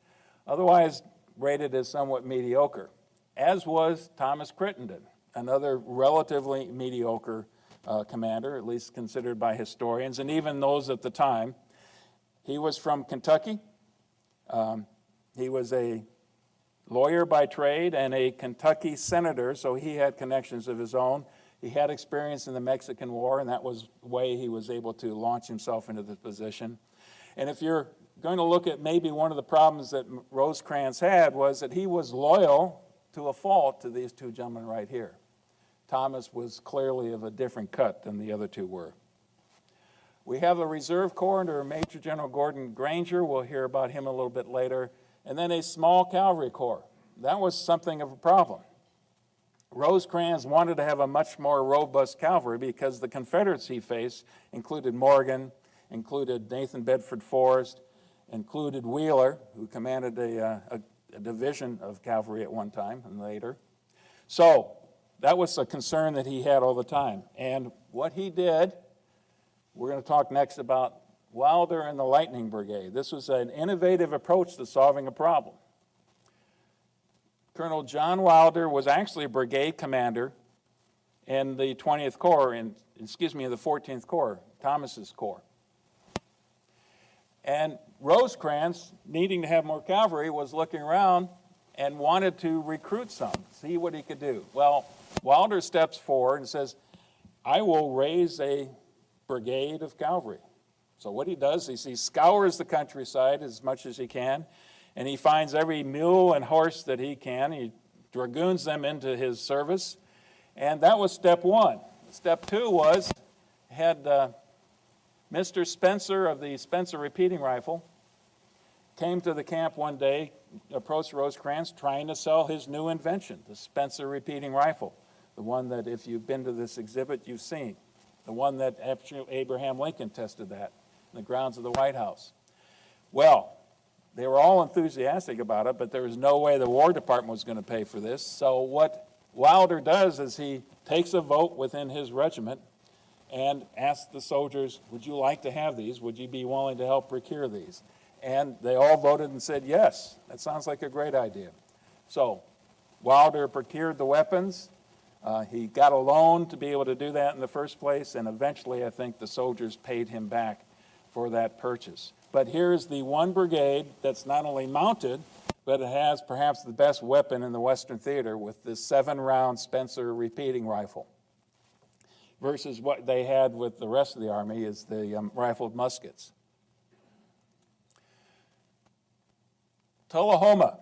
Otherwise rated as somewhat mediocre, as was Thomas Crittenden, another relatively mediocre commander, at least considered by historians, and even those at the time. He was from Kentucky. He was a lawyer by trade and a Kentucky senator, so he had connections of his own. He had experience in the Mexican War, and that was the way he was able to launch himself into the position. And if you're going to look at maybe one of the problems that Rosecrans had was that he was loyal to a fault to these 2 gentlemen right here. Thomas was clearly of a different cut than the other 2 were. We have a Reserve Corps under Major General Gordon Granger. We'll hear about him a little bit later. And then a small cavalry corps. That was something of a problem. Rosecrans wanted to have a much more robust cavalry because the Confederates he faced included Morgan, included Nathan Bedford Forrest, included Wheeler, who commanded a division of cavalry at one time and later. So that was a concern that he had all the time. And what he did, we're going to talk next about Wilder and the Lightning Brigade. This was an innovative approach to solving a problem. Colonel John Wilder was actually a brigade commander in the 20th Corps, in the 14th Corps, Thomas's Corps. And Rosecrans, needing to have more cavalry, was looking around and wanted to recruit some, see what he could do. Well, Wilder steps forward and says, I will raise a brigade of cavalry. So what he does is he scours the countryside as much as he can, and he finds every mule and horse that he can. He dragoons them into his service, and that was step 1. Step 2 was, had Mr. Spencer of the Spencer repeating rifle came to the camp one day, approached Rosecrans trying to sell his new invention, the Spencer repeating rifle, the one that if you've been to this exhibit, you've seen, the one that Abraham Lincoln tested that in the grounds of the White House. Well, they were all enthusiastic about it, but there was no way the War Department was going to pay for this. So what Wilder does is he takes a vote within his regiment and asked the soldiers, would you like to have these? Would you be willing to help procure these? And they all voted and said, yes, that sounds like a great idea. So Wilder procured the weapons. He got a loan to be able to do that in the first place, and eventually I think the soldiers paid him back for that purchase. But here's the one brigade that's not only mounted, but it has perhaps the best weapon in the Western Theater with this 7-round Spencer repeating rifle, versus what they had with the rest of the Army is the rifled muskets. Tullahoma,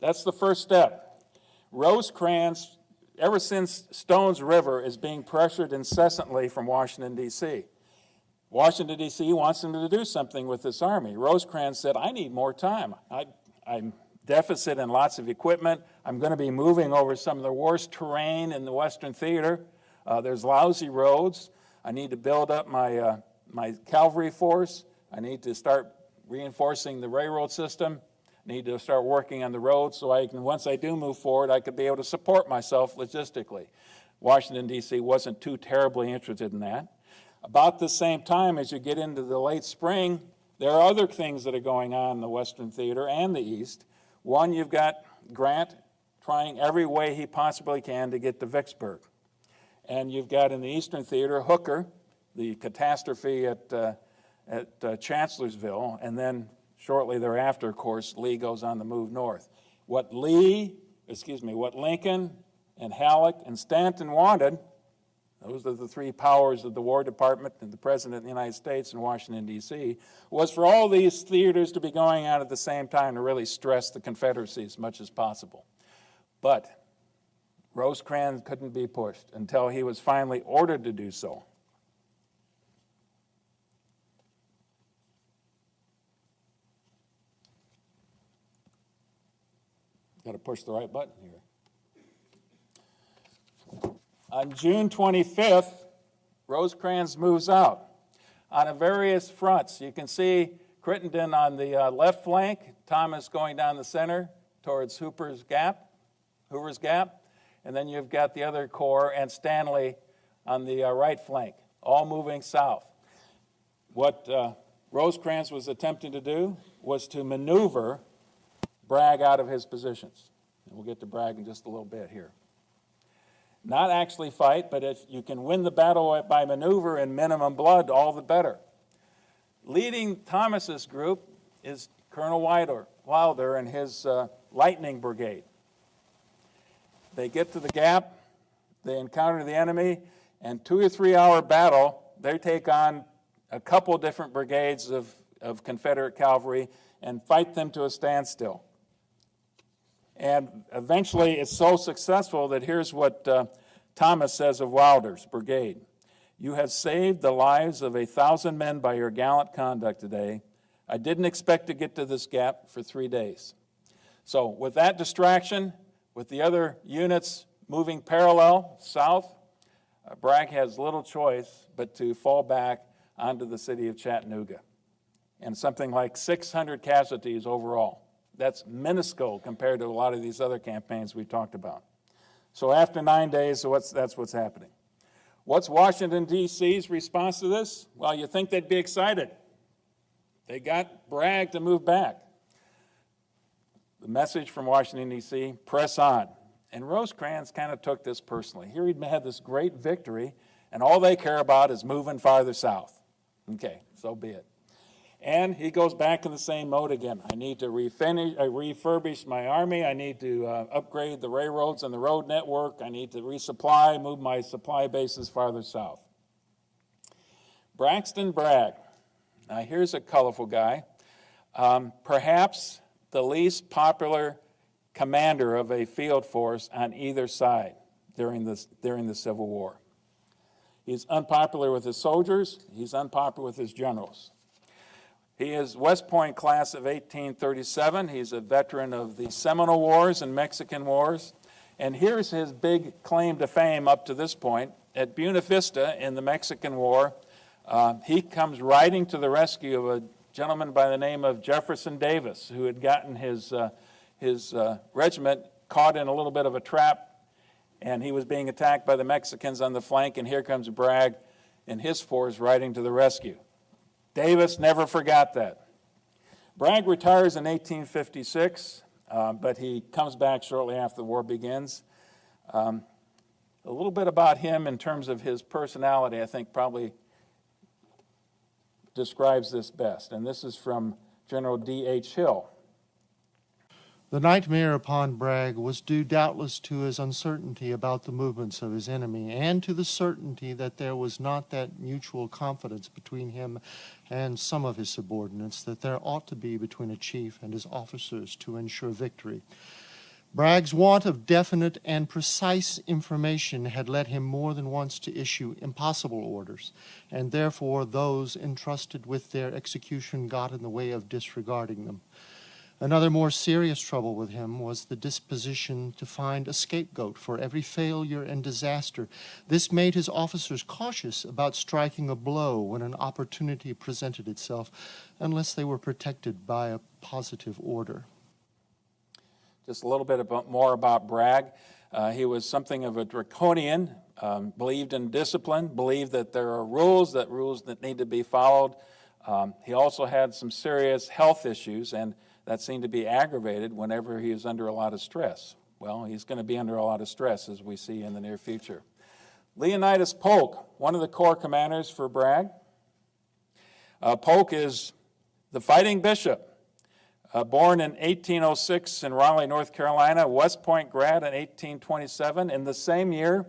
that's the first step. Rosecrans, ever since Stones River, is being pressured incessantly from Washington, D.C. Washington, D.C. wants him to do something with this army. Rosecrans said, I need more time. I'm deficit in lots of equipment. I'm going to be moving over some of the worst terrain in the Western Theater. There's lousy roads. I need to build up my cavalry force. I need to start reinforcing the railroad system. I need to start working on the roads so I can, once I do move forward, I could be able to support myself logistically. Washington, D.C. wasn't too terribly interested in that. About the same time as you get into the late spring, there are other things that are going on in the Western Theater and the East. One, you've got Grant trying every way he possibly can to get to Vicksburg. And you've got in the Eastern Theater Hooker, the catastrophe at Chancellorsville, and then shortly thereafter, of course, Lee goes on the move north. What Lincoln and Halleck and Stanton wanted, those are the three powers of the War Department and the President of the United States in Washington, D.C., was for all these theaters to be going on at the same time to really stress the Confederacy as much as possible. But Rosecrans couldn't be pushed until he was finally ordered to do so. Got to push the right button here. On June 25th, Rosecrans moves out on various fronts. You can see Crittenden on the left flank, Thomas going down the center towards Hoover's Gap, and then you've got the other corps and Stanley on the right flank, all moving south. What Rosecrans was attempting to do was to maneuver Bragg out of his positions. And we'll get to Bragg in just a little bit here. Not actually fight, but if you can win the battle by maneuver and minimum blood, all the better. Leading Thomas's group is Colonel Wilder and his Lightning Brigade. They get to the gap, they encounter the enemy, and 2 or 3 hour battle, they take on a couple different brigades of Confederate cavalry and fight them to a standstill. And eventually it's so successful that here's what Thomas says of Wilder's brigade. You have saved the lives of 1,000 men by your gallant conduct today. I didn't expect to get to this gap for 3 days. So with that distraction, with the other units moving parallel south, Bragg has little choice but to fall back onto the city of Chattanooga. And something like 600 casualties overall. That's minuscule compared to a lot of these other campaigns we talked about. So after 9 days, that's what's happening. What's Washington, D.C.'s response to this? Well, you think they'd be excited. They got Bragg to move back. The message from Washington, D.C., press on. And Rosecrans kind of took this personally. Here he'd had this great victory, and all they care about is moving farther south. Okay, so be it. And he goes back in the same mode again. I need to refurbish my army. I need to upgrade the railroads and the road network. I need to resupply, move my supply bases farther south. Braxton Bragg. Now here's a colorful guy. Perhaps the least popular commander of a field force on either side during the Civil War. He's unpopular with his soldiers. He's unpopular with his generals. He is West Point class of 1837. He's a veteran of the Seminole Wars and Mexican Wars. And here's his big claim to fame up to this point. At Buena Vista in the Mexican War, he comes riding to the rescue of a gentleman by the name of Jefferson Davis, who had gotten his regiment caught in a little bit of a trap, and he was being attacked by the Mexicans on the flank, and here comes Bragg. and his force riding to the rescue. Davis never forgot that. Bragg retires in 1856, but he comes back shortly after the war begins. A little bit about him in terms of his personality, I think probably describes this best. And this is from General D.H. Hill. The nightmare upon Bragg was due doubtless to his uncertainty about the movements of his enemy and to the certainty that there was not that mutual confidence between him and some of his subordinates that there ought to be between a chief and his officers to ensure victory. Bragg's want of definite and precise information had led him more than once to issue impossible orders, and therefore those entrusted with their execution got in the way of disregarding them. Another more serious trouble with him was the disposition to find a scapegoat for every failure and disaster. This made his officers cautious about striking a blow when an opportunity presented itself, unless they were protected by a positive order. Just a little bit more about Bragg. He was something of a draconian, believed in discipline, believed that there are rules that need to be followed. He also had some serious health issues, and that seemed to be aggravated whenever he was under a lot of stress. Well, he's going to be under a lot of stress, as we see in the near future. Leonidas Polk, one of the corps commanders for Bragg. Polk is the fighting bishop. Born in 1806 in Raleigh, North Carolina, West Point grad in 1827. In the same year,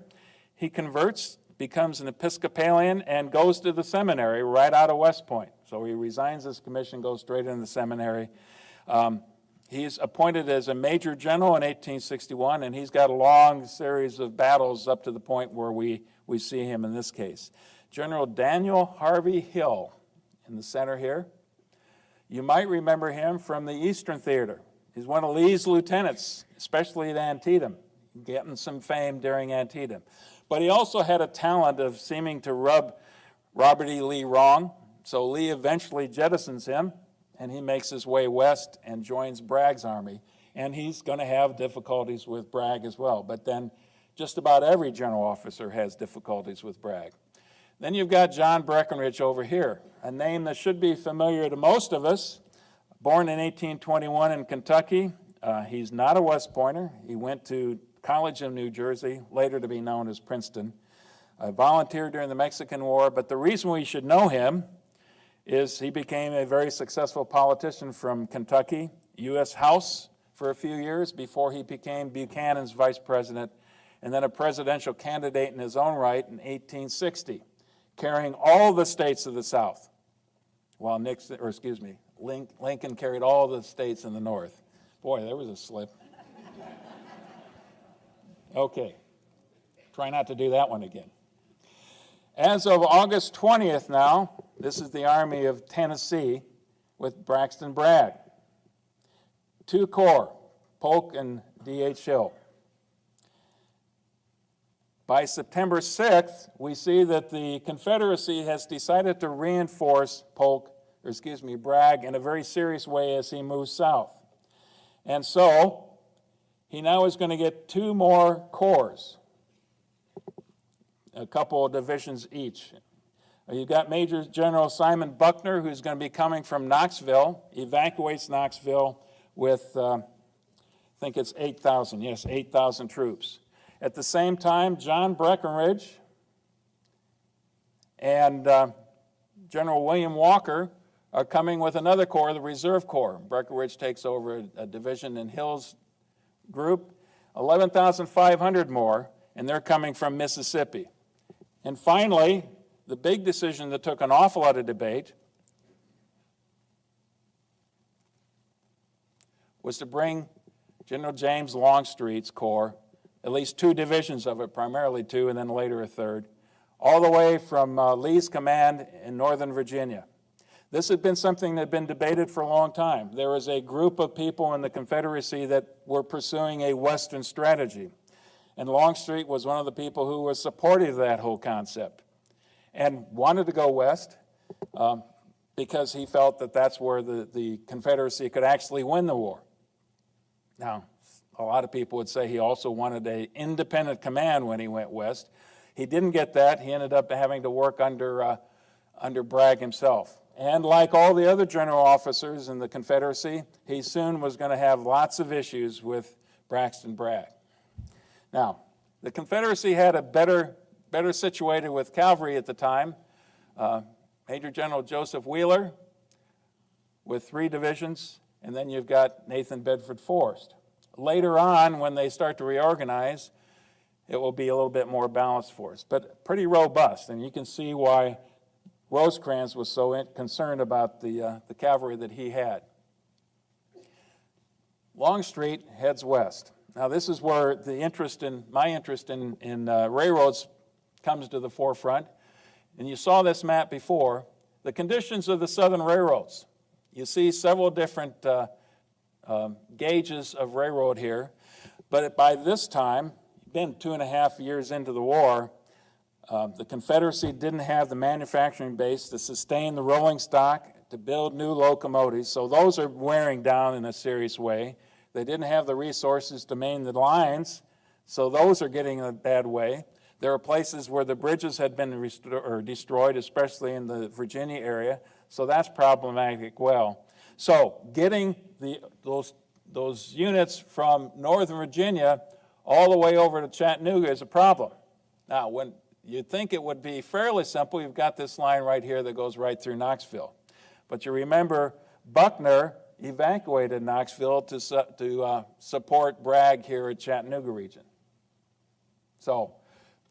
he converts, becomes an Episcopalian, and goes to the seminary right out of West Point. So he resigns his commission, goes straight into the seminary. He's appointed as a major general in 1861, and he's got a long series of battles up to the point where we see him in this case. General Daniel Harvey Hill in the center here. You might remember him from the Eastern Theater. He's one of Lee's lieutenants, especially at Antietam, getting some fame during Antietam. But he also had a talent of seeming to rub Robert E. Lee wrong, so Lee eventually jettisons him, and he makes his way west and joins Bragg's army. And he's going to have difficulties with Bragg as well. But then just about every general officer has difficulties with Bragg. Then you've got John Breckinridge over here, a name that should be familiar to most of us. Born in 1821 in Kentucky. He's not a West Pointer. He went to College of New Jersey, later to be known as Princeton. Volunteered during the Mexican War, but the reason we should know him is he became a very successful politician from Kentucky, U.S. House for a few years before he became Buchanan's vice president, and then a presidential candidate in his own right in 1860, carrying all the states of the South, while Lincoln carried all the states in the North. Boy, there was a slip. Okay, try not to do that one again. As of August 20th now, this is the Army of Tennessee with Braxton Bragg. 2 corps, Polk and D.H. Hill. By September 6th, we see that the Confederacy has decided to reinforce Bragg in a very serious way as he moves south. And so, he now is going to get 2 more corps, a couple of divisions each. You've got Major General Simon Buckner, who's going to be coming from Knoxville, evacuates Knoxville with, I think it's 8,000 troops. At the same time, John Breckinridge and General William Walker are coming with another corps, the Reserve Corps. Breckinridge takes over a division in Hill's group, 11,500 more, and they're coming from Mississippi. And finally, the big decision that took an awful lot of debate was to bring General James Longstreet's corps, at least 2 divisions of it, primarily 2 and then later a 3rd, all the way from Lee's command in Northern Virginia. This had been something that had been debated for a long time. There was a group of people in the Confederacy that were pursuing a Western strategy. And Longstreet was one of the people who was supportive of that whole concept and wanted to go west because he felt that that's where the Confederacy could actually win the war. Now, a lot of people would say he also wanted an independent command when he went west. He didn't get that. He ended up having to work under Bragg himself. And like all the other general officers in the Confederacy, he soon was going to have lots of issues with Braxton Bragg. Now, the Confederacy had a better situated with cavalry at the time. Major General Joseph Wheeler with 3 divisions, and then you've got Nathan Bedford Forrest. Later on, when they start to reorganize, it will be a little bit more balanced force, but pretty robust, and you can see why Rosecrans was so concerned about the cavalry that he had. Longstreet heads west. Now, this is where my interest in railroads comes to the forefront. And you saw this map before. The conditions of the southern railroads. You see several different gauges of railroad here. But by this time, been 2.5 years into the war, the Confederacy didn't have the manufacturing base to sustain the rolling stock, to build new locomotives. So those are wearing down in a serious way. They didn't have the resources to maintain the lines, so those are getting in a bad way. There are places where the bridges had been destroyed, especially in the Virginia area, so that's problematic well. So getting those units from Northern Virginia all the way over to Chattanooga is a problem. Now, when you'd think it would be fairly simple, you've got this line right here that goes right through Knoxville. But you remember Buckner evacuated Knoxville to support Bragg here at Chattanooga region. So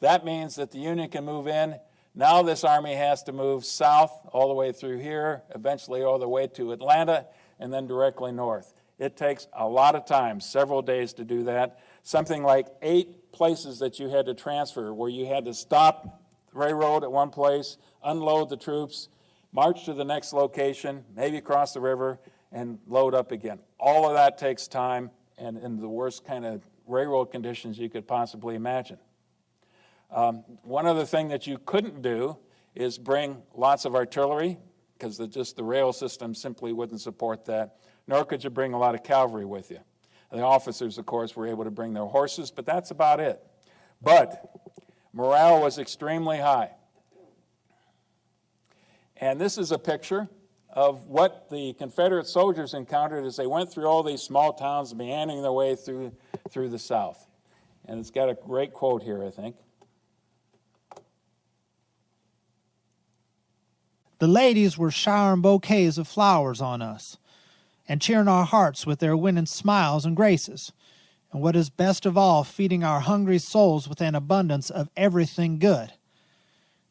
that means that the Union can move in. Now this army has to move south all the way through here, eventually all the way to Atlanta, and then directly north. It takes a lot of time, several days to do that. Something like 8 places that you had to transfer, where you had to stop the railroad at one place, unload the troops, march to the next location, maybe cross the river, and load up again. All of that takes time and in the worst kind of railroad conditions you could possibly imagine. One other thing that you couldn't do is bring lots of artillery, because the rail system simply wouldn't support that, nor could you bring a lot of cavalry with you. The officers, of course, were able to bring their horses, but that's about it. But morale was extremely high. And this is a picture of what the Confederate soldiers encountered as they went through all these small towns, meandering their way through the South. And it's got a great quote here, I think. The ladies were showering bouquets of flowers on us and cheering our hearts with their winning smiles and graces, and what is best of all, feeding our hungry souls with an abundance of everything good.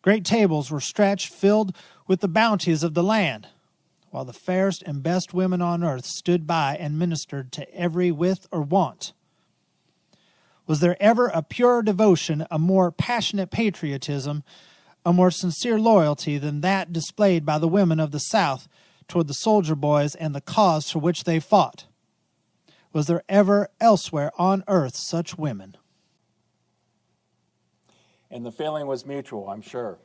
Great tables were stretched, filled with the bounties of the land, while the fairest and best women on earth stood by and ministered to every with or want. Was there ever a purer devotion, a more passionate patriotism, a more sincere loyalty than that displayed by the women of the South toward the soldier boys and the cause for which they fought? Was there ever elsewhere on earth such women? And the feeling was mutual, I'm sure.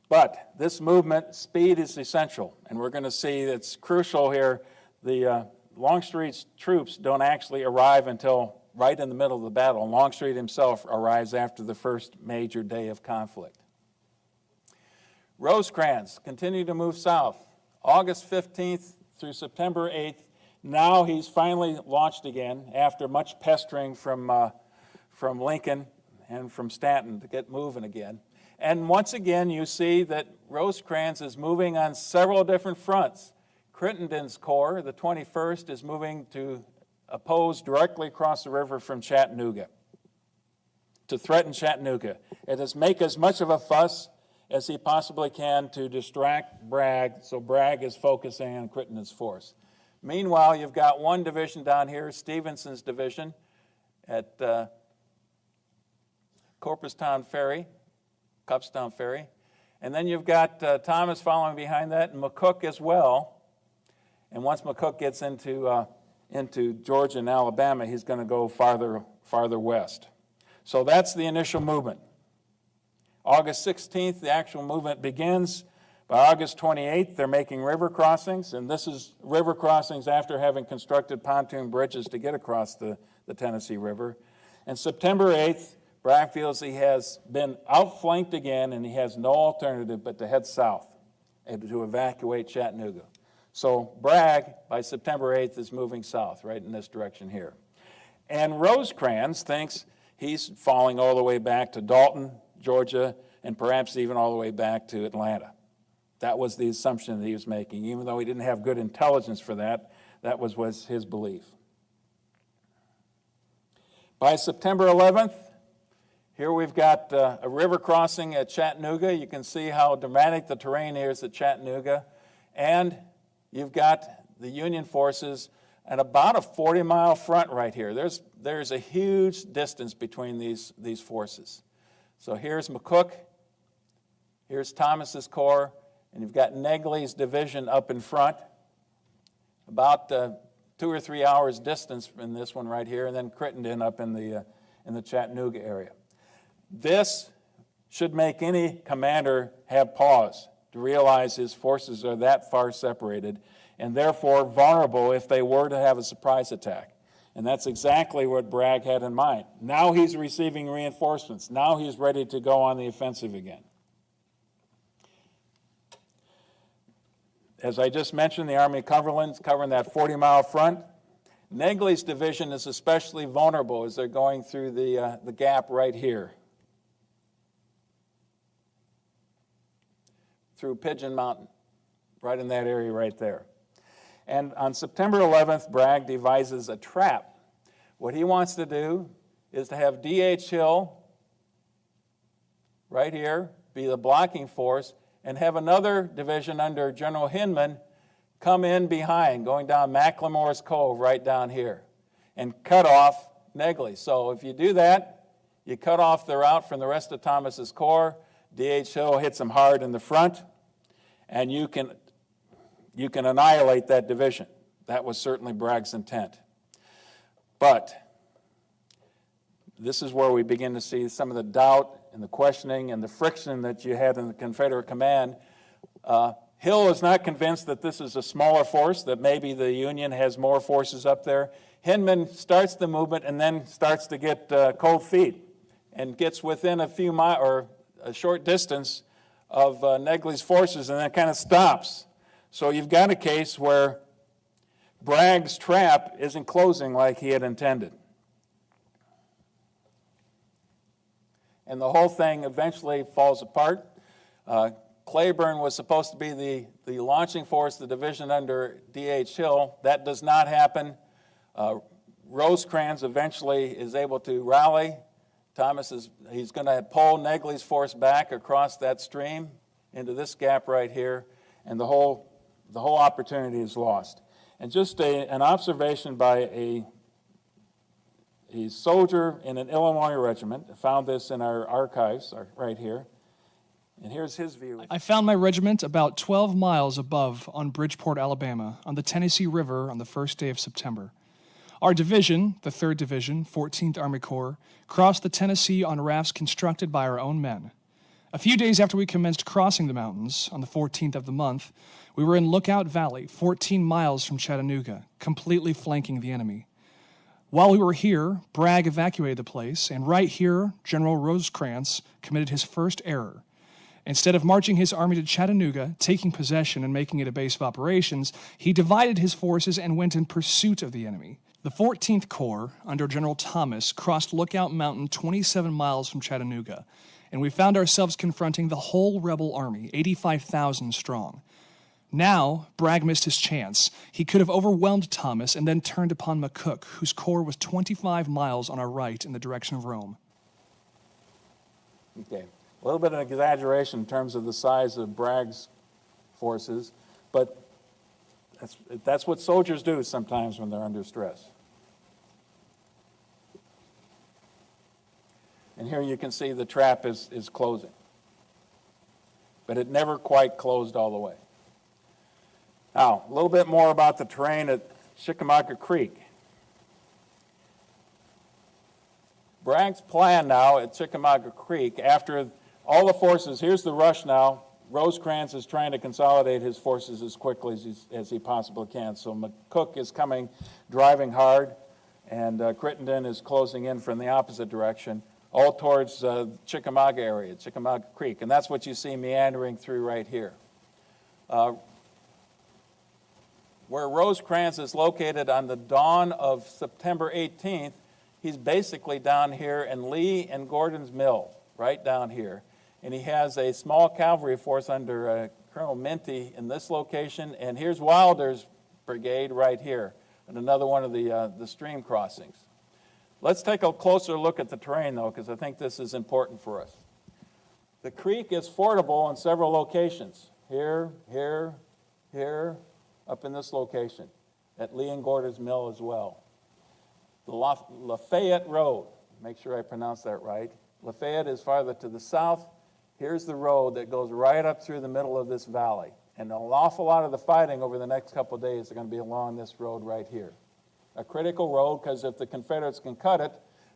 But this movement, speed is essential, and we're going to see it's crucial here. The Longstreet's troops don't actually arrive until right in the middle of the battle. Longstreet himself arrives after the first major day of conflict. Rosecrans continued to move south. August 15th through September 8th, now he's finally launched again after much pestering from Lincoln and from Stanton to get moving again. And once again, you see that Rosecrans is moving on several different fronts. Crittenden's Corps, the 21st, is moving to oppose directly across the river from Chattanooga, to threaten Chattanooga. It is make as much of a fuss as he possibly can to distract Bragg, so Bragg is focusing on Crittenden's force. Meanwhile, you've got one division down here, Stevenson's division, at Cupstown Ferry, and then you've got Thomas following behind that, and McCook as well. And once McCook gets into Georgia and Alabama, he's going to go farther west. So that's the initial movement. August 16th, the actual movement begins. By August 28th, they're making river crossings, and this is river crossings after having constructed pontoon bridges to get across the Tennessee River. And September 8th, Bragg feels he has been outflanked again, and he has no alternative but to head south and to evacuate Chattanooga. So Bragg, by September 8th, is moving south, right in this direction here. And Rosecrans thinks he's falling all the way back to Dalton, Georgia, and perhaps even all the way back to Atlanta. That was the assumption that he was making. Even though he didn't have good intelligence for that, that was his belief. By September 11th, here we've got a river crossing at Chattanooga. You can see how dramatic the terrain is at Chattanooga. And you've got the Union forces at about a 40-mile front right here. There's a huge distance between these forces. So here's McCook, here's Thomas's corps, and you've got Negley's division up in front, about 2 or 3 hours distance from this one right here, and then Crittenden up in the Chattanooga area. This should make any commander have pause to realize his forces are that far separated and therefore vulnerable if they were to have a surprise attack. And that's exactly what Bragg had in mind. Now he's receiving reinforcements. Now he's ready to go on the offensive again. As I just mentioned, the Army of Cumberland's covering that 40-mile front. Negley's division is especially vulnerable as they're going through the gap right here, through Pigeon Mountain, right in that area right there. And on September 11th, Bragg devises a trap. What he wants to do is to have D.H. Hill right here be the blocking force and have another division under General Hinman come in behind, going down McLemore's Cove right down here, and cut off Negley. So if you do that, you cut off the route from the rest of Thomas's corps. D.H. Hill hits him hard in the front, and you can annihilate that division. That was certainly Bragg's intent. But this is where we begin to see some of the doubt and the questioning and the friction that you had in the Confederate command. Hill is not convinced that this is a smaller force, that maybe the Union has more forces up there. Hinman starts the movement and then starts to get cold feet and gets within a few miles or a short distance of Negley's forces and then kind of stops. So you've got a case where Bragg's trap isn't closing like he had intended. And the whole thing eventually falls apart. Claiborne was supposed to be the launching force, the division under D.H. Hill. That does not happen. Rosecrans eventually is able to rally. He's going to pull Negley's force back across that stream into this gap right here, and the whole opportunity is lost. And just an observation by a soldier in an Illinois regiment. I found this in our archives right here. And here's his view. I found my regiment about 12 miles above on Bridgeport, Alabama, on the Tennessee River on the first day of September. Our division, the 3rd Division, 14th Army Corps, crossed the Tennessee on rafts constructed by our own men. A few days after we commenced crossing the mountains, on the 14th of the month, we were in Lookout Valley, 14 miles from Chattanooga, completely flanking the enemy. While we were here, Bragg evacuated the place, and right here, General Rosecrans committed his first error. Instead of marching his army to Chattanooga, taking possession and making it a base of operations, he divided his forces and went in pursuit of the enemy. The 14th Corps, under General Thomas, crossed Lookout Mountain 27 miles from Chattanooga, and we found ourselves confronting the whole rebel army, 85,000 strong. Now, Bragg missed his chance. He could have overwhelmed Thomas and then turned upon McCook, whose corps was 25 miles on our right in the direction of Rome. Okay. A little bit of an exaggeration in terms of the size of Bragg's forces, but that's what soldiers do sometimes when they're under stress. And here you can see the trap is closing. But it never quite closed all the way. Now, a little bit more about the terrain at Chickamauga Creek. Bragg's plan now at Chickamauga Creek, after all the forces, here's the rush now. Rosecrans is trying to consolidate his forces as quickly as he possibly can. So McCook is coming, driving hard, and Crittenden is closing in from the opposite direction. all towards Chickamauga area, Chickamauga Creek, and that's what you see meandering through right here. Where Rosecrans is located on the dawn of September 18th, he's basically down here in Lee and Gordon's Mill, right down here. And he has a small cavalry force under Colonel Minty in this location, and here's Wilder's brigade right here, and another one of the stream crossings. Let's take a closer look at the terrain, though, because I think this is important for us. The creek is fordable in several locations. Here, here, here, up in this location, at Lee and Gordon's Mill as well. The Lafayette Road, make sure I pronounce that right. Lafayette is farther to the south. Here's the road that goes right up through the middle of this valley. And an awful lot of the fighting over the next couple of days are going to be along this road right here. A critical road, because if the Confederates can cut it,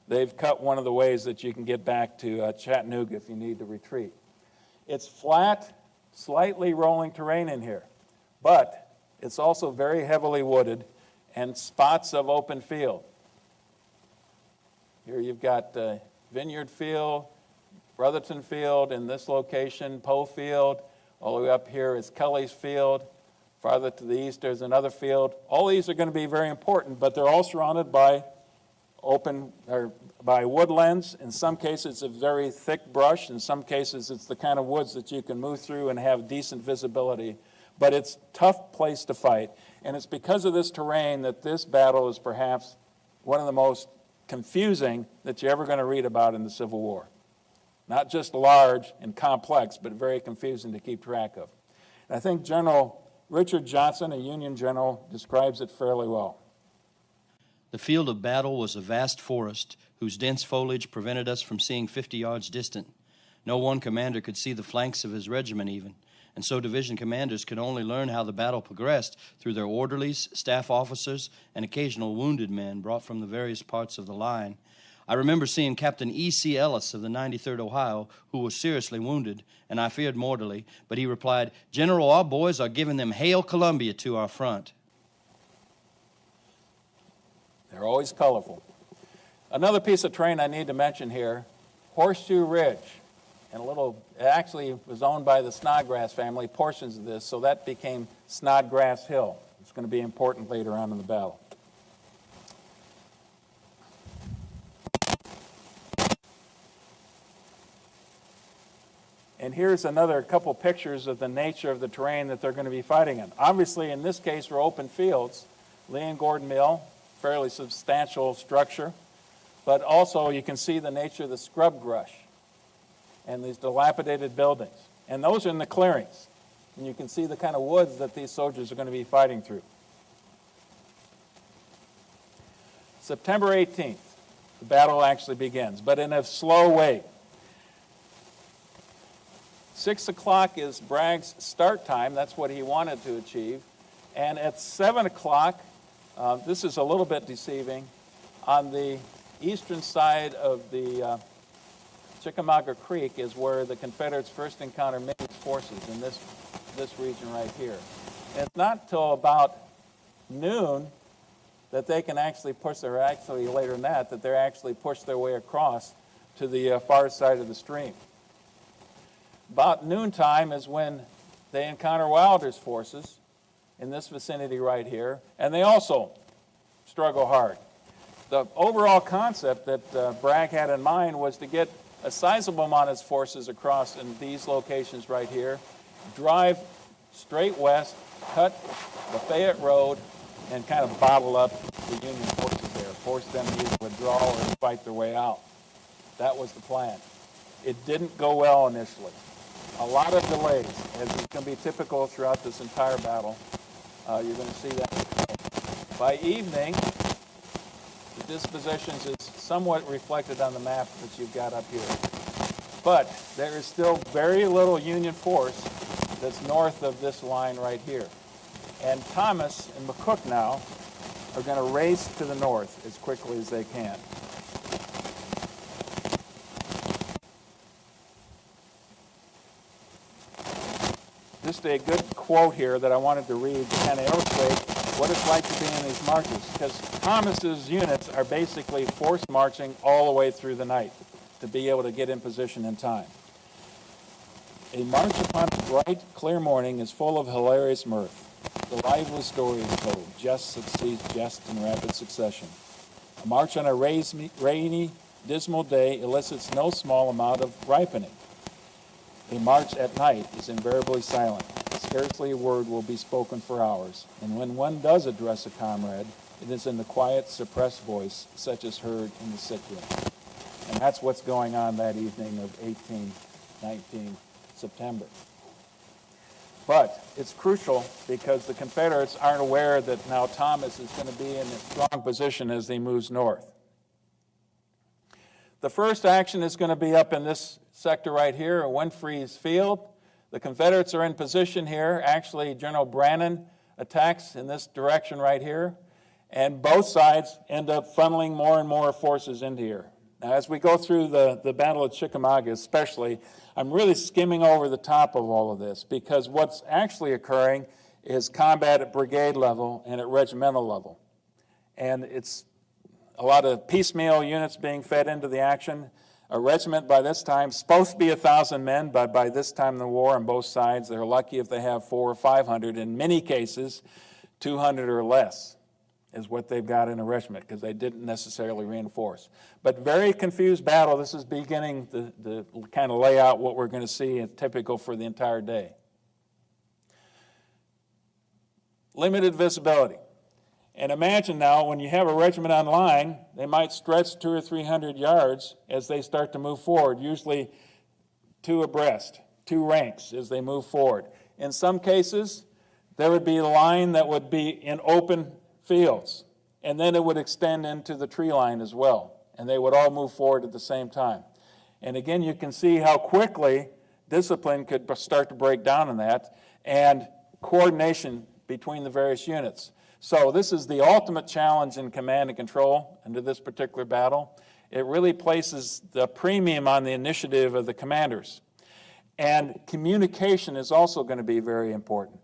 they've cut one of the ways that you can get back to Chattanooga if you need to retreat. It's flat, slightly rolling terrain in here, but it's also very heavily wooded and spots of open field. Here you've got Vineyard Field, Brotherton Field in this location, Poe Field. All the way up here is Kelly's Field. Farther to the east, there's another field. All these are going to be very important, but they're all surrounded by by woodlands. In some cases, it's very thick brush. In some cases, it's the kind of woods that you can move through and have decent visibility. But it's a tough place to fight, and it's because of this terrain that this battle is perhaps one of the most confusing that you're ever going to read about in the Civil War. Not just large and complex, but very confusing to keep track of. And I think General Richard Johnson, a Union general, describes it fairly well. The field of battle was a vast forest whose dense foliage prevented us from seeing 50 yards distant. No one commander could see the flanks of his regiment even, and so division commanders could only learn how the battle progressed through their orderlies, staff officers, and occasional wounded men brought from the various parts of the line. I remember seeing Captain E.C. Ellis of the 93rd Ohio, who was seriously wounded, and I feared mortally, but he replied, "General, our boys are giving them Hail Columbia to our front." They're always colorful. Another piece of terrain I need to mention here, Horseshoe Ridge. And it actually was owned by the Snodgrass family, portions of this, so that became Snodgrass Hill. It's going to be important later on in the battle. And here's another couple pictures of the nature of the terrain that they're going to be fighting in. Obviously, in this case, we're open fields. Lee and Gordon Mill, fairly substantial structure. But also, you can see the nature of the scrub brush and these dilapidated buildings. And those are in the clearings. And you can see the kind of woods that these soldiers are going to be fighting through. September 18th, the battle actually begins, but in a slow way. 6 o'clock is Bragg's start time. That's what he wanted to achieve. And at 7 o'clock, this is a little bit deceiving, on the eastern side of the Chickamauga Creek is where the Confederates first encounter Minty's forces in this region right here. And it's not till about noon that they can actually push, or actually later than that they're actually push their way across to the far side of the stream. About noontime is when they encounter Wilder's forces in this vicinity right here, and they also struggle hard. The overall concept that Bragg had in mind was to get a sizable amount of his forces across in these locations right here, drive straight west, cut Lafayette Road, and kind of bottle up the Union forces there, force them to either withdraw or fight their way out. That was the plan. It didn't go well initially. A lot of delays, as is going to be typical throughout this entire battle. You're going to see that. By evening, the dispositions is somewhat reflected on the map that you've got up here. But there is still very little Union force that's north of this line right here. And Thomas and McCook now are going to race to the north as quickly as they can. Just a good quote here that I wanted to read to kind of illustrate what it's like to be in these marches, because Thomas's units are basically forced marching all the way through the night to be able to get in position in time. A march upon a bright, clear morning is full of hilarious mirth. The lively story is told. Jest succeeds jest in rapid succession. A march on a rainy, dismal day elicits no small amount of ripening. A march at night is invariably silent. Scarcely a word will be spoken for hours, and when one does address a comrade, it is in the quiet, suppressed voice such as heard in the sick room. And that's what's going on that evening of 19 September. But it's crucial because the Confederates aren't aware that now Thomas is going to be in a strong position as he moves north. The first action is going to be up in this sector right here, at Winfrey's Field. The Confederates are in position here. Actually, General Brannan attacks in this direction right here, and both sides end up funneling more and more forces into here. Now, as we go through the Battle of Chickamauga especially, I'm really skimming over the top of all of this because what's actually occurring is combat at brigade level and at regimental level. And it's a lot of piecemeal units being fed into the action. A regiment by this time, supposed to be 1,000 men, but by this time in the war on both sides, they're lucky if they have 400 or 500. In many cases, 200 or less is what they've got in a regiment because they didn't necessarily reinforce. But very confused battle. This is beginning to kind of lay out what we're going to see as typical for the entire day. Limited visibility. And imagine now when you have a regiment on line, they might stretch 200 or 300 yards as they start to move forward, usually two abreast, two ranks as they move forward. In some cases, there would be a line that would be in open fields, and then it would extend into the tree line as well, and they would all move forward at the same time. And again, you can see how quickly discipline could start to break down in that, and coordination between the various units. So this is the ultimate challenge in command and control into this particular battle. It really places the premium on the initiative of the commanders. And communication is also going to be very important.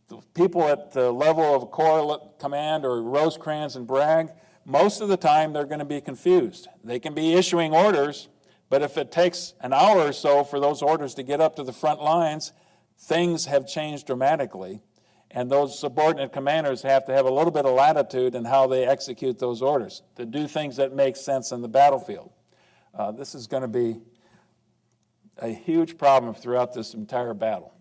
The people at the level of Corps Command or Rosecrans and Bragg, most of the time they're going to be confused. They can be issuing orders, but if it takes an hour or so for those orders to get up to the front lines, things have changed dramatically. And those subordinate commanders have to have a little bit of latitude in how they execute those orders to do things that make sense in the battlefield. This is going to be a huge problem throughout this entire battle.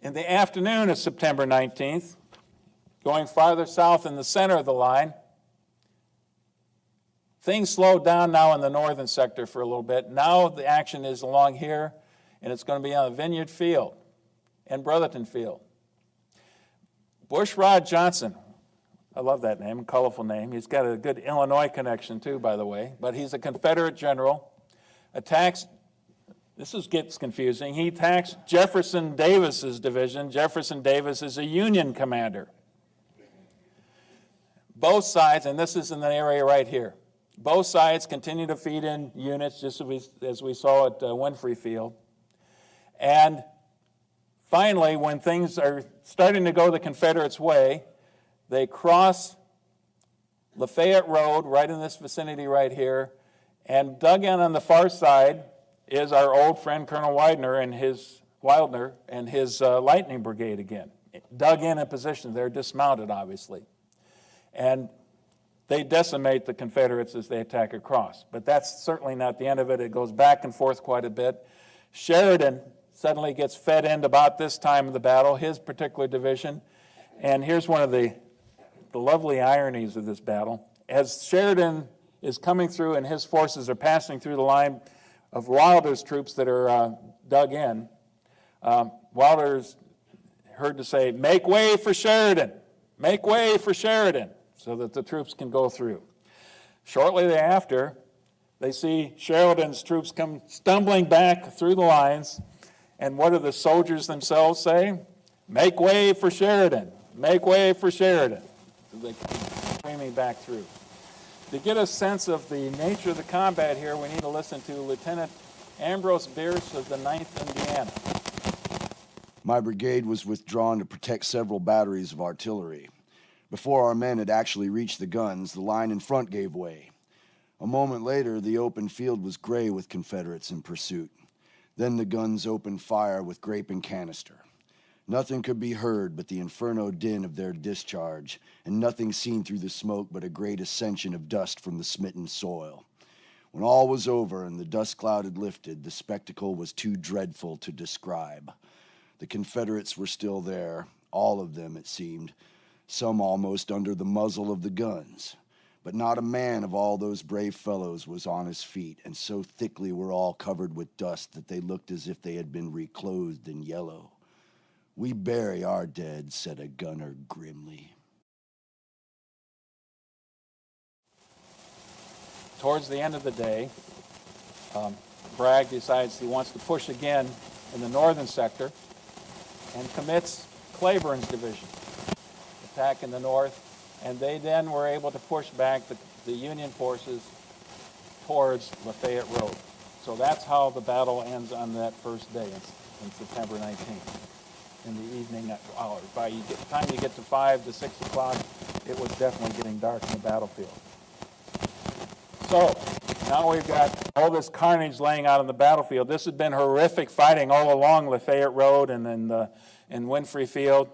In the afternoon of September 19th, going farther south in the center of the line, things slowed down now in the northern sector for a little bit. Now the action is along here, and it's going to be on Vineyard Field and Brotherton Field. Bushrod Johnson, I love that name, colorful name. He's got a good Illinois connection too, by the way, but he's a Confederate general, attacks, gets confusing, he attacks Jefferson Davis's division. Jefferson Davis is a Union commander. Both sides, and this is in the area right here, both sides continue to feed in units just as we saw at Winfrey Field. And finally, when things are starting to go the Confederates' way, they cross Lafayette Road right in this vicinity right here, and dug in on the far side is our old friend Colonel Wildner and his Lightning Brigade again. Dug in position. They're dismounted, obviously. And they decimate the Confederates as they attack across. But that's certainly not the end of it. It goes back and forth quite a bit. Sheridan suddenly gets fed in about this time of the battle, his particular division. And here's one of the lovely ironies of this battle. As Sheridan is coming through and his forces are passing through the line of Wilder's troops that are dug in, Wilder's heard to say, "Make way for Sheridan! Make way for Sheridan!" so that the troops can go through. Shortly thereafter, they see Sheridan's troops come stumbling back through the lines, and what do the soldiers themselves say? "Make way for Sheridan! Make way for Sheridan!" They come streaming back through. To get a sense of the nature of the combat here, we need to listen to Lieutenant Ambrose Bierce of the 9th Indiana. My brigade was withdrawn to protect several batteries of artillery. Before our men had actually reached the guns, the line in front gave way. A moment later, the open field was gray with Confederates in pursuit. Then the guns opened fire with grape and canister. Nothing could be heard but the inferno din of their discharge, and nothing seen through the smoke but a great ascension of dust from the smitten soil. When all was over and the dust cloud had lifted, the spectacle was too dreadful to describe. The Confederates were still there, all of them, it seemed, some almost under the muzzle of the guns. But not a man of all those brave fellows was on his feet, and so thickly were all covered with dust that they looked as if they had been reclothed in yellow. "We bury our dead," said a gunner grimly. Towards the end of the day, Bragg decides he wants to push again in the northern sector and commits Cleburne's division, attack in the north, and they then were able to push back the Union forces towards Lafayette Road. So that's how the battle ends on that first day in September 19th. In the evening hours. By the time you get to 5 to 6 o'clock, it was definitely getting dark in the battlefield. So now we've got all this carnage laying out on the battlefield. This has been horrific fighting all along Lafayette Road and in Winfrey Field.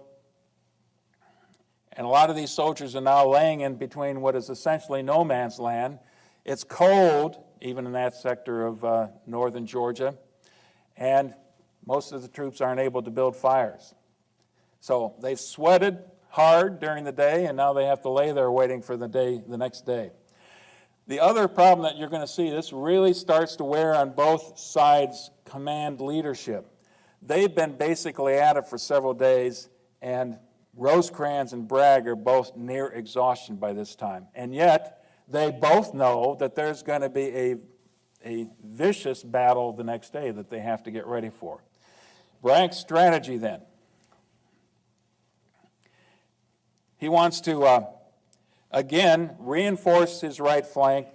And a lot of these soldiers are now laying in between what is essentially no man's land. It's cold, even in that sector of northern Georgia, and most of the troops aren't able to build fires. So they've sweated hard during the day, and now they have to lay there waiting for the next day. The other problem that you're going to see, this really starts to wear on both sides' command leadership. They've been basically at it for several days, and Rosecrans and Bragg are both near exhaustion by this time. And yet, they both know that there's going to be a vicious battle the next day that they have to get ready for. Bragg's strategy then. He wants to, again, reinforce his right flank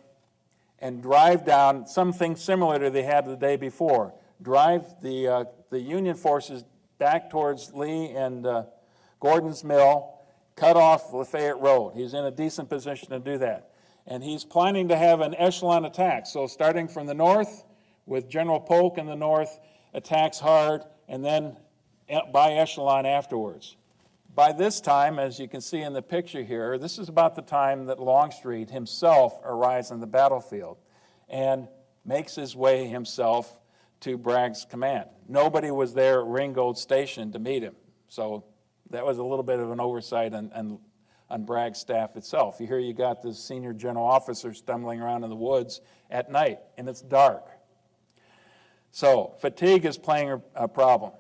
and drive down something similar to they had the day before. Drive the Union forces back towards Lee and Gordon's Mill, cut off Lafayette Road. He's in a decent position to do that. And he's planning to have an echelon attack. So starting from the north, with General Polk in the north, attacks hard, and then by echelon afterwards. By this time, as you can see in the picture here, this is about the time that Longstreet himself arrives on the battlefield and makes his way himself to Bragg's command. Nobody was there at Ringgold Station to meet him, so that was a little bit of an oversight on Bragg's staff itself. Here you got this senior general officer stumbling around in the woods at night, and it's dark. So fatigue is playing a problem.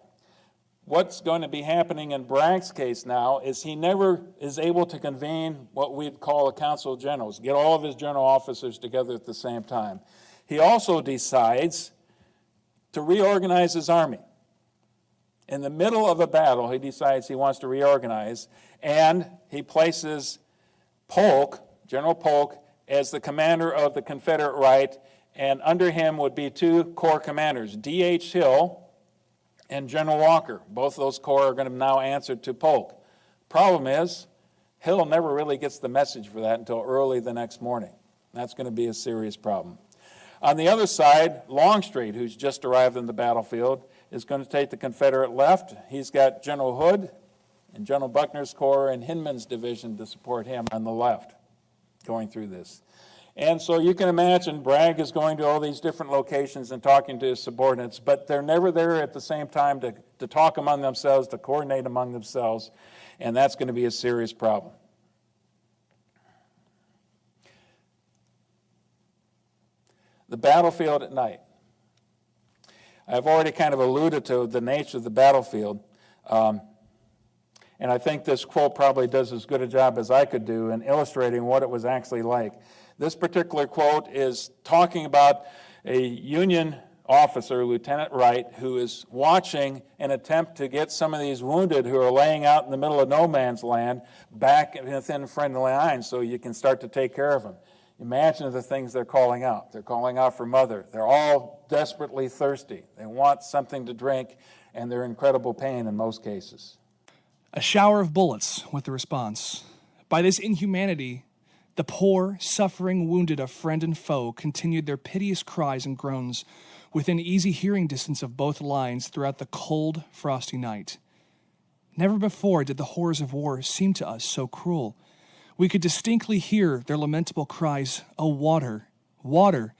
What's going to be happening in Bragg's case now is he never is able to convene what we'd call a council of generals, get all of his general officers together at the same time. He also decides to reorganize his army. In the middle of a battle, he decides he wants to reorganize, and he places Polk, General Polk, as the commander of the Confederate right, and under him would be two corps commanders, D.H. Hill and General Walker. Both of those corps are going to now answer to Polk. Problem is, Hill never really gets the message for that until early the next morning. That's going to be a serious problem. On the other side, Longstreet, who's just arrived in the battlefield, is going to take the Confederate left. He's got General Hood and General Buckner's corps and Hinman's division to support him on the left going through this. And so you can imagine Bragg is going to all these different locations and talking to his subordinates, but they're never there at the same time to talk among themselves, to coordinate among themselves, and that's going to be a serious problem. The battlefield at night. I've already kind of alluded to the nature of the battlefield, and I think this quote probably does as good a job as I could do in illustrating what it was actually like. This particular quote is talking about a Union officer, Lieutenant Wright, who is watching an attempt to get some of these wounded who are laying out in the middle of no man's land back within friendly lines so you can start to take care of them. Imagine the things they're calling out. They're calling out for mother. They're all desperately thirsty. They want something to drink, and they're in incredible pain in most cases. A shower of bullets with the response. By this inhumanity, the poor, suffering, wounded of friend and foe continued their piteous cries and groans within easy hearing distance of both lines throughout the cold, frosty night. Never before did the horrors of war seem to us so cruel. We could distinctly hear their lamentable cries, "Oh, water, water,"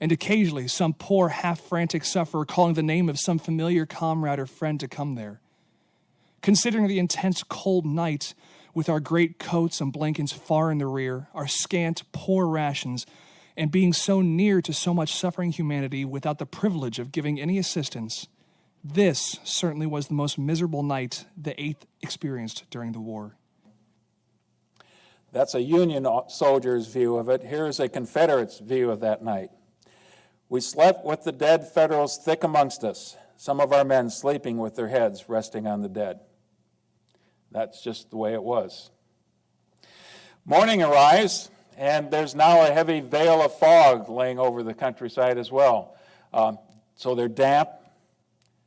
and occasionally some poor, half-frantic sufferer calling the name of some familiar comrade or friend to come there. Considering the intense cold night, with our great coats and blankets far in the rear, our scant, poor rations, and being so near to so much suffering humanity without the privilege of giving any assistance, this certainly was the most miserable night the 8th experienced during the war. That's a Union soldier's view of it. Here's a Confederate's view of that night. We slept with the dead Federals thick amongst us, some of our men sleeping with their heads resting on the dead. That's just the way it was. Morning arrives, and there's now a heavy veil of fog laying over the countryside as well. So they're damp,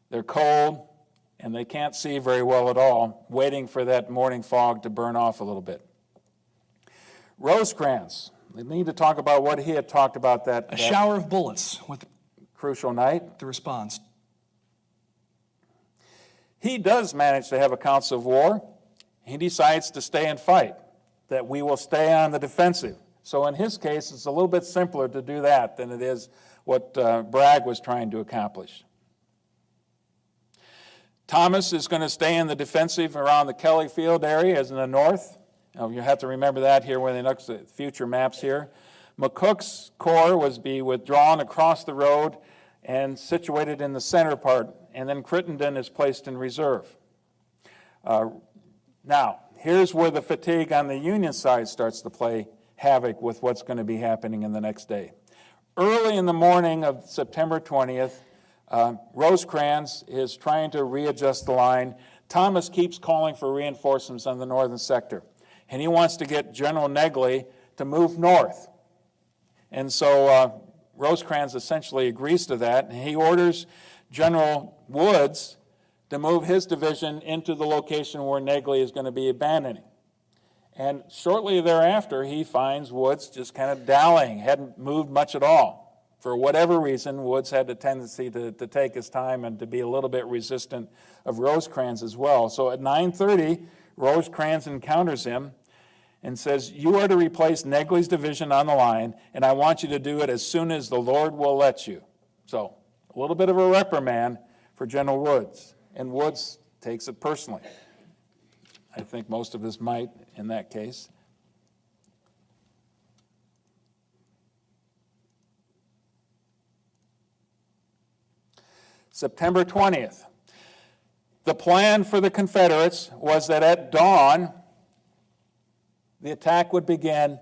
they're cold, and they can't see very well at all, waiting for that morning fog to burn off a little bit. Rosecrans, we need to talk about what he had talked about that shower of bullets with crucial night. The response. He does manage to have accounts of war. He decides to stay and fight, that we will stay on the defensive. So in his case, it's a little bit simpler to do that than it is what Bragg was trying to accomplish. Thomas is going to stay in the defensive around the Kelly Field area as in the north. Now, you have to remember that here when they look at future maps here. McCook's corps was be withdrawn across the road and situated in the center part, and then Crittenden is placed in reserve. Now, here's where the fatigue on the Union side starts to play havoc with what's going to be happening in the next day. Early in the morning of September 20th, Rosecrans is trying to readjust the line. Thomas keeps calling for reinforcements on the northern sector, and he wants to get General Negley to move north. And so Rosecrans essentially agrees to that, and he orders General Woods to move his division into the location where Negley is going to be abandoning. And shortly thereafter, he finds Woods just kind of dallying, hadn't moved much at all. For whatever reason, Woods had a tendency to take his time and to be a little bit resistant of Rosecrans as well. So at 9:30, Rosecrans encounters him and says, "You are to replace Negley's division on the line, and I want you to do it as soon as the Lord will let you." So a little bit of a reprimand for General Woods, and Woods takes it personally. I think most of us might in that case. September 20th. The plan for the Confederates was that at dawn, the attack would begin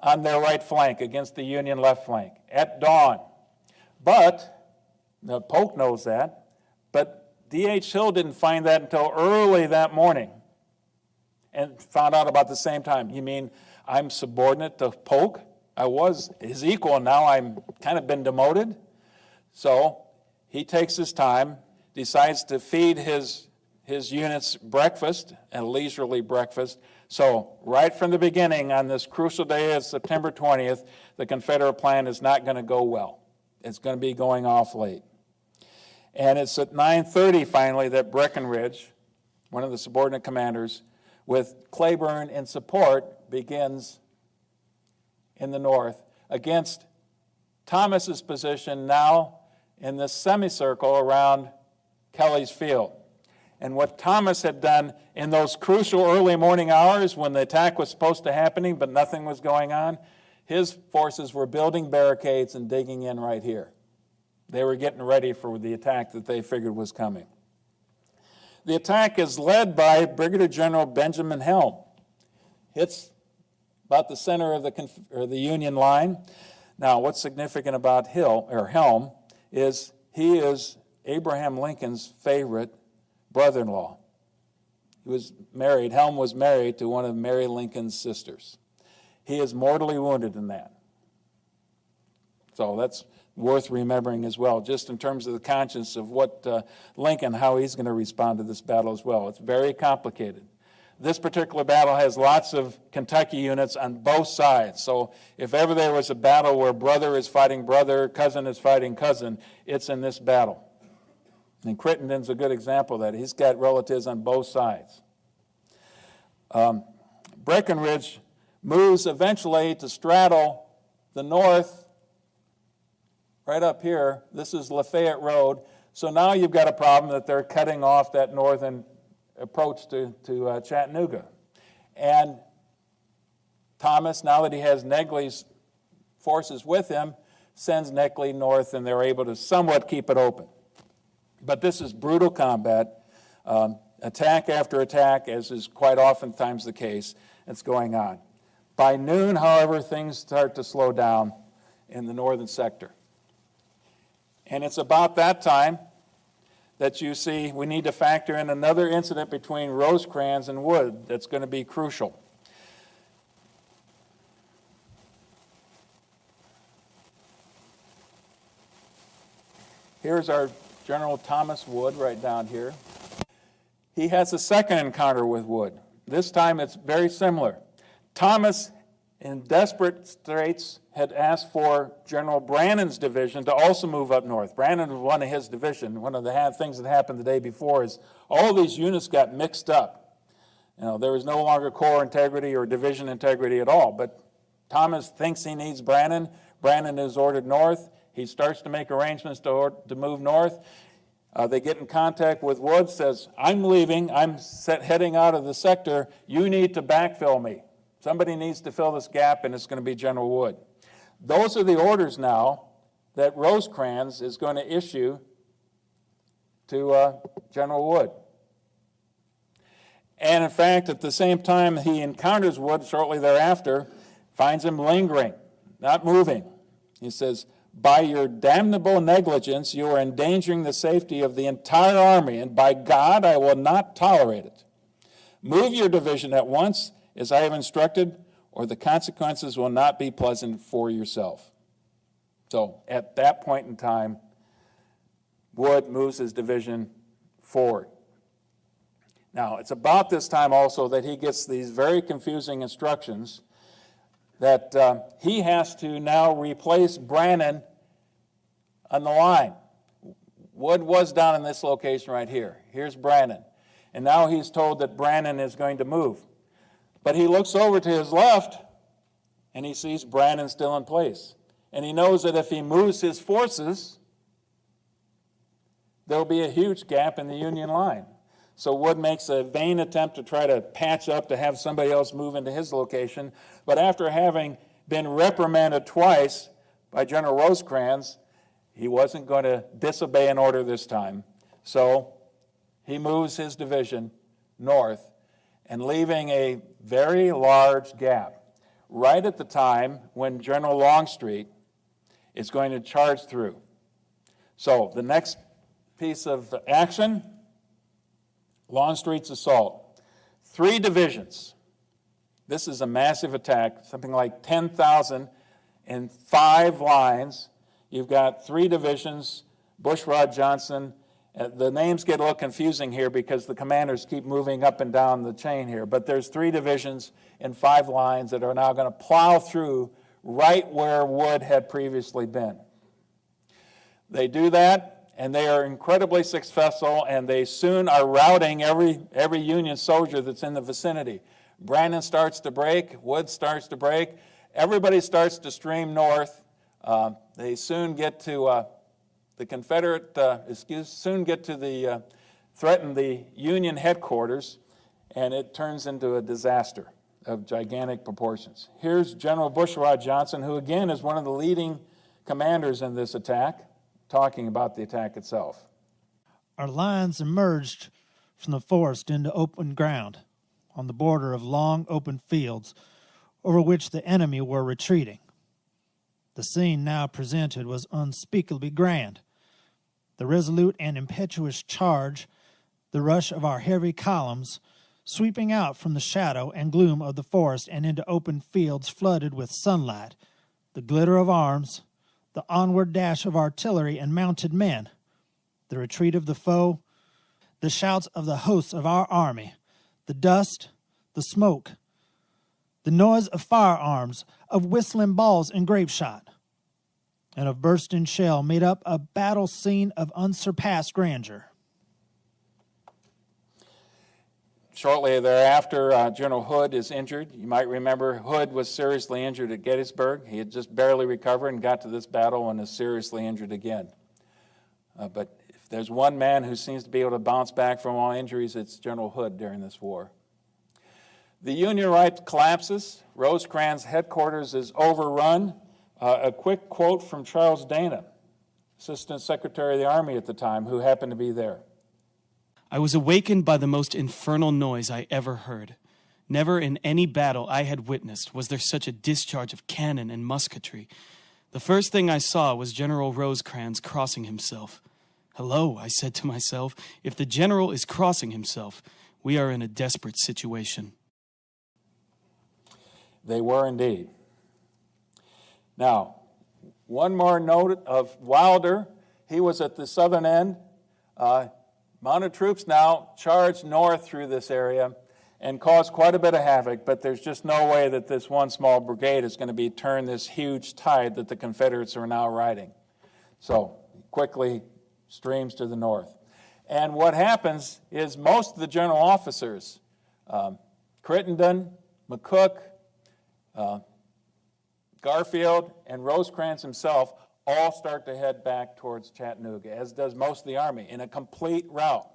on their right flank against the Union left flank, at dawn. But, now Polk knows that, but D.H. Hill didn't find that until early that morning and found out about the same time. You mean I'm subordinate to Polk? I was his equal, and now I'm kind of been demoted? So he takes his time, decides to feed his units breakfast, a leisurely breakfast. So right from the beginning on this crucial day of September 20th, the Confederate plan is not going to go well. It's going to be going off late. And it's at 9:30 finally that Breckinridge, one of the subordinate commanders, with Claiborne in support, begins in the north against Thomas's position now in this semicircle around Kelly's Field. And what Thomas had done in those crucial early morning hours when the attack was supposed to happen, but nothing was going on, his forces were building barricades and digging in right here. They were getting ready for the attack that they figured was coming. The attack is led by Brigadier General Benjamin Helm. Hits about the center of the Union line. Now, what's significant about Helm is he is Abraham Lincoln's favorite brother-in-law. He was married, Helm was married to one of Mary Lincoln's sisters. He is mortally wounded in that. So that's worth remembering as well, just in terms of the conscience of what Lincoln, how he's going to respond to this battle as well. It's very complicated. this particular battle has lots of Kentucky units on both sides. So if ever there was a battle where brother is fighting brother, cousin is fighting cousin, it's in this battle. And Crittenden's a good example of that. He's got relatives on both sides. Breckinridge moves eventually to straddle the north right up here. This is Lafayette Road. So now you've got a problem that they're cutting off that northern approach to Chattanooga. And Thomas, now that he has Negley's forces with him, sends Negley north, and they're able to somewhat keep it open. But this is brutal combat, attack after attack, as is quite oftentimes the case, that's going on. By noon, however, things start to slow down in the northern sector. And it's about that time that you see we need to factor in another incident between Rosecrans and Wood that's going to be crucial. Here's our General Thomas Wood right down here. He has a second encounter with Wood. This time it's very similar. Thomas, in desperate straits, had asked for General Brannan's division to also move up north. Brannan was one of his division. One of the things that happened the day before is all these units got mixed up. You know, there was no longer corps integrity or division integrity at all. But Thomas thinks he needs Brannan. Brannan is ordered north. He starts to make arrangements to move north. They get in contact with Wood, says, I'm leaving. I'm heading out of the sector. You need to backfill me. Somebody needs to fill this gap, and it's going to be General Wood. Those are the orders now that Rosecrans is going to issue to General Wood. And in fact, at the same time he encounters Wood shortly thereafter, finds him lingering, not moving. He says, by your damnable negligence, you are endangering the safety of the entire army, and by God, I will not tolerate it. Move your division at once, as I have instructed, or the consequences will not be pleasant for yourself. So at that point in time, Wood moves his division forward. Now, it's about this time also that he gets these very confusing instructions that he has to now replace Brannan on the line. Wood was down in this location right here. Here's Brannan. And now he's told that Brannan is going to move. But he looks over to his left, and he sees Brannan still in place. And he knows that if he moves his forces, there'll be a huge gap in the Union line. So Wood makes a vain attempt to try to patch up to have somebody else move into his location. But after having been reprimanded twice by General Rosecrans, he wasn't going to disobey an order this time. So he moves his division north, and leaving a very large gap right at the time when General Longstreet is going to charge through. So the next piece of action, Longstreet's assault. 3 divisions. This is a massive attack, something like 10,000 in 5 lines. You've got 3 divisions, Bushrod, Johnson. The names get a little confusing here because the commanders keep moving up and down the chain here. But there's 3 divisions in 5 lines that are now going to plow through right where Wood had previously been. They do that, and they are incredibly successful, and they soon are routing every Union soldier that's in the vicinity. Brannan starts to break. Wood starts to break. Everybody starts to stream north. They soon get to the Confederate, threaten the Union headquarters, and it turns into a disaster of gigantic proportions. Here's General Bushrod Johnson, who again is one of the leading commanders in this attack, talking about the attack itself. Our lines emerged from the forest into open ground on the border of long open fields over which the enemy were retreating. The scene now presented was unspeakably grand. The resolute and impetuous charge, the rush of our heavy columns, sweeping out from the shadow and gloom of the forest and into open fields flooded with sunlight, the glitter of arms, the onward dash of artillery and mounted men, the retreat of the foe, the shouts of the hosts of our army, the dust, the smoke, the noise of firearms, of whistling balls and grape shot, and of bursting shell made up a battle scene of unsurpassed grandeur. Shortly thereafter, General Hood is injured. You might remember Hood was seriously injured at Gettysburg. He had just barely recovered and got to this battle and is seriously injured again. But if there's one man who seems to be able to bounce back from all injuries, it's General Hood during this war. The Union right collapses. Rosecrans' headquarters is overrun. A quick quote from Charles Dana, Assistant Secretary of the Army at the time, who happened to be there. I was awakened by the most infernal noise I ever heard. Never in any battle I had witnessed was there such a discharge of cannon and musketry. The first thing I saw was General Rosecrans crossing himself. Hello, I said to myself, if the general is crossing himself, we are in a desperate situation. They were indeed. Now, one more note of Wilder. He was at the southern end. Mounted troops now charged north through this area and caused quite a bit of havoc, but there's just no way that this one small brigade is going to turn this huge tide that the Confederates are now riding. So quickly streams to the north. And what happens is most of the general officers, Crittenden, McCook, Garfield, and Rosecrans himself, all start to head back towards Chattanooga, as does most of the Army, in a complete rout.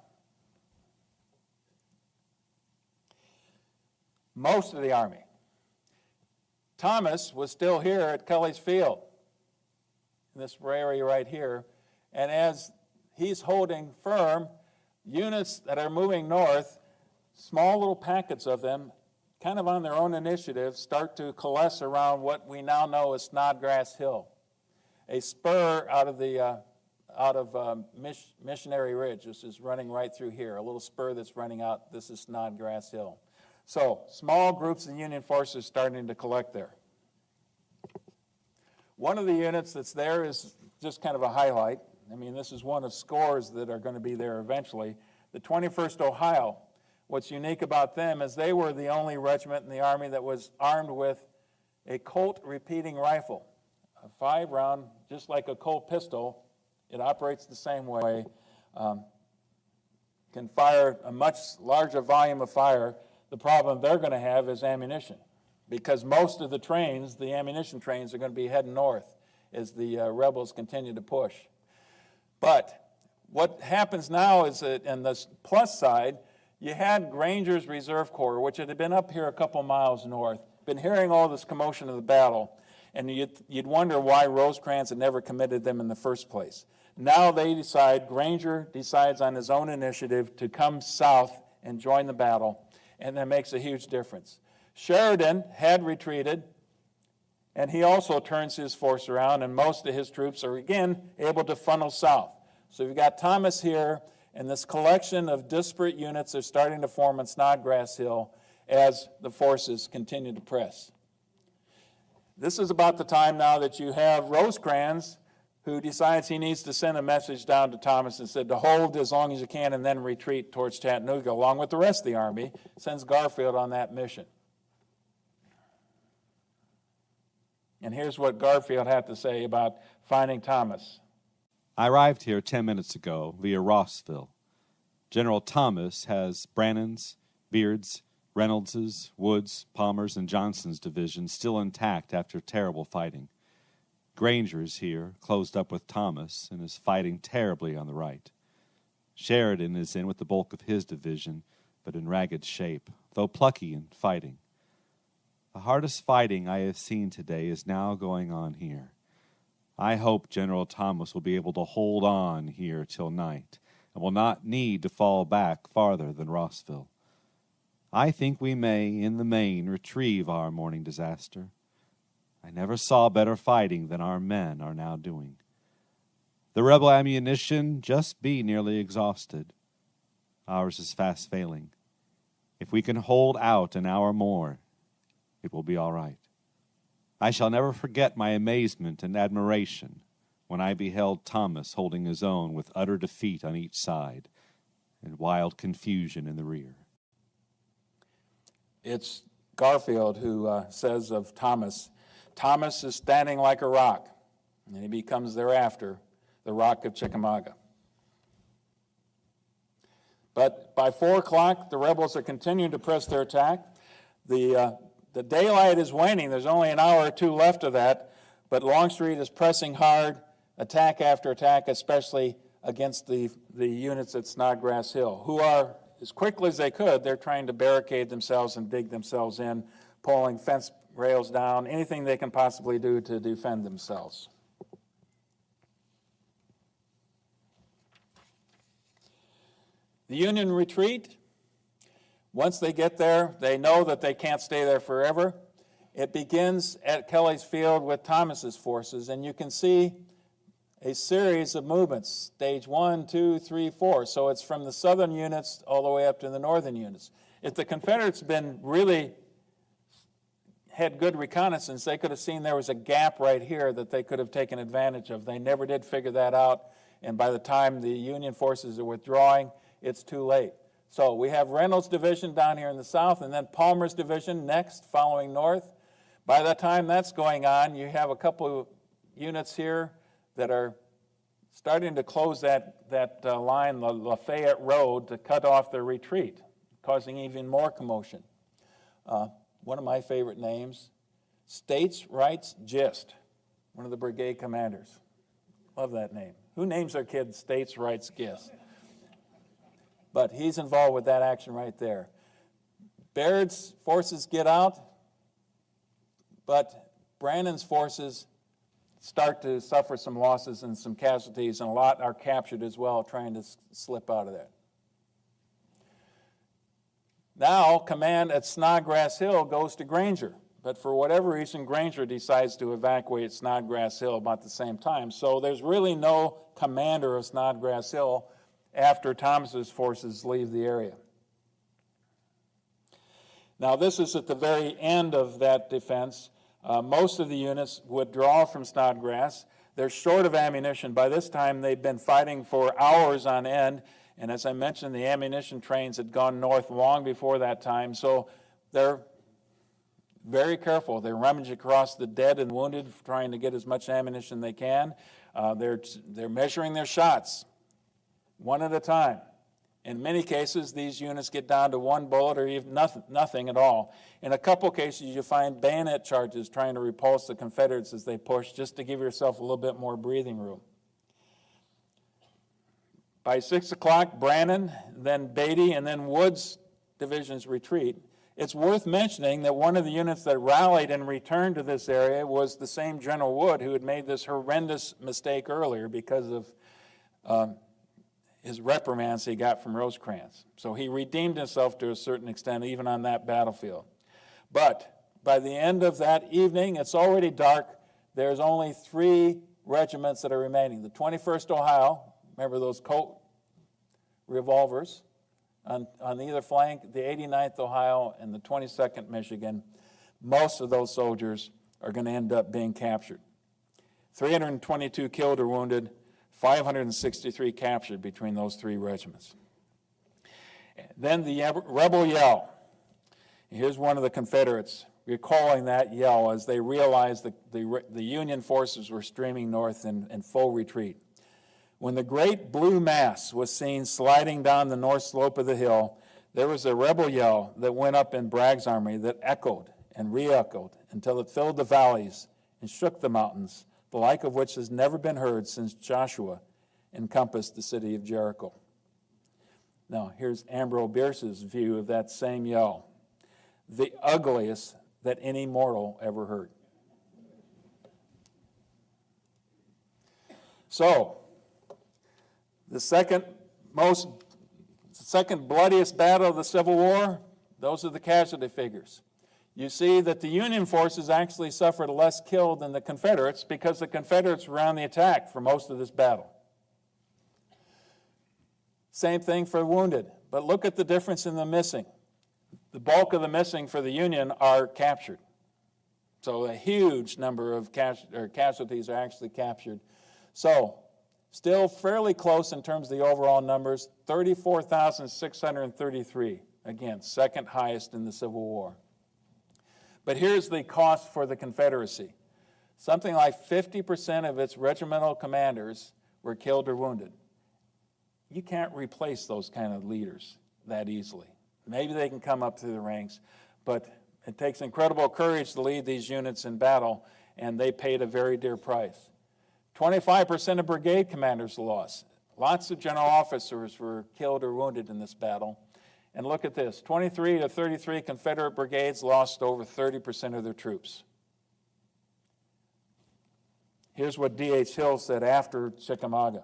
Most of the Army. Thomas was still here at Kelly's Field, in this area right here, and as he's holding firm, units that are moving north, small little packets of them, kind of on their own initiative, start to coalesce around what we now know as Snodgrass Hill, a spur out of Missionary Ridge. This is running right through here, a little spur that's running out. This is Snodgrass Hill. So small groups of Union forces starting to collect there. One of the units that's there is just kind of a highlight. I mean, this is one of scores that are going to be there eventually. The 21st Ohio. What's unique about them is they were the only regiment in the Army that was armed with a Colt repeating rifle. A 5-round, just like a Colt pistol. It operates the same way. Can fire a much larger volume of fire. The problem they're going to have is ammunition, because most of the trains, the ammunition trains, are going to be heading north as the rebels continue to push. But what happens now is that on the plus side, you had Granger's Reserve Corps, which had been up here a couple miles north, been hearing all this commotion of the battle, and you'd wonder why Rosecrans had never committed them in the first place. Now Granger decides on his own initiative to come south and join the battle, and that makes a huge difference. Sheridan had retreated, and he also turns his force around, and most of his troops are again able to funnel south. So you've got Thomas here, and this collection of disparate units are starting to form on Snodgrass Hill as the forces continue to press. This is about the time now that you have Rosecrans, who decides he needs to send a message down to Thomas and said to hold as long as you can and then retreat towards Chattanooga, along with the rest of the Army, sends Garfield on that mission. And here's what Garfield had to say about finding Thomas. I arrived here 10 minutes ago via Rossville. General Thomas has Brannan's, Beard's, Reynolds's, Wood's, Palmer's, and Johnson's divisions still intact after terrible fighting. Granger is here, closed up with Thomas, and is fighting terribly on the right. Sheridan is in with the bulk of his division, but in ragged shape, though plucky in fighting. The hardest fighting I have seen today is now going on here. I hope General Thomas will be able to hold on here till night, and will not need to fall back farther than Rossville. I think we may, in the main, retrieve our morning disaster. I never saw better fighting than our men are now doing. The rebel ammunition just be nearly exhausted. Ours is fast failing. If we can hold out an hour more, it will be all right. I shall never forget my amazement and admiration when I beheld Thomas holding his own with utter defeat on each side and wild confusion in the rear. It's Garfield who says of Thomas, Thomas is standing like a rock, and he becomes thereafter the Rock of Chickamauga. But by 4 o'clock, the rebels are continuing to press their attack. The daylight is waning. There's only an hour or two left of that, but Longstreet is pressing hard, attack after attack, especially against the units at Snodgrass Hill, who are, as quickly as they could, they're trying to barricade themselves and dig themselves in, pulling fence rails down, anything they can possibly do to defend themselves. The Union retreat, once they get there, they know that they can't stay there forever. It begins at Kelly's Field with Thomas's forces, and you can see a series of movements, stage 1, 2, 3, 4. So it's from the southern units all the way up to the northern units. If the Confederates had good reconnaissance, they could have seen there was a gap right here that they could have taken advantage of. They never did figure that out, and by the time the Union forces are withdrawing, it's too late. So we have Reynolds' division down here in the south, and then Palmer's division next, following north. By the time that's going on, you have a couple of units here that are starting to close that line, the Lafayette Road, to cut off their retreat, causing even more commotion. One of my favorite names, States Rights Gist, one of the brigade commanders. Love that name. Who names their kid States Rights Gist? But he's involved with that action right there. Baird's forces get out, but Brannan's forces start to suffer some losses and some casualties, and a lot are captured as well, trying to slip out of there. Now, command at Snodgrass Hill goes to Granger, but for whatever reason, Granger decides to evacuate Snodgrass Hill about the same time. So there's really no commander of Snodgrass Hill after Thomas's forces leave the area. Now, this is at the very end of that defense. Most of the units withdraw from Snodgrass. They're short of ammunition. By this time, they've been fighting for hours on end, and as I mentioned, the ammunition trains had gone north long before that time, so they're very careful. They rummage across the dead and wounded, trying to get as much ammunition they can. They're measuring their shots, one at a time. In many cases, these units get down to one bullet or even nothing at all. In a couple cases, you find bayonet charges trying to repulse the Confederates as they push, just to give yourself a little bit more breathing room. By 6 o'clock, Brannan, then Beatty, and then Wood's divisions retreat. It's worth mentioning that one of the units that rallied and returned to this area was the same General Wood who had made this horrendous mistake earlier because of his reprimands he got from Rosecrans. So he redeemed himself to a certain extent, even on that battlefield. But by the end of that evening, it's already dark. There's only 3 regiments that are remaining. The 21st Ohio, remember those Colt revolvers on either flank, the 89th Ohio and the 22nd Michigan. Most of those soldiers are going to end up being captured. 322 killed or wounded, 563 captured between those 3 regiments. Then the rebel yell. Here's one of the Confederates recalling that yell as they realized that the Union forces were streaming north in full retreat. When the great blue mass was seen sliding down the north slope of the hill, there was a rebel yell that went up in Bragg's army that echoed and re-echoed until it filled the valleys and shook the mountains, the like of which has never been heard since Joshua encompassed the city of Jericho. Now, here's Ambrose Bierce's view of that same yell, the ugliest that any mortal ever heard. So, the second bloodiest battle of the Civil War, those are the casualty figures. You see that the Union forces actually suffered less killed than the Confederates because the Confederates were on the attack for most of this battle. Same thing for wounded, but look at the difference in the missing. The bulk of the missing for the Union are captured. So a huge number of casualties are actually captured. So still fairly close in terms of the overall numbers, 34,633 Again, second highest in the Civil War. But here's the cost for the Confederacy. Something like 50% of its regimental commanders were killed or wounded. You can't replace those kind of leaders that easily. Maybe they can come up through the ranks, but it takes incredible courage to lead these units in battle, and they paid a very dear price. 25% of brigade commanders lost. Lots of general officers were killed or wounded in this battle. And look at this, 23 to 33 Confederate brigades lost over 30% of their troops. Here's what D.H. Hill said after Chickamauga.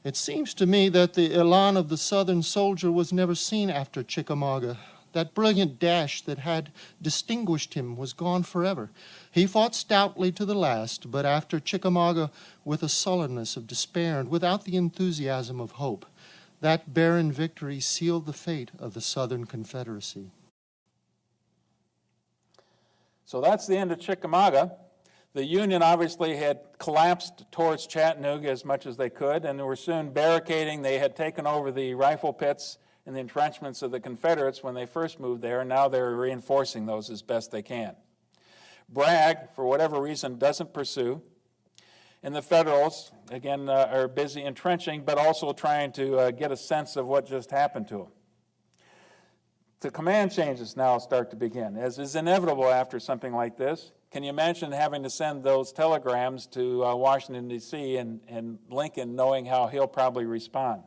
It seems to me that the elan of the Southern soldier was never seen after Chickamauga. That brilliant dash that had distinguished him was gone forever. He fought stoutly to the last, but after Chickamauga with a sullenness of despair and without the enthusiasm of hope. That barren victory sealed the fate of the Southern Confederacy. So that's the end of Chickamauga. The Union obviously had collapsed towards Chattanooga as much as they could, and they were soon barricading. They had taken over the rifle pits and the entrenchments of the Confederates when they first moved there, and now they're reinforcing those as best they can. Bragg, for whatever reason, doesn't pursue. And the Federals, again, are busy entrenching, but also trying to get a sense of what just happened to them. The command changes now start to begin, as is inevitable after something like this. Can you imagine having to send those telegrams to Washington, D.C., and Lincoln knowing how he'll probably respond?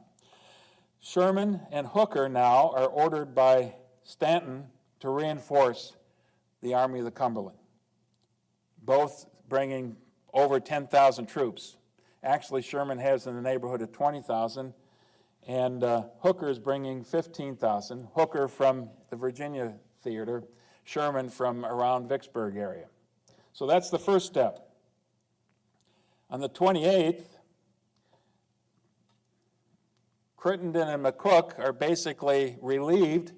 Sherman and Hooker now are ordered by Stanton to reinforce the Army of the Cumberland, both bringing over 10,000 troops. Actually, Sherman has in the neighborhood of 20,000, and Hooker is bringing 15,000. Hooker from the Virginia theater, Sherman from around Vicksburg area. So that's the first step. On the 28th, Crittenden and McCook are basically relieved,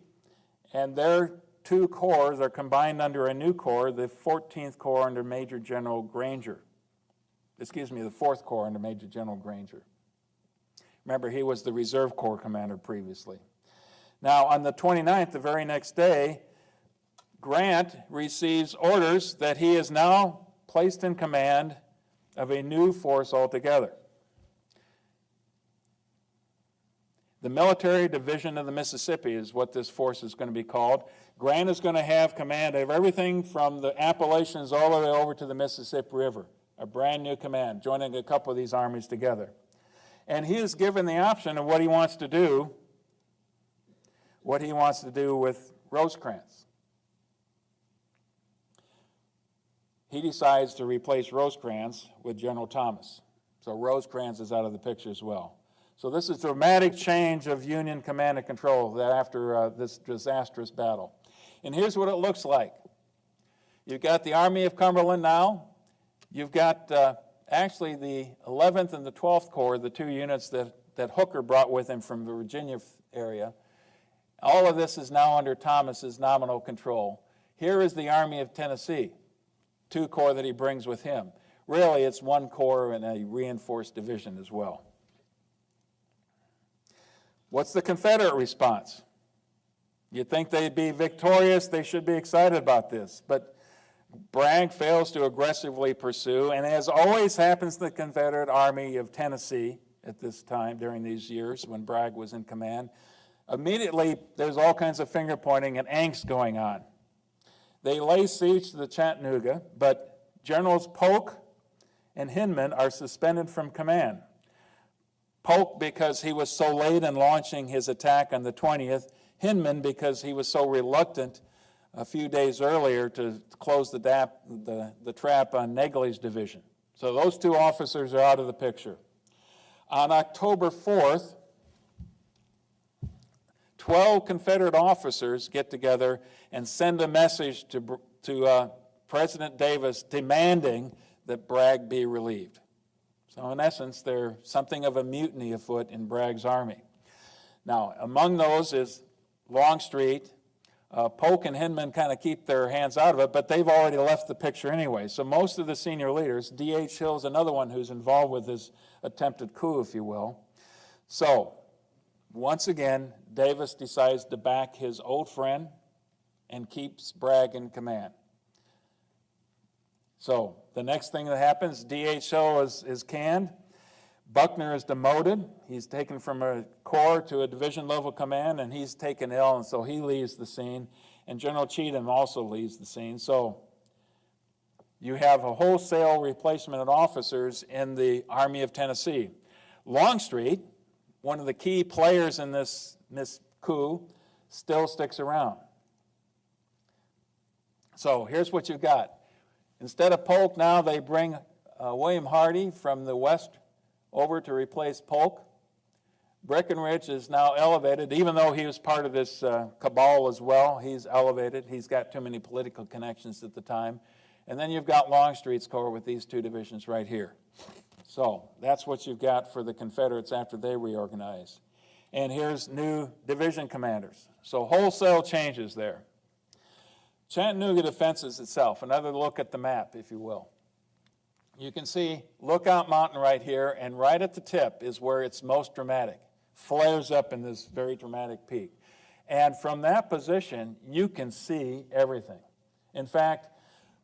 and their two corps are combined under a new corps, the 14th Corps under Major General Granger. The 4th Corps under Major General Granger. Remember, he was the Reserve Corps commander previously. Now, on the 29th, the very next day, Grant receives orders that he is now placed in command of a new force altogether. The Military Division of the Mississippi is what this force is going to be called. Grant is going to have command of everything from the Appalachians all the way over to the Mississippi River. A brand new command, joining a couple of these armies together. And he is given the option of what he wants to do with Rosecrans. He decides to replace Rosecrans with General Thomas. So Rosecrans is out of the picture as well. So this is a dramatic change of Union command and control after this disastrous battle. And here's what it looks like. You've got the Army of Cumberland now. You've got actually the 11th and the 12th Corps, the two units that Hooker brought with him from the Virginia area. All of this is now under Thomas's nominal control. Here is the Army of Tennessee, two corps that he brings with him. Really, it's one corps and a reinforced division as well. What's the Confederate response? You'd think they'd be victorious, they should be excited about this, but Bragg fails to aggressively pursue, and as always happens to the Confederate Army of Tennessee at this time, during these years when Bragg was in command, immediately there's all kinds of finger pointing and angst going on. They lay siege to the Chattanooga, but Generals Polk and Hinman are suspended from command. Polk because he was so late in launching his attack on the 20th, Hinman because he was so reluctant a few days earlier to close the trap on Negley's division. So those two officers are out of the picture. On October 4th, 12 Confederate officers get together and send a message to President Davis demanding that Bragg be relieved. So in essence, there's something of a mutiny afoot in Bragg's army. Now, among those is Longstreet. Polk and Hinman kind of keep their hands out of it, but they've already left the picture anyway. So most of the senior leaders, D.H. Hill's another one who's involved with this attempted coup, if you will. So once again, Davis decides to back his old friend and keeps Bragg in command. So the next thing that happens, DHO is canned. Buckner is demoted. He's taken from a corps to a division level command, and he's taken ill, and so he leaves the scene. And General Cheatham also leaves the scene. So you have a wholesale replacement of officers in the Army of Tennessee. Longstreet, one of the key players in this coup, still sticks around. So here's what you've got. Instead of Polk, now they bring William Hardy from the west over to replace Polk. Breckinridge is now elevated, even though he was part of this cabal as well. He's elevated. He's got too many political connections at the time. And then you've got Longstreet's corps with these two divisions right here. So that's what you've got for the Confederates after they reorganize. And here's new division commanders. So wholesale changes there. Chattanooga defenses itself. Another look at the map, if you will. You can see Lookout Mountain right here, and right at the tip is where it's most dramatic. Flares up in this very dramatic peak. And from that position, you can see everything. In fact,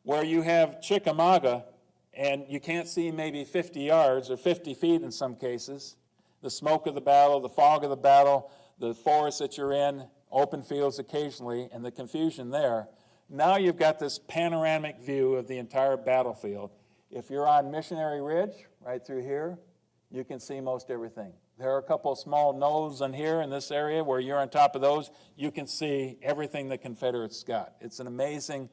where you have Chickamauga, and you can't see maybe 50 yards or 50 feet in some cases, the smoke of the battle, the fog of the battle, the forest that you're in, open fields occasionally, and the confusion there. Now you've got this panoramic view of the entire battlefield. If you're on Missionary Ridge, right through here, you can see most everything. There are a couple of small knolls in here in this area where you're on top of those. You can see everything the Confederates got. It's an amazing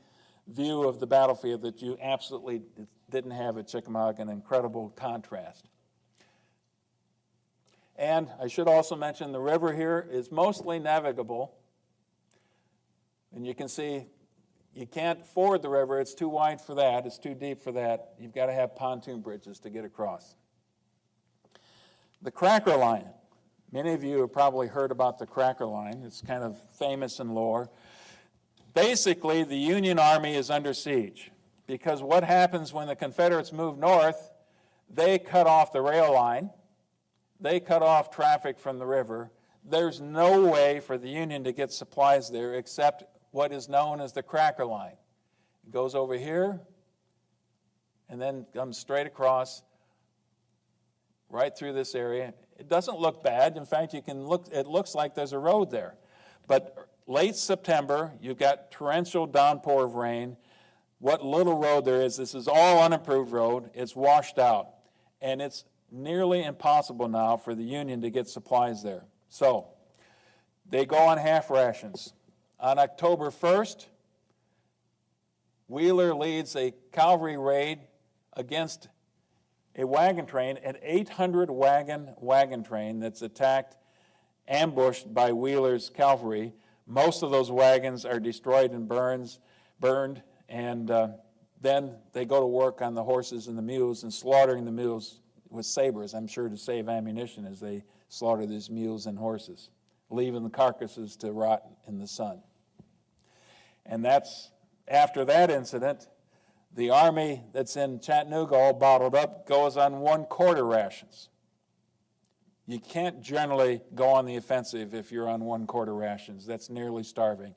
view of the battlefield that you absolutely didn't have at Chickamauga, an incredible contrast. And I should also mention the river here is mostly navigable. And you can see you can't ford the river. It's too wide for that. It's too deep for that. You've got to have pontoon bridges to get across. The Cracker Line. Many of you have probably heard about the Cracker Line. It's kind of famous in lore. Basically, the Union Army is under siege because what happens when the Confederates move north, they cut off the rail line. They cut off traffic from the river. There's no way for the Union to get supplies there except what is known as the Cracker Line. It goes over here and then comes straight across right through this area. It doesn't look bad. In fact, it looks like there's a road there. But late September, you've got torrential downpour of rain. What little road there is, this is all unimproved road. It's washed out. And it's nearly impossible now for the Union to get supplies there. So they go on half rations. On October 1st, Wheeler leads a cavalry raid against a wagon train, an 800-wagon train that's attacked, ambushed by Wheeler's cavalry. Most of those wagons are destroyed and burned, and then they go to work on the horses and the mules and slaughtering the mules with sabers, I'm sure to save ammunition as they slaughter these mules and horses, leaving the carcasses to rot in the sun. And that's, after that incident, the army that's in Chattanooga all bottled up goes on 1/4 rations. You can't generally go on the offensive if you're on 1/4 rations. That's nearly starving.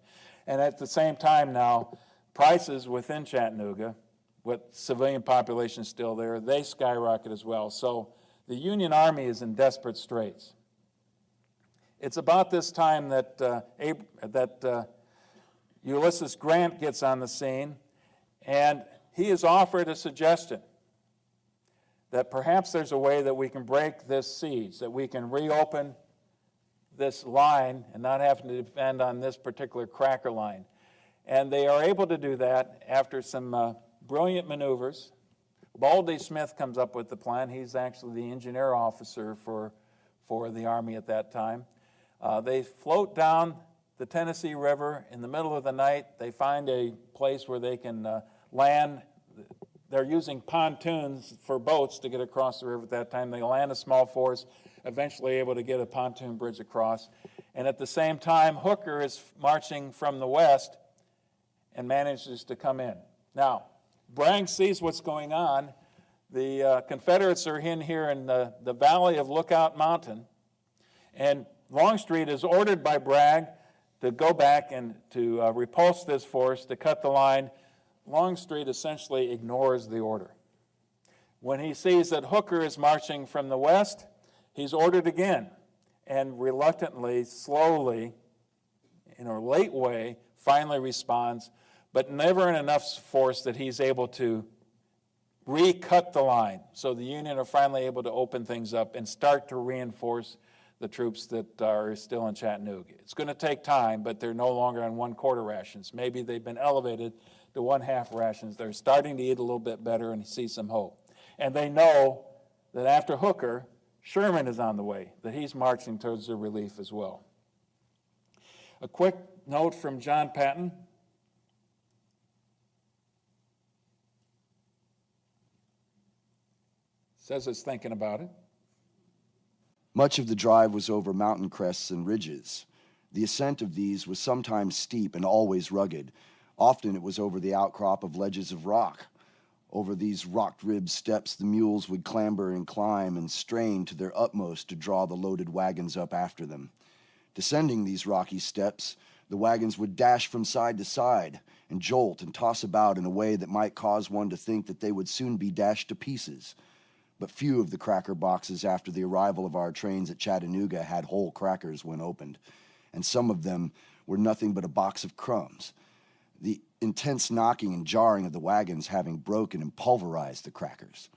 And at the same time now, prices within Chattanooga, with civilian population still there, they skyrocket as well. So the Union Army is in desperate straits. It's about this time that Ulysses Grant gets on the scene, and he is offered a suggestion that perhaps there's a way that we can break this siege, that we can reopen this line and not have to depend on this particular Cracker Line. And they are able to do that after some brilliant maneuvers. Baldy Smith comes up with the plan. He's actually the engineer officer for the Army at that time. They float down the Tennessee River in the middle of the night. They find a place where they can land. They're using pontoons for boats to get across the river at that time. They land a small force, eventually able to get a pontoon bridge across. And at the same time, Hooker is marching from the west and manages to come in. Now, Bragg sees what's going on. The Confederates are in here in the valley of Lookout Mountain. And Longstreet is ordered by Bragg to go back and to repulse this force, to cut the line. Longstreet essentially ignores the order. When he sees that Hooker is marching from the west, he's ordered again, and reluctantly, slowly, in a late way, finally responds, but never in enough force that he's able to recut the line. So the Union are finally able to open things up and start to reinforce the troops that are still in Chattanooga. It's going to take time, but they're no longer on 1/4 rations. Maybe they've been elevated to 1/2 rations. They're starting to eat a little bit better and see some hope. And they know that after Hooker, Sherman is on the way, that he's marching towards their relief as well. A quick note from John Patton. Says it's thinking about it. Much of the drive was over mountain crests and ridges. The ascent of these was sometimes steep and always rugged. Often it was over the outcrop of ledges of rock. Over these rock-ribbed steps the mules would clamber and climb and strain to their utmost to draw the loaded wagons up after them. Descending these rocky steps, the wagons would dash from side to side and jolt and toss about in a way that might cause one to think that they would soon be dashed to pieces. But few of the cracker boxes after the arrival of our trains at Chattanooga had whole crackers when opened, and some of them were nothing but a box of crumbs. The intense knocking and jarring of the wagons having broken and pulverized the crackers.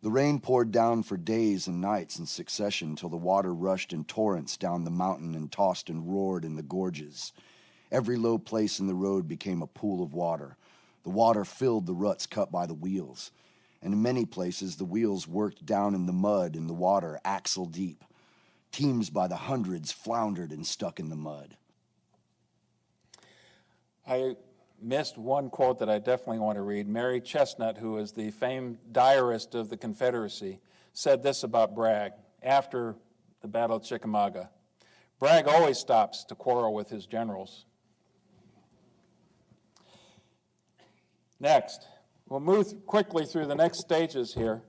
The rain poured down for days and nights in succession till the water rushed in torrents down the mountain and tossed and roared in the gorges. Every low place in the road became a pool of water. The water filled the ruts cut by the wheels, and in many places the wheels worked down in the mud and the water axle deep. Teams by the hundreds floundered and stuck in the mud. I missed one quote that I definitely want to read. Mary Chestnut, who is the famed diarist of the Confederacy, said this about Bragg after the Battle of Chickamauga. Bragg always stops to quarrel with his generals. Next, we'll move quickly through the next stages here.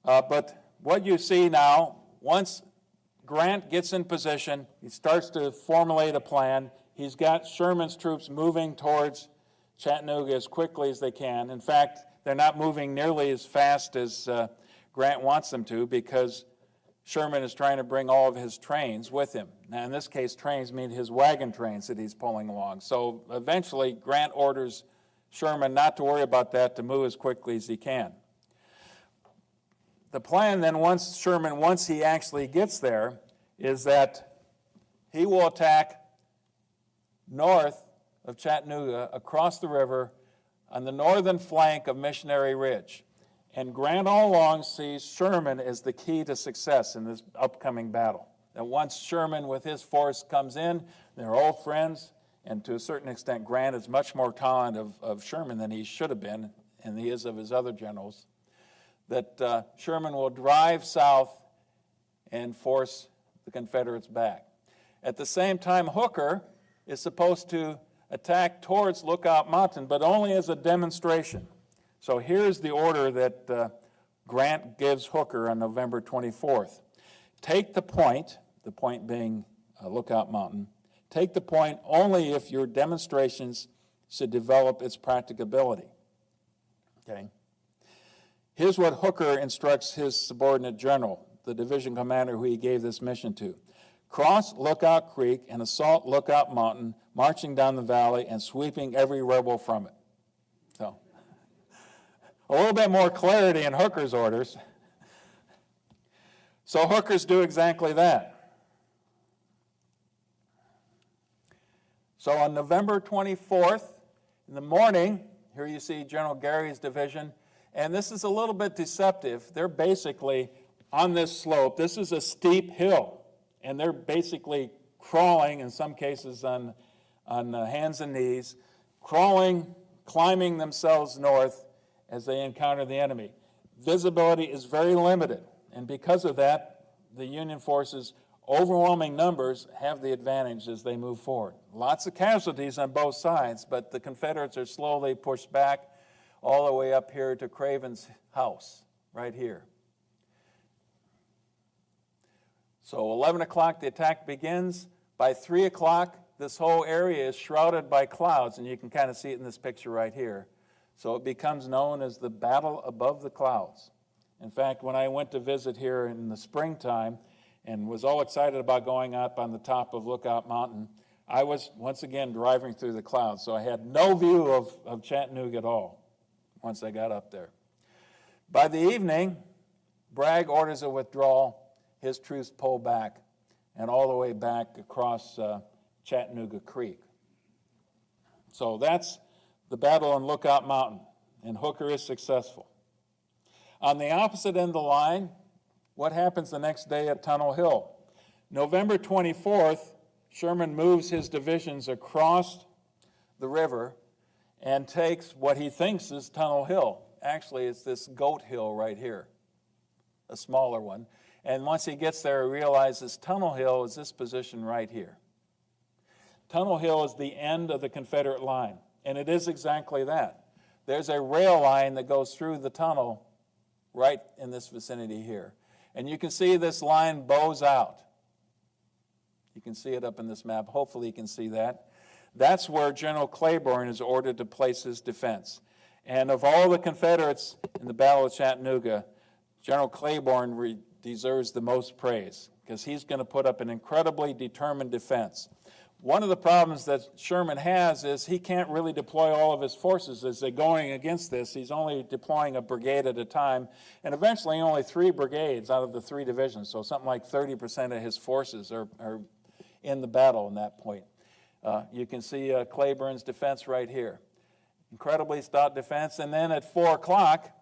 But what you see now, once Grant gets in position, he starts to formulate a plan. He's got Sherman's troops moving towards Chattanooga as quickly as they can. In fact, they're not moving nearly as fast as Grant wants them to, because Sherman is trying to bring all of his trains with him. Now, in this case, trains mean his wagon trains that he's pulling along. So eventually, Grant orders Sherman not to worry about that, to move as quickly as he can. The plan then, once he actually gets there, is that he will attack north of Chattanooga, across the river, on the northern flank of Missionary Ridge. And Grant all along sees Sherman as the key to success in this upcoming battle. That once Sherman with his force comes in, they're old friends, and to a certain extent Grant is much more tolerant of Sherman than he should have been, and he is of his other generals, that Sherman will drive south and force the Confederates back. At the same time, Hooker is supposed to attack towards Lookout Mountain, but only as a demonstration. So here's the order that Grant gives Hooker on November 24th. Take the point being Lookout Mountain, take the point only if your demonstrations should develop its practicability. Okay. Here's what Hooker instructs his subordinate general, the division commander who he gave this mission to. Cross Lookout Creek and assault Lookout Mountain, marching down the valley and sweeping every rebel from it. So, a little bit more clarity in Hooker's orders. So Hooker's do exactly that. So on November 24th, in the morning, here you see General Gary's division, and this is a little bit deceptive. They're basically on this slope. This is a steep hill. And they're basically crawling, in some cases on hands and knees, climbing themselves north as they encounter the enemy. Visibility is very limited, and because of that, the Union forces, overwhelming numbers, have the advantage as they move forward. Lots of casualties on both sides, but the Confederates are slowly pushed back all the way up here to Craven's house, right here. So 11 o'clock, the attack begins. By 3 o'clock, this whole area is shrouded by clouds, and you can kind of see it in this picture right here. So it becomes known as the Battle Above the Clouds. In fact, when I went to visit here in the springtime and was all excited about going up on the top of Lookout Mountain, I was once again driving through the clouds, so I had no view of Chattanooga at all once I got up there. By the evening, Bragg orders a withdrawal. His troops pull back, and all the way back across Chattanooga Creek. So that's the battle on Lookout Mountain, and Hooker is successful. On the opposite end of the line, what happens the next day at Tunnel Hill? November 24th, Sherman moves his divisions across the river and takes what he thinks is Tunnel Hill. Actually, it's this Goat Hill right here, a smaller one. And once he gets there, he realizes Tunnel Hill is this position right here. Tunnel Hill is the end of the Confederate line, and it is exactly that. There's a rail line that goes through the tunnel right in this vicinity here. And you can see this line bows out. You can see it up in this map. Hopefully you can see that. That's where General Claiborne is ordered to place his defense. And of all the Confederates in the Battle of Chattanooga, General Claiborne deserves the most praise because he's going to put up an incredibly determined defense. One of the problems that Sherman has is he can't really deploy all of his forces as they're going against this. He's only deploying a brigade at a time, and eventually only 3 brigades out of the 3 divisions, so something like 30% of his forces are in the battle in that point. You can see Claiborne's defense right here. Incredibly stout defense, and then at 4 o'clock,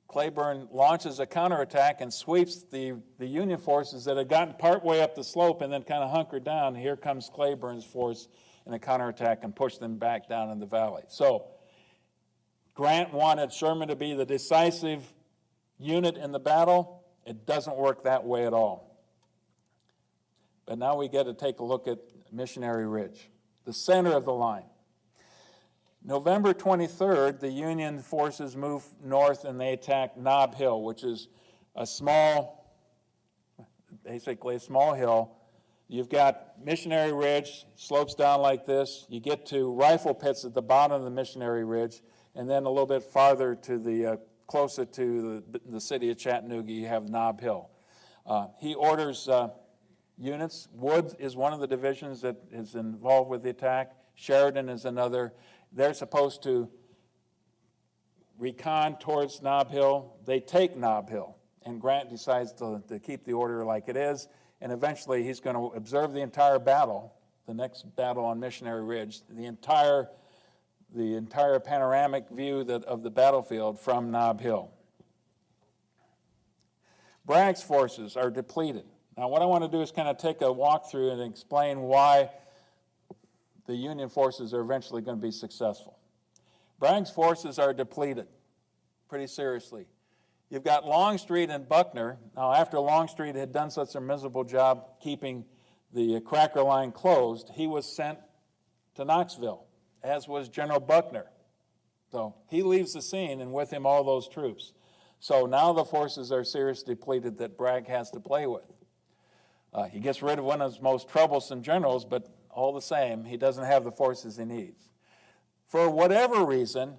Claiborne launches a counterattack and sweeps the Union forces that had gotten partway up the slope and then kind of hunkered down. Here comes Claiborne's force in a counterattack and pushed them back down in the valley. So Grant wanted Sherman to be the decisive unit in the battle. It doesn't work that way at all. But now we get to take a look at Missionary Ridge, the center of the line. November 23rd, the Union forces move north and they attack Nob Hill, which is basically a small hill. You've got Missionary Ridge, slopes down like this. You get to rifle pits at the bottom of the Missionary Ridge, and then a little bit farther to the closer to the city of Chattanooga, you have Nob Hill. He orders units. Wood is one of the divisions that is involved with the attack. Sheridan is another. They're supposed to recon towards Nob Hill. They take Nob Hill, and Grant decides to keep the order like it is, and eventually he's going to observe the entire battle, the next battle on Missionary Ridge, the entire panoramic view of the battlefield from Nob Hill. Bragg's forces are depleted. Now, what I want to do is kind of take a walk through and explain why the Union forces are eventually going to be successful. Bragg's forces are depleted pretty seriously. You've got Longstreet and Buckner. Now, after Longstreet had done such a miserable job keeping the Cracker line closed, he was sent to Knoxville, as was General Buckner. So he leaves the scene, and with him all those troops. So now the forces are seriously depleted that Bragg has to play with. He gets rid of one of his most troublesome generals, but all the same, he doesn't have the forces he needs. For whatever reason,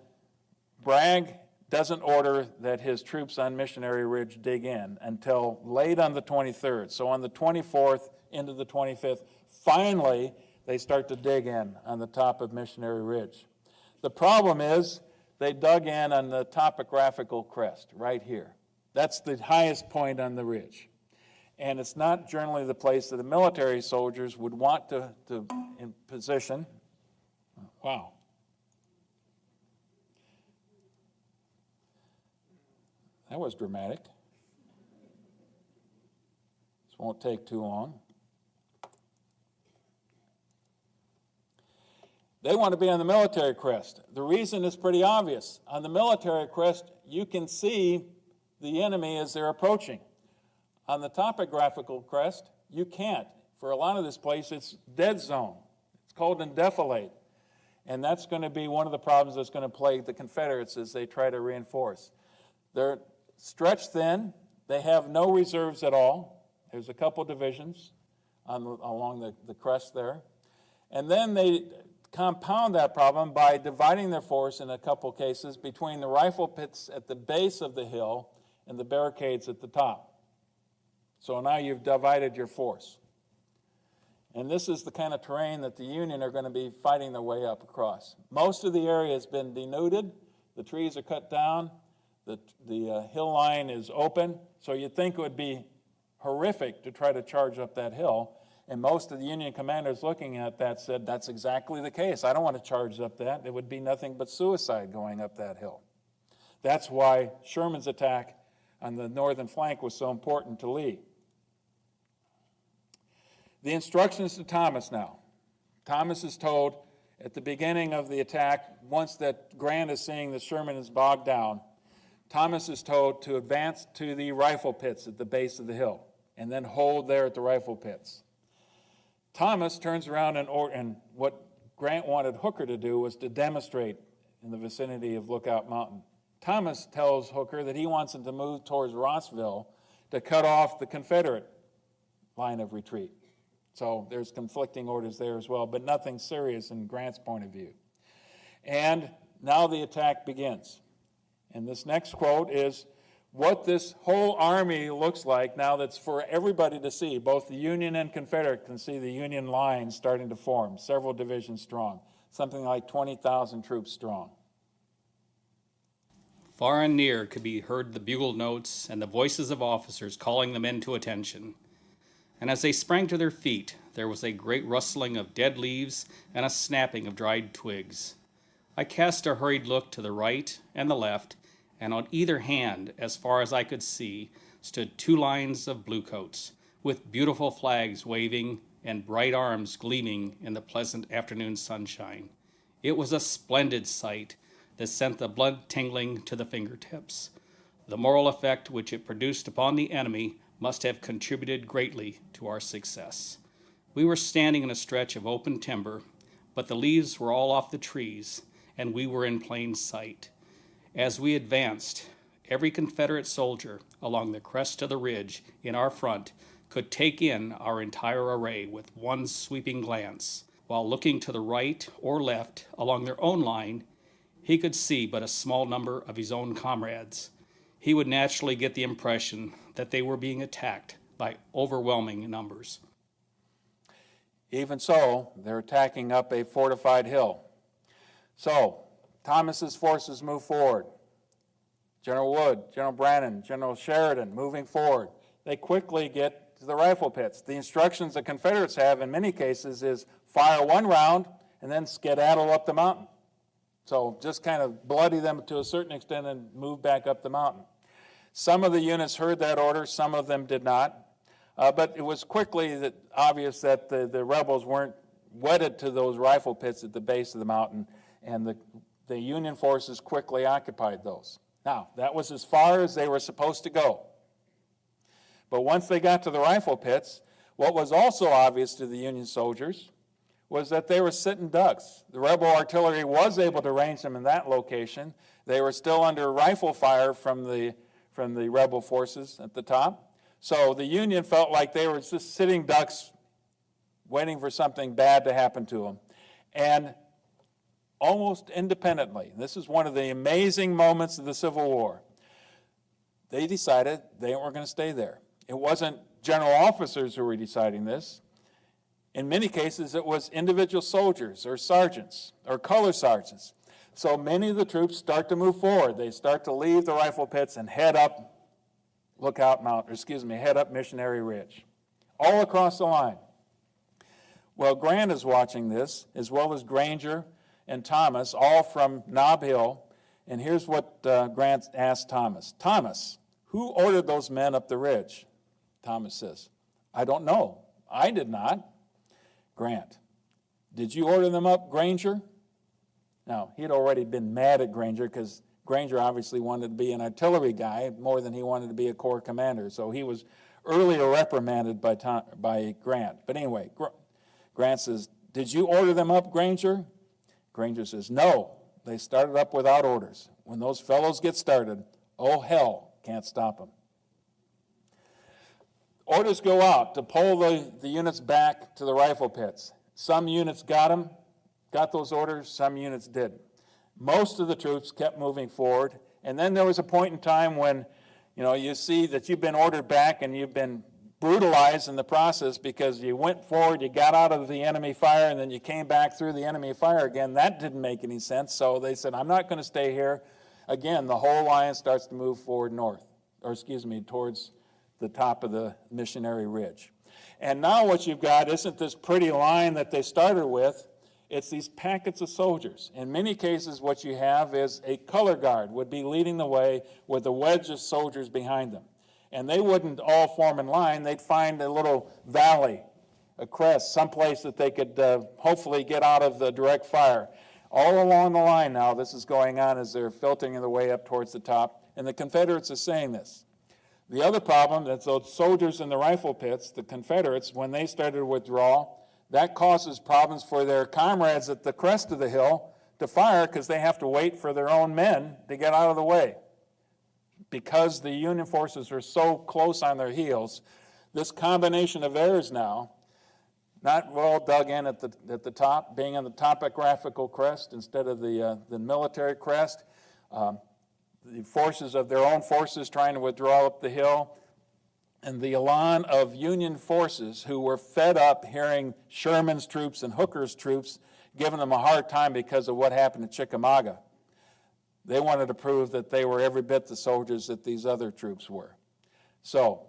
Bragg doesn't order that his troops on Missionary Ridge dig in until late on the 23rd. So on the 24th into the 25th, finally, they start to dig in on the top of Missionary Ridge. The problem is they dug in on the topographical crest right here. That's the highest point on the ridge. And it's not generally the place that the military soldiers would want to in position. Wow. That was dramatic. This won't take too long. They want to be on the military crest. The reason is pretty obvious. On the military crest, you can see the enemy as they're approaching. On the topographical crest, you can't. For a lot of this place, it's dead zone. It's cold and defilade. And that's going to be one of the problems that's going to plague the Confederates as they try to reinforce. They're stretched thin. They have no reserves at all. There's a couple divisions along the crest there. And then they compound that problem by dividing their force in a couple cases between the rifle pits at the base of the hill and the barricades at the top. So now you've divided your force. And this is the kind of terrain that the Union are going to be fighting their way up across. Most of the area has been denuded. The trees are cut down. The hill line is open. So you'd think it would be horrific to try to charge up that hill. And most of the Union commanders looking at that said, that's exactly the case. I don't want to charge up that. It would be nothing but suicide going up that hill. That's why Sherman's attack on the northern flank was so important to Lee. The instructions to Thomas now. Thomas is told at the beginning of the attack, once that Grant is seeing that Sherman is bogged down, Thomas is told to advance to the rifle pits at the base of the hill and then hold there at the rifle pits. Thomas turns around and what Grant wanted Hooker to do was to demonstrate in the vicinity of Lookout Mountain. Thomas tells Hooker that he wants him to move towards Rossville to cut off the Confederate line of retreat. So there's conflicting orders there as well, but nothing serious in Grant's point of view. And now the attack begins. And this next quote is, what this whole army looks like now that's for everybody to see. Both the Union and Confederate can see the Union lines starting to form, several divisions strong, something like 20,000 troops strong. Far and near could be heard the bugle notes and the voices of officers calling the men to attention. And as they sprang to their feet, there was a great rustling of dead leaves and a snapping of dried twigs. I cast a hurried look to the right and the left, and on either hand, as far as I could see, stood two lines of bluecoats, with beautiful flags waving and bright arms gleaming in the pleasant afternoon sunshine. It was a splendid sight that sent the blood tingling to the fingertips. The moral effect which it produced upon the enemy must have contributed greatly to our success. We were standing in a stretch of open timber, but the leaves were all off the trees, and we were in plain sight. As we advanced, every Confederate soldier along the crest of the ridge in our front could take in our entire array with one sweeping glance. While looking to the right or left along their own line, he could see but a small number of his own comrades. He would naturally get the impression that they were being attacked by overwhelming numbers. Even so, they're attacking up a fortified hill. So, Thomas's forces move forward. General Wood, General Brannan, General Sheridan moving forward. They quickly get to the rifle pits. The instructions the Confederates have in many cases is fire one round and then skedaddle up the mountain. So just kind of bloody them to a certain extent and move back up the mountain. Some of the units heard that order, some of them did not. But it was quickly obvious that the rebels weren't wedded to those rifle pits at the base of the mountain, and the Union forces quickly occupied those. Now, that was as far as they were supposed to go. But once they got to the rifle pits, what was also obvious to the Union soldiers was that they were sitting ducks. The rebel artillery was able to range them in that location. They were still under rifle fire from the rebel forces at the top. So the Union felt like they were just sitting ducks waiting for something bad to happen to them. And almost independently, this is one of the amazing moments of the Civil War, they decided they weren't going to stay there. It wasn't general officers who were deciding this. In many cases, it was individual soldiers or sergeants or color sergeants. So many of the troops start to move forward. They start to leave the rifle pits and head up head up Missionary Ridge, all across the line. Well, Grant is watching this, as well as Granger and Thomas, all from Nob Hill. And here's what Grant asked Thomas. Thomas, who ordered those men up the ridge? Thomas says, I don't know. I did not. Grant, did you order them up, Granger? Now, he had already been mad at Granger because Granger obviously wanted to be an artillery guy more than he wanted to be a corps commander. So he was earlier reprimanded by Grant. But anyway, Grant says, did you order them up, Granger? Granger says, no, they started up without orders. When those fellows get started, oh hell, can't stop them. Orders go out to pull the units back to the rifle pits. Some units got those orders, some units didn't. Most of the troops kept moving forward, and then there was a point in time when, you see that you've been ordered back and you've been brutalized in the process because you went forward, you got out of the enemy fire, and then you came back through the enemy fire again. That didn't make any sense, so they said, I'm not going to stay here. Again, the whole line starts to move forward towards the top of the Missionary Ridge. And now what you've got isn't this pretty line that they started with, it's these packets of soldiers. In many cases, what you have is a color guard would be leading the way with a wedge of soldiers behind them. And they wouldn't all form in line. They'd find a little valley, a crest, someplace that they could hopefully get out of the direct fire. All along the line now, this is going on as they're filtering their way up towards the top. And the Confederates are saying this. The other problem is those soldiers in the rifle pits, the Confederates, when they started to withdraw, that causes problems for their comrades at the crest of the hill to fire because they have to wait for their own men to get out of the way. Because the Union forces are so close on their heels, this combination of errors now, not well dug in at the top, being on the topographical crest instead of the military crest, the forces of their own forces trying to withdraw up the hill, and the elan of Union forces who were fed up hearing Sherman's troops and Hooker's troops giving them a hard time because of what happened at Chickamauga. They wanted to prove that they were every bit the soldiers that these other troops were. So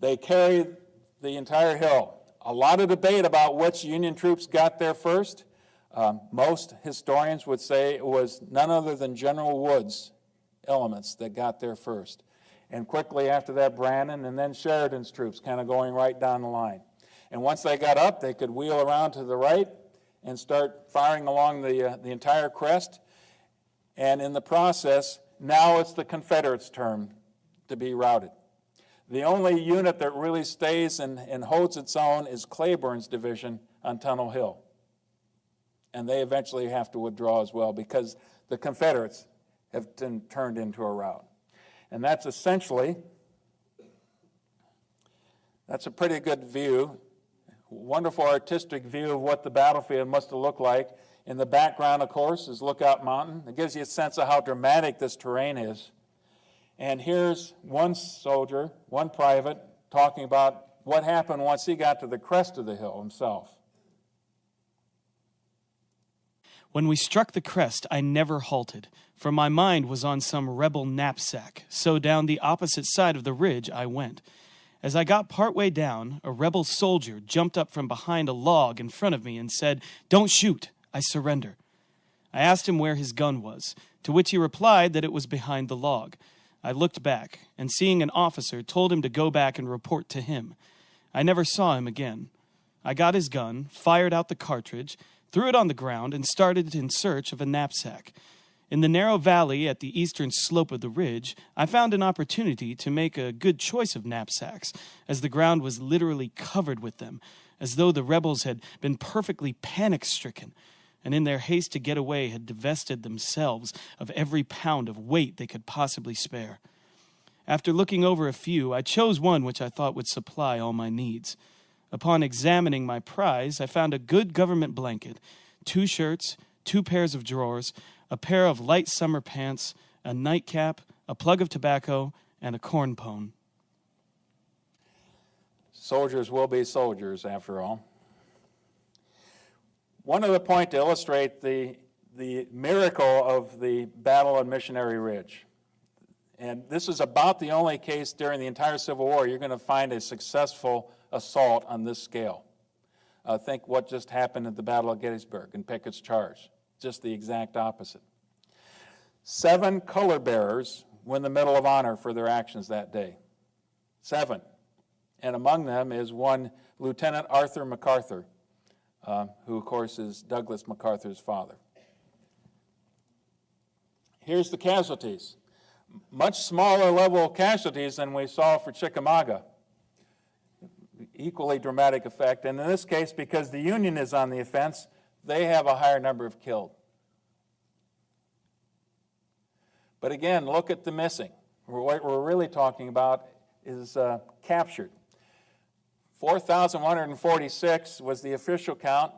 they carried the entire hill. A lot of debate about which Union troops got there first. Most historians would say it was none other than General Wood's elements that got there first. And quickly after that, Brannan and then Sheridan's troops kind of going right down the line. And once they got up, they could wheel around to the right and start firing along the entire crest. And in the process, now it's the Confederates' turn to be routed. The only unit that really stays and holds its own is Cleburne's division on Tunnel Hill. And they eventually have to withdraw as well because the Confederates have been turned into a rout. And that's essentially, that's a pretty good view, wonderful artistic view of what the battlefield must have looked like. In the background, of course, is Lookout Mountain. It gives you a sense of how dramatic this terrain is. And here's one soldier, one private, talking about what happened once he got to the crest of the hill himself. When we struck the crest, I never halted, for my mind was on some rebel knapsack, so down the opposite side of the ridge I went. As I got partway down, a rebel soldier jumped up from behind a log in front of me and said, "Don't shoot, I surrender." I asked him where his gun was, to which he replied that it was behind the log. I looked back, and seeing an officer, told him to go back and report to him. I never saw him again. I got his gun, fired out the cartridge, threw it on the ground, and started in search of a knapsack. In the narrow valley at the eastern slope of the ridge, I found an opportunity to make a good choice of knapsacks, as the ground was literally covered with them, as though the rebels had been perfectly panic-stricken, and in their haste to get away had divested themselves of every pound of weight they could possibly spare. After looking over a few, I chose one which I thought would supply all my needs. Upon examining my prize, I found a good government blanket, 2 shirts, 2 pairs of drawers, a pair of light summer pants, a nightcap, a plug of tobacco, and a corn pone. Soldiers will be soldiers, after all. One other point to illustrate the miracle of the battle on Missionary Ridge. And this is about the only case during the entire Civil War you're going to find a successful assault on this scale. Think what just happened at the Battle of Gettysburg and Pickett's Charge. Just the exact opposite. 7 color bearers win the Medal of Honor for their actions that day. 7. And among them is one Lieutenant Arthur MacArthur, who, of course, is Douglas MacArthur's father. Here's the casualties. Much smaller level casualties than we saw for Chickamauga. Equally dramatic effect. And in this case, because the Union is on the offense, they have a higher number of killed. But again, look at the missing. What we're really talking about is captured. 4,146 was the official count,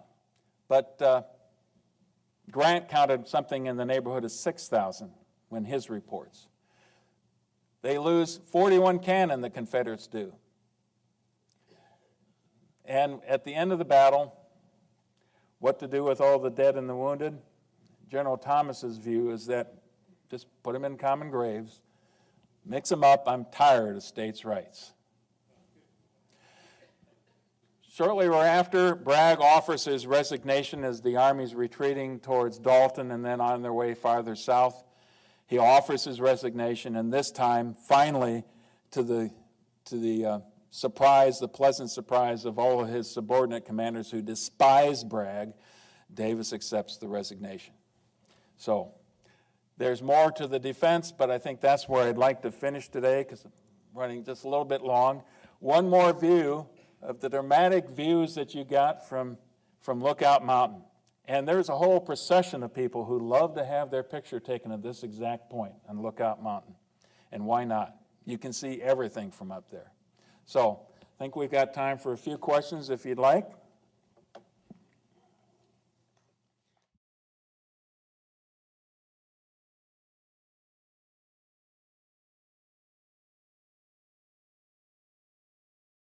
but Grant counted something in the neighborhood of 6,000 when his reports. They lose 41 cannon, the Confederates do. And at the end of the battle, what to do with all the dead and the wounded? General Thomas's view is that just put them in common graves, mix them up. I'm tired of states' rights. Shortly thereafter, Bragg offers his resignation as the Army's retreating towards Dalton and then on their way farther south. He offers his resignation, and this time, finally, to the surprise, the pleasant surprise of all of his subordinate commanders who despise Bragg, Davis accepts the resignation. So there's more to the defense, but I think that's where I'd like to finish today because I'm running just a little bit long. One more view of the dramatic views that you got from Lookout Mountain. And there's a whole procession of people who love to have their picture taken at this exact point on Lookout Mountain. And why not? You can see everything from up there. So I think we've got time for a few questions if you'd like.